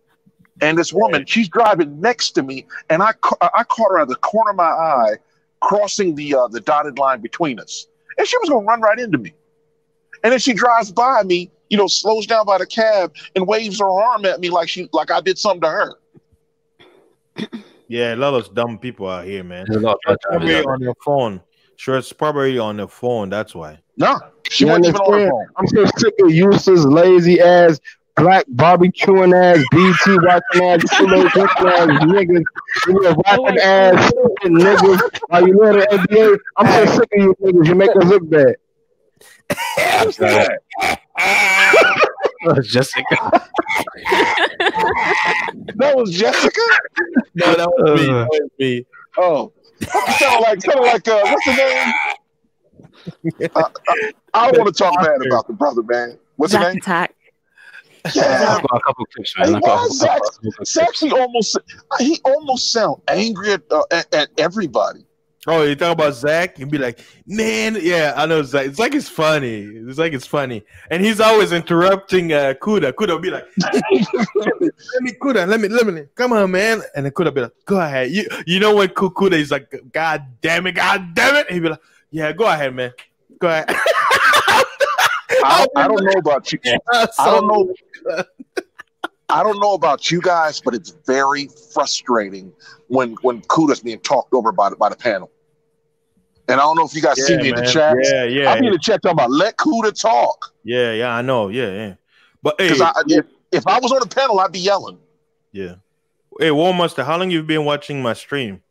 J: And this woman, she's driving next to me, and I caught her out of the corner of my eye, crossing the dotted line between us. And she was going to run right into me. And then she drives by me, slows down by the cab and waves her arm at me like I did something to her.
A: Yeah, a lot of dumb people out here, man.
E: There's a lot of bad drivers
A: Probably
E: out there.
A: on their phone. Sure, it's probably on their phone. That's why.
J: No, she
K: You
J: wasn't even on her
K: understand?
J: phone.
K: I'm so sick of useless, lazy ass, black barbecuing ass, BT watching ass, Kool-Aid drinking ass niggas, rapping ass stupid niggas. While you know the NBA, I'm so sick of you niggas. You make us look bad.
E: Jessica.
J: That was Jessica?
A: No, that was me. That was me.
J: Oh, sound like what's the name? I don't want to talk bad about the brother, man. What's his
G: Zack
J: name?
G: Attack.
J: Yeah,
E: I've got a couple clips,
J: Hey,
E: man. I've got
J: why
E: a
J: is
E: couple clips.
J: Zach almost sound angry at everybody.
A: Oh, you talk about Zach? You'd be like, man, yeah, I know Zach. It's like it's funny. And he's always interrupting Kuda. Kuda will be like, let me, come on, man. And then Kuda be like, go ahead. You know when Kuda is like, God damn it. He'd be like, yeah, go ahead, man. Go ahead.
J: I don't know about you. I don't know. I don't know about you guys, but it's very frustrating when Kuda's being talked over by the panel. And I don't know if you guys see me in the chat.
A: Yeah.
J: I'm in the chat talking about let Kuda talk.
A: Yeah, I know. Yeah. But hey,
J: if I was on the panel, I'd be yelling.
A: Yeah. Hey, War Master, how long you been watching my stream?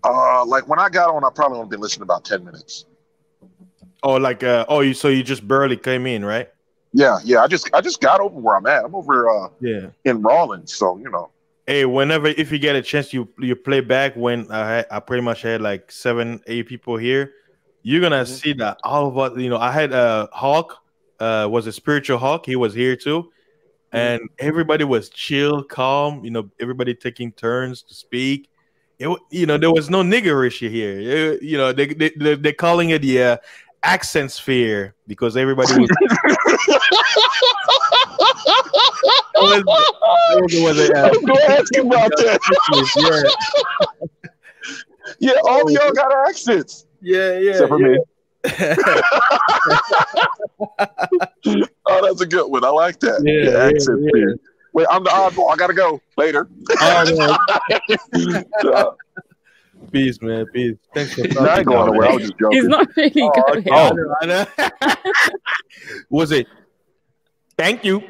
J: Like when I got on, I probably only been listening about 10 minutes.
A: Oh, like so you just barely came in, right?
J: Yeah. I just got over where I'm at. I'm over in Rawlins, so you know.
A: Hey, if you get a chance, you play back when I pretty much had like 7-8 people here. You're gonna see that all of us. I had Hawk, was a spiritual Hawk. He was here too, and everybody was chill, calm. Everybody taking turns to speak. There was no nigger issue here. They're calling it the accent sphere because everybody was.
J: I was going to ask you about that. Yeah, all of y'all got accents.
A: Yeah.
J: Except for me. Oh, that's a good one. I like that.
A: Yeah,
J: accent sphere. Wait, I'm the oddball. I gotta go later.
A: Peace, man. Peace. Thanks for
J: coming. I ain't going away. I was just joking.
G: He's not really going.
A: I know. Was it? Thank you.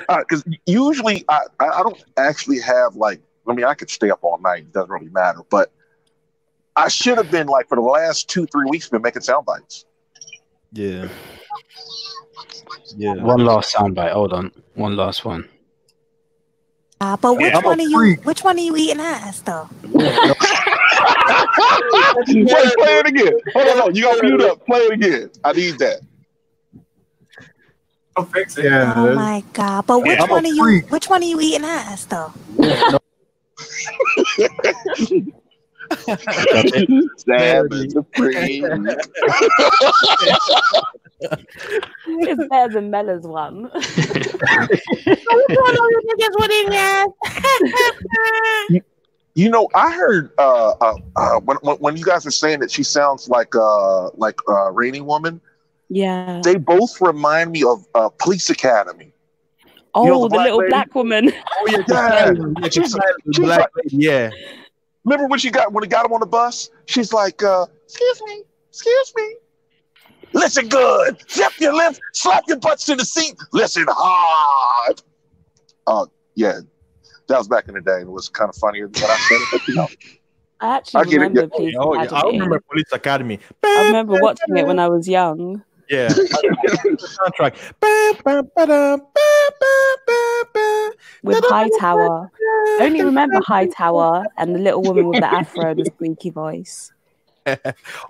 J: Because usually I don't actually have I could stay up all night. It doesn't really matter. But I should have been for the last 2-3 weeks been making sound bites.
A: Yeah.
E: One last soundbite. Hold on. One last one.
I: But which one are you eating ass though?
J: Play it again. Hold on, you gotta mute up. Play it again. I need that.
I: I'll fix it. Yeah. Oh my god! But which one are you eating ass though?
J: Salmon Supreme.
G: It's better than Mella's one.
J: I heard when you guys are saying that she sounds like Rainy Woman.
G: Yeah.
J: They both remind me of Police Academy.
G: Oh, the little black woman.
J: Oh yeah. She's black lady.
A: Yeah.
J: Remember when we got him on the bus? She's like, excuse me. Listen good. Flip your lips, slap your butts to the seat. Listen hard. Yeah. That was back in the day. It was kind of funnier than what I said it, but
G: I actually remember Police Academy.
A: I remember Police Academy.
G: I remember watching it when I was young.
A: Yeah. Soundtrack.
G: With Hightower. I only remember Hightower and the little woman with the afro and the squeaky voice.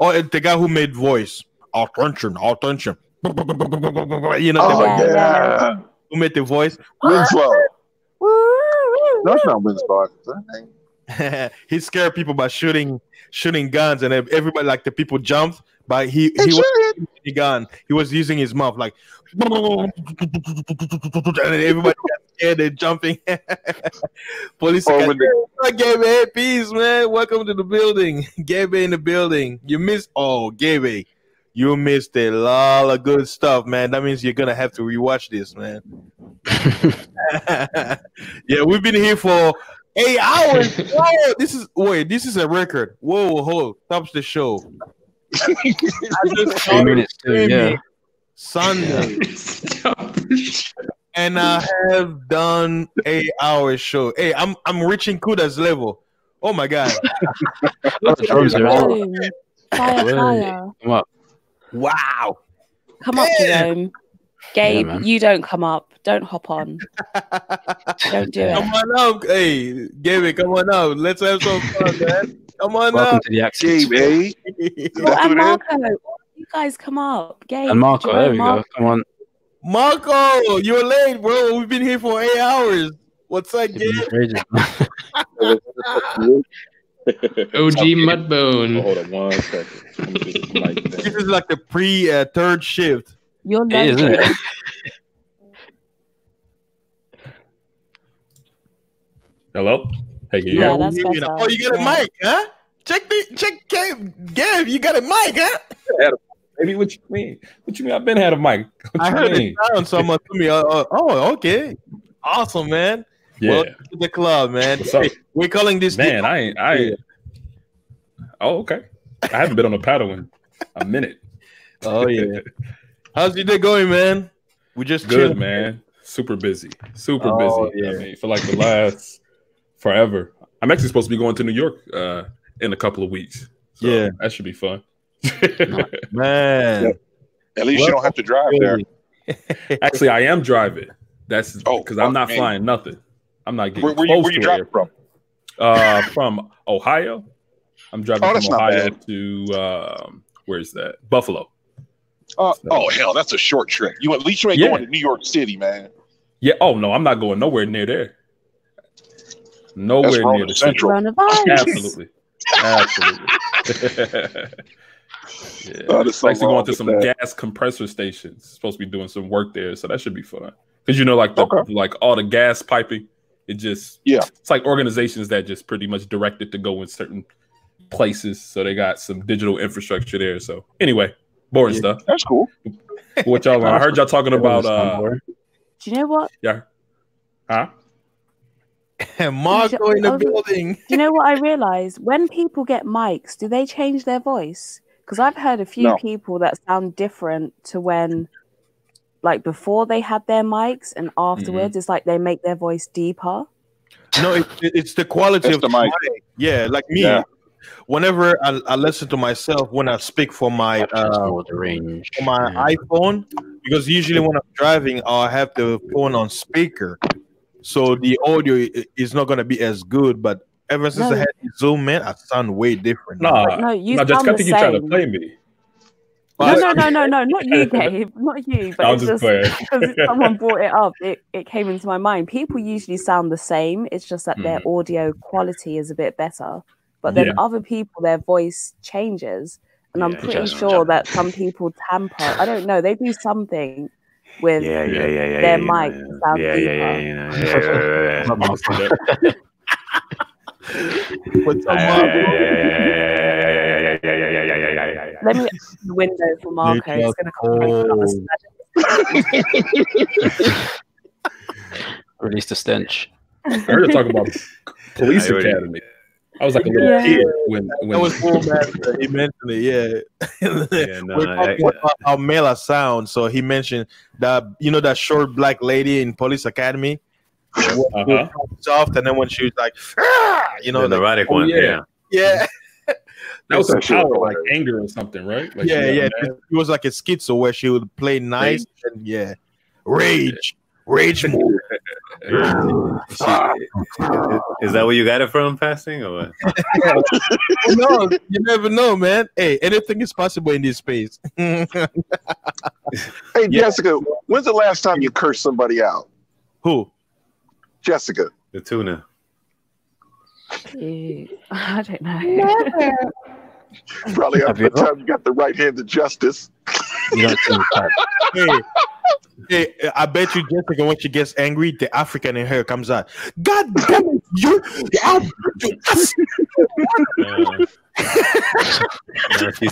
A: Oh, the guy who made voice. Attention.
J: Yeah.
A: Who made the voice?
J: Winslow. That's not Winslow.
A: He scared people by shooting guns, and everybody, the people jumped, but he was using the gun. He was using his mouth and everybody got scared and jumping. Police Gabe, peace, man. Welcome to the building. Gabe in the building. You missed Gabe. You missed a lot of good stuff, man. That means you're gonna have to rewatch this, man. Yeah, we've been here for 8 hours. Whoa, this is a record. Whoa, stops the show.
E: 3 minutes too, yeah.
A: Sunday. And I have done 8 hours show. Hey, I'm reaching Kuda's level. Oh my god.
G: Fire.
E: Come up.
A: Wow.
G: Come up, Jerome. Gabe, you don't come up. Don't hop on. Don't do it.
A: Come on up. Hey, Gabe, come on up. Let's have some fun, man. Come on
E: Welcome
A: up.
E: to the Accent.
J: Gabe,
G: And Marco, you guys come up. Gabe,
E: And Marco,
G: Jerome,
E: there we go. Come on.
A: Marco, you're late, bro. We've been here for 8 hours. What's up, Gabe?
C: OG Mudbone.
L: Hold on 1 second.
A: This is like the third shift.
G: You're
E: It is, isn't it?
L: Hello? Hey, can you
G: Yeah,
L: hear me?
G: that's better.
A: Oh, you got a mic, huh? Check Gabe. You got a mic, huh?
L: Baby, what you mean? What you mean? I've been had a mic. What
A: I
L: you
A: heard
L: mean?
A: it sound so much to me. Okay, awesome, man.
L: Yeah.
A: Welcome to the club, man.
L: What's up?
A: Hey, we're calling this
L: Man, I ain't. Oh, okay. I haven't been on a paddle in a minute.
A: Oh yeah. How's your day going, man? We just
L: Good,
A: chilling.
L: man. Super busy. Super
A: Oh,
L: busy.
A: yeah.
L: I mean, for like the last forever. I'm actually supposed to be going to New York in a couple of weeks. So
A: Yeah.
L: that should be fun.
A: Man.
J: At least you don't have to drive there.
L: Actually, I am driving. That's because I'm not
J: man.
L: flying nothing. I'm not getting
J: Where
L: close
J: you
L: to
J: driving from?
L: From Ohio. I'm driving
J: Oh,
L: from
J: that's not
L: Ohio
J: bad.
L: to where's that? Buffalo.
J: Oh hell, that's a short trip. At least you ain't
L: Yeah.
J: going to New York City, man.
L: Yeah. Oh no, I'm not going nowhere near there. Nowhere
J: That's
L: near
J: Rona
L: the
J: Central.
G: Coronavirus.
L: Absolutely. Yeah.
J: Oh, there's
L: I'm
J: something
L: actually
J: wrong
L: going to
J: with
L: some
J: that.
L: gas compressor stations. Supposed to be doing some work there, so that should be fun. Because like all the gas piping, it's like organizations that just pretty much directed to go in certain places. So they got some digital infrastructure there. So anyway, boring stuff.
J: That's cool.
L: What y'all? I heard y'all talking about.
G: Do you know what?
L: Yeah. Huh?
A: Marco in the
G: Do
A: building.
G: you know what I realized? When people get mics, do they change their voice? Because I've heard a few
J: No.
G: people that sound different to when, like, before they had their mics and afterwards. It's like they make their voice deeper.
A: No, it's the quality
J: That's
A: of
J: the
A: the
J: mic.
A: mic. Yeah, like me.
J: Yeah.
A: Whenever I listen to myself when I speak for my
E: range.
A: for my iPhone, because usually when I'm driving, I'll have the phone on speaker, so the audio is not gonna be as good. But ever since I
G: No.
A: had the Zoom, man, I sound way different.
L: Nah,
G: No, you
L: just
G: sound
L: I
G: the
L: think you're trying to
G: same.
L: play me.
G: No, not you, Gabe, not you. But
L: I'm
G: it's
L: just
G: just
L: playing.
G: because someone brought it up, it came into my mind. People usually sound the same. It's just that their audio quality is a bit better. But then
L: Yeah.
G: other people, their voice changes, and I'm
M: Yeah,
G: pretty
M: just-
G: sure that some people tamper. I don't know. They do something with
M: Yeah.
G: their mic to sound deeper.
A: What's up, Marco?
G: Let me open the window for Marco. It's going to come
E: Release the stench.
L: I heard you talk about police academy. I was like a little kid when
A: That was cool, man. He mentioned it,
M: Yeah, no,
A: We're talking about how Mela sounds. So he mentioned that that short black lady in Police Academy. Soft, and then when she was like,
M: the neurotic one. Yeah.
A: yeah.
L: That was some
J: That shit was
L: power, like
J: hilarious.
L: anger or something, right? Like
A: Yeah.
L: she got
A: It
L: mad.
A: was like a schizo where she would play nice and rage move.
M: Is that where you got it from, passing or what?
A: No, you never know, man. Hey, anything is possible in this space.
J: Hey, Jessica, when's the last time you cursed somebody out?
A: Who?
J: Jessica.
M: The tuna.
G: I don't know.
J: Probably
E: Have
J: after
E: you
J: the time you got the right hand of justice.
E: You don't see that.
A: Hey, I bet you Jessica, when she gets angry, the African in her comes out. God damn it, you!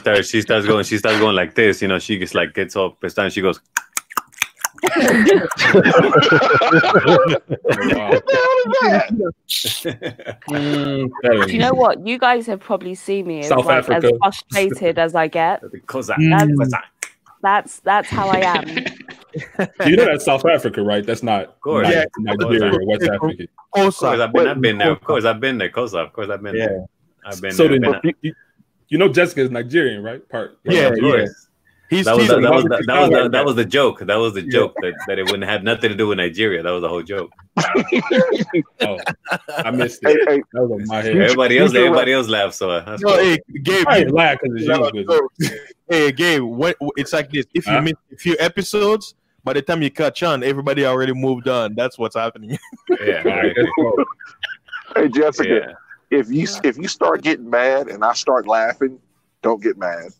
M: No, she starts going like this. She just like gets all pissed off. She goes.
G: Do you know what? You guys have probably seen me as
L: South
G: like as
L: Africa.
G: frustrated as I get. That's how I am.
L: You know that's South Africa, right? That's not
M: course.
L: Nigeria
A: Yeah.
L: or West Africa.
M: Of course, I've been there. Of course, I've been there. Of course, I've been there. I've been
L: So
M: there.
L: then, you know Jessica is Nigerian, right? Part.
A: Yeah,
M: of course.
A: He's
M: That was
A: teasing.
M: the joke. That was the joke that it wouldn't have nothing to do with Nigeria. That was the whole joke.
L: Oh, I missed it.
J: Hey,
L: That was on my head.
M: Everybody else laughed. So that's
A: No,
M: cool.
A: hey, Gabe.
L: I ain't laugh because it's you.
A: Hey, Gabe. It's like this. If you miss a few episodes, by the time you catch on, everybody already moved on. That's what's happening.
M: Yeah.
L: All right, that's cool.
J: Hey, Jessica,
M: Yeah.
J: if you start getting mad and I start laughing, don't get mad.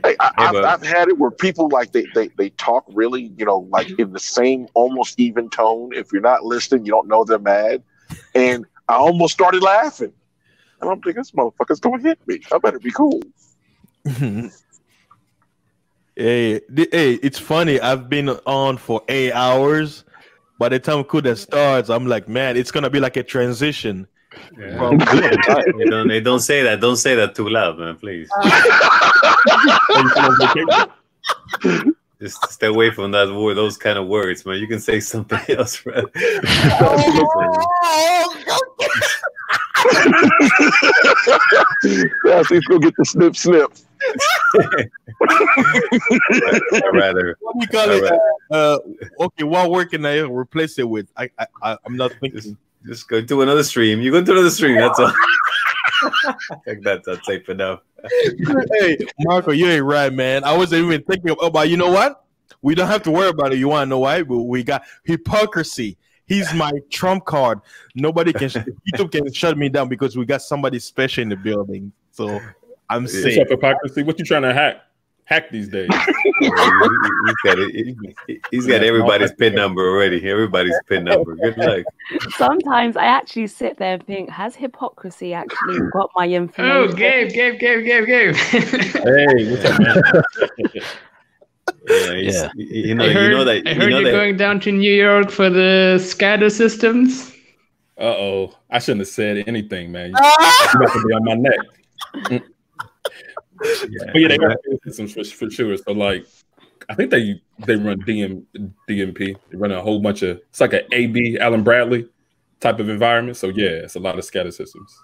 J: Hey, I've had it where people like they talk really, like in the same almost even tone. If you're not listening, you don't know they're mad, and I almost started laughing. And I'm thinking, this motherfucker's gonna hit me. I better be cool.
A: Hey, it's funny. I've been on for 8 hours. By the time Kuda starts, I'm like, man, it's gonna be like a transition.
M: Yeah. They don't say that. Don't say that too loud, man. Please. Just stay away from that word, those kind of words, man. You can say something else, right?
J: Yeah, so he's gonna get the snip.
A: What do you call it? Okay, what word can I replace it with? I'm not thinking.
M: Just go to another stream. You go to another stream. That's all. I think that's safe enough.
A: Hey, Marco, you ain't right, man. I wasn't even thinking about. You know what? We don't have to worry about it. You want to know why? We got hypocrisy. He's my trump card. Nobody can. YouTube can shut me down because we got somebody special in the building. So I'm saying,
L: what's up, hypocrisy? What you trying to hack these days?
M: He's got everybody's PIN number already. Everybody's PIN number. Good luck.
G: Sometimes I actually sit there and think, has hypocrisy actually got my information?
C: Oh, Gabe.
L: Hey, what's up, man?
M: I
C: heard you're going down to New York for the SCADA systems.
L: Uh-oh. I shouldn't have said anything, man. You're about to be on my neck. But yeah, they got systems for sure. So like, I think they run DMP. They run a whole bunch of. It's like an AB Allen Bradley type of environment. So yeah, it's a lot of SCADA systems.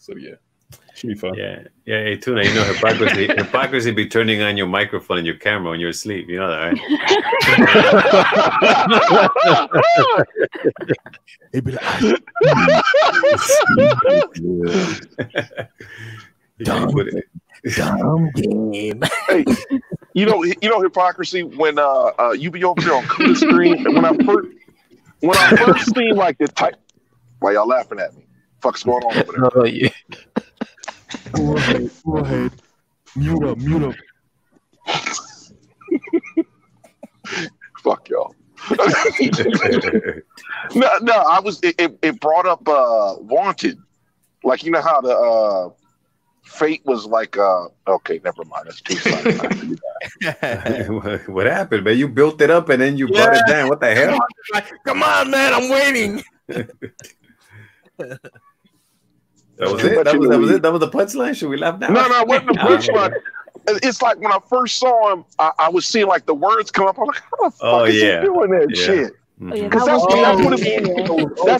L: So yeah, should be fun.
M: Yeah. Hey, Tuna, you know hypocrisy be turning on your microphone and your camera when you're asleep. You know that, right?
A: He'd be like, dumb game.
J: Hey, you know hypocrisy when you be over there on Kuda screen. And when I first seen like the type, why y'all laughing at me? Fuck's going on over there?
A: Oh yeah. Go ahead. Mute up.
J: Fuck y'all. No, I was. It brought up Wanted, like you know how the Fate was like. Okay, never mind. That's too funny.
M: What happened, man? You built it up and then you brought it down. What the hell?
A: Come on, man! I'm waiting.
M: That was it. That was the punchline. Should we laugh now?
J: No, it wasn't the punchline. It's like when I first saw him, I was seeing like the words come up. I'm like, how the fuck is he doing that shit? Because that's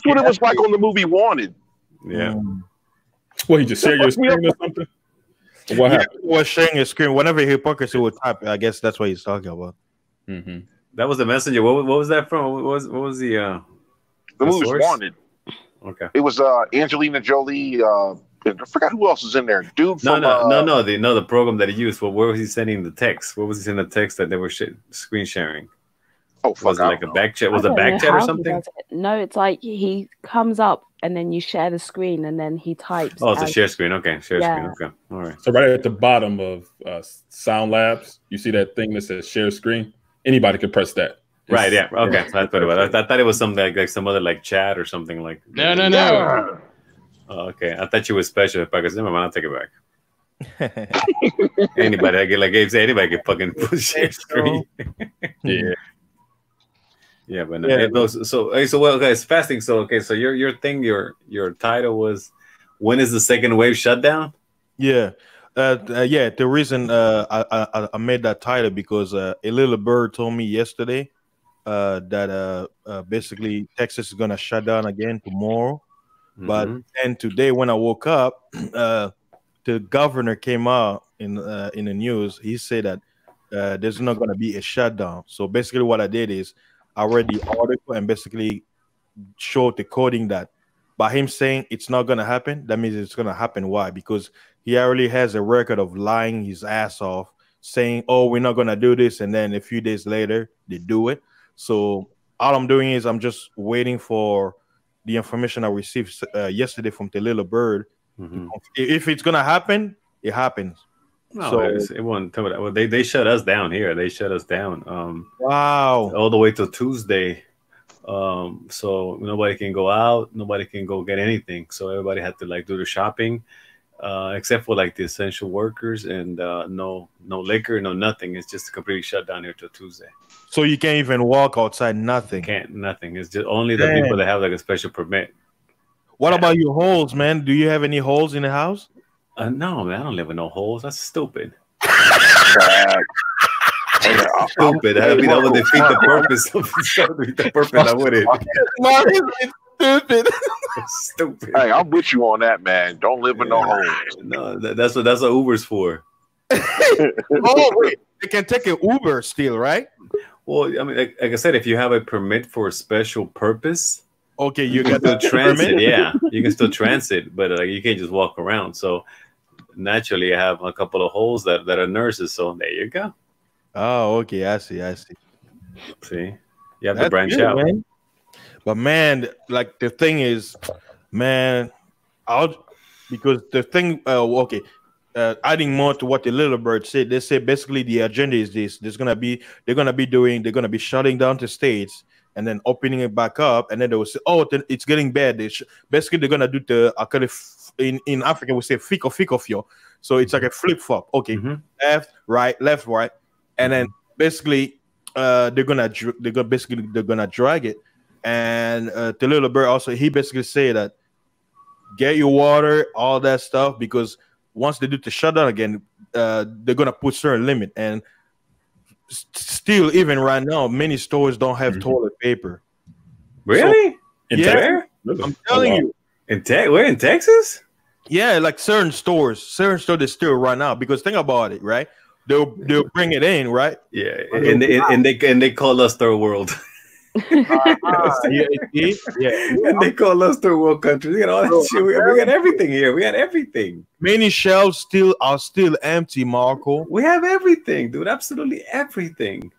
J: what it was like on the movie Wanted.
M: Yeah.
L: Well, he just shared your screen or something? Or what happened?
A: He was sharing his screen. Whenever hypocrisy would type, I guess that's what he's talking about.
L: Mm-hmm.
M: That was the messenger. What was that from? What was the
J: movie was Wanted.
M: Okay.
J: It was Angelina Jolie. I forgot who else was in there. Dude from
M: the program that he used. Well, where was he sending the text? What was he sending the text that they were screen sharing?
J: Oh, fuck,
M: was it like a back chat? Was it a back chat or something?
G: No, it's like he comes up and then you share the screen and then he types.
M: Oh, it's a share screen. Okay, screen. Okay, all right.
L: So right at the bottom of Sound Labs, you see that thing that says share screen. Anybody can press that.
M: Right. Yeah. Okay. That's what it was. I thought it was something like some other like chat or something like.
C: No.
M: Oh, okay. I thought you were special because never mind. I'll take it back. Anybody, like Gabe said, anybody can fucking push share screen.
L: Yeah.
M: Yeah, but no, so well, guys, fasting. So your thing, your title was, when is the second wave shutdown?
A: Yeah. The reason I made that title because a little bird told me yesterday that basically Texas is gonna shut down again tomorrow. But then today when I woke up, the governor came out in the news. He said that there's not gonna be a shutdown. So basically what I did is I read the article and basically showed the coding that by him saying it's not gonna happen, that means it's gonna happen. Why? Because he already has a record of lying his ass off, saying, "Oh, we're not gonna do this," and then a few days later they do it. So all I'm doing is I'm just waiting for the information I received yesterday from the little bird. If it's gonna happen, it happens.
M: No, so it won't tell me that. Well, they shut us down here. They shut us down.
A: Wow.
M: All the way till Tuesday. So nobody can go out, nobody can go get anything. So everybody had to like do their shopping, except for like the essential workers, and no liquor, no nothing. It's just completely shut down here till Tuesday.
A: So you can't even walk outside. Nothing.
M: Nothing. It's just only the people that have like a special permit.
A: What about your holes, man? Do you have any holes in the house?
M: No, man. I don't live with no holes. That's stupid.
B: Stupid.
M: I mean, that would defeat the purpose of the purpose. I wouldn't.
A: Stupid.
M: Stupid.
J: Hey, I'm with you on that, man. Don't live with no holes.
M: No, that's what Uber's for.
A: Oh wait, they can take an Uber still, right?
M: Well, I mean, like I said, if you have a permit for a special purpose,
A: okay,
M: you can still transit. Yeah, you can still transit, but you can't just walk around. So naturally, I have a couple of holes that are nurses. So there you go.
A: Oh, okay, I see.
M: See, you have to branch out.
A: Man. But man, like the thing is, man, because the thing, okay. Adding more to what the little bird said, they say basically the agenda is this: they're gonna be shutting down the states and then opening it back up, and then they will say, "Oh, it's getting bad." Basically, they're gonna do in Africa we say fico, so it's like a flip flop. Okay, left, right, and then basically they're gonna drag it. And the little bird also he basically say that get your water, all that stuff, because once they do the shutdown again, they're gonna put certain limit. And still, even right now, many stores don't have toilet paper.
M: Really?
A: So,
M: where?
A: I'm telling you.
M: Where in Texas?
A: Yeah, like certain stores they still right now. Because think about it, right? They'll bring it in, right?
M: Yeah, and they call us third world.
A: Yeah.
M: And they call us third world country. We got all that shit. We got everything here. We got everything.
A: Many shelves are still empty, Marco.
M: We have everything, dude. Absolutely everything.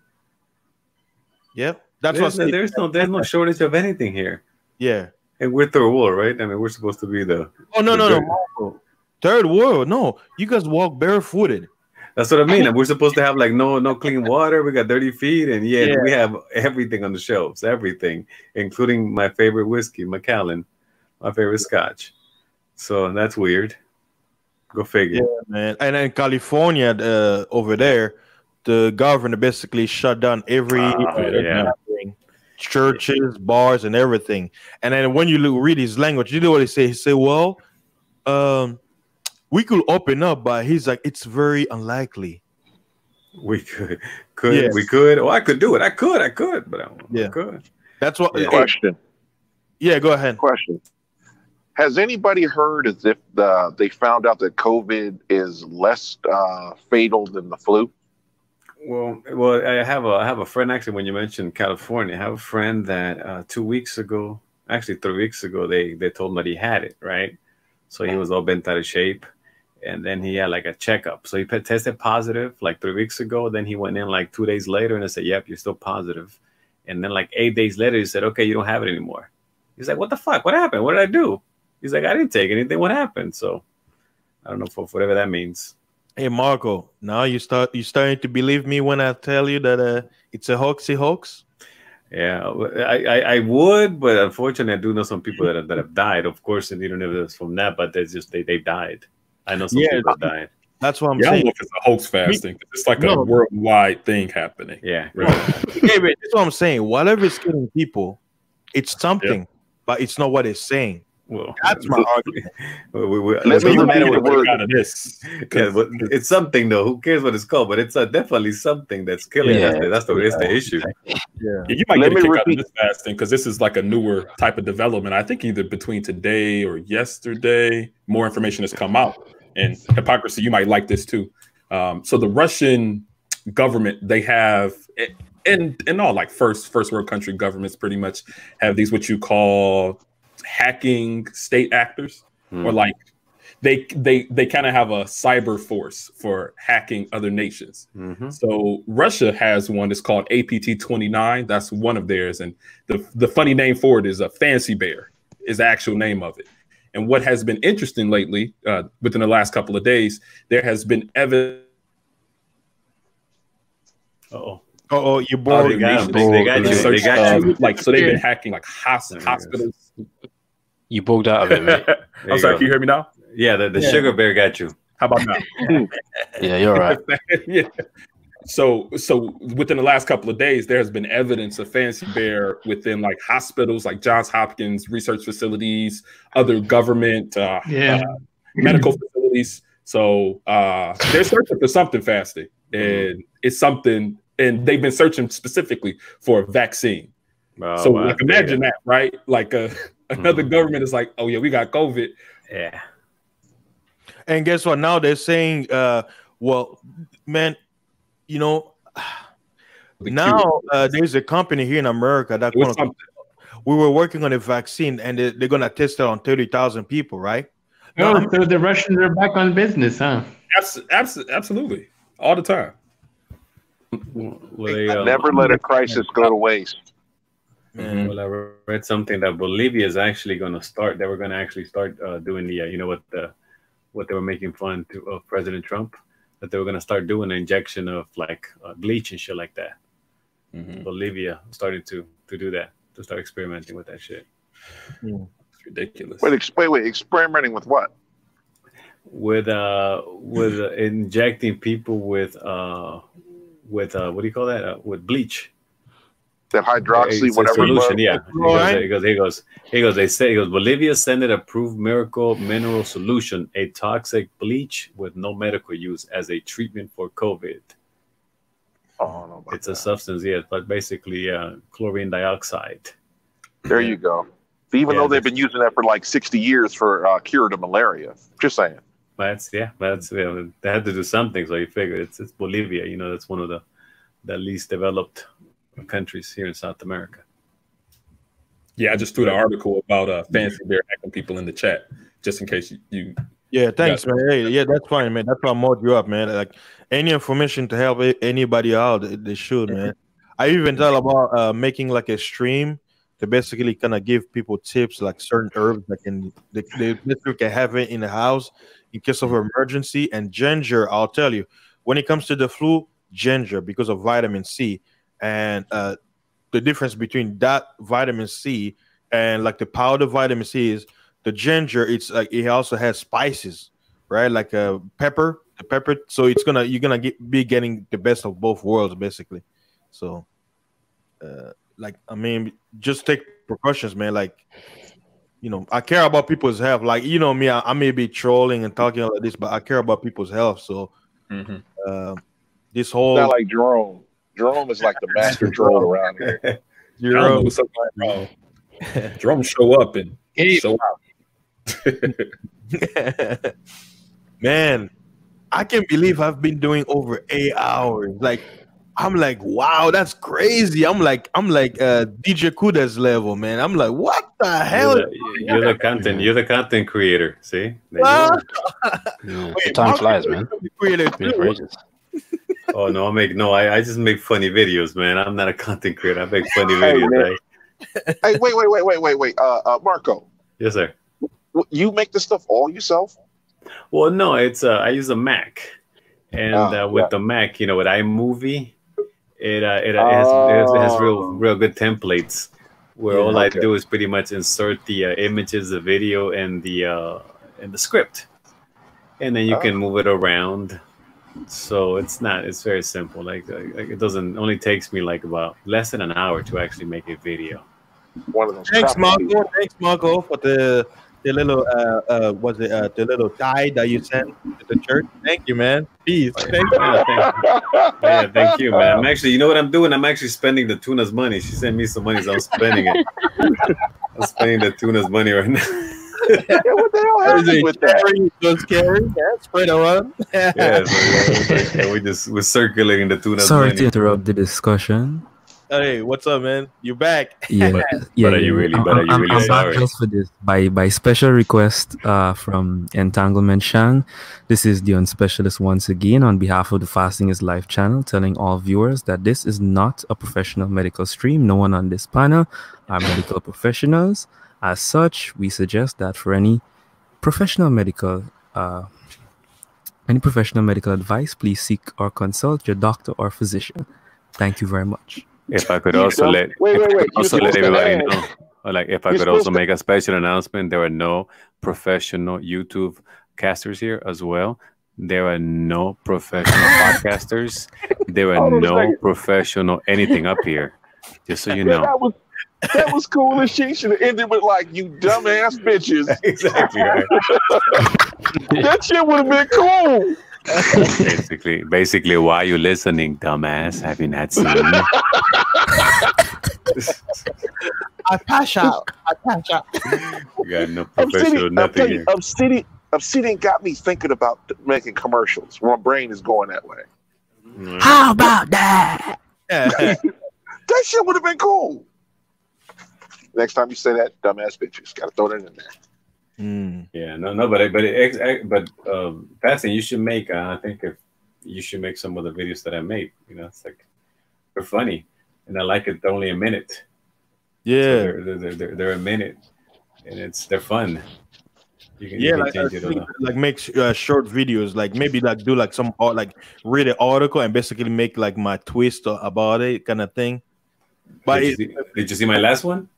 A: Yep.
M: There's no shortage of anything here.
A: Yeah.
M: And we're third world, right? I mean, we're supposed to be the
A: no, Marco. Third world. No, you guys walk barefooted.
M: That's what I mean. And we're supposed to have like no clean water. We got dirty feet, and we have everything on the shelves, everything, including my favorite whiskey, Macallan, my favorite Scotch. So that's weird. Go figure.
A: Yeah, man. And in California, over there, the governor basically shut down everything, churches, bars, and everything. And then when you read his language, you know what he say? He say, "Well, we could open up," but he's like, "It's very unlikely."
M: We could. Oh, I could do it. I could, but I could.
A: That's what.
J: Question.
A: Yeah, go ahead.
J: Question. Has anybody heard as if they found out that COVID is less fatal than the flu?
M: Well, I have a friend, actually, when you mentioned California, I have a friend that 2 weeks ago, actually 3 weeks ago, they told him that he had it, right? So he was all bent out of shape. And then he had like a checkup. So he tested positive like 3 weeks ago. Then he went in like 2 days later and they said, "Yep, you're still positive." And then like 8 days later, he said, "Okay, you don't have it anymore." He's like, "What the fuck? What happened? What did I do?" He's like, "I didn't take anything. What happened?" So I don't know, for whatever that means.
A: Hey, Marco, now you starting to believe me when I tell you that it's a hoax?
M: Yeah, I would, but unfortunately, I do know some people that have died. Of course, and you don't know this from that, but they died. I know some people that died.
A: That's what I'm
L: saying. I
A: saying.
L: don't know if it's a hoax fasting. It's like a worldwide thing happening.
M: Yeah.
A: Right. Hey, but that's what I'm saying. Whatever is killing people, it's something, but it's not what it's saying.
M: Well,
A: that's my argument.
M: It doesn't matter what word out of this. Yeah, but it's something though. Who cares what it's called? But it's definitely something that's killing. That's the issue.
L: Yeah, you might get a kick out of this fasting because this is like a newer type of development. I think either between today or yesterday, more information has come out. And hypocrisy, you might like this too. So the Russian government, they have, and all like first world country governments pretty much have these what you call hacking state actors, or like they kind of have a cyber force for hacking other nations. So Russia has one that's called APT-29. That's one of theirs, and the funny name for it is a Fancy Bear is the actual name of it. And what has been interesting lately, within the last couple of days, there has been evidence.
A: Oh, you bored?
M: They got you. They got you.
L: Like, so they've been hacking like hospitals.
E: You bugged out of it, mate.
L: I'm sorry. Can you hear me now?
M: Yeah, the sugar bear got you.
L: How about now?
E: Yeah, you're right.
L: Yeah. So within the last couple of days, there has been evidence of Fancy Bear within like hospitals, like Johns Hopkins research facilities, other government medical facilities. So they're searching for something, Fasty, and it's something. And they've been searching specifically for a vaccine.
M: Oh,
L: so like, imagine that, right? Like another government is like, oh yeah, we got COVID.
M: Yeah.
A: And guess what? Now they're saying, well, man, you know, now there's a company here in America that we were working on a vaccine, and they're gonna test it on 30,000 people, right?
C: Oh, so the Russians are back on business, huh?
L: Absolutely, all the time.
J: Well, never let a crisis go to waste.
M: Well, I read something that Bolivia is actually going to start. They were going to actually start doing the, you know, what they were making fun of President Trump, that they were going to start doing an injection of like bleach and shit like that. Bolivia started to do that, to start experimenting with that shit.
L: It's ridiculous.
J: Wait, experimenting with what?
M: With injecting people with what do you call that? With bleach.
J: That hydroxy, whatever
M: solution. Yeah. He goes. They say Bolivia Senate approved miracle mineral solution, a toxic bleach with no medical use as a treatment for COVID.
J: Oh no!
M: It's a substance, yes, but basically chlorine dioxide.
J: There you go. Even though they've been using that for like 60 years for cure to malaria. Just saying.
M: They had to do something, so you figure it's Bolivia. You know, that's one of the least developed countries here in South America.
L: Yeah, I just threw the article about Fancy Bear hacking people in the chat, just in case you.
A: Yeah, thanks, man. Hey, yeah, that's fine, man. That's why I mod you up, man. Like any information to help anybody out, they should, man. I even thought about making like a stream to basically kind of give people tips, like certain herbs that they can have it in the house in case of emergency. And ginger, I'll tell you, when it comes to the flu, ginger, because of vitamin C, and the difference between that vitamin C and like the powder vitamin C is the ginger. It's like it also has spices, right? Like a pepper, So you're gonna be getting the best of both worlds, basically. So, like, I mean, just take precautions, man. Like, you know, I care about people's health. Like, you know me, I may be trolling and talking like this, but I care about people's health. So, this whole
J: not like Jerome. Jerome is like the master troll around here.
L: Jerome show up and show out.
A: Man, I can't believe I've been doing over 8 hours. Like, I'm like, wow, that's crazy. I'm like DJ Kuda's level, man. I'm like, what the hell?
M: You're the content creator. See?
E: The time flies, man.
M: Oh no, I just make funny videos, man. I'm not a content creator. I make funny videos, right?
J: Hey, wait. Marco.
M: Yes, sir.
J: You make this stuff all yourself?
M: Well, no, it's I use a Mac, and with the Mac, you know, with iMovie, it has real good templates where all I do is pretty much insert the images, the video, and the script, and then you can move it around. So it's very simple. Like it only takes me like about less than an hour to actually make a video.
J: One of those.
A: Thanks, Marco, for the little the little tie that you sent to the church. Thank you, man. Peace. Thank you.
M: Thank you, man. I'm actually, you know what I'm doing? I'm actually spending the Tuna's money. She sent me some money, so I'm spending it. I'm spending the Tuna's money right now.
J: What the hell happened with that?
A: Just carry, spread around.
M: We're circulating the Tuna's
F: Sorry
M: money.
F: to interrupt the discussion.
A: Hey, what's up, man? You back?
F: Yeah,
M: but are you really
F: I'm
M: sorry?
F: back just for this by special request from Entanglement Shan. This is the Unspecialist once again on behalf of the Fasting is Life channel, telling all viewers that this is not a professional medical stream. No one on this panel are medical professionals. As such, we suggest that for any professional medical advice, please seek or consult your doctor or physician. Thank you very much.
M: If I could also let everybody know, or like if I could also make a special announcement, there are no professional YouTube casters here as well. There are no professional podcasters. There are no professional anything up here. Just so you know.
J: That was cool as shit. Should have ended with like, you dumbass bitches.
M: Exactly right.
J: That shit would have been cool.
M: Basically, why are you listening, dumbass? Have you not seen me?
J: I pass out.
M: You got no professional nothing here.
J: Obsidian got me thinking about making commercials. My brain is going that way.
I: How about that?
J: That shit would have been cool. Next time you say that, dumbass bitches, gotta throw that in there.
M: Yeah, but Patsy, you should make. I think if you should make some of the videos that I made. You know, it's like they're funny, and I like it. Only a minute.
A: Yeah,
M: so they're a minute, and they're fun. You can
A: make short videos, like maybe like do like some read an article and basically make like my twist about it, kind of thing. But
M: did you see my last one?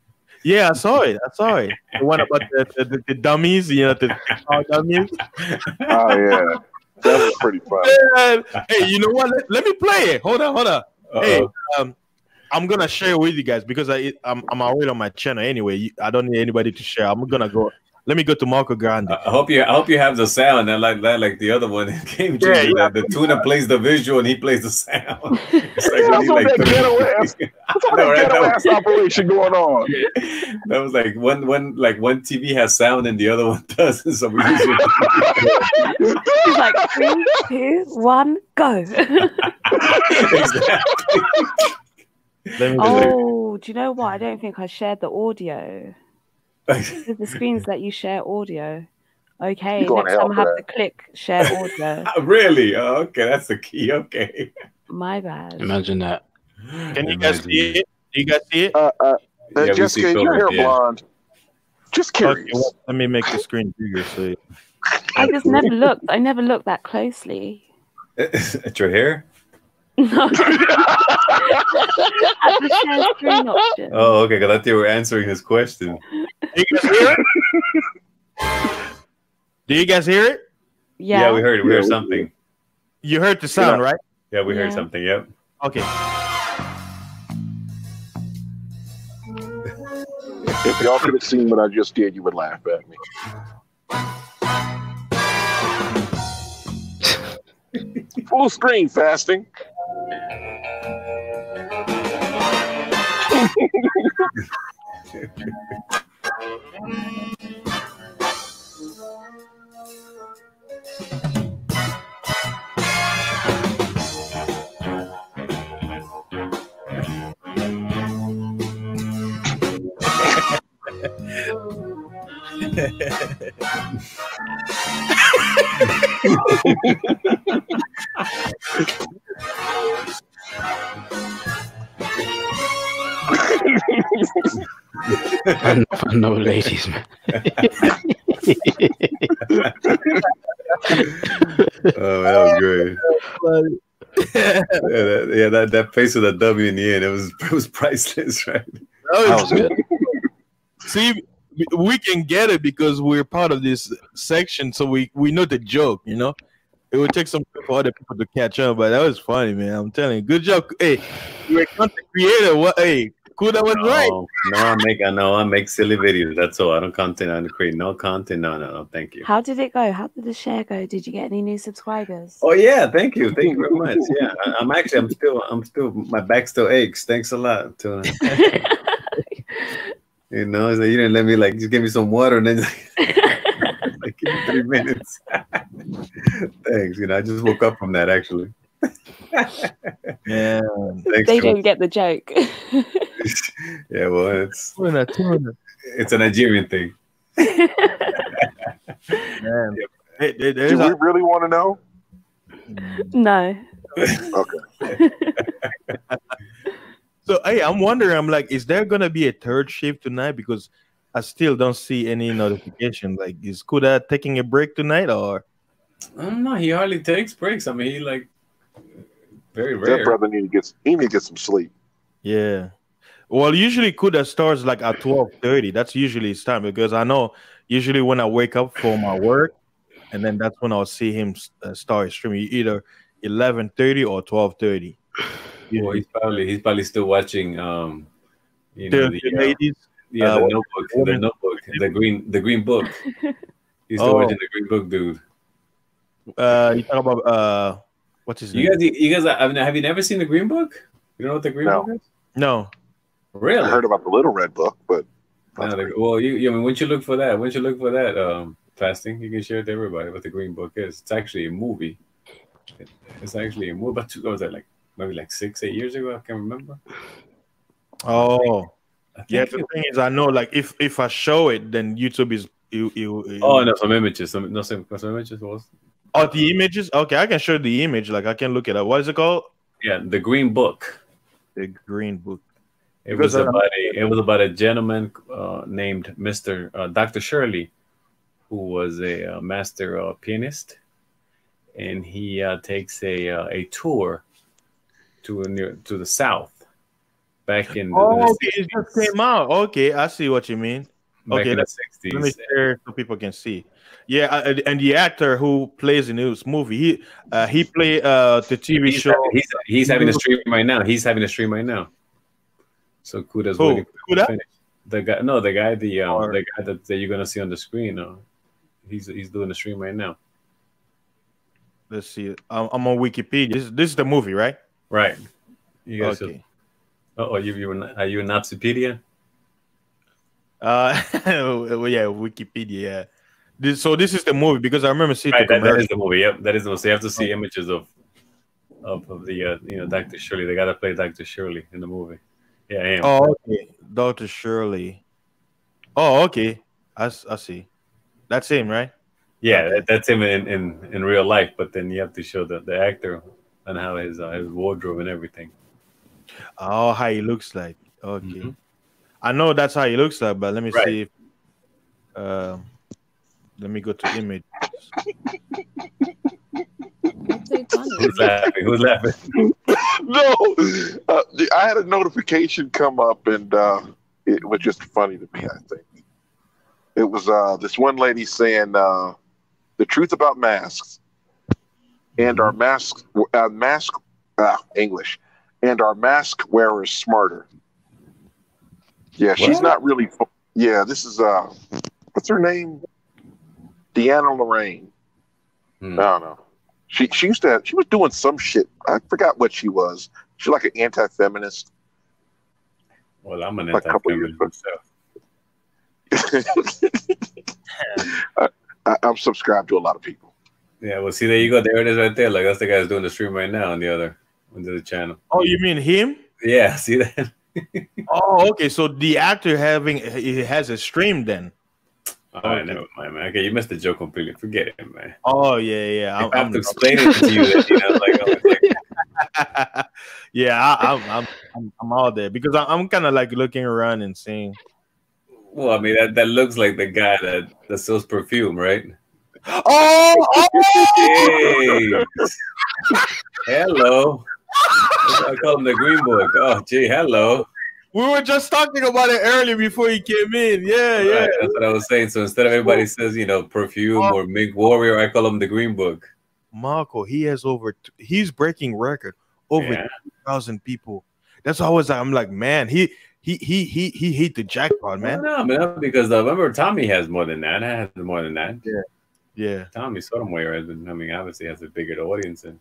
A: Yeah, I saw it. The one about the dummies, the dummies.
J: Oh yeah, that was pretty fun.
A: Hey, you know what? Let me play it. Hold on. Hey, I'm gonna share with you guys because I'm already on my channel anyway. I don't need anybody to share. I'm gonna go. Let me go to Marco Grande.
M: I hope you have the sound and like the other one. Game changer. The tuna plays the visual and he plays the sound. It's like
J: that's that ghetto ass operation going on.
M: That was like one TV has sound and the other one doesn't. So we usually
G: It's like 3, 2, 1, go.
M: Exactly.
G: Oh, do you know what? I don't think I shared the audio. The screens that you share audio. Okay, next time I have to click share audio.
M: Really? Oh, okay, that's the key. Okay.
G: My bad.
E: Imagine that.
A: Can you guys see it? Do you guys see it?
J: Jessica, your hair blonde. Just curious.
A: Okay, let me make the screen bigger so
G: I just never looked. I never looked that closely.
M: At your hair?
G: No. At the share screen option.
M: Oh, okay. Because I thought you were answering his question.
A: Do you guys hear it? Do you guys hear it?
G: Yeah.
M: Yeah, we heard it. We heard something.
A: You heard the sound, right?
M: Yeah, we heard something. Yep.
A: Okay.
J: If y'all could have seen what I just did, you would laugh at me. Full screen fasting.
E: I know ladies, man.
M: Oh, that was great. That face with a W in the end, it was priceless, right?
A: That was good. See, we can get it because we're part of this section, so we know the joke, you know. It would take some time for other people to catch up, but that was funny, man. I'm telling you, good job. Hey, you're a content creator. What? Hey, cool. That was right.
M: No, I make silly videos. That's all. I don't create no content. No. Thank you.
G: How did it go? How did the share go? Did you get any new subscribers?
M: Oh yeah, thank you very much. Yeah, I'm still, my back still aches. Thanks a lot, Tuna. You know, you didn't let me just give me some water and then give me 3 minutes. Thanks. I just woke up from that actually.
A: Yeah.
M: Thanks,
G: they don't get the joke.
M: Yeah, well, it's a Nigerian thing.
A: Man.
J: Do we really want to know?
G: No.
J: Okay.
A: So, hey, I'm wondering, is there going to be a third shift tonight? Because I still don't see any notification. Is Kuda taking a break tonight or?
M: I don't know. He hardly takes breaks. I mean, he Very rare.
J: That brother need to get some sleep.
A: Yeah. Well, usually Kuda starts like at 12:30. That's usually his time because I know usually when I wake up for my work, and then that's when I'll see him start streaming either 11:30 or 12:30.
M: Well, he's probably still watching
A: the ladies.
M: The Notebook, the Green Book. He's still watching the Green Book, dude.
A: You talk about what's his name?
M: You guys, have you never seen the Green Book? You know what the Green Book is?
A: No.
M: Really?
J: I heard about the Little Red Book, but
M: well, I mean, once you look for that, fasting, you can share it to everybody what the Green Book is. It's actually a movie. It's actually a movie. About maybe 6-8 years ago. I can't remember.
A: Oh, yeah. The thing is, I know, like, if I show it, then YouTube is you.
M: Oh no, some images. Some images was.
A: Oh, the images. Okay, I can show the image. Like, I can look it up. What is it called?
M: Yeah, the Green Book.
A: The Green Book.
M: It was about a gentleman named Mr. Dr. Shirley, who was a master pianist, and he takes a tour to the South back in.
A: It just came out. Okay, I see what you mean.
M: Back
A: okay,
M: in the 60s.
A: Let me share so people can see. Yeah, and the actor who plays in this movie, he played the TV show.
M: He's having a stream right now. So Kuda's waiting for him to finish. The guy that you're gonna see on the screen. He's doing the stream right now.
A: Let's see. I'm on Wikipedia. This is the movie, right?
M: Right. You guys
A: okay.
M: Are you in Nazipedia?
A: Yeah, Wikipedia. Yeah. So this is the movie because I remember seeing
M: that is the movie. Yep, that is the movie. So you have to see images of the Dr. Shirley. They gotta play Dr. Shirley in the movie. Yeah, I am.
A: Oh, okay. Dr. Shirley. Oh, okay. I see. That's him, right?
M: Yeah,
A: okay.
M: That's him in real life. But then you have to show the actor and how his wardrobe and everything.
A: Oh, how he looks like. Okay. Mm-hmm. I know that's how he looks like, but let me see if let me go to image.
M: Who's laughing?
J: No, I had a notification come up, and it was just funny to me. I think it was this one lady saying the truth about masks and our English and our mask wearers smarter. Yeah, she's not really. Yeah, this is what's her name? Deanna Lorraine. I don't know. She used to she was doing some shit. I forgot what she was. She's like an anti-feminist.
M: Well, I'm an anti-feminist
J: myself. I'm subscribed to a lot of people.
M: Yeah, well, see, there you go. There it is right there. Like, that's the guy who's doing the stream right now on the other channel.
A: Oh, you mean him?
M: Yeah, see that?
A: Oh, okay. So the actor has a stream then.
M: All right, never mind, man. Okay, you missed the joke completely. Forget it, man.
A: Oh yeah.
M: I have to explain it to you.
A: Yeah, I'm all there because I'm kind of like looking around and seeing.
M: Well, I mean that looks like the guy that sells perfume, right?
A: Oh!
M: Hey. Hello. I call him the Green Book. Oh, gee, hello.
A: We were just talking about it earlier before he came in. Yeah.
M: That's what I was saying. So instead of everybody says, perfume or Mink Warrior, I call him the Green Book.
A: Marco, he's breaking record over 2,000 people. That's always I'm like, man, he hit the jackpot, man.
M: No, man, because remember Tommy has more than that. I have more than that.
A: Yeah.
M: Tommy Sotomayor has been. I mean, obviously has a bigger audience and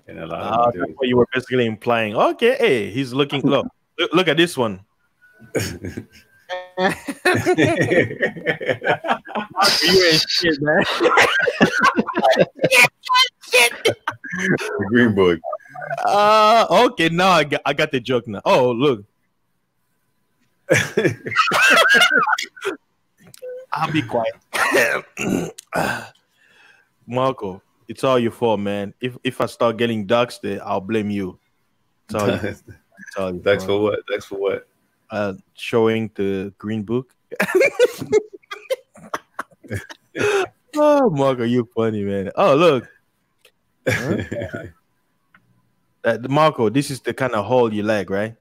M: a lot of.
A: That's what you were basically implying. Okay, hey, he's looking. Look at this one. You ain't shit, man.
M: The Green Book.
A: Okay, now I got the joke now. Oh, look. I'll be quiet. Marco, it's all your fault, man. If I start getting doxxed there, I'll blame you. It's all you.
M: Thanks for what? Thanks for what?
A: Showing the Green Book. Oh, Marco, you funny, man. Oh, look. Marco, this is the kind of hole you like, right?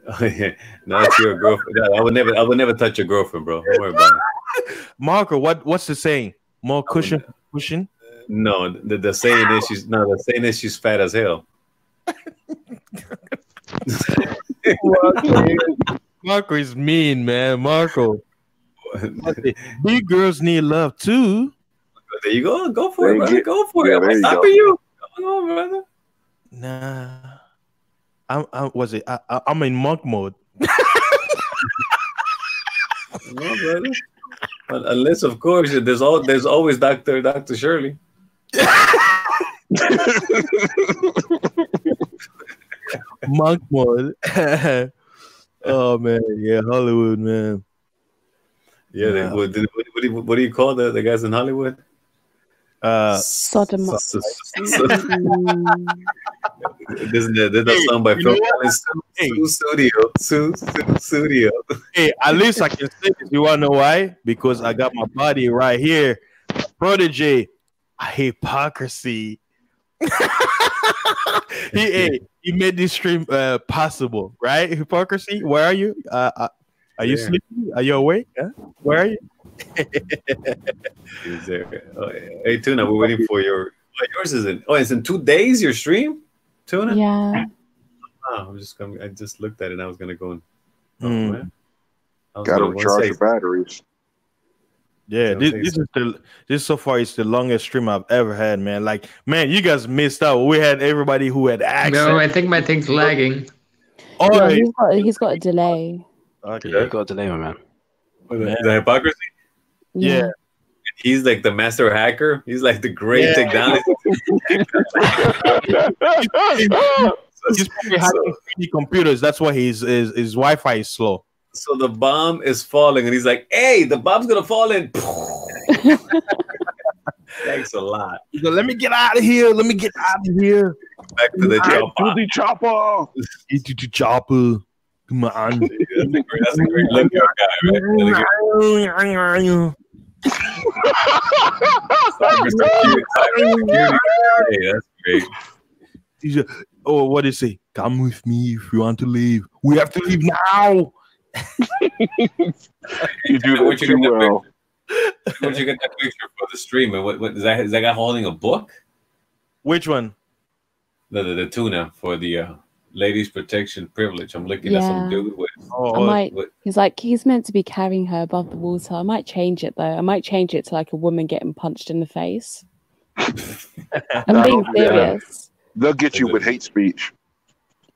M: Oh, yeah. No, that's your girlfriend. No, I would never touch your girlfriend, bro. Don't worry about it.
A: Marco, what's the saying? More cushion?
M: No, the saying is she's fat as hell.
A: Marco is mean, man. Marco. Big girls need love too.
M: There you go. Go for it, brother. Go for it. I'm stopping you. Come on, brother.
A: Nah. I'm in monk mode.
M: No, brother. Unless, of course, there's always Dr. Shirley.
A: Monk mode. Oh man, yeah, Hollywood, man.
M: Yeah, what do you call the guys in Hollywood?
G: Sodom.
M: There's a song by Phil Collins. Studio.
A: Hey, at least I can say this. You wanna know why? Because I got my body right here. Prodigy. Hypocrisy. He made this stream possible, right? Hypocrisy. Where are you? Are you sleeping? Are you awake? Huh? Where are you?
M: Hey, Tuna, we're waiting for your. Yours isn't. Oh, it's in 2 days. Your stream, Tuna.
G: Yeah.
M: Oh, I just looked at it. And I was gonna go.
B: Gotta recharge your batteries.
A: Yeah, this so far is the longest stream I've ever had, man. Like, man, you guys missed out. We had everybody who had access.
C: No, I think my thing's lagging.
A: Oh,
G: yeah, he's got a delay.
A: Okay,
E: yeah, got a delay, my man.
M: The hypocrisy.
A: Yeah.
M: He's like the master hacker. He's like the great technology.
A: He's probably hacking 3D computers. That's why his Wi-Fi is slow.
M: So the bomb is falling, and he's like, "Hey, the bomb's gonna fall in." Thanks a lot.
A: So let me get out of here. Back
M: to the chopper.
B: To the chopper.
A: To the chopper. Come on.
M: That's a great look, guy, right? Hey, that's great.
A: Oh, what did he say? Come with me if you want to leave. We have to leave now.
B: You do that too well.
M: Where'd you get that picture for the stream? And what is that? Is that guy holding a book?
A: Which one?
M: The tuna for the ladies' protection privilege. I'm looking at some dude with.
G: He's meant to be carrying her above the water. I might change it though. I might change it to like a woman getting punched in the face. I'm being serious.
B: They'll get you with hate speech.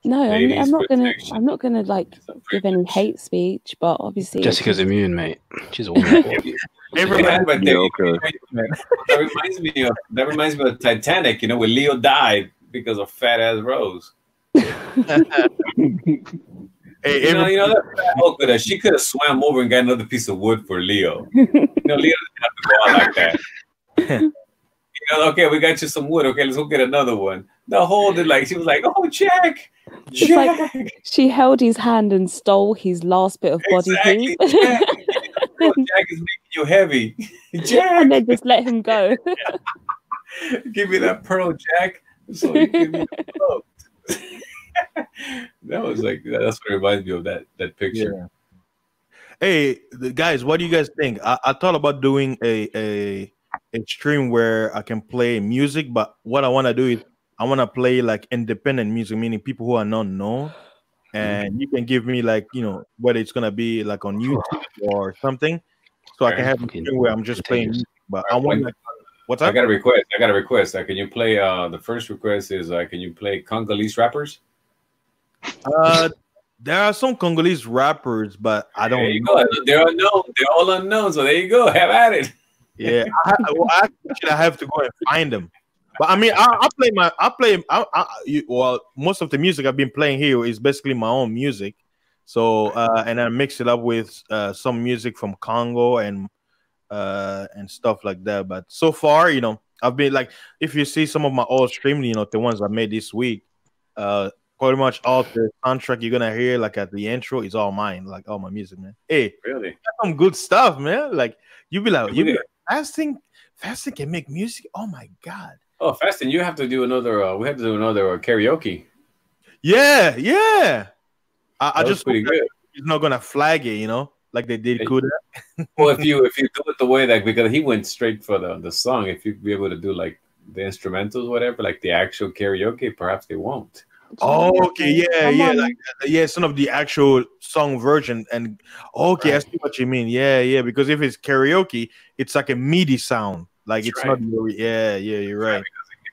G: No, I'm not gonna like give any hate speech, but obviously
E: Jessica's immune, mate. She's a woman.
M: That reminds me of Titanic. You know, when Leo died because of fat ass Rose. You know that fat Hulk she could have swam over and got another piece of wood for Leo. Leo doesn't have to go out like that. Okay, we got you some wood. Okay, let's go get another one. The whole she was like, "Oh, Jack."
G: Like she held his hand and stole his last bit of body heat.
M: Jack is making you heavy. Jack,
G: and then just let him go.
M: Give me that pearl, Jack. So you give me the pearl. That was that's what reminds me of that picture.
A: Yeah. Hey, guys, what do you guys think? I thought about doing a stream where I can play music, but what I want to do is I want to play like independent music, meaning people who are not known, and you can give me whether it's gonna be like on YouTube or something, so I can have a stream where I'm just playing music. But I want what's up?
M: I got a request. Can you play? The first request is can you play Congolese rappers?
A: There are some Congolese rappers, but I don't.
M: There you go. They're unknown. They're all unknown. So there you go. Have at it.
A: Yeah, I have to go and find them. But I mean, most of the music I've been playing here is basically my own music. So, and I mix it up with some music from Congo and stuff like that. But so far, I've been if you see some of my old streams, the ones I made this week, pretty much all the soundtrack you're gonna hear at the intro is all mine, all my music, man. Hey,
M: really?
A: That's some good stuff, man. You be like, fasting can make music. Oh my god.
M: Oh, Fasting, you have to do another. We have to do another karaoke.
A: Yeah, yeah. I just
M: pretty good.
A: He's not gonna flag it, you know, like they did Kuda.
M: Well, if you do it the way that, because he went straight for the song, if you'd be able to do like the instrumentals, whatever, like the actual karaoke, perhaps they won't.
A: Oh, okay, yeah, like some of the actual song version, and okay, right. I see what you mean. Yeah, because if it's karaoke, it's like a MIDI sound, like it's not. Yeah, you're right.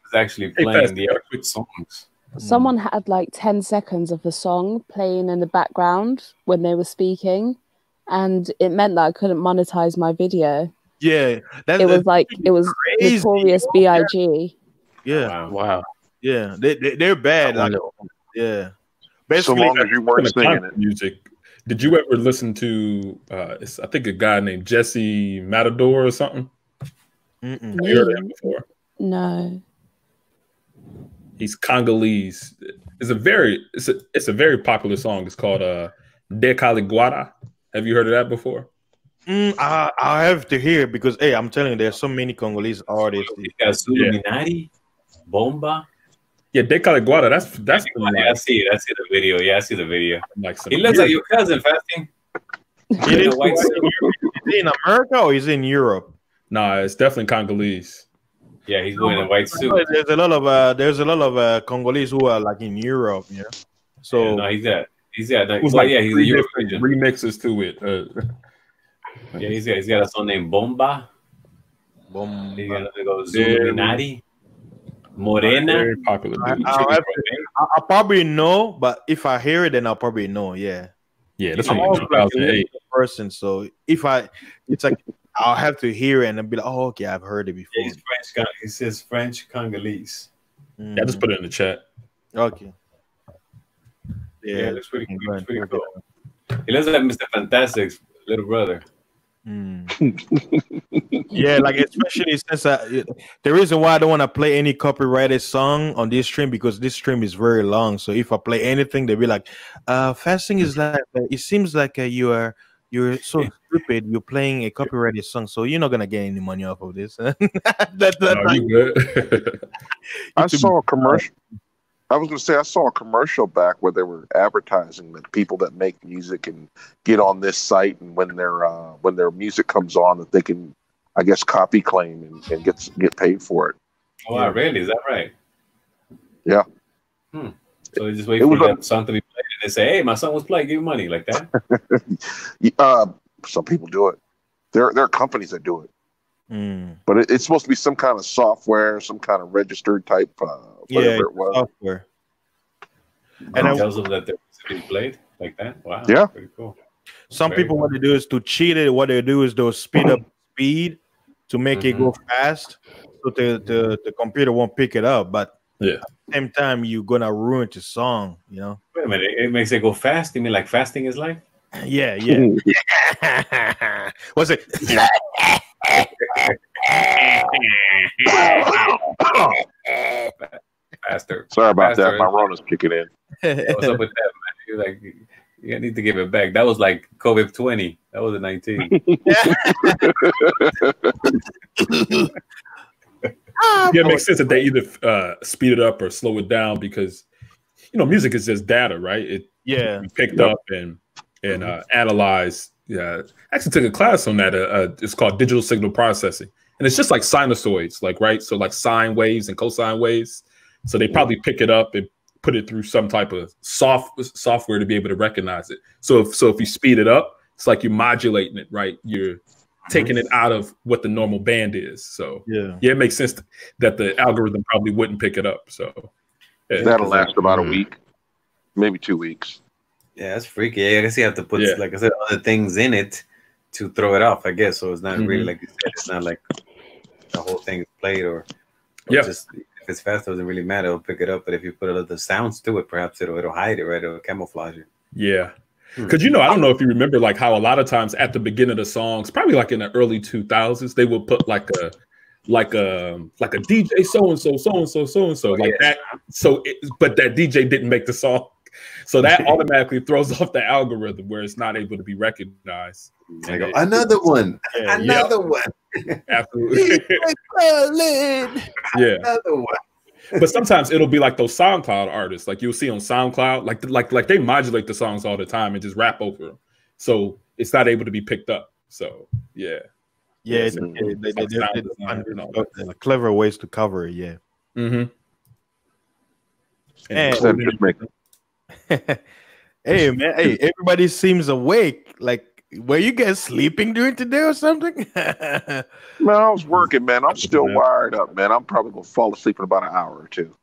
M: It's actually playing the actual songs.
G: Someone had like 10 seconds of the song playing in the background when they were speaking, and it meant that I couldn't monetize my video.
A: Yeah,
G: it was Notorious B.I.G.
A: Yeah,
E: wow.
A: Yeah, they're bad. Like, yeah,
J: basically, so long as you weren't singing it.
L: Music. Did you ever listen to? I think a guy named Jesse Matador or something. Have you heard of him before?
G: No.
L: He's Congolese. It's a very popular song. It's called De Caliguara. Have you heard of that before?
A: I have to hear it because I'm telling you, there's so many Congolese artists.
M: Illuminati, Bomba.
L: Yeah, De Caliguara. That's
M: I see it. I see the video. Yeah, I see the video. He looks like your cousin, Fasting.
A: Is he in America or is he in Europe?
L: Nah, it's definitely Congolese.
M: Yeah, he's wearing a white suit.
A: There's a lot of Congolese who are like in Europe, yeah. So
M: yeah, no, he's got
L: he's a European remixes to it.
M: Yeah, he's got a song named Bomba. He's got to go Illuminati. Morena.
L: Very popular.
A: I'll probably know, but if I hear it, then I'll probably know. Yeah.
L: Yeah, that's from 2008
A: person. So it's like I'll have to hear it and then be like, oh, okay, I've heard it before.
M: Yeah, he's French. He says French Congolese.
L: Yeah, just put it in the chat.
A: Okay.
M: Yeah, that's pretty cool. He looks like Mr. Fantastic's little brother.
A: Yeah, like especially since the reason why I don't want to play any copyrighted song on this stream because this stream is very long. So if I play anything, they'll be like, "Fasting is like it seems like you're so stupid. You're playing a copyrighted song, so you're not gonna get any money off of this."
L: You good?
J: I saw a commercial. I was going to say I saw a commercial back where they were advertising that people that make music can get on this site, and when their music comes on, that they can, I guess, copy claim and get paid for it.
M: Oh, wow, really? Is that right?
J: Yeah.
M: So they just wait for that song to be played, and they say, "Hey, my song was played. Give me money," like that.
J: Some people do it. There are companies that do it, but it's supposed to be some kind of software, some kind of registered type. Whatever it was.
A: Software.
M: And it tells them that they're being played like that. Wow.
J: Yeah.
M: Pretty cool.
A: Some people, what they do is to cheat it. What they do is they'll speed up speed to make it go fast, so the computer won't pick it up. But at the same time, you're gonna ruin the song. You know.
M: Wait a minute. It makes it go fast. You mean like fasting is life?
A: Yeah. What's it?
M: Faster.
J: Sorry about that. My Rona's kicking in.
M: What's up with that, man? You're like, you need to give it back. That was like COVID 20. That was a 19.
L: Yeah, it makes sense that they either speed it up or slow it down because music is just data, right? It picked up and analyzed. Yeah, I actually took a class on that. It's called digital signal processing, and it's just like sinusoids, right? So like sine waves and cosine waves. So they probably pick it up and put it through some type of software to be able to recognize it. So if you speed it up, it's like you're modulating it, right? You're taking it out of what the normal band is. So it makes sense that the algorithm probably wouldn't pick it up. So
J: that'll last about a week, maybe 2 weeks.
M: Yeah, that's freaky. I guess you have to put, like I said, other things in it to throw it off, I guess. So it's not really like you said, it's not like the whole thing is played or just if it's fast, it doesn't really matter. It'll pick it up. But if you put other sounds to it, perhaps it'll hide it, right? It'll camouflage it.
L: Yeah. Because I don't know if you remember like how a lot of times at the beginning of the songs, probably like in the early 2000s, they would put like a DJ so and so that. So but that DJ didn't make the song. So that automatically throws off the algorithm where it's not able to be recognized.
M: I go, another one.
L: Yeah,
M: Another one.
L: Absolutely. Yeah.
M: Another one.
L: But sometimes it'll be like those SoundCloud artists, like you'll see on SoundCloud, like they modulate the songs all the time and just rap over them, so it's not able to be picked up. So yeah,
A: they clever ways to cover it. Yeah.
L: Mm-hmm.
A: Hey man, hey, everybody seems awake. Like, were you guys sleeping during today or something?
J: Man, I was working, man. I'm still wired up, man. I'm probably gonna fall asleep in about an hour or two.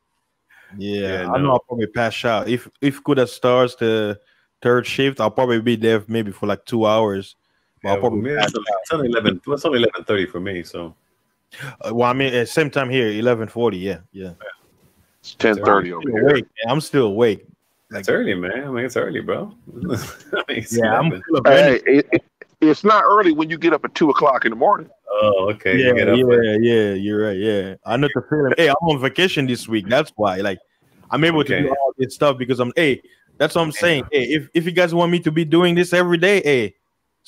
A: Yeah, I know I'll probably pass out. If Kuda starts the third shift, I'll probably be there maybe for like 2 hours.
M: I'll probably it's only 11. It's only 11:30 for me. So,
A: well, I mean, at same time here, 11:40. Yeah.
J: It's 10:30 over here.
A: Awake, I'm still awake.
M: It's early, man. I mean, it's early, bro.
J: It's not early when you get up at 2 o'clock in the morning.
M: Oh, okay.
A: Yeah, you're right. Yeah, I know the feeling. Hey, I'm on vacation this week. That's why. Like, I'm able to do all this stuff because that's what I'm saying. Hey, if you guys want me to be doing this every day, hey,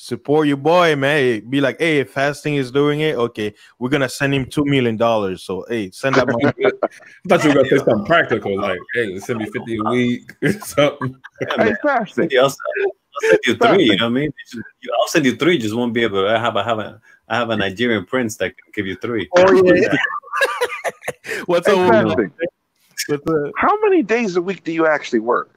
A: support your boy, man. Hey, be like, hey, Fasting is doing it. Okay, we're gonna send him $2 million. So, hey, send that money.
L: I thought you were gonna say something practical, like, hey, send me 50 a week or something.
J: Hey, Fasting.
M: I'll send you 3. You know what I mean? I'll send you 3. Just won't be able to I have a Nigerian prince that can give you 3.
J: Oh yeah.
A: What's
J: up? How many days a week do you actually work?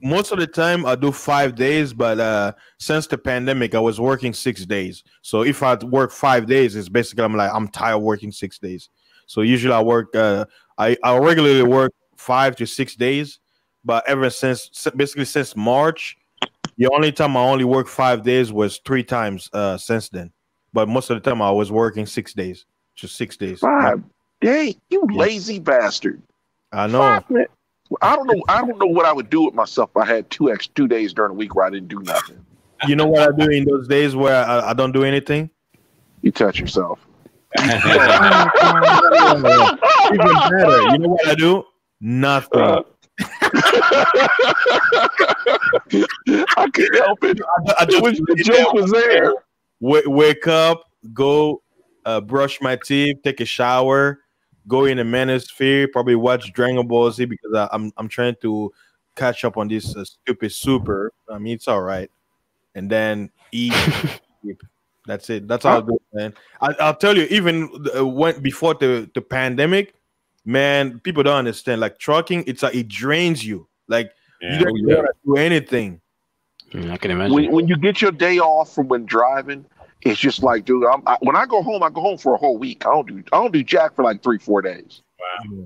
A: Most of the time I do 5 days, but since the pandemic, I was working 6 days. So if I work 5 days, it's basically I'm tired of working 6 days. So usually I work. I regularly work 5 to 6 days, but ever since March, the only time I only worked 5 days was 3 times since then. But most of the time I was working 6 days, just 6 days.
J: 5 days, you lazy bastard!
A: I know.
J: I don't know what I would do with myself if I had 2 days during the week where I didn't do nothing.
A: You know what I do in those days where I don't do anything?
J: You touch yourself.
A: Even better. You know what I do? Nothing.
J: I couldn't help it. The joke was there.
A: Wake up, go brush my teeth, take a shower, go in the manosphere, probably watch Dragon Ball Z because I'm trying to catch up on this stupid super. I mean, it's all right. And then eat. That's it. That's all good, man. I'll tell you, even before the pandemic, man, people don't understand. Like trucking, it drains you. Like you don't want to do anything.
E: I can imagine.
J: When you get your day off from when driving, it's just like, dude. When I go home for a whole week. I don't do jack for like 3-4 days.
L: Wow.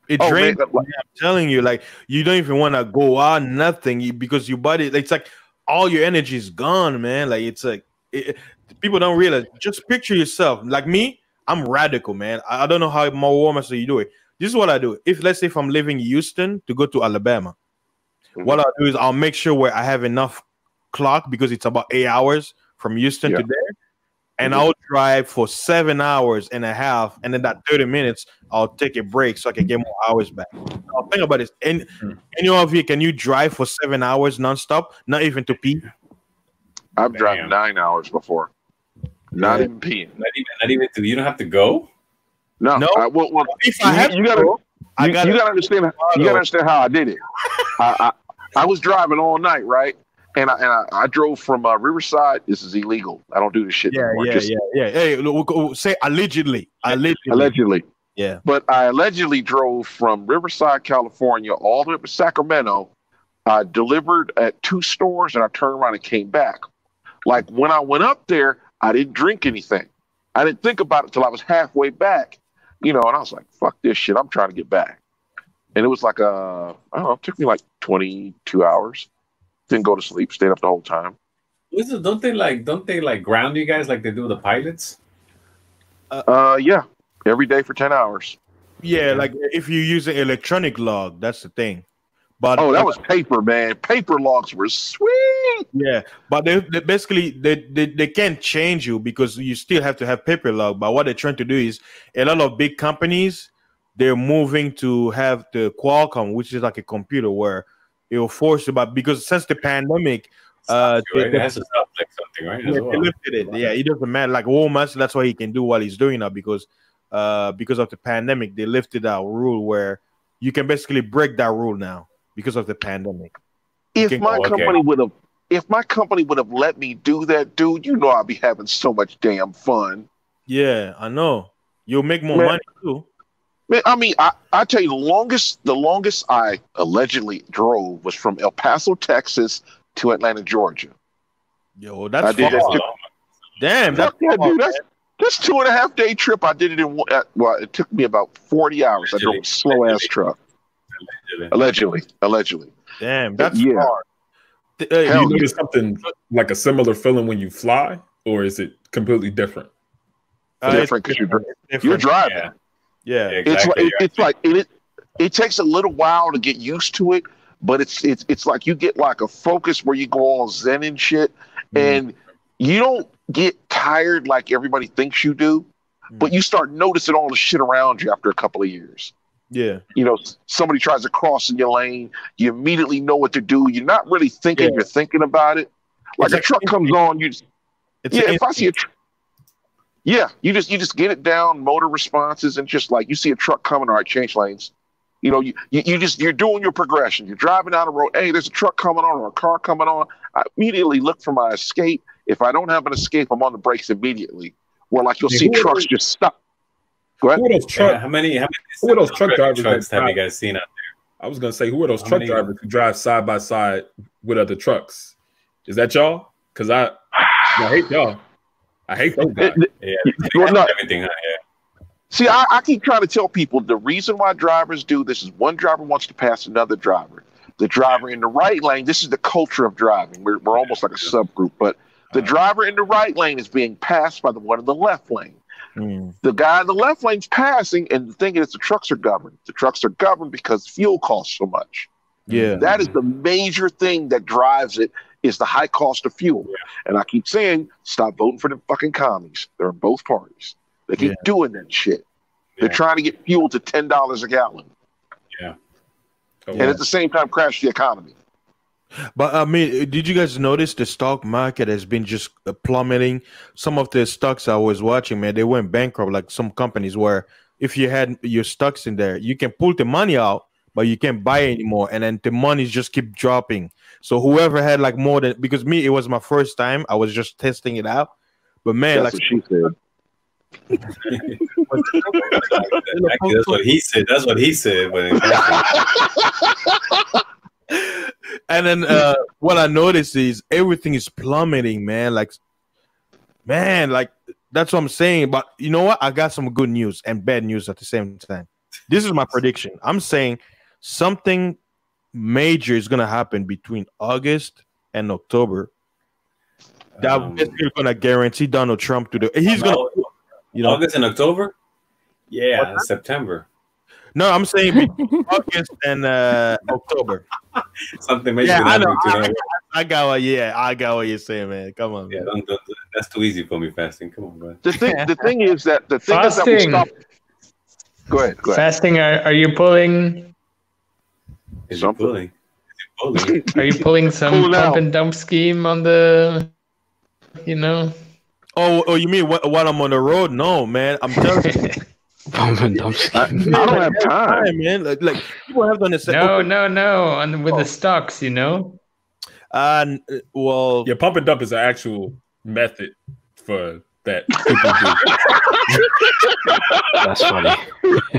A: It drains. I'm telling you, like you don't even want to go out, nothing, because your body. It's like all your energy is gone, man. Like it's like people don't realize. Just picture yourself. Like me, I'm radical, man. I don't know how more warmer so you do it. This is what I do. Let's say if I'm living in Houston to go to Alabama, what I'll do is I'll make sure where I have enough clock because it's about 8 hours from Houston to there. And I'll drive for 7.5 hours, and then that 30 minutes, I'll take a break so I can get more hours back. Now, think about this. Any of you, can you drive for 7 hours nonstop, not even to pee?
J: I've driven 9 hours before. Not even peeing.
M: Not even to, you don't have to go?
J: No. Well,
A: if I have
J: you gotta understand. You gotta understand how I did it. I was driving all night, right? And I drove from Riverside. This is illegal. I don't do this shit anymore.
A: Yeah. Hey, we'll say allegedly.
J: Allegedly.
A: Yeah.
J: But I allegedly drove from Riverside, California, all the way up to Sacramento. I delivered at 2 stores, and I turned around and came back. Like when I went up there, I didn't drink anything. I didn't think about it till I was halfway back, and I was like, "Fuck this shit! I'm trying to get back." And it was like I don't know. It took me like 22 hours. Didn't go to sleep. Stayed up the whole time.
M: Don't they like ground you guys like they do the pilots?
J: Yeah, every day for 10 hours.
A: Yeah, like if you use an electronic log, that's the thing. But
J: that was paper, man. Paper logs were sweet.
A: Yeah, but they basically they can't change you because you still have to have paper log. But what they're trying to do is a lot of big companies they're moving to have the Qualcomm, which is like a computer where it will force you, but because since the pandemic,
M: right? It has to stop like something, right?
A: They lifted it. Yeah, it doesn't matter. Like Walmart, that's what he can do what he's doing now because of the pandemic, they lifted that rule where you can basically break that rule now because of the pandemic.
J: If my company would have let me do that, dude, you know I'd be having so much damn fun.
A: Yeah, I know. You'll make more money too.
J: Man, I mean, I tell you, the longest I allegedly drove was from El Paso, Texas to Atlanta, Georgia.
A: Yo, that's far. Damn,
J: that's 2.5 day trip. I did it in well, it took me about 40 hours. I drove a slow ass truck. Allegedly.
A: Damn, that's
L: far. Do you notice something like a similar feeling when you fly, or is it completely different?
J: Different because you're driving.
A: Yeah,
J: exactly. It's like it takes a little while to get used to it, but it's like you get like a focus where you go all zen and shit, and you don't get tired like everybody thinks you do, but you start noticing all the shit around you after a couple of years.
A: Yeah,
J: you know, somebody tries to cross in your lane, you immediately know what to do. You're not really thinking; you're thinking about it. Like a truck comes on, if I see a truck. Yeah, you just get it down, motor responses, and just like you see a truck coming, all right, change lanes. You know, you're doing your progression. You're driving down the road. Hey, there's a truck coming on or a car coming on. I immediately look for my escape. If I don't have an escape, I'm on the brakes immediately. Where like you'll see trucks just stop. Go ahead.
M: Who are those truck drivers have you guys seen out there?
L: I was gonna say, who are those truck drivers who drive side by side with other trucks? Is that y'all? Because I hate y'all. I hate those guys.
M: Everything.
J: See, I keep trying to tell people the reason why drivers do this is one driver wants to pass another driver. The driver in the right lane, this is the culture of driving. We're almost like a subgroup, but the driver in the right lane is being passed by the one in the left lane. The guy in the left lane's passing, and the thing is the trucks are governed. The trucks are governed because fuel costs so much.
A: Yeah.
J: That is the major thing that drives it. Is the high cost of fuel. Yeah. And I keep saying, stop voting for the fucking commies. They're in both parties. They keep doing that shit. They're trying to get fuel to $10 a gallon.
M: Yeah.
J: And at the same time, crash the economy.
A: But I mean, did you guys notice the stock market has been just plummeting? Some of the stocks I was watching, man, they went bankrupt. Like some companies where if you had your stocks in there, you can pull the money out, but you can't buy anymore. And then the money just keep dropping. So whoever had like more than, because me, it was my first time. I was just testing it out. But man,
J: that's what she said.
M: That's what he said. That's what he said.
A: And then what I noticed is everything is plummeting, man. Like that's what I'm saying. But you know what? I got some good news and bad news at the same time. This is my prediction. I'm saying something major is gonna happen between August and October. That is gonna guarantee Donald Trump to do. He's gonna,
M: August and October. Yeah, September.
A: No, I'm saying between August and October.
M: Something major.
A: Yeah, I know. I got what you're saying, man. Come on.
M: Yeah, don't, that's too easy for me. Fasting. Come on, man.
J: The thing is that we stop. Go ahead.
C: Fasting. Are you pulling?
M: Is he pulling?
C: Are you pulling some pump and dump scheme on the?
A: Oh, you mean what I'm on the road? No, man. I'm telling you.
K: Pump and dump scheme.
J: I don't have time,
A: man. Like people have to understand.
C: No. And with the stocks,
A: Well,
L: yeah, pump and dump is an actual method for that people do.
E: That's funny.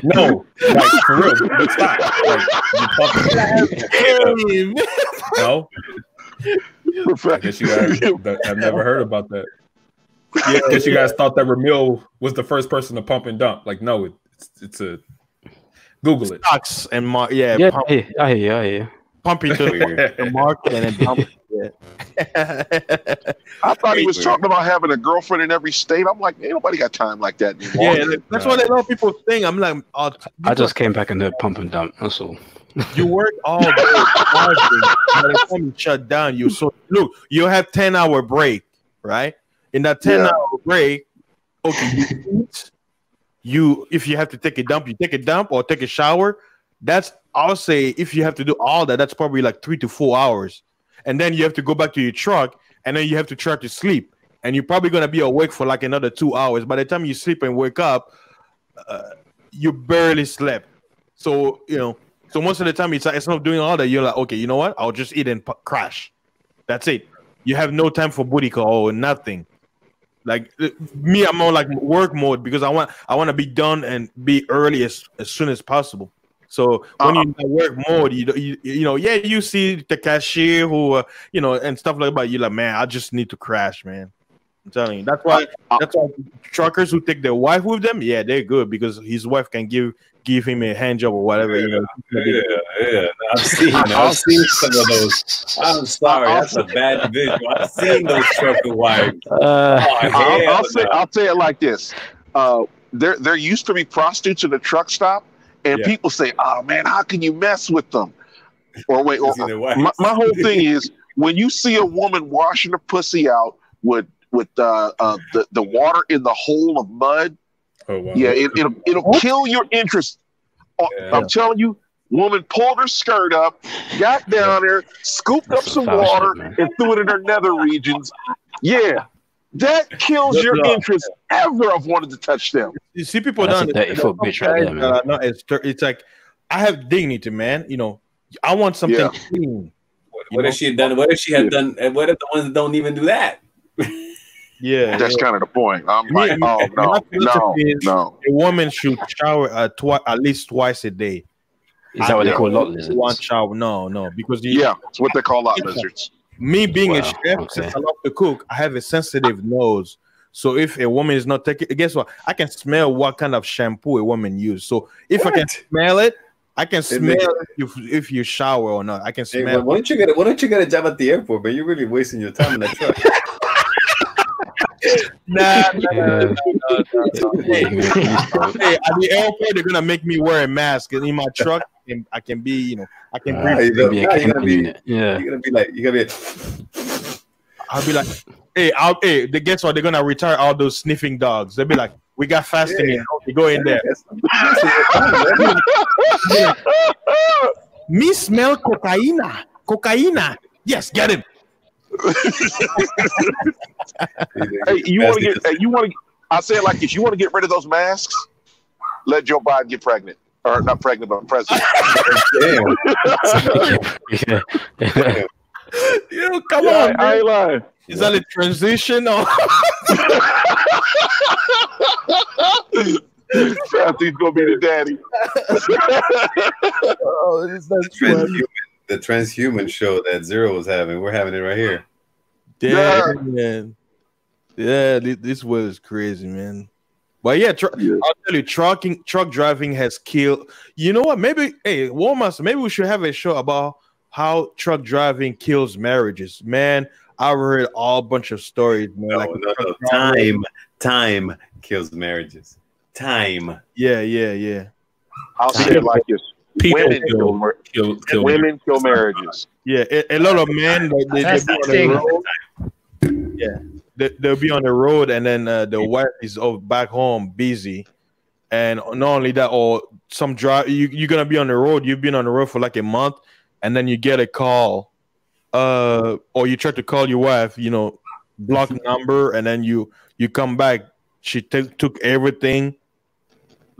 L: No, like for real, but stop. Like, you pump no. I guess you guys. I've never heard about that. Yeah, I guess you guys thought that Ramil was the first person to pump and dump. Like, no, it's a Google it.
A: Stocks and pump.
E: I hear you.
A: Pumping to the market and then dump.
J: I thought he was talking about having a girlfriend in every state. I'm like, ain't nobody got time like that anymore.
A: Yeah, that's what a lot of people think. I'm like,
E: I just came back and did pump and dump. That's all.
A: You work all day. By the time you shut down, look, you have 10-hour break, right? In that 10-hour break, okay, if you have to take a dump, you take a dump or take a shower. That's, I'll say, if you have to do all that, that's probably like 3 to 4 hours. And then you have to go back to your truck, and then you have to try to sleep. And you're probably going to be awake for like another 2 hours. By the time you sleep and wake up, you barely slept. So, so most of the time, it's instead of doing all that, you're like, okay, you know what? I'll just eat and crash. That's it. You have no time for booty call or nothing. Like me, I'm on like work mode because I want to be done and be early as soon as possible. So when you're in work mode, you see the cashier who and stuff like that. You're like, man, I just need to crash, man. I'm telling you. That's why truckers who take their wife with them, yeah, they're good because his wife can give him a hand job or whatever.
M: Yeah. I've seen some of those. I'm sorry, that's a bad visual. I've seen those trucker wives.
J: I'll say it like this: there used to be prostitutes in the truck stop, and people say, "Oh man, how can you mess with them?" Or wait, my whole thing is when you see a woman washing her pussy out with the water in the hole of mud.
L: Oh, wow.
J: Yeah, it'll kill your interest. I'm telling you, woman pulled her skirt up, got down there, scooped up some water, and threw it in her nether regions. Yeah, that kills your interest ever of wanting to touch them.
A: You see, people don't. It's like I have dignity, man. I want something clean.
M: What if she had done? What if she had done? And what if the ones that don't even do that?
A: Yeah,
J: that's kind of the point. I'm like, no.
A: A woman should shower at least twice a day.
E: Is that what they call lot lizards?
A: One shower, no, because
J: it's what they call lot lizards.
A: Me being a chef, since I love to cook, I have a sensitive nose. So if a woman is not taking, guess what? I can smell what kind of shampoo a woman uses. So if I can smell it, I can smell if you shower or not. I can smell.
M: Hey, why don't you get a job at the airport? But you're really wasting your time in that truck.
A: Nah. Hey, at the airport, they're gonna make me wear a mask, and in my truck, I can be, I can breathe.
M: You're gonna be like,
A: I'll be like, hey, guess what? They're gonna retire all those sniffing dogs. They'll be like, we got fasting in. Okay, go in there. Me smell cocaine. Yes, get him.
J: You want to? I say it like this: you want to get rid of those masks? Let Joe Biden get pregnant, or not pregnant, but president.
A: Come on,
J: I ain't lying.
A: Is that a transition or?
J: He's gonna be the daddy.
M: The transhuman show that Zero was having. We're having it right here.
A: Damn, man. Yeah, this was crazy, man. But yeah, I'll tell you, truck driving has killed. You know what? Maybe, Walmart, maybe we should have a show about how truck driving kills marriages. Man, I've heard a bunch of stories, man.
M: Time kills marriages. Time.
A: Yeah.
J: I'll say it like this. Women kill marriages.
A: Yeah, a lot of men they'll be on the road. Yeah, they'll be on the road, and then the wife is back home busy, and not only that, or some drive. You're gonna be on the road. You've been on the road for like a month, and then you get a call, or you try to call your wife. Block number, and then you come back. She took everything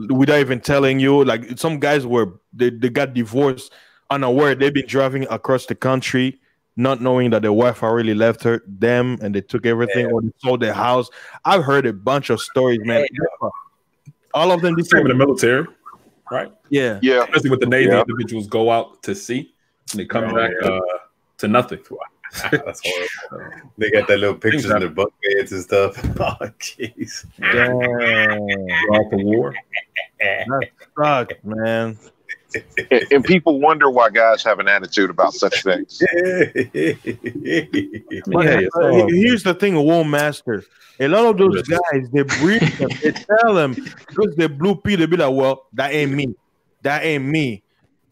A: without even telling you. Like some guys they got divorced unaware. They've been driving across the country not knowing that their wife already left them and they took everything or they sold their house. I've heard a bunch of stories, man. All of them
L: in the military, right?
A: Yeah.
L: Especially with the Navy, individuals go out to sea and they come back to nothing.
M: That's horrible. They got that little pictures in their bunk beds and stuff. Oh, jeez.
L: All for war.
A: That sucks, man.
J: And people wonder why guys have an attitude about such things.
A: Here's the thing, War Master. A lot of those guys, they brief them, they tell them because they're blue P, they be like, well, that ain't me. That ain't me.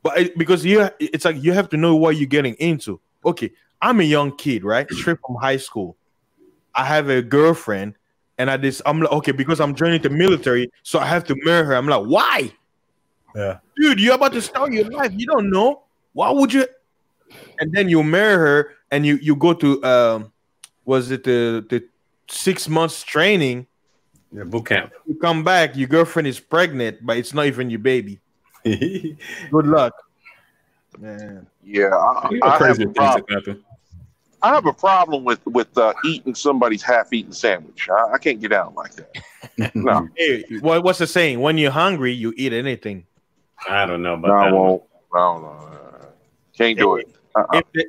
A: But because it's like you have to know what you're getting into. Okay, I'm a young kid, right? Straight from high school. I have a girlfriend, And I'm like, okay, because I'm joining the military, so I have to marry her. I'm like, why?
L: Yeah,
A: dude, you're about to start your life. You don't know. Why would you? And then you marry her, and you go to was it the 6 months training?
M: Yeah, boot camp.
A: You come back, your girlfriend is pregnant, but it's not even your baby. Good luck, man.
J: Yeah, I have a problem with eating somebody's half-eaten sandwich. I can't get out like that. No.
A: Hey, what's the saying? When you're hungry, you eat anything.
M: I don't know, but
J: no, I won't. No. Can't do it.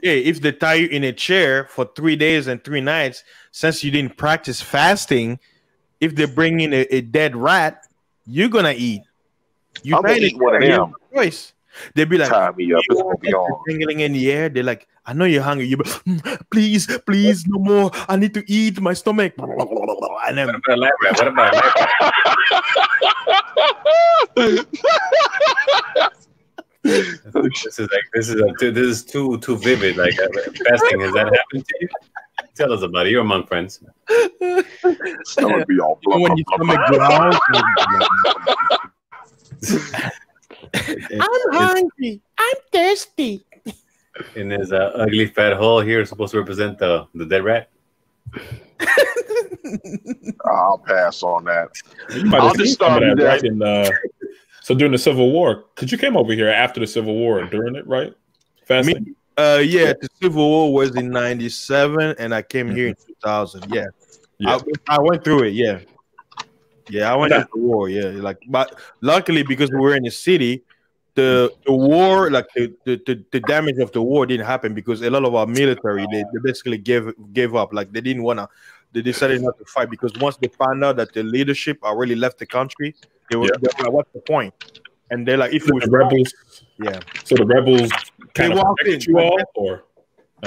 A: If they tie you in a chair for 3 days and 3 nights, since you didn't practice fasting, if they bring in a dead rat, you're gonna eat.
J: I'm gonna eat one of them.
A: Choice. They'll be like,
J: tie me up. It's gonna be on.
A: Dangling in the air. They're like, I know you're hungry. You, please, no more. I need to eat. My stomach. And then,
M: what about this is too vivid. Like fasting, has that happened to you? Tell us about it. You're among friends.
J: Stomach be all
A: when your stomach growls. I'm hungry. I'm thirsty.
M: In his ugly fat hole here, supposed to represent the dead rat.
J: I'll pass on that.
L: You might have seen some of that, right? So during the Civil War, because you came over here after the Civil War during it, right? Fasting.
A: Yeah, the Civil War was in '97, and I came here in 2000. Yeah. I went through it. Yeah, I went to the war. Yeah, but luckily because we were in the city, the war, like the damage of the war didn't happen because a lot of our military they basically gave up. Like they didn't wanna. They decided not to fight because once they found out that the leadership already left the country, they were like, "What's the point?" And they're like, "If we
L: rebels,
A: yeah."
L: So the rebels kind of protected you all, or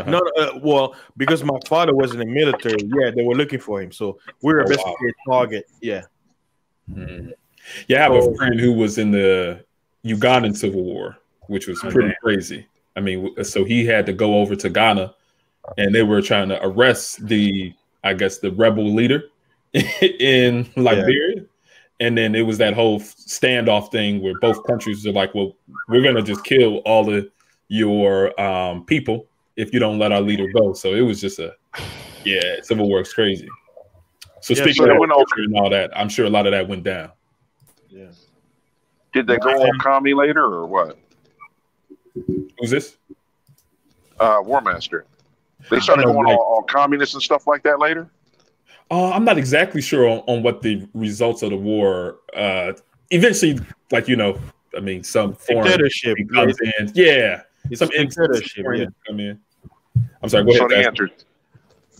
A: no? Well, because my father was in the military, yeah, they were looking for him, so we were basically a target. Yeah.
L: Yeah, I have a friend who was in the Ugandan Civil War, which was pretty crazy. I mean, so he had to go over to Ghana, and they were trying to arrest the rebel leader in Liberia. And then it was that whole standoff thing where both countries are like, well, we're going to just kill all of your people if you don't let our leader go. So it was just Civil War is crazy. So speaking of and all that, I'm sure a lot of that went down.
A: Yeah.
J: Did they go all commie later or what?
L: Who's this?
J: War Master. They started going all communists and stuff like that later?
L: I'm not exactly sure on what the results of the war. Eventually, some foreign
A: dictatorship
L: comes in. Yeah, some dictatorship come in. I'm sorry. Go ahead.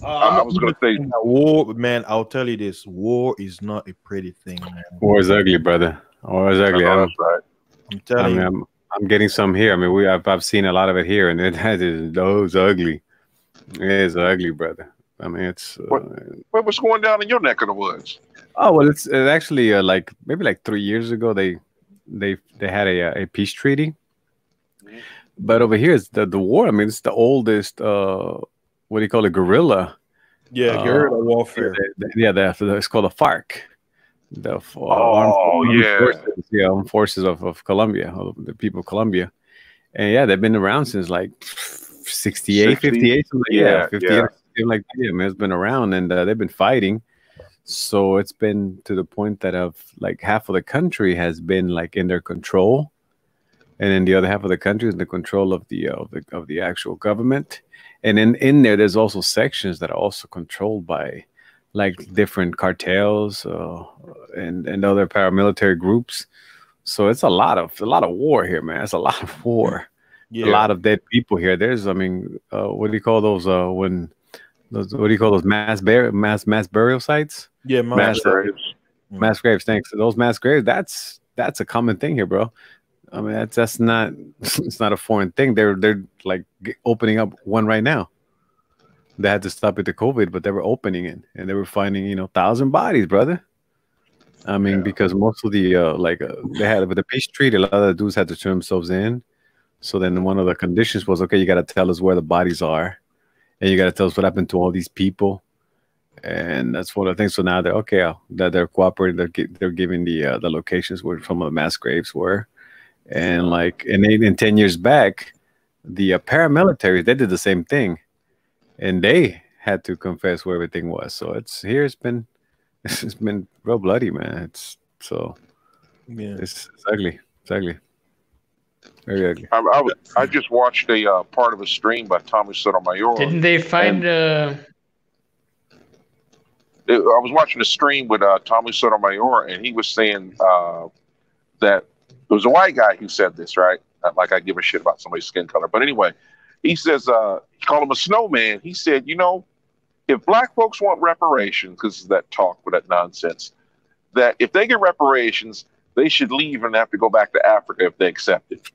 J: I was going to say
A: war, man. I'll tell you this: war is not a pretty thing, man.
M: War is ugly, brother. War is ugly.
J: That's right.
A: I'm telling you.
M: I'm getting some here. I mean, I've seen a lot of it here, and it's ugly. It is ugly, brother. I mean, it's
J: what's going down in your neck of the woods?
M: Oh well, it's actually maybe 3 years ago they had a peace treaty, but over here it's the war. I mean, it's the oldest. What do you call it? Guerrilla.
A: Yeah, guerrilla warfare.
M: It's called the FARC. The armed forces of Colombia, the people of Colombia, and they've been around since 68, 58, 58. Like man, it's been around and they've been fighting, so it's been to the point that half of the country has been in their control, and then the other half of the country is in the control of the actual government, and in there's also sections that are also controlled by different cartels and other paramilitary groups. So it's a lot of war here, man. It's a lot of war. A lot of dead people here. There's what do you call those what do you call those mass burial sites?
A: Yeah, mass graves.
M: Mass graves. Thanks. So those mass graves. That's a common thing here, bro. I mean, that's not it's not a foreign thing. They're opening up one right now. They had to stop it to COVID, but they were opening it and they were finding 1,000 bodies, brother. I mean, because most of the they had with the peace treaty, a lot of the dudes had to turn themselves in. So then one of the conditions was, okay, you got to tell us where the bodies are. And you got to tell us what happened to all these people. And that's one of the things. So now that they're cooperating, they're giving the locations where some of the mass graves were, and like in 10 years back, the paramilitaries, they did the same thing, and they had to confess where everything was. So it's been real bloody, man. It's ugly. It's ugly. Very ugly.
J: I just watched a part of a stream by Tommy Sotomayor.
C: Didn't they find?
J: I was watching a stream with Tommy Sotomayor, and he was saying that there was a white guy who said this, right? Not like I give a shit about somebody's skin color, but anyway, he says he called him a snowman. He said, if black folks want reparations, because of that talk with that nonsense, that if they get reparations, they should leave and have to go back to Africa if they accept it.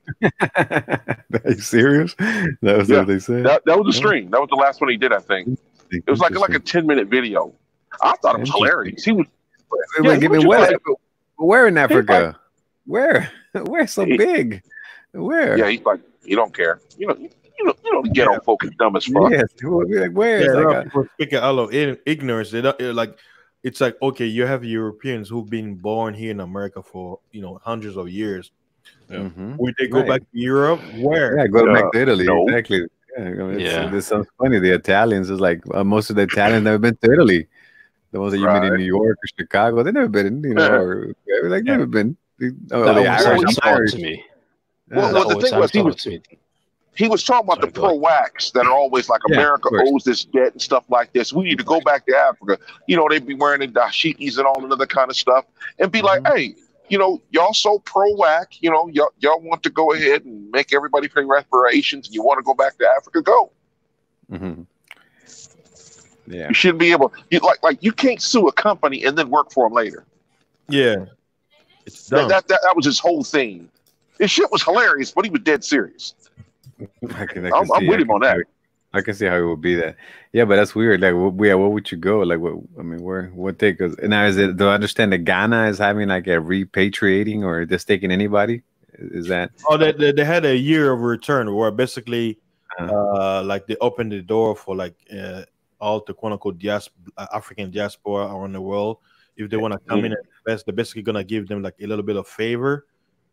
M: Are you serious? That was what they said?
J: That was a stream. That was the last one he did, I think. It was like a 10-minute video. I thought it was hilarious. He was.
M: Where in Africa? Where so big? Where?
J: Yeah, he's like, you don't care. You know, the ghetto folk is dumb as fuck.
M: Yes, like where?
A: People speaking out of ignorance. They don't like. It's like, okay, you have Europeans who've been born here in America for hundreds of years. Would they go back to Europe? Where?
M: Yeah, go back to Italy. No. Exactly. Yeah, this sounds funny. The Italians is like most of the Italians never been to Italy. The ones that you meet in New York or Chicago, they never been. Or like never been.
E: The Irish to me.
J: Well, the thing was, he was talking about the pro-wax that are always like America owes this debt and stuff like this. We need to go back to Africa. They'd be wearing the dashikis and all that other kind of stuff and be like, hey, y'all so pro-whack, y'all want to go ahead and make everybody pay reparations and you want to go back to Africa, go.
M: Yeah.
J: You shouldn't be able, you can't sue a company and then work for them later.
A: Yeah. It's dumb.
J: That was his whole thing. His shit was hilarious, but he was dead serious. I'm with him on that.
M: I can see how it would be that. Yeah, but that's weird. Like, where would you go? Like, what they? Because now do I understand that Ghana is having like a repatriating or just taking anybody? Is that?
A: Oh, they had a year of return where basically, like they opened the door for like all the quote unquote African diaspora around the world. If they want to come in and invest, they're basically gonna give them like a little bit of favor.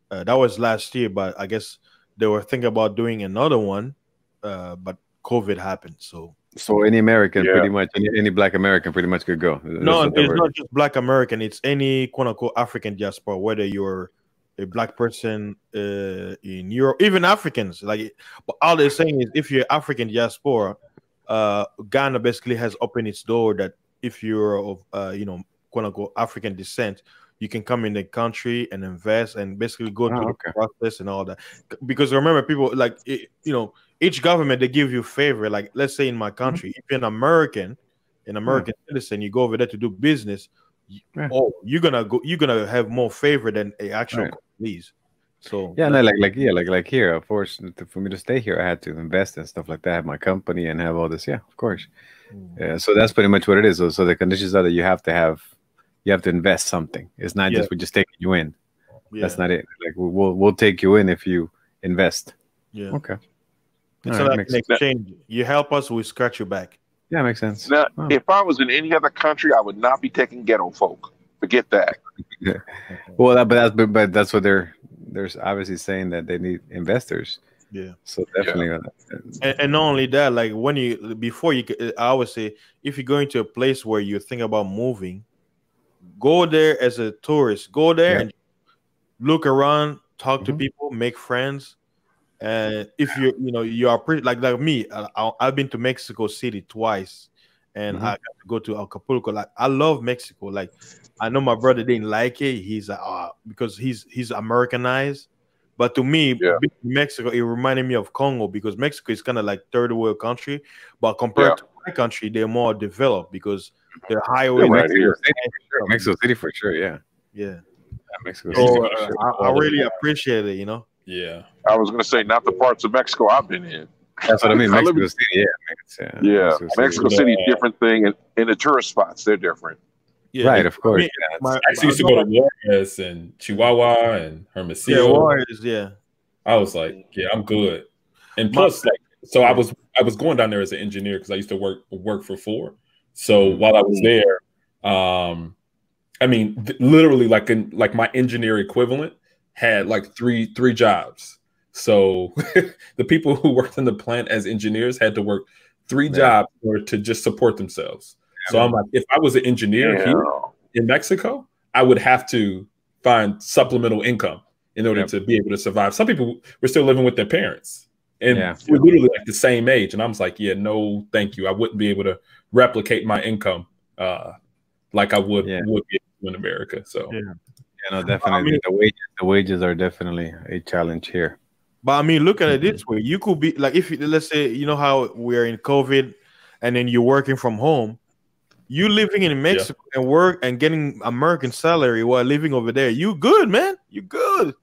A: That was last year, but I guess they were thinking about doing another one, but COVID happened. So
M: any American, pretty much, any Black American, pretty much could go.
A: No, it's not just Black American. It's any quote unquote African diaspora, whether you're a Black person in Europe, even Africans. Like, but all they're saying is, if you're African diaspora, Ghana basically has opened its door that if you're of quote unquote African descent, you can come in the country and invest and basically go through the process and all that. Because remember, people like, each government, they give you favor. Like, let's say in my country, if you're an American citizen, you go over there to do business. You're gonna have more favor than a actual companies. So
M: like here, of course, for me to stay here, I had to invest and stuff like that, have my company and have all this. Yeah, of course. So that's pretty much what it is. So the conditions are that you have to invest something. It's not just we're just taking you in. That's not it. Like we'll take you in if you invest.
A: Yeah.
M: Okay.
A: So that in exchange, you help us, we scratch your back.
M: Yeah, makes sense.
J: Now, if I was in any other country, I would not be taking ghetto folk. Forget that.
M: Well, but that's what they're obviously saying, that they need investors.
A: Yeah.
M: So definitely.
A: And not only that, like I always say, if you go into a place where you think about moving, go there as a tourist. Go there and look around, talk to people, make friends. And if you are pretty like me, I've been to Mexico City twice, and I got to go to Acapulco. Like, I love Mexico. Like, I know my brother didn't like it. He's because he's Americanized. But to me, Mexico, it reminded me of Congo, because Mexico is kind of like third world country, but compared to my country, they're more developed because they're highway.
M: Mexico City for sure.
A: Yeah.
M: Mexico
A: City.
M: So,
A: I really appreciate it.
L: Yeah.
J: I was going to say, not the parts of Mexico I've been in.
M: That's what I mean. Mexico City,
J: Mexico City is a different thing, and the tourist spots, they're different.
M: Yeah, right, of course.
L: I actually used to go to Juarez and Chihuahua and Hermosillo.
A: Yeah, Juarez,
L: I was like, I'm good. And plus, I was going down there as an engineer because I used to work for Ford. So while I was there, I mean, literally, like my engineer equivalent had like three jobs. So the people who worked in the plant as engineers had to work 3 jobs in order to just support themselves. So I'm like, if I was an engineer here in Mexico, I would have to find supplemental income in order to be able to survive. Some people were still living with their parents, and we're literally like the same age. And I was like, yeah, no, thank you. I wouldn't be able to replicate my income like I would be able to in America. So
M: no, definitely. The wages are definitely a challenge here.
A: But I mean, look at it this way: you could be like, if let's say, you know how we're in COVID, and then you're working from home. You living in Mexico and work and getting American salary while living over there. You good, man. You good.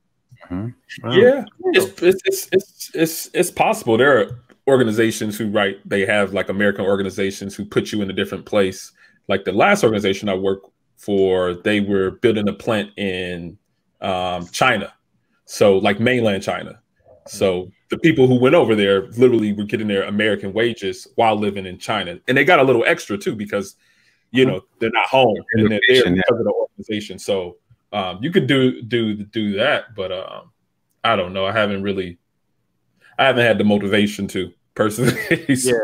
M: Wow.
L: Yeah, it's possible. There are organizations who they have like American organizations who put you in a different place. Like the last organization I worked for, they were building a plant in China, so like mainland China. So the people who went over there literally were getting their American wages while living in China, and they got a little extra too because they're not home and they're there because of the organization. So you could do that, but I don't know. I haven't had the motivation to personally. So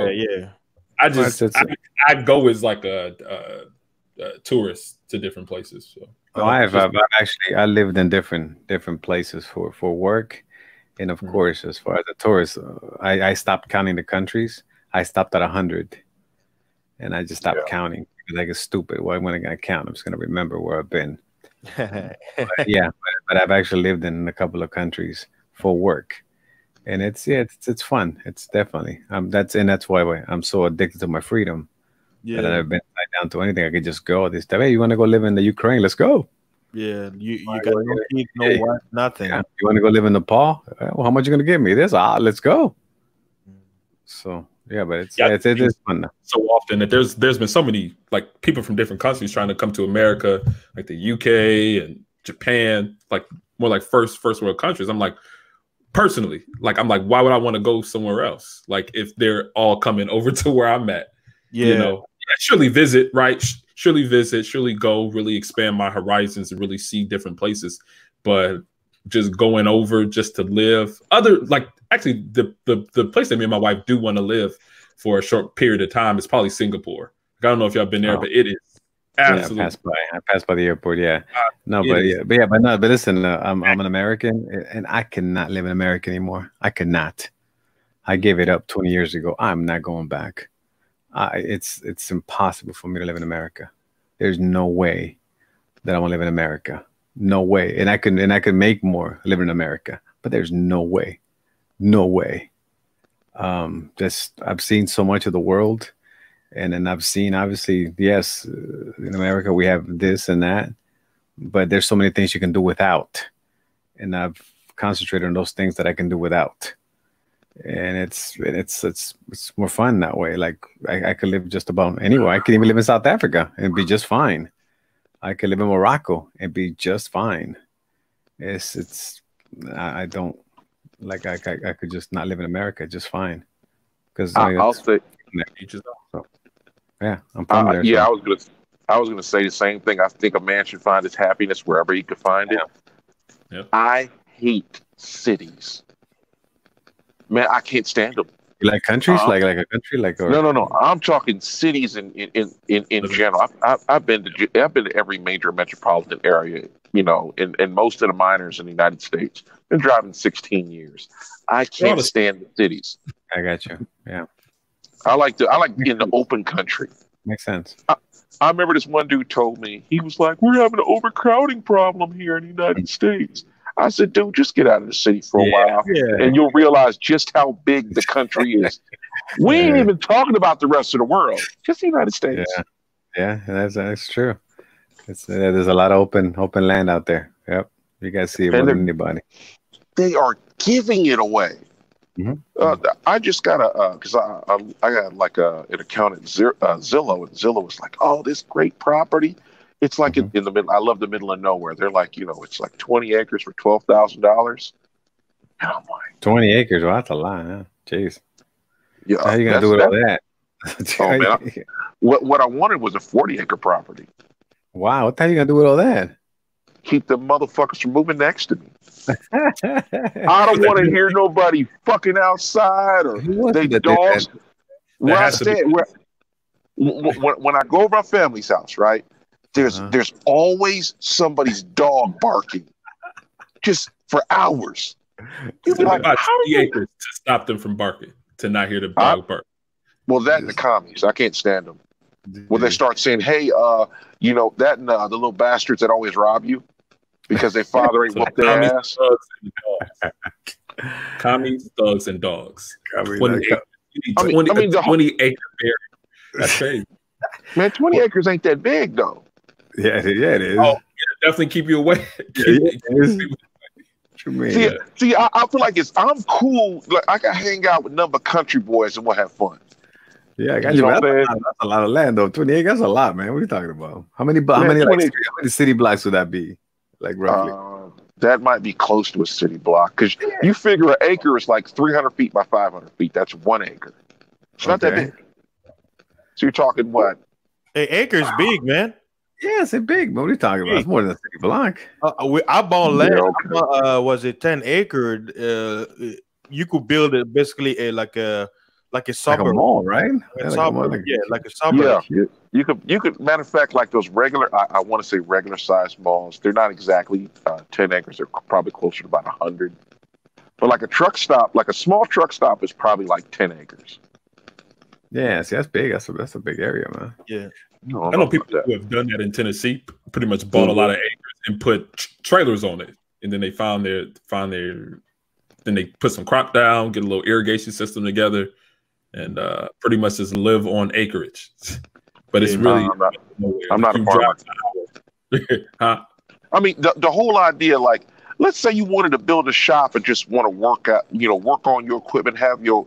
L: I go as like a tourist to different places. So
M: I lived in different places for work, and of course, as far as a tourist, I stopped counting the countries. I stopped at 100, and I just stopped counting. Like it's stupid. Why am I going to count? I'm just going to remember where I've been. but I've actually lived in a couple of countries for work, and it's fun. It's definitely that's why I'm so addicted to my freedom. That I've been tied down to anything. I could just go this time. Hey, you want to go live in the Ukraine? Let's go.
A: Yeah, you got no kids, no wife, nothing.
M: Yeah. You want to go live in Nepal? Well, how much are you going to give me? This, let's go. So. Yeah, but it is fun.
L: So often that there's been so many like people from different countries trying to come to America, like the UK and Japan, like more like first world countries. I'm like, personally, why would I want to go somewhere else? Like if they're all coming over to where I'm at, surely visit, right? Surely visit, surely go, really expand my horizons and really see different places. But just going over just to live, actually, the place that me and my wife do want to live for a short period of time is probably Singapore. I don't know if y'all been there, but it is absolutely.
M: I passed by the airport. But listen, I'm an American, and I cannot live in America anymore. I cannot. I gave it up 20 years ago. I'm not going back. It's impossible for me to live in America. There's no way that I want to live in America. No way. And I could make more living in America, but there's no way. No way. I've seen so much of the world, and then I've seen, obviously, yes, in America we have this and that, but there's so many things you can do without, and I've concentrated on those things that I can do without, and it's more fun that way. Like I could live just about anywhere. I could even live in South Africa and be just fine. I could live in Morocco and be just fine. I don't. Like I could just not live in America just fine, because
J: I'll say,
M: I'm from there.
J: Yeah, so. I was gonna say the same thing. I think a man should find his happiness wherever he can find it.
L: Yeah.
J: I hate cities, man. I can't stand them.
M: You like countries, like a country, like
J: no. I'm talking cities in general. I've been to every major metropolitan area, in most of the minors in the United States. Been driving 16 years. I can't stand the cities.
M: I got you. Yeah.
J: I like being in the open country.
M: Makes sense.
J: I remember this one dude told me, he was like, "We're having an overcrowding problem here in the United States." I said, "Dude, just get out of the city for a while, and you'll realize just how big the country is." We ain't even talking about the rest of the world, just the United States.
M: Yeah, that's true. There's a lot of open land out there. Yep, you guys see it more than anybody.
J: They are giving it away.
M: Mm-hmm.
J: I just got because I got like an account at Zillow, and Zillow was like, "Oh, this great property." It's like in the middle. I love the middle of nowhere. They're like, it's like 20 acres for $12,000. And I'm like,
M: 20 acres? Well, that's a lot, huh? Jeez.
J: Yeah.
M: How are you gonna do with all that?
J: Oh man, what I wanted was a 40-acre property.
M: Wow, what the hell are you gonna do with all that?
J: Keep the motherfuckers from moving next to me. I don't want to hear nobody fucking outside or they dogs. Where I stay, when I go over my family's house, right? There's always somebody's dog barking, just for hours.
L: It's like about 20 acres to stop them from barking, to not hear the dog bark.
J: Well, that and the commies, I can't stand them. When they start saying, "Hey, you know that and the little bastards that always rob you because their father ain't whooped their ass."
L: Commies, thugs, and dogs.
J: 20
L: acre area. That's crazy.
J: Man, 20 acres ain't that big though.
M: Yeah, it is.
L: Oh, definitely keep you away.
J: See, I feel like I'm cool. Like I can hang out with number country boys and we'll have fun.
M: Yeah, I got you. That's a lot of land though. 20 acres, that's a lot, man. What are you talking about? How many city blocks would that be? Like roughly?
J: That might be close to a city block because you figure an acre is like 300 feet by 500 feet. That's 1 acre. It's not that big. So you're talking what?
A: Hey, acre's big, man.
M: Yeah, it's big. What are you talking about? It's more than a city block.
A: I bought land. Was it 10 acre? You could build it basically like a suburb,
M: like a mall, right?
A: Like a suburb. Like a suburb.
J: Yeah, you could. Matter of fact, like those regular, I want to say regular size malls. They're not exactly 10 acres. They're probably closer to about 100. But like a truck stop, like a small truck stop, is probably like 10 acres.
M: Yeah, see, that's big. That's a big area, man.
A: Yeah.
L: I know people who have done that in Tennessee. Pretty much bought a lot of acres and put trailers on it, and then they then they put some crop down, get a little irrigation system together, and pretty much just live on acreage. But it's really
J: I'm not a farmer.
L: Huh?
J: I mean, the whole idea, like, let's say you wanted to build a shop and just want to work on your equipment, have your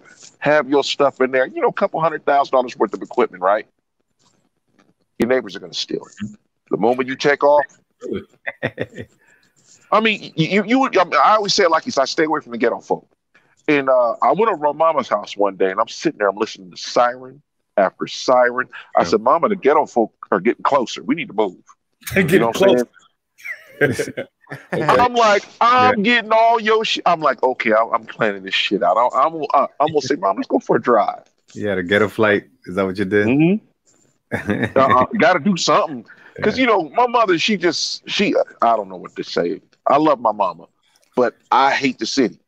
J: stuff in there, a couple $100,000 worth of equipment, right? Your neighbors are going to steal it. The moment you take off. I mean, I always say it like this. I stay away from the ghetto folk. And I went over to my mama's house one day, and I'm sitting there. I'm listening to siren after siren. I said, "Mama, the ghetto folk are getting closer. We need to move." You know what I'm saying? I'm like, I'm getting all your shit. I'm like, okay, I'm planning this shit out. I'm gonna say, "Mom, let's go for a drive."
M: Yeah, the ghetto flight. Is that what you did?
J: Mm-hmm. Got to do something because my mother. She I don't know what to say. I love my mama, but I hate the city.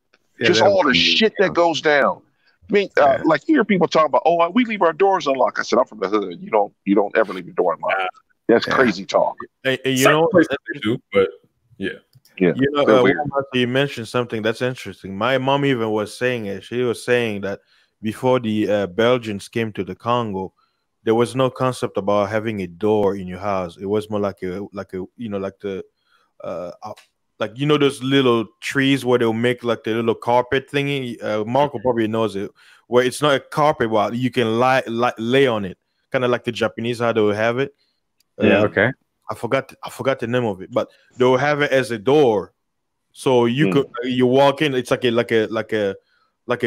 J: Just all the shit that goes down. I mean, like you hear people talk about, "Oh, we leave our doors unlocked." I said, "I'm from the hood. You don't ever leave your door unlocked." That's crazy talk.
A: Hey,
L: they do, but yeah.
A: You mentioned something that's interesting. My mom even was saying it. She was saying that before the Belgians came to the Congo, there was no concept about having a door in your house. It was more like those little trees where they'll make like the little carpet thingy. Marco probably knows it, where it's not a carpet, but you can lay on it, kind of like the Japanese how they will have it.
M: Okay.
A: I forgot the name of it, but they'll have it as a door, so you walk in. It's like a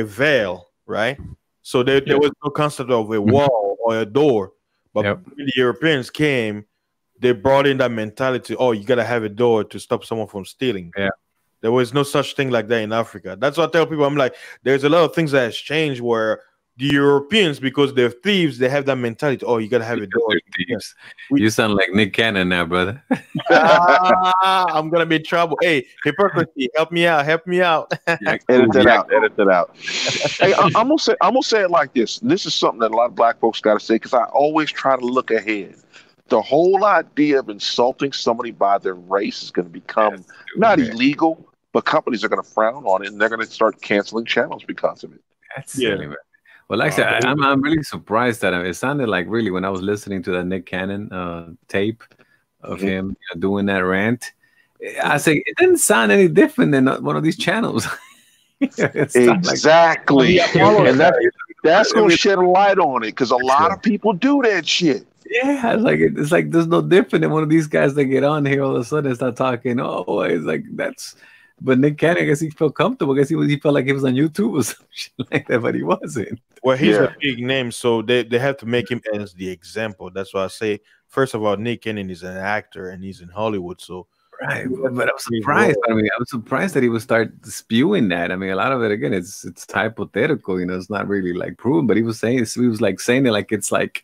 A: veil, right? So there was no concept of a wall or a door. But when the Europeans came, they brought in that mentality. Oh, you gotta have a door to stop someone from stealing.
M: Yeah,
A: there was no such thing like that in Africa. That's what I tell people. I'm like, there's a lot of things that has changed where the Europeans, because they're thieves, they have that mentality. Oh, you gotta have a door.
M: Thieves. You sound like Nick Cannon now, brother.
A: I'm gonna be in trouble. Hey, hypocrisy, help me out.
J: Edit it out. Hey, I'm gonna say it like this. This is something that a lot of black folks gotta say because I always try to look ahead. The whole idea of insulting somebody by their race is going to become not illegal, but companies are going to frown on it, and they're going to start canceling channels because of it.
M: That's silly, man. Well, like I said, I'm really surprised that it sounded like really when I was listening to that Nick Cannon tape of him doing that rant. I say it didn't sound any different than one of these channels.
J: Exactly, and that's going to shed a light on it because a lot of people do that shit.
M: Yeah, it's like there's no different than one of these guys that get on here all of a sudden and start talking. Oh, it's like that's But Nick Cannon, I guess he felt comfortable. I guess he felt like he was on YouTube or some shit like that, but he wasn't.
A: Well, he's a big name, so they have to make him as the example. That's why I say, first of all, Nick Cannon is an actor and he's in Hollywood, so
M: right. But I was surprised. I mean, I was surprised that he would start spewing that. I mean, a lot of it again, it's hypothetical. You know, it's not really like proven. But he was saying it like it's like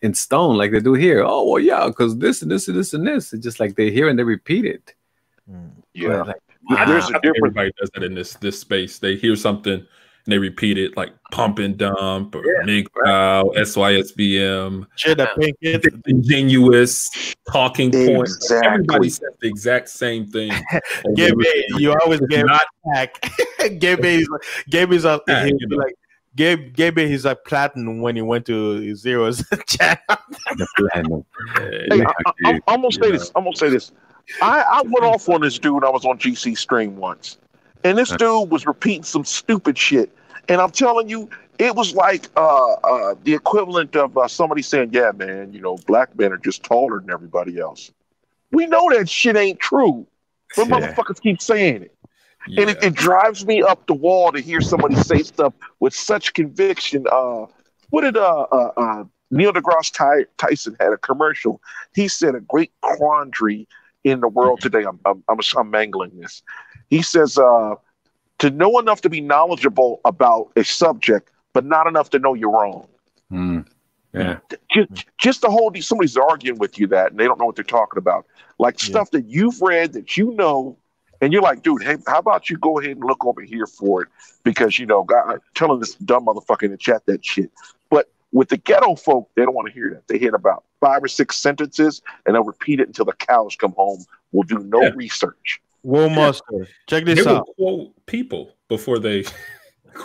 M: in stone, like they do here. Oh well, yeah, because this and this and this and this. It's just like they hear and they repeat it.
J: Yeah,
L: like, there's a difference. Everybody does that in this space. They hear something and they repeat it, like pump and dump or MGTOW, SYSBM, ingenuous talking points. Everybody says the exact same thing.
A: Gabe, you always get not hack. Gabe's up. Gabe, he's like platinum when he went to Zero's chat.
J: Hey, I'm gonna say this. I went off on this dude. I was on GC stream once, and this dude was repeating some stupid shit. And I'm telling you, it was like the equivalent of somebody saying, "Yeah, man, you know, black men are just taller than everybody else." We know that shit ain't true, but motherfuckers keep saying it. Yeah. And it drives me up the wall to hear somebody say stuff with such conviction. What did Neil deGrasse Tyson had a commercial? He said a great quandary in the world today. I'm mangling this. He says to know enough to be knowledgeable about a subject, but not enough to know you're wrong.
M: Yeah.
J: Just to hold somebody's arguing with you that, and they don't know what they're talking about, like stuff that you've read that you know. And you're like, dude, hey, how about you go ahead and look over here for it? Because, you know, God, telling this dumb motherfucker in the chat that shit. But with the ghetto folk, they don't want to hear that. They hear about 5 or 6 sentences, and they'll repeat it until the cows come home. We'll do no research.
A: Will Muster, check this out.
L: Quote people before they.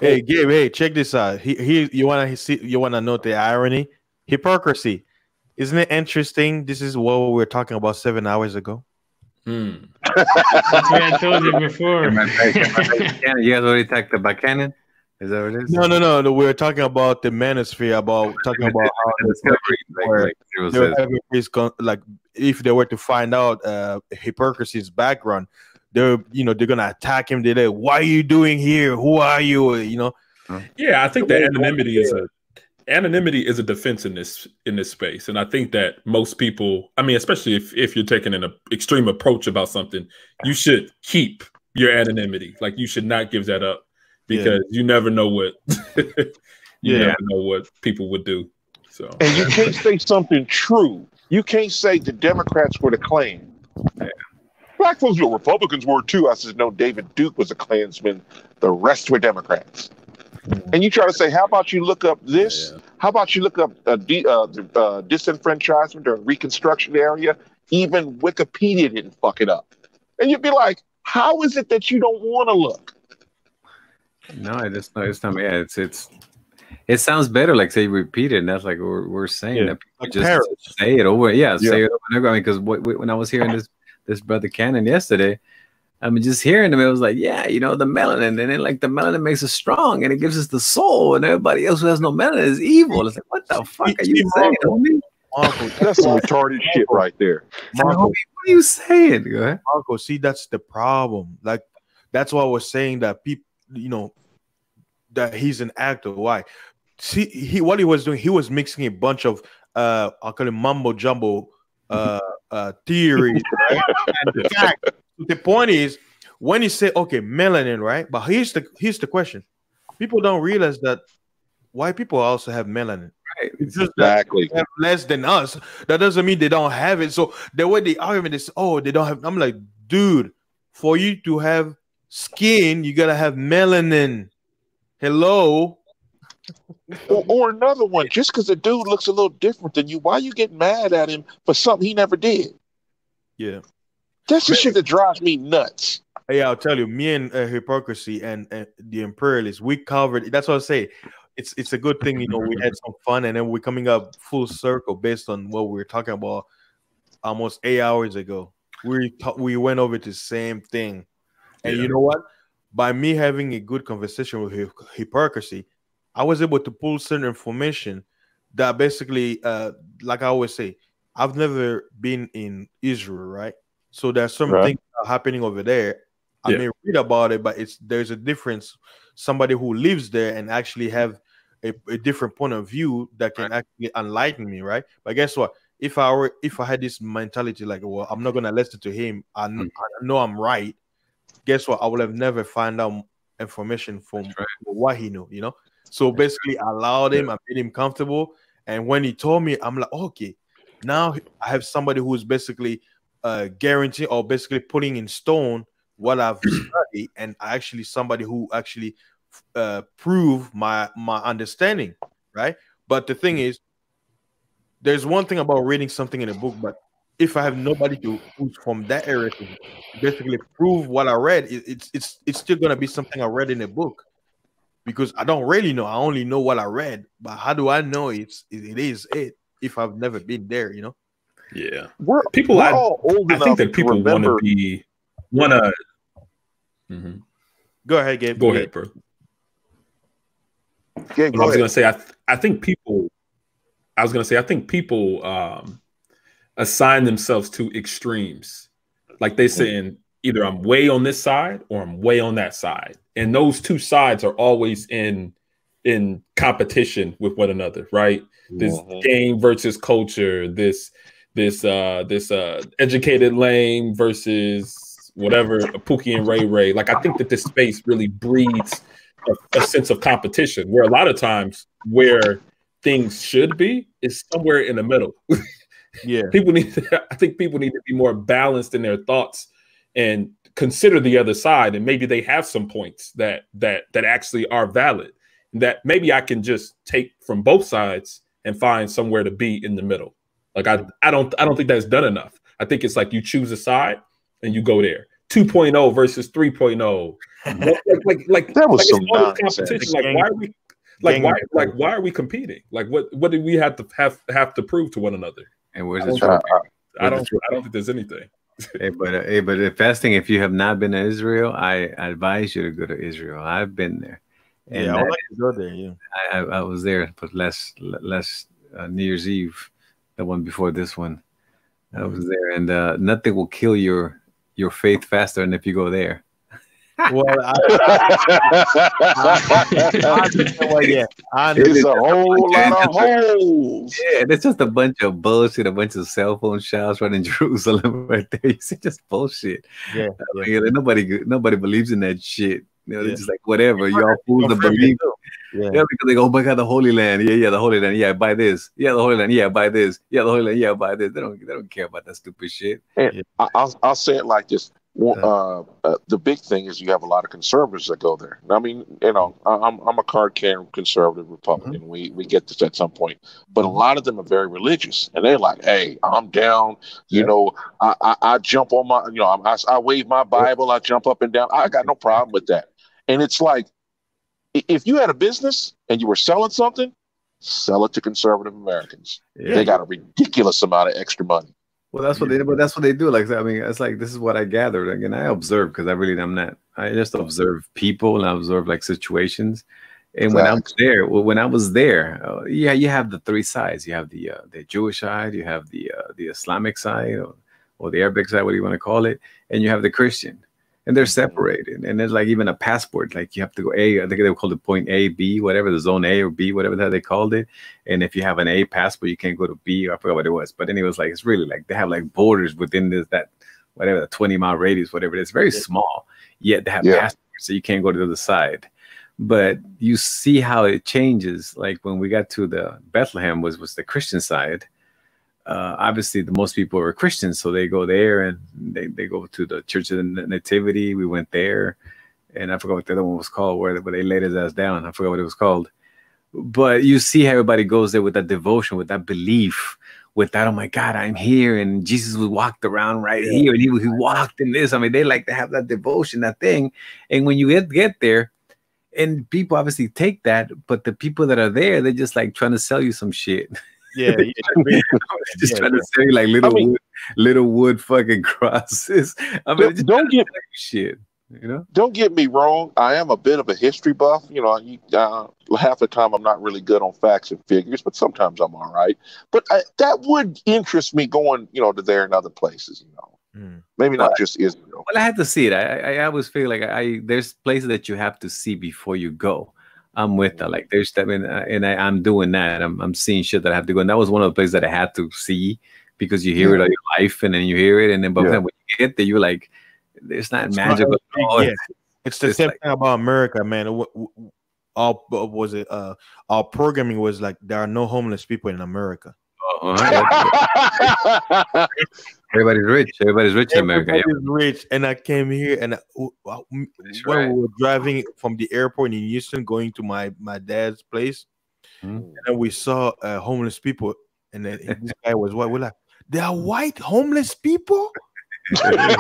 A: Hey, Gabe, hey, check this out. You wanna note the irony? Hypocrisy. Isn't it interesting? This is what we were talking about 7 hours ago.
C: That's what I told you before.
M: You guys already talked about Cannon? Is that what it is?
A: No. We were talking about the manosphere, talking about how like if they were to find out Hypocrisy's background, they're gonna attack him. They're like, "Why are you doing here? Who are you?" You know.
L: Yeah, I think that anonymity is a defense in this space, and I think that most people, I mean, especially if you're taking an extreme approach about something, you should keep your anonymity. Like, you should not give that up, because you never know what you never know what people would do. So,
J: and you can't say something true. You can't say the Democrats were the Klan. Black folks were Republicans were too. I said, no, David Duke was a Klansman. The rest were Democrats. And you try to say, how about you look up this? How about you look up disenfranchisement or Reconstruction area? Even Wikipedia didn't fuck it up. And you'd be like, how is it that you don't want to look?
M: No, it's not. Yeah, it sounds better, like say repeat it, and that's like we're saying that people
A: like
M: just say it over. Say it over and over. I mean, because when I was hearing this brother Cannon yesterday, I mean, just hearing him, it was like, yeah, you know, the melanin, and then like the melanin makes us strong, and it gives us the soul, and everybody else who has no melanin is evil. It's like, what the fuck are you saying, homie?
J: Marco, that's some retarded shit right there.
A: Marco,
M: what are you saying? Go ahead.
A: Marco, see, that's the problem. Like, that's why I was saying that people, you know, that he's an actor. Why? See, what he was doing, he was mixing a bunch of I'll call it mumbo jumbo theories, right? And the fact, the point is, when you say, okay, melanin, right? But here's the question: people don't realize that white people also have melanin.
M: Right.
A: It's just exactly that they have less than us. That doesn't mean they don't have it. So the way the argument is, oh, they don't have. I'm like, dude, for you to have skin, you gotta have melanin. Hello.
J: Or another one, just because a dude looks a little different than you, why you get mad at him for something he never did?
A: Yeah.
J: That's the shit that drives me nuts.
A: Hey, I'll tell you, me and Hypocrisy and the Imperialists, we covered. That's what I say. It's a good thing, you know. We had some fun, and then we're coming up full circle based on what we were talking about almost 8 hours ago. We went over the same thing, and you know what? By me having a good conversation with Hypocrisy, I was able to pull certain information that basically, like I always say, I've never been in Israel, right? So there's some things happening over there I may read about it, but there's a difference. Somebody who lives there and actually have a different point of view that can actually enlighten me, right? But guess what? If I had this mentality like, well, I'm not gonna listen to him, I know I'm right. Guess what? I would have never found out information from what he knew, you know. So basically, I allowed him, I made him comfortable, and when he told me, I'm like, okay, now I have somebody who's basically guaranteeing or basically putting in stone what I've studied, and actually somebody who actually prove my understanding, right? But the thing is, there's one thing about reading something in a book, but if I have nobody who's from that area to basically prove what I read, it's still gonna be something I read in a book, because I don't really know. I only know what I read, but how do I know it is it if I've never been there? You know?
L: Yeah.
J: We're
L: I
J: all old
L: think
J: enough
L: that people
J: to remember.
A: Go ahead, Gabe.
L: Go ahead, bro.
J: Yeah,
L: I was gonna say I think people assign themselves to extremes. Like they saying either I'm way on this side or I'm way on that side. And those two sides are always in competition with one another, right? This game versus culture, this educated lame versus whatever, Pookie and Ray Ray. Like I think that this space really breeds a sense of competition, where a lot of times where things should be is somewhere in the middle.
A: Yeah,
L: I think people need to be more balanced in their thoughts and consider the other side, and maybe they have some points that actually are valid, that maybe I can just take from both sides and find somewhere to be in the middle. Like I don't think that's done enough. I think it's like you choose a side and you go there. 2.0 versus 3.0. like
J: that was some
L: competition. Like why are we competing? Like what do we have to prove to one another?
M: And where's the trophy?
L: I don't think there's anything.
M: But the best thing, if you have not been to Israel, I advise you to go to Israel. I've been there. And
A: I would like to go there. Yeah,
M: I was there, but less New Year's Eve, the one before this one. I was there, and nothing will kill your faith faster than if you go there.
A: Well,
J: it's a whole lot of holes.
M: Yeah, it's just a bunch of bullshit, a bunch of cell phone shops running Jerusalem right there. You see, just bullshit.
A: Yeah,
M: nobody believes in that shit. You know, they're just like whatever. Y'all fools to believe. Yeah, because they go, oh my God, the Holy Land. Yeah, the Holy Land. Yeah, buy this. Yeah, the Holy Land. Yeah, buy this. Yeah, the Holy Land. Yeah, buy this. They don't care about that stupid shit.
J: And I'll say it like this. The big thing is you have a lot of conservatives that go there. I mean, you know, I'm a card-carrying conservative Republican. We get this at some point, but a lot of them are very religious, and they're like, "Hey, I'm down." You know, I jump on my, you know, I wave my Bible, I jump up and down. I got no problem with that. And it's like, if you had a business and you were selling something, sell it to conservative Americans. Yeah. They got a ridiculous amount of extra money.
M: Well, that's what they do. But that's what they do. Like, I mean, it's like, this is what I gathered. Again, I observe, because I really am not. I just observe people and I observe like situations. And when I was there, you have the three sides. You have the Jewish side, you have the Islamic side, or the Arabic side, what do you want to call it, and you have the Christian. And they're separated. And there's like even a passport, like you have to go I think they called it point A, B, whatever, the zone A or B, whatever that they called it. And if you have an A passport, you can't go to B. I forgot what it was. But then it was like, it's really like they have like borders within that 20-mile radius, whatever it is. Very small, yet they have passports, so you can't go to the other side. But you see how it changes. Like when we got to the Bethlehem was the Christian side. Obviously the most people were Christians, so they go there and they go to the Church of the Nativity. We went there, and I forgot what the other one was called, where they laid his ass down. I forgot what it was called. But you see how everybody goes there with that devotion, with that belief, with that, oh my God, I'm here, and Jesus walked around right here, and he walked in this. I mean, they like to have that devotion, that thing. And when you get there, and people obviously take that, but the people that are there, they're just like trying to sell you some shit.
A: Yeah,
M: just trying to say like little wood fucking crosses. I mean,
J: don't get
M: shit. You know,
J: don't get me wrong. I am a bit of a history buff. You know, half the time I'm not really good on facts and figures, but sometimes I'm all right. But that would interest me going, you know, to there and other places. You know, maybe not just Israel.
M: Well, I had to see it. I always feel like there's places that you have to see before you go. I'm with that. Like there's, I mean, and I'm doing that. I'm seeing shit that I have to go. And that was one of the places that I had to see because you hear it all your life, and then you hear it, and then but then when you get there, you're like, it's not magical.
A: It's the same thing about America, man. Our programming was like there are no homeless people in America.
M: Everybody's rich. Everybody's rich in America.
A: Everybody's rich, and I came here, and when we were driving from the airport in Houston, going to my dad's place, and then we saw homeless people, and then this guy was white. We're like, they are white homeless people. What?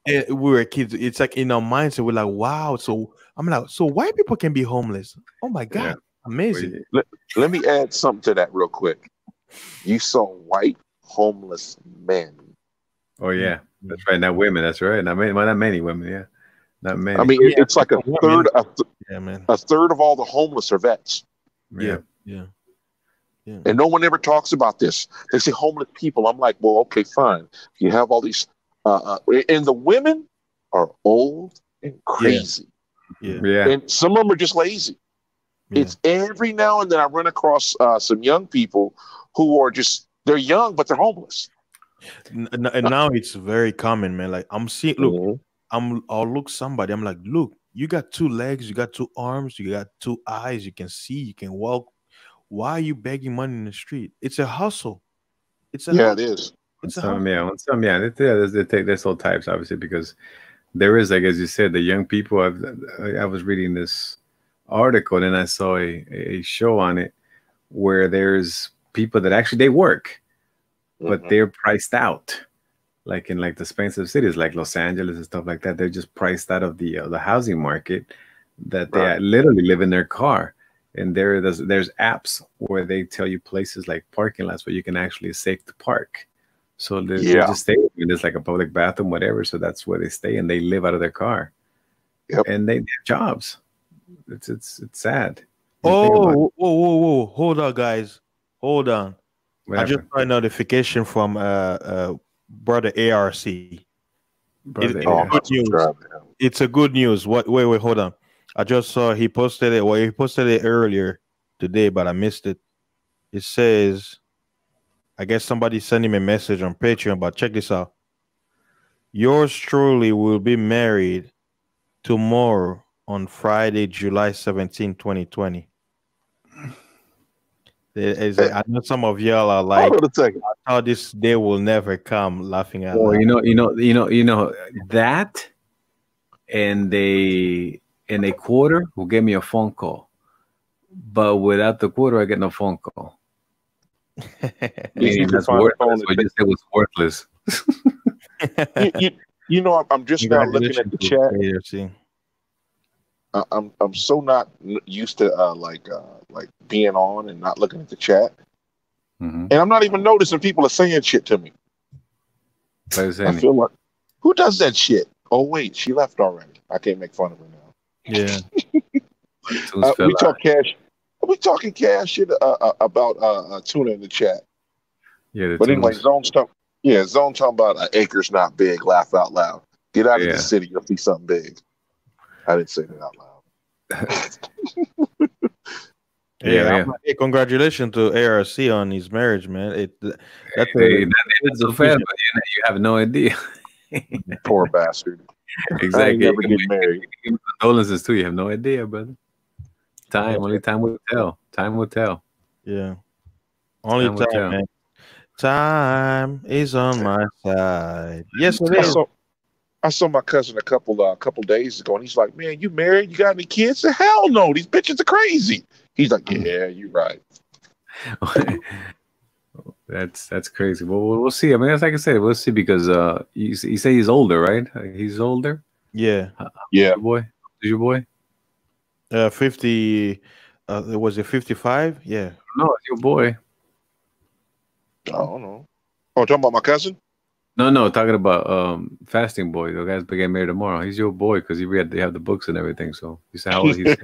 A: We were kids. It's like in our mindset, we're like, wow. So I'm like, so white people can be homeless. Oh my God. Amazing.
J: Let me add something to that real quick. You saw white homeless men.
M: Oh yeah, that's right. Not women. That's right. Not many women. Yeah, not many.
J: I mean, it's like a third. A third of all the homeless are vets.
A: Yeah.
J: And no one ever talks about this. They say homeless people. I'm like, well, okay, fine. You have all these, and the women are old and crazy.
M: Yeah.
J: And some of them are just lazy. It's every now and then I run across some young people who are they're young, but they're homeless.
A: And now it's very common, man. Like I'm seeing, look, I'll look somebody. I'm like, look, you got 2 legs, you got 2 arms, you got 2 eyes, you can see, you can walk. Why are you begging money in the street? It's a hustle. It's a hustle.
J: It is.
A: It's a
M: hustle. There's all types, obviously, because there is, like as you said, the young people. I was reading this article and I saw a show on it where there's people that actually they work, but they're priced out, like in like the expensive cities like Los Angeles and stuff like that. They're just priced out of the housing market, that they literally live in their car. And there's apps where they tell you places like parking lots where you can actually safe to park. So they just stay. There's like a public bathroom, whatever. So that's where they stay, and they live out of their car. And they have jobs. It's sad.
A: Whoa! Hold on, guys. Hold on. I just got a notification from brother ARC. It's a good news. Wait, hold on. I just saw he posted it. Well, he posted it earlier today, but I missed it. It says, I guess somebody sent him a message on Patreon, but check this out. Yours truly will be married tomorrow on Friday, July 17, 2020. I know some of y'all are like, I thought this day will never come, laughing at
M: you know that, and a quarter will give me a phone call, but without the quarter, I get no phone call. That's worthless. It was worthless.
J: you know, I'm just now looking at the chat. I'm so not used to like being on and not looking at the chat, and I'm not even noticing people are saying shit to me. I feel like, who does that shit? Oh wait, she left already. I can't make fun of her now.
A: Yeah.
J: We talking cash shit about Tuna in the chat.
M: Yeah,
J: but anyway, Zone talking about acres not big. Laugh out loud. Get out of the city. You'll see something big. I didn't say that out loud.
A: Hey, congratulations to ARC on his marriage, man. That's
M: so fair, but you have no idea.
J: Poor bastard.
M: Exactly.
J: Never get married.
M: Condolences too. You have no idea, brother. Only time will tell. Time will tell.
A: Yeah. Only time, man. Time is on my side. Yes, it is.
J: I saw my cousin a couple days ago, and he's like, "Man, you married? You got any kids?" I said, "Hell no, these bitches are crazy." He's like, "Yeah, you're right."
M: That's crazy. Well, we'll see. I mean, like I said, we'll see, because you say he's older, right? He's older.
A: Yeah.
J: Yeah.
M: Your boy.
A: 50. Was it 55? Yeah.
M: No, it's your boy.
J: I don't know. Oh, talking about my cousin?
M: No, talking about Fasting Boy. The guy's getting married tomorrow. He's your boy because they have the books and everything. So you said how old he's.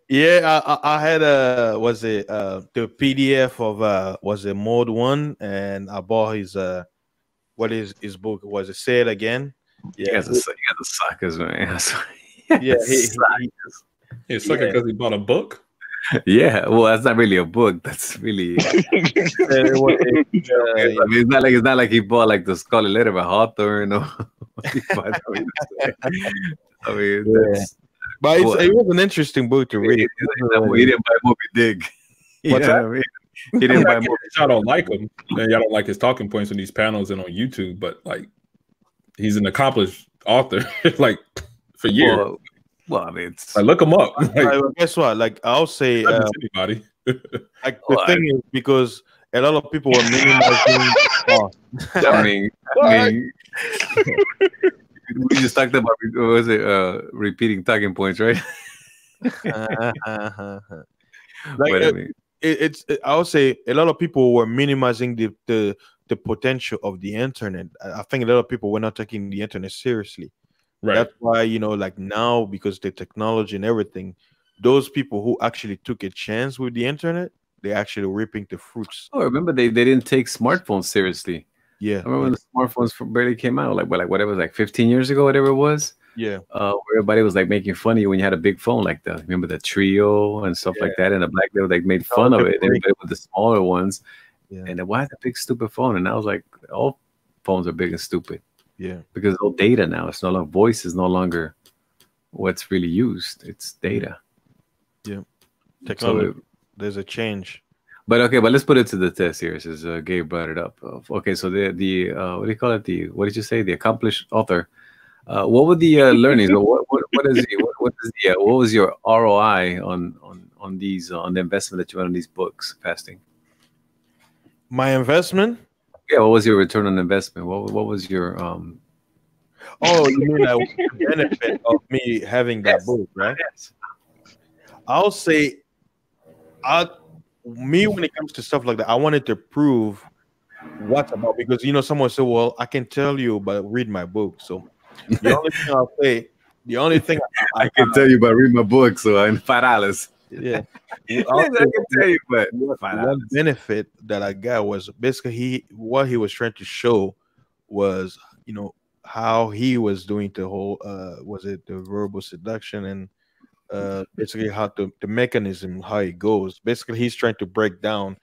A: Yeah, I had the PDF of was it Mode 1, and I bought his what is his book? Was it Say It Again?
M: Yeah, he has the suckers, man.
A: Yeah,
L: he's sucker because he bought a book.
M: Yeah, well, that's not really a book. That's really. I mean, it's not like he bought like the Scarlet Letter by Hawthorne. Or I mean,
A: but it was an interesting book to read.
M: He didn't buy Moby Dick.
A: What's that?
M: I mean? He didn't buy Moby Dick.
L: Y'all don't like him, and y'all don't like his talking points on these panels and on YouTube. But like, he's an accomplished author, like for years.
M: Well, I mean, it's
L: like, look him up.
A: Like, guess what? Like, I'll say,
L: anybody.
A: Like the thing is because a lot of people were minimizing.
M: I mean, we just talked about what was it? Repeating talking points, right?
A: Like, I would say a lot of people were minimizing the potential of the internet. I think a lot of people were not taking the internet seriously. Right. That's why, like now, because the technology and everything, those people who actually took a chance with the internet, they're actually reaping the fruits.
M: Oh, remember they didn't take smartphones seriously.
A: Yeah.
M: I remember when the smartphones barely came out, like whatever, like 15 years ago, whatever it was.
A: Yeah.
M: Where everybody was like making fun of you when you had a big phone like that. Remember the Trio and stuff like that, and the Black they like made fun of it. Everybody with the smaller ones. Yeah. And then why the big stupid phone? And I was like, all phones are big and stupid.
A: Yeah,
M: because all data now. It's no longer voice is no longer what's really used. It's data.
A: Yeah, technology. So there's a change.
M: But let's put it to the test here, since Gabe brought it up. Okay, so the what do you call it? What did you say? The accomplished author. What were the learnings? what was your ROI on these on the investment that you made on these books, Fasting?
A: My investment.
M: Yeah, what was your return on investment? What was your
A: Oh, you mean the benefit of me having that book, right?
M: Yes.
A: I'll say, when it comes to stuff like that, I wanted to prove what's about, because someone said, "Well, I can tell you, but read my book." So the only thing I'll say, the only thing
M: I can tell you, but read my book. So in $5.
A: Yeah,
M: I can tell you, but
A: one benefit that I got was basically what he was trying to show was, how he was doing the whole was it the verbal seduction, and basically how the mechanism, how it goes. Basically, he's trying to break down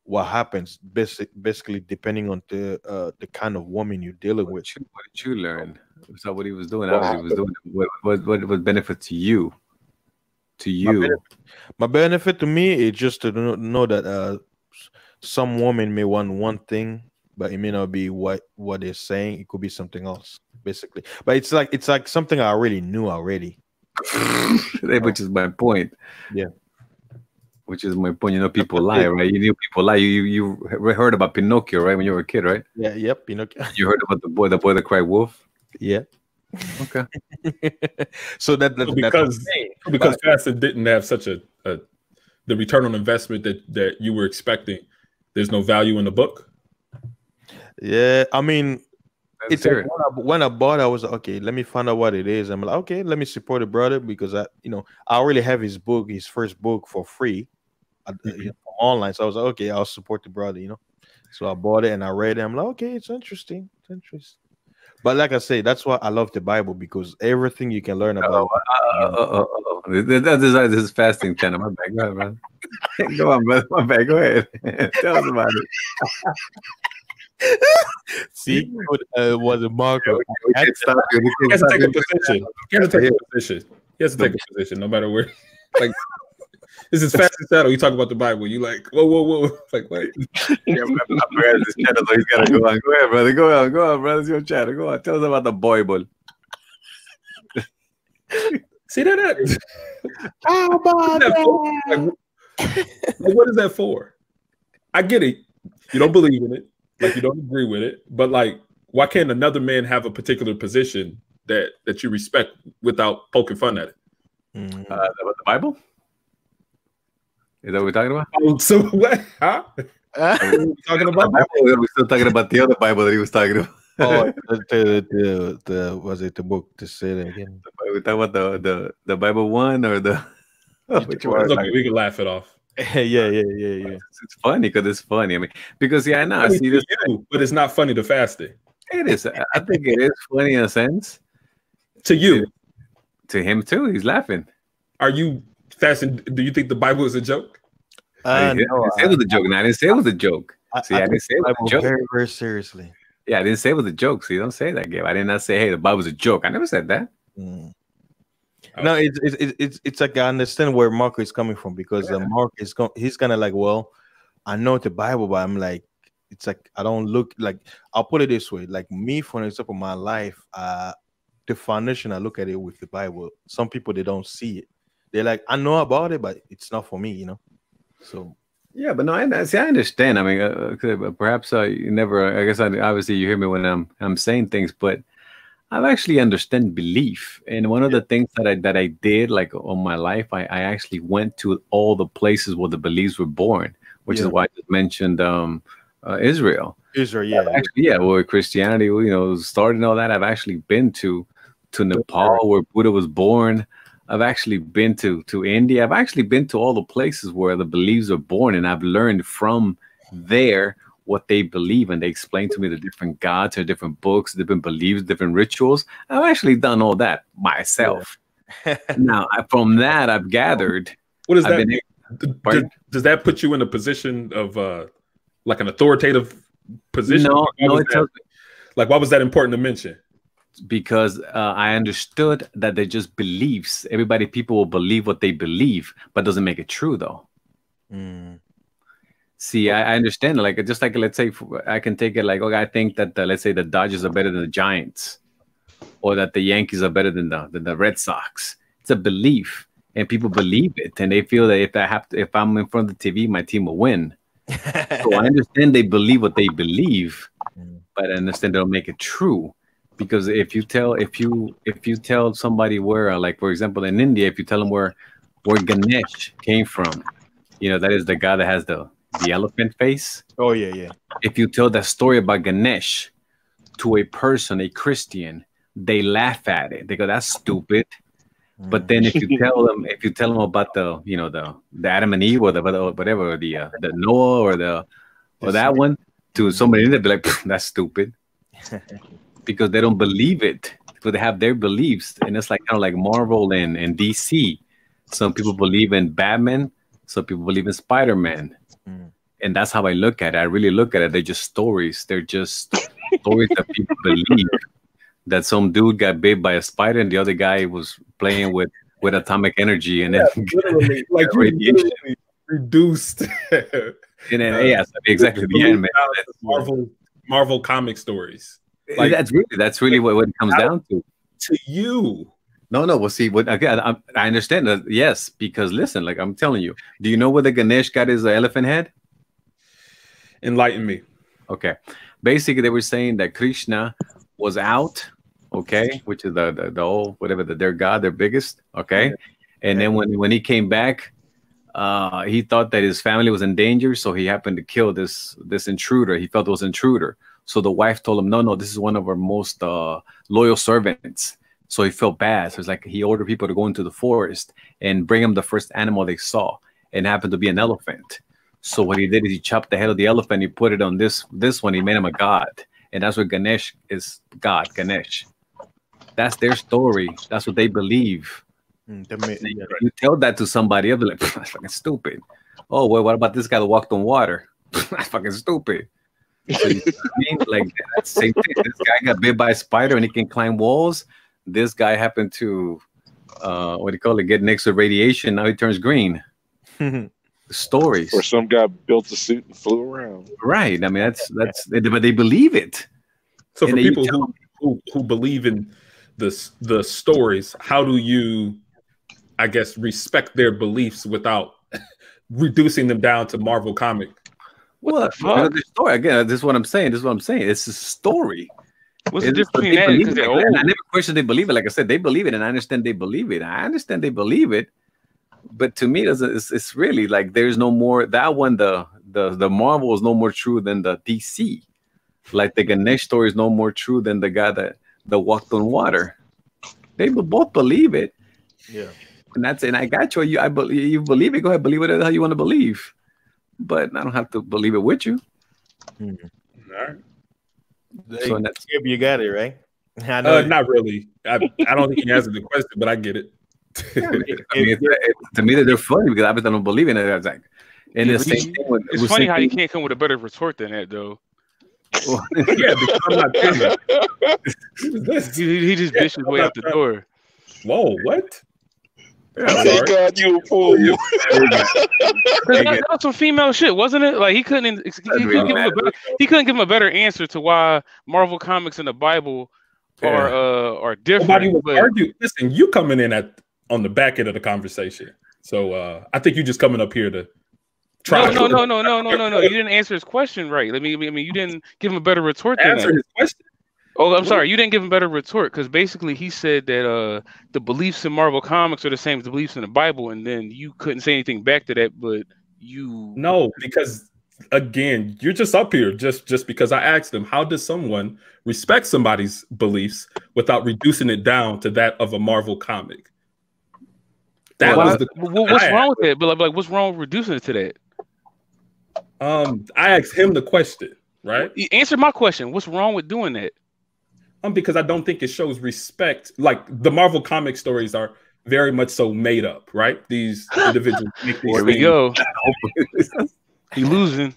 A: what happens, basically depending on the kind of woman you're dealing with.
M: What did you learn? So what he was doing, what benefit to you? To you,
A: my benefit to me is just to know that some women may want one thing, but it may not be what they're saying. It could be something else, basically. But it's like something I already knew already.
M: Which is my point.
A: Yeah.
M: Which is my point. People lie, right? You knew people lie. You heard about Pinocchio, right? When you were a kid, right?
A: Yeah. Yep. Pinocchio.
M: You heard about the boy that cried wolf.
A: Yeah.
M: Okay.
A: So
L: because Fasting didn't have such the return on investment that you were expecting, there's no value in the book.
A: Yeah, I mean, it's like when I bought it, I was like, okay, let me find out what it is. I'm like, okay, let me support the brother, because I already have his book, his first book, for free online. So I was like, okay, I'll support the brother, So I bought it and I read it. I'm like, okay, it's interesting. It's interesting. But like I say, that's why I love the Bible, because everything you can learn about.
M: This is Fasting channel. My bad. Go ahead, brother. Go on, brother. My bad. Go ahead. Tell us about
A: it. See, was a Marco.
L: He has to take a position. He has to take a position. He has to take a position, no matter where. Like, this is Fasting channel. You talk about the Bible. You like, whoa. Like, wait.
M: Yeah, I forgot this channel, so he's gotta go on. Go ahead, brother. Go on, brother. It's your channel. Go on. Tell us about the Bible.
L: See that? What is that for? I get it. You don't believe in it. Like, you don't agree with it. But like, why can't another man have a particular position that you respect without poking fun at it?
M: About the Bible? Is that what we're talking about?
L: Oh, so what? Huh? talking about?
M: We're still talking about the other Bible that he was talking about.
A: Oh, was it the book? To say that again.
M: We talk about the Bible one or the
L: which one? Look, we can laugh it off.
A: Yeah.
M: It's funny because it's funny. I mean, because I know I see this,
L: but it's not funny to fasting.
M: It is. I think it is funny in a sense.
L: To you,
M: to him too. He's laughing.
L: Are you fasting? Do you think the Bible is a joke?
M: I didn't say it was a joke. No, I didn't say it was a joke. I didn't say it was a joke.
A: Very, very seriously.
M: Yeah, I didn't say it was a joke. So you don't say that, Gabe. I did not say, hey, the Bible's a joke. I never said that.
A: No, it's like I understand where Mark is coming from because Mark is he's kind of like, well, I know the Bible, but I'm like, it's like I don't look like. I'll put it this way: like me, for example, my life, the foundation I look at it with the Bible. Some people they don't see it. They're like, I know about it, but it's not for me, you know. So.
M: Yeah, but no, I understand. I mean, perhaps you never. I guess obviously you hear me when I'm saying things, but I've actually understand belief. And one of the things that I did, like on my life, I actually went to all the places where the beliefs were born, which is why I just mentioned Israel.
A: Israel,
M: where Christianity, started and all that. I've actually been to Nepal, where Buddha was born. I've actually been to India. I've actually been to all the places where the beliefs are born, and I've learned from there what they believe, and they explain to me the different gods, or different books, different beliefs, different rituals. I've actually done all that myself. Now, from that, I've gathered.
L: What does that mean? Does that put you in a position of like an authoritative position?
M: No,
L: like, why was that important to mention?
M: Because I understood that they're just beliefs. People will believe what they believe, but doesn't make it true, though. See, I understand. Like, just like, let's say, I can take it like, okay, I think that let's say the Dodgers are better than the Giants, or that the Yankees are better than the Red Sox. It's a belief, and people believe it, and they feel that if I'm in front of the TV, my team will win. So I understand they believe what they believe, but I understand they'll make it true. Because if you tell somebody where, like, for example, in India, if you tell them where Ganesh came from, that is the guy that has the elephant face.
A: Oh yeah.
M: If you tell that story about Ganesh to a person, a Christian, they laugh at it. They go, "That's stupid." But then if you tell them about the Adam and Eve, or the whatever, or the Noah, or that one, to somebody, they'd be like, "That's stupid." Because they don't believe it, because they have their beliefs, and it's like kind of like Marvel and DC. Some people believe in Batman, some people believe in Spider-Man, and that's how I look at it. I really look at it. They're just stories. They're just stories that people believe. That some dude got bit by a spider, and the other guy was playing with atomic energy, and then
L: literally, like radiation reduced.
M: And then exactly the end, man.
L: Marvel comic stories.
M: Like, that's really what it comes down to.
L: To you.
M: No. Well, see, I understand that. Yes, because listen, like I'm telling you, do you know where the Ganesh got his elephant head?
L: Enlighten me.
M: Okay. Basically, they were saying that Krishna was out, okay, which is the old, whatever, their god, their biggest, okay. And then when he came back, he thought that his family was in danger, so he happened to kill this intruder. He felt it was an intruder. So the wife told him, no, this is one of our most loyal servants. So he felt bad. So it's like he ordered people to go into the forest and bring him the first animal they saw, and it happened to be an elephant. So what he did is he chopped the head of the elephant, he put it on this one, he made him a god. And that's what Ganesh is, God, Ganesh. That's their story. That's what they believe. You tell that to somebody, they'll be like, that's fucking stupid. Oh, well, what about this guy that walked on water? That's fucking stupid. So, you know what I mean? Like, that's the same thing. This guy got bit by a spider and he can climb walls. This guy happened to get next to radiation. Now he turns green. Stories.
J: Or some guy built a suit and flew around.
M: Right. I mean, that's but they believe it.
L: So for people who believe in the stories, how do you, I guess, respect their beliefs without reducing them down to Marvel comic?
M: Well, the story again. This is what I'm saying. It's a story.
N: What's the difference between that? Because they're old.
M: And I never questioned they believe it. Like I said, they believe it, and I understand they believe it. But to me, it's really like there's no more. That one, the the Marvel is no more true than the DC. Like the Ganesh story is no more true than the guy that walked on water. They both believe it.
A: Yeah.
M: And I got you. You believe it. Go ahead, believe whatever the hell you want to believe. But I don't have to believe it with you.
L: All right.
A: So you got it right. I know.
L: Not really. I don't think he answered the question, but I get it.
M: I mean, to me, they're funny because obviously I don't believe in it. It's like, and the same thing with,
N: it's funny how you can't come with a better retort than that, though.
L: Yeah, because I'm not telling
N: he just bitched his way out the door.
L: Whoa, what?
J: Thank God you a fool.
N: That was some female shit, wasn't it? Like he couldn't give him a better answer to why Marvel Comics and the Bible are different.
L: Nobody would argue. Listen, you coming in on the back end of the conversation, so I think you just coming up here to try.
N: No. You didn't answer his question right. I mean, you didn't give him a better retort than
L: answer his question.
N: Oh, I'm sorry. You didn't give him a better retort because basically he said that the beliefs in Marvel Comics are the same as the beliefs in the Bible, and then you couldn't say anything back to that. But
L: no, because again, you're just up here just because I asked him, how does someone respect somebody's beliefs without reducing it down to that of a Marvel comic?
N: What's wrong with that? But like, what's wrong with reducing it to that?
L: I asked him the question, right?
N: Answer my question. What's wrong with doing that?
L: Because I don't think it shows respect. Like the Marvel comic stories are very much so made up, right? These individuals make these
N: Here we go. He losing.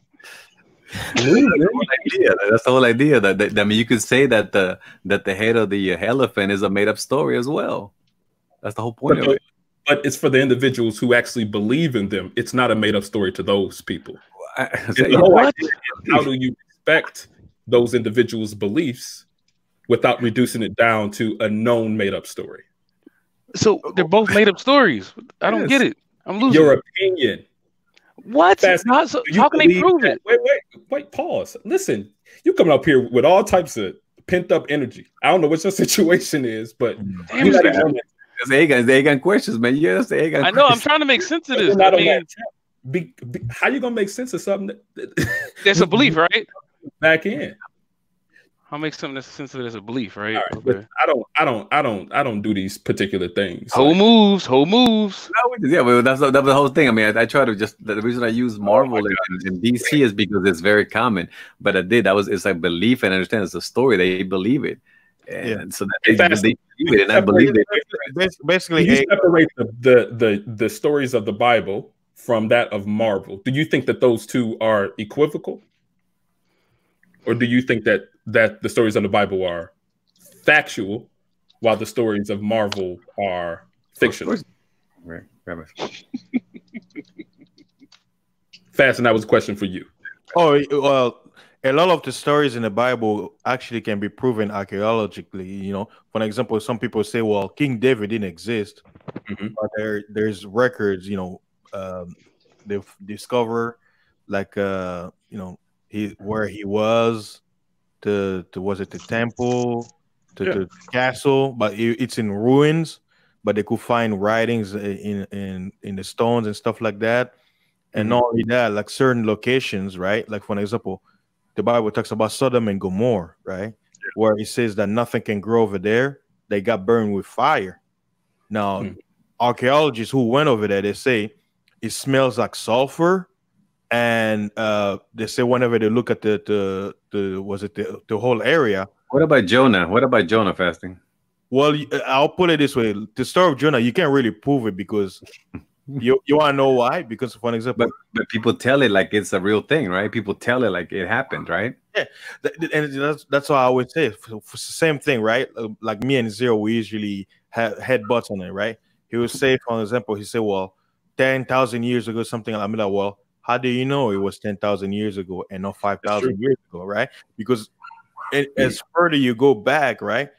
M: That's the whole idea. That I mean, you could say that the head of the elephant is a made up story as well. That's the whole point of it.
L: But it's for the individuals who actually believe in them. It's not a made up story to those people. How do you respect those individuals' beliefs without reducing it down to a known made up story?
N: So they're both made up stories. I don't get it. I'm losing.
L: Your opinion.
N: What? How can they prove it?
L: Wait, pause. Listen, you coming up here with all types of pent up energy. I don't know what your situation is, but you gotta
M: they got questions, man. Yes, they got.
N: I know. I'm trying to make sense of this. I mean,
L: how you gonna make sense of something
N: that's a belief, right?
L: Back in.
N: I'll make something that's sensitive as a belief, right?
L: Okay. I don't do these particular things.
N: Whole moves.
M: No, yeah, well, that's the whole thing. I mean, I try to the reason I use Marvel and DC is because it's very common. But it's like belief, and I understand it's a story. They believe it, and so that they believe it, and I believe it.
A: Basically,
L: you separate the stories of the Bible from that of Marvel. Do you think that those two are equivocal? Or do you think that the stories of the Bible are factual while the stories of Marvel are fictional?
M: Right.
L: Fast, and that was a question for you.
A: Oh, well, a lot of the stories in the Bible actually can be proven archaeologically. You know, for example, some people say, well, King David didn't exist, but there's records, you know, they've discovered like, you know, where he was to was it the temple to the castle, but it's in ruins, but they could find writings in the stones and stuff like that. And not only that, like certain locations, right? Like for example, the Bible talks about Sodom and Gomorrah, right? Where it says that nothing can grow over there. They got burned with fire. Now, archaeologists who went over there, they say it smells like sulfur. And they say whenever they look at the whole area.
M: What about Jonah fasting?
A: Well, I'll put it this way: the story of Jonah, you can't really prove it because you want to know why? Because, for example,
M: but people tell it like it's a real thing, right? People tell it like it happened, right?
A: Yeah, and that's what I would say. For the same thing, right? Like me and Zero, we usually have headbutts on it, right? He would say, for example, he said, "Well, 10,000 years ago, something." I'm like, "Well, how do you know it was 10,000 years ago and not 5,000 years ago, right?" Because as further you go back, right?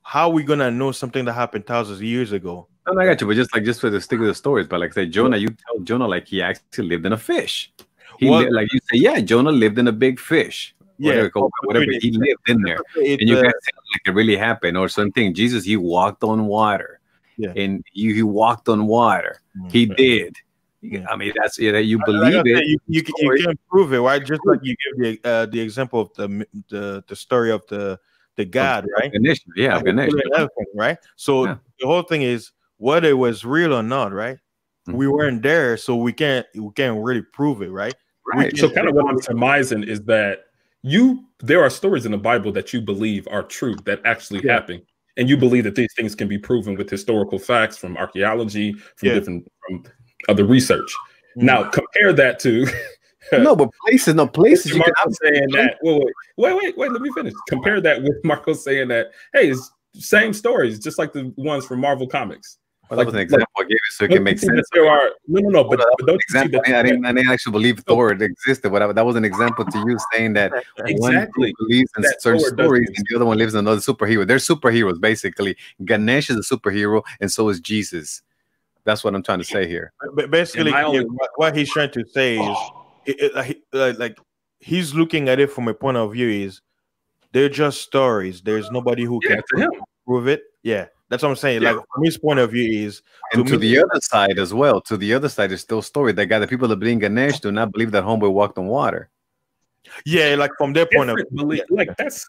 A: How are we gonna know something that happened thousands of years ago?
M: No, I got you, but just for the stick of the stories. But like say Jonah, you tell Jonah like he actually lived in a fish. Like you say, yeah, Jonah lived in a big fish.
A: Yeah,
M: whatever he lived in there, and you guys say like it really happened or something. Jesus, he walked on water, and he walked on water. He did. I mean, that's you believe
A: like I said,
M: it.
A: you can't prove it, right? Just like you give the example of the story of the God, right?
M: Ganesh, yeah, Ganesh,
A: right? So the whole thing is whether it was real or not, right? We weren't there, so we can't really prove it, right?
L: Right. So kind of what I'm surmising is that there are stories in the Bible that you believe are true that actually happened, and you believe that these things can be proven with historical facts from archaeology, from other research. Now compare that to
M: no, but places. You
L: Marco saying that. Wait. Let me finish. Compare that with Marco saying that. Hey, it's same stories, just like the ones from Marvel Comics.
M: Well, that was an example I gave you so it can make sense.
L: There are no, but don't you see that?
M: I didn't actually believe Thor existed, but that was an example to you saying that one believes in certain stories and the other one lives in another superhero. They're superheroes, basically. Ganesh is a superhero, and so is Jesus. That's what I'm trying to say here.
A: But basically, what he's trying to say is, like he's looking at it from a point of view is they're just stories. There's nobody who can prove it. Yeah. That's what I'm saying. Like from his point of view is,
M: and to the other side as well. To the other side is still story. That guy, the people that believe Ganesh do not believe that homeboy walked on water.
A: Yeah, like from their point of
L: view, like that's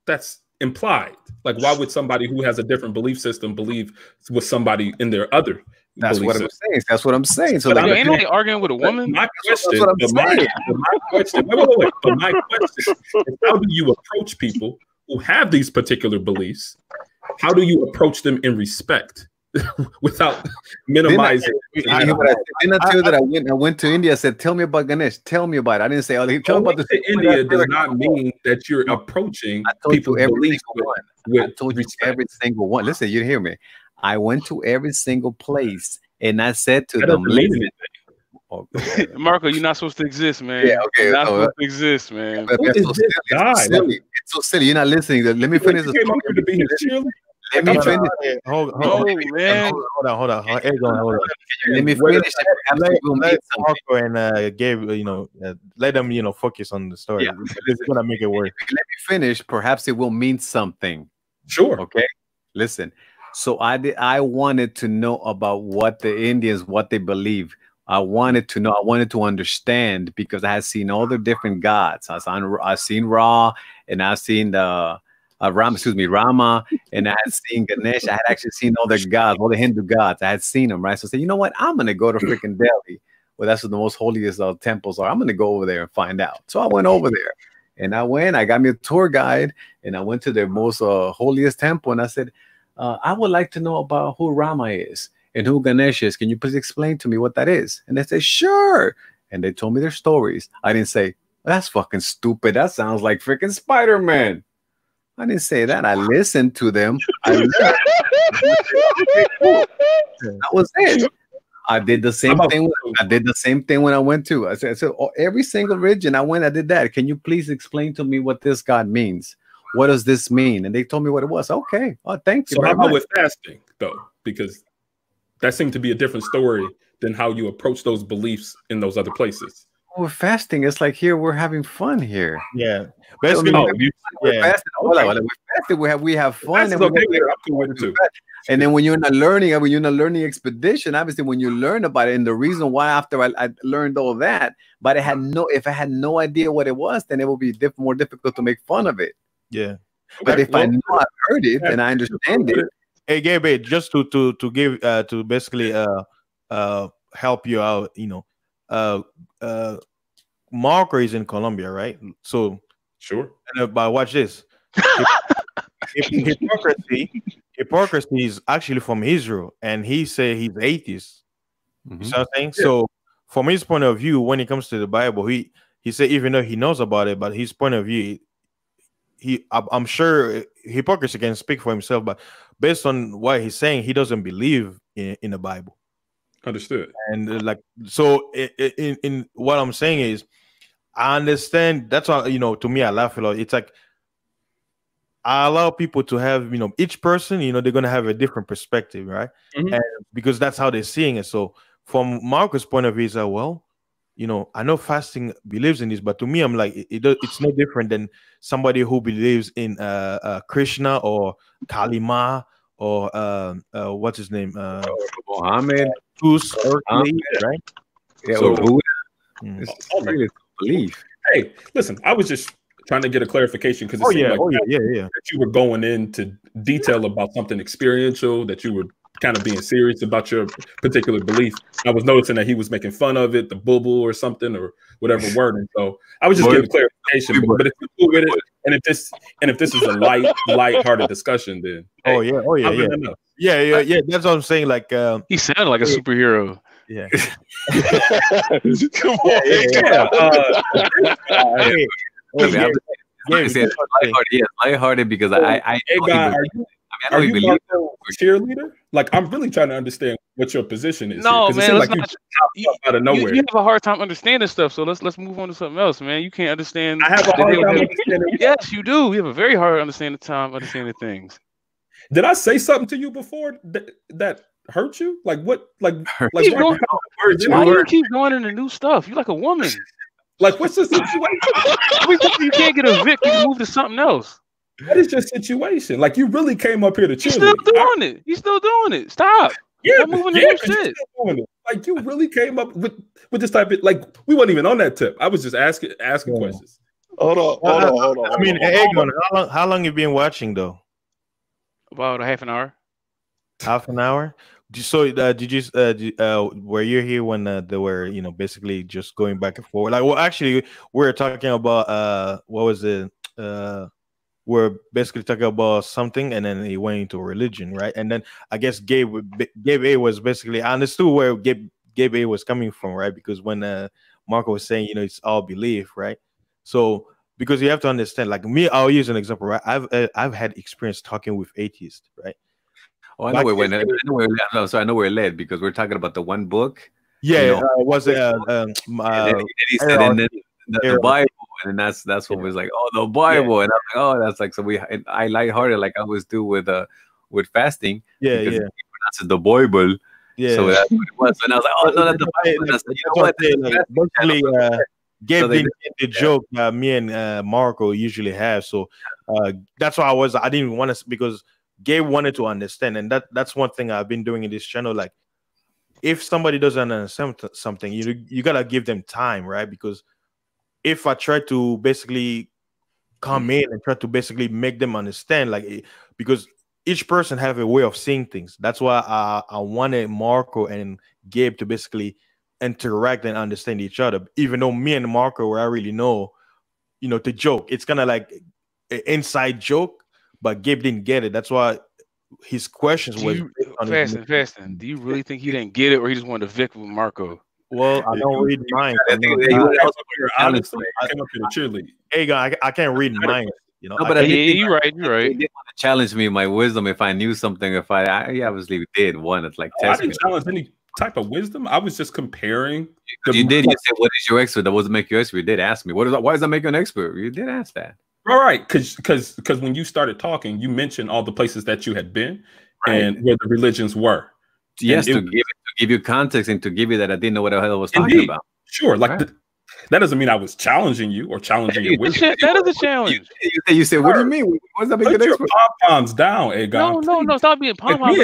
L: that's implied. Like, why would somebody who has a different belief system believe with somebody in their other?
M: That's what I'm saying. That's what I'm saying. So,
N: like, ain't nobody arguing with a woman?
L: My question, my question is, how do you approach people who have these particular beliefs? How do you approach them in respect without minimizing?
M: Didn't I tell you that I went to India? I said, "Tell me about Ganesh. Tell me about it." I didn't say, "Oh, tell me about this."
L: India does not mean that you're approaching people
M: every single one. I told you every single one. Listen, you hear me? I went to every single place, and I said to them, "Listen."
N: Marco, you're not supposed to exist, man.
M: Yeah, okay.
N: You're not supposed to exist, man.
M: It's so silly. You're not listening. Let me finish. Let me finish.
A: Hold on.
M: Let me finish.
A: Let Marco and Gabe, let them, focus on the story. Yeah. It's gonna make it work.
M: Let me finish. Perhaps it will mean something.
L: Sure.
M: Okay. Listen. So I wanted to know about what the Indians, what they believe. I wanted to know. I wanted to understand because I had seen all the different gods. I've seen Ra, and I've seen the Rama, and I had seen Ganesh. I had actually seen all the gods, all the Hindu gods. I had seen them, right? So I said, you know what? I'm gonna go to freaking Delhi, where that's where the most holiest temples are. I'm gonna go over there and find out. So I went over there, and I got me a tour guide, and I went to their most holiest temple, and I said, I would like to know about who Rama is and who Ganesh is. Can you please explain to me what that is? And they said, sure. And they told me their stories. I didn't say, that's fucking stupid. That sounds like freaking Spider-Man. I didn't say that. I listened to them. That was it. I did the same thing. I did the same thing when I went to. I said every single region I went, I did that. Can you please explain to me what this God means? What does this mean? And they told me what it was. Okay. Oh, thank you.
L: So how about with fasting, though? Because that seemed to be a different story than how you approach those beliefs in those other places.
M: We're fasting. It's like here we're having fun here.
A: Yeah.
M: Basically, we're fasting. We have fun. And, and then when you're in a learning expedition, obviously when you learn about it, and the reason why after I learned all that, but if I had no idea what it was, then it would be more difficult to make fun of it.
A: Yeah.
M: But if I know I heard it and I understand it.
A: Hey Gabe, just to give to basically help you out, Marco is in Colombia, right? So
L: sure.
A: But watch this. Hypocrisy is actually from Israel, and he said he's atheist. You know what I'm saying? Yeah. So from his point of view, when it comes to the Bible, he said even though he knows about it, but his point of view, I'm sure hypocrisy can speak for himself, but based on what he's saying, he doesn't believe in the Bible.
L: Understood.
A: And so in what I'm saying is, I understand. That's why, to me, I laugh a lot. It's like I allow people to have, each person, they're going to have a different perspective, right? Mm-hmm. And because that's how they're seeing it. So from Marcus' point of view, it's like, well, I know fasting believes in this, but to me, I'm like, it's no different than somebody who believes in Krishna or Kalima or what's his name?
M: Muhammad.
A: Zeus, Hercules, right?
M: Yeah,
L: So-
M: or Buddha.
A: Mm.
M: It's
L: Oh my
M: really belief.
L: Hey, listen, I was just trying to get a clarification because it
A: Oh
L: seemed
A: yeah,
L: like
A: yeah.
L: that you were going into detail about something experiential, that you were kind of being serious about your particular belief. I was noticing that he was making fun of it, the bubble or something or whatever word. And so I was just getting clarification. But if you're cool with it, and if this is a light-hearted discussion, then
A: Oh yeah,
L: I'm
A: yeah.
L: gonna know.
A: Yeah. That's what I'm saying. Like,
N: He sounded like a superhero.
A: yeah.
J: Come on.
M: Lighthearted because I
L: Hey,
M: know
L: guy, are
M: he
L: you
M: believes
L: Marco cheerleader? Like, I'm really trying to understand what your position is.
N: No,
L: here, 'cause it
N: man,
L: seems
N: let's
L: like you
N: not.
L: popped up out of nowhere.
N: You have a hard time understanding stuff, so let's move on to something else, man. You can't understand.
L: I have a
N: the
L: hard
N: daily-
L: time understanding.
N: Yes, you do. You have a very hard understanding things.
L: Did I say something to you before that hurt you? Like what? Like
N: Keep
L: what
N: going-
L: hurt you?
N: Why do you keep going into new stuff? You're like a woman.
L: Like what's the situation?
N: Every time you can't get a Vic, you move to something else.
L: What is your situation? Like you really came up here to
N: He's
L: chill.
N: still doing it. He's still doing it. Stop.
L: Yeah,
N: Stop moving to
L: yeah,
N: new
L: 'cause you're
N: shit.
L: still doing it. Like you really came up with this type of like we weren't even on that tip. I was just asking questions.
J: Hold on.
A: I mean, Egon, how long you been watching though?
N: About a half an hour.
A: Half an hour. So were you here when they were basically just going back and forth? Like, well, actually, we were talking about what was it? We're basically talking about something, and then he went into religion, right? And then I guess Gabe A was basically, I understood where Gabe A was coming from, right? Because when Marco was saying, it's all belief, right? So because you have to understand, like me, I'll use an example, right? I've had experience talking with atheists, right?
M: Oh, I know where we're led. I know where we're led because we're talking about the one book.
A: Yeah, was it?
M: And then he said, and then the Bible, and then that's what was like, oh, the Bible, and I'm like, oh, that's like so. I lighthearted like I always do with fasting.
A: Yeah,
M: because
A: yeah.
M: he pronounces the Bible.
A: Yeah,
M: so that's what it was. And I was like, oh no, that's the Bible. That's
A: basically, Gabe didn't get the joke that me and Marco usually have. So that's why I didn't want to, because Gabe wanted to understand, and that's one thing I've been doing in this channel. Like, if somebody doesn't understand something, you gotta give them time, right? Because if I try to basically come in and try to basically make them understand, like, because each person have a way of seeing things. That's why I wanted Marco and Gabe to basically interact and understand each other. Even though me and Marco, I really know, the joke. It's kind of like an inside joke, but Gabe didn't get it. That's why his questions was
N: fasting. Do you really think he didn't get it, or he just wanted to Vic with Marco?
A: Well, I don't read minds. Hey, guy, I can't read minds.
M: No, but
N: you're right.
M: He didn't want to challenge me, my wisdom. If I knew something, I obviously did one. It's like
L: I didn't challenge any type of wisdom. I was just comparing.
M: You did. You said, "What is your expert?" That doesn't make you expert. You did ask me, why does that make you an expert? You did ask that.
L: All right, because when you started talking, you mentioned all the places that you had been and where the religions were.
M: Yes, to give you context and to give you that I didn't know what the hell I was talking about.
L: Sure, like that doesn't mean I was challenging you or challenging your wisdom.
N: That is a challenge.
M: You said, what do you mean? What does that make you an expert?
L: Put your pom-poms down, Egon.
N: No, stop being pom-poms.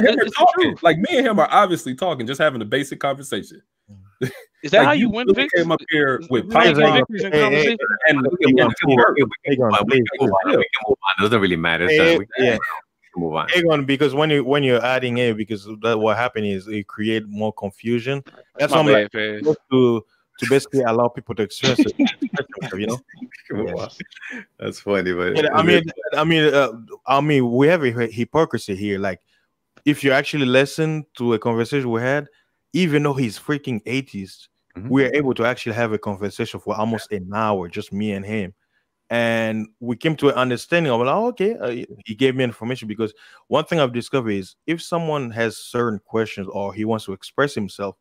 L: Like me and him are obviously talking, just having a basic conversation.
N: Is that how you win?
L: Really came up here with pom-poms
M: and we can move on. It doesn't really matter. Move on.
A: Egon, because when you're adding A, because what happened is it create more confusion. That's why I'm like to basically allow people to express it.
M: That's funny, but
A: yeah, I mean, we have a hypocrisy here. Like, if you actually listen to a conversation we had, even though he's freaking atheist, we are able to actually have a conversation for almost an hour, just me and him. And we came to an understanding of, okay, he gave me information, because one thing I've discovered is if someone has certain questions or he wants to express himself,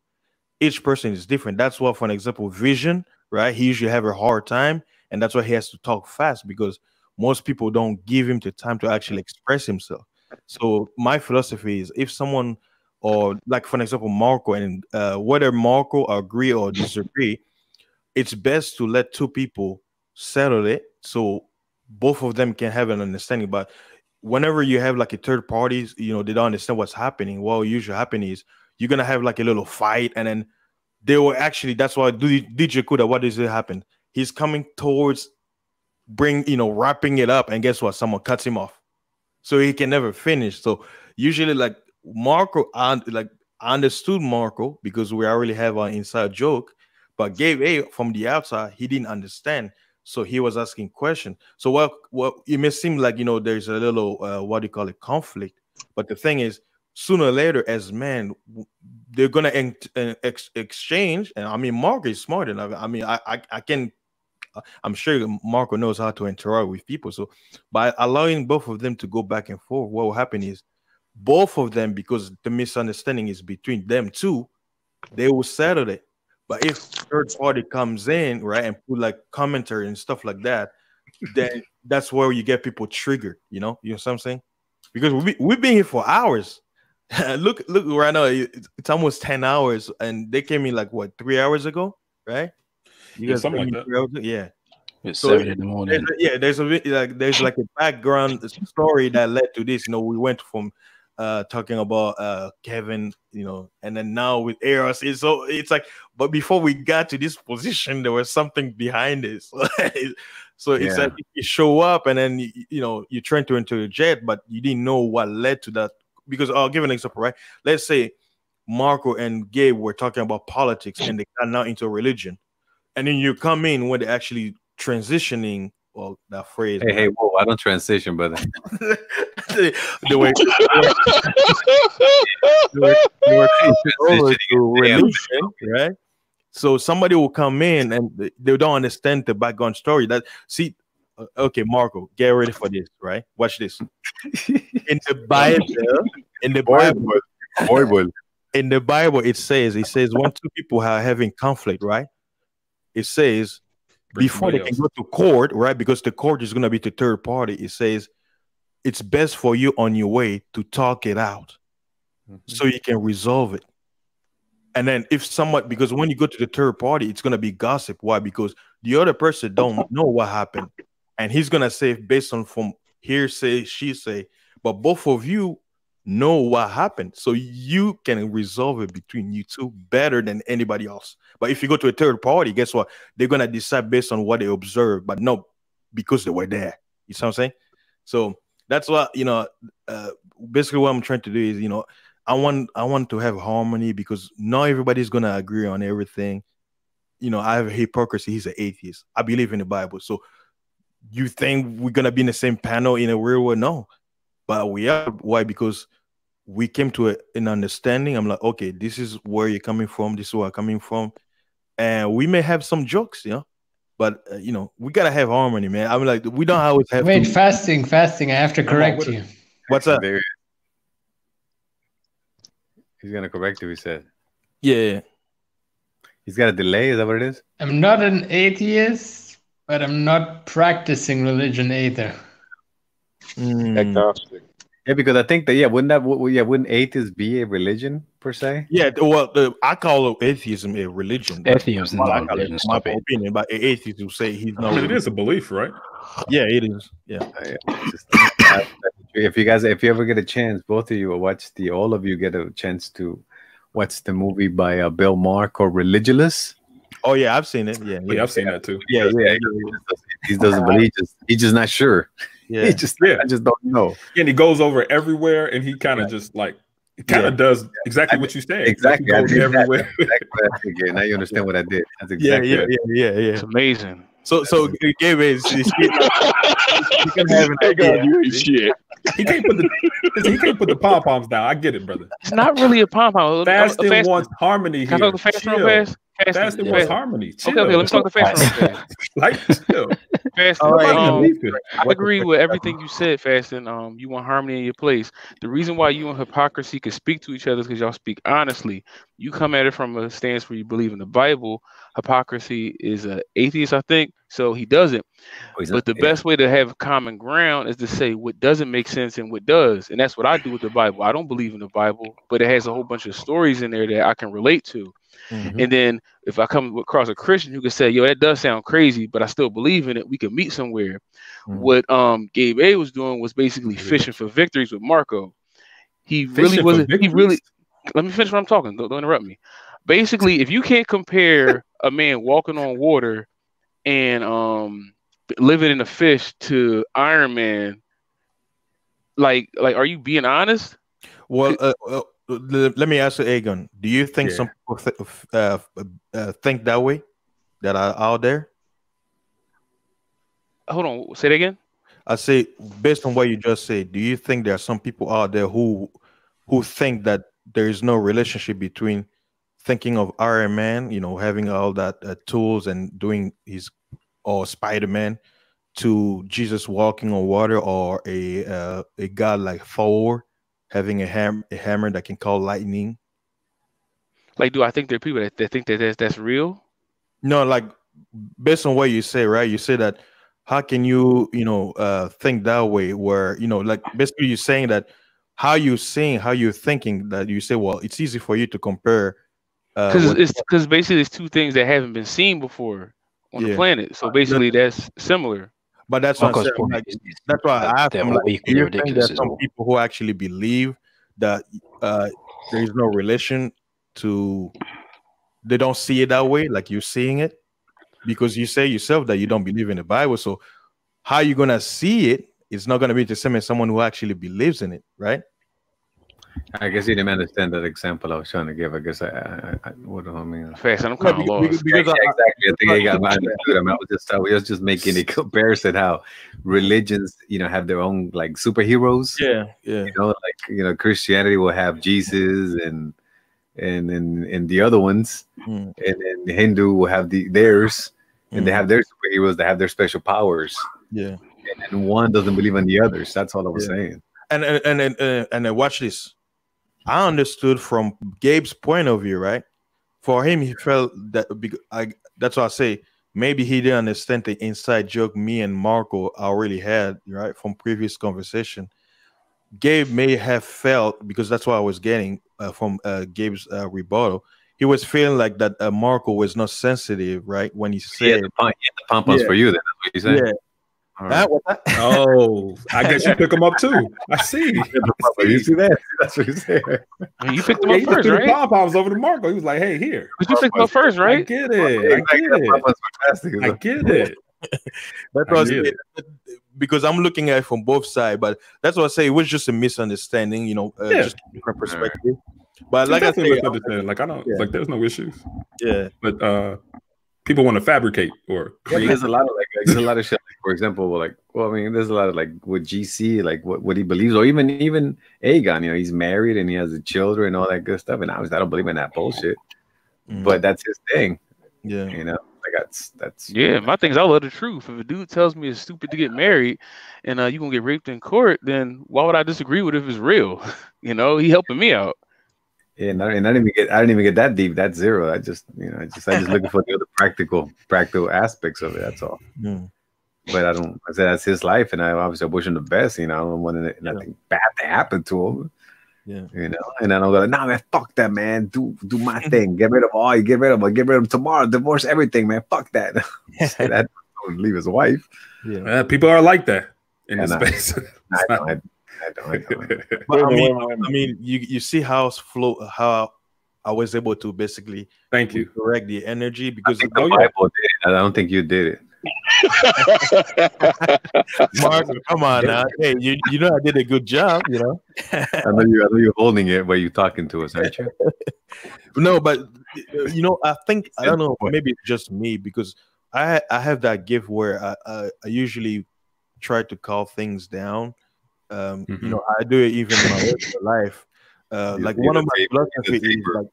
A: each person is different. That's why, for an example, Vision, right? He usually have a hard time, and that's why he has to talk fast, because most people don't give him the time to actually express himself. So my philosophy is, if someone, or like, for example, Marco, and whether Marco agree or disagree, it's best to let two people settle it so both of them can have an understanding. But whenever you have like a third party, they don't understand what's happening. What usually happens is you're gonna have like a little fight, and then they were actually, that's why DJ Kuda, what does it happen? He's coming towards wrapping it up, and guess what? Someone cuts him off. So he can never finish. So usually like Marco, I understood Marco because we already have an inside joke, but Gabe A from the outside, he didn't understand. So he was asking questions. So what it may seem like, there's a little, what do you call it, conflict. But the thing is, sooner or later, as men, they're going to exchange. And I mean, Marco is smart enough. I mean, I'm sure Marco knows how to interact with people. So by allowing both of them to go back and forth, what will happen is both of them, because the misunderstanding is between them two, they will settle it. But if third party comes in, right, and put like commentary and stuff like that, then that's where you get people triggered. You know what I'm saying? Because we've been here for hours. look right now, it's almost 10 hours, and they came in like what, 3 hours ago, right? You guys
L: something like that.
A: Yeah.
E: It's 7 in the morning.
A: There's like a background story that led to this. We went from talking about Kevin, and then now with Eros. So it's like, but before we got to this position, there was something behind it. So it's like you show up, and then you trying to interject, but you didn't know what led to that. Because I'll give an example, right? Let's say Marco and Gabe were talking about politics, and they got now into religion. And then you come in when they're actually transitioning. Well, that phrase.
M: Hey, whoa! I don't transition, brother.
A: the way religion, right? So somebody will come in and they don't understand the background story. Okay, Marco, get ready for this, right? Watch this. In the Bible, it says when two people are having conflict, right? It says before they can go to court, right? Because the court is going to be the third party. It says it's best for you on your way to talk it out so you can resolve it. And then because when you go to the third party, it's going to be gossip. Why? Because the other person don't know what happened. And he's going to say based on from hearsay, she say, but both of you know what happened. So you can resolve it between you two better than anybody else. But if you go to a third party, guess what? They're going to decide based on what they observe, but not because they were there. You see what I'm saying? So that's what, basically what I'm trying to do is, I want to have harmony, because not everybody's going to agree on everything. I have hypocrisy. He's an atheist. I believe in the Bible. So you think we're going to be in the same panel in a real world? No. But we are. Why? Because we came to an understanding. I'm like, okay, this is where you're coming from. This is where I'm coming from. And we may have some jokes, but, we got to have harmony, man. I'm like, we don't always have.
C: Wait, fasting. I have to correct you.
A: What's up?
M: He's going to correct you, he said.
A: Yeah.
M: He's got a delay. Is that what it is?
C: I'm not an atheist, but I'm not practicing religion either.
J: Agnostic.
M: Yeah, because I think that wouldn't atheists be a religion per se?
A: Yeah, well, I call atheism a religion.
E: Atheism,
A: my opinion, but atheists will say he's not.
L: It is a belief, right?
A: Yeah, it is. Yeah.
M: If you ever get a chance, both of you all of you get a chance to watch the movie by Bill Maher called Religulous.
A: Oh yeah, I've seen it. Yeah,
L: I've seen that too.
M: Yeah. He doesn't believe. He's just not sure.
A: Yeah,
M: I just don't know.
L: And he goes over everywhere, and he kind of just like does exactly what you said.
M: Exactly,
L: like everywhere.
M: Exactly. Now you understand what I did. That's exactly.
A: Yeah.
N: It's amazing.
A: So Gabe is he can have an idea.
J: Shit.
L: He can't put the pom poms down. I get it, brother.
N: It's not really a pom pom.
L: Fasting wants harmony here.
N: Can I talk the fast room fast?
L: Fasting wants harmony. Chill.
N: Okay, let's talk the fast room fast.
L: Like chill.
N: Fasting. I agree with everything you said, Fasting. You want harmony in your place. The reason why you and hypocrisy can speak to each other is because y'all speak honestly. You come at it from a stance where you believe in the Bible. Hypocrisy is an atheist, I think, so he doesn't. But the best way to have common ground is to say what doesn't make sense and what does. And that's what I do with the Bible. I don't believe in the Bible, but it has a whole bunch of stories in there that I can relate to. Mm-hmm. And then if I come across a Christian who can say, yo, that does sound crazy, but I still believe in it, we can meet somewhere. Mm-hmm. What Gabe A was doing was basically fishing for victories with Marco. He really wasn't. let me finish what I'm talking. Don't interrupt me. Basically, if you can't compare a man walking on water and living in a fish to Iron Man, like are you being honest?
A: Well, let me ask you, Aegon. Do you think some people think that way that are out there?
N: Hold on, say that again.
A: I say, based on what you just said, do you think there are some people out there who think that there is no relationship between thinking of Iron Man, you know, having all that tools and doing his, or Spider-Man, to Jesus walking on water, or a god like Thor having a hammer that can call lightning?
N: Like, do I think there are people that think that that's real?
A: No, like based on what you say, right? You say that how can you, think that way, where, like basically you're saying that how you're thinking, that you say, well, it's easy for you to compare.
N: Because basically it's two things that haven't been seen before on the planet. So basically that's similar.
A: But that's what I'm saying. Like, that's why I asked him, like, do you think there's some people who actually believe that there is no relation to, they don't see it that way, like you're seeing it? Because you say yourself that you don't believe in the Bible. So how you going to see it is not going to be the same as someone who actually believes in it, right?
M: I guess you didn't understand that example I was trying to give. I guess what do I mean?
N: Fast, I'm kind of lost.
M: Exactly. I think I got my understood. We was just making a comparison how religions, have their own like superheroes.
A: Yeah.
M: Like Christianity will have Jesus and the other ones, and then the Hindu will have theirs, and they have their superheroes. They have their special powers.
A: Yeah.
M: And one doesn't believe in the others. That's all I was saying.
A: And watch this. I understood from Gabe's point of view, right? For him, he felt that that's why I say maybe he didn't understand the inside joke me and Marco already had, right, from previous conversation. Gabe may have felt, because that's what I was getting from Gabe's rebuttal. He was feeling like that Marco was not sensitive, right? When he said
M: the pom-poms for you, then that's what you said.
A: Yeah.
M: Right.
L: Oh, I guess you pick them up too. I see.
M: You see that? That's what you said.
N: You picked them up first, right?
L: Pom-poms over to Marco. He was like, "Hey, here."
N: But you picked them up first, right?
L: I get it. I get it.
A: That was because I'm looking at it from both sides, but that's what I say. It was just a misunderstanding, just a different perspective. But like I said,
L: like I don't like. There's no issues.
A: Yeah,
L: but people want to fabricate or create.
M: There's a lot of shit. Like, for example, there's a lot of like with GC, like what he believes, or even Aegon. He's married and he has a children and all that good stuff. And obviously, I don't believe in that bullshit. But that's his thing.
A: Yeah,
M: that's
N: my thing is, I love the truth. If a dude tells me it's stupid to get married and you're gonna get raped in court, then why would I disagree with it if it's real? He helping me out.
M: Yeah, and I didn't even get that deep. That's zero. I just looking for the other practical aspects of it. That's all. But I said that's his life, and I obviously wish him the best. I don't want nothing bad to happen to him.
A: Yeah,
M: and then I'm like, nah, man, fuck that, man. Do my thing. Get rid of all. Get rid of him tomorrow. Divorce everything, man. Fuck that. That don't leave his wife.
L: Yeah, people are like that in this space.
M: I don't.
A: But I mean, you see how I was able to basically correct the energy, because
M: the Bible did it. I don't think you did it.
A: Mark, come on now. Hey, I did a good job.
M: I know you're holding it while you're talking to us, aren't you?
A: No, but I think, I don't know, maybe it's just me, because I have that gift where I usually try to calm things down. I do it even in my regular life. Like one of my philosophy is like,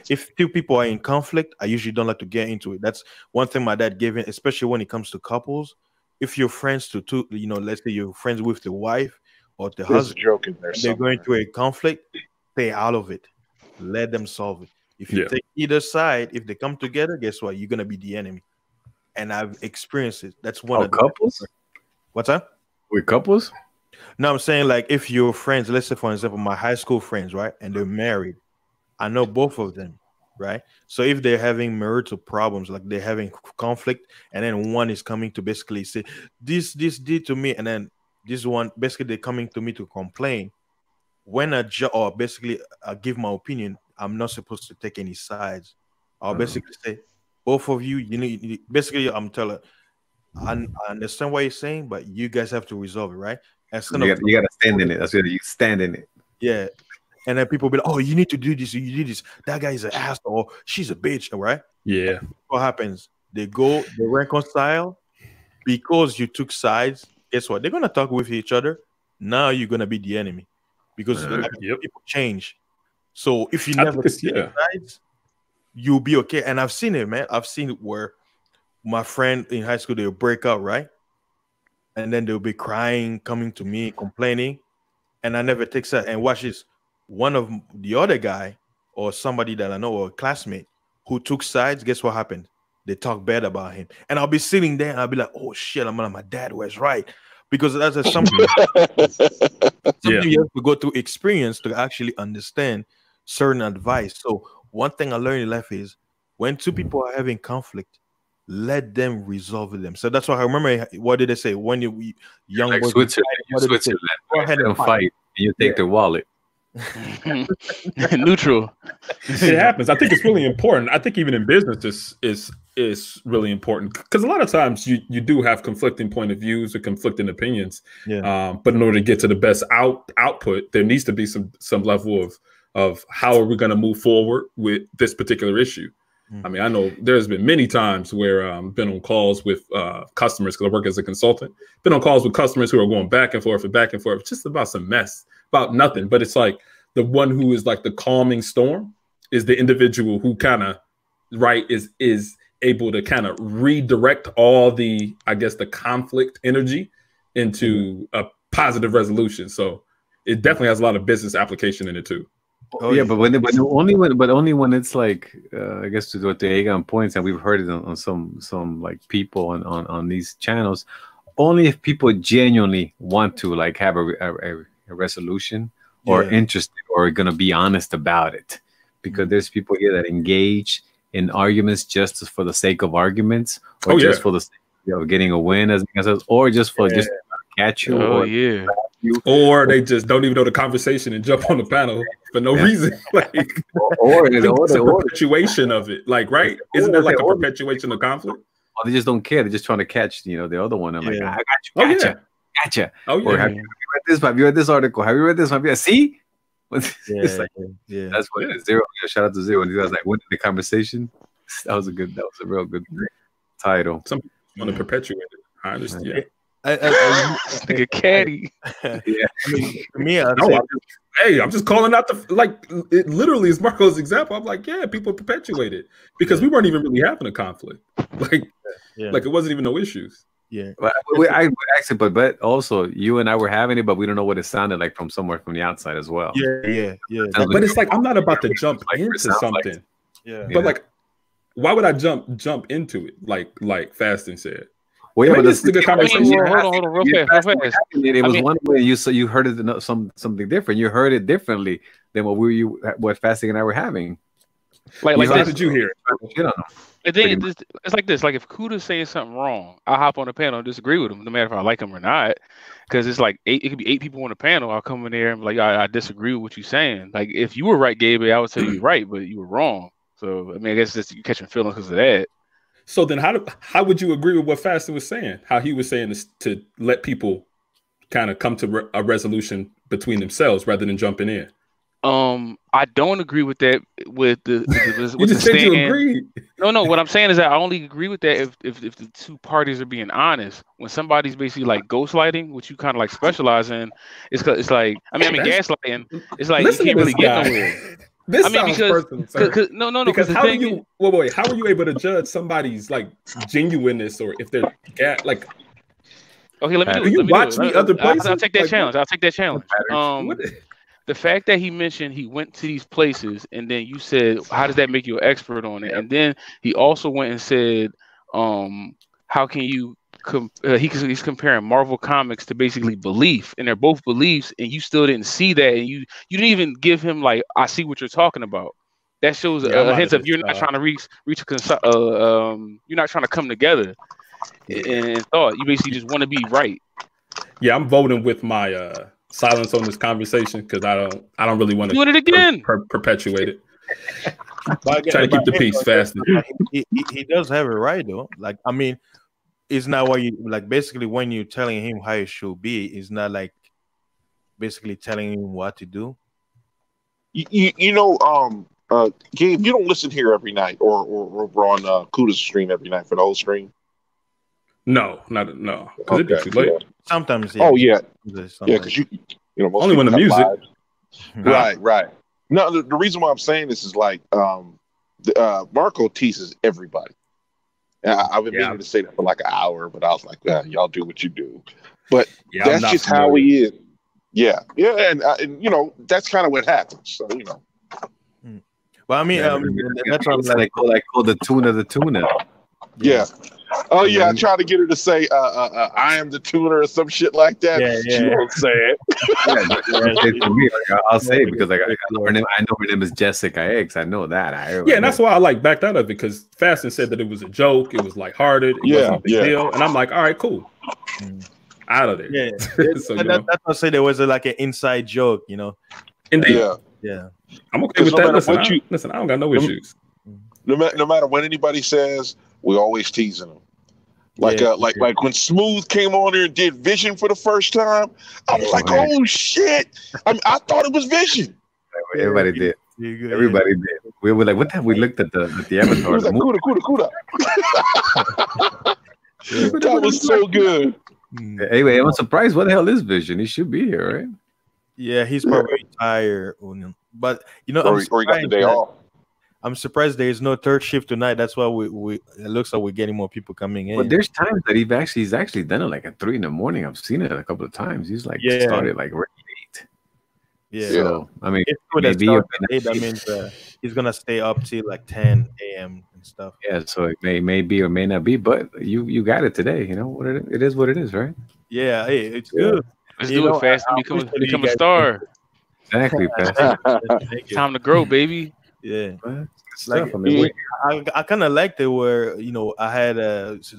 A: if two people are in conflict, I usually don't like to get into it. That's one thing my dad gave me, especially when it comes to couples. If you're friends to two, let's say you're friends with the wife or the husband, they're going through a conflict, stay out of it. Let them solve it. If you take either side, if they come together, guess what? You're gonna be the enemy. And I've experienced it. That's one of the
M: couples.
A: What's that?
M: With couples?
A: No, I'm saying, like, if you're friends, let's say, for example, my high school friends, right? And they're married. I know both of them, right? So if they're having marital problems, like they're having conflict, and then one is coming to basically say, this did to me, and then this one, basically they're coming to me to complain. when or basically I give my opinion, I'm not supposed to take any sides. I'll basically say, both of you, basically, I'm telling, I understand what you're saying, but you guys have to resolve it, right?
M: You got to stand in it. That's what you stand in it.
A: Yeah. And then people be like, oh, you need to do this. You do this. That guy is an asshole. Or she's a bitch, right?
L: Yeah.
A: What happens? They reconcile because you took sides. Guess what? They're going to talk with each other. Now you're going to be the enemy because people change. So if you never take sides, you'll be okay. And I've seen it, man. I've seen it where my friend in high school, they'll break up, right? And then they'll be crying, coming to me, complaining. And I never take sides. And watch this. One of the other guy or somebody that I know or a classmate who took sides, guess what happened? They talk bad about him. And I'll be sitting there and I'll be like, oh shit, my dad was right. Because that's something you have to go through experience to actually understand certain advice. So one thing I learned in life is when two people are having conflict, let them resolve them. So that's why I remember, what did they say? When you young
M: like
A: boys,
M: Switzerland, go ahead and fight. And you take their wallet.
N: Neutral.
L: It happens. I think it's really important. I think even in business is really important because a lot of times you do have conflicting point of views or conflicting opinions.
A: Yeah.
L: But in order to get to the best output, there needs to be some level of how are we going to move forward with this particular issue. I mean, I know there's been many times where I've been on calls with customers because I work as a consultant. Been on calls with customers who are going back and forth, just about some mess, about nothing. But it's like the one who is like the calming storm is the individual who kind of is able to kind of redirect all the, I guess, the conflict energy into a positive resolution. So it definitely has a lot of business application in it too.
M: Oh yeah, but only when it's like I guess to what the Egon points, and we've heard it on some like people on these channels. Only if people genuinely want to like have a resolution or interested or gonna be honest about it, because there's people here that engage in arguments just for the sake of arguments, or just for the sake of getting a win, or just for just catch you.
L: Or they just don't even know the conversation and jump on the panel for no reason. Like,
M: or
L: it's a perpetuation of it. Like, right? Isn't that like a perpetuation of conflict?
M: Or they just don't care. They're just trying to catch, the other one. I'm like, I got you, gotcha.
L: Oh yeah.
M: Or have you read this? Have you read this article? Have you read this? Yeah. See? It's like, that's what it is. Zero. Shout out to Zero. And he was like, "What the conversation?" That was a real good title.
L: Some people want to perpetuate it. I understand. Yeah.
N: Like a caddy.
A: I mean, for me,
L: I'm just calling out it literally is Marco's example. I'm like, yeah, people perpetuate it because we weren't even really having a conflict. Like it wasn't even no issues.
A: Yeah.
M: But I actually, but also you and I were having it, but we don't know what it sounded like from somewhere from the outside as well.
A: Yeah.
L: But it's like I'm not about to jump into something. But like, why would I jump into it? Like Fasting said.
M: Well, yeah, but
L: this is a good conversation.
N: Hold on, real fast.
M: It was one way you heard it something different. You heard it differently than what Fasting and I were having.
N: Like
L: how did you hear it?
N: I think it's like this. Like if Kuda's saying something wrong, I'll hop on the panel and disagree with him, no matter if I like him or not. Because it's like it could be 8 people on the panel. I'll come in there and be like, I disagree with what you're saying. Like if you were right, Gabe, I would say you're right, but you were wrong. So I mean, I guess just you catching feelings because of that.
L: So then how would you agree with what Fasting was saying? How he was saying is to let people kind of come to a resolution between themselves rather than jumping in.
N: I don't agree with that. With
L: you just said you agree.
N: No. What I'm saying is that I only agree with that if the two parties are being honest. When somebody's basically like ghostlighting, which you kind of like specialize in, it's like gaslighting. It's like you can't really get nowhere.
L: This sounds personal.
N: No.
L: Because how are you? Wait. How are you able to judge somebody's like genuineness or if they're like?
N: Okay, let me do it.
L: You watch me other places.
N: I'll take that challenge. The fact that he mentioned he went to these places, and then you said, "How does that make you an expert on it?" And then he also went and said, "How can you?" He's comparing Marvel comics to basically belief, and they're both beliefs, and you still didn't see that, and you didn't even give him like, "I see what you're talking about." That shows a hint of you're not trying to reach you're not trying to come together in thought. You basically just want to be right.
L: Yeah, I'm voting with my silence on this conversation because I don't really want to
N: doing it again.
L: Perpetuate it. Try to keep the peace faster.
A: He does have it right though. Like I mean, it's not what you like. Basically, when you're telling him how it should be, it's not like basically telling him what to do.
J: You know, Gabe, you don't listen here every night, or over on Kuda's stream every night for the whole stream.
L: No, because it gets too late.
J: Yeah.
A: Sometimes.
J: Yeah. Oh yeah, because you know most
L: only when the music.
J: Right. No, the reason why I'm saying this is like Marco teases everybody. I've been meaning to say that for like an hour, but I was like, y'all do what you do. But that's just how he is. Yeah, and you know that's kind of what happens. So you know.
A: Well, I mean, that's what
M: they call the tuna.
J: Yeah. Oh yeah, I tried to get her to say I am the tuner or some shit like that. She won't say it.
M: I'll say it because I know her name is Jessica X. I know that.
L: And that's why I like backed out of it because Faston said that it was a joke. It was lighthearted. It wasn't a big deal. And I'm like, all right, cool. Out of there.
A: Yeah.
L: So,
A: that's why I say there was like an inside joke, you know.
L: Indeed.
A: Yeah.
L: I'm okay with that. Listen, I don't got no issues.
J: No matter what anybody says, we always teasing them. Like when Smooth came on there and did Vision for the first time, I was like, oh shit! I thought it was Vision.
M: Everybody did. Everybody did. We were like, what the hell? We looked at the avatar.
J: It was like, Kuda. That was so good.
M: Anyway, I'm surprised. What the hell is Vision? He should be here, right?
A: Yeah, he's probably tired. But you know,
J: or he got the day off.
A: I'm surprised there is no third shift tonight. That's why we it looks like we're getting more people coming in.
M: But there's times that he's actually done it like at 3 a.m. I've seen it a couple of times. He's like started like right 8.
A: Yeah.
M: So I mean,
A: maybe that means he's gonna stay up till like 10 a.m. and stuff.
M: Yeah. So it may be or may not be, but you got it today. You know what it is. What it is, right?
A: Yeah. Hey, it's good.
N: Let's do it fast and become a star.
M: Exactly.
N: Time to grow, baby.
A: Yeah,
M: like
A: I kind of liked it where I had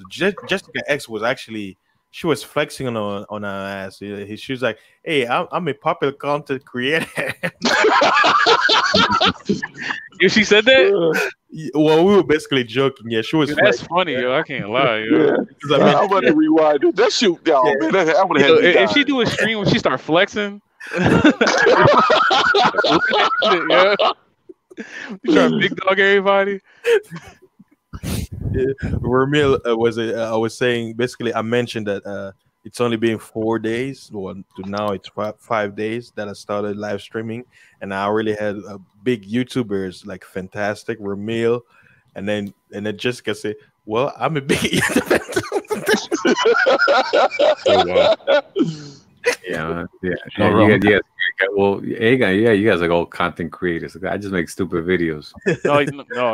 A: Jessica X was actually she was flexing on her ass. She was like, "Hey, I'm a popular content creator."
N: She said that.
A: Well, we were basically joking. Yeah, she was.
N: That's funny, yo. I can't lie, yo.
J: I'm gonna rewind it. That shoot down, man. I would have.
N: If she do a stream when she start flexing. You trying to big dog everybody?
A: Ramil I was saying basically I mentioned that it's only been 4 days, or to now it's 5 days that I started live streaming, and I already had big YouTubers like Fantastic, Ramil, and then Jessica said, "Well, I'm a big YouTuber."
M: Oh, wow. Yeah. Well, you guys are all content creators. I just make stupid videos.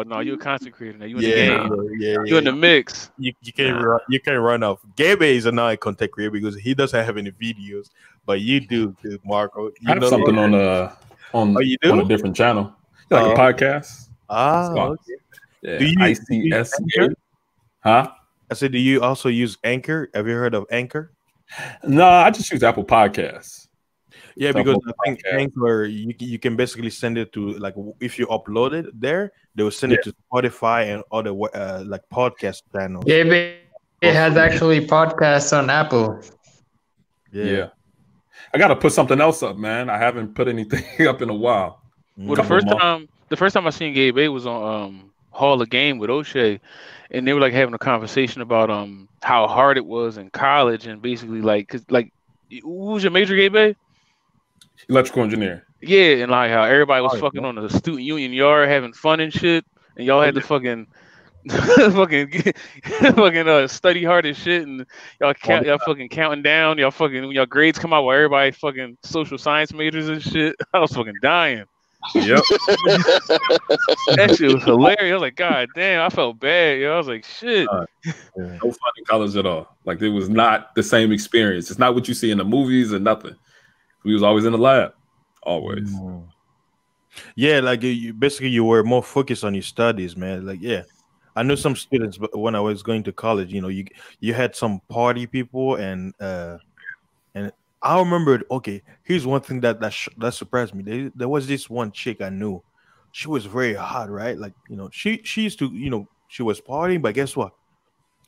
N: No, you're a content creator. Now you in the game. You're in the mix.
A: You can't run off. Gabe is not a content creator because he doesn't have any videos, but you do, Marco.
L: I have something on a different channel, like a podcast.
A: Okay.
L: Yeah.
A: Do you
L: ICS?
A: Huh? I said, do you also use Anchor? Have you heard of Anchor?
L: No, I just use Apple Podcasts.
A: Yeah, because I think Anchor, you can basically send it to, like, if you upload it there, they will send it to Spotify and other like podcast channels.
C: Yeah, it has actually podcasts on Apple.
L: Yeah. I got to put something else up, man. I haven't put anything up in a while.
N: Well, the first time I seen Gabe A was on Hall of Game with O'Shea, and they were like having a conversation about how hard it was in college, and basically who was your major, Gabe A?
L: Electrical engineer.
N: Yeah, and like how everybody was fucking on the student union yard having fun and shit, and y'all had to fucking study hard as shit, and y'all fucking counting down, when y'all grades come out while everybody fucking social science majors and shit. I was fucking dying.
L: Yep.
N: That shit was hilarious. I was like, God damn, I felt bad, yo. I was like, shit.
L: No fun in college at all. Like, it was not the same experience. It's not what you see in the movies and nothing. We was always in the lab, always.
A: Yeah, like you were more focused on your studies, man. Like, yeah, I knew some students, but when I was going to college, you had some party people, and I remember. Okay, here's one thing that surprised me. There was this one chick I knew. She was very hot, right? Like, she used to, she was partying, but guess what?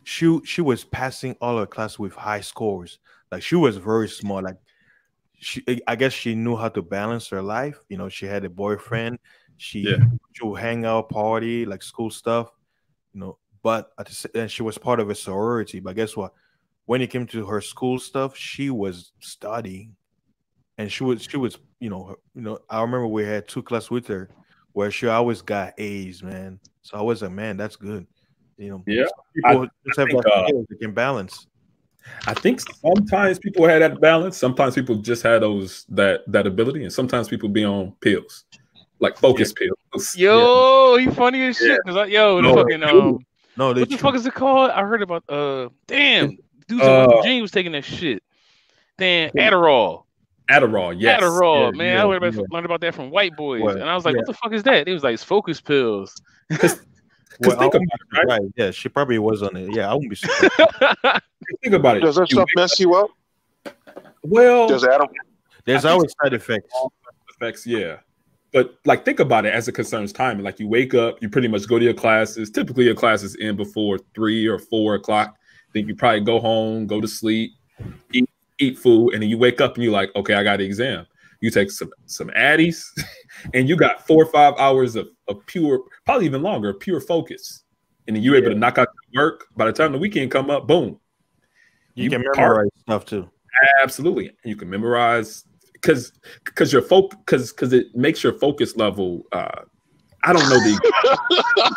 A: She was passing all her class with high scores. Like, she was very smart. Like, I guess she knew how to balance her life. She had a boyfriend. She would hang out, party, like school stuff. But and she was part of a sorority. But guess what? When it came to her school stuff, she was studying, and she was I remember we had 2 classes with her where she always got A's, man. So I was like, man, that's good.
L: Yeah,
A: people just have that skill they can balance.
L: I think sometimes people had that balance. Sometimes people just had that ability, and sometimes people be on pills, like focus pills.
N: Yo, he funny as shit. Cause the what the fuck is it called? I heard about damn dudes in Virginia was taking that shit. Damn, Adderall.
L: Adderall, yes.
N: Adderall, man. I learned about that from white boys, and I was like, "What the fuck is that?" It was like, "It's focus pills."
A: Well, think about it, right? Yeah, she probably was on it. Yeah, I wouldn't be surprised.
L: Think about it.
J: Does that stuff mess you up?
L: Well,
A: there's always side effects.
L: Yeah. But like, think about it as it concerns time. Like, you wake up, you pretty much go to your classes. Typically, your classes end before 3 or 4 o'clock. Then you probably go home, go to sleep, eat food, and then you wake up and you're like, okay, I got an exam. You take some Addies, and you got 4 or 5 hours of pure, probably even longer, pure focus. And then you're able to knock out your work. By the time the weekend come up, boom.
A: You can memorize stuff too.
L: Absolutely. You can memorize because it makes your focus level. I don't know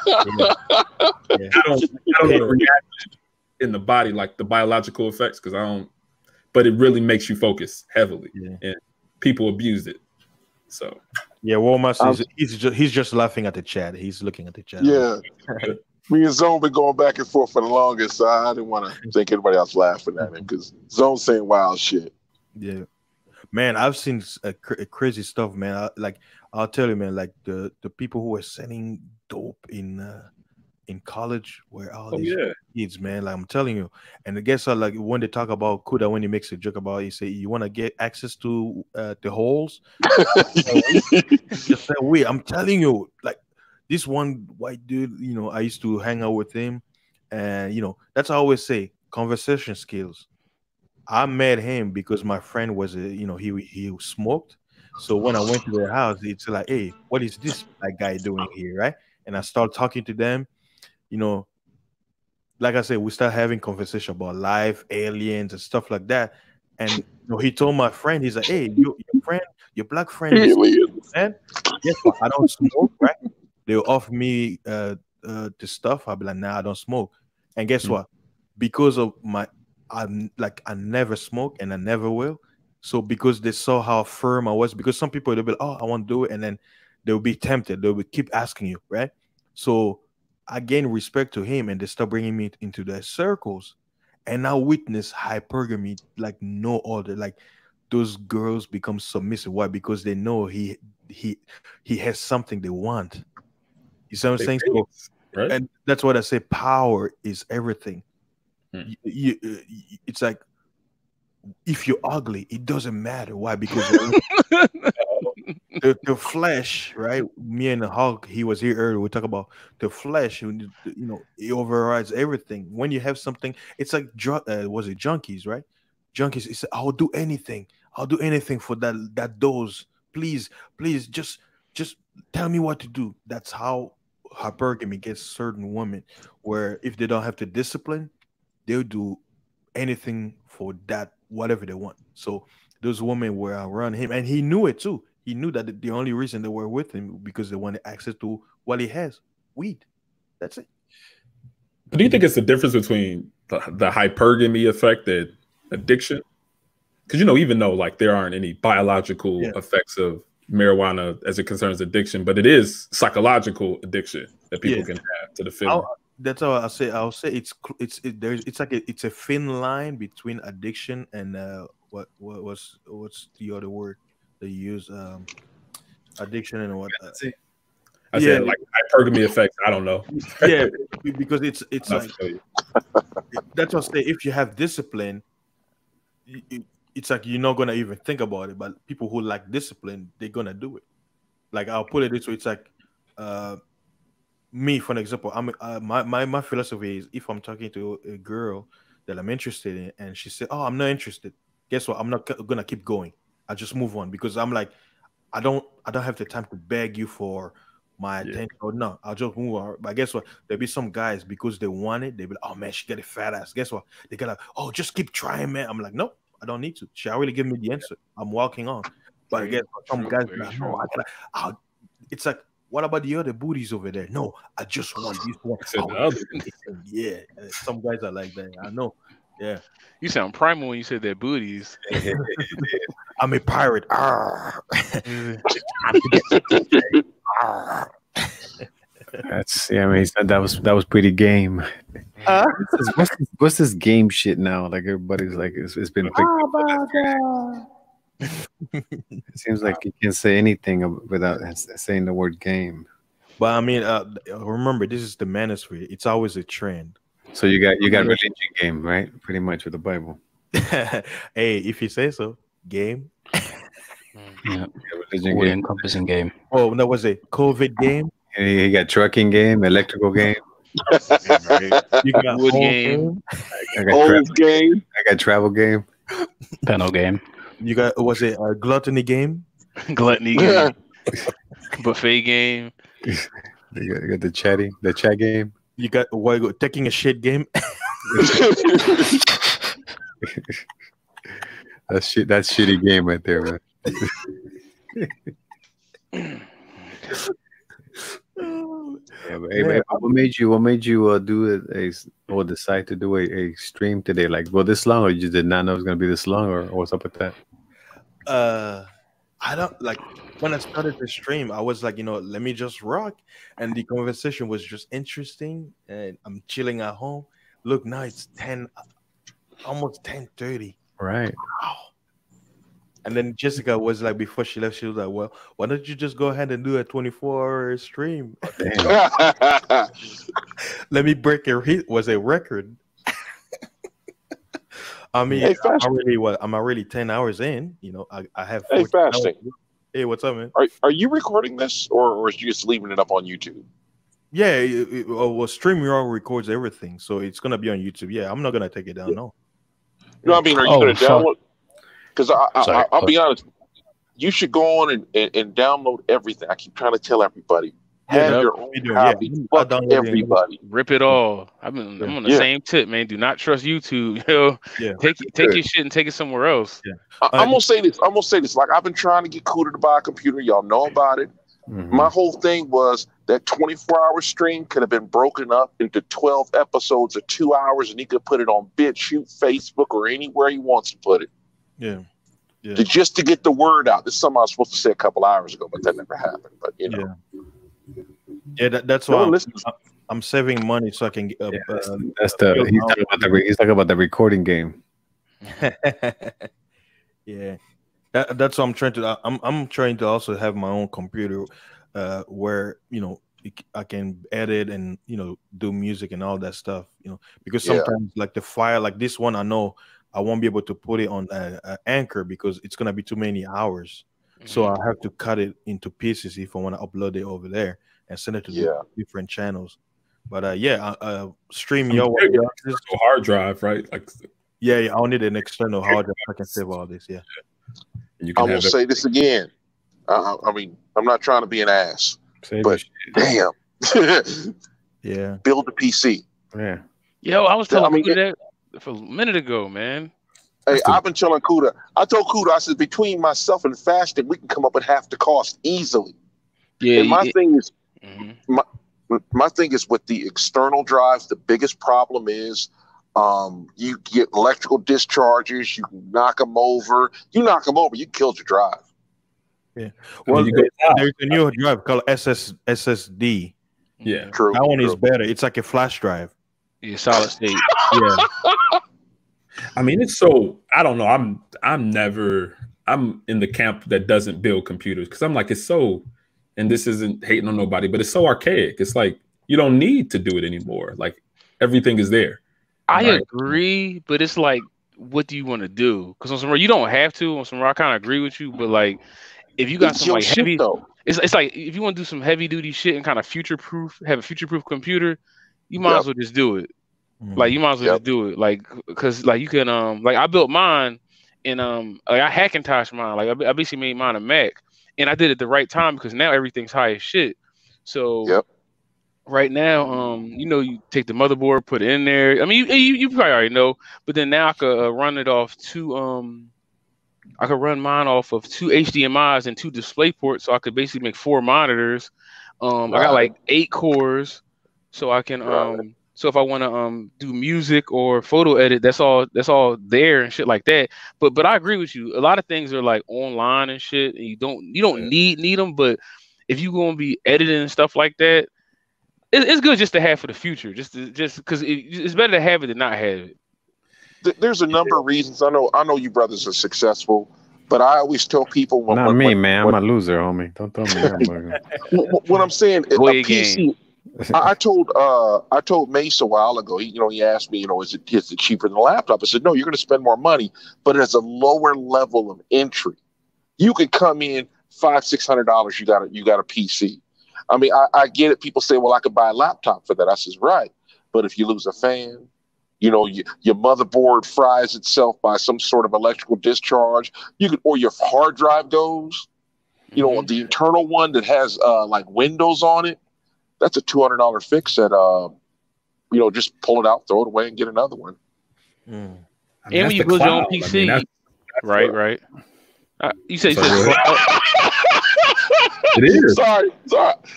L: I don't know the reaction in the body, like the biological effects, because I don't. But it really makes you focus heavily, and people abuse it. So
A: yeah, Walmart he's just laughing at the chat. He's looking at the chat.
J: Yeah, me and Zone been going back and forth for the longest, so I didn't want to think anybody else laughing at him because Zone's saying wild shit.
A: Yeah, man, I've seen crazy stuff, man. I'll tell you, man, like the people who are selling dope in college were all these kids, man. Like, I'm telling you. And I guess like when they talk about Kuda, when he makes a joke about it, he say, you want to get access to the holes? Just that way. I'm telling you, like, this one white dude, I used to hang out with him, and that's what I always say, conversation skills. I met him because my friend was he smoked. So when I went to their house, it's like, hey, what is this guy doing here, right? And I start talking to them. Like I said, we start having conversation about life, aliens, and stuff like that. And he told my friend, he's like, hey, your black friend is man. Yes, I don't smoke, right? They'll offer me the stuff. I'll be like, nah, I don't smoke. And guess what? Because of I never smoke and I never will. So because they saw how firm I was, because some people they'll be like, oh, I want to do it, and then they'll be tempted. They'll keep asking you, right? So I gain respect to him, and they start bringing me into their circles, and I witness hypergamy like no other. Like, those girls become submissive. Why? Because they know he has something they want. You see what I'm saying? So, right? And that's what I say. Power is everything. It's like, if you're ugly, it doesn't matter. Why? Because the flesh, right? Me and Hulk, he was here earlier. We talk about the flesh. It overrides everything. When you have something, it's like was it junkies, right? Junkies. It's I'll do anything. I'll do anything for that dose. Please, just tell me what to do. That's how hypergamy gets certain women, where if they don't have the discipline, they'll do anything for that, whatever they want. So those women were around him, and he knew it too. He knew that the only reason they were with him because they wanted access to what he has, weed. That's it.
L: But do you think it's the difference between the hypergamy effect and addiction? Because even though like there aren't any biological effects of marijuana as it concerns addiction, but it is psychological addiction that people can have to the feeling.
A: That's how I'll say it's like it's a thin line between addiction and what's the other word they use? Addiction and what?
L: I said like hypergamy effects. I don't know.
A: Yeah, because it's like that's what I say. If you have discipline, it's like you're not gonna even think about it. But people who like discipline, they're gonna do it. Like I'll put it this way: it's like me, for an example. My philosophy is if I'm talking to a girl that I'm interested in, and she said, "Oh, I'm not interested," guess what? I'm not gonna keep going. I just move on because I'm like, I don't have the time to beg you for my attention. Or no, I'll just move on. But guess what? There'll be some guys because they want it. They'll be like, "Oh man, she got a fat ass." Guess what? They gotta, "Oh, just keep trying, man." I'm like, "No, I don't need to." She already gave me the answer. I'm walking on. But I guess some guys be like, "No, it's like, what about the other booties over there?" "No, I just want this one." Yeah, some guys are like that. I know. Yeah.
N: You sound primal when you said that booties.
A: I'm a pirate.
M: That's I mean, he said that was pretty game. What's this game shit now? Like everybody's like it's been it seems like you can say anything without saying the word game.
A: But I mean, remember, this is the manosphere. It's always a trend.
M: So you got religion game, right? Pretty much with the Bible.
A: Hey, if you say so, game.
E: Yeah, religion game, encompassing game.
A: Oh, that was a COVID game.
M: You got trucking game, electrical game.
A: You got wood game.
M: I got travel game.
E: Panel game.
A: You got was it a gluttony game?
N: Gluttony game. Buffet game.
M: You got the chat game.
A: You got taking a shit game.
M: That's shitty game right there, man. Yeah, but, hey, man, what made you decide to do a stream today? Like, go this long, or you just did not know it was gonna be this long, or what's up with that?
A: I don't like when I started the stream, I was like, let me just rock, and the conversation was just interesting, and I'm chilling at home. Look, now it's almost 10:30.
M: Right.
A: Wow. And then Jessica was like, before she left, she was like, "Well, why don't you just go ahead and do a 24-hour stream?" Let me break it. Was a record. I mean,
J: Hey,
A: I'm already 10 hours in. I have.
J: Hey,
A: 14 hours.
J: Fasting.
A: Hey, what's up, man?
J: Are you recording this, or is you just leaving it up on YouTube?
A: Yeah, StreamYard records everything, so it's gonna be on YouTube. Yeah, I'm not gonna take it down. No.
J: No, I mean, are you gonna download? Because I'll be honest, you should go on and download everything. I keep trying to tell everybody, have your own copy. Fuck everybody.
N: Rip it all. I'm on the same tip, man. Do not trust YouTube. Take your shit and take it somewhere else.
A: Yeah.
J: I'm gonna say this. Like, I've been trying to get Kuda to buy a computer. Y'all know about it. Mm-hmm. My whole thing was that 24-hour stream could have been broken up into 12 episodes of 2 hours, and he could put it on BitChute, Facebook, or anywhere he wants to put it.
A: Yeah.
J: Just to get the word out. This is something I was supposed to say a couple hours ago, but that never happened. But
A: Yeah, that's why I'm saving money so I can.
M: He's talking about the recording game.
A: Yeah, that's what I'm trying to. I'm trying to also have my own computer, where I can edit and do music and all that stuff. Because sometimes like the file, like this one, I know I won't be able to put it on Anchor because it's gonna be too many hours. Mm-hmm. So I have to cut it into pieces if I want to upload it over there and send it to different channels. But stream your
L: hard drive, right? Like,
A: I'll need an external hard drive. I can save all this. Yeah.
J: I will say this again. I mean, I'm not trying to be an ass, but damn,
A: yeah.
J: Build a PC.
M: Yeah.
N: Yo, I was telling you that for a minute ago, man.
J: Hey, I've been telling Kuda. I told Kuda, I said, between myself and Fasting, we can come up with half the cost easily. Yeah. And my thing is, my thing is with the external drives. The biggest problem is, you get electrical discharges. You knock them over. You killed your drive.
A: Yeah. Well, there's a new drive called SSD.
L: Yeah.
J: True.
A: That one is better. It's like a flash drive.
N: Yeah, solid state.
A: Yeah.
L: I mean, it's so, I don't know. I'm in the camp that doesn't build computers because I'm like, it's so, and this isn't hating on nobody, but it's so archaic. It's like, you don't need to do it anymore. Like, everything is there.
N: I agree, but it's like what do you want to do? Because on some you don't have to. On some I kind of agree with you, but like if you got some like heavy, it's like if you want to do some heavy duty shit and kind of future proof, have a future proof computer, you might as well just do it. Like you might as well just do it. Like because like you can like I built mine and like I Hackintosh mine. Like I basically made mine a Mac, and I did it the right time because now everything's high as shit. So right now, you know, you take the motherboard, put it in there. I mean, you probably already know, but then now I could run it off two. I could run mine off of 2 HDMIs and 2 display ports, so I could basically make 4 monitors. I got like 8 cores, so I can so if I want to do music or photo edit, that's all there and shit like that. But I agree with you. A lot of things are like online and shit, and you don't need them. But if you gonna be editing and stuff like that, it's good just to have for the future. Just because it's better to have it than not have it.
J: There's a number of reasons. I know you brothers are successful, but I always tell people
M: not me, man. I'm a loser, homie. Don't tell me.
J: What I'm saying, a PC. I told Mace a while ago. He asked me, is it cheaper than a laptop? I said, no, you're going to spend more money, but it has a lower level of entry. You could come in $500-600. You got a PC. I mean, I get it. People say, well, I could buy a laptop for that. I says, right, but if you lose a fan, your motherboard fries itself by some sort of electrical discharge, or your hard drive goes, the internal one that has like Windows on it, that's a $200 fix that just pull it out, throw it away, and get another one.
N: I mean, and when you build your own PC, that's right. You say
J: it is. Sorry.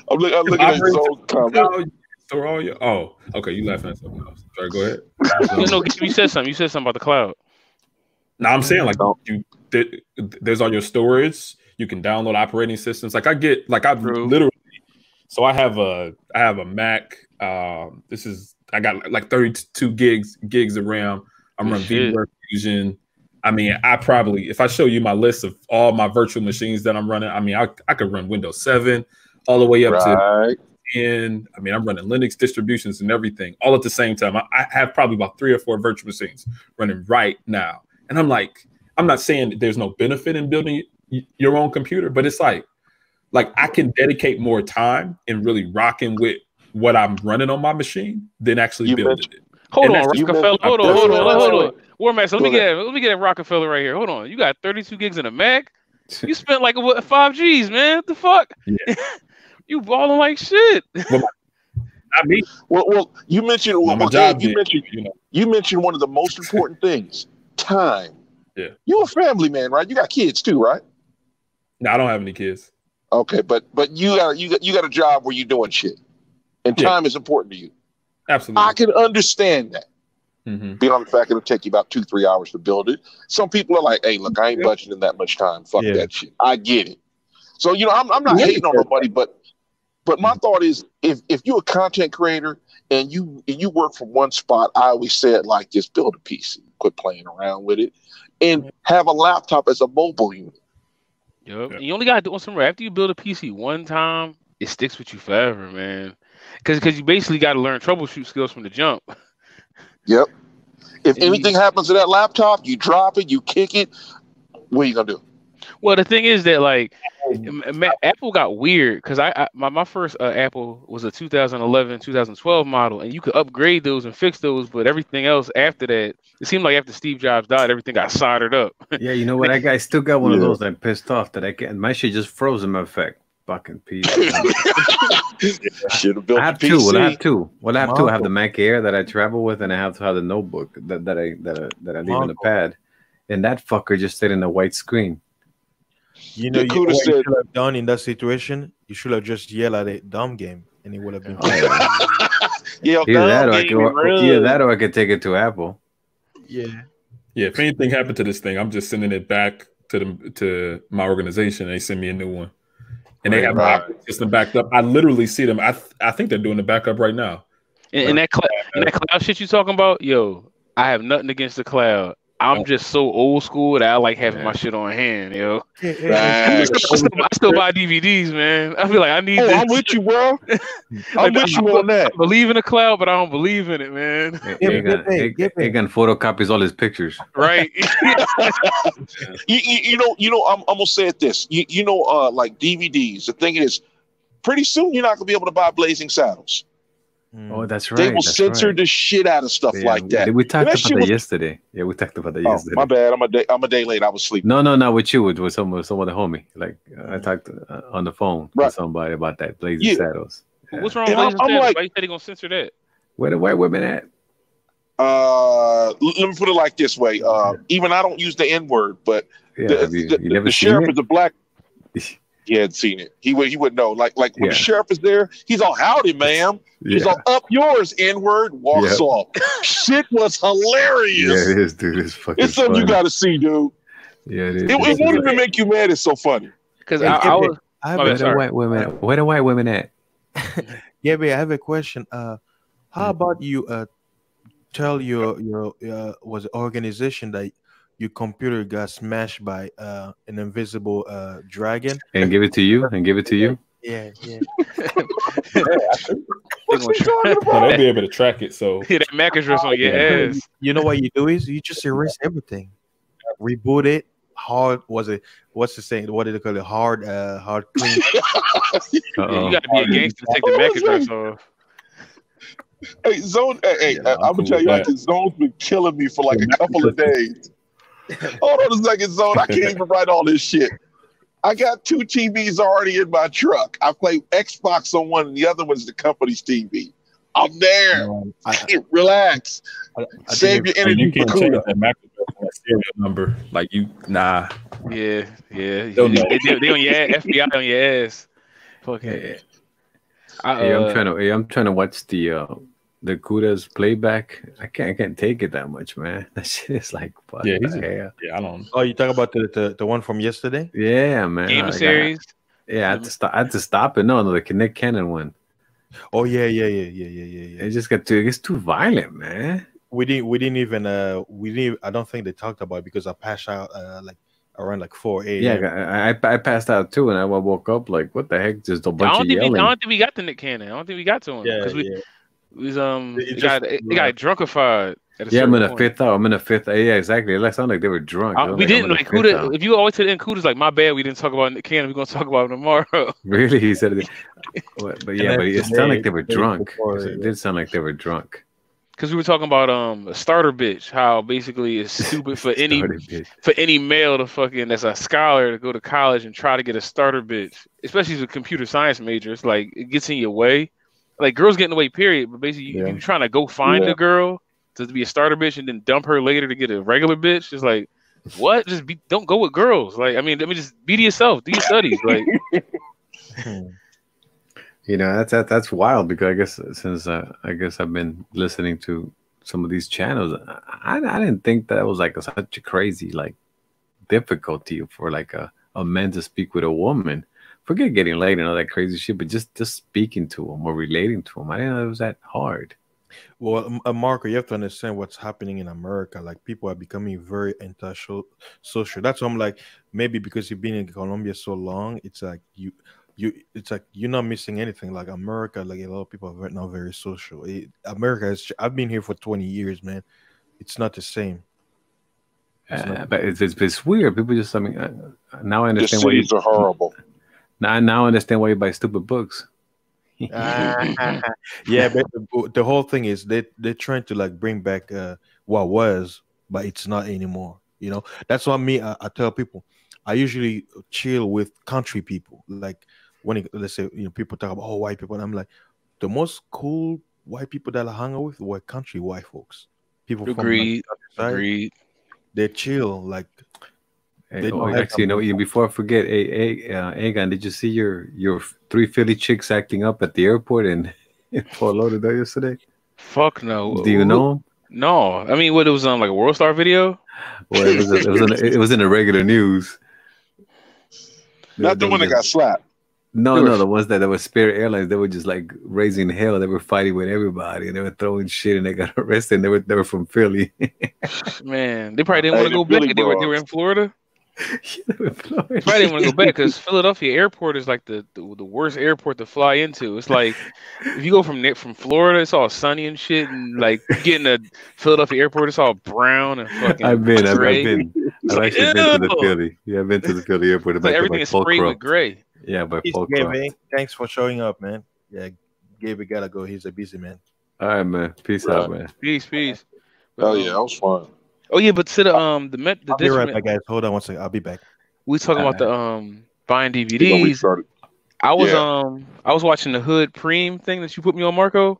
J: I'm looking at his own comment.
L: Oh, okay. You laughing at something else. Sorry, go ahead.
N: You said something. You said something about the cloud.
L: No, I'm saying like there's all your storage. You can download operating systems. Like I literally. So I have a Mac. I got like 32 gigs of RAM. I'm running VMware Fusion. I mean, if I show you my list of all my virtual machines that I'm running, I mean, I could run Windows 7 all the way up to 10. I mean, I'm running Linux distributions and everything all at the same time. I have probably about 3 or 4 virtual machines running right now. And I'm like, I'm not saying that there's no benefit in building your own computer, but it's like I can dedicate more time in really rocking with what I'm running on my machine than actually building it.
N: Hold on, Rockefeller. Hold on. War Master, let me get Rockefeller right here. Hold on. You got 32 gigs in a Mac? You spent like 5 G's, man. What the fuck? Yeah. You balling like shit.
L: Not me.
J: Well, you mentioned you mentioned one of the most important things, time.
L: Yeah.
J: You're a family man, right? You got kids too, right?
L: No, I don't have any kids.
J: Okay, but you got a job where you're doing shit, and time is important to you.
L: Absolutely,
J: I can understand that. Beyond the fact it'll take you about 2-3 hours to build it. Some people are like, "Hey, look, I ain't budgeting that much time. Fuck that shit." I get it. So I'm not hating on nobody, but my thought is, if you're a content creator and you work from one spot, I always said like, just build a PC, quit playing around with it, and have a laptop as a mobile unit.
N: Yep. You only got to do something. After you build a PC one time, it sticks with you forever, man. Because you basically got to learn troubleshoot skills from the jump.
J: Yep. If anything happens to that laptop, you drop it, you kick it, what are you gonna do?
N: Well, the thing is that like Apple got weird because my first Apple was a 2011, 2012 model, and you could upgrade those and fix those, but everything else after that, it seemed like after Steve Jobs died, everything got soldered up.
M: Yeah, you know what? That guy still got one of those. I'm pissed off that my shit just froze in my effect. Fucking piece.
J: Should have built.
M: I have two. Well, I have two. I have the Mac Air that I travel with, and I have to have the notebook that I leave in the pad, and that fucker just stayed in the white screen.
A: What you should have done in that situation, you should have just yelled at a dumb game, and it would have been fine.
M: Either that, or I could take it to Apple.
A: Yeah.
L: If anything happened to this thing, I'm just sending it back to my organization, and they send me a new one. And they have my system backed up. I literally see them. I think they're doing the backup right now.
N: And that cloud shit you talking about, yo, I have nothing against the cloud. I'm just so old school that I like having my shit on hand, yo. I still buy DVDs, man. I feel like I need this.
J: I'm with you, bro. I'm with you on that.
N: I believe in the cloud, but I don't believe in it, man.
M: Egan photocopies all his pictures.
N: Right.
J: you know, I'm gonna say it this. Like DVDs. The thing is, pretty soon you're not gonna be able to buy Blazing Saddles.
M: Oh, that's right.
J: They will censor the shit out of stuff like that.
M: We talked about that yesterday. Yeah, we talked about that yesterday.
J: My bad. I'm a day late. I was sleeping.
M: No, not with you. With some of the homie. Like I talked on the phone with somebody about that Blazing Saddles.
N: Yeah. What's wrong with Blazing Saddles? Why you said he gonna censor that?
M: Where the white women at?
J: Let me put it like this way. Even I don't use the N-word, but the sheriff is a black. He hadn't seen it. He would know. Like when the sheriff is there, he's all howdy, ma'am. He's all up yours, N-word, walks off. Shit was hilarious.
M: Yeah, it is, dude. It's fucking
J: It's something
M: funny.
J: you gotta see, dude.
M: Yeah, it is.
J: It won't even make you mad. It's so funny.
N: Because
M: where the white women at?
A: Yeah, but I have a question. How about you tell your was it organization that your computer got smashed by an invisible dragon
M: And give it to you?
A: Yeah.
L: They'll be able to track it. So
N: that MAC address on your ass.
A: You know what you do is you just erase everything, reboot it. What's the saying? What did they call it? Hard clean.
N: You gotta be a gangster to take the MAC address off.
J: Hey, Zone. Hey, I'm gonna tell you, like, Zone's been killing me for like a couple of days. Hold on a second, Zone. I can't even write all this shit. I got 2 TVs already in my truck. I play Xbox on one, and the other one's the company's TV. I'm there. Relax. Save your energy.
L: You
J: for
L: can check
J: Kuda.
L: that MAC serial number. Like you, nah.
N: Yeah. They
L: Don't know.
N: on your ass. FBI on your ass. Fuck it.
M: I'm trying to watch the Kuda's playback. I can't take it that much, man. That shit is like, what
L: Yeah,
M: the hell?
L: I don't.
A: Oh, you talk about the one from yesterday?
M: Yeah, man.
N: Game series.
M: I had to stop it. No, the Nick Cannon one.
A: Oh yeah.
M: It just it's too violent, man.
A: We didn't even I don't think they talked about it because I passed out like around like 4 a.m.
M: Yeah, I passed out too, and I woke up like, what the heck? Just a bunch of yelling.
N: I don't think we got the Nick Cannon. I don't think we got to him.
A: Yeah.
N: It got drunkified.
M: I'm in a fifth. Yeah, exactly. It sounded like they were drunk.
N: We didn't like Kuda. If you always to the end, Kuda's like, my bad. We didn't talk about Nick Cannon. We're gonna talk about him tomorrow.
M: Really? He said it. But it sounded like they were drunk. It did sound like they were drunk.
N: Because we were talking about a starter bitch, how basically it's stupid for any male to fucking that's a scholar to go to college and try to get a starter bitch, especially as a computer science major. It's like it gets in your way. Like girls get in the way, period. But basically, you trying to go find a girl to be a starter bitch and then dump her later to get a regular bitch. It's like, what? Don't go with girls. Like, I mean, just be to yourself. Do your studies. Like,
M: you know, that's wild because I guess since I guess I've been listening to some of these channels, I didn't think that was like such a crazy like difficulty for like a man to speak with a woman. Forget getting laid and all that crazy shit, but just speaking to them or relating to them. I didn't know it was that hard.
A: Well, Marco, you have to understand what's happening in America. Like people are becoming very antisocial. That's why I'm like, maybe because you've been in Colombia so long, it's like it's like you're not missing anything. Like America, like a lot of people are not very social. I've been here for 20 years, man. It's not the same.
M: But it's weird. People just, I mean, now I understand
J: why you are horrible.
M: Now I understand why you buy stupid books.
A: Yeah, but the whole thing is they're trying to like bring back what was, but it's not anymore. You know, that's what I tell people. I usually chill with country people. Like let's say people talk about white people, and I'm like, the most cool white people that I hung out with were country white folks. People
N: agreed.
A: They chill like.
M: Actually, before I forget, Egan, did you see your 3 Philly chicks acting up at the airport in Fort Lauderdale yesterday?
N: Fuck no.
M: Do you know them?
N: No. I mean, it was on like a World Star video?
M: Well, it was in the regular news.
J: Not the one that got slapped.
M: No, the ones that were Spirit Airlines, they were just like raising hell. They were fighting with everybody, and they were throwing shit, and they got arrested. And they were from Philly.
N: Man, they probably didn't want to go back. They were in Florida. Probably didn't want to go back because Philadelphia Airport is like the worst airport to fly into. It's like if you go from Florida, it's all sunny and shit, and like getting to Philadelphia Airport, it's all brown and fucking.
M: I've
N: gray.
M: actually been to the Philly. Yeah, I've been to the Philly airport.
N: Like everything is sprayed with gray.
M: Yeah, by Paul
A: Gabe, thanks for showing up, man. Yeah, Gabe gotta go. He's a busy man.
M: All right, man. Peace out, man.
N: Peace.
J: Oh yeah, I was fine.
N: Oh yeah, but to the
A: I'll be right back, guys. Hold on one second. I'll be back.
N: We talking about the buying DVDs. I was watching the Hood Preem thing that you put me on, Marco.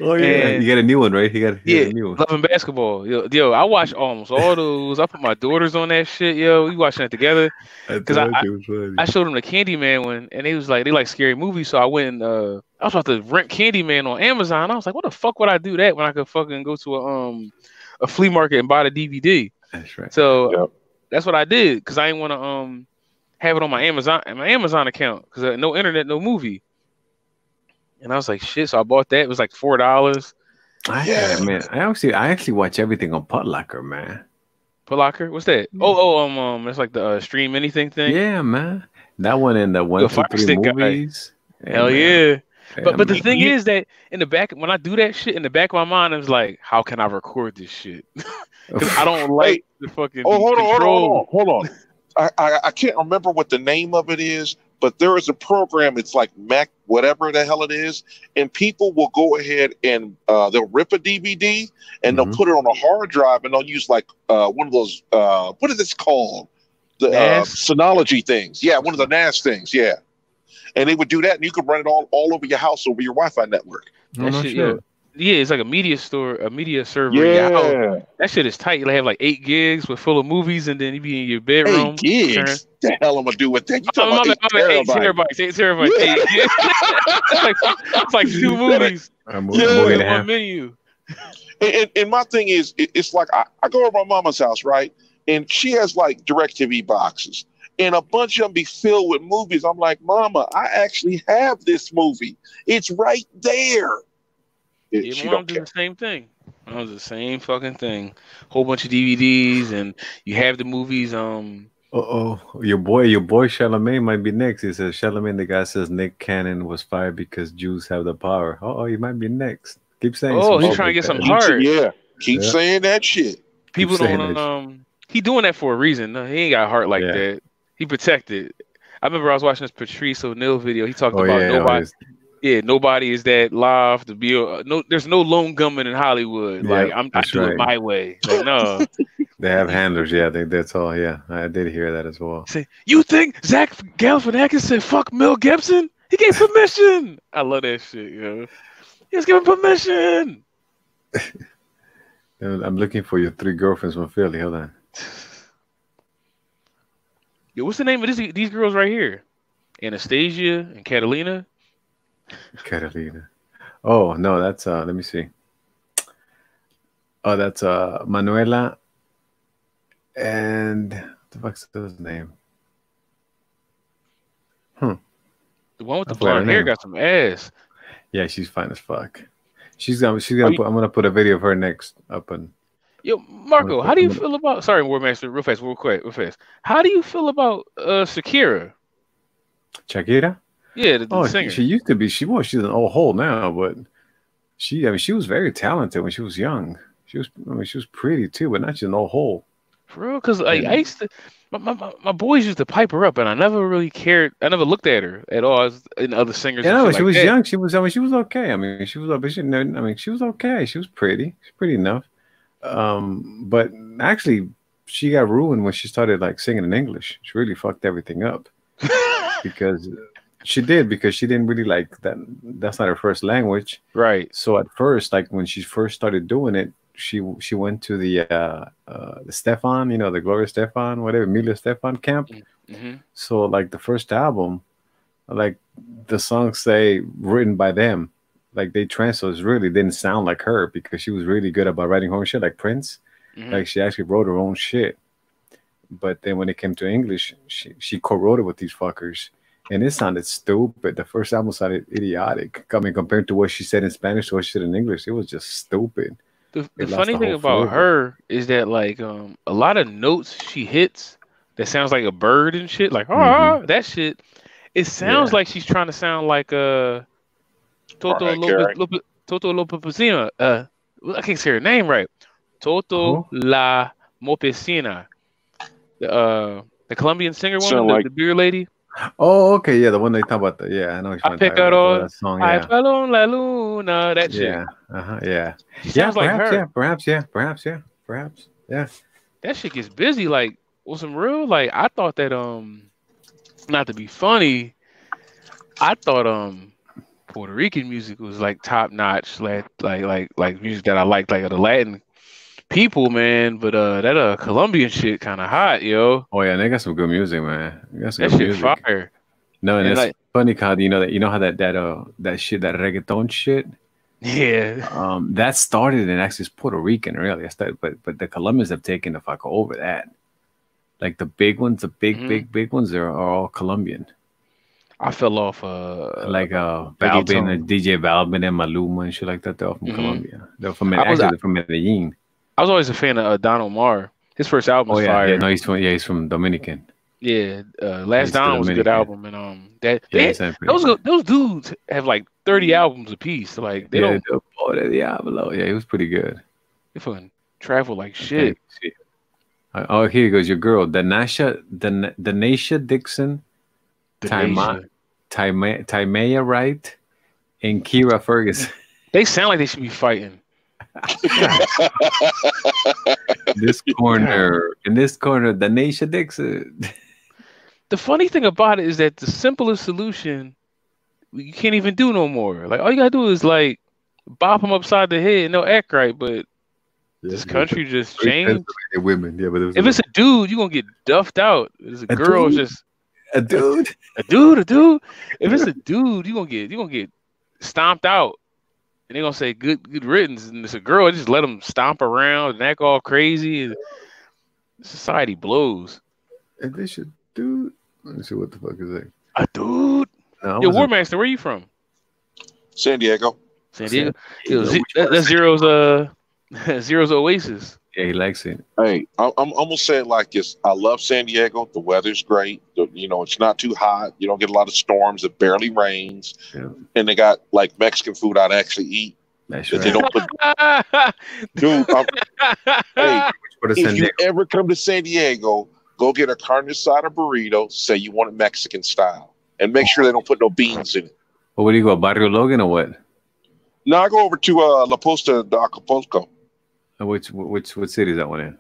M: Oh yeah, you got a new one, right? You got a new one.
N: Loving Basketball. Yo, I watched almost all those. I put my daughters on that shit. Yo, we watching that together. Because I showed them the Candyman one, and they like scary movies. So I went and I was about to rent Candyman on Amazon. I was like, what the fuck would I do that when I could fucking go to a flea market and buy the DVD?
M: That's right.
N: So that's what I did because I didn't want to have it on my Amazon account because no internet, no movie. And I was like, shit. So I bought that. It was like $4.
M: Man. I actually watch everything on Putlocker, man.
N: Putlocker? What's that? It's like the stream anything thing.
M: Yeah, man. That one and the 1, 2, 3 movies.
N: Hell yeah. But the thing is that in the back, when I do that shit, in the back of my mind, I was like, how can I record this shit? Because I don't like the fucking control.
J: Hold on. I can't remember what the name of it is, but there is a program. It's like Mac, whatever the hell it is, and people will go ahead and they'll rip a DVD and they'll put it on a hard drive and they'll use like one of those what is this called? The Synology things. Yeah, one of the NAS things. Yeah, and they would do that, and you could run it all over your house over your Wi-Fi network.
N: Yeah, it's like a media server. Yeah, that shit is tight. You have like 8 gigs with full of movies, and then you be in your bedroom.
J: 8 gigs? The hell am I do with that? You talking about
N: 8 terabytes? 8 terabytes. 8 gigs. it's like 2 movies. One menu.
J: And my thing is, it's like I go over my mama's house, right? And she has like DirecTV boxes, and a bunch of them be filled with movies. I'm like, Mama, I actually have this movie. It's right there.
N: Yeah, Mom does the same thing. Mom does the same fucking thing. Whole bunch of DVDs, and you have the movies.
M: Your boy Charlemagne might be next. He says Charlemagne. The guy says Nick Cannon was fired because Jews have the power. He might be next. Keep saying.
N: He's trying to get some heart.
J: Keep saying that shit.
N: People don't. He doing that for a reason. No, he ain't got a heart like that. He protected. I remember I was watching this Patrice O'Neal video. He talked about nobody. Yeah, nobody is that live to be there's no lone gunman in Hollywood. Like I do it my way. Like, no.
M: They have handlers, I think that's all. Yeah, I did hear that as well.
N: Say, you think Zach Galifianakis said fuck Mel Gibson? He gave permission. I love that shit, yo. He was giving permission.
M: I'm looking for your 3 girlfriends from Philly. Hold on.
N: Yo, what's the name of these girls right here? Anastasia and Catalina.
M: Catalina. Oh no, that's let me see. Oh, that's Manuela and what the fuck's his name?
N: The one with the blonde hair got some ass.
M: Yeah, she's fine as fuck. She's gonna I'm gonna put a video of her next up and.
N: Yo, Marco, how do you feel about? Sorry, Warmaster, real fast. How do you feel about Shakira?
M: Shakira?
N: Yeah, the singer.
M: She used to be. She's an old hole now, but she was very talented when she was young. She was pretty too, but not just an old hole.
N: For real, because I used to, my boys used to pipe her up, and I never really cared. I never looked at her at all in other singers.
M: Yeah, no, she was young. She was okay. She was okay. She was pretty. She's pretty enough. But actually, she got ruined when she started like singing in English. She really fucked everything up because she didn't really like that. That's not her first language,
N: right?
M: So at first, like when she first started doing it, she went to the Stefan, the Gloria Stefan, whatever, Emilia Stefan camp.
N: Mm-hmm.
M: So like the first album, like the songs say written by them. Like they translated really didn't sound like her because she was really good about writing her own shit, like Prince.
N: Mm-hmm.
M: Like she actually wrote her own shit. But then when it came to English, she co-wrote it with these fuckers, And it sounded stupid. The first album sounded idiotic. I mean, compared to what she said in Spanish to what she said in English, it was just stupid.
N: The funny thing about her is that like a lot of notes she hits that sounds like a bird and shit, like that shit. It sounds like she's trying to sound like Toto Lopesina. I can't say her name right. Toto La Mopesina. The Colombian singer woman, the beer lady.
M: Oh, okay, yeah, the one they talk about. I know.
N: I pick out all that song. I fell on la luna. That shit.
M: Yeah.
N: Sounds like her.
M: Perhaps. Yeah.
N: That shit gets busy. Like, with some real. Like, I thought that not to be funny, I thought Puerto Rican music was like top notch. Like music that I liked, like the Latin people, man. But that Colombian shit kind of hot, yo.
M: Oh yeah, they got some good music, man.
N: That shit music. Fire.
M: No, and it's like, funny how you know how that shit, that reggaeton shit.
N: Yeah.
M: That started and actually is Puerto Rican, really. But the Colombians have taken the fuck over that. Like the big ones, the big ones are all Colombian.
N: I fell off
M: like Balvin and DJ Balvin and Maluma and shit like that. They're all from Colombia. They're from Medellin.
N: I was always a fan of Don Omar. His first album was fire.
M: Yeah, no, he's from Dominican.
N: Yeah, Last Don was a good album, and those dudes have like 30 albums apiece. Like they don't.
M: Diablo. Yeah, he was pretty good.
N: They fucking travel like shit.
M: Oh, here goes your girl, Danisha Dixon, Timaya Wright, and Kira Ferguson.
N: They sound like they should be fighting.
M: In this corner, Danisha Dixon.
N: The funny thing about it is that the simplest solution you can't even do no more. Like all you gotta do is like bop them upside the head and they'll act right, but this country just changed.
M: Women, yeah, but
N: if it's a dude, you're gonna get duffed out. If it's a girl, it's just
M: a dude.
N: A dude. If it's a dude, you're gonna get stomped out. And they're gonna say good riddance. And it's a girl, just let them stomp around and act all crazy. And society blows.
M: And they should dude. Let me see what the fuck is that.
N: A dude. No, yo, War Master, where are you from?
J: San Diego.
N: San Diego. That's Zero's Oasis.
M: Yeah, he likes it.
J: Hey, I'm gonna say it like this. I love San Diego. The weather's great. It's not too hot. You don't get a lot of storms. It barely rains. Yeah. And they got like Mexican food I'd actually eat.
M: That's right.
J: They don't put. Dude, hey, if you ever come to San Diego, go get a carne asada burrito. Say you want it Mexican style, and make sure they don't put no beans in it.
M: Well, where do you go, Barrio Logan or what?
J: No, I go over to La Posta de Acapulco.
M: Which city is that one in?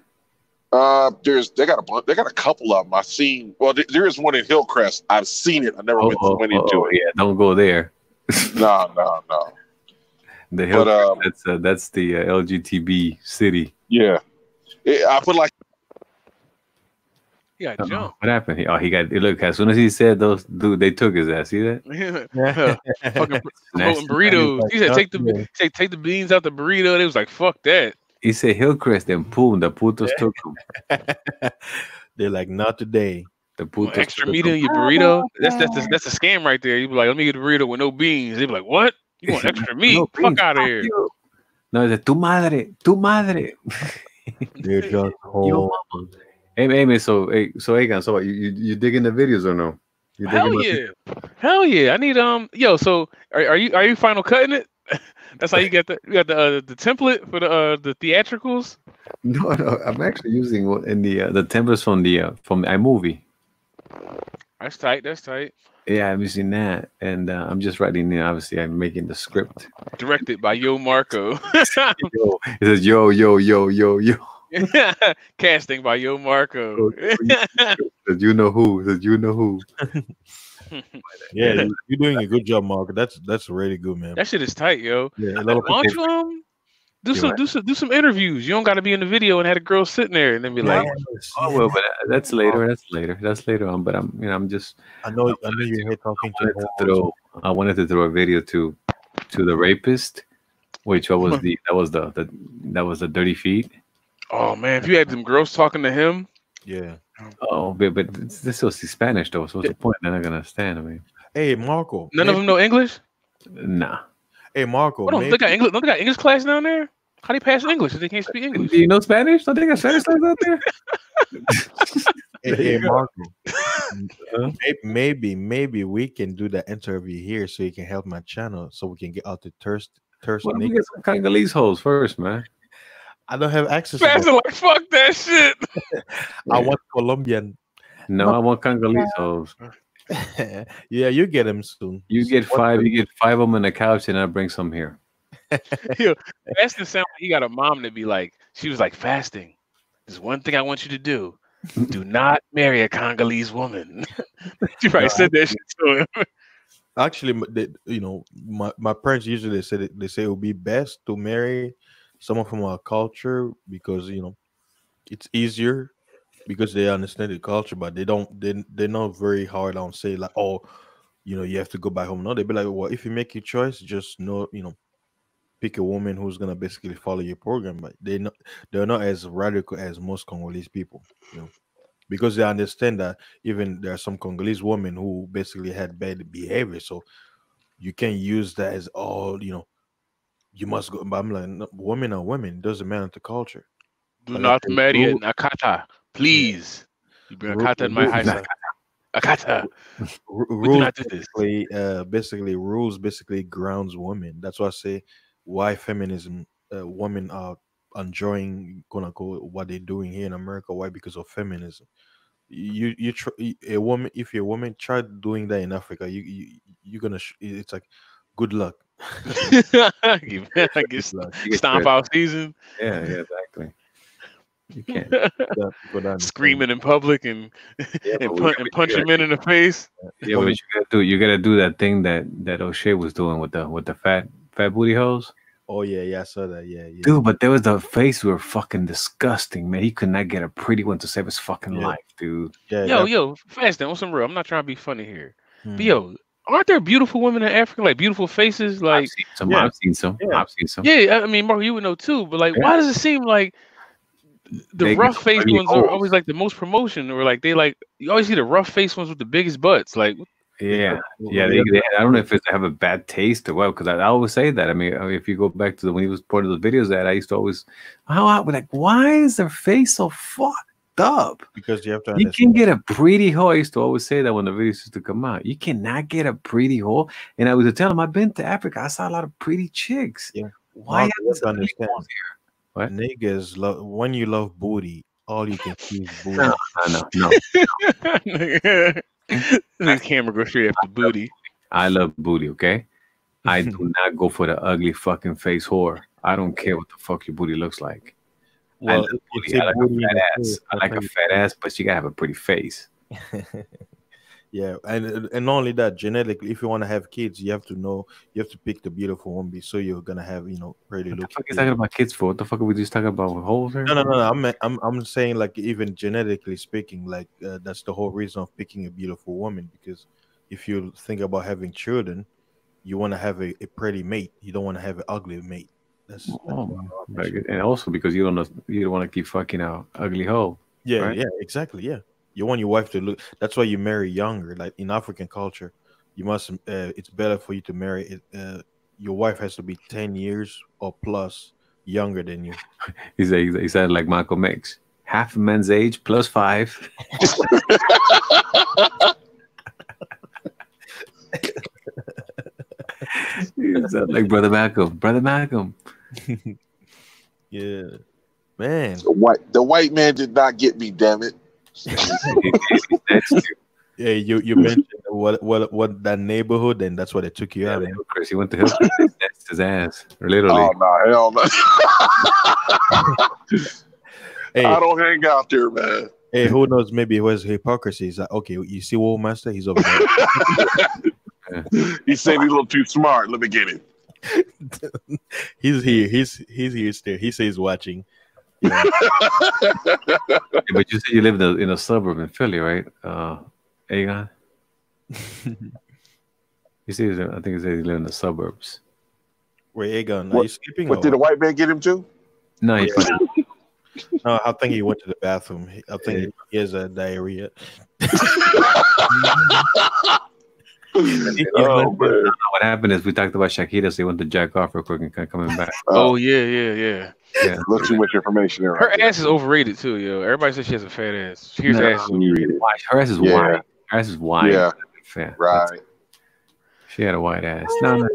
J: They got a couple of them. I've seen. Well, there is one in Hillcrest. I've seen it. I never went into it.
M: Yeah, don't go there.
J: No.
M: The Hillcrest, that's the LGTB city.
J: Yeah, I put like.
N: Yeah, jump.
M: What happened? He got. Look, as soon as he said those, dude, they took his ass. See that?
N: Fucking burritos. He said take the beans out the burrito. They was like, fuck that.
M: He said Hillcrest, and boom, the putos took him.
A: They're like, not today.
M: The putos
N: extra meat in your burrito. That's a scam right there. You be like, let me get a burrito with no beans. They be like, what? You want extra meat? No fuck out of here.
M: No, it's tu madre.
A: They're just whole.
M: Hey, man, so Aegon, so what, you digging the videos or no?
N: Hell yeah! I need So are you final cutting it? That's how you get the template for the theatricals.
M: No, I'm actually using one in the templates from iMovie.
N: That's tight.
M: Yeah, I'm using that, and I'm just writing. Obviously, I'm making the script.
N: Directed by Yo Marco.
M: It says yo.
N: Casting by Yo Marco.
M: You know who.
A: Yeah, you're doing a good job, Marco. That's really good, man.
N: That shit is tight, yo.
A: Yeah,
N: why don't you do some interviews? You don't got to be in the video and have a girl sitting there and then be like,
M: oh well, but that's later. That's later on. But I'm just.
A: I know you're here talking to.
M: I wanted to throw a video to the rapist, which that was the Dirty Feet.
N: Oh man, if you had them girls talking to him,
A: yeah,
M: Oh, but they still see Spanish though. So what's the point? They're not gonna understand. I mean,
A: Hey, Marco.
N: None of them know English.
M: nah.
A: Hey, Marco.
N: What, they got English? Don't they got English class down there? How do they pass English if they can't speak English?
M: Do you know Spanish? Don't they got Spanish class out there?
A: Hey, Marco. Maybe we can do the interview here so you can help my channel so we can get out the thirst.
M: Well, we get some Congolese hoes first, man.
A: I don't have access
N: to that. Like, fuck that shit.
A: I want Colombian.
M: No, I want Congolese hoes.
A: Yeah, you get them soon.
M: You get five of them on the couch, and I bring some here.
N: Yo, fasting sound like he got a mom to be like, she was like, fasting. There's one thing I want you to do. Do not marry a Congolese woman. She probably said that shit to him.
A: Actually, my parents usually they say it would be best to marry someone from our culture because it's easier because they understand the culture, but they're not very hard on say like, oh, you have to go back home. No, they be like, well, if you make your choice, just pick a woman who's gonna basically follow your program. But they're not as radical as most Congolese people, because they understand that even there are some Congolese women who basically had bad behavior, so you can't use that as all you must go. But I'm like, no, women are women. It doesn't matter the culture.
N: Do not marry a Nakata, please. You bring Akata in my house. Akata. We do not do this.
A: Basically, rules basically grounds women. That's why I say why feminism, women are enjoying quote unquote what they're doing here in America. Why? Because of feminism. A woman, if you're a woman, try doing that in Africa. You're gonna. It's like good luck.
N: Stomp out season.
M: Yeah, exactly. You can't
N: screaming in public and punching men in the face.
M: Yeah, what you gotta do that thing that O'Shea was doing with the fat booty hoes.
A: Oh yeah, I saw that. Yeah.
M: Dude, but there was the face were fucking disgusting, man. He could not get a pretty one to save his fucking life, dude.
N: Yeah, yo, fast on some real. I'm not trying to be funny here, but yo, aren't there beautiful women in Africa, like beautiful faces? Like
M: I've seen some.
N: Yeah, I mean, Mark, you would know too. But like, why does it seem like the rough faced ones are always like the most promotion, or like you always see the rough faced ones with the biggest butts? Like,
M: yeah. I don't know if they have a bad taste or what, because I always say that. I mean, if you go back to when he was putting those videos that I used to always, why is their face so fucked up?
A: Because you have to.
M: You can get a pretty hoe. I used to always say that when the videos used to come out. You cannot get a pretty hoe. And I was to tell him, I've been to Africa. I saw a lot of pretty chicks.
A: Yeah.
M: Why
A: you understand?
M: Here? What?
A: Niggas love when you love booty. All you can see is booty.
M: No.
N: The camera goes straight after booty.
M: I love booty, okay? I do not go for the ugly fucking face whore. I don't care what the fuck your booty looks like. Well, I love booty. I like a fat ass. I like a fat ass, but you gotta have a pretty face.
A: Yeah, and not only that, genetically, if you want to have kids, you have to pick the beautiful one, so you're gonna have pretty looking.
M: What the fuck is talking about kids for? What the fuck are we just talking about with holes?
A: No. I'm saying like even genetically speaking, like that's the whole reason of picking a beautiful woman, because if you think about having children, you want to have a pretty mate. You don't want to have an ugly mate. That's
M: and also because you don't want to keep fucking out ugly hoe.
A: Yeah,
M: right?
A: Yeah, exactly. Yeah. You want your wife to look. That's why you marry younger. Like in African culture, you must. It's better for you to marry. Your wife has to be 10 years or plus younger than you.
M: He said like Malcolm X, half a man's age plus 5. He said like Brother Malcolm.
A: Yeah, man.
J: The white man did not get me. Damn it.
A: Yeah, you mentioned what that neighborhood, and that's what they took you out.
M: Chris, he went to Hilton. That's his ass, literally.
J: Oh no, hell no.
A: Hey,
J: I don't hang out there, man.
A: Hey, who knows? Maybe it was hypocrisy. He's like, okay, you see, War Master, he's over there.
J: He said he's a little too smart. Let me get him.
A: He's here. He's here still. He says watching.
M: Yeah. But you said you live in a suburb in Philly, right? Aegon? You see, I think it says you live in the suburbs.
A: Wait, Aegon, are you sleeping?
J: What, did the white man get him too?
M: No,
A: No, I think he went to the bathroom. I think he has a diarrhea.
M: What happened is we talked about Shakira, so he went to jack off real quick and coming back.
N: Oh yeah.
M: Yeah.
J: A little too much information there.
N: Her ass is overrated too, yo. Everybody says she has a fat ass. She's ass is overrated.
M: Her ass is wide. Her ass is wide.
J: Yeah.
M: Fat.
J: Right.
M: She had a white ass. No,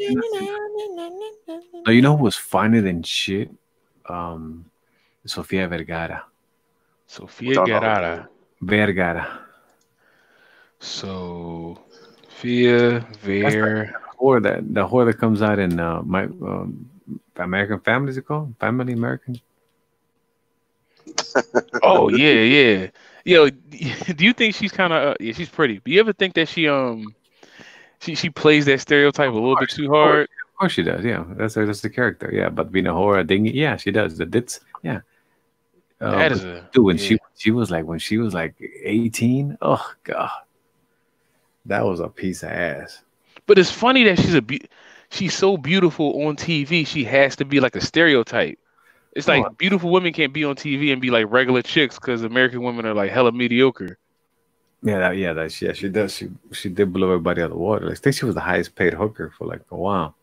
M: you know who was finer than shit? Sofia Vergara.
N: Sofia Vergara.
M: Vergara.
N: Sofia Vergara.
M: The whore that comes out in American Family, is it called? Family American?
N: Oh yeah. Yo, do you think she's kind of yeah, she's pretty. Do you ever think that she plays that stereotype a little bit too hard?
M: Of course she does, yeah. That's the character, yeah. But being a whore, dingy, yeah, she does. The dits, yeah.
N: That is a
M: dude. When she was like 18, oh god, that was a piece of ass.
N: But it's funny that she's so beautiful on TV. She has to be like a stereotype. It's like beautiful women can't be on TV and be like regular chicks because American women are like hella mediocre.
M: Yeah, she does. She did blow everybody out of the water. I think she was the highest paid hooker for like a while.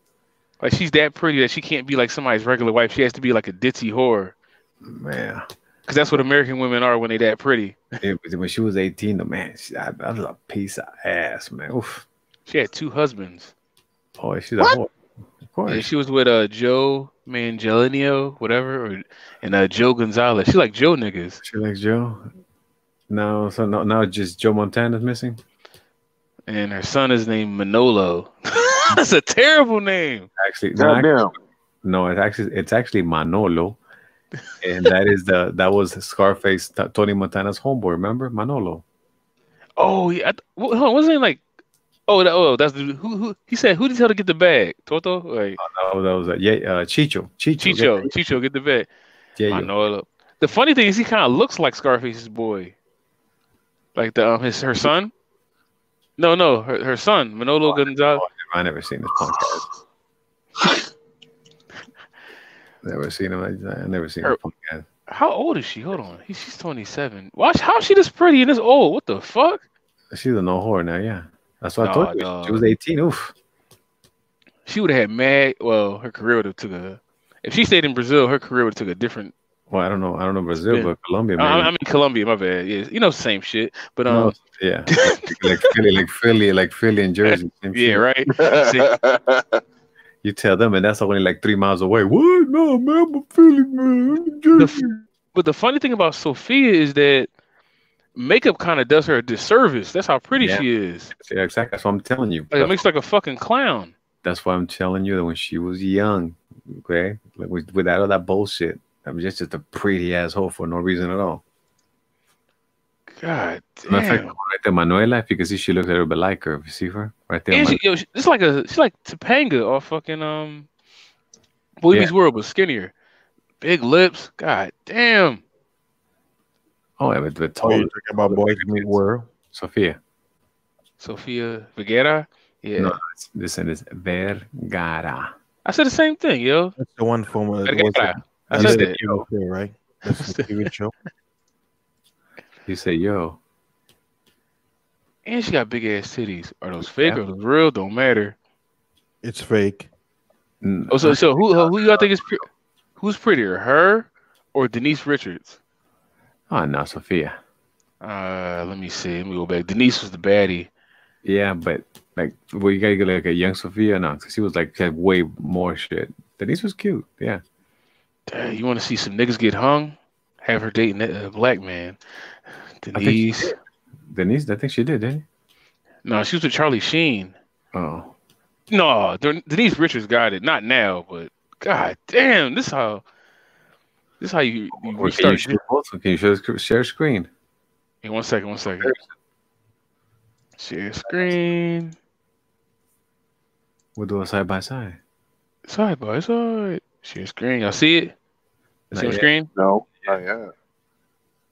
N: Like she's that pretty that she can't be like somebody's regular wife. She has to be like a ditzy whore.
M: Man,
N: because that's what American women are when they that pretty.
M: When she was 18, man, that was a piece of ass, man. Oof.
N: She had 2 husbands.
M: Oh, she's a whore. Of course.
N: Yeah, she was with Joe Manganiello, whatever, and Joe Gonzalez. She like Joe niggas.
M: She likes Joe. No, so now just Joe Montana's missing.
N: And her son is named Manolo. That's a terrible name.
M: Actually, no, it's actually Manolo, and that was Scarface, Tony Montana's homeboy. Remember Manolo?
N: Oh yeah, wasn't it like? That's who he said. Who did he tell to get the bag? Toto? Like,
M: that was Chicho.
N: Chicho, get the bag.
M: Yeah,
N: Manolo. The funny thing is, he kind of looks like Scarface's boy, like her son. No, her son, Manolo Gonzalez.
M: I never seen this podcast. Never seen him. I never seen him.
N: How old is she? Hold on, she's 27. Watch how is she this pretty and this old? What the fuck?
M: She's a no whore now. Yeah, that's what I told you. She was 18. Oof.
N: She would have had mad. Well, her career would have took a. If she stayed in Brazil, her career would have took a different.
M: Well, I don't know Brazil, but Colombia. Maybe.
N: I mean Colombia. My bad. Yeah, same shit. But
M: yeah, like Philly and Jersey.
N: Yeah, right.
M: You tell them, and that's only like 3 miles away. What? No, man, I'm Philly, man.
N: But the funny thing about Sofia is that makeup kind of does her a disservice. That's how pretty she is.
M: Yeah, exactly. That's what I'm telling you.
N: Like, it makes her like a fucking clown.
M: That's why I'm telling you that when she was young, okay, like without all that bullshit, I'm just a pretty asshole for no reason at all.
N: God damn.
M: Matter of fact, right there, Manuela, if you can see, she looks a little bit like her. If you see her right there.
N: And she's like Topanga or fucking Boy Meets World, but skinnier, big lips. God damn.
M: Oh, yeah, but tall.
A: You're talking about Boy Meets World?
M: Sofia
N: Vergara. Yeah.
M: No, this is Vergara.
N: I said the same thing, yo.
A: That's the one from
N: Vergara. I said that,
A: yo. Right? That's the TV show.
M: You say yo.
N: And she got big ass titties. Are those fake or those real? Don't matter.
A: It's fake.
N: Oh, so who y'all think is who's prettier, her or Denise Richards?
M: Oh no, Sofia.
N: Let me see. Let me go back. Denise was the baddie.
M: Yeah, but like, well, you gotta get like a young Sofia now, because she was like had way more shit. Denise was cute. Yeah.
N: Dang, you want to see some niggas get hung? Have her dating a black man. Denise.
M: I think she did, didn't she?
N: No, she was with Charlie Sheen.
M: Oh.
N: No, Denise Richards got it. Not now, but god damn, this how you restart.
M: Can you share screen?
N: Hey, one second. Share screen.
M: We'll do it side by side.
N: Side by side. Share screen. Y'all see it? See on screen?
J: No. Not yet.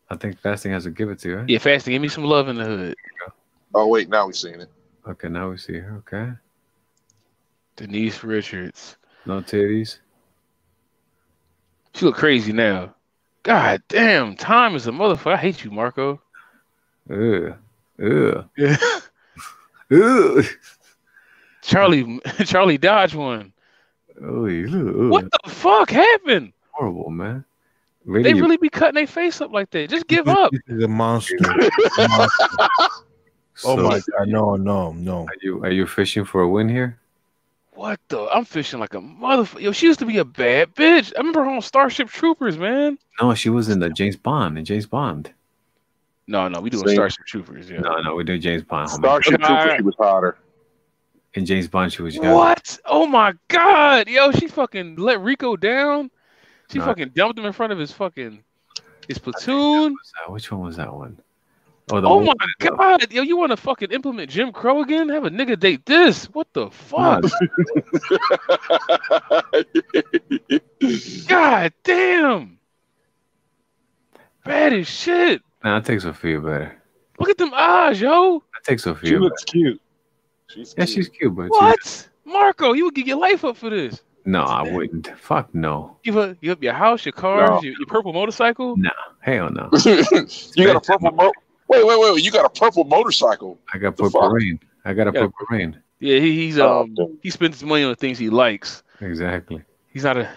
M: I think Fasting has to give it to you, right?
N: Yeah, Fasting, give me some love in the hood.
J: Oh, wait, now we're seeing it.
M: Okay, now we see her. Okay.
N: Denise Richards.
M: No titties.
N: She look crazy now. God damn, time is a motherfucker. I hate you, Marco.
M: Ugh.
N: Charlie dodged one. What the fuck happened?
M: Horrible, man.
N: They really be cutting their face up like that. Just give up.
A: This is a monster. Oh my god, no.
M: Are you fishing for a win here?
N: What the? I'm fishing like a motherfucker. Yo, she used to be a bad bitch. I remember her on Starship Troopers, man.
M: No, she was in the James Bond.
N: No, we doing Starship Troopers. Yeah.
M: No, we do James Bond.
J: Starship Troopers, she was hotter.
M: In James Bond, she was younger.
N: What? Oh my god, yo, she fucking let Rico down. She fucking dumped him in front of his platoon.
M: Which one was that one?
N: Oh my god, yo, you want to fucking implement Jim Crow again? Have a nigga date this? What the fuck? God damn. Bad as shit.
M: Nah, I take Sophia better.
N: Look at them eyes, yo.
M: I take Sophia.
J: She looks cute.
M: She's cute, but
N: what? Marco, you would give your life up for this?
M: No, I wouldn't. Fuck no.
N: Give up your house, your cars, your purple motorcycle?
M: Nah, hell no.
J: You got a purple Wait! You got a purple motorcycle?
M: I got purple rain.
N: Yeah, he spends his money on the things he likes.
M: Exactly.
N: He's not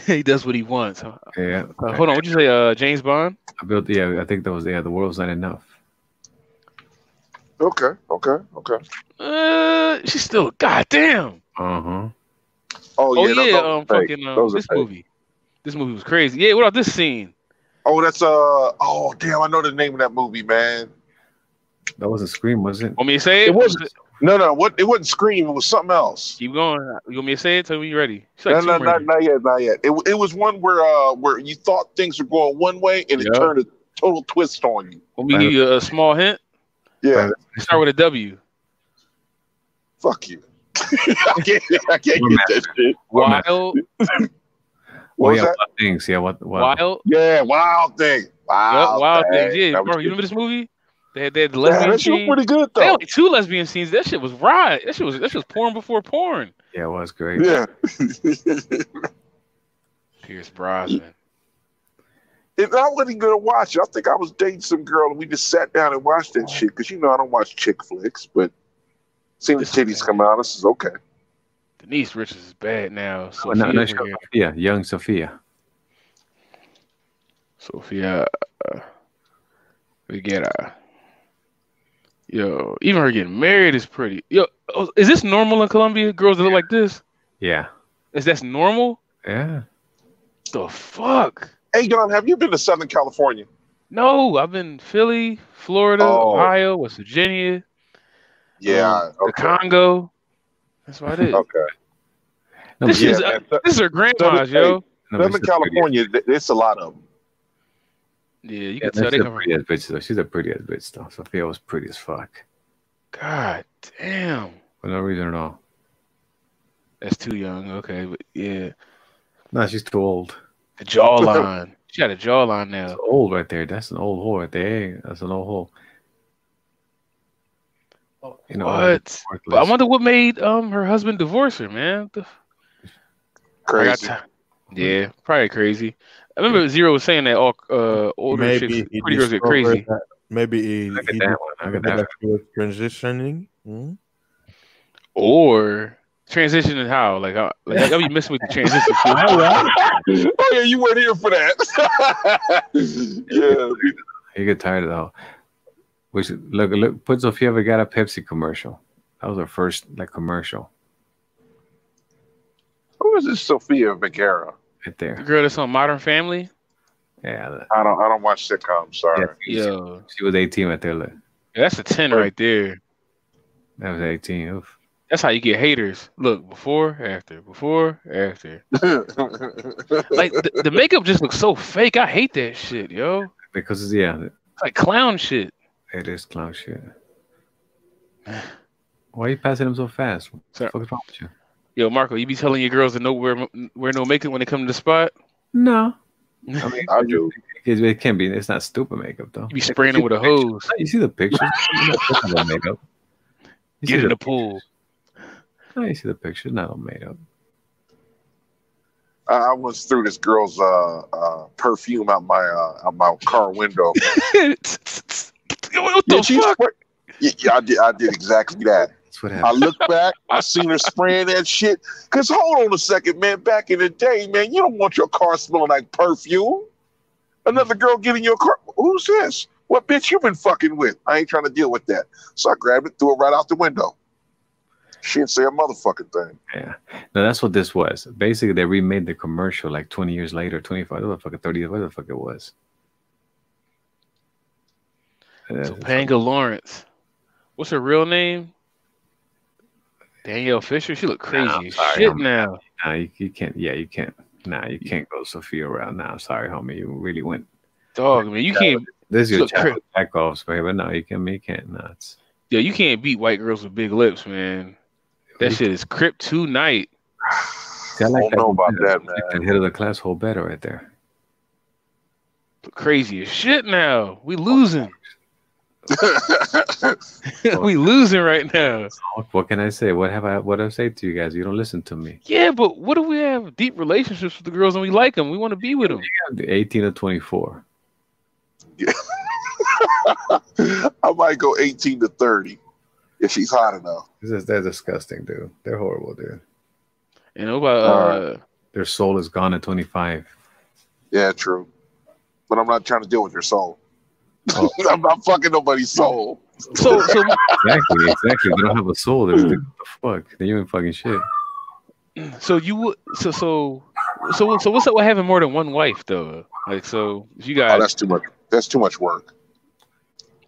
N: he does what he wants.
M: Yeah.
N: Hold on, what'd you say? James Bond?
M: I think that was the world's not enough.
J: Okay.
N: She's still goddamn.
M: Uh-huh.
N: This movie was crazy. Yeah, what about this scene?
J: Oh, that's damn, I know the name of that movie, man.
M: That wasn't Scream, was it?
N: Want me to say it?
J: It wasn't. No, it wasn't Scream. It was something else.
N: Keep going. You want me to say it? Tell me when you're ready.
J: Not yet. It was one where you thought things were going one way and it turned a total twist on you.
N: Want me to give you a small hint?
J: Yeah.
N: Start with a W.
J: Fuck you. I can't get that shit.
N: Wild.
J: What was that?
M: Things. Yeah, what?
N: Wild.
J: Yeah, Wild Thing.
N: Wild Things. Yeah, bro, you remember this movie? They had the lesbian
J: that shit was pretty good though.
N: They had like 2 lesbian scenes. That shit was right. That shit was porn before porn.
M: Yeah, it was great.
J: Yeah.
N: Pierce Brosnan.
J: If I wasn't gonna watch it, I think I was dating some girl and we just sat down and watched that shit because I don't watch chick flicks, but seeing the titties come out, this is okay.
N: Denise Richards is bad now.
M: Sophia, young Sophia.
N: We get even her getting married is pretty. Yo, is this normal in Colombia? Girls that look like this?
M: Yeah.
N: Is that normal?
M: Yeah.
N: The fuck?
J: Hey, John, have you been to Southern California?
N: No, I've been Philly, Florida, Ohio, West Virginia.
J: Yeah,
N: the Congo. That's what it is.
J: Okay.
N: This is her grandma's, yo.
J: Southern California, there's a lot of them.
N: Yeah, you can tell they come from.
M: She's a pretty ass bitch, though. Sophia was pretty as fuck.
N: God damn.
M: For no reason at all.
N: That's too young. Okay, but yeah.
M: No, she's too old.
N: The jawline. She got a jawline now.
M: That's old right there. That's an old hole right there. That's an old hole.
N: What? But I wonder what made her husband divorce her, man.
J: Crazy.
N: Yeah, probably crazy. I remember Zero was saying that all older chicks, pretty girls get crazy.
A: Maybe he was transitioning.
N: Or transitioning how? Like I'll be messing with the transition.
J: Oh yeah, you weren't here for that. Yeah.
M: You get tired of that. We should look. Put Sofia Vergara Pepsi commercial. That was her first commercial.
J: Who is this Sofia Vergara?
M: Right there.
N: The girl that's on Modern Family.
M: Yeah.
J: I don't watch sitcoms. Sorry.
M: Yeah, she was 18 right there. Look.
N: Yeah, that's a 10 right there.
M: That was 18. Oof.
N: That's how you get haters. Look, before, after. Like the makeup just looks so fake. I hate that shit, yo.
M: Because
N: it's like clown shit.
M: It is clown shit. Why are you passing them so fast? What the fuck is wrong with you?
N: Yo, Marco, you be telling your girls to know wear no makeup when they come to the spot?
M: No. I mean, I do. It can be. It's not stupid makeup though.
N: You be spraying them with a hose.
M: You see the pictures? Not makeup.
N: Get in the pool.
M: No, you see the pictures. Not on makeup.
J: I was through this girl's perfume out my car window.
N: What the fuck?
J: Yeah, I did exactly that.
M: That's what
J: I
M: happened.
J: looked back, I seen her spraying that shit. Cause hold on a second, man. Back in the day, man, you don't want your car smelling like perfume. Another girl getting your car. Who's this? What bitch you been fucking with? I ain't trying to deal with that. So I grabbed it, threw it right out the window. She didn't say a motherfucking thing.
M: Yeah. No, that's what this was. Basically, they remade the commercial like 20 years later, 25, what the fuck, 30 years, what the fuck it was.
N: Topanga Lawrence. What's her real name? Danielle Fisher. She look crazy as shit now.
M: Nah, you can't. Yeah, you can't. Nah, you can't go Sophia around now. Sorry, homie. You really went.
N: Dog, man, you can't.
M: This is your child back-offs, but no, you can't. No, it's...
N: Yeah, you can't beat white girls with big lips, man. That shit is Crip tonight.
M: See, I like
J: don't know about that, man.
M: That head of the class whole better right there.
N: Crazy as shit now. We losing. We losing right now.
M: What can I say? What I say to you guys? You don't listen to me.
N: Yeah, but what if we have deep relationships with the girls and we like them? We want to be with them.
M: 18 or 24.
J: Yeah. I might go 18 to 30 if she's hot enough.
M: They're disgusting, dude. They're horrible, dude.
N: You know about
M: their soul is gone at 25.
J: Yeah, true. But I'm not trying to deal with your soul.
M: Oh.
J: I'm not fucking nobody's soul.
N: So
M: exactly. They don't have a soul. They're what the fuck? They're even fucking shit.
N: So you would so what's up with having more than one wife though? Like so if you guys
J: that's too much. That's too much work.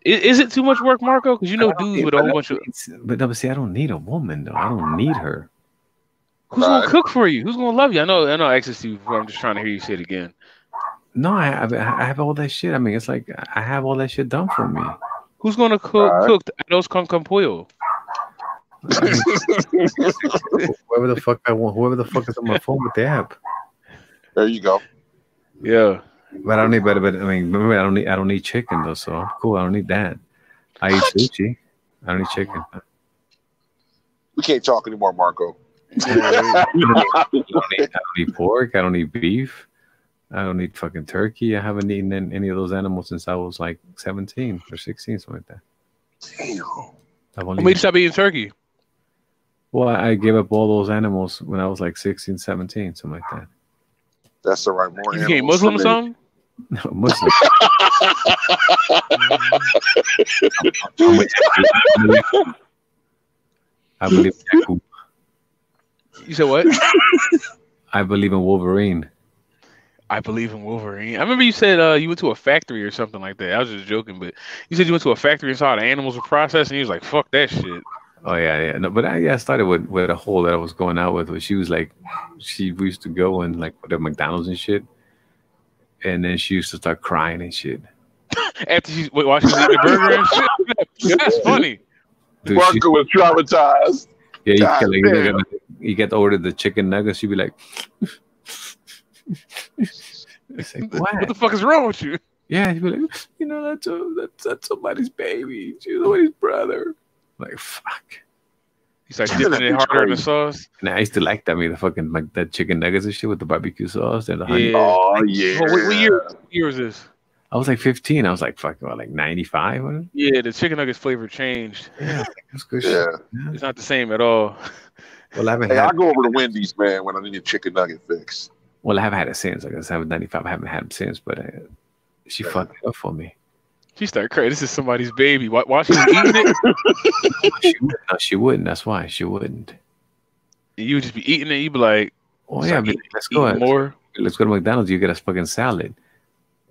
N: Is it too much work, Marco? Because you know dudes with a whole bunch of.
M: But no, but see, I don't need a woman though. I don't need her.
N: Who's gonna cook for you? Who's gonna love you? I know I asked this to you before. I'm just trying to hear you say it again.
M: No, I have all that shit. I mean, it's like I have all that shit done for me.
N: Who's gonna cook those con pollo?
M: Whoever the fuck I want, whoever the fuck is on my phone with the app.
J: There you go.
N: Yeah.
M: But I don't need, but I mean, remember, I don't need chicken though, so I'm cool. I don't need that. I eat sushi. I don't need chicken.
J: We can't talk anymore, Marco.
M: I don't need pork. I don't need beef. I don't need fucking turkey. I haven't eaten any of those animals since I was like 17 or 16, something like that.
J: Damn.
N: What made you stop eating turkey?
M: Well, I gave up all those animals when I was like 16, 17, something like that.
J: That's the right more.
N: You became Muslim or something?
M: No, Muslim. I believe in
N: You said what?
M: I believe in Wolverine.
N: I believe in Wolverine. I remember you said you went to a factory or something like that. I was just joking, but you said you went to a factory and saw how the animals were processed, and you was like, "Fuck that shit."
M: Oh yeah. No, but I started with a whole that I was going out with. Where she was like, we used to go and like with the McDonald's and shit, and then she used to start crying and shit.
N: After she watched eating the burger and shit. That's funny.
J: Dude, Marco was traumatized.
M: Yeah, you get ordered the chicken nuggets, she'd be like.
N: It's like, what the fuck is wrong with you?
M: Yeah, he'd be like, that's somebody's baby. She's somebody's brother. I'm like, fuck.
N: He's like dipping it harder in the sauce.
M: And I used to like that. I mean, the fucking like that chicken nuggets and shit with the barbecue sauce and the honey.
J: Oh yeah.
N: What year was this?
M: I was like 15. I was like fucking like 95.
N: Yeah, the chicken nuggets flavor changed.
M: Yeah, it's good.
J: Yeah.
M: Shit.
N: It's not the same at all.
M: Well, I haven't
J: I go over to Wendy's, man, when I need a chicken nugget fix.
M: Well, I haven't had it since. Like I said, 95. I haven't had it since, but she fucked it up for me.
N: She started crying. This is somebody's baby. Why she was eating it?
M: No, she wouldn't. That's why she wouldn't.
N: You would just be eating it. You'd be like,
M: "Oh yeah, let's go
N: more.
M: Let's go to McDonald's. You get a fucking salad."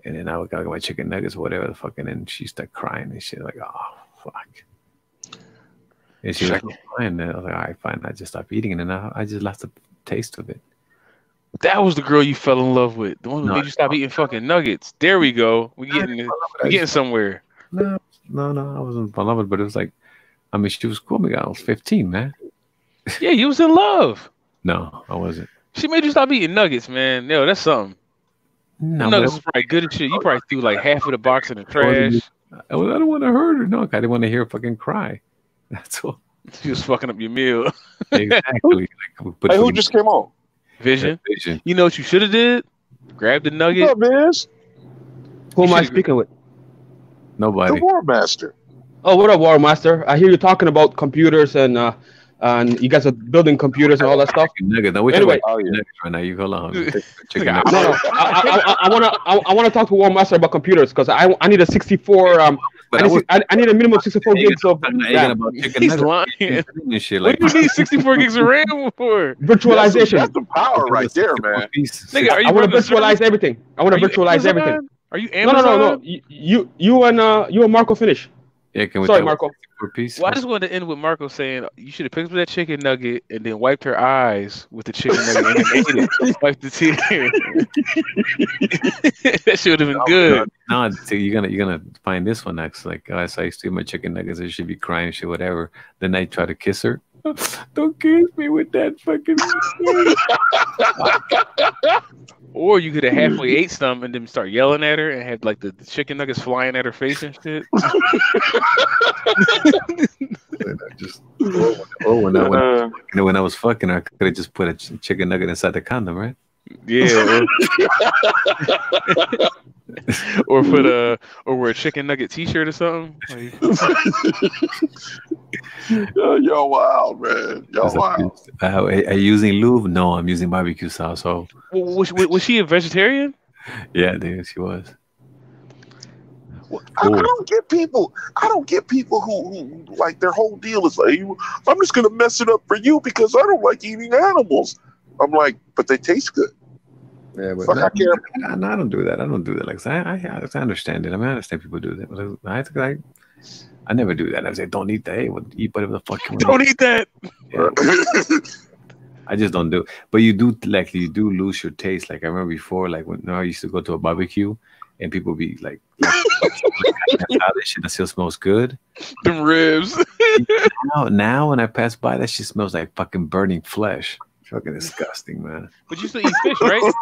M: And then I would go get my chicken nuggets, whatever the fucking, and she started crying and shit. Like, oh fuck. And she was like, fine. And I was like, all right, fine. I just stopped eating it, and I just lost the taste of it.
N: That was the girl you fell in love with. The one who made you stop eating fucking nuggets. There we go. We getting somewhere.
M: No, I wasn't in love, but it was like, I mean, she was cool. I was 15, man.
N: Yeah, you was in love.
M: No, I wasn't.
N: She made you stop eating nuggets, man. Yo, that's something.
M: No,
N: nuggets was probably good as shit. You probably threw like half of the box in the trash.
M: I don't want to hurt her. No, I didn't want to hear her fucking cry. That's all.
N: She was fucking up your meal.
M: Exactly.
J: Hey, who just came on?
N: Vision.
M: Vision.
N: You know what you should have did? Grab the nugget.
J: What up, Viz?
O: Who am I speaking with?
M: Nobody.
J: The War Master.
O: Oh, what up, War Master? I hear you talking about computers and you guys are building computers and all that stuff.
M: Nugget. No,
O: Anyway,
M: nuggets right now. You hold on. Chicken
O: no,
M: nuggets.
O: no, I wanna talk to War Master about computers because I need a 64. I need a minimum of 64 gigs of RAM.
N: He's lying.
M: Shit,
N: What do you need 64 gigs of RAM for?
O: Virtualization.
J: That's the power right there, man.
N: Nigga, are you
O: I want to
N: running
O: virtualize
N: server?
O: everything. I want to virtualize
N: Amazon?
O: everything.
N: Are you
O: No,
N: Amazon?
O: no. You and Marco finish.
M: Yeah, can we
O: Sorry,
M: talk
O: Marco.
M: for peace?
N: Well, I just wanted to end with Marco saying you should have picked up that chicken nugget and then wiped her eyes with the chicken nugget and then ate it. Wipe the tear. That should have been good.
M: No, so you're gonna find this one next. Like, I used to eat my chicken nuggets. I should be crying, shit, whatever. Then I try to kiss her. Don't kiss me with that fucking.
N: Or you could have halfway ate some and then start yelling at her and have like the chicken nuggets flying at her face and shit.
M: When I was fucking her, I could have just put a chicken nugget inside the condom, right?
N: Yeah. Or or wear a chicken nugget T-shirt or something.
J: Yo, wild, man. Yo, wild.
M: Are you using lube? No, I'm using barbecue sauce. So
N: Was she a vegetarian?
M: yeah, dude, she was.
J: I don't get people. I don't get people who like their whole deal is like, I'm just gonna mess it up for you because I don't like eating animals. I'm like, but they taste good.
M: Yeah, but
J: Fuck, I care.
M: No, I don't do that. I don't do that. Like, I understand it. I mean, I understand people do that. But I never do that. I say, don't eat that. Hey, eat whatever the fuck you want.
N: Don't eat that.
M: Yeah. I just don't do. But you do lose your taste. Like I remember before, like when I used to go to a barbecue, and people be like this shit that still smells good.
N: Them ribs.
M: now when I pass by, that shit smells like fucking burning flesh. Fucking disgusting, man.
N: But you still eat fish, right?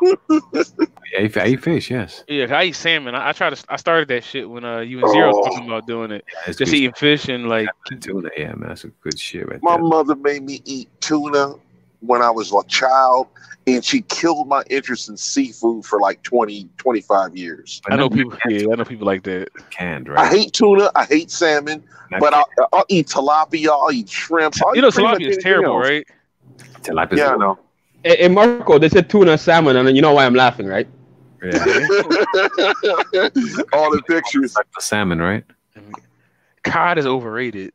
M: Yeah, I eat fish, yes.
N: Yeah, I eat salmon. I started that shit when you and Zero was talking about doing it.
M: Yeah,
N: just eating fish and like
M: tuna. Yeah, man, that's some good shit right
J: My
M: there.
J: mother made me eat tuna when I was a child, and she killed my interest in seafood for like 20, 25 years.
N: I know people. Yeah, I know people like that.
M: Canned, right?
J: I hate tuna. I hate salmon, but I'll eat tilapia. I'll eat shrimp.
N: You know, tilapia is terrible, right?
M: Tilapia.
J: Yeah, I know.
O: Hey, Marco, they said tuna, salmon, and you know why I'm laughing, right?
M: Yeah.
J: All the pictures.
M: Like the salmon, right?
N: Cod is overrated.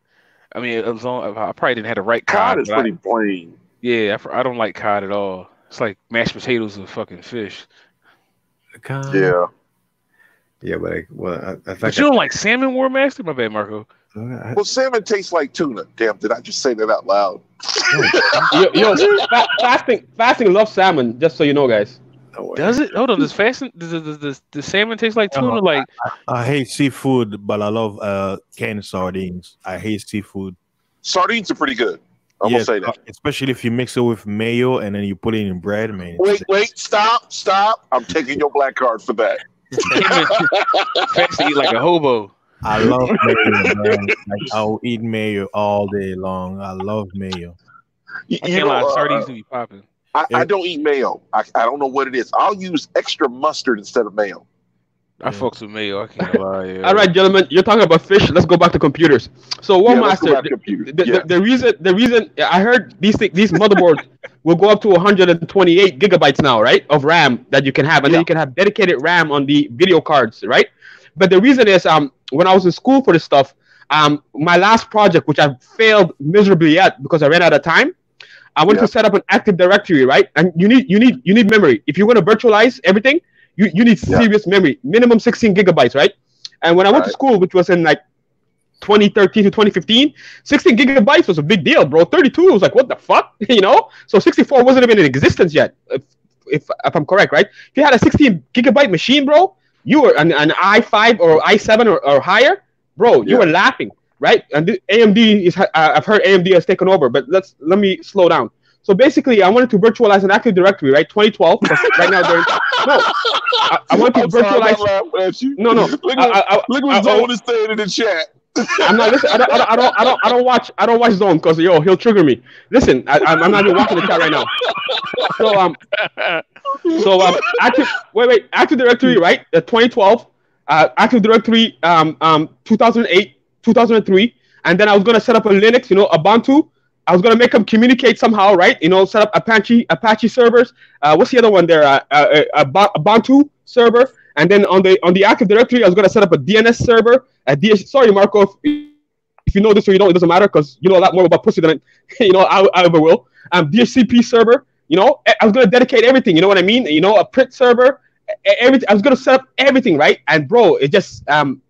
N: I mean, I probably didn't have the right
J: Cod
N: cod.
J: is pretty plain.
N: Yeah, I don't like cod at all. It's like mashed potatoes with fucking fish.
M: Cod.
J: Yeah.
M: Yeah, but
N: But you don't like salmon, War Master? My bad, Marco.
J: Well, salmon tastes like tuna. Damn, did I just say that out loud?
O: Fasting loves salmon. Just so you know, guys.
N: Does it? Hold on. Does salmon taste like tuna? Like
A: I hate seafood, but I love canned sardines. I hate seafood.
J: Sardines are pretty good. I'm gonna say that.
A: Especially if you mix it with mayo and then you put it in bread, man.
J: Wait, stop. I'm taking your black card for that.
N: Fancy eat like a hobo.
A: I love mayo, man. Like, I'll eat mayo all day long. I love mayo.
N: I can't lie, sardines do be popping.
J: I don't eat mayo. I don't know what it is. I'll use extra mustard instead of mayo.
N: I fucks with mayo. I can't lie. Yeah.
O: All right, gentlemen, you're talking about fish. Let's go back to computers. So, War Master, the reason I heard these motherboards will go up to 128 gigabytes now, right, of RAM that you can have, and then you can have dedicated RAM on the video cards, right? But the reason is, when I was in school for this stuff, my last project, which I failed miserably at because I ran out of time, I went to set up an Active Directory, right? And you need memory. If you're going to virtualize everything, you need serious memory, minimum 16 gigabytes, right? And when I went to school, which was in like 2013 to 2015, 16 gigabytes was a big deal, bro. 32 was like, what the fuck, you know? So 64 wasn't even in existence yet, if I'm correct, right? If you had a 16 gigabyte machine, bro, you were an i5 or i7 or higher, bro. You were laughing, right? And AMD is. I've heard AMD has taken over, but let me slow down. So basically, I wanted to virtualize an Active Directory, right? 2012. Right now, I want to virtualize.
J: Laughing at you.
O: No.
J: Look what Zone is saying in the chat.
O: I'm not listening. I don't watch Zone because he'll trigger me. Listen, I'm not even watching the chat right now. Active Directory, right? 2012, Active Directory, 2008, 2003, and then I was gonna set up a Linux, Ubuntu. I was gonna make them communicate somehow, right? Set up Apache servers. What's the other one there? Ubuntu server. And then on the Active Directory, I was gonna set up a DNS server. Sorry, Marco, if you know this or you don't, it doesn't matter because you know a lot more about pussy than I ever will. DHCP server. I was gonna dedicate everything. You know what I mean? A print server. Everything. I was gonna set up everything, right? And bro, it just time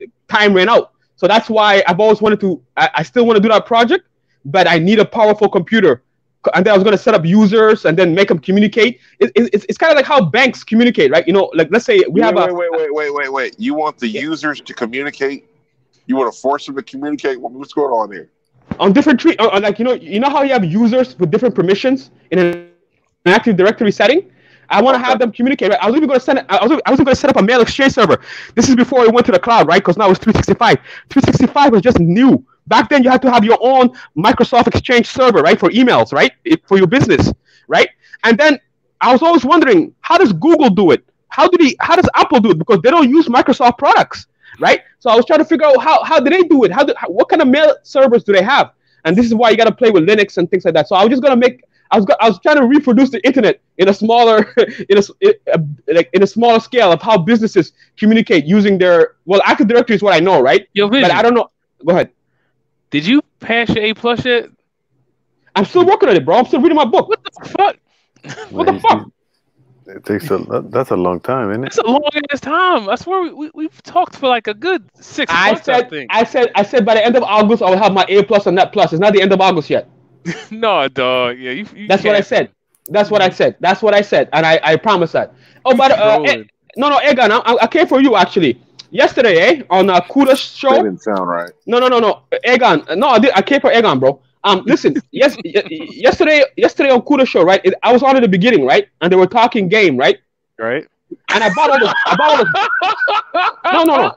O: ran out. So that's why I've always wanted to. I still want to do that project, but I need a powerful computer. And then I was going to set up users and then make them communicate. It's kind of like how banks communicate, right? Like let's say we have
J: Wait. You want the users to communicate? You want to force them to communicate? What's going on here?
O: On different tree, like you know how you have users with different permissions in an Active Directory setting. I want to have them communicate. Right? I was even going to set up a mail exchange server. This is before it went to the cloud, right? Because now it's 365. 365 was just new. Back then, you had to have your own Microsoft Exchange server, right, for emails, right, for your business, right? And then I was always wondering, how does Google do it? How does Apple do it? Because they don't use Microsoft products, right? So I was trying to figure out how do they do it? What kind of mail servers do they have? And this is why you got to play with Linux and things like that. So I was just gonna I was trying to reproduce the internet in a smaller in a smaller scale of how businesses communicate using their Active Directory is what I know, right? But I don't know. Go ahead.
N: Did you pass your A+ yet?
O: I'm still working on it, bro. I'm still reading my book. What the fuck? What the fuck?
M: It takes that's a long time, isn't it?
N: It's a long ass time. I swear we've talked for like a good 6 months. I think.
O: I said by the end of August I will have my A+ and Net+. It's not the end of August yet.
N: No, dog. Yeah, you
O: That's what I said. That's what I said. And I promise that. Oh, but no, Egan, I came for you actually. Yesterday, on Kuda's show.
J: That didn't sound right.
O: No. Egan. No, I came for Egan, bro. Listen, yesterday on Kuda's show, right? I was on at the beginning, right? And they were talking game, right?
N: Right.
O: And I bought all this. No.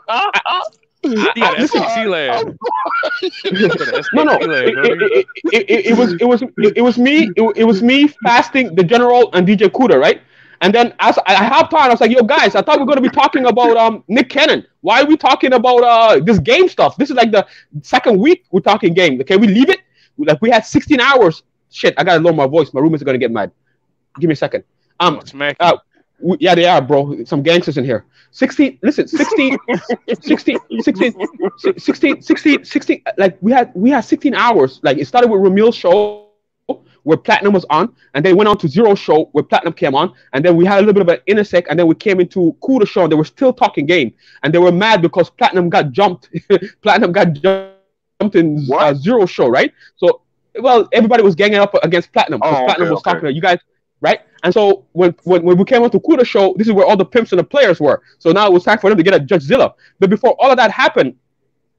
O: It was me fasting the general and DJ Kuda, right? And then as I hopped on, I was like, yo, guys, I thought we were going to be talking about Nick Cannon. Why are we talking about this game stuff? This is like the second week we're talking game. Can we leave it? Like we had 16 hours. Shit, I got to lower my voice. My roommates are going to get mad. Give me a second. Yeah, they are, bro. Some gangsters in here. 16, like we had 16 hours. Like it started with Ramil's show where Platinum was on, and then went on to Zero show where Platinum came on, and then we had a little bit of an intersect, and then we came into Kuda show, and they were still talking game, and they were mad because Platinum got jumped. Platinum got jumped in Zero show, right? So, well, everybody was ganging up against Platinum because Platinum was talking to you guys, right? And so when we came on to Kuda show, this is where all the pimps and the players were. So now it was time for them to get at Judge Zilla. But before all of that happened,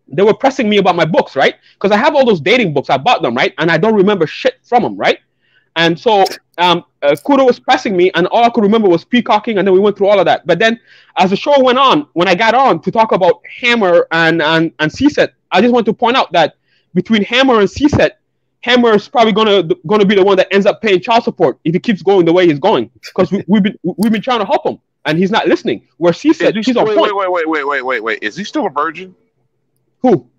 O: they were pressing me about my books, right? Because I have all those dating books. I bought them, right? And I don't remember shit from them, right? And so Kuda was pressing me, and all I could remember was peacocking, and then we went through all of that. But then as the show went on, when I got on to talk about Hammer and CSET, I just want to point out that between Hammer and CSET, Hammer is probably gonna be the one that ends up paying child support if he keeps going the way he's going. Because we've been trying to help him, and he's not listening. Where CSET, he's on point.
J: Wait. Is he still a virgin?
O: Who?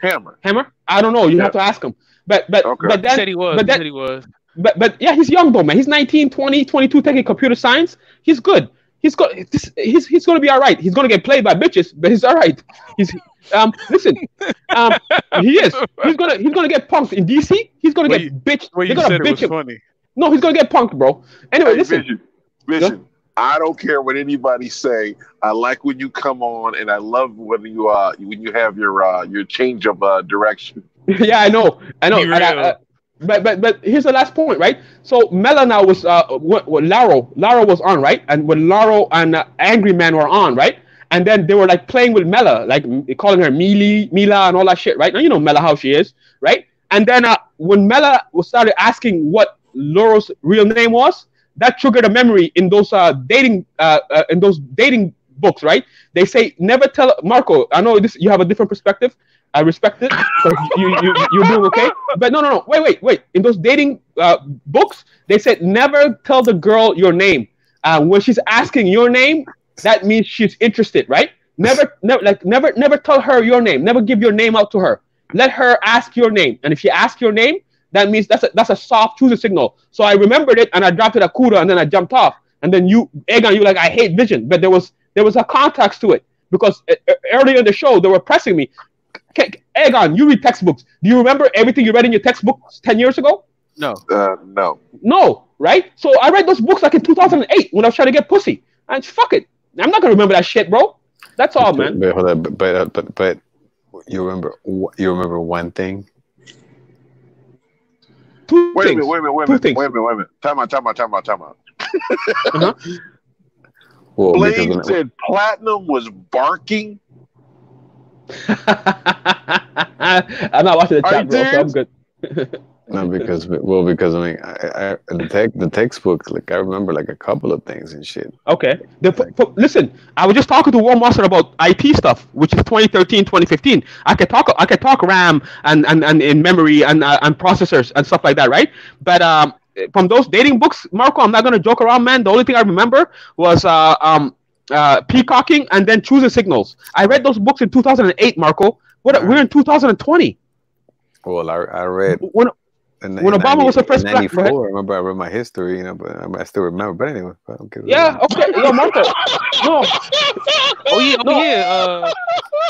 J: Hammer.
O: I don't know. You have to ask him. But then
N: he said he was.
O: But yeah, he's young though, man. He's 19, 20, 22, taking computer science. He's good. He's going to be all right. He's going to get played by bitches, but he's all right. Listen, he is. He's going to get punked in DC. He's going to get bitched. They're going to bitch him. Funny. No, he's going to get punked, bro. Anyway, listen.
J: Vision. I don't care what anybody say. I like when you come on, and I love when you have your change of direction.
O: Yeah, I know. But here's the last point, right? So Mela now was Laro was on, right? And when Laro and Angry Man were on, right? And then they were like playing with Mela, like calling her Mila and all that shit, right? Now you know Mela how she is, right? And then when Mela started asking what Laro's real name was, that triggered a memory in those dating books, right? They say never tell Marco. I know this. You have a different perspective. I respect it. So you're doing okay. But no. Wait. In those dating books, they said never tell the girl your name. When she's asking your name, that means she's interested, right? Never tell her your name. Never give your name out to her. Let her ask your name, and if she asks your name, that means that's a soft choosing signal. So I remembered it, and I dropped it at Kuda, and then I jumped off. And then Egon, you like, I hate Vision, but there was a context to it because earlier in the show they were pressing me. Egon, you read textbooks. Do you remember everything you read in your textbooks 10 years ago?
N: No.
O: No, right? So I read those books like in 2008 when I was trying to get pussy. And fuck it, I'm not gonna remember that shit, bro. That's all, man.
M: But hold on, but you remember one thing.
J: Wait a minute. Time out.
O: Uh-huh.
M: Well,
J: Blade said Platinum was barking.
O: I'm not watching the chat, bro, so I'm good.
M: No, because I mean, the textbook, like I remember like a couple of things and shit.
O: Okay. Listen, I was just talking to War Master about IP stuff, which is 2013, 2015. I could talk RAM and in memory and processors and stuff like that, right? But from those dating books, Marco, I'm not gonna joke around, man. The only thing I remember was peacocking and then choosing signals. I read those books in 2008, Marco. We're in 2020.
M: Well, I read
O: when Obama was the first black.
M: 94, I remember I read my history, but I still remember. But anyway, okay.
O: Yeah, okay. Yo, Marco. No.
N: Yeah.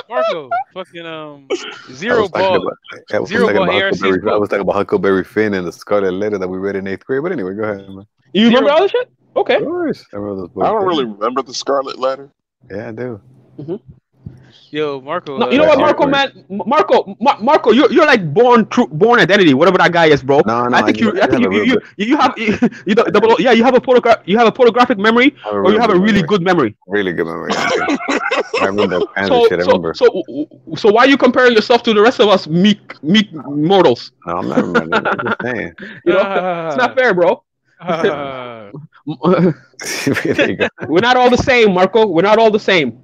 N: Marco, fucking Zero Ball.
M: I was talking about Huckleberry Finn and the Scarlet Letter that we read in 8th grade. But anyway, go ahead, man.
O: You remember all this shit? Okay.
M: Of course. I remember those books.
J: I don't really remember the Scarlet Letter.
M: Yeah, I do.
O: Mm-hmm.
N: Yo, Marco.
O: No, you know what, Marco, man? Marco, you're like born identity, whatever that guy is, bro.
M: No,
O: I think you have a photographic memory, or you have a really good memory.
M: Really good memory. I remember that kind of shit. I remember.
O: So why are you comparing yourself to the rest of us meek mortals?
M: No, I'm not remembering. I'm just saying.
O: You know, it's not fair, bro. We're not all the same, Marco. We're not all the same.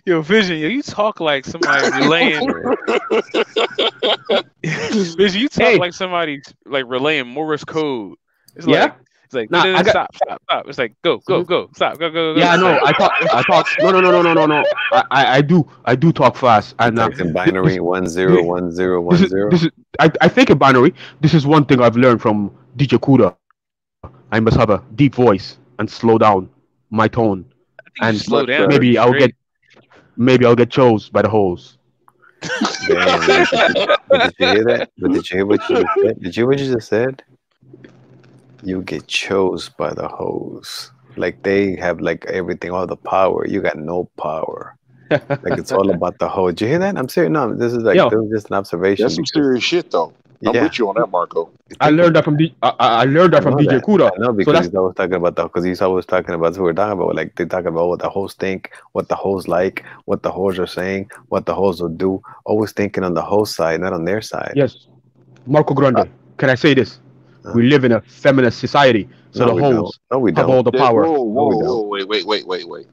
N: Yo, Vision, you talk like somebody relaying. Vision, you talk like somebody like relaying Morse code. It's like stop. It's like go, stop, go.
O: Yeah, I know. I talk. No. I do talk fast. And
M: in binary 101010.
O: I think in binary. This is one thing I've learned from DJ Kuda. I must have a deep voice and slow down my tone. And
N: slow down.
O: Maybe I'll get chose by the hoes.
M: Damn, did you hear that? But did you hear what you just said? Did you hear what you just said? You get chose by the hoes. Like they have like everything, all the power. You got no power. Like it's all about the hoe. Did you hear that? I'm serious. No, this is like this was just an observation.
J: That's some serious shit, though. I'm with you on that, Marco.
O: I learned that from DJ Kuda.
M: No, because he's always talking about that. Because he's always talking about what we're talking about. Like they talk about what the hoes think, what the hoes like, what the hoes are saying, what the hoes will do. Always thinking on the hoes side, not on their side.
O: Yes, Marco Grande. Can I say this? We live in a feminist society, so the hoes have all the power.
J: Whoa, wait.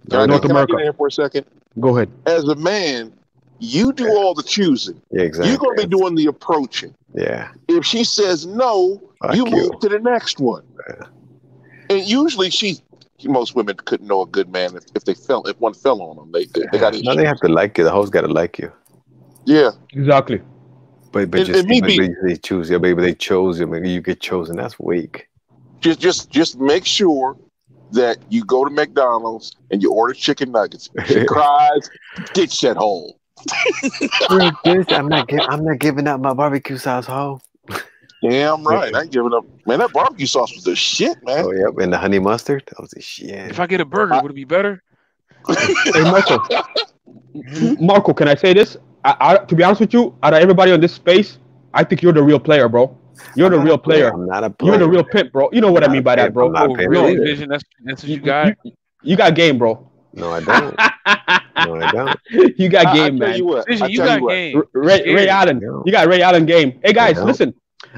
J: Can I get in here for a second?
O: Go ahead.
J: As a man, you do all the choosing.
M: Yeah, exactly.
J: You're going to be doing the approaching.
M: Yeah.
J: If she says no, you move to the next one.
M: Yeah.
J: And usually, most women couldn't know a good man if one fell on them. They got issues.
M: No, they have to like you. The hoes got to like you.
J: Yeah.
O: Exactly.
M: But they choose you, baby. They chose you. Maybe you get chosen. That's weak.
J: Just make sure that you go to McDonald's and you order chicken nuggets. If she cries, ditch that hole.
M: I'm not giving up my barbecue sauce, hoe.
J: Damn right. I ain't giving up. Man, that barbecue sauce was the shit, man.
M: Oh, yep. And the honey mustard. That was the shit.
N: If I get a burger, would it be better?
O: Hey, Marco, can I say this? To be honest with you, out of everybody on this space, I think you're the real player, bro. You're the real player.
M: I'm not a player.
O: You're the real pimp, bro. You know what I mean by that, bro.
N: Really, Vision? That's what you got?
O: You got game, bro.
M: No, I don't. No, I don't.
O: You got game, man.
N: Vision, you got game.
O: Ray Allen. You got Ray Allen game. Hey, guys, listen.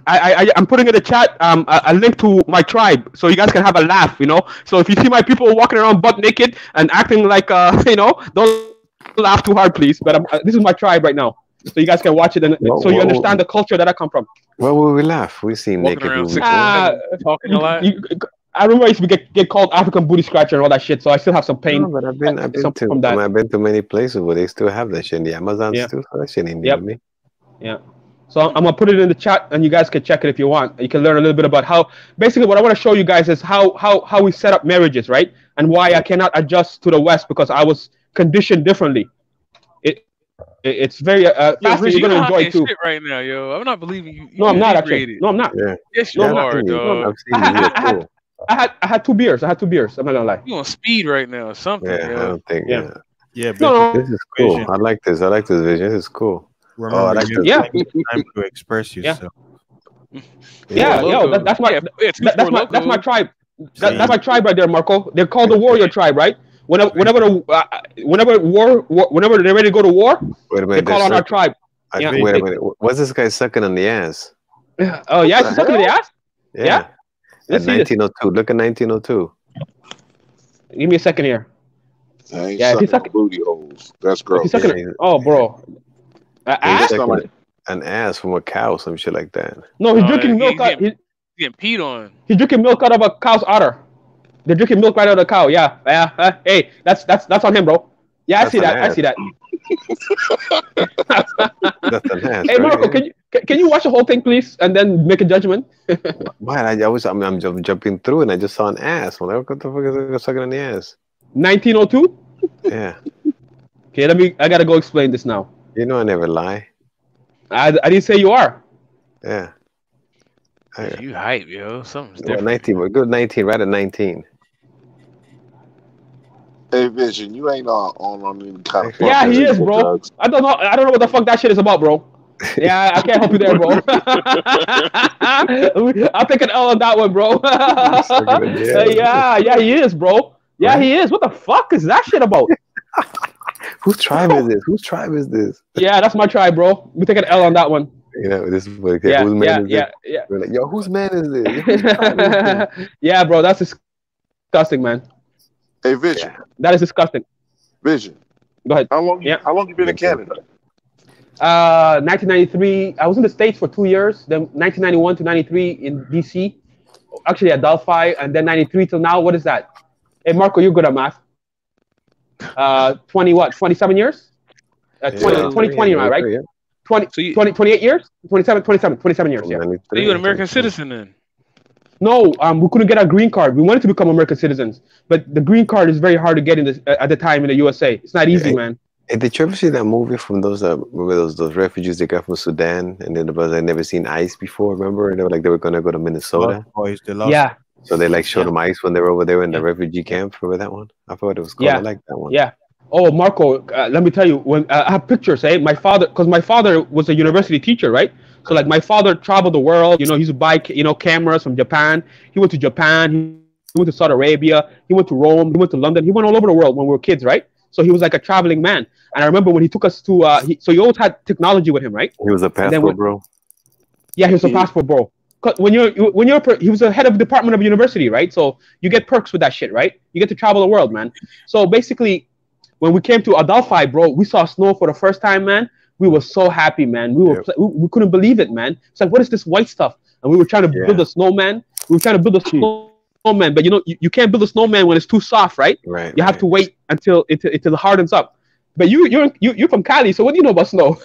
O: I'm putting in the chat a link to my tribe so you guys can have a laugh, you know. So if you see my people walking around butt naked and acting like you know, don't laugh too hard, please. But this is my tribe right now, so you guys can watch it and so you understand the culture that I come from.
P: Where will we laugh? We see naked movies.
N: Talking a lot.
O: I remember I used to get called African booty scratcher and all that shit, so I still have some pain.
P: No, but I've been to many places where they still have that shit. The Amazon still have that shit in there.
O: Yeah. So I'm gonna put it in the chat, and you guys can check it if you want. You can learn a little bit about how. Basically, what I want to show you guys is how we set up marriages, right? And why I cannot adjust to the West because I was conditioned differently. It's very fascinating. You're gonna enjoy too.
N: Shit right now, yo. I'm not believing you.
O: No, I'm not actually. No, I'm not.
P: Yeah.
N: Yes, you are, dog.
O: I had 2 beers. I'm not gonna lie.
N: You on speed right now or something?
P: Yeah,
N: yo.
P: I don't think.
A: Yeah.
P: This is cool. I like this. I like this vision. This is cool.
A: Remember,
P: I like this.
A: time to express yourself.
O: That's my tribe. That's my tribe right there, Marco. They're called the warrior tribe, right? Whenever they're ready to go to war, they call on our tribe.
P: Wait a minute. What's this guy sucking on the ass?
O: Oh yeah, he's sucking the ass. Yeah.
P: At 1902. Look at 1902.
O: Give me a second here.
J: Yeah, he's sucking booty holes. That's gross.
O: Oh, bro.
P: An ass from a cow, some shit like that.
O: No, he's drinking milk.
N: He's getting peed on.
O: He's drinking milk out of a cow's udder. They're drinking milk right out of the cow. Yeah. Hey, that's on him, bro. Yeah, I see that.
P: That's an ass.
O: Hey, Marco, can you watch the whole thing, please, and then make a judgment?
P: Why? I'm jumping through, and I just saw an ass. I'm like, what the fuck is sucking on the ass?
O: 1902.
P: Yeah.
O: Okay, I gotta go explain this now.
P: You know I never lie.
O: I didn't say you are.
P: Yeah.
N: You hype, yo. Something's
P: Well,
N: different.
P: 19. We're good. 19. Right at 19.
J: Hey, Vision, you ain't on any kind of.
O: Yeah, he is, bro.
J: Drugs.
O: I don't know what the fuck that shit is about, bro. Yeah, I can't help you there, bro. I'll take an L on that one, bro. Yeah, he is, bro. Yeah, he is. What the fuck is that shit about?
P: Whose tribe is this? Whose tribe is this?
O: Yeah, that's my tribe, bro. We take an L on that one.
P: You know, this is what.
O: Yeah.
P: Whose man is this? We're like, yo, whose man is this? Whose tribe is this?
O: Yeah, bro, that's disgusting, man.
J: Hey, Vision.
O: That is disgusting.
J: Vision.
O: Go ahead.
J: How long you been in Canada?
O: 1993. I was in the States for 2 years. Then 1991 to 93 in DC. Actually, at Delphi, and then 93 till now. What is that? Hey, Marco, you're good at math. 27 years? 2020, right? 28 years? 27 years, yeah.
N: So you're an American citizen then?
O: No, we couldn't get a green card. We wanted to become American citizens, but the green card is very hard to get at the time in the USA. It's not easy, man.
P: Hey, did you ever see that movie from those refugees they got from Sudan, and then the brothers had never seen ice before? Remember, they were gonna go to Minnesota.
O: Yeah.
P: So they showed them ice when they were over there in the refugee camp. Remember that one? I thought it was cool. I like that one.
O: Yeah. Oh, Marco, let me tell you. When I have pictures, my father was a university teacher, right? So like my father traveled the world. You know, he used to buy cameras from Japan. He went to Japan. He went to Saudi Arabia. He went to Rome. He went to London. He went all over the world when we were kids, right? So he was like a traveling man. And I remember when he took us to, so he always had technology with him, right?
P: He was a passport bro.
O: Yeah, he was a passport bro. When he was the head of the department of university, right? So you get perks with that shit, right? You get to travel the world, man. So basically, when we came to Adelphi, bro, we saw snow for the first time, man. We were so happy, man. We couldn't believe it, man. It's like, what is this white stuff? And we were trying to build a snowman. We were trying to build a snowman, but you can't build a snowman when it's too soft, right?
P: Right.
O: You have to wait until it hardens up. But you're from Cali, so what do you know about snow?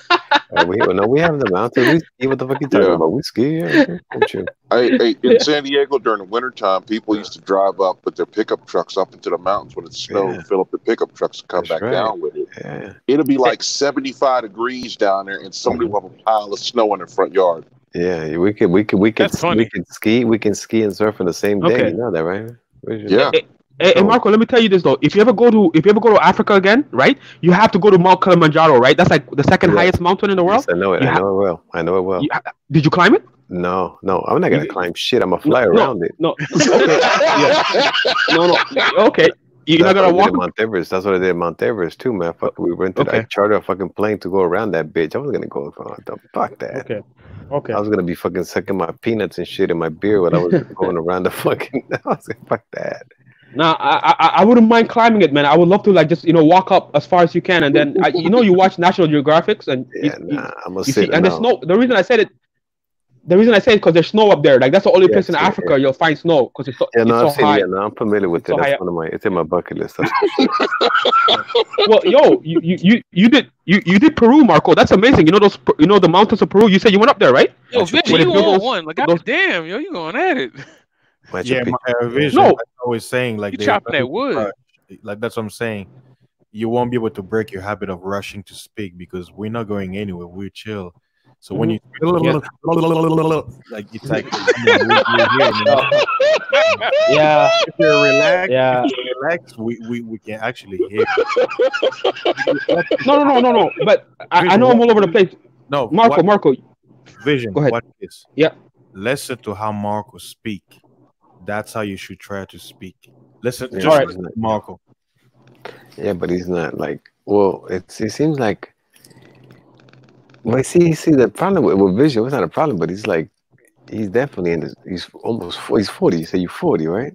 P: We have the mountains. We ski. What the fuck you talking about? We ski.
J: Hey, in San Diego during the wintertime, people used to drive up with their pickup trucks up into the mountains when it snowed, fill up the pickup trucks and come back down with it.
P: Yeah.
J: It'll be like 75 degrees down there, and somebody will have a pile of snow in their front yard.
P: Yeah, we can ski. We can ski and surf in the same day. You know that, right?
J: Yeah.
O: Hey, Marco, let me tell you this though. If you ever go to Africa again, right? You have to go to Mount Kilimanjaro, right? That's like the second highest mountain in the world.
P: Yes, I know it. I know it well.
O: Did you climb it?
P: No. I'm not gonna climb shit. I'm gonna fly around it.
O: No. Okay. Yeah. No. Okay. You're not gonna walk
P: Mount Everest. That's what I did at Mount Everest too, man. Fuck, we rented. I chartered a fucking plane to go around that bitch. I was gonna go. Fuck that.
O: Okay.
P: I was gonna be fucking sucking my peanuts and shit in my beer when I was going around the fucking. I was like, fuck that.
O: Nah, I wouldn't mind climbing it, man. I would love to, like, just walk up as far as you can, and then you watch National Geographics, and
P: I'm gonna
O: see, and the snow. The reason I said it because there's snow up there. Like, that's the only place in Africa you'll find snow because it's so high.
P: I'm familiar with it. That's one of my. It's in my bucket list.
O: Well, yo, you did Peru, Marco. That's amazing. You know the mountains of Peru. You said you went up there, right?
N: Yo, Vision, you on one? Like, goddamn, yo, you going at it?
A: Yeah, my Vision.
O: No,
A: like I was saying, like
N: you chopping that wood.
A: Like that's what I'm saying. You won't be able to break your habit of rushing to speak because we're not going anywhere. We're chill. So when you like it's like
O: yeah,
A: if you're relaxed,
O: yeah,
A: we can actually hear.
O: No. But I know I'm all over the place.
A: No,
O: Marco.
A: Vision.
O: Go ahead.
A: Watch this.
O: Yeah.
A: Listen to how Marco speak. That's how you should try to speak. Listen,
P: Yeah,
A: just
P: right.
A: listen to Marco.
P: Yeah, but he's not like. Well, it seems like. But see, the problem with Vision was not a problem, but he's definitely in his. He's 40. You say you're 40, right?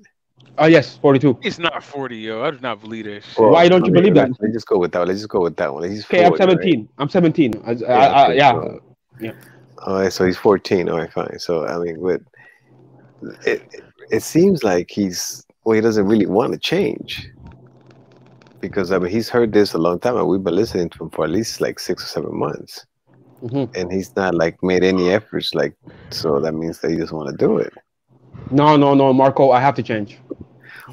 O: Oh yes, 42.
N: It's not 40, yo. I do not believe that shit.
P: Well,
O: why don't you believe that?
P: Let's just go with that. Let's just go with that one. He's 40,
O: okay, I'm 17.
P: Right?
O: I'm 17. Yeah.
P: All right, so he's 14. All right, fine. So I mean, but it seems like he doesn't really want to change because I mean he's heard this a long time and we've been listening to him for at least like 6 or 7 months.
O: Mm-hmm.
P: And he's not like made any efforts, like, so that means that he doesn't want to do it.
O: No, Marco, I have to change.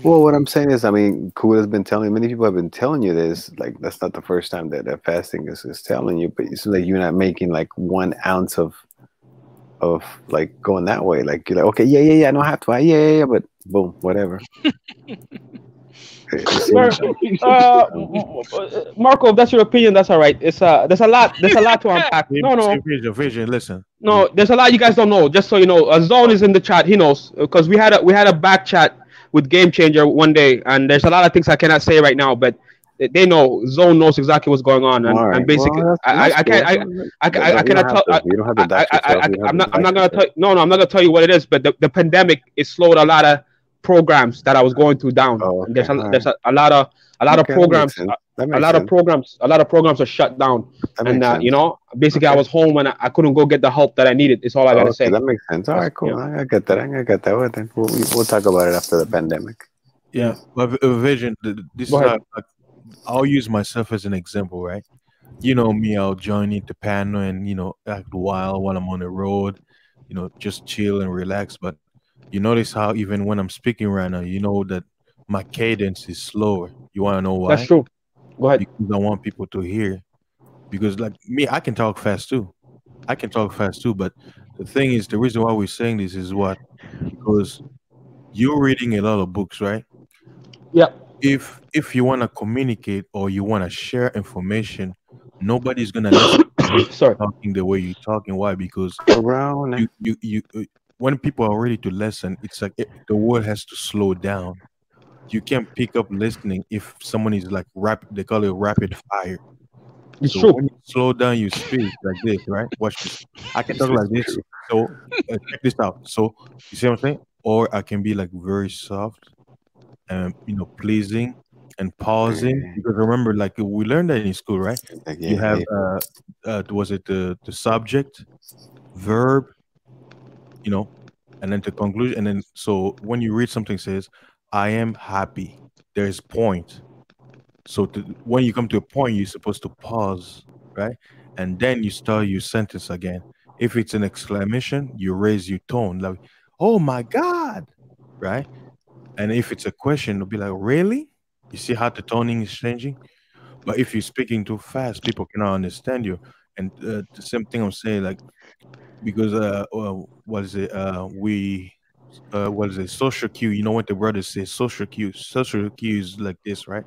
P: Well, what I'm saying is, I mean, Kuda has been telling, many people have been telling you this, like, that's not the first time that fasting is telling you, but it's like you're not making like 1 ounce of like going that way. Like, you're like, okay, yeah, I don't have to, yeah, but boom, whatever.
O: Marco, if that's your opinion, that's all right. It's there's a lot to unpack. No.
A: Vision, listen.
O: No, there's a lot you guys don't know. Just so you know, Zone is in the chat. He knows because we had a back chat with Game Changer one day, and there's a lot of things I cannot say right now, but they know. Zone knows exactly what's going on, and basically, I cannot tell. I'm not gonna tell. No, I'm not gonna tell you what it is. But the pandemic is slowed a lot of programs that I was going through down. And there's a lot of programs. A lot of programs are shut down, and basically I was home and I couldn't go get the help that I needed. It's all I gotta say.
P: That makes sense. All right, cool. I get that. Well, then we'll talk about it after the pandemic.
A: Yeah, but Vision, this is how, like, I'll use myself as an example, right? You know me, I'll join into Pano and act wild while I'm on the road, just chill and relax. But you notice how even when I'm speaking right now, you know that my cadence is slower. You want to know why?
O: That's true. Go ahead.
A: Because I want people to hear. Because like me, I can talk fast too. But the thing is, the reason why we're saying this is what? Because you're reading a lot of books, right?
O: Yeah.
A: If you want to communicate or you want to share information, nobody's gonna listen to you talking the way you're talking. Why? Because you when people are ready to listen, it's like the word has to slow down. You can't pick up listening if someone is like rapid. They call it rapid fire.
O: It's true.
A: When you slow down, you speak like this, right? Watch this. I can talk like this. So check this out. So you see what I'm saying? Or I can be like very soft, and pleasing and pausing. Because remember, like we learned that in school, right? You have was it the subject, verb, and then the conclusion, and then so when you read something, it says I am happy. There's point. So when you come to a point, you're supposed to pause, right? And then you start your sentence again. If it's an exclamation, you raise your tone, like, "Oh my God," right? And if it's a question, it'll be like, "Really?" You see how the toning is changing? But if you're speaking too fast, people cannot understand you. And the same thing I'm saying, like, because what is it? What is it? Social cue. You know what the brothers say? Social cue. Social cue is like this, right?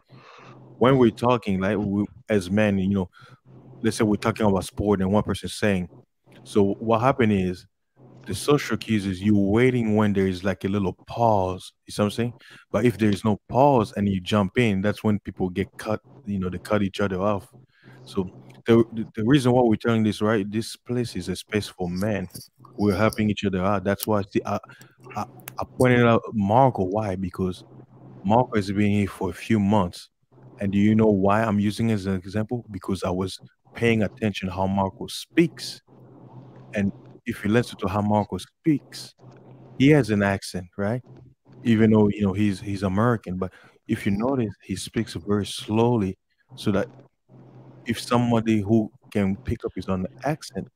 A: When we're talking, like as men, let's say we're talking about sport, and one person's saying. So what happened is, the social cues is you waiting when there is like a little pause. You see what I'm saying? But if there is no pause and you jump in, that's when people get cut. You know, they cut each other off. So the reason why we're telling this, right? This place is a space for men. We're helping each other out. That's why I pointed out Marco. Why? Because Marco has been here for a few months. And do you know why I'm using it as an example? Because I was paying attention how Marco speaks. And if you listen to how Marco speaks, he has an accent, right? Even though, you know, he's American. But if you notice, he speaks very slowly so that if somebody who can pick up his own accent,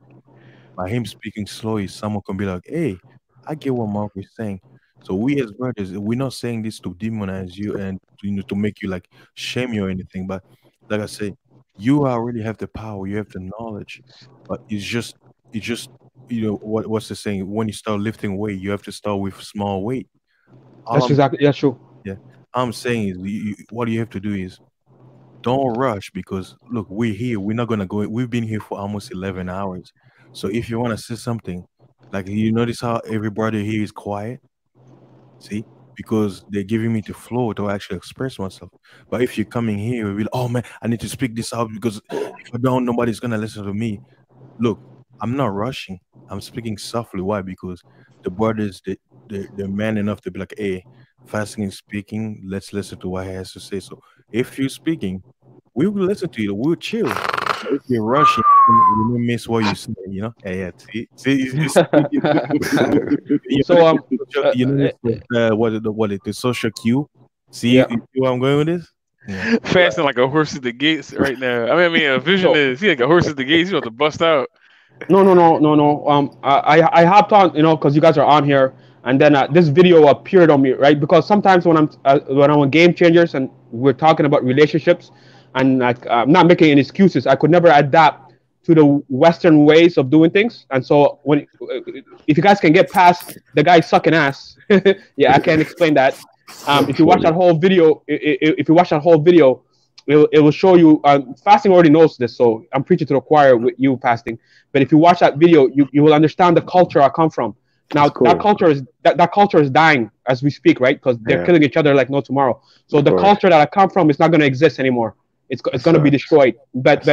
A: by him speaking slowly, someone can be like, hey, I get what Marco is saying. So we as brothers, we're not saying this to demonize you and to make you like shame you or anything. But like I say, you already have the power, you have the knowledge. But it's just you know what's the saying? When you start lifting weight, you have to start with small weight.
O: That's exactly true.
A: Yeah, I'm saying is what you have to do is don't rush, because look, we're here. We're not gonna go. We've been here for almost 11 hours. So if you want to say something, like you notice how everybody here is quiet. See, because they're giving me the floor to actually express myself. But if you're coming here, you'll be like, oh man, I need to speak this out because if I don't, nobody's gonna listen to me. Look, I'm not rushing. I'm speaking softly. Why? Because the brothers, they're man enough to be like, hey, fasting and speaking, let's listen to what he has to say. So if you're speaking, we will listen to you. We'll chill. If you're rushing, you will miss what you say, you know? Yeah, see.
O: So
A: you know the social cue. See, you see where I'm going with this?
N: Yeah. Fasting like a horse at the gates right now. I mean, a vision is like a horse at the gates. You have to bust out.
O: No. I hopped on, you know, because you guys are on here, and then this video appeared on me, right? Because sometimes when I'm on Game Changers and we're talking about relationships, and like I'm not making any excuses, I could never adapt to the Western ways of doing things. And so if you guys can get past the guy sucking ass, yeah, I can't explain that. If you watch that whole video, it will show you. Fasting already knows this, so I'm preaching to the choir with you, Fasting. But if you watch that video, you will understand the culture I come from. Now that culture is dying as we speak, right? Because they're killing each other like no tomorrow. So the culture that I come from is not going to exist anymore. It's going to be destroyed. But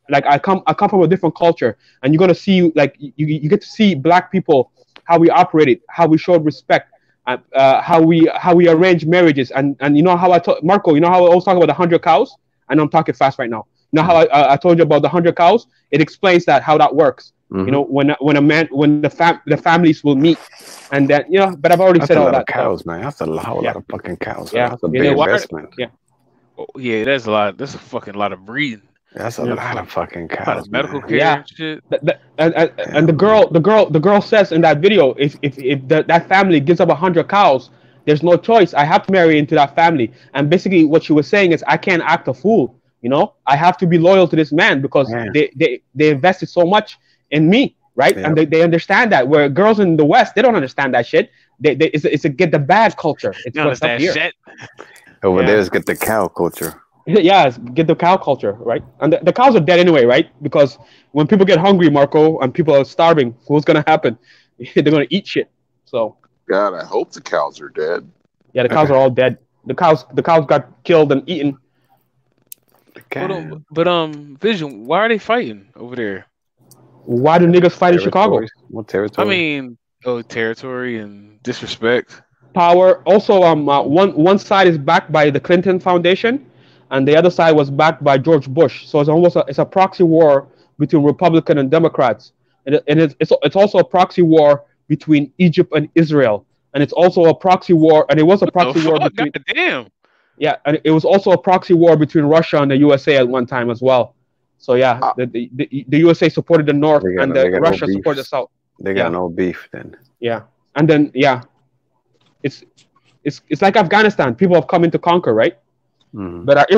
O: like I come from a different culture, and you're going to see like you get to see Black people, how we operated, how we showed respect, how we arrange marriages, and you know how Marco, you know how I always talk about the 100 cows. I know I'm talking fast right now. You know how I told you about the 100 cows? It explains how that works. Mm-hmm. You know, when the families will meet, and then but I've already said all that.
P: Cows, man. That's a lot of fucking cows.
O: Yeah,
P: that's a big investment.
O: Yeah.
N: Oh, yeah, that's a lot. That's a fucking lot of breeding.
P: That's a lot of fucking cows.
N: A lot of medical care and shit.
O: And the girl says in that video, if that family gives up 100 cows, there's no choice. I have to marry into that family. And basically, what she was saying is, I can't act a fool. You know, I have to be loyal to this man because they invested so much in me, right? Yeah. And they understand that. Where girls in the West, they don't understand that shit. It's a get the bad culture. It's what's up here.
N: Shit.
P: Over there is get the cow culture.
O: Yeah, get the cow culture, right? And the cows are dead anyway, right? Because when people get hungry, Marco, and people are starving, what's gonna happen? They're gonna eat shit. So
J: God, I hope the cows are dead.
O: Yeah, the cows are all dead. The cows got killed and eaten.
N: But Vision, why are they fighting over there?
O: Why do niggas fight in Chicago?
P: What territory?
N: I mean, territory and disrespect.
O: Power. Also, one side is backed by the Clinton Foundation, and the other side was backed by George Bush. So it's a proxy war between Republican and Democrats, and it's also a proxy war between Egypt and Israel, and it's also a proxy war, and it was a proxy war between.
N: Damn.
O: Yeah, and it was also a proxy war between Russia and the USA at one time as well. So yeah, the USA supported the North, and Russia supported the South.
P: They got no beef then.
O: Yeah, and then it's like Afghanistan. People have come in to conquer, right? Mm-hmm. But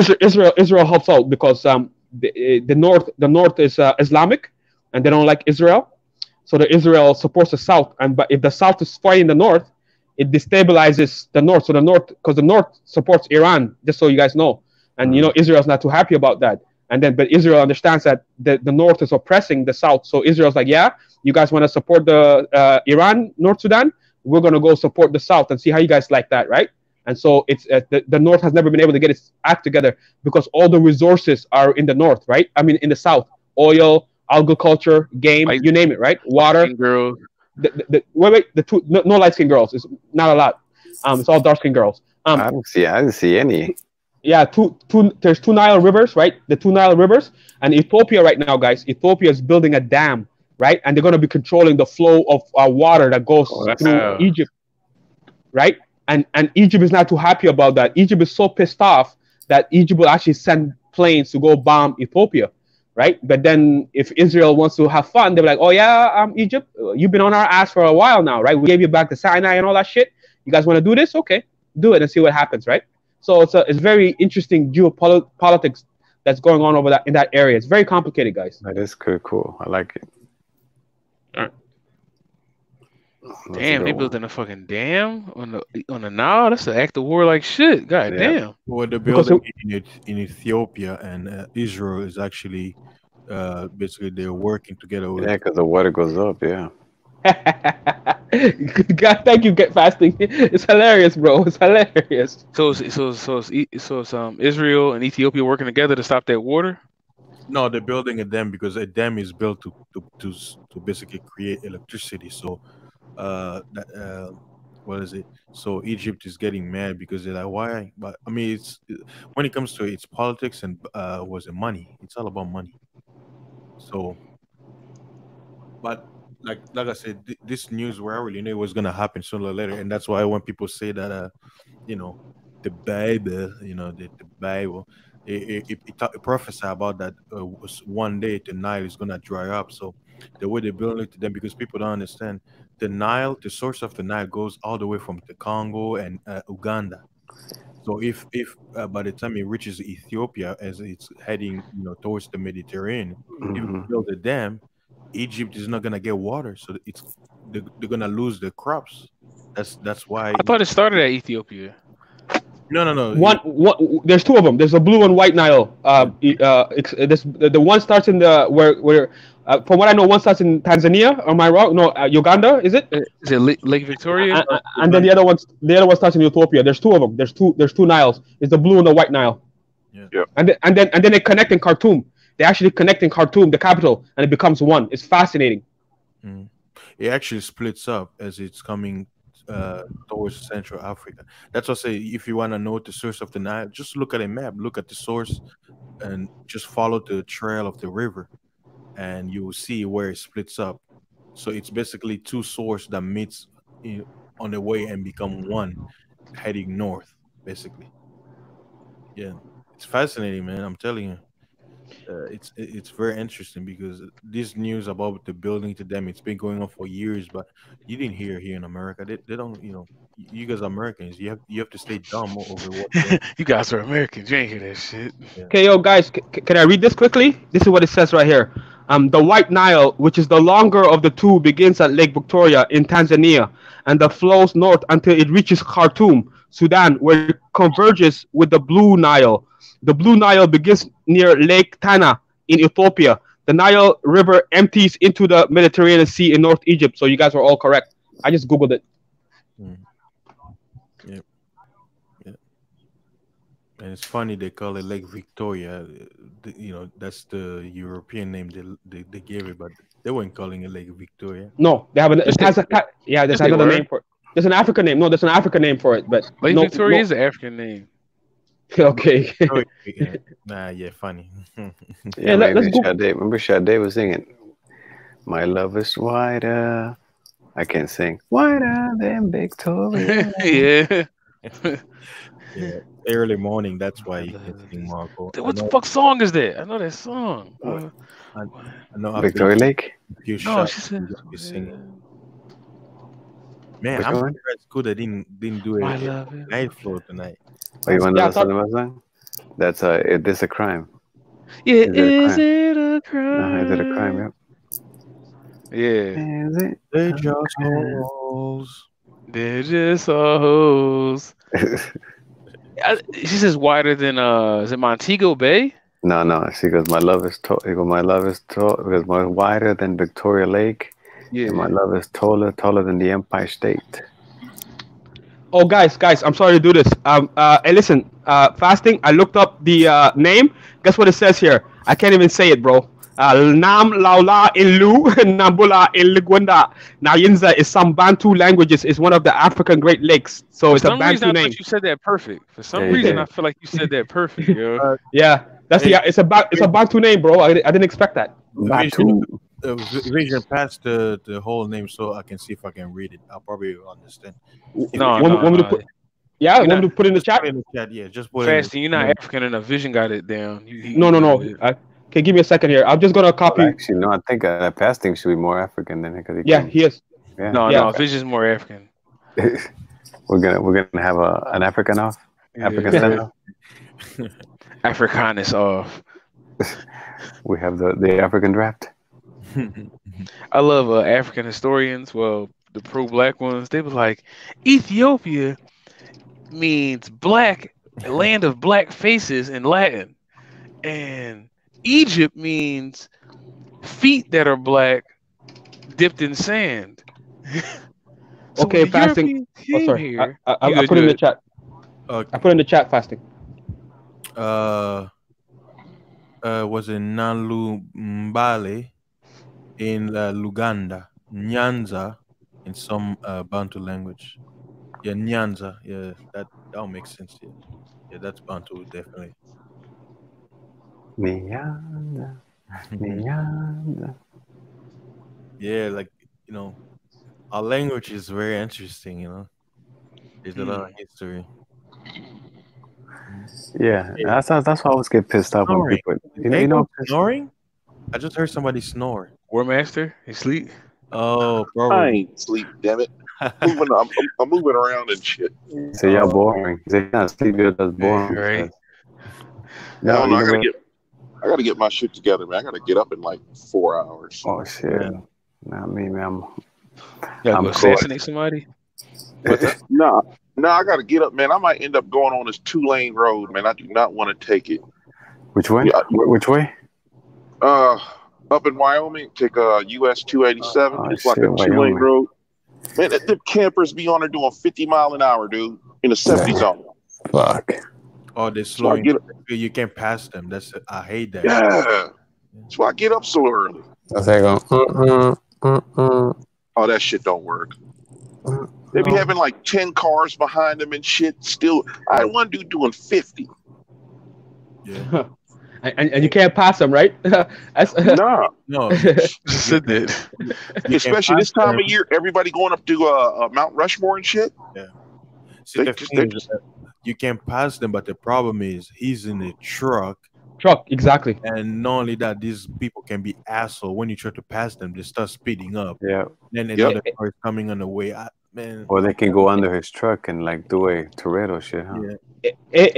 O: Israel helps out because the North is Islamic, and they don't like Israel. So the Israel supports the South, but if the South is fighting the North, it destabilizes the North. So because the North supports Iran, just so you guys know, and Israel's not too happy about that. And then, but Israel understands that the North is oppressing the South. So Israel's like, yeah, you guys want to support the Iran, North Sudan? We're going to go support the South and see how you guys like that, right? And so it's the North has never been able to get its act together because all the resources are in the North, right? I mean, in the South, oil, agriculture, game, you name it, right? Water.
N: Girls.
O: No light skinned girls. It's not a lot. It's all dark skinned girls.
P: I didn't see any.
O: Yeah, there's 2 Nile rivers, right? The 2 Nile rivers, and Ethiopia right now, guys. Ethiopia is building a dam, right? And they're going to be controlling the flow of water that goes through Egypt, right? And Egypt is not too happy about that. Egypt is so pissed off that Egypt will actually send planes to go bomb Ethiopia, right? But then if Israel wants to have fun, they're like, oh yeah, Egypt, you've been on our ass for a while now, right? We gave you back the Sinai and all that shit. You guys want to do this? Okay, do it and see what happens, right? So it's very interesting geopolitics that's going on over in that area. It's very complicated, guys.
P: That is cool. I like it.
N: All right. Damn, they building a fucking dam on the Nile. That's an act of war like shit. God damn.
A: Well, the building in Ethiopia and Israel is actually basically they're working together.
P: Yeah, because the water goes up. Yeah.
O: God, thank you, Get Fasting. It's hilarious, bro. It's hilarious.
N: So it's Israel and Ethiopia working together to stop that water.
A: No, they're building a dam because a dam is built to basically create electricity. So, what is it? So Egypt is getting mad because they're like, why? But I mean, when it comes to it's politics and was it money? It's all about money. So, but like I said, this news where I really knew it was gonna happen sooner or later, and that's why when people say that, the Bible, the Bible. It prophesied about that was one day the Nile is gonna dry up. So the way they build it to them, because people don't understand, the Nile, the source of the Nile goes all the way from the Congo and Uganda. So if by the time it reaches Ethiopia as it's heading towards the Mediterranean, if you build a dam, Egypt is not gonna get water, so they're gonna lose the crops. That's why.
N: I thought it started at Ethiopia.
A: No.
O: One. There's 2 of them. There's a blue and white Nile. The one starts in where from what I know, one starts in Tanzania. Am I wrong? No, Uganda. Is it?
N: Is it Lake Victoria?
O: And then the other one starts in Ethiopia. There's 2 of them. There's two Niles. It's the blue and the white Nile.
A: Yeah.
O: And then they connect in Khartoum. They actually connect in Khartoum, the capital, and it becomes one. It's fascinating.
A: It actually splits up as it's coming towards Central Africa. That's what I say. If you want to know the source of the Nile, just look at a map, look at the source, and just follow the trail of the river, and you will see where it splits up. So it's basically 2 sources that meets on the way and become one, heading north, basically. Yeah, it's fascinating, man. I'm telling you. It's very interesting because this news about the building to them, it's been going on for years, but you didn't hear here in America. They don't, you guys are Americans. You have to stay dumb over what.
N: You guys are Americans. You ain't hear that shit.
A: Yeah.
O: Okay, yo, guys, can I read this quickly? This is what it says right here. The White Nile, which is the longer of the 2, begins at Lake Victoria in Tanzania and flows north until it reaches Khartoum, Sudan, where it converges with the Blue Nile. The Blue Nile begins near Lake Tana in Ethiopia. The Nile River empties into the Mediterranean Sea in North Egypt. So you guys are all correct. I just Googled it.
A: Yep. And it's funny they call it Lake Victoria. That's the European name they gave it, but they weren't calling it Lake Victoria.
O: No, they have there's another name for it. There's an African name. No, there's an African name for it, but
N: Lake Victoria is an African name.
O: Okay.
A: Yeah, funny.
P: Yeah, let's go. Remember Sade was singing, "My love is whiter." I can't sing. Whiter than Victoria.
N: Yeah.
A: Yeah. Early morning. That's why you can sing, Marco.
N: What the fuck song is that? I know that song.
A: I know
P: Victoria Lake.
N: No, she said.
A: Singing. Man, I'm surprised cool they didn't do a night floor tonight.
P: Oh, you want to listen to my song? That's It Is a Crime.
N: Yeah, is it a crime?
P: Is it a crime? Yep.
N: Yeah.
P: Is it?
A: They're just hoes.
N: They're just hoes. She says wider than is it Montego Bay?
P: No. She goes, my love is tall. My love is tall because more wider than Victoria Lake.
N: Yeah.
P: And my love is taller than the Empire State.
O: Oh, guys, I'm sorry to do this. Hey, listen, fasting. I looked up the name. Guess what it says here? I can't even say it, bro. Nam Laula Ilu Nambula Iligwanda. Nayinza is some Bantu languages. It's one of the African Great Lakes. So it's a Bantu name.
N: You said that perfect. For some reason, I feel like you said that perfect, yo.
O: Yeah, it's a Bantu name, bro. I didn't expect that.
P: Bantu.
A: Vision past the whole name so I can see if I can read it. I'll probably understand.
O: Want me to put it in the chat?
A: Yeah, just put
N: Fasting, you're not African enough. Vision got it down.
O: No. Okay, give me a second here. I'm just gonna copy.
P: Actually, no. I think fasting should be more African than because
O: he is.
P: Yeah.
N: No. Vision's more African.
P: we're gonna have an African off. African send off.
N: Africanus off.
P: We have the African draft.
N: I love African historians. Well, the pro-black ones, they was like, Ethiopia means black, land of black faces in Latin, and Egypt means feet that are black, dipped in sand.
O: So okay, fasting. Sorry, I put in the chat. I put in the chat fasting.
A: Was in Nalu Mbale in Luganda, Nyanza in some Bantu language. Yeah, Nyanza. Yeah, that'll make sense. Yeah, that's Bantu definitely.
P: Nyanza.
A: Yeah, like our language is very interesting. There's a lot of history.
P: Yeah, that's why I always get pissed off when people.
A: Snoring? I just heard somebody snore.
N: War Master, you sleep?
A: Oh, bro.
J: I ain't sleep, damn it. I'm moving around and shit.
P: So y'all boring. You're not sleeping, that's boring.
N: Right.
J: No, I gotta get my shit together, man. I gotta get up in like 4 hours.
P: Oh shit. Yeah. Not me, man.
N: I'm go assassinate somebody?
J: No, I gotta get up, man. I might end up going on this 2-lane road, man. I do not want to take it.
P: Which way? Which way?
J: Up in Wyoming, take US 287. It's like a 2-lane road. Man, the campers be on there doing 50 mile an hour, dude, in the 70 zone.
P: Fuck.
A: Oh, they're slowing. You can't pass them. I hate that.
J: Yeah. That's why I get up so early.
P: That's how I go.
J: Oh, that shit don't work. They be having like 10 cars behind them and shit. Still, I had one dude doing 50.
A: Yeah.
O: And you can't pass them, right?
J: No.
N: Said that.
J: Especially this time of year, everybody going up to Mount Rushmore and shit.
A: Yeah. See, you can't pass them, but the problem is he's in a truck.
O: Exactly.
A: And not only that, these people can be asshole. When you try to pass them, they start speeding up.
P: Yeah.
A: Then another car is coming on the way. Man.
P: Or they can go under his truck and like do a Toretto shit, huh?
O: Yeah.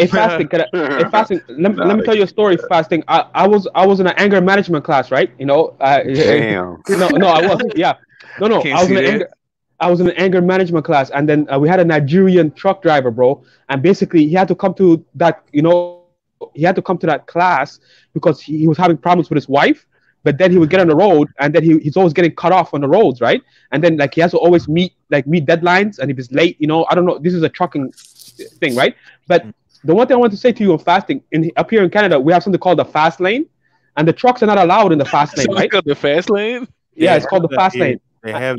O: Fasting, let me tell you a story. Fasting. I was in an anger management class, right?
P: Damn.
O: No, I wasn't. Yeah. No. I was in an anger management class, and then we had a Nigerian truck driver, bro, and basically he had to come to that. He had to come to that class because he was having problems with his wife. But then he would get on the road, and then he's always getting cut off on the roads, right? And then like he has to always meet deadlines, and if he's late, I don't know. This is a trucking thing, right? But the one thing I want to say to you on fasting, up here in Canada, we have something called the fast lane, and the trucks are not allowed in the fast lane, right?
N: The fast lane?
O: Yeah, it's called the fast lane.
A: They have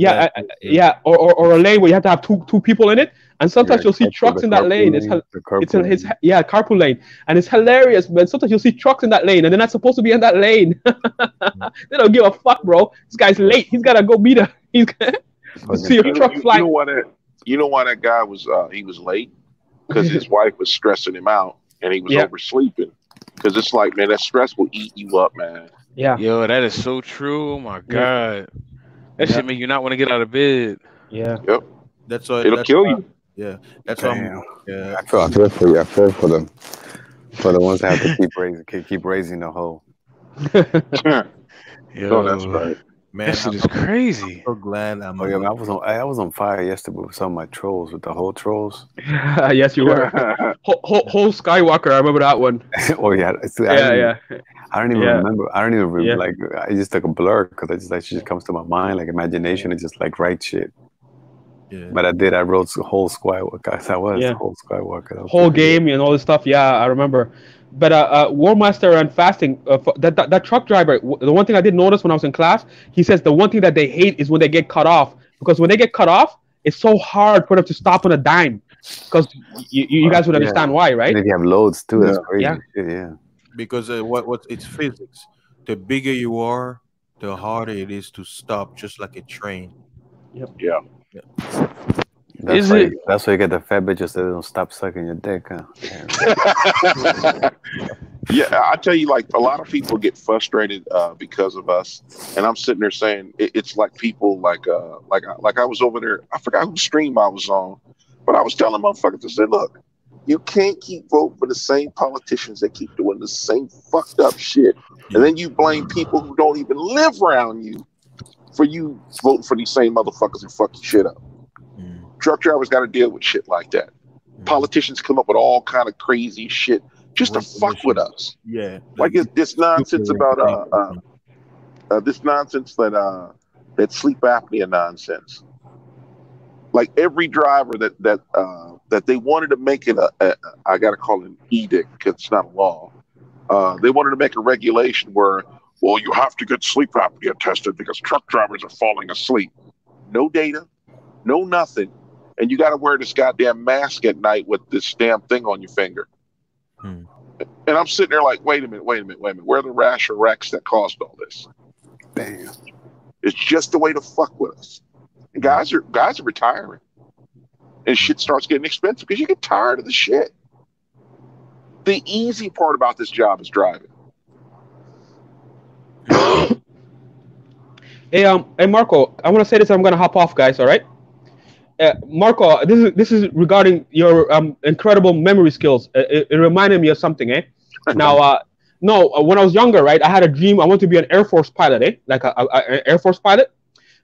O: or a lane where you have to have two people in it, and sometimes you'll see trucks in that lane. It's carpool lane, and it's hilarious, man. Sometimes you'll see trucks in that lane, and they're not supposed to be in that lane. They don't give a fuck, bro. This guy's late. He's gotta go meet her. He's see a truck flying.
J: You know why that guy was he was late? Because his wife was stressing him out, and he was oversleeping. Because it's like, man, that stress will eat you up, man.
O: Yeah.
N: Yo, that is so true. Oh my god. That shit make you not want to get out of bed.
O: Yeah.
J: Yep.
A: It'll
J: kill you.
A: Yeah. That's why.
P: I feel for you. I feel for them. For the ones that have to keep raising the hoe.
J: No, that's right.
A: Man,
N: that shit is crazy.
A: I'm so glad I'm.
P: Oh yeah, man, I was on fire yesterday with some of my trolls, with the whole trolls.
O: Yes, you were. whole Skywalker. I remember that one.
P: Oh yeah, I don't even
O: Yeah.
P: remember. I don't even remember.
O: Yeah.
P: Like, I just like a blur because I just like, she just comes to my mind, like imagination, and just like write shit.
A: Yeah.
P: But I wrote the whole Skywalker. That was
O: Yeah.
P: the whole Skywalker. That was
O: Whole
P: pretty good.
O: game and all this stuff. Yeah, I remember. But Warmaster and fasting. That truck driver. The one thing I did notice when I was in class, he says the one thing that they hate is when they get cut off, because when they get cut off, it's so hard for them to stop on a dime. Because you guys would understand why, right?
P: And if you have loads too, that's crazy.
O: Yeah.
P: Yeah.
A: Because what it's physics. The bigger you are, the harder it is to stop, just like a train.
O: Yep.
J: Yeah.
P: That's why you get the fat bitches that don't stop sucking your dick, huh?
J: Yeah, I tell you, like, a lot of people get frustrated because of us, and I'm sitting there saying it's like people like I was over there. I forgot whose stream I was on, but I was telling motherfuckers, I said, look, you can't keep voting for the same politicians that keep doing the same fucked up shit, and then you blame people who don't even live around you for you voting for these same motherfuckers and fuck your shit up. Truck drivers got to deal with shit like that. Politicians come up with all kind of crazy shit just to fuck with us.
A: Yeah,
J: like this nonsense about this nonsense that sleep apnea nonsense. Like every driver that they wanted to make it I gotta call it an edict because it's not a law. They wanted to make a regulation where, well, you have to get sleep apnea tested because truck drivers are falling asleep. No data, no nothing. And you got to wear this goddamn mask at night with this damn thing on your finger. And I'm sitting there like, wait a minute. Where are the rash or wrecks that caused all this?
P: Damn.
J: It's just the way to fuck with us. And guys are retiring. And shit starts getting expensive because you get tired of the shit. The easy part about this job is driving.
O: Hey, Marco, I want to say this. I'm gonna hop off, guys. All right. Marco, this is regarding your incredible memory skills. It reminded me of something, eh? Now, when I was younger, right, I had a dream. I wanted to be an Air Force pilot, eh? Like an Air Force pilot.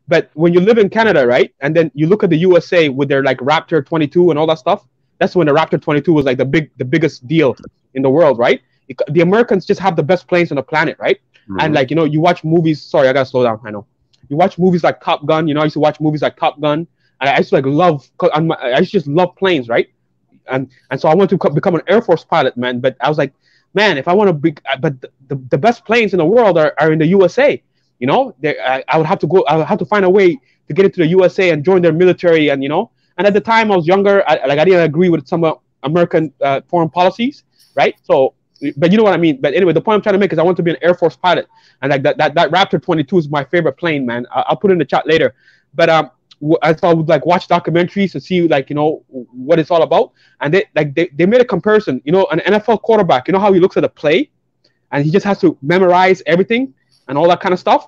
O: But when you live in Canada, right, and then you look at the USA with their like Raptor 22 and all that stuff, that's when the Raptor 22 was like the biggest deal in the world, right? The Americans just have the best planes on the planet, right? And like, you watch movies. Sorry, I gotta slow down. I know. You watch movies like Top Gun. I used to watch movies like Top Gun. And I used to I used to just love planes, right? And so I wanted to become an Air Force pilot, man. But I was like, man, if I want to be, but the best planes in the world are in the USA. I would have to go. I would have to find a way to get into the USA and join their military. And and at the time I was younger, I didn't agree with some American foreign policies, right? So, but you know what I mean. But anyway, the point I'm trying to make is I want to be an Air Force pilot, and like that Raptor 22 is my favorite plane, man. I'll put it in the chat later. But I thought I would like watch documentaries to see like what it's all about, and they made a comparison. An NFL quarterback, how he looks at a play, and he just has to memorize everything and all that kind of stuff.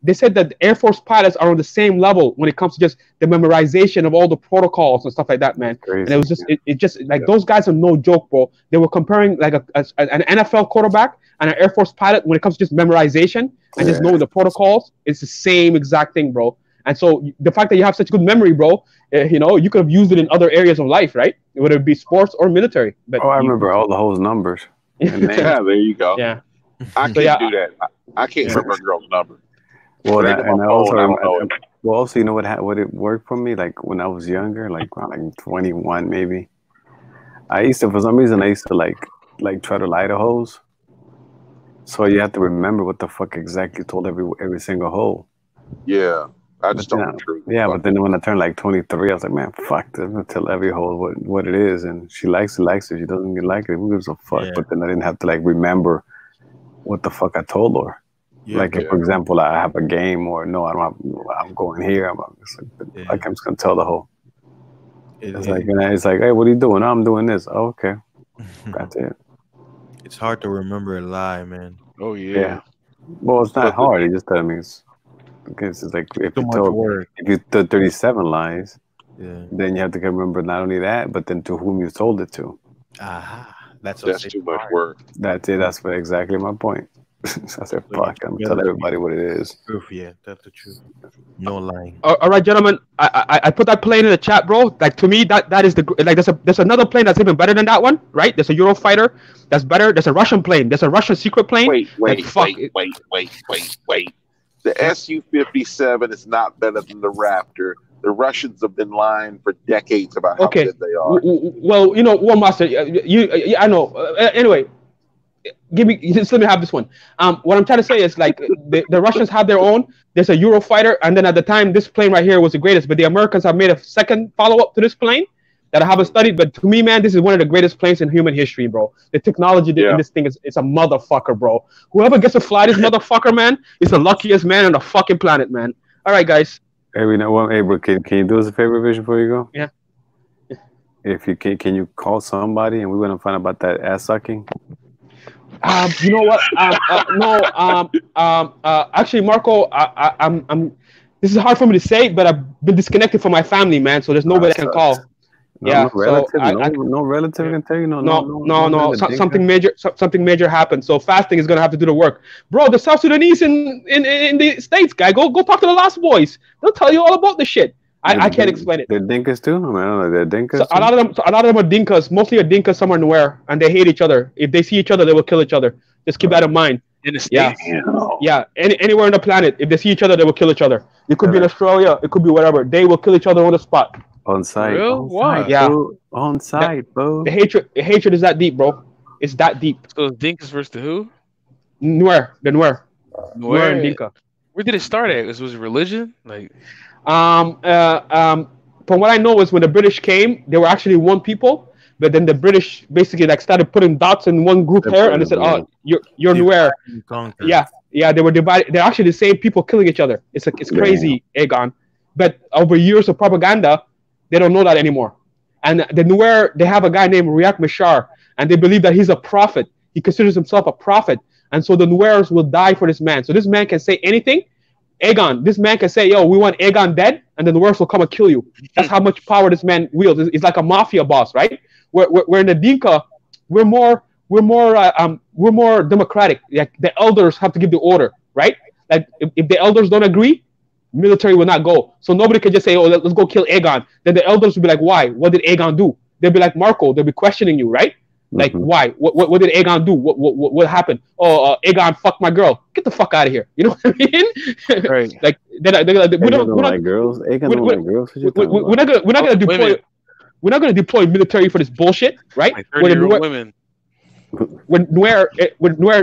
O: They said that the Air Force pilots are on the same level when it comes to just the memorization of all the protocols and stuff like that, man. Crazy, and it was just it just like those guys are no joke, bro. They were comparing like an NFL quarterback and an Air Force pilot when it comes to just memorization and just knowing the protocols. It's the same exact thing, bro. And so the fact that you have such good memory, bro, you could have used it in other areas of life, right? Whether it be sports or military. But
P: I remember all the whole numbers.
J: Yeah, there you go.
O: Yeah.
J: I can't do that. I can't remember a girl's number.
P: Well, and also, you know what it worked for me? Like when I was younger, like around 21 maybe. For some reason, I used to like try to lie to hoes. So you have to remember what the fuck exactly told every single hoe.
J: Yeah. I just don't know the truth.
P: Yeah, but then when I turned like 23, I was like, man, fuck this. I'm gonna tell every hoe what it is, and she likes it. She doesn't like it. Who gives a fuck? Yeah. But then I didn't have to like remember what the fuck I told her. Yeah, like if, for example, I have a game or no, I'm going here. I'm just gonna tell the hoe. It's like, hey, what are you doing? Oh, I'm doing this. Oh, okay, that's it.
A: It's hard to remember a lie, man.
J: Oh yeah.
P: Well, it's not hard. It just means. Because it's like if you told 37 lies, then you have to remember not only that, but then to whom you told it to.
A: That's
J: too much work.
P: That's it. That's exactly my point. I said, fuck, I'm telling everybody what it is.
A: Truth, yeah, that's the truth. No lying.
O: All right, gentlemen, I put that plane in the chat, bro. Like, to me, that is the, like, there's another plane that's even better than that one, right? There's a Eurofighter that's better. There's a Russian plane. There's a Russian secret plane.
J: Wait. The
O: Yeah.
J: Su-57 is not better than the Raptor. The Russians have been lying for decades about how good they are.
O: Well, you know, War Master, I know. Anyway, just let me have this one. What I'm trying to say is, like, the Russians have their own. There's a Eurofighter, and then at the time, this plane right here was the greatest. But the Americans have made a second follow-up to this plane that I haven't studied. But to me, man, this is one of the greatest planes in human history, bro. The technology in this thing is a motherfucker, bro. Whoever gets to fly this motherfucker, man, is the luckiest man on the fucking planet, man. All right, guys.
P: Hey, bro, can you do us a favor, Vision, before you go?
O: Yeah.
P: If you can you call somebody and we want to find out about that ass sucking?
O: You know what? Actually, Marco, I'm. This is hard for me to say, but I've been disconnected from my family, man. So there's nobody I can call.
P: No relative can tell you.
O: No. Something major happened. So fasting is gonna have to do the work, bro. The South Sudanese in the States, guy, go talk to the Lost Boys. They'll tell you all about the shit. I can't explain it.
P: They're Dinkas too. I mean, I don't know. They're Dinkas.
O: So a lot of them are Dinkas. Mostly are Dinkas. Some are Nuer, and they hate each other. If they see each other, they will kill each other. Just keep that in mind.
N: In the States?
O: Yeah. Anywhere on the planet, if they see each other, they will kill each other. It could be in Australia. It could be whatever. They will kill each other on the spot.
P: On site.
N: Real? Why?
O: Yeah.
P: On site, bro.
O: The hatred is that deep, bro. It's that deep.
N: So Dinkas versus the who?
O: Nuer. The Nuer. Nuer and Dinka.
N: Where did it start at? Was it religion? Like,
O: from what I know is when the British came, they were actually one people, but then the British basically like started putting dots in one group here, and they said, "Oh, you're Nuer." Yeah, they were divided. They're actually the same people killing each other. It's crazy, Aegon. But over years of propaganda, they don't know that anymore. And the Nuer, they have a guy named Riek Machar, and they believe that he's a prophet. He considers himself a prophet, and so the Nuers will die for this man. So this man can say anything. Aegon, this man can say, "Yo, we want Aegon dead," and then the Nuers will come and kill you. That's how much power this man wields. It's like a mafia boss, right? We're in the Dinka, we're more democratic. Like the elders have to give the order, right? Like if the elders don't agree, military will not go. So nobody can just say, "Oh, let's go kill Aegon." Then the elders will be like, "Why? What did Aegon do?" They'll be like, "Marco," they'll be questioning you, right? Like, why? What did Aegon do? What happened? Oh, Aegon fucked my girl. Get the fuck out of here. You know what I mean?
N: Right.
O: Like, we're not
P: girls.
O: We're not gonna deploy military for this bullshit, right?
N: Like 30-year-old women.
O: When Nuer,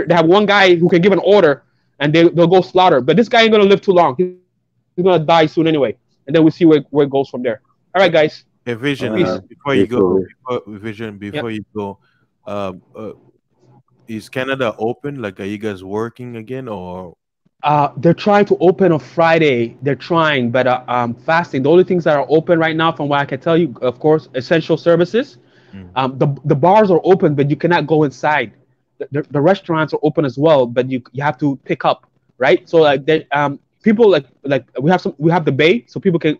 O: they have one guy who can give an order and they'll go slaughter. But this guy ain't gonna live too long. He's gonna die soon anyway. And then we'll see where it goes from there. All right, guys.
A: Hey, Vision, before you go, is Canada open? Like, are you guys working again, or?
O: They're trying to open on Friday. They're trying, but fasting. The only things that are open right now, from what I can tell you, of course, essential services. The bars are open, but you cannot go inside. The restaurants are open as well, but you have to pick up, right? So like people like we have the bay, so people can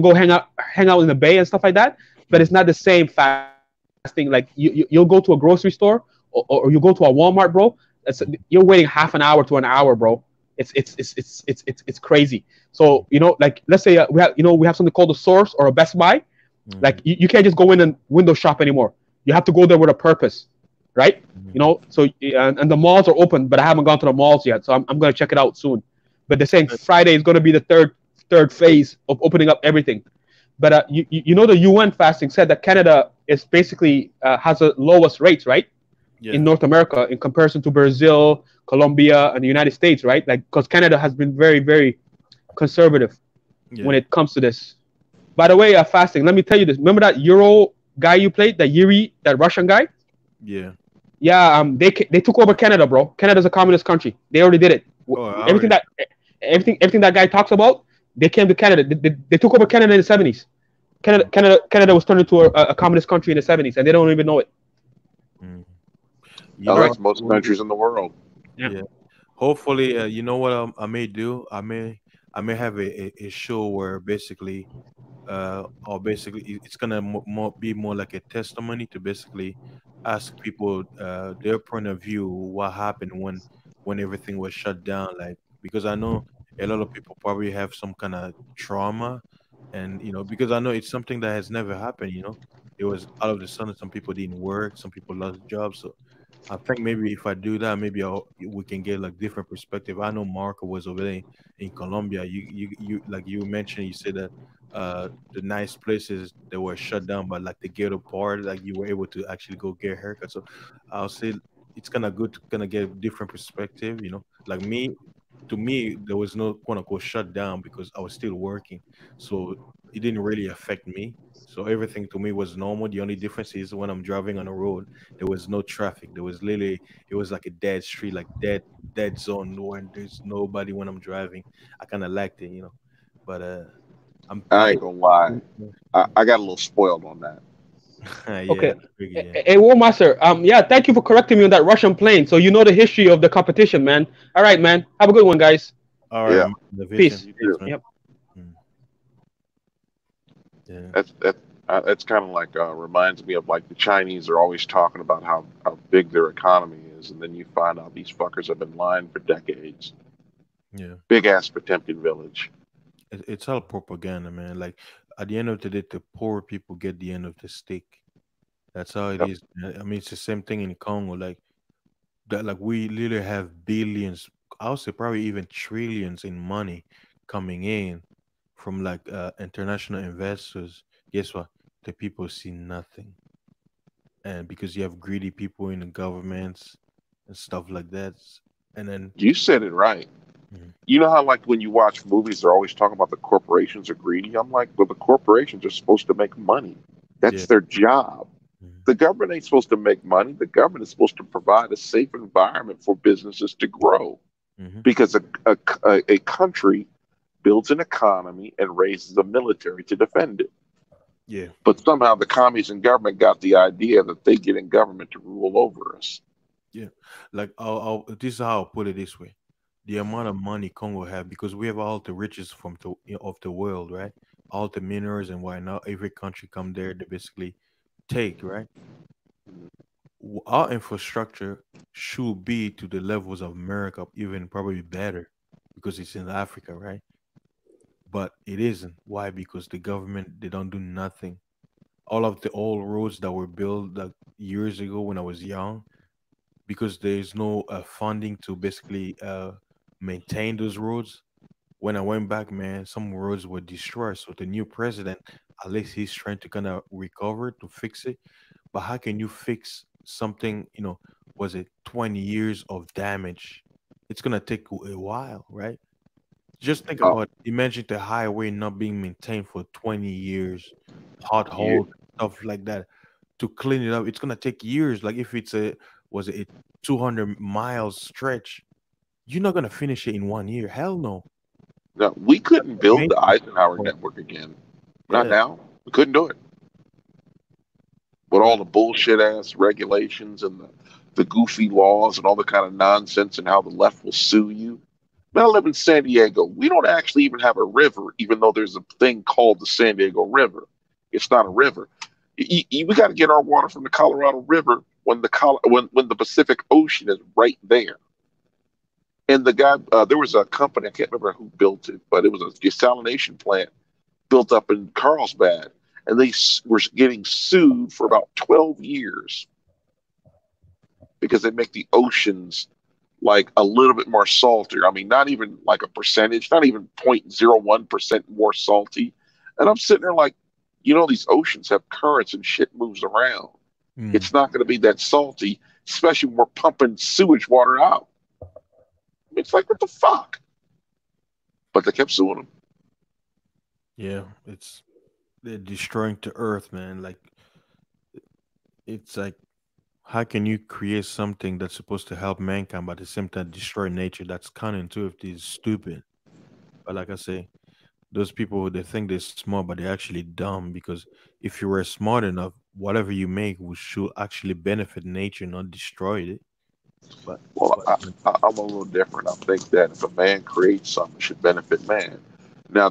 O: go hang out in the bay and stuff like that. But it's not the same fasting. Like you'll go to a grocery store or you go to a Walmart, bro. You're waiting half an hour to an hour, bro. It's crazy. So like let's say we have something called a Source or a Best Buy. Like you can't just go in and window shop anymore. You have to go there with a purpose, right? So and the malls are open, but I haven't gone to the malls yet, so I'm gonna check it out soon. But they're saying Friday is gonna be the third phase of opening up everything. But the UN fasting said that Canada is basically has the lowest rates, right? Yeah. In North America in comparison to Brazil, Colombia, and the United States, right? Like, because Canada has been very, very conservative when it comes to this. By the way, fasting, let me tell you this. Remember that Euro guy you played, that Yuri, that Russian guy?
A: Yeah.
O: Yeah, they took over Canada, bro. Canada's a communist country. They already did it. Everything that guy talks about, they came to Canada. They took over Canada in the 70s. Canada was turned into a communist country in the 70s, and they don't even know it.
J: Like most countries in the world.
A: Yeah. Hopefully, you know what I may do? I may have a show where basically it's gonna be more like a testimony to basically ask people their point of view, what happened when when everything was shut down, like because I know a lot of people probably have some kind of trauma, and because I know it's something that has never happened. It was all of a sudden some people didn't work, some people lost jobs. So I think maybe if I do that, maybe we can get like different perspective. I know Marco was over there in Colombia. You like you mentioned, you said that the nice places that were shut down, but like the ghetto part, like you were able to actually go get a haircut. So I'll say it's kind of good to kind of get a different perspective. Like to me, there was no quote unquote shut down because I was still working, so it didn't really affect me. So everything to me was normal. The only difference is when I'm driving on the road, there was no traffic. There was literally, it was like a dead street, like dead zone when there's nobody when I'm driving. I kind of liked it. But
J: I ain't gonna lie, I got a little spoiled on that.
A: Yeah,
O: Okay. Hey, War Master. Yeah, thank you for correcting me on that Russian plane. So you know the history of the competition, man. All right, man. Have a good one, guys.
A: All right.
J: Yeah.
O: Peace.
A: Yep.
J: Yeah. That's kind of like reminds me of like the Chinese are always talking about how big their economy is, and then you find out these fuckers have been lying for decades.
A: Yeah.
J: Big ass Potemkin village.
A: It's all propaganda, man. Like at the end of the day, the poor people get the end of the stick. That's how it is. I mean, it's the same thing in Congo. Like that, like we literally have billions. I would say probably even trillions in money coming in from like international investors. Guess what? The people see nothing, and because you have greedy people in the governments and stuff like that, and then
J: you said it right. You know how like when you watch movies, they're always talking about the corporations are greedy. I'm like, well, the corporations are supposed to make money. That's their job. The government ain't supposed to make money. The government is supposed to provide a safe environment for businesses to grow, because a country builds an economy and raises a military to defend it.
A: Yeah.
J: But somehow the commies in government got the idea that they get in government to rule over us.
A: Yeah. Like this is how I'll put it this way. The amount of money Congo have, because we have all the riches of the world, right? All the minerals and whatnot. Every country come there to basically take, right? Our infrastructure should be to the levels of America, even probably better, because it's in Africa, right? But it isn't. Why? Because the government, they don't do nothing. All of the old roads that were built like years ago when I was young, because there's no funding to basically maintain those roads. When I went back, man, some roads were destroyed. So the new president, at least he's trying to kind of recover to fix it. But how can you fix something, was it 20 years of damage? It's gonna take a while, right? Just think about it. Imagine the highway not being maintained for 20 years, potholes, stuff like that. To clean it up, it's gonna take years. Like if it's a 200 miles stretch, you're not gonna finish it in 1 year. Hell no.
J: No, we couldn't build the Eisenhower network again. Not now. We couldn't do it. With all the bullshit ass regulations and the goofy laws and all the kind of nonsense and how the left will sue you. Man, I live in San Diego. We don't actually even have a river, even though there's a thing called the San Diego River. It's not a river. We got to get our water from the Colorado River when the Pacific Ocean is right there. And the guy, there was a company, I can't remember who built it, but it was a desalination plant built up in Carlsbad. And they were getting sued for about 12 years because they make the oceans like a little bit more saltier. I mean, not even like a percentage, not even 0.01% more salty. And I'm sitting there like, these oceans have currents and shit moves around. It's not going to be that salty, especially when we're pumping sewage water out. It's like, what the fuck? But they kept suing them.
A: Yeah, they're destroying the earth, man. Like, it's like, how can you create something that's supposed to help mankind, but at the same time destroy nature? That's counterintuitive. It's stupid. But like I say, those people, they think they're smart, but they're actually dumb, because if you were smart enough, whatever you make should actually benefit nature, not destroy it.
J: I'm a little different. I think that if a man creates something, it should benefit man. Now,